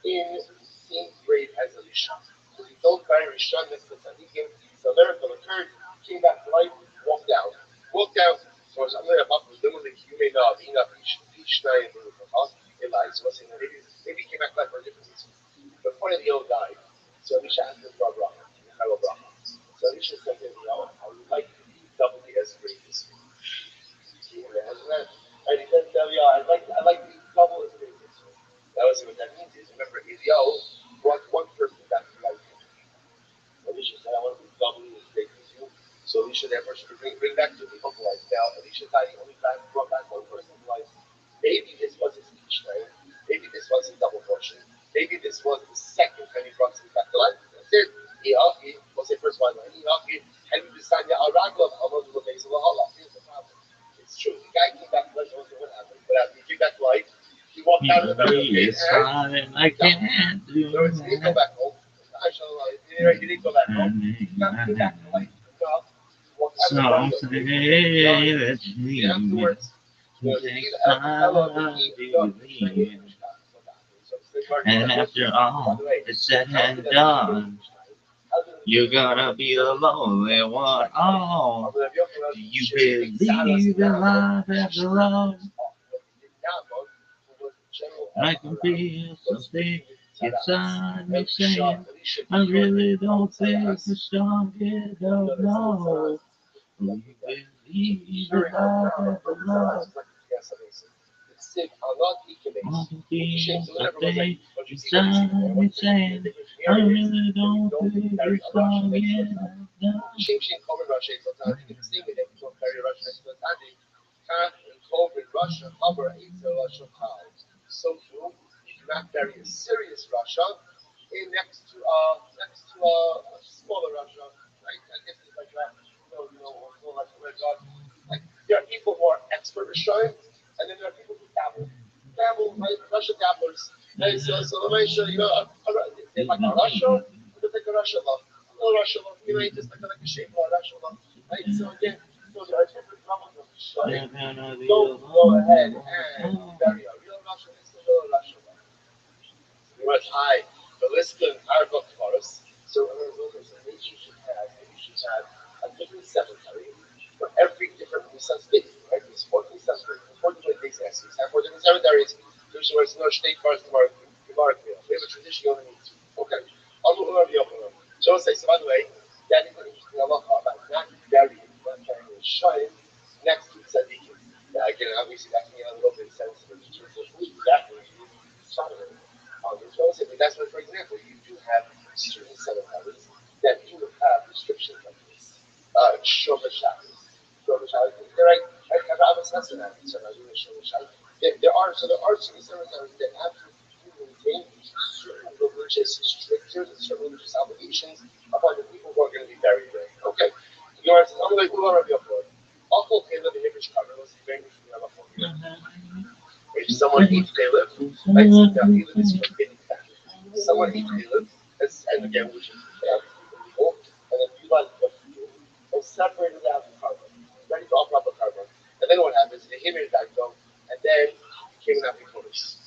in the same grave as Elisha. So he don't bury Rishon next to Tzadikim. So a miracle occurred, he came back to life, walked out. Walked out, so I'm going to up with them, like you may know, enough each night in the house. So what's saying, maybe he came back to life for a different reason. But point of the old guy, so Elisha asked him for a bracha, so Elisha said to him, I would like to be doubly as great as you. See, imagine that. And he said, I'd like to be double as great as you. That was what that means is, remember, Eliyahu brought one person back to life. Elisha said, I want to be doubly as great as you. So Elisha therefore should bring back two people to life. Now, Elisha thought he only brought back one person to life. Maybe this was his speech night. Maybe this was his double portion. Maybe this was the second time he brought somebody back to life. That's it. We'll say first one. And you decide that Araglav Amadu Base Allah. Here's the problem. It's true. The guy came back to life. What happened? But after he came back to life, he walked It's fine, I can't do In other words, he didn't go that. back home. He didn't go back home. He came back to life enough to walk out of the Some burial say grave and beyond. that And you afterwards, take time to leave. So the Gemara says And that after by all the way, is said how did and the people done, you're gonna be the lonely one. Oh, do you believe in life after love? I can feel something inside me saying, I really don't think we're strong enough. No, do you believe in life after love? I can feel something inside me saying, I really don't think we're strong enough. No. Shimshin Koven Russia is sometimes you can sing it if you don't carry Russia next to the Tadi. Kaf and Koven Russia, Haber Eitzel Russia Tal. So too, you cannot carry a serious Russia in next to a smaller Russia, right? I guess it's like like Red God. Like there are people who are expert Rishayim, and then there are people who dabble. Dabble, right? Russia dabblers. Right? So let me show you, they like a Russia, they take a Russia love. Oh, Russia love, just like a shape of Russia love. Right? So again, so there are different levels of Rishayim. Don't go ahead and bury a real Russia next to a real Russia love. Whereas the list in our book for us, so in other words, maybe you should have a different cemetery for every different Musa state, right? There's 14 cemeteries, 14 base essays, have 14 cemeteries, there's no state cars to mark. We have a tradition, you only need two. Okay. So say, so by the way, that is an interesting halacha about not burying, not carrying a shrine next to tzaddikim. Now, again, obviously that can get a little bit sensitive in terms of who's exactly shine. That's why, for example, you do have certain cemeteries that do have restrictions like this. Shomer Shabbos. Shomer Shabbos. They're right. I was not saying that. There are certain cemeteries that have to maintain certain religious strictures and certain religious obligations upon the people who are going to be buried there. Okay. You know, I'm like, who are you for? Awful Caleb and Hibbish cover. Let's see, very interesting. If someone eats Caleb, right? Now, Caleb is forbidden fat. Someone eats Caleb, and again, which is illegal, and then you like what you do, and separate it out the carbon, ready to offer up a carbon. And then what happens? The him is back though, and then he came in after Kodesh.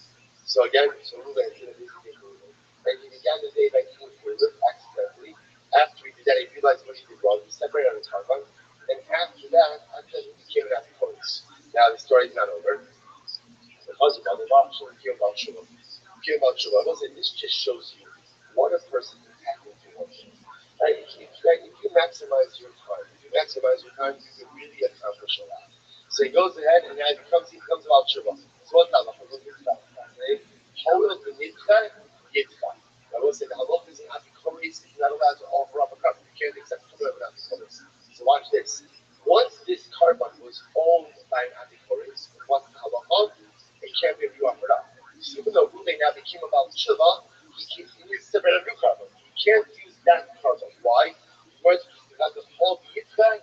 So again, so Ruben is and he began the day by eating Caleb accidentally. After he did that, he realized what he did wrong. He separated out his carbon, and after that, after he came in after Kodesh. Now the story is not over. Because of the Rothschild'S this just shows you what a person can tap into one day. Right? If you maximize your time, you can really accomplish a lot. So he goes ahead and now he becomes about Shiva. So what's that? Total the mitzvah, yitzvah. I will say the halach is an apikoris, he's not allowed to offer up a cup. You can't accept food of an apikoris. So watch this. Once this carbon was owned by an apikoris, what's the halacha? It can't be offered up. So even though Ruben now became about Shiva, he needs to separate a new carbon. He can't use that carbon. Why? Because you have the whole yitzvah.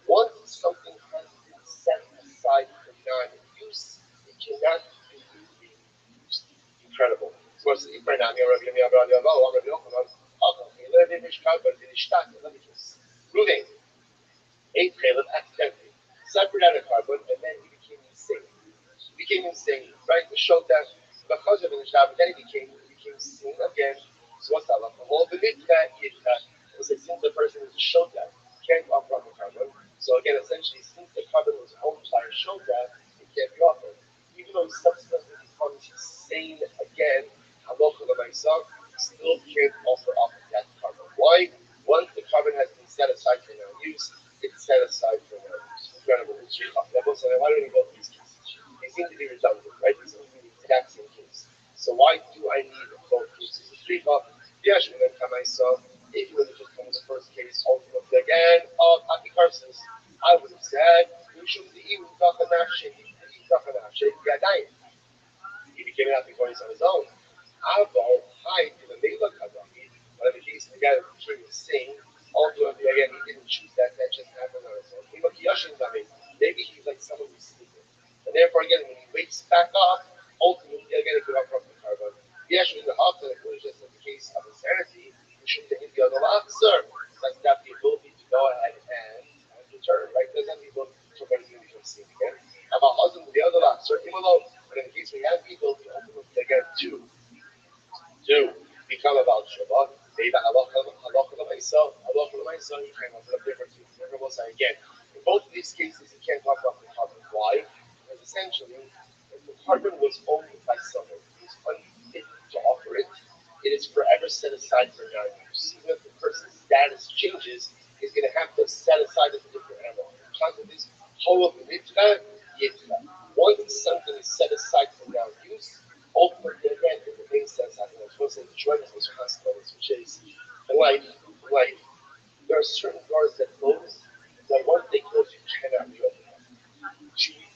Once something has been set aside for non-use, it cannot be reused. Incredible. Of course, Ruben ate Caleb accidentally, separated out a carbon, and then he became insane. He became insane, right? The showed that because of the Shabbat, then he became insane again. So what's that? Like the whole the mitzvah is that it was like since the person is a showdown, can't offer up a carbon. So again, essentially, since the carbon was owned by a showdown, it can't be offered. Even though he subsequently becomes insane again, halacha myself, he still can't offer up that carbon. Why? Once the carbon has been set aside for non-use, it's set aside for non-use. Incredible. It's really tough. Why don't we go through these cases? They seem to be redundant, right? They seem to be the exact same case. So why do I need both cases? The three of yeah, should have come myself. If you would have just come with the first case, ultimately again, Apicarsis, I would have said, you shouldn't eat Dakanafshe, Yadayim. He became an Apicaris on his own. Avo, hi, to the Mela Kadami, whatever the case, the guy that became insane, ultimately, again, he didn't choose that just happened on his own. Maybe he's like someone who's sleeping. And therefore, again, when he wakes back up, ultimately, again, it could have from the carbon. Yes, in the after, it was just in the case of insanity, you should take the other officer. Doesn't have the ability to go ahead and return, right? Doesn't have the ability to turn back and become seen again. Have a husband with the other officer, him alone. But in the case where you have the ability ultimately again to become about Shabbat. Maybe halacha l'maisa, you can't offer a difference. Never will say again. In both of these cases, you can't talk about the carbon. Why? Because essentially, if the carbon was owned by someone who is unfit to offer it, it is forever set aside for non-use. Even if the person's status changes, he's going to have to set aside as a different animal. The concept is holov mitzvah yitzvah. Once something is set aside for non-use, ultimately, again, in the main sense, I think I was supposed to say the joint of those consequences, which is life. There are certain doors that close that once they close, you cannot reopen them.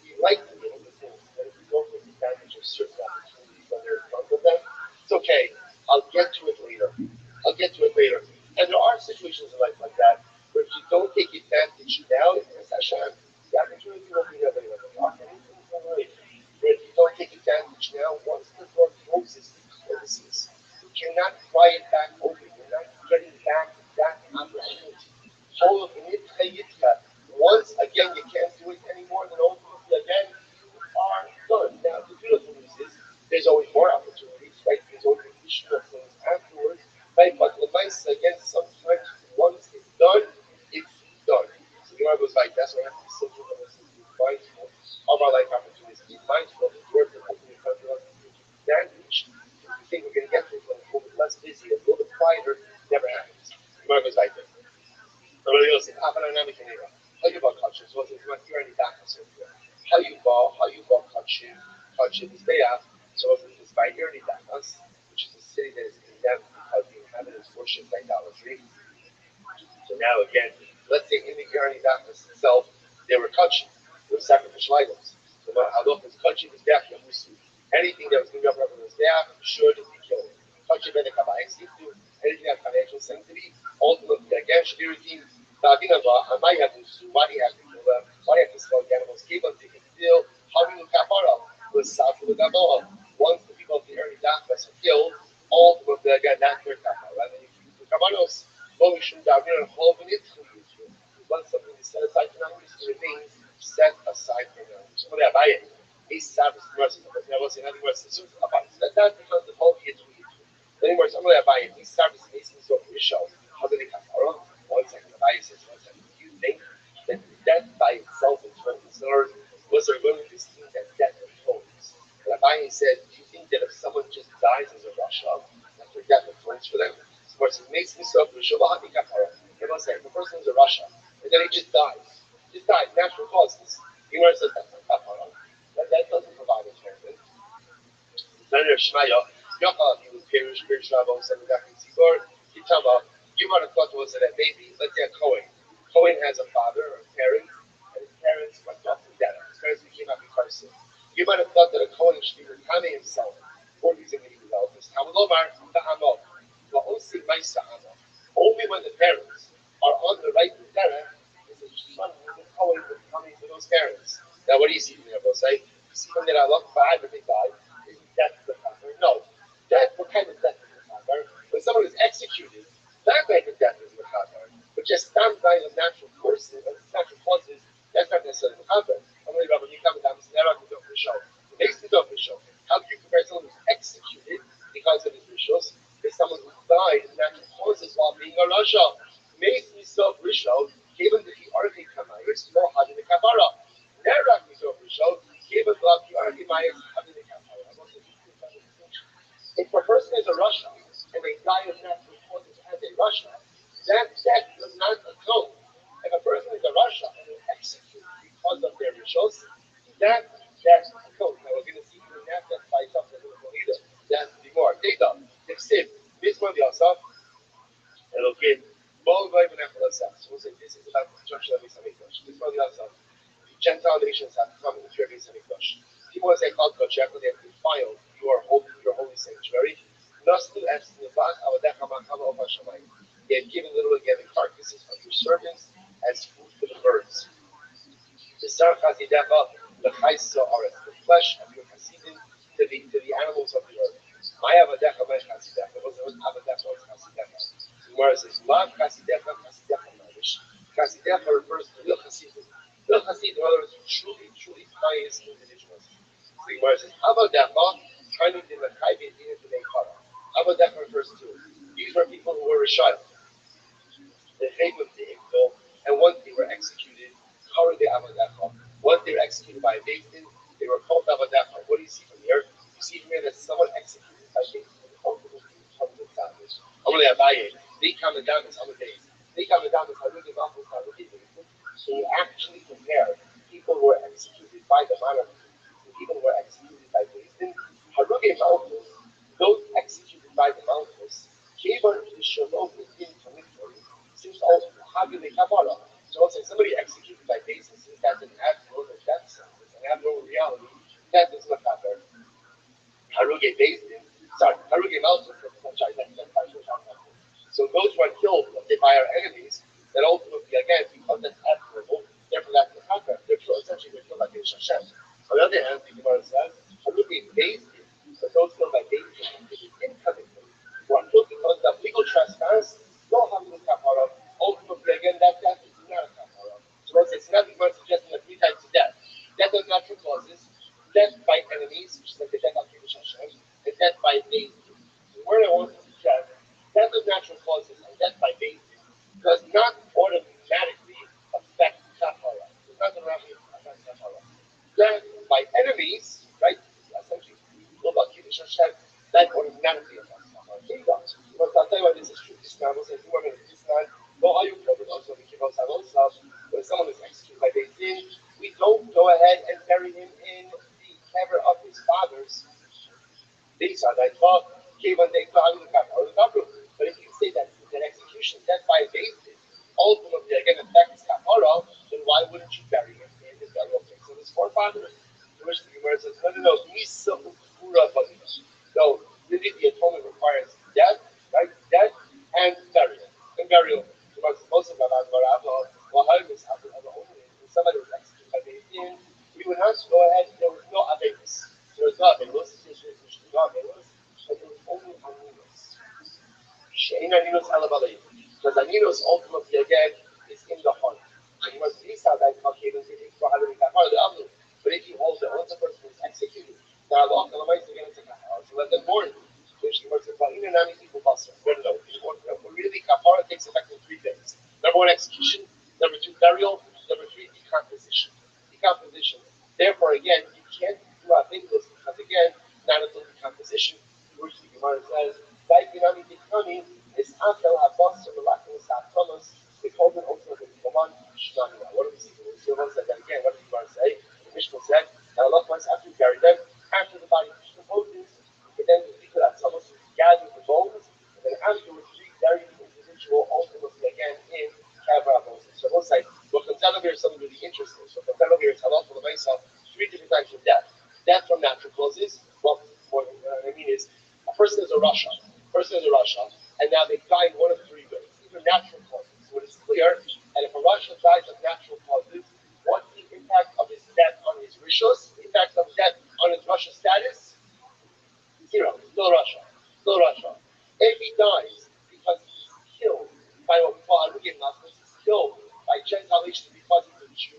We like to be able to think that if we don't take advantage of certain opportunities when they're in front of them, it's okay. I'll get to it later. I'll get to it later. And there are situations in life like that where if you don't take advantage now, it's Hashem, the opportunity will be there later. Where if you don't take advantage now, once the door closes, it closes. You cannot pry it back open. You're not getting back that opportunity. Once again you can't do it anymore, then ultimately again you are done. Now the beautiful news is there's always more opportunities, right? There's always additional things afterwards, right? But the advice again, sometimes once it's done, it's done. So the Gemara goes like that's why I have to be so mindful of our life opportunities. Be mindful of the words that open in front of us to take advantage. If we think we're going to get things a little bit less busy, a little bit quieter, never happens. The Gemara goes like this. Everybody else, how you about kachim? So it's what you're already back so how you bought kachim? Kachim is there. So it's by Irni Damas, which is a city that is condemned because the inhabitants worship idolatry. So now again, let's say in the Irni Damas itself, there were kachim, there were sacrificial items. So what halach is kachim is there musu. Anything that was going to be up on the staff should be killed. Kachim ben anything that financial sanctity, ultimately again should be redeemed. I might have to sue, why do you have to kill them? Why do you have to sell the animals? Keep them, they can steal. How do you kapara? Was Safu the Gaboa. Once the people of the early darkness are killed, ultimately again that's their kapara. And then you keep the kabanos. Well, we should have a whole minute to use you. Once something is set aside for now, it remains set aside for now. So when I buy it, he service mercy. I was in other words, the suit about it. That because the whole year to you. In other words, I'm going to buy it. He service makes me so crucial. How do they kapara? One second, the Rabbi says, one second. Do you think that death by itself atones? In other words, was there going to be seen that death atones? The Rabbi said, do you think that if someone just dies as a Rasha, that their death atones for them? Of course, it makes me so crucial. They must say, if a person is a Rasha, and then he just dies, natural causes. The Gemara says that's not kapara. That doesn't provide atonement. Shmaya, Yachal, Pirish Rabbi, something that can see, or Kitama, you might have thought was that maybe, let's say a Cohen. Cohen has a father or a parent, and his parents went off to death. His parents became a person. You might have thought that a Cohen should be Rakame himself, or he's in the eldest. Hamalomar, Ta'amo, La'osi Maisa Amo. Only when the parents are on the right terror is a son who is a Cohen coming to those parents. Now, what do you see from there, both say? You see from there, Allah, five, if they die, is death to the father? No. Death, what kind of death is the father? When someone is executed, that type of death is mechaber, but just stand by the natural courses, natural causes, that's not necessarily mechaber. I'm going to go you come down and say, "Never go for show." It makes me go for show. How do you compare someone who's executed because of his rishos to someone who died in natural causes while being a rasha? Makes me so rishos, given that the arche kamayis more hard in the kapara. Nerak me so rishos, given that the arche kamayis hard in the kapara. If a person is a rasha and they die of natural causes as a rasha, that death does not atone. If a person is a rasha and they execute because of their rishos, that death atones. Now we're going to see even that death by itself doesn't atone either. There has to be more. Data, if sin, mitzvah v'yasaf, Elokim, bol v'ay v'nechel. So we'll say this is about the construction of Beis Hamikdash. Mitzvah v'yasaf. The Gentile nations have to come into your Beis Hamikdash. People say called Kodesh, they have defiled your holy sanctuary. They have given literally again the carcasses of your servants as food for the birds. The flesh of your hasidim, the the animals of the earth. My avadecha, my chasidecha. What's avadecha? What's chasidecha? So Gemara says, "Lav chasidecha, chasidecha mamish." Chasidecha refers to real chasidus. Real chasid, in other words, truly pious individuals. So Gemara says, "Avadecha, trying to mechai b'din to make chara." Avadecha refers to these were people who were rishayim. They came with the Igdol, and once they were executed, Kara de Avadecha. Once they were executed by a Beit Din, they were called Avadecha. What do you see from here? You see from here that someone executed by Beit Din ultimately becomes the damage. Amale Abaye, they come the damage on the days. They come the damage on the days. So you actually compare people who were executed by the monarchy to people who were executed by Beit Din. Haruge Malchus, those executed by the Malchus, Kevar the Shalom within victory. Seems also how do they come out of? So let's say somebody executed by basis, that doesn't have no death sentence and have no reality, that does not happen. Haruge Basin, Haruge Malchus, so those who are killed by our enemies, that ultimately again, because that's admirable, therefore that's the happen. They're killed essentially they're killed by Hashem. On the other hand, the Gemara says, Haruge Basin, but those killed by Basin, incoming. Who are killed because of legal trespass, don't have to kapara. Ultimately, again, that death is not a kapara. So let's say, so now the Gemara suggesting that three types of death. Death of natural causes, death by enemies, which is like the death of Hashem, and death by Beit. The word I want to suggest, death of natural causes and death by Beit does not automatically affect kapara. Does not automatically affect kapara. Death by enemies, right? Essentially, people about Kiddush Hashem, that automatically affects kapara. But I'll tell you what this is true. This man will say, this man, no, are you covered also the Kibbutz Hamosaf? When someone is executed by Beit Din, we don't go ahead and bury him in the kever of his fathers. These are like but if you say that execution death by a Beit Din ultimately again affects kapara, then why wouldn't you bury him in the burial place of his forefathers? To which the Gemara says, no. No, really the atonement requires death, right? Death and burial. And burial. Most of them are when somebody was executed by Beit Din, we would not go ahead, there was no abemus. There was no abemus, but there was only aninus. Shein aninus alabalei. Because aninus ultimately again is in the heart. And you must least have that Caucasian for having that part of the Abdu. But if you hold that once a person is executed, now Allah is going to take a house, so let them mourn. Which the word says, really, kapara takes effect in 3 things. Number 1, execution. Number 2, burial. Number 3, decomposition. Decomposition. Therefore, again, you can't do a thing because again, not until decomposition, which the Gemara says, Daikinami Dikami is Afel Abbas or Lakas Thomas. They called it also the Koman Shnamina. What do we see? The Gemara said that again. What did the Gemara say? The Mishnah said, that Allah wants after you bury them, after the body decomposes, and then you could have someone who gathers the bones, and then afterwards rebury the individual ultimately again in Kavra. So we'll say, what comes out of here is something really interesting. So what comes out of here is halal for the myself, 3 different types of death. Death from natural causes, well, what I mean is, a person is a Rasha, and now they die in one of 3 ways. These are natural causes. So it is clear, and if a Rasha dies of natural causes, what's the impact of his death on his rishos? The impact of death on his Rasha status? 0. Still Rasha. If he dies because he's killed by what we call Arugim Nafis, he's killed by Gentilism because he's a Jew,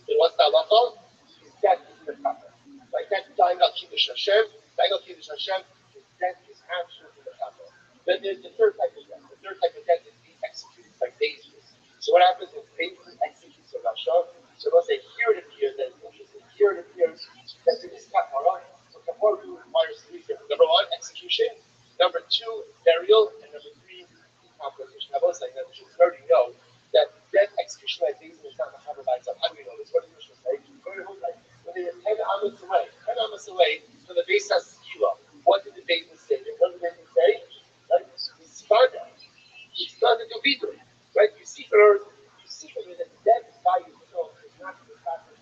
then what's the halacha? His death is in the kafir. Like that dying of Kiddush Hashem, his death is absolutely in the kafir. Then there's the third type of death. The third type of death is being executed by Bezos. So what happens if Bezos executes a Rasha? So let's say here it appears that it's interesting. Here it appears that it is kapara. So kapara requires 3 things. Number 1, execution. Number 2, burial. And number 3, decomposition. I was saying that we should already know that death execution like Bezos is not machaber by itself. How do we know this? What does Mishnah say? When they were 10 amas away from the base of Skila, what did the Bezos say? What did the Bezos say? Right? He started to beat them. Right? You see from her that death by itself is not the fact that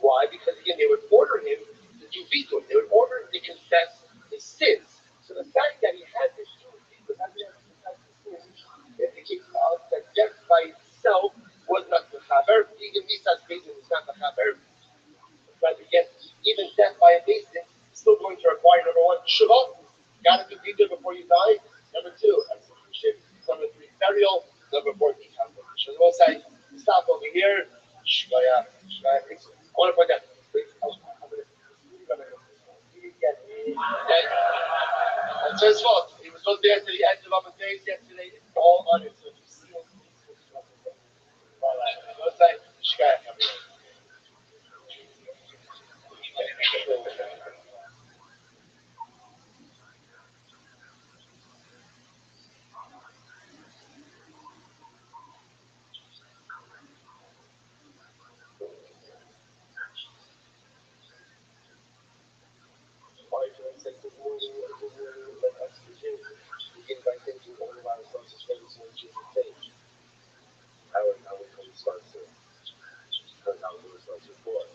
why? Because again, they would order him to do veto. They would order him to confess his sins. So the fact that he Shiva, gotta be there before you die. Number two, execution. Number three, burial. Number four, decapitation. So they will say, stop over here. Shigaya, Shigaya. I want to point out, please, okay. That's his fault. He was not there to the end of our days yesterday. It's all on it. So if you see him, all right. Let's say, Shigaya, come here. Why do I say the warning, let us begin? Begin by thinking all of our thoughts as well as one Jesus page. How we can start to because how we was before.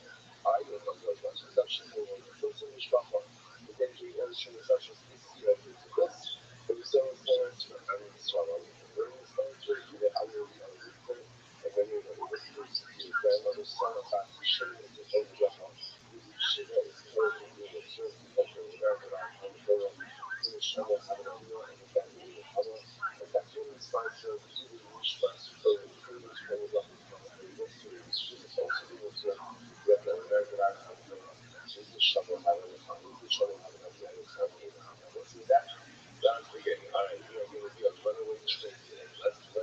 I don't know what was perception for the first in the struggle. The danger of the perception is here to this. But we still forward to the kind of struggle. We're in the center to the other people. And then we're going to listen to your grandmother's son about the shame of the whole struggle. Shiva is closing the observed culture of American art and the world. In the struggle, having a real and a family in color. And that human sponsor, even wish for us to go to the freedom to go up. Jesus also was yet the American art and the world. Jesus struggle having a family. Jesus struggle having a family. Let's see that. God's beginning. All right, we are going to do a runaway train today. Let's do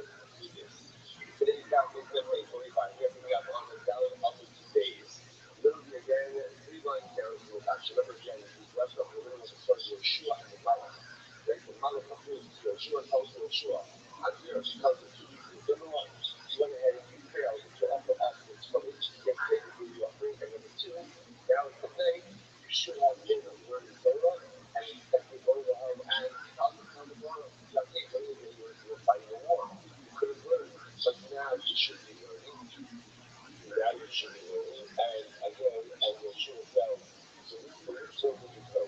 this. Today's God is February 25. We are picking up on the Dallas of the 2 days. Literally again, 3 line carrots will actually remember again, these left up, we're going to start Yeshua and the Malach. Right? The Malach appears to Yeshua tells Yeshua, I'm here because of two reasons. Number one, you went ahead and you failed to offer offerings from which you get paid to give you offering. And number two, now is the day you should have been learning Torah and expecting Abraham and talking to the Torah. Okay, earlier you were fighting a war. You could have learned, but now you should be learning. Now you should be learning. And again, as Yeshua says, so for which one will you go?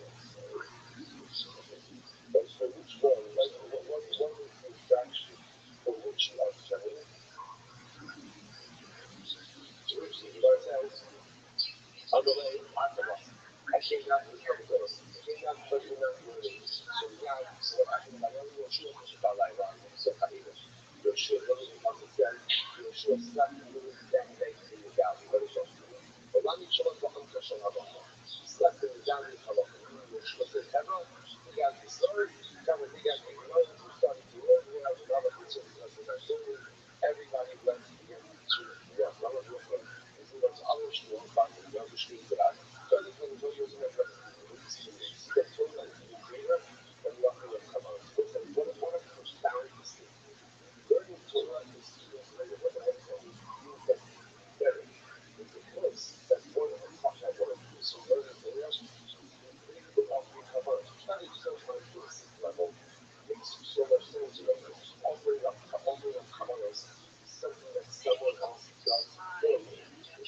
But for which one? Like, what is the distraction for which you are studying? To which the Lord says, on the way, after us. I came down to the Torah. I came down to the Torah. So now, so I think I know Yeshua was about like that. So I mean, Yeshua literally comes and says, Yeshua slept literally that day in the galley. But it's also, but not each one of them just on our slept in the galley of Allah. Yeshua says, everyone, we got the story. Come and we got the Gemara. We started to learn. We have another person who does the story. Everybody went to begin to work. Allah Akbar. If we go to other schools, back to the other schools that I 30, 22 years in my presidency, we see the Torah is even greater than nothing will come out. What a profound mistake. Learning Torah is even greater. What the heck is it? Means that better. It's a place that's more than a fucking word. So learning Torah is the offering cover. Not even so much to a sick level. Makes you so much sense to them. Offering up covers is something that someone else does for you.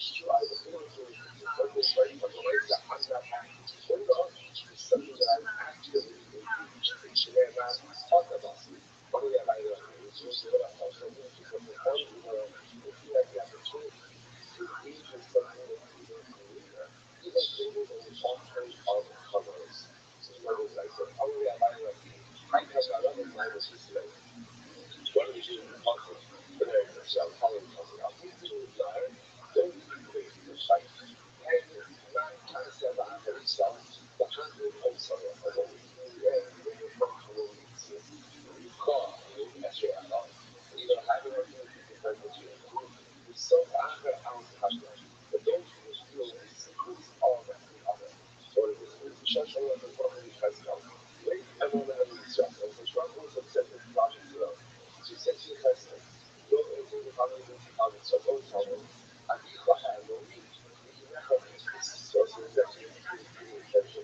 Strive for something right from the way that I'm not happy. What about is something that I'm actively engaged in. Should I not talk about it? What do I like? It's just what I also do because the fun if you have the opportunity to engage in something that you don't believe in, even greater than the offering of covers. So in other words, I said, how do I like I have another language today. What do we do in the puzzle? Today, so I'm calling the puzzle. I'll give you a desire. Don't be crazy to fight. And not trying to sell the answer itself, but trying to also a little bit when you're from a little bit you call, you that's your Allah. And you're going to have it on you, you can with you. You so anger out of but don't feel the secrets of the other. So it is the church of the family has come. Wait, everyone has been struck. And the struggle is obsessed with logic zero. So you said to your husband, go into the family of the so go tell them, I need to have no need. You can never be so it's actually pretty intentional.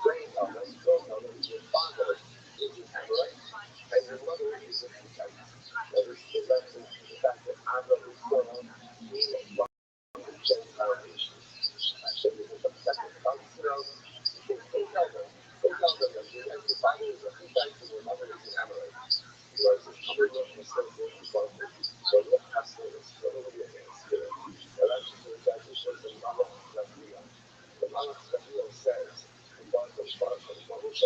Don't tell them, your father is an Amorite, and your mother is a Hittite. Now this is the lesson, the fact that Abba is son, means Gentile nations. So this is the second council. Go tell them that your father is a Hittite and your mother is an Amorite. You are the children of the same responsible. So look past this. What are we against here? Now that's just an example of the Malach Gabriel. The Malach Gabriel says, the God of Baruch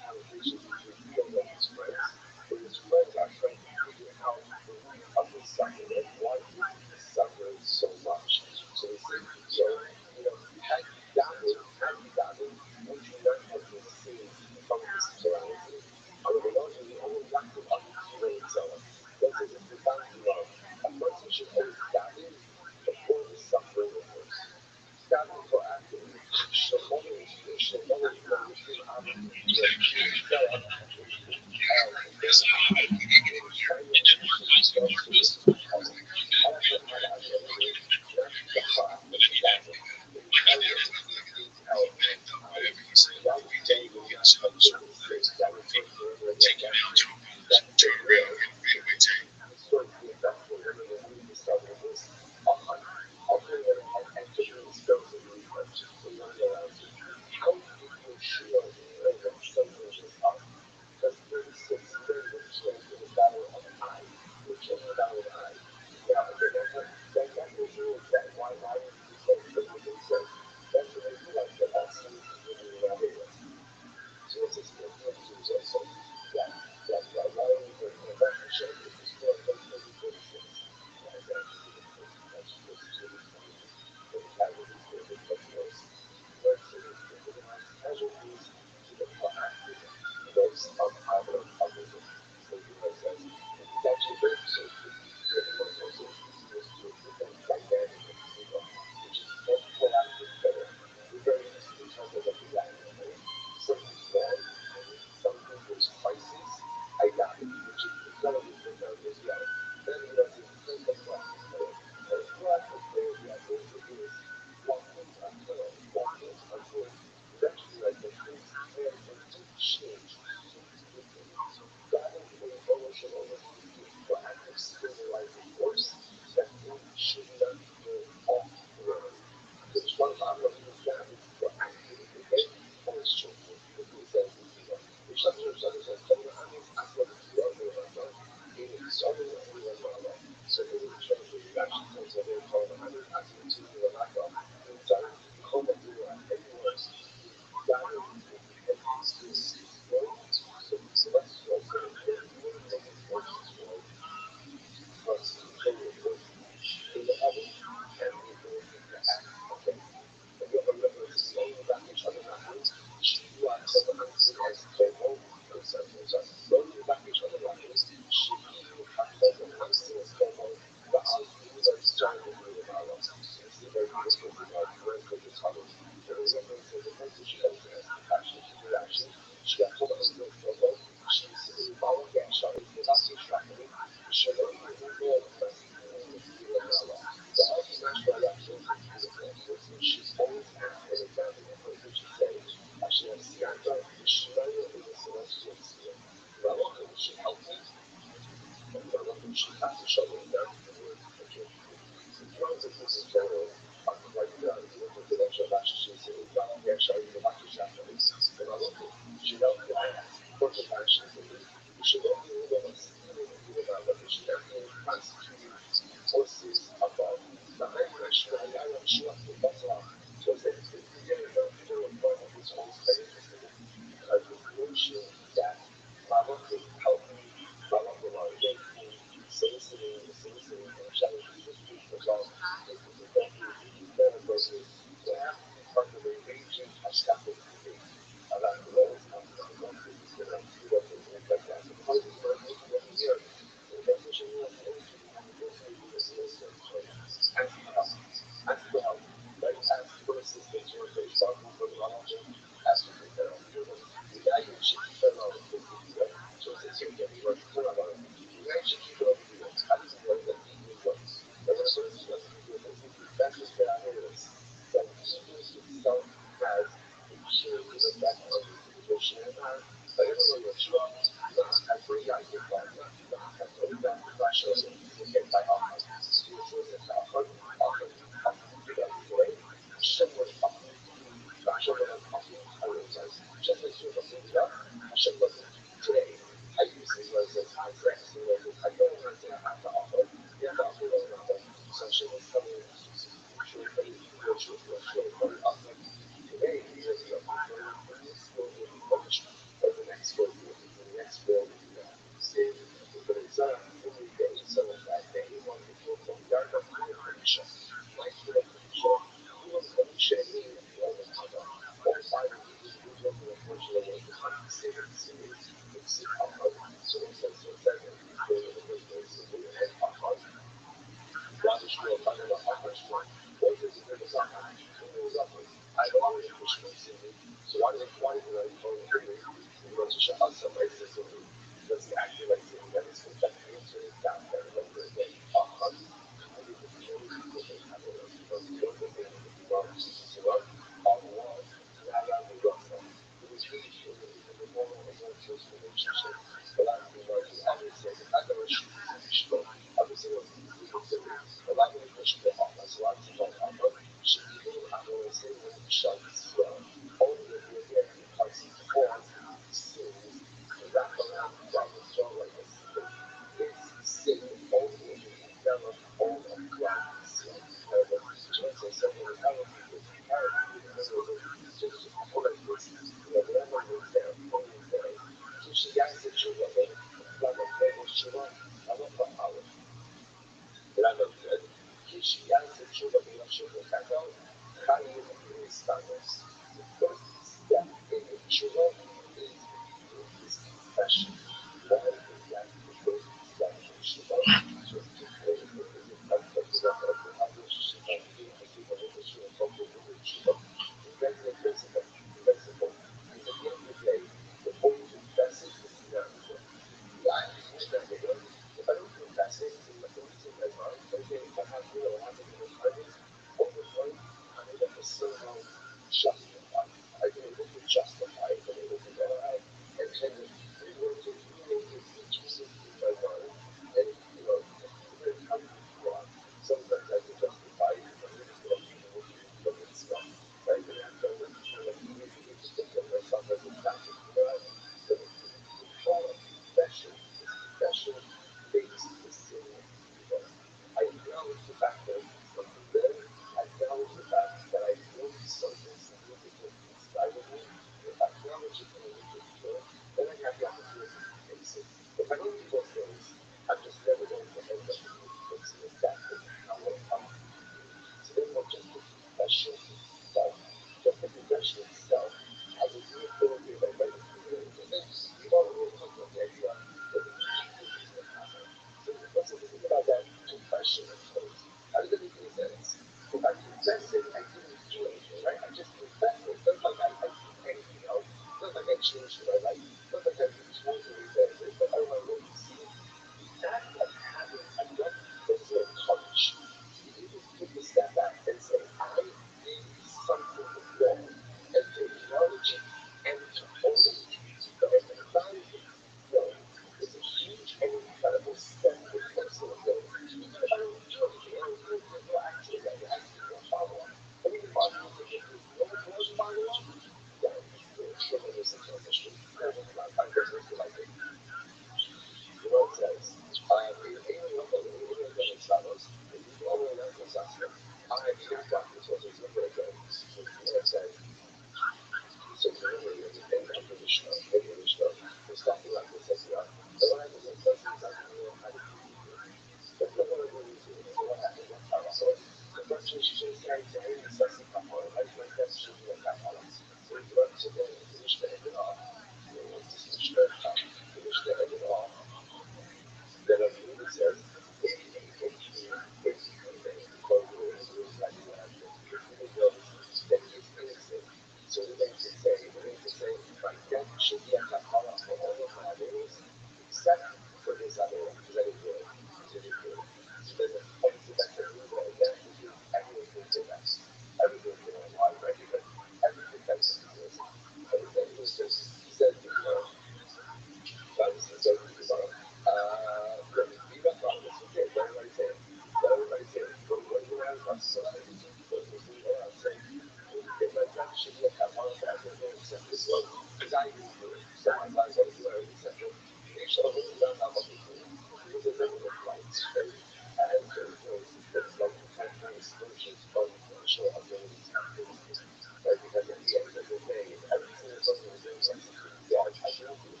So my class always learned, etc. Each of them learn how to do it. Because there's never good lights, right? And there's like kind of exclusions of initial abilities and abilities. Right? Because at the end of the day, if every single person was doing executing the art, I can do it.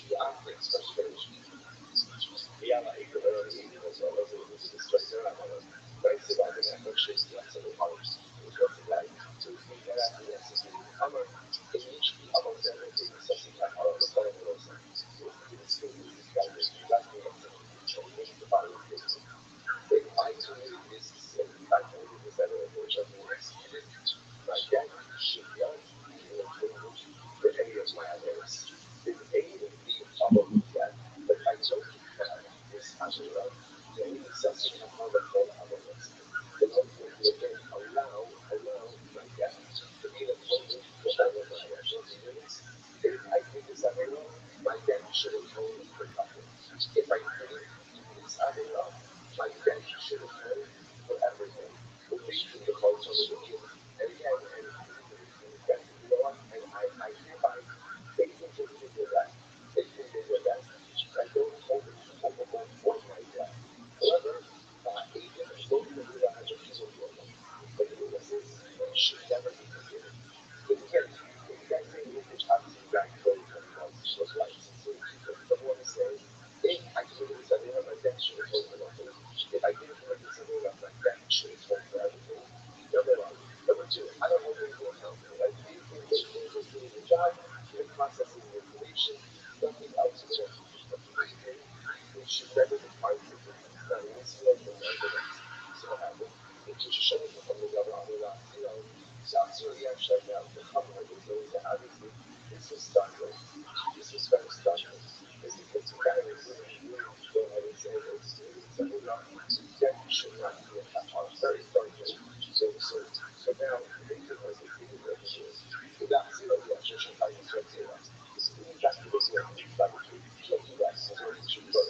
Anche frustration. Yeah, like even as well as it was straight around. Right? So I think that shapes the answer of powers. It's what it like. So if you get out the executing hammer, initially I was there to necessitate our following also. So to the school with this guy, this guy who executed and make the power of this. If I created this system, if I created this element which has been executed, my dad should not be influenced for any of my awareness. If A would be probably that, but I don't have this Avera, then necessity of how the whole awareness. Then ultimately again allow my dad to be influenced for all of my actions and units. If I create this Avera, my dad should atone for nothing. If I couldn't do this Avera, my dad should atone for everything. Completely the culture of the wicked. And again, and again, you know what? And I hereby they think they did their best. They think they did their best. I don't hold it culpable for my death. However, even though the Buddha has a reason for them, but the Buddha says he should never be forgiven. Because again, if you guys say image, obviously you guys know what it was like. So someone is saying, if I committed this idea, my death should have told for nothing. If I didn't commit this idea, my death should have told for everything. Number one. Number two, I don't hold anything accountable. Like these things, those things just doing the job, they're processing the information, nothing else is going to be. But breathing, it should never define significance. Now, in this field, we're not going to see what happens. It just shows you from the level of the last, so absolutely I'm shut down. The cover of it, so obviously, this was startling. This was very startling. Is because the guy was willing to go ahead and say, it's a lot. That should not be a kafar. Very startling. So now, the thing was, the thing is, without zero, the actual shafai is right zero. This is exactly the zero. You can't do that. So you should go.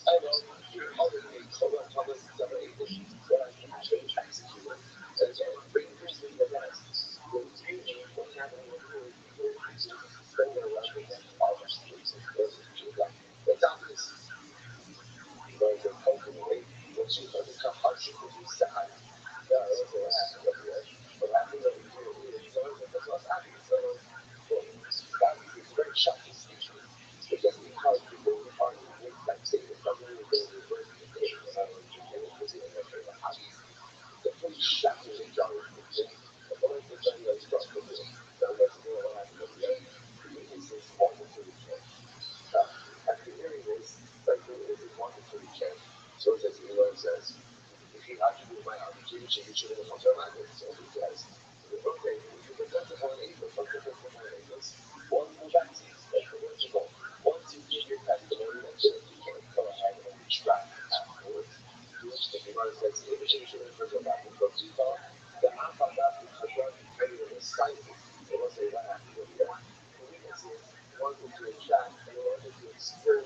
I know you're already covered several agents, but I can actually execute it. And again, bring this in the rest. The really what's happening with you is people spend their life with that all the streets and versus Judah. That's obvious. But the cultivate, once you overcome hardship and you sad, yeah, that's what happened over there. What happened over here is, so that's what's happening. So, well, obviously, it's a very shocking statement. But just because people are make that statement doesn't mean they reverse the data. Obviously, it's a pretty shockingly jarring statement. But let me tell you a story for you. Now, let's know what happened over there. The witnesses walked into the camp. After hearing this, like the witnesses walked into the camp. So it says, the Lord says, if he had to do my obligation, you should have come to my way. So he says, okay, if you repent to one evil, from the book of my angels, once you baptize, like the words you go, once you give your testimony, that's it. You can't go ahead and retract afterwards. To which the Gemara says, if you should have heard about the Kotzika, the Afadat Chazar, depending on the scientists, it will say what happened over there. The witnesses wanted to retract and wanted to explain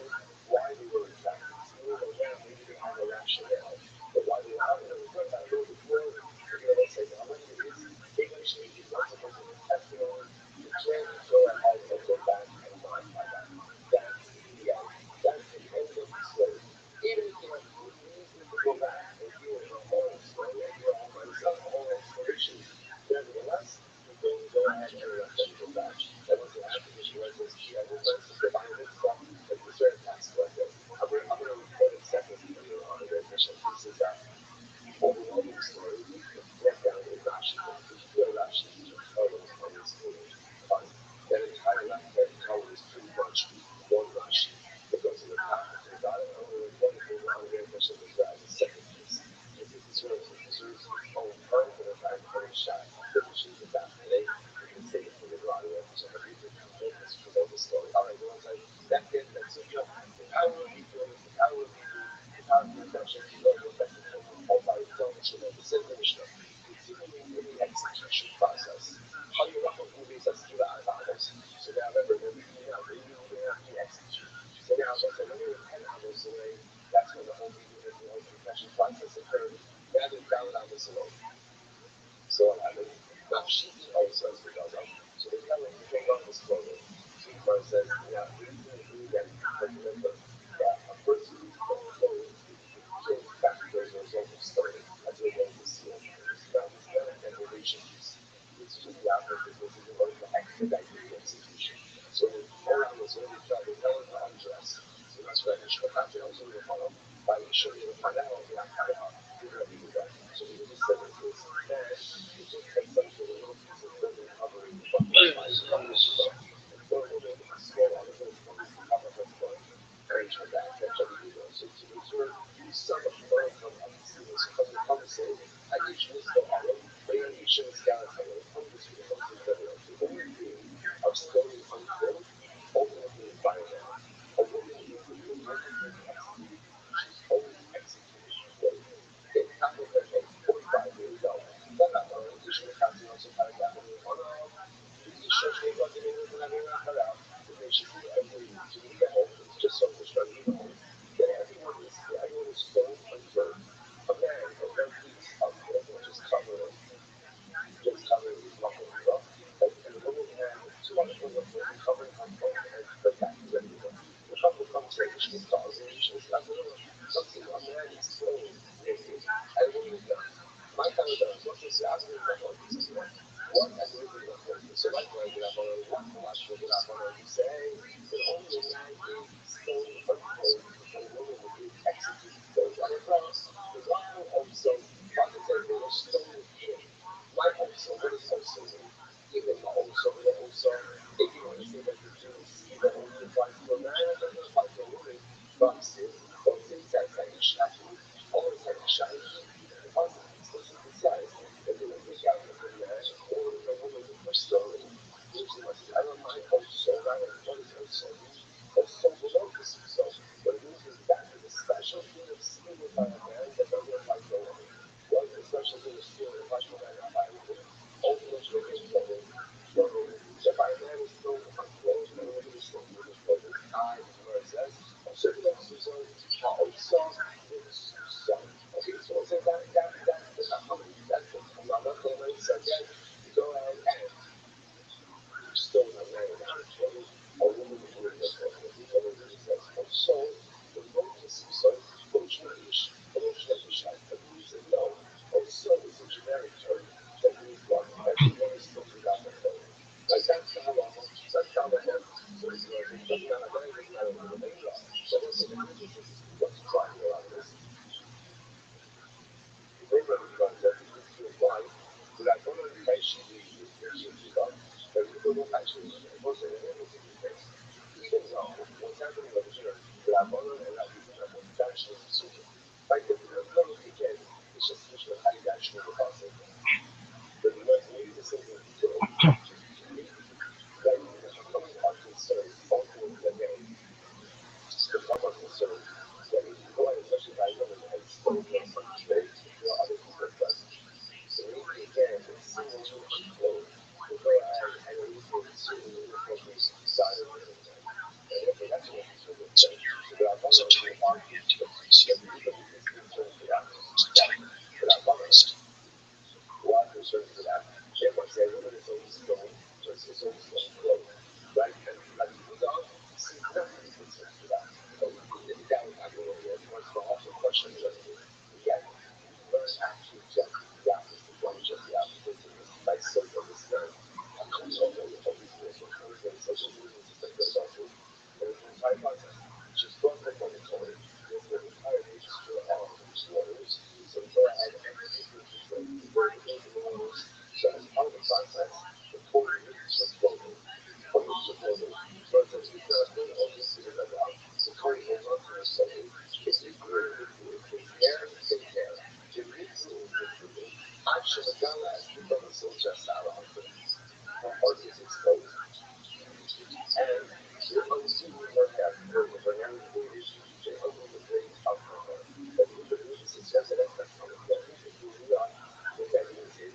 why they were retracting. So, yeah, maybe they have a rationale. But why they are, we talked about it before. We're going to say now what it is. English speaking, once a person is testimony, you can't go ahead and go back and modify that. That's the end. That's the end of the story. Even if you have good reason to go back and give a whole story and give a whole explanation, nevertheless, you don't go ahead and let them go back. And what's going to happen is you says, I will mention the Bible stuff, but it's very possible. I'm going to record it separately for you on the definition. This is overwhelming story brought down in Rashi. If you go to Rashi, you can tell on this page, that entire left-hand column is pretty much one Rashi. It goes in the top and to the bottom. I'm going to report it on the definition of the second piece. Because it deserves its own part of the entire shot. Finishes the top today. We can save it for the audio episode. But these are two focus for the story. All right, well, that's it. That's it. The power of equals, the power of equals. Construction all by itself, the same Mishnah. Continuing in the execution process. How you rough up movies as to the hours. So now remember, we're reading now, we have to execute. So now, let's say when we were 10 hours away, that's when the whole meeting and the whole confession process occurred. Now they're 9 hours away. So what happens? Now, she also has the Gaza. So they tell him to take off his clothing. where it says, yeah, again, but remember that a person who's got clothes is killed practically as a result of stoning until there is a seal. Now, there's no deprivation piece. It's just the outcome because it's in order to expedite the execution. So, all I was only trying to tell the undress. So that's why the Shmachati also will follow by showing the Panel, the Akara, so he just said it is, and he just takes up with a little piece of linen covering the body by his foot, and throw it in a small article to cover her foot. And her back, that's what he does. So to make sure you sum up the oil from obviously was from the conversation, I each was the oil, but then each was skeleton, and from this we come to the only being of stoning unclothed, ultimately by a man. A woman who is deliberately executed, she's always executed. It happened that like 45 years ago. Then I learned to show the country also kind of got me on the church they got in and I mean cut out. But they should agree to leave the home. It's just so much trying to leave the home. Then everyone is so unclothed. A man or no piece of clothing just covered his mouth and the woman had two other things of clothing covering her foot and her back is everywhere. The couple comes saying she was causing she was like, something a man is clothed naked and a woman is not. My kind of does. What is asking the Lord? He says, what I believe in the Lord. So like when I get up on a what I should get up on a you say that only a man is stone unclothed and a woman is executed clothed on a cross. The Bible also, Father said they were stoned him. My also, what is also mean? Even the also, if you want to say that the Jews see that only applies to a man, it doesn't apply to a woman. But since both things says that you shall always have a shiny, the Bible explicitly says that they will take out the man or the woman for stoning. Usually, I say, I don't mind also, I don't know what is also mean. Also belongs to so, but it means that is a special thing of stealing by a man that doesn't apply to a woman. What is the special thing of stealing by a man and by a woman? Ultimately, it's clothing. If by a man is still unclothed and a woman is still clothed, I, where it says, also belongs to so, also is so. Okay, so it says that's not how many that's I'm not going to say again. You go ahead and still a man without clothes, a woman with no clothes. In other words, it says, also, the Moses so, that means that no, also is a generic term that means what? Everyone is still without their clothes. Like that's the halacha, that's the halacha. So it's like, it doesn't matter where it doesn't matter where they are. So what's driving a lot of this? They were the ones that you apply to that one location you got, but you don't actually was it even though what's happening over here, that one and that you have one actually like the little again, it's just how you actually process it. But the most maybe the same thing you do that how come you are concerned ultimately again the common concern that if you go out especially by women and stone your unfaith, you know other people does. So maybe again, it's seeing you unclothed. You go ahead and alleviate seeing you appropriate side of it. And therefore, that's what it's going to say. So that I want to be argued to that we look at this concern for that. But I want to who are concerned for that. Therefore, say women is always stoned, just is always unclothed. Right? And like the dog seems not to be concerned for that. But that was not going to work. Once the also question is again, learn actually just the opposite. Don't just the opposite. By so understand. How come so many of these people are such a reason to think about it? And it's an entire process. Just go to the dormitory. There's an entire history of these waters. So go ahead and build the waters. So as part of the process, the Torah needs some clothing. What needs some clothing? So it says, you know, bring all these things about. The Torah holds on to this clothing. It's included in hair, in hair. In included, actually, God has become so just out of her heart is exposed. And the unseen work out her young age, the ultimate of her heart. But what the means is just that's not what we are. What that means is,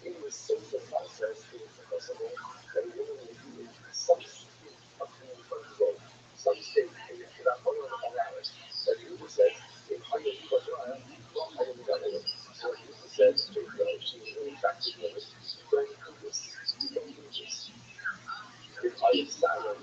in the social process, it is possible that a woman will be in some state of being unclothed, some state, and you cannot allow it. But Jesus says, in higher Kodra, well, higher Kodra. So Jesus says, she's an attractive woman, don't do this. Don't do this. It's higher Sarah,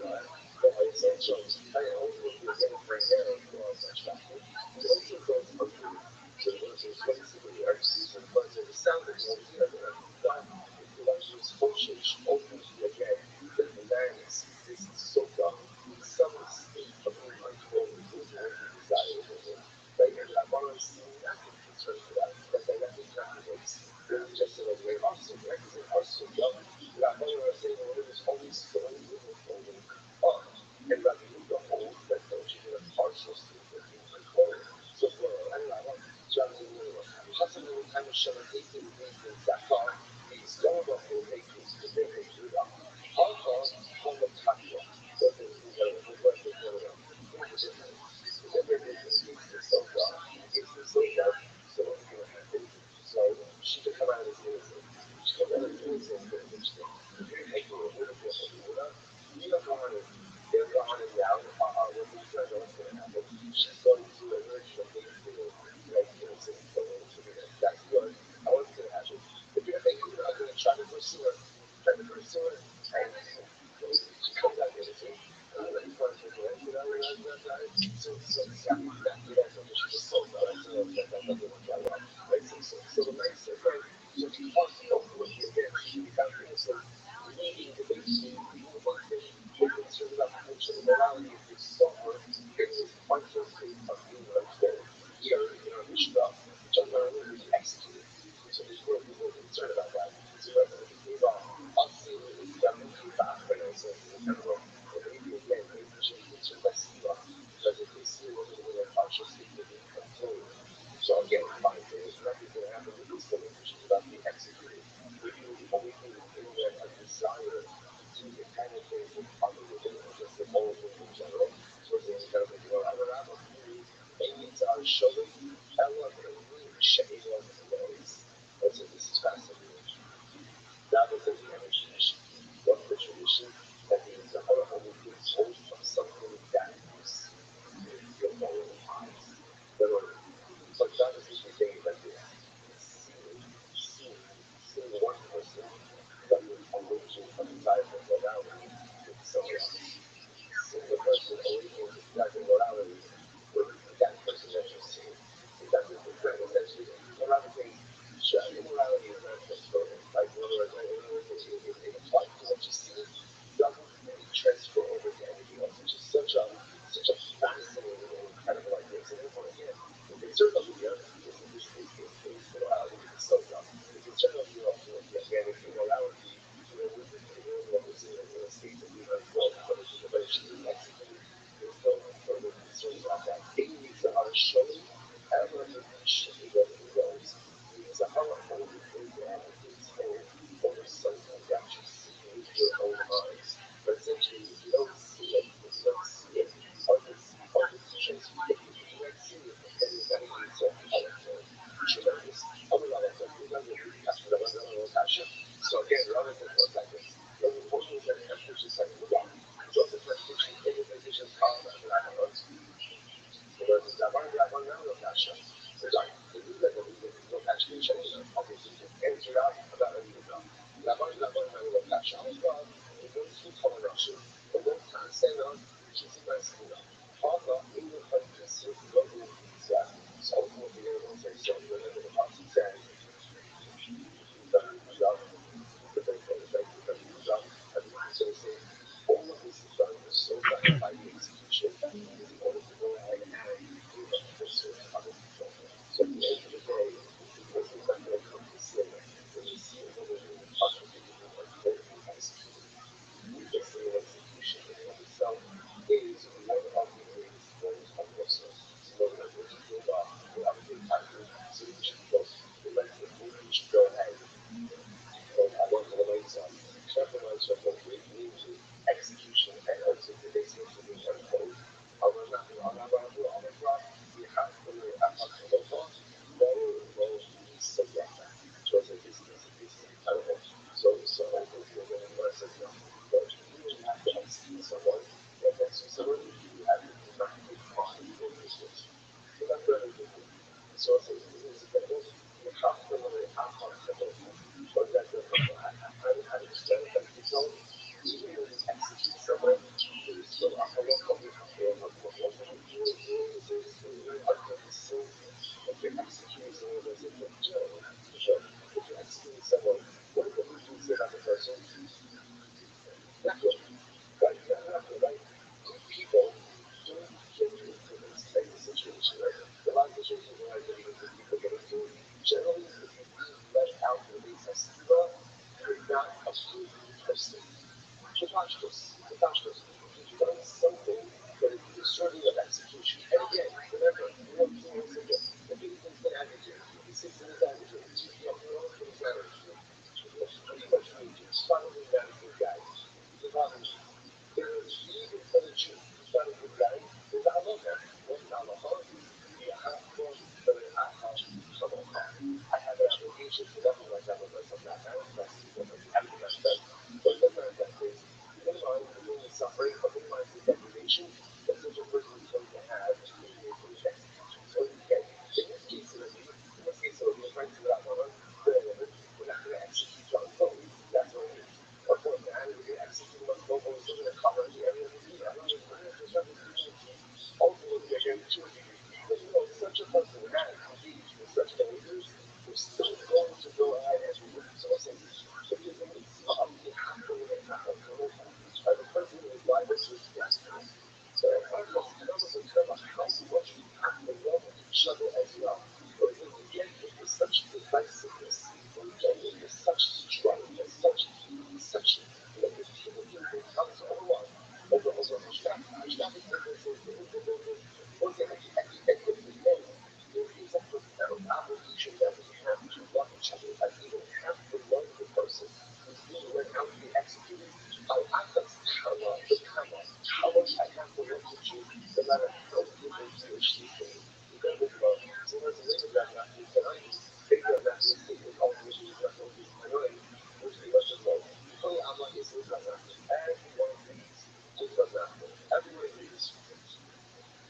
Apple teaching them you have to love each other, like you don't have to love the person who's being led out to be executed. I thought, come on, how much I have to work with you, no matter how you make me sleeping. You go with love. So let's live with that after tonight. Maybe I'm not sleeping all the way to the rest of my life. Which is much as well. Only I'm not listening to that. Everyone agrees with that. Everyone agrees.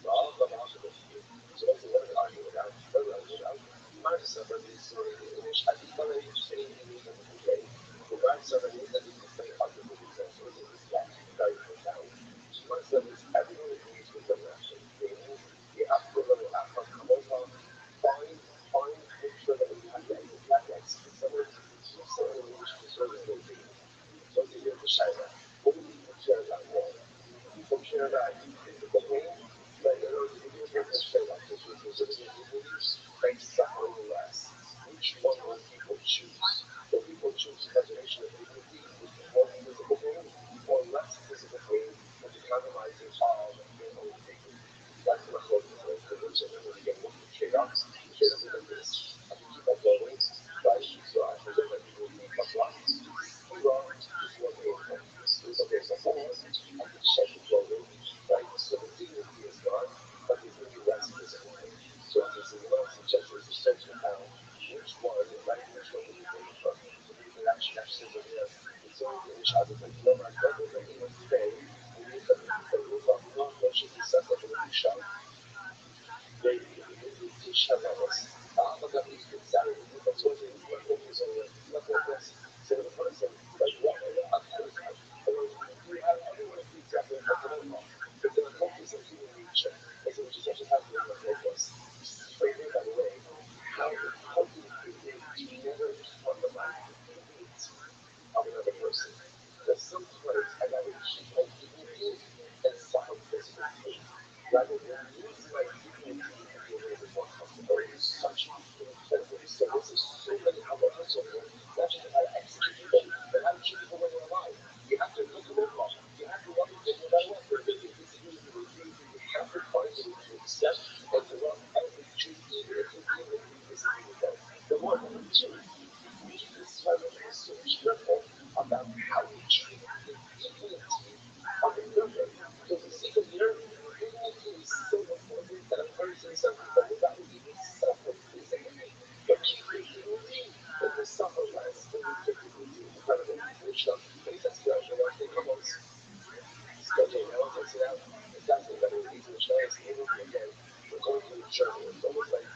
Well, I'm not going to do. So let's argue it out. Let's argue it out. Mas somebody is sort of English. I think what I say in English is okay. But when somebody is that is very arguable with them, so it's that very profound. So what is everyone agrees with them actually. Meaning you have to learn after come over, make sure that we have that execute someone. So someone in English preserves their dignity. So they hear the China. What do people care about more? People care about physical pain, like in order to do this, care about preserving their dignity, by suffering less. Which one will people choose? Will people choose preservation of dignity with more physical pain, or less physical pain with the compromising of their own dignity? That's what I'm looking for. So remember, again, look at trade-offs. Trade-offs are like this. I can keep on going, right? So I preserve my dignity, but plus, zero is more painful. Okay, so four, I can shed the clothing, right? So the dignity is gone, but there's going to be less physical pain. So as I say, you know, substantial pound, which one, right? Which one would you take it from? So the actually says over here, it's only the English other than no matter what the English thing, we need to move up. Not should be set up in the shop. They shut us. But that means it's Saturday. That's what they focus on. Not focus. So the person, like, what? Of course, we have everyone agrees that we're not going to but then focus on human nature. That's what you just have to focus. Right here, by the way, how important it is to never compromise the dignity of another person. Because sometimes I gotta keep my dignity and suffer physical pain rather than lose my dignity and be a little bit more comfortable. It's such a incredible story. This is so many elements of it, not just how to execute people, but how to treat people when they're alive. You have to look at them up. You have to love them no matter what. Whether they disagree with you, agree with you, you have to find a way to accept and to love every truth, even if you disagree with them. Number one. Number two, this is why we are so careful about how we treat the dignity of another. Because you see, here, dignity is so important that a person suffers without even suffering. But keep your dignity and you suffer less when you take dignity. It's incredible. Finish up. Finish that situation. Come on. Okay, now once I sit down, it's actually better with easy choice. Again, we're going through the journey. It's almost like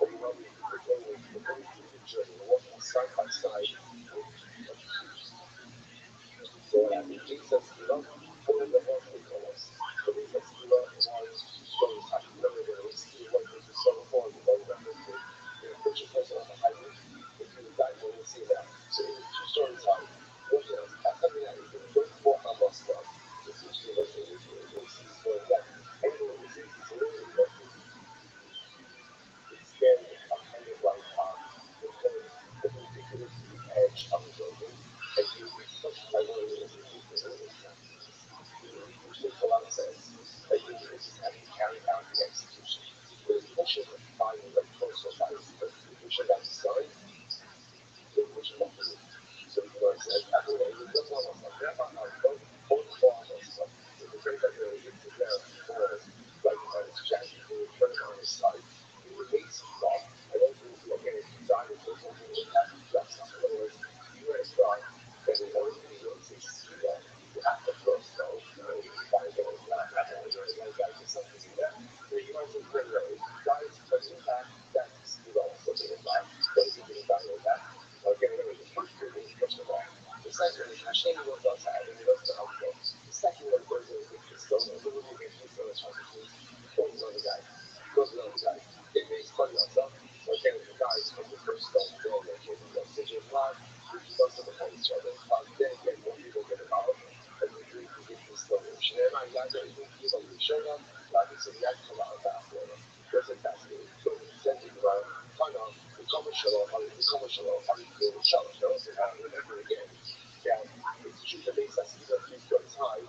we're going through the journey. We're walking side by side with Jesus. So what happened? Jesus, opened the heart for us. The reason was story time. Remember when we see the word was so before the Lord reference to put your person on the highway. If you die, we'll see that. So it was two story time. What's it? Something that is good for our Muslim. This is for that. Anyone who sees this really it's very a kind of like the ridiculous to the edge of the building. And you such a word is which makes a lot of sense. That you this is having carried out the execution. We're pushing by the closer by the pushing by the side, they're pushing by the so you know it's like everyone is just one of them. Never have done both forms of the great that there is there for like on his chest, he was turning on his side. He released God. I don't think okay, if you die with this one, you have to justice. In other words, you are God, and the only thing you say God. You have to trust God. You gotta get it not happening. You gotta get something to that. You might as well pray that if you die because of that, that's something in life. But if you didn't die like that, okay, remember the first thing is first of all. The second is Hashem will not have and he doesn't know how it goes. The second one goes in the pistol, and the one who gets pistol is trying to do goes on the guy. Goes on the guy. It makes fun of yourself. Okay, the guys from the first stone, they're all okay. The message is live. Which is also the point. So then again, more people get involved. And we agree to get this story. Shema, Yada, Yuki, Shema, Ladi, Siriak, Kalata, what's it that's good? So, send it around, kind of, become a shalom, remember again, that it's true that makes us either three stories high,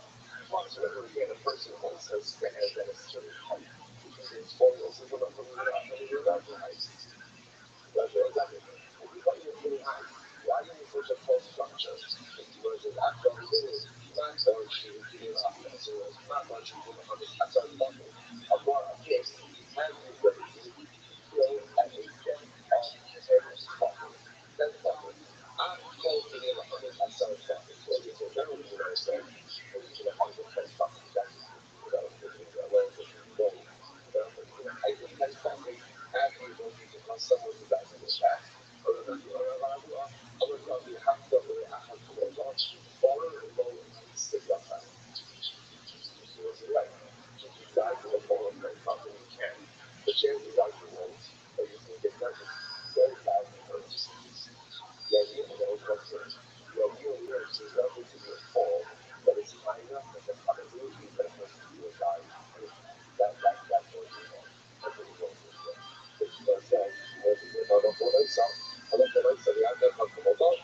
plus So then when we get a person who says that is to it's almost as if I'm going to realize that's exactly. If you got your fully high, why do you put a false structure? Versus after not going to give up as well as not going to give up as a level. I brought a gift and the ability to grow at a step on every profit. That's profit. I'm going to give 100% profit. So it's a very good saying. When you get 100% profit, that's well, gold. I think that's profit. And you don't need to have someone who does it fast. أول ما بيحقق أحد الخطوات فور الموت استقامة. Right. So you guys will follow the properly can. The chances are you won't, but you can get nothing. Very bad first. The idea of those what's the idea here is there's nothing to be a fall, but it's high enough that the probability that a person will die. That's what you want. That's what you want to do. Which is said, أنا طلعت سريعا الخطوات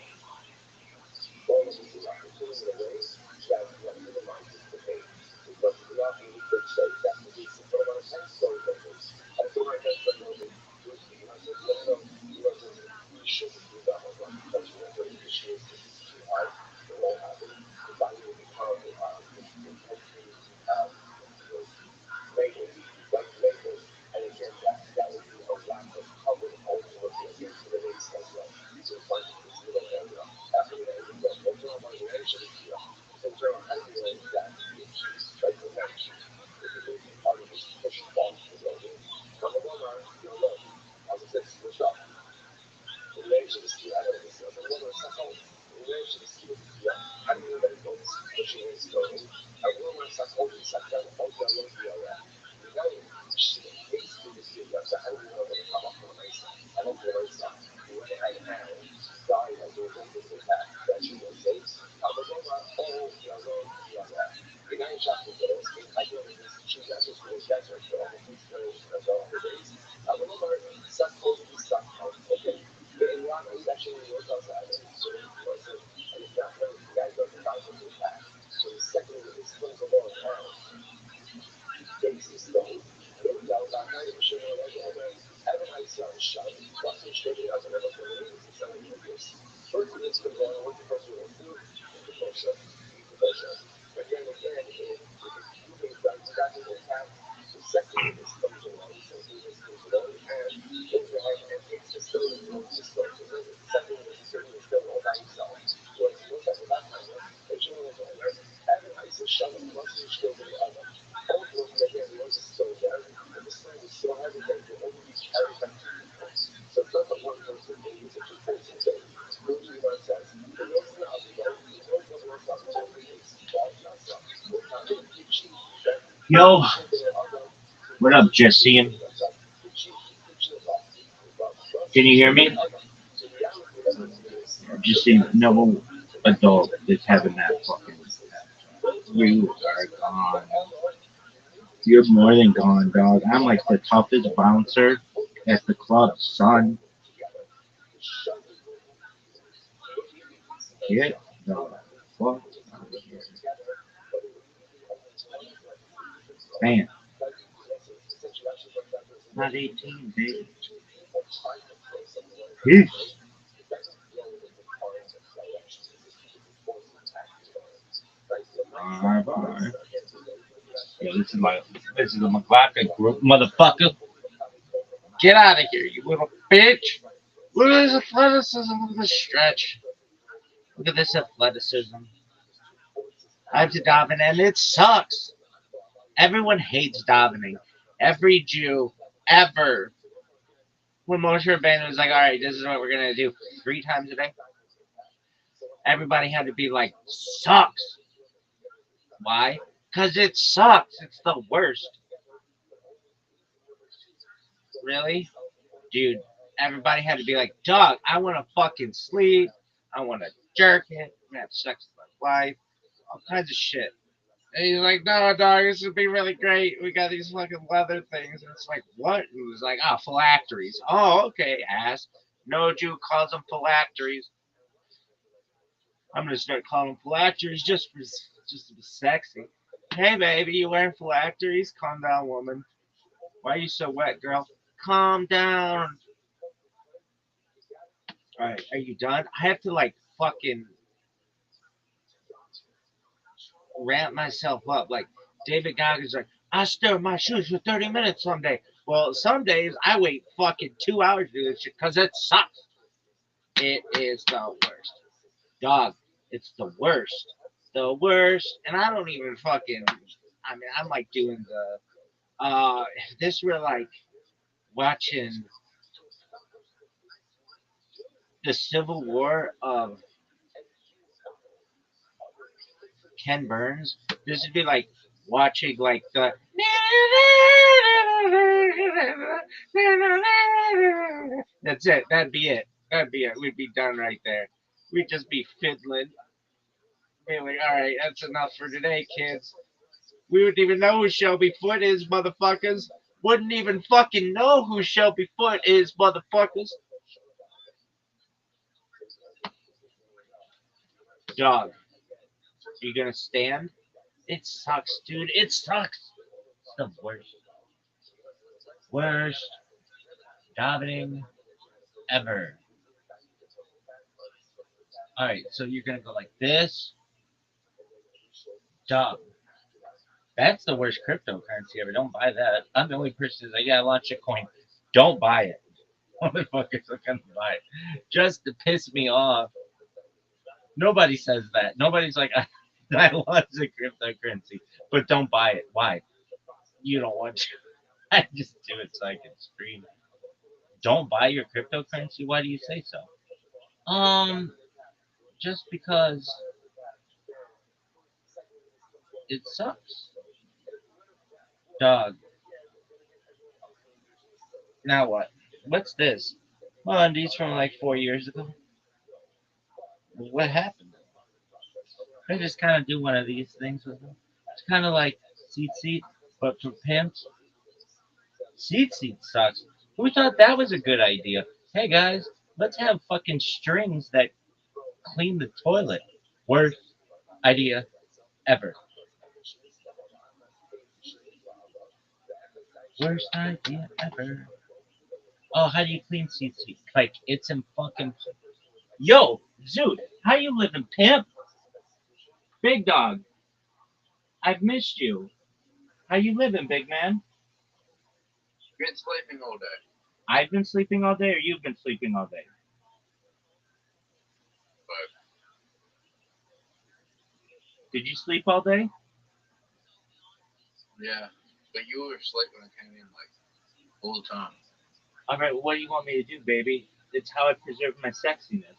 all of these are including the ways that what minimizes the pain. Because we are really good shape that we see from our sense storytellers. I feel like that's the moment with the you shouldn't do that one because you know the issue is this is too hard, it won't happen. The body will become the country labels, like labels, and again that would be a lack of coverage ultimately against the release as well. So finding this middle area. After the end of the overall motivation here, so Joe, how do you know that you choose like the next? If you lose part of this push off the building, number one, you know, as I said, switch up. Relationship, I don't know, but what was that relationship? Yeah, how do you know that it's going pushing and slowing? I will want to hold this like that, hold that one here. You know, she hates to this year, so how do you know that it's not for the race? I don't feel like that. You went ahead and died as a result of the fact that she was safe. I'm a robot, oh, yeah, well, yeah, that. The guy shot me, but I feel like this, she got this was better, so I'm a big as all the days. I'm a robot, suck, hold, suck, okay. In one is actually work outside and so and it's not very the guy doesn't bounce into the back. So the second one is clinical going down, basis though. Look down that night and show like everybody started shouting, fucking straight out of everything. It's selling like this. First of it's going on, what the person will do, eat the person, eat the person. But then again, if you think that's what happened, the second one is comes along, the second one comes along, and goes ahead and takes the stone and throws the stone. So the second one is certainly still all by himself. So it's look at that time, and you know where everybody is shoving one each over the other. Ultimately, again, once it's still there, and the stone is so heavy that it will only be carried by two people. So it's not the one person thing, it's a two-person thing. Which is what it says. The Lord's not up, the Lord doesn't work out until he is. Well, that's not. We're not going to keep cheap, okay? Yo, what up, Jesse? Can you hear me? Jesse, no adult is having that fucking. You are gone. You're more than gone, dog. I'm like the toughest bouncer at the club, son. Get the fuck out of here. Man, not 18, baby. Peace. Bye bye. Yo, this is a McLaughlin group, motherfucker. Get out of here, you little bitch. Look at this athleticism. Look at this stretch. Look at this athleticism. I have to daven, and it sucks. Everyone hates davening. Every Jew ever. When Moshe Rabbeinu was like, all right, this is what we're going to do 3 times a day, everybody had to be like, sucks. Why? Because it sucks. It's the worst. Really? Dude, everybody had to be like, dog, I want to fucking sleep. I want to jerk it. I want to have sex with my wife. All kinds of shit. And he's like, no, dog, this would be really great. We got these fucking leather things. And it's like, what? And he was like, oh, phylacteries. Oh, okay, ass. No Jew calls them phylacteries. I'm gonna start calling them phylacteries just to be sexy. Hey, baby, you wearing phylacteries? Calm down, woman. Why are you so wet, girl? Calm down. All right, are you done? I have to like fucking ramp myself up. Like David Goggins, like I stir my shoes for 30 minutes someday. Well, some days I wait fucking 2 hours to do this shit because it sucks. It is the worst, dog. It's the worst, the worst. And I don't even fucking. I mean, I'm like doing the. If this were like watching the Civil War of Ken Burns, this would be like watching like the. That's it. That'd be it. That'd be it. We'd be done right there. We'd just be fiddling. Be like, all right, that's enough for today, kids. We wouldn't even know who Shelby Foot is, motherfuckers. Wouldn't even fucking know who Shelby Foot is, motherfuckers. Dog, you gonna stand? It sucks, dude. It sucks. It's the worst. Worst davening ever. Alright, so you're gonna go like this. Dog. That's the worst cryptocurrency ever. Don't buy that. I'm the only person who's like, yeah, launch a coin. Don't buy it. Motherfuckers are gonna buy it. Just to piss me off. Nobody says that. Nobody's like, I launched a cryptocurrency, but don't buy it. Why? You don't want to. I just do it so I can stream. Don't buy your cryptocurrency. Why do you say so? Just because it sucks. Dog. Now what? What's this? My undies from like 4 years ago. What happened? I just kind of do one of these things with them. It's kind of like seat, but for pimps. Seat sucks. Who thought that was a good idea? Hey guys, let's have fucking strings that clean the toilet. Worst idea ever. Worst idea ever. Oh, how do you clean seat? Like it's in fucking. Yo, Zoot, how you living, pimp? Big dog, I've missed you. How you living, big man? Been sleeping all day, I've been sleeping all day, or you've been sleeping all day? but Did you sleep all day? yeah. But you were asleep when I came in, like all the time. All right, what do you want me to do, baby? It's how I preserve my sexiness.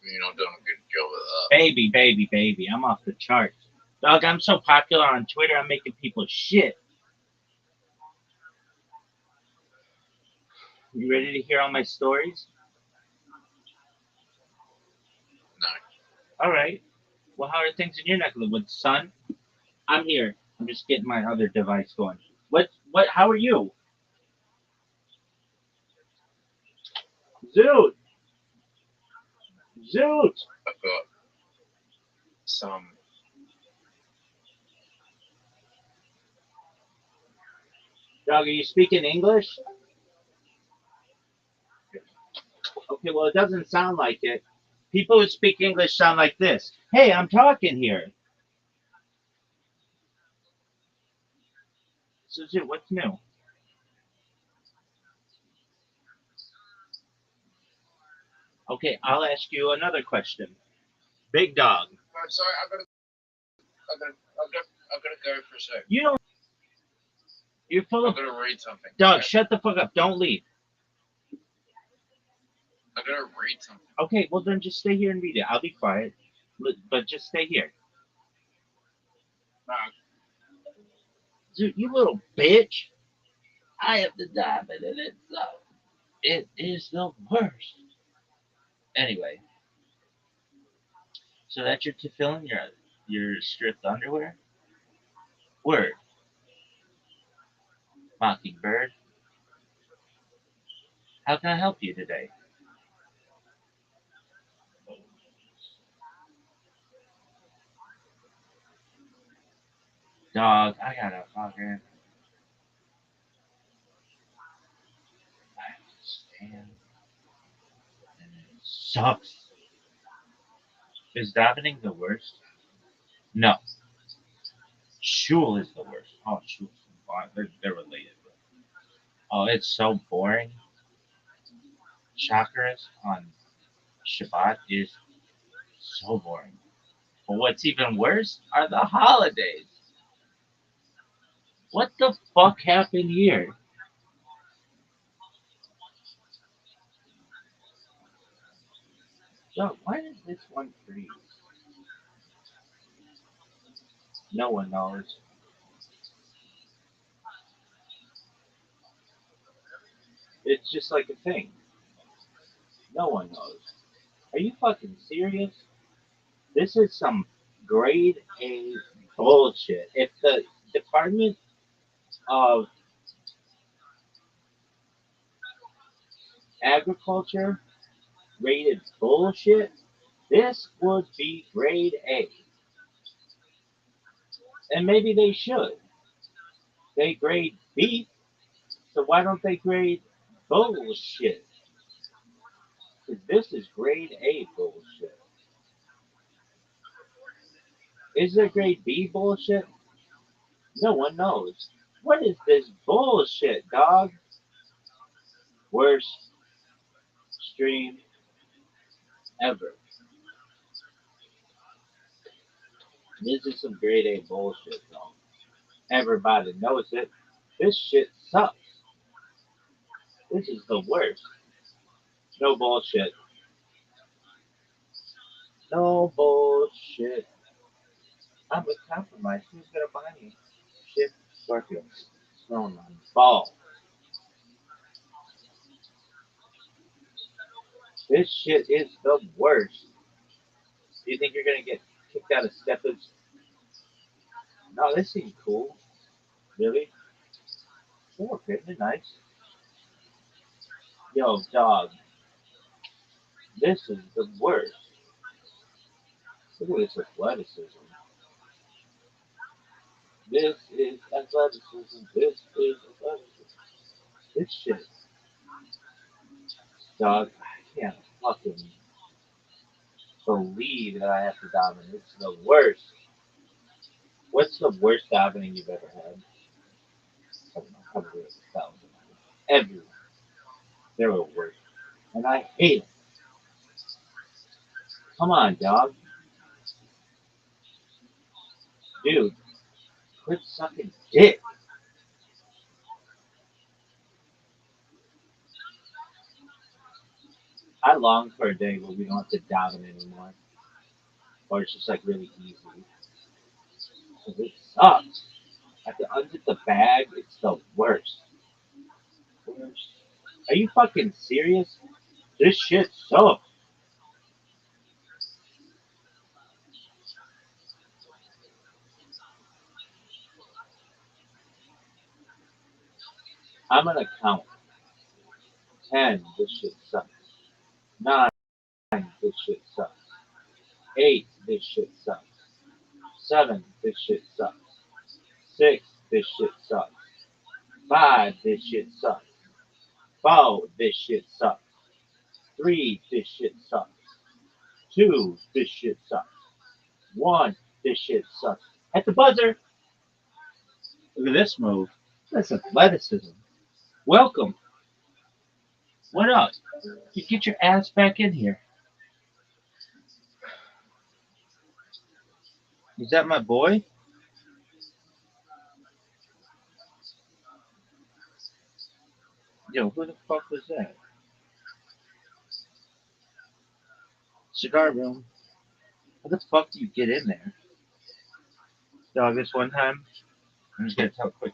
You're not doing a good job of that. Baby, I'm off the charts. Dog, I'm so popular on Twitter, I'm making people shit. You ready to hear all my stories? No. All right. Well, how are things in your neck of the woods, son? I'm here. I'm just getting my other device going. What? How are you? Zoot! Zoot! I've got some. Dog, are you speaking English? Okay, well, it doesn't sound like it. People who speak English sound like this. Hey, I'm talking here. So, Zoot, what's new? Okay, I'll ask you another question. Big dog. I'm sorry. I've got to go for a sec. You don't. You're full I'm of. gonna read something. Dog, shut the fuck up. Don't leave. I'm gonna read something. Okay, well then just stay here and read it. I'll be quiet, but just stay here. No. Dude, you little bitch. I have the diamond and it sucks. It is the worst. Anyway, so that's your tefillin, your stripped underwear. Word, Mockingbird. How can I help you today? Dog, I gotta fucking. I understand. And it sucks. Is davening the worst? No. Shul is the worst. Oh, shul. They're related. Oh, it's so boring. Chakras on Shabbat is so boring. But what's even worse are the holidays. What the fuck happened here? Yo, why does this one freeze? No one knows. It's just like a thing. No one knows. Are you fucking serious? This is some grade A bullshit. If the Department of Agriculture rated bullshit, this would be grade A. And maybe they should. They grade B, so why don't they grade bullshit? Because this is grade A bullshit. Is there grade B bullshit? No one knows. What is this bullshit, dog? Worst stream ever. This is some grade A bullshit, though. Everybody knows it. This shit sucks. This is the worst. No bullshit. No bullshit. I'm with compromise. Who's gonna buy me? Shit, Scorpio. Snowing my ball. This shit is the worst. Do you think you're gonna get kicked out of Steppers? No, this seems cool. Really? Oh, okay, they're nice. Yo, dog, this is the worst. Look at this athleticism. This is athleticism. This is athleticism. This shit, dog, I can't fucking believe that I have to dominate. It's the worst. What's the worst davening you've ever had? I don't know, probably 1,000. Everyone. They were worse. And I hate it. Come on, dog. Dude, quit sucking dick. I long for a day where we don't have to daven anymore. Or it's just like really easy. Because it sucks. I have to unzip the bag. It's the worst. Worst. Are you fucking serious? This shit sucks. I'm gonna count. 10, this shit sucks. 9, this shit sucks. 8, this shit sucks. 7, this shit sucks. 6, this shit sucks. 5, this shit sucks. 4, this shit sucks. 3, this shit sucks. 2, this shit sucks. 1, this shit sucks. At the buzzer. Look at this move. That's athleticism. Welcome. What up? You get your ass back in here. Is that my boy? Yo, who the fuck was that? Cigar room. How the fuck do you get in there? Dog, this one time, I'm just gonna tell a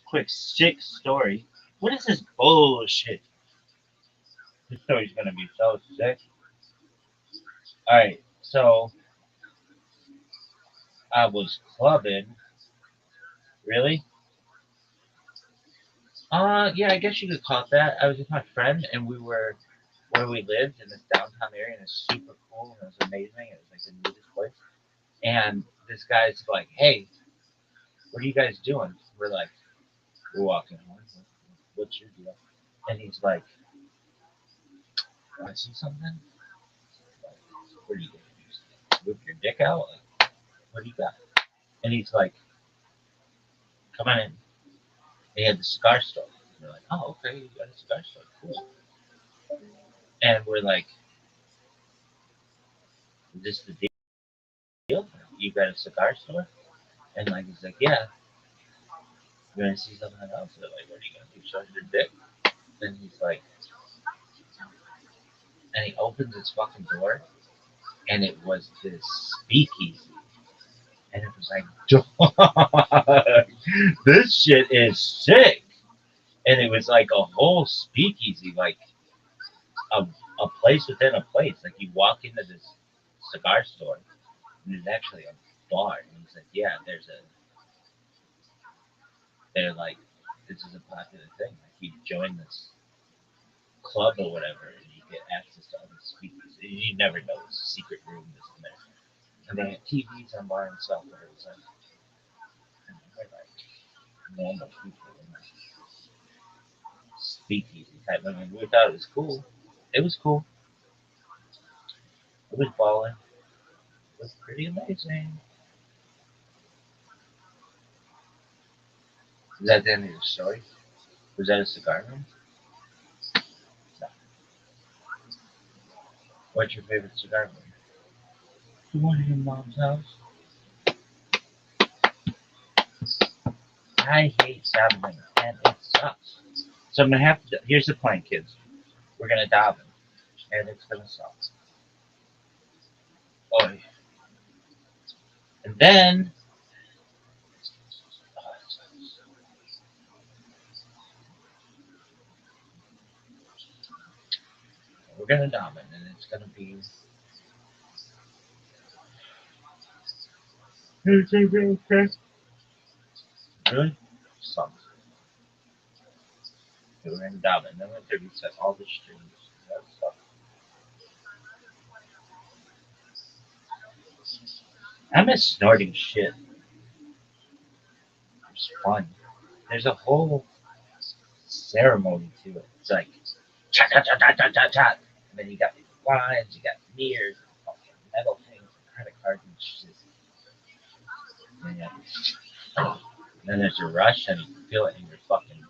quick sick story. What is this bullshit? This story's gonna be so sick. Alright, so I was clubbing. Really? Yeah, I guess you could call it that. I was with my friend, and we were where we lived in this downtown area, and it's super cool, and it was amazing. It was like the neatest place. And this guy's like, "Hey, what are you guys doing? We're like, we're walking home. What's your deal? And he's like, want to see something? Like, what are you going to do? Whip your dick out? Like, what do you got? And he's like, come on in. They had the cigar store. And we're like, oh, okay, you got a cigar store. Cool. And we're like, is this the deal? You got a cigar store? And like, he's like, yeah. You're going to see something else? We're like, what are you going to do? Show your dick? And he's like, and he opens his fucking door, and it was this speakeasy. And it was like, dog, this shit is sick. And it was like a whole speakeasy, like a, a place within a place. Like you walk into this cigar store, and there's actually a bar. And he's like, yeah, they're like, this is a popular thing. Like you join this club or whatever, and you get access to all these speakers. You never know, it's a secret room, this and that. And they had TVs on bar and stuff, where it was like, and they're like normal people in like speakeasy type. I mean, we thought it was cool. It was cool. It was balling. It was pretty amazing. Is that the end of your story? Was that a cigar room? No. What's your favorite cigar room? The one in your mom's house. I hate davening, and it sucks. So I'm gonna have to. Here's the plan, kids. We're gonna daven, and it's gonna suck. Oh, and then we're gonna daven, and it's gonna be. Okay. Really? Sucks. Okay, we're gonna daven, and then we're gonna reset all the streams. That sucks. I miss snorting shit. It's fun. There's a whole ceremony to it. It's like cha cha cha cha cha cha cha, and then you got these lines, you got mirrors, fucking metal things, credit cards and shit. And then there's a rush, and you can feel it in your fucking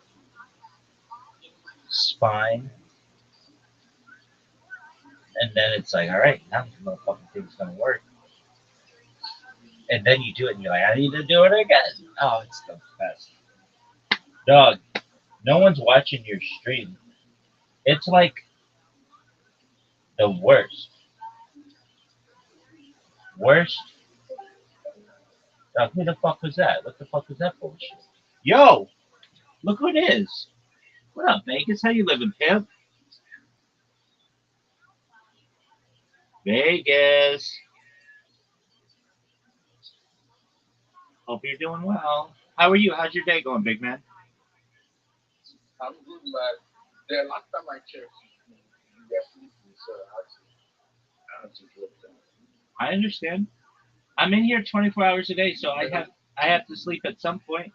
spine. And then it's like, all right, now the motherfucking thing's gonna work. And then you do it, and you're like, I need to do it again. Oh, it's the best, dog. No one's watching your stream. It's like the worst, worst. Dog, who the fuck was that? What the fuck was that bullshit? Yo, look who it is. What up, Vegas? How you living, pimp? Vegas. Hope you're doing well. How are you? How's your day going, big man? I'm good, man. The last time I checked, you were sleeping, so I had to drop down. I understand. I'm in here 24 hours a day, so I have to sleep at some point.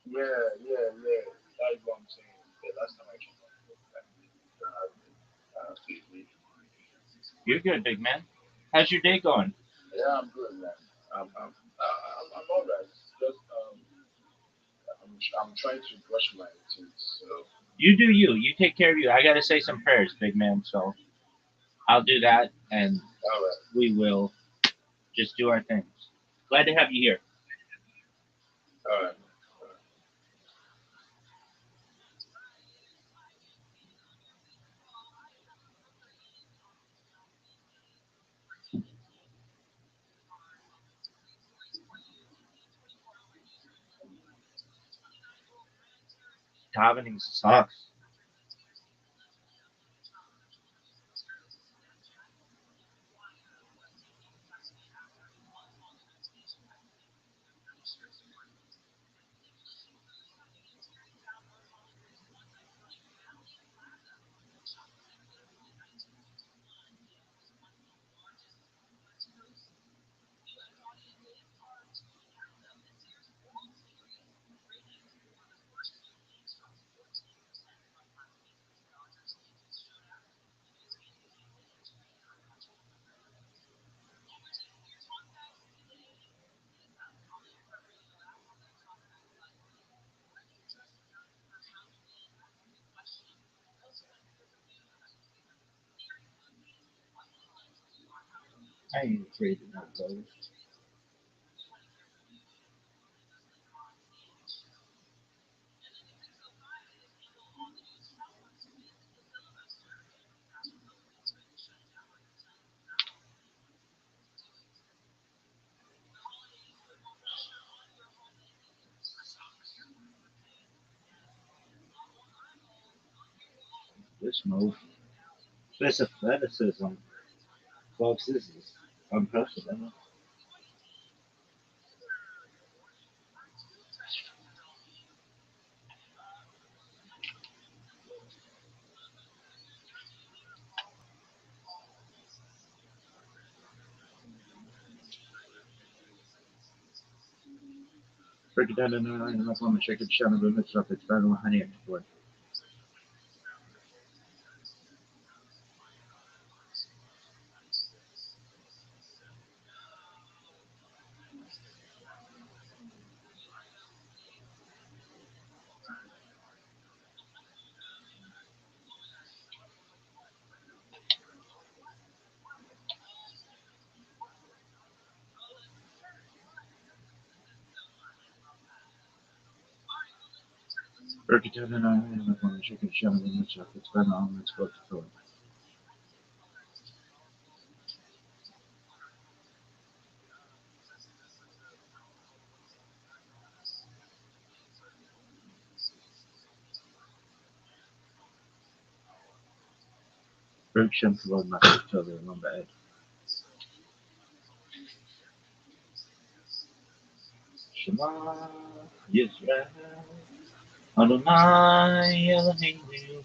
Yeah. That's what I'm saying. The last time I checked, sleep. You're good, big man. How's your day going? Yeah, I'm good, man. I'm all right. Just I'm trying to brush my teeth. So You do you. You take care of you. I gotta say some prayers, big man. So I'll do that, and all right, we will just do our things. Glad to have you here. all right. Davening sucks. I ain't afraid of no ghosts. This move. Specificism, folks, this is unprecedented. Break it down to nine, and I'm check it, shut it, and stuff. It's better than honey. Break it down to nine, and I'm check it, shut it, and stuff. It's better than let's go to it. Break shut the road, not to the number eight. Shema Yisrael, Adonai Eloheinu,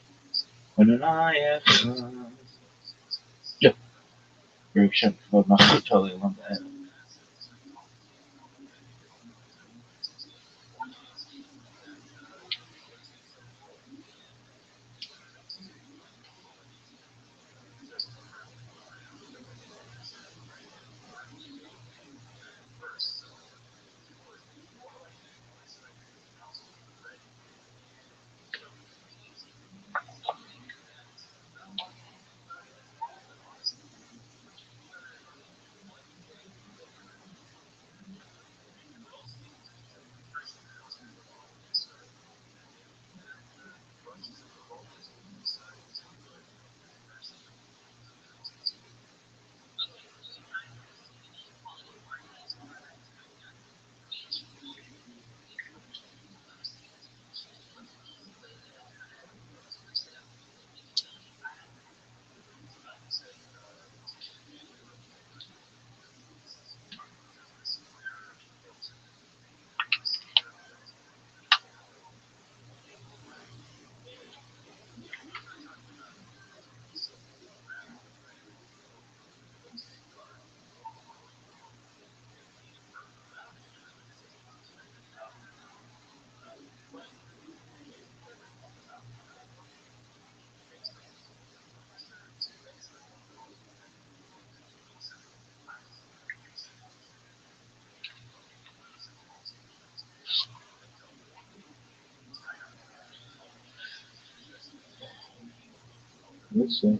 Adonai Echad. Yeah, break shut the road, not to the number eight. Let's see.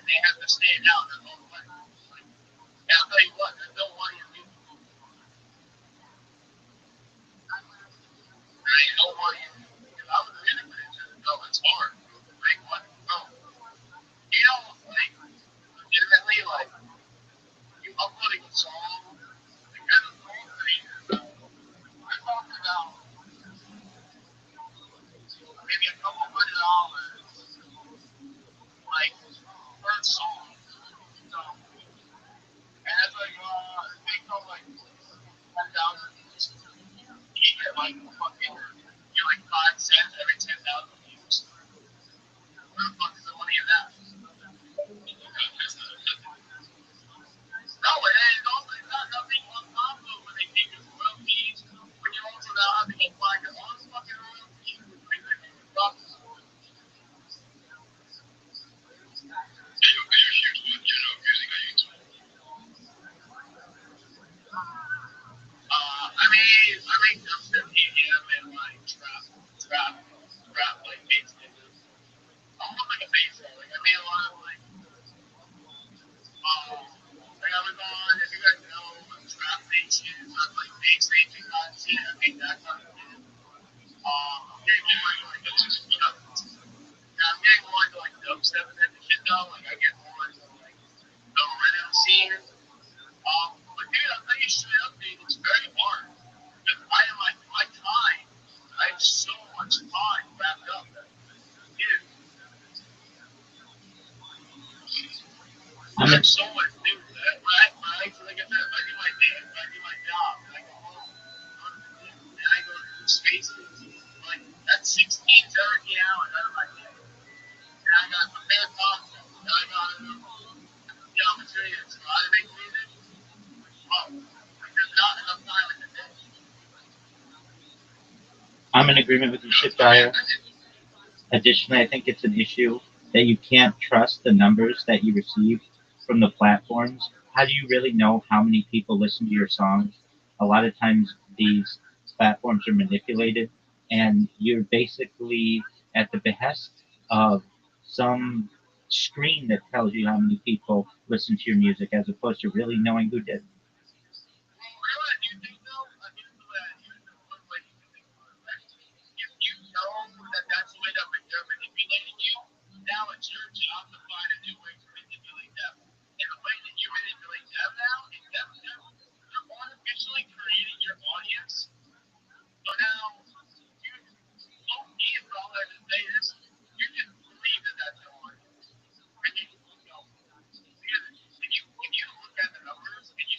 they have to stand out their own way. Like, and I'll tell you what, there's no money in music. There ain't no money in music. Because I was a music producer, so it's hard to make money. No. You know, like, legitimately, like, you uploading a song, like, as a song creator, we're talking about maybe a couple $100, like, per song. So, and that's like, they come like 10,000 views. You get like fucking, you get like 5 cents every 10,000 views. Where the fuck is the money in that? No, and it's also it's not nothing on top of when they take as royalties. When you also now have to go find your own fucking royalties, which makes it even rougher. You're huge with, music on YouTube. I make dubstep, EDM, and like trap, like bass niggas. Almost like a bass guy. Like I made a lot of like, like I was on, if you guys know, trap nation, not like bass nation content. I make that kind of shit. I'm getting more into like, I'm getting more into like dubstep type of shit though. Like I get more into like the rhythm scene. But dude, I'll tell you straight up, dude, it's very hard. Because I am like my time. I have so much time wrapped up. Dude, I'm in, there's so much dude. When I like I said, if I do my day, if I do my job, and I go home, go to the gym, and I go to do spaces, like that's 16, 17 hours out of my day. And I gotta prepare content. And I gotta have the opportunity to try to make music. Well, like there's not enough time in the day. I'm in agreement with you, You know, Chip so Dyer. Additionally, I think it's an issue that you can't trust the numbers that you receive from the platforms. How do you really know how many people listen to your songs? A lot of times these platforms are manipulated and you're basically at the behest of some screen that tells you how many people listen to your music as opposed to really knowing who did. well, you know what I do think though? Here's the way. Here's the one way you can think about it, right? If you know that that's the way that they're manipulating you, now it's your job to find a new way to manipulate them. And the way that you manipulate them now is they're artificially creating your audience. So now you don't need for all that to say this. You just believe that that's your audience, and you know because if you look at the numbers and you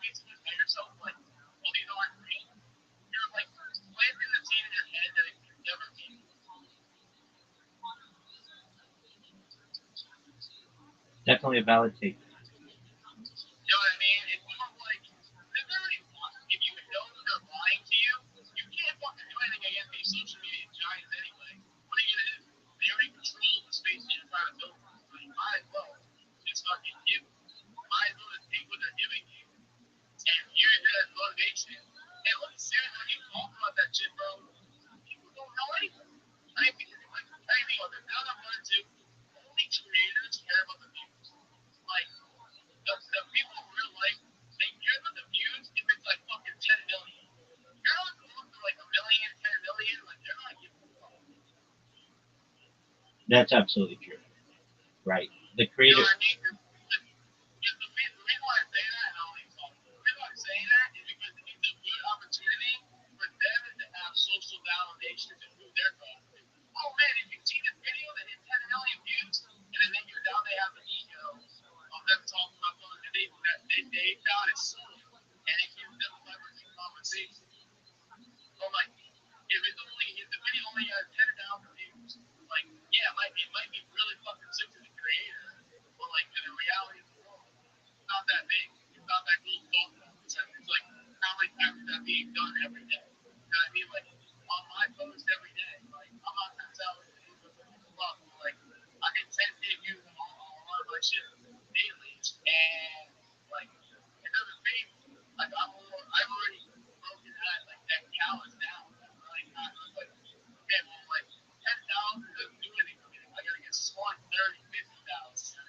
basically tell yourself like, well, these aren't real. You're like planting the seed in your head that it could never be. Definitely a valid take. You know what I mean? It's more of like they're already if you know that they're lying to you, you can't fucking do anything against these social media giants anyway. What are you gonna do? They already control the space that you're trying to build. So you might as well just fucking give. Might as well just take what they're giving you and use it as motivation. And look, seriously, when you talk about that shit, bro, people don't know anything. I mean, like, I think about this. Now that I'm learning to, only creators care about the views. Like, the people in real life, they care about the views if it's like fucking 10 million. You're not going for like a million, 10 million, like, they're not giving a fuck. That's absolutely true. Right. The You know creator what I mean? The reason why I say that, and I'll leave talking. The reason why I'm saying that is because it's a good opportunity for them to have social validation to who they're talking to. Oh man, if you see this video that hit 10 million views, and then now they have the ego of them talking about something that they found is silly, and it gives them leverage in conversation. So like, if the video only has 10,000 views, like yeah, it might be really fucking sick to the creator, but like to the reality of the world, it's not that big. It's not that cool to talk about. It's like how many times is that being done every day? You know what I mean? Like on my post every day. Like I'm not gonna tell you fuck, but like I get 10K views on a lot of my shit daily, and like it doesn't phase me. Like I've already broken that callus down. Like not just like okay, well like 10,000 doesn't do anything for me. I gotta get 20, 30, 50,000.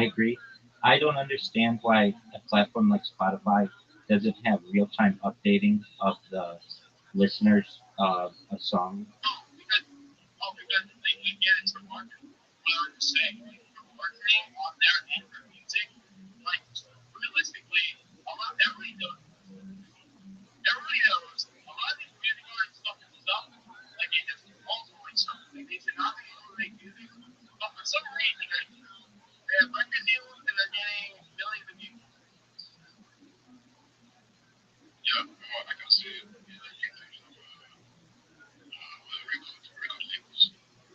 I agree. I don't understand why a platform like Spotify doesn't have real time updating of the listeners of a song. Oh, because they get into marketing. What I was just saying, like, the marketing on their end for music, like, realistically, everybody knows. Everybody knows a lot of these music artists stuff comes up, like, it just falls away something. Like, they should not be able to make music, but for some reason, they have record deals and they're getting millions of views. Yeah, well, I can see it. Yeah, like in terms of record labels,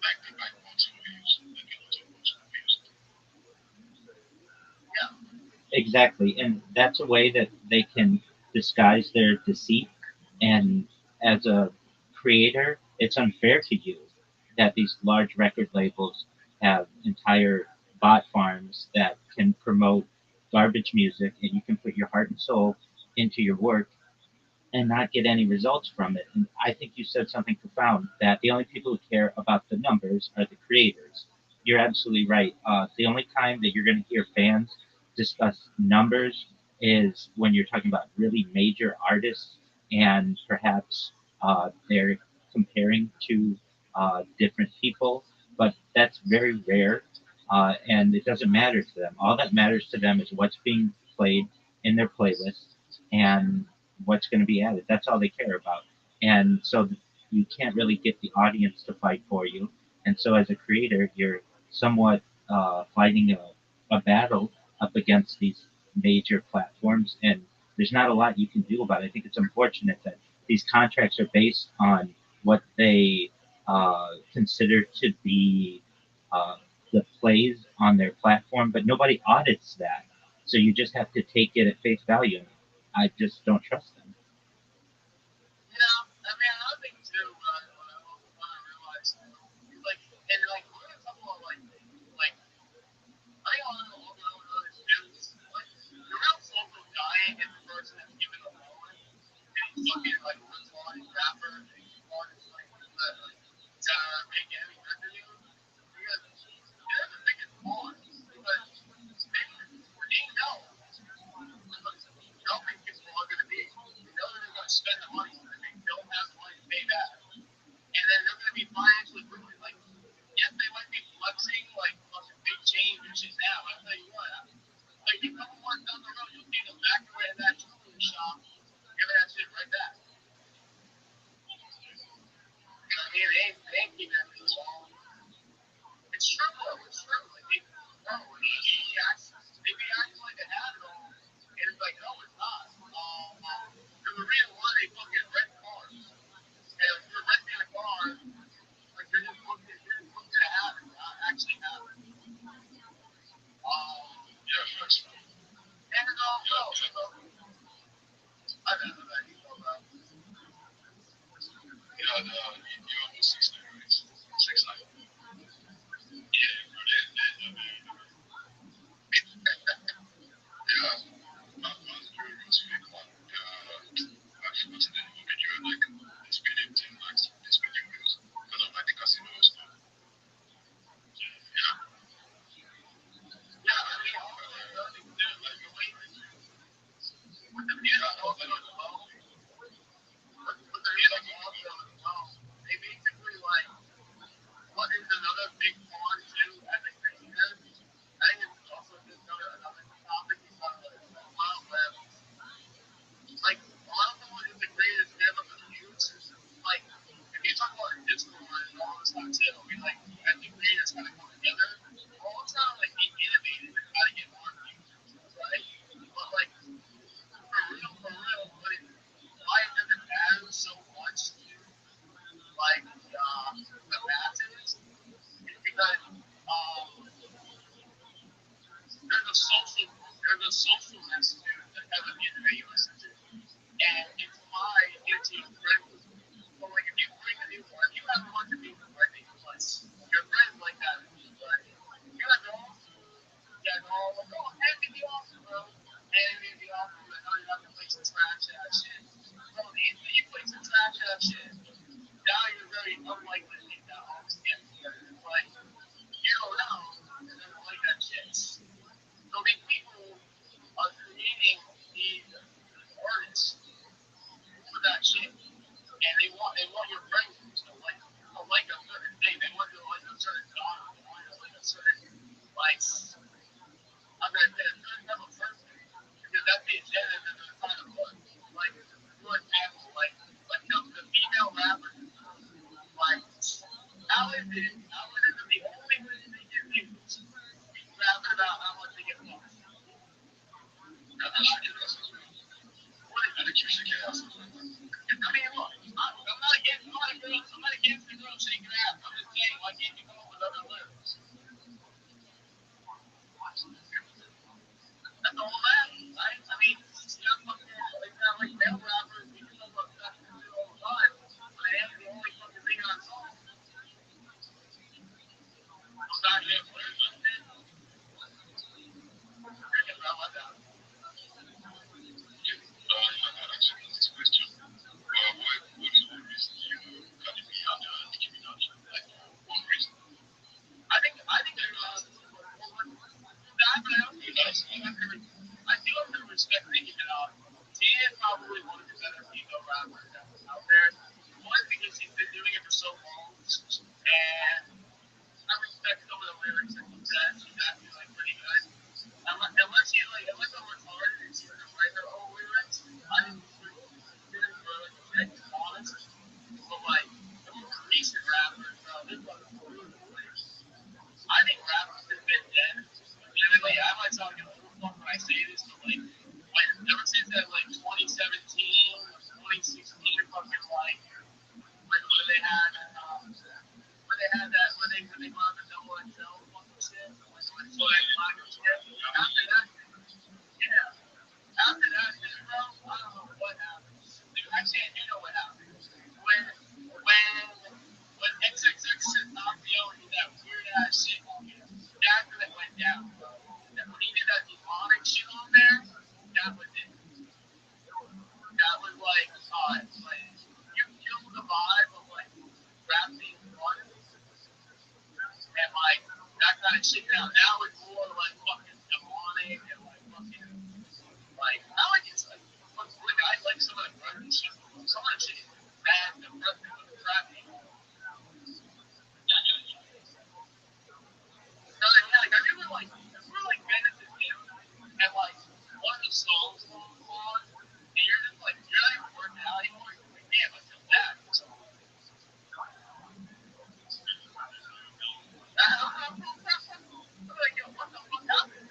like they buy multi movies, they get lots of multi movies. Yeah, Exactly. And that's a way that they can disguise their deceit. And as a creator, it's unfair to you that these large record labels have entire bot farms that can promote garbage music and you can put your heart and soul into your work and not get any results from it. And I think you said something profound that the only people who care about the numbers are the creators. You're absolutely right. The only time that you're going to hear fans discuss numbers is when you're talking about really major artists and perhaps they're comparing to different people, but that's very rare. And it doesn't matter to them. All that matters to them is what's being played in their playlist and what's going to be added. That's all they care about. And so you can't really get the audience to fight for you. And so as a creator, you're somewhat fighting a battle up against these major platforms. And there's not a lot you can do about it. I think it's unfortunate that these contracts are based on what they consider to be uh, the plays on their platform, but nobody audits that. So you just have to take it at face value. I just don't trust them. yeah. I mean, another thing too, what I realized too, is like, and like, we're gonna talk about like, I think all the others is like, the real social giant is the person that's given a moment, and he's fucking like one line rapper, and he's artist like like to make any record deal, because they're the biggest pawns, because they know how big people are going to be. They know they're going to spend the money, and they don't have the money to pay back. And then they're going to be financially ruined. Like, yes, they might be flexing like fucking big change and shit now. I'll tell you what, like a couple months down the road, you'll see them back away in that jewelry shop, giving that shit right back. You know what I mean? They ain't keeping that for long. It's true though. It's true. Like they, bro, they be acting like they have it all, and it's like, no, it's not. There's a reason why they fucking rent cars. And if you're renting a car, like you're just looking to have it, not actually have it. Yeah, facts, man. And it Yeah, also, yeah. so I don't know that you know about. Yeah, you almost 6'9", right? 6'9". Yeah, bro, yeah, man's very rich, big man. I've forgotten the name of it. You're like this video team, like this video views because of like the casino stuff. Yeah, Yeah, I mean, also another thing too, like with the music also as well. With the music also as well. They basically like what is another big one too as a creator. I think it's also just another topic we talk about where like a lot of people who the creators never confused. Like if you talk about Discord and all this stuff too, we like as the creators kind of come together, we're all trying to like be innovative and try to get more views and stuff, right? But like for real, what pictures of gas. I mean, look, I'm not against the girl shaking ass. I'm just saying, why can't you come up with other lyrics? That's all that, right? I mean, you got fucking, like male rappers, we come up with stuff all the time, but they have the only fucking thing on song. Besides that, what is it? Freaking about like that. Actually, this question. What is one reason you got to be on Nicki Minaj? Like, one reason. I think I do have to respect Nicki Minaj. She is probably one of the better female rappers that was out there. One, because she's been doing it for so long, and I respect some of the lyrics that she says. She's actually like pretty good. Unless I'm retarded and she's gonna write her own lyrics, I think she's really good and honest. But like the most recent rappers, this one, I think rap has been dead. Legitimately, I might sound like an old fuck when I say this, but like, ever since that like 2017, 2016, fucking like, when they had, when they got the double XL fucking shit, when black and shit. After that, yeah. After that shit, bro, I don't know what happened. Dude, actually, I do know what happened. When XXX stopped yelling that weird ass shit, that's when it went down, bro. And when he did that demonic shit on there, that was it. That was like, you killed the vibe of like rap being fun and like that kind of shit. Now it's more like fucking demonic and like fucking like I like it's like I like some of the grungy shit. Some of the shit is bad, depressing, crappy. Like I remember like Benefit Him and like one of the songs on and you're just like you're not even working out anymore. You're like, damn, I feel bad. So, I'm like, yo, what the fuck happened?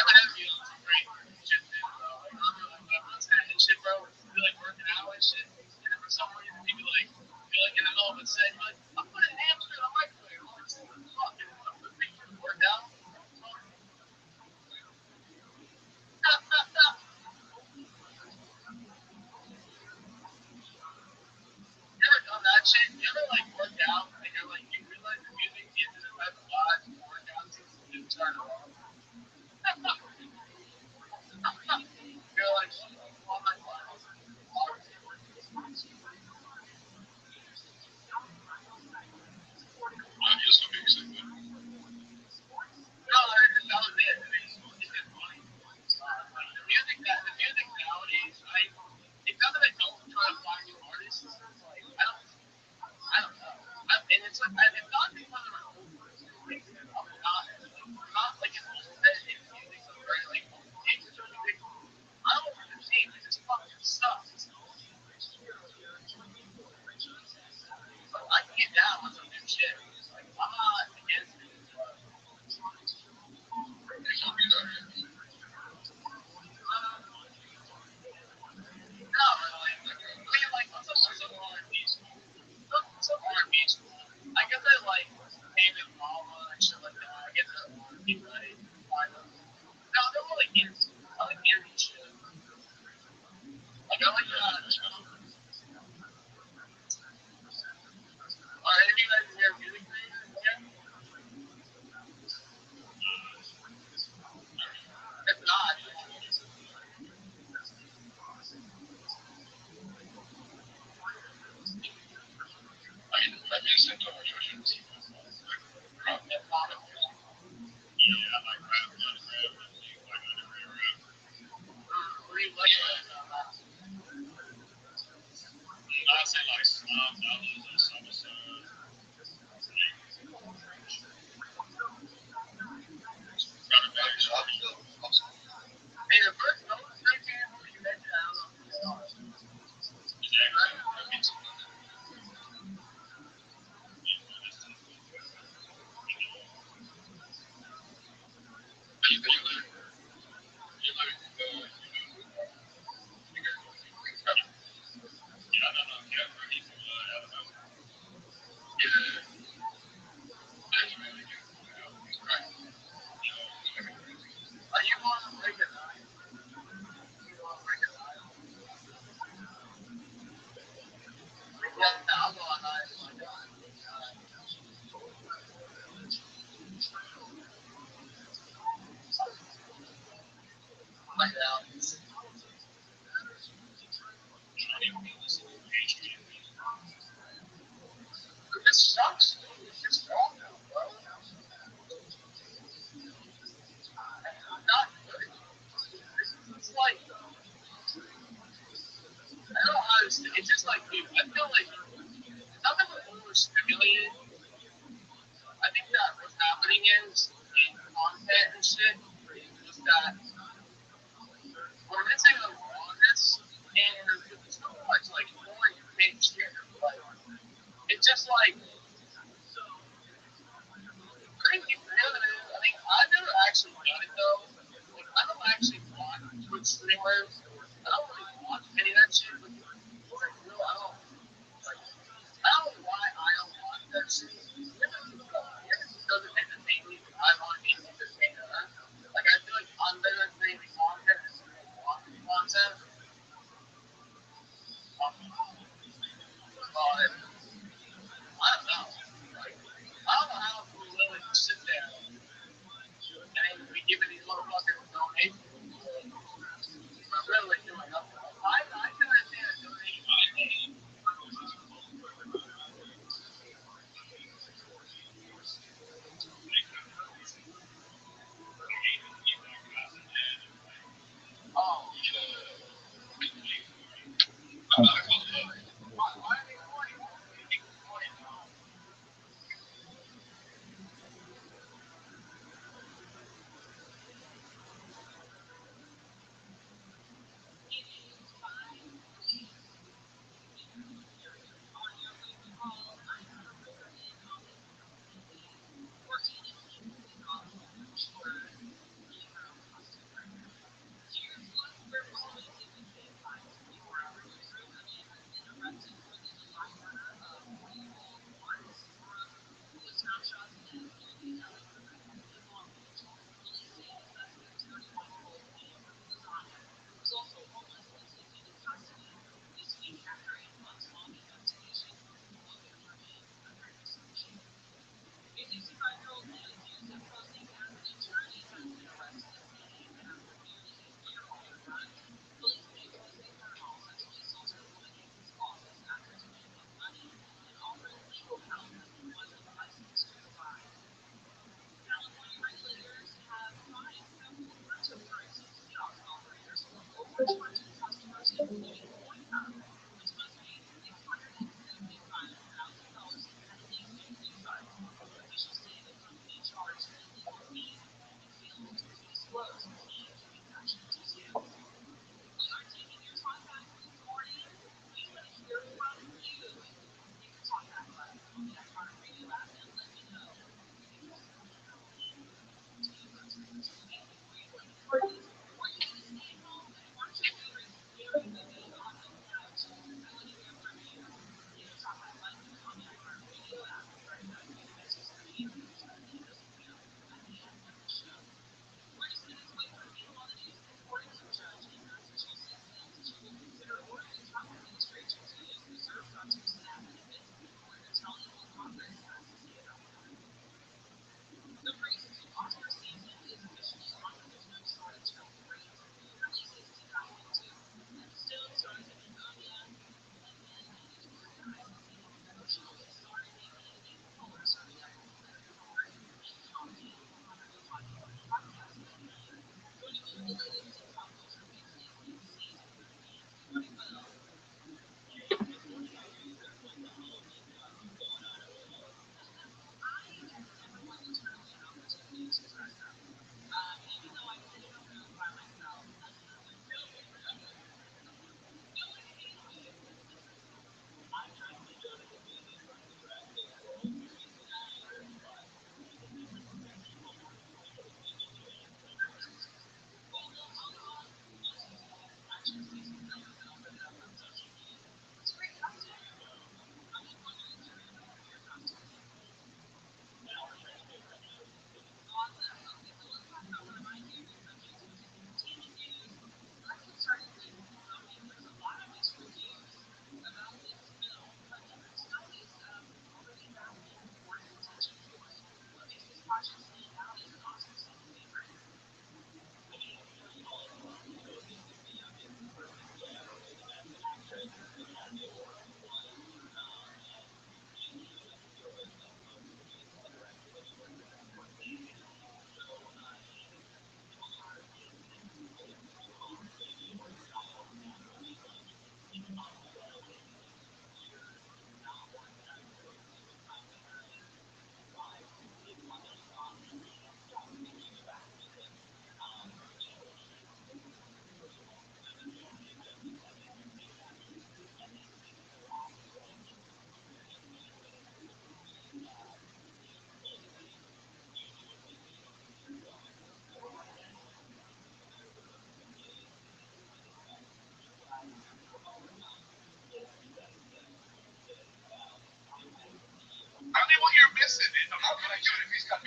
Eminem is great shit, dude, bro. Like, I'm listening to shit, bro. You're like working out and shit, and then for some reason you be like in the middle of a set, you're like, I'm putting hamster in the microwave. I'm like, fuck, and I'm putting pictures of work out. You ever done that shit? You ever like worked out and you're like, you realize the music gives you the type of vibe to work out to you turn it on? You're like, oh my god. Just for music. No, that was it. I mean, it's just funny. Like the music nowadays, it's not that I don't try to find new artists. Like I don't know. And it's like it's not because I'm an old person. Like, I'm not like an old head in music. So very like old music or music. I don't want to change. It just fucking sucks. But I can get down with some new shit. Like I'm not against it. But, no, really. I mean, like some R&B school. Some R&B school. I guess I like David Mama and shit like that. I get that R&B right. Kind of. No, they're more like indie. I like indie shit. Like I like are any of you guys hear music creators? Yeah. If not, I mean, sent to my social media. if not, Yeah, I like rap, not rap, like underground rap. what do you like? It sucks. It's wrong now, bro. Not good. It's like I don't know how to say. It's just like, dude, I feel like not that we're overstimulated. I think that what's happening is in content and shit is that we're missing the rawness and there's so much like boring fake shit. Like it's just like crazy. I mean, I've never actually done it though. Like, I don't actually watch Twitch streamers. I don't really watch any of that shit. But for real, I don't know why I don't watch that shit. It doesn't entertain me. I want to be entertained. Like I feel like I'm better at creating content than watching content. But I don't know. Like I don't know how we're willing to sit there and then be giving these motherfuckers donations. But really,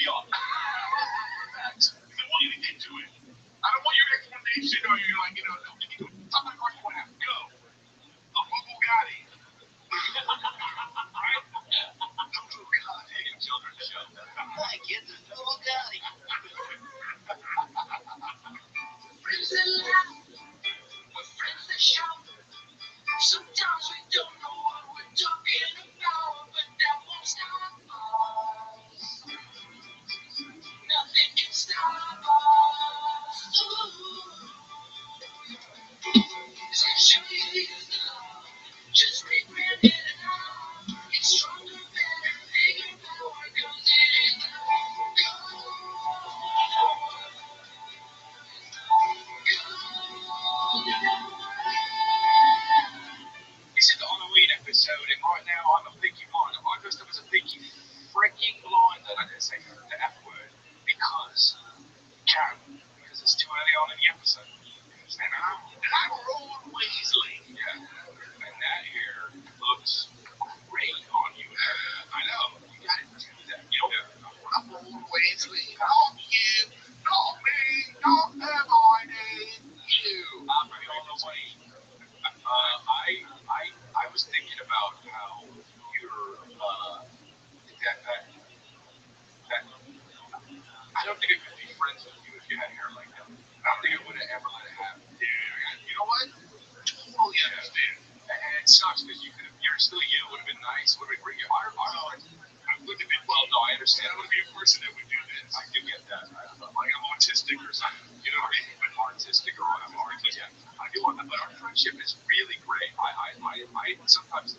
Facts. I want you to get to it. I don't want your explanation or you're like, tell my first one. Go. A Bugatti. Right? A Bugatti. Children's show. I get the Bugatti. Friends that laugh, with friends that shout. Sometimes we don't know what we're talking about, but that won't stop us. Nothing can stop us. Show you love. Just be granted enough. It's stronger, better, bigger power comes in love. This is the Halloween episode, and right now I'm a pinky blind. I'm dressed up as a pinky freaking blind, and I didn't say the F word because because it's too early on in the episode. And I'm Ron Weasley. Yeah, and that hair looks great on you. I know. You gotta do that. I'm Ron Weasley. Not you. Not me. Not Hermione. You. I'm on the way. I was thinking about how you're that I don't think I could be friends with you if you had hair like that. I don't think I would have ever let it happen. Yeah, you know what? Totally understand. And it sucks because you're still you. It would have been nice. Would have been great. I wouldn't have been. Well, no, I understand. I would be a person that would do this. I do get that. Like I'm autistic or something. You know what I mean? But artistic or I'm artistic. Yeah, I do want that. But our friendship is really great. I sometimes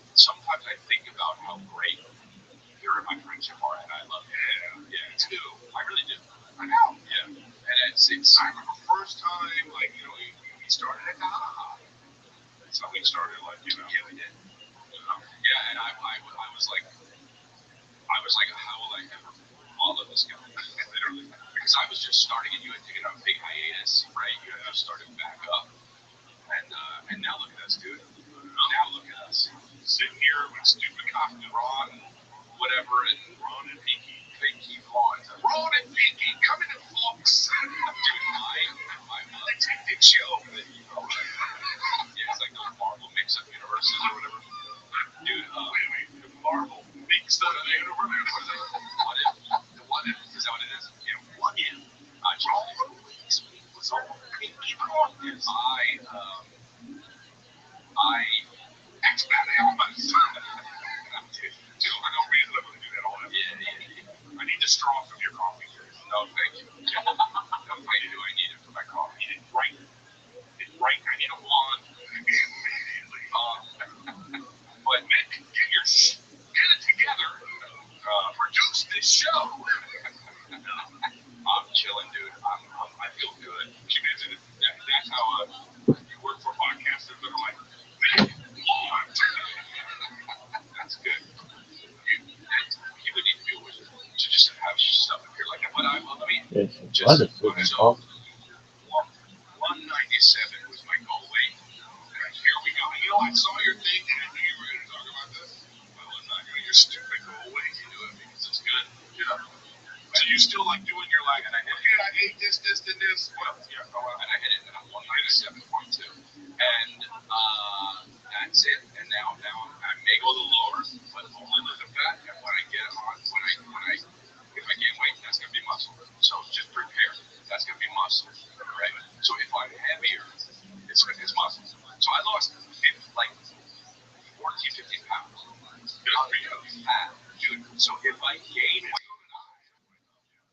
I think about how great you and my friendship are, and I love it. Yeah, too. I really do. I know. Yeah, and it's. I remember first time we started at that's how we started. Yeah, we did. Yeah, and I was like, how will I ever follow this guy? Literally, because I was just starting, and you had taken a big hiatus, right? You had just started back up, and now look at us, dude. Now look at us sitting here with stupid costume, Ron, whatever, and Ron and Pinky Blonde. Ron and Pinky coming in folks. Dude, my detective show. Yeah, it's like those Marvel mix-up universes or whatever. Dude, wait, the Marvel mixed-up universe. What if? What if? Is that what it is? Yeah, what if? John was on Pinky Blonde. Yes. I Expelliarmus! Dude, I don't really love to do that all that. Yeah. I need the straw from your coffee. No, thank you. How do I need it for my coffee? I need it right. I need a wand immediately. But Nick, get it together. Produce this show. I'm chilling, dude. I feel good. Can you imagine it? That's how you work for podcasters that are like, what? That's good. He would need to be a wizard to just have stuff appear like that. But I mean, just so 197 was my goal weight. Here we go. I saw your thing and I knew you were going to talk about this. Well, I'm not doing your stupid goal weight. You do it because it's good. So you still like doing your and I hit okay, I ate this, and this. Well, yeah, and I hit it and I'm 197.2. And that's it. And now I may go a little lower, but only with the fat. And when I get on, if I gain weight, that's gonna be muscle. So just prepare. That's gonna be muscle, right? So if I'm heavier, it's muscle. So I lost like 14, 15 pounds. Good for you. Fat, dude. So if I gain weight,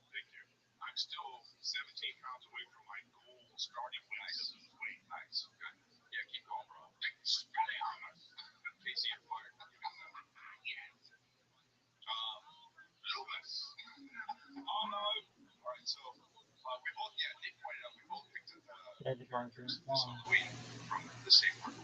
thank you. I'm still 17 pounds away from my goal starting weight. Nice. Good. Yeah, keep going, bro. Casey and Fire. Loomis. Oh no. All right, so we both, Nick pointed out we both picked weight from the same one.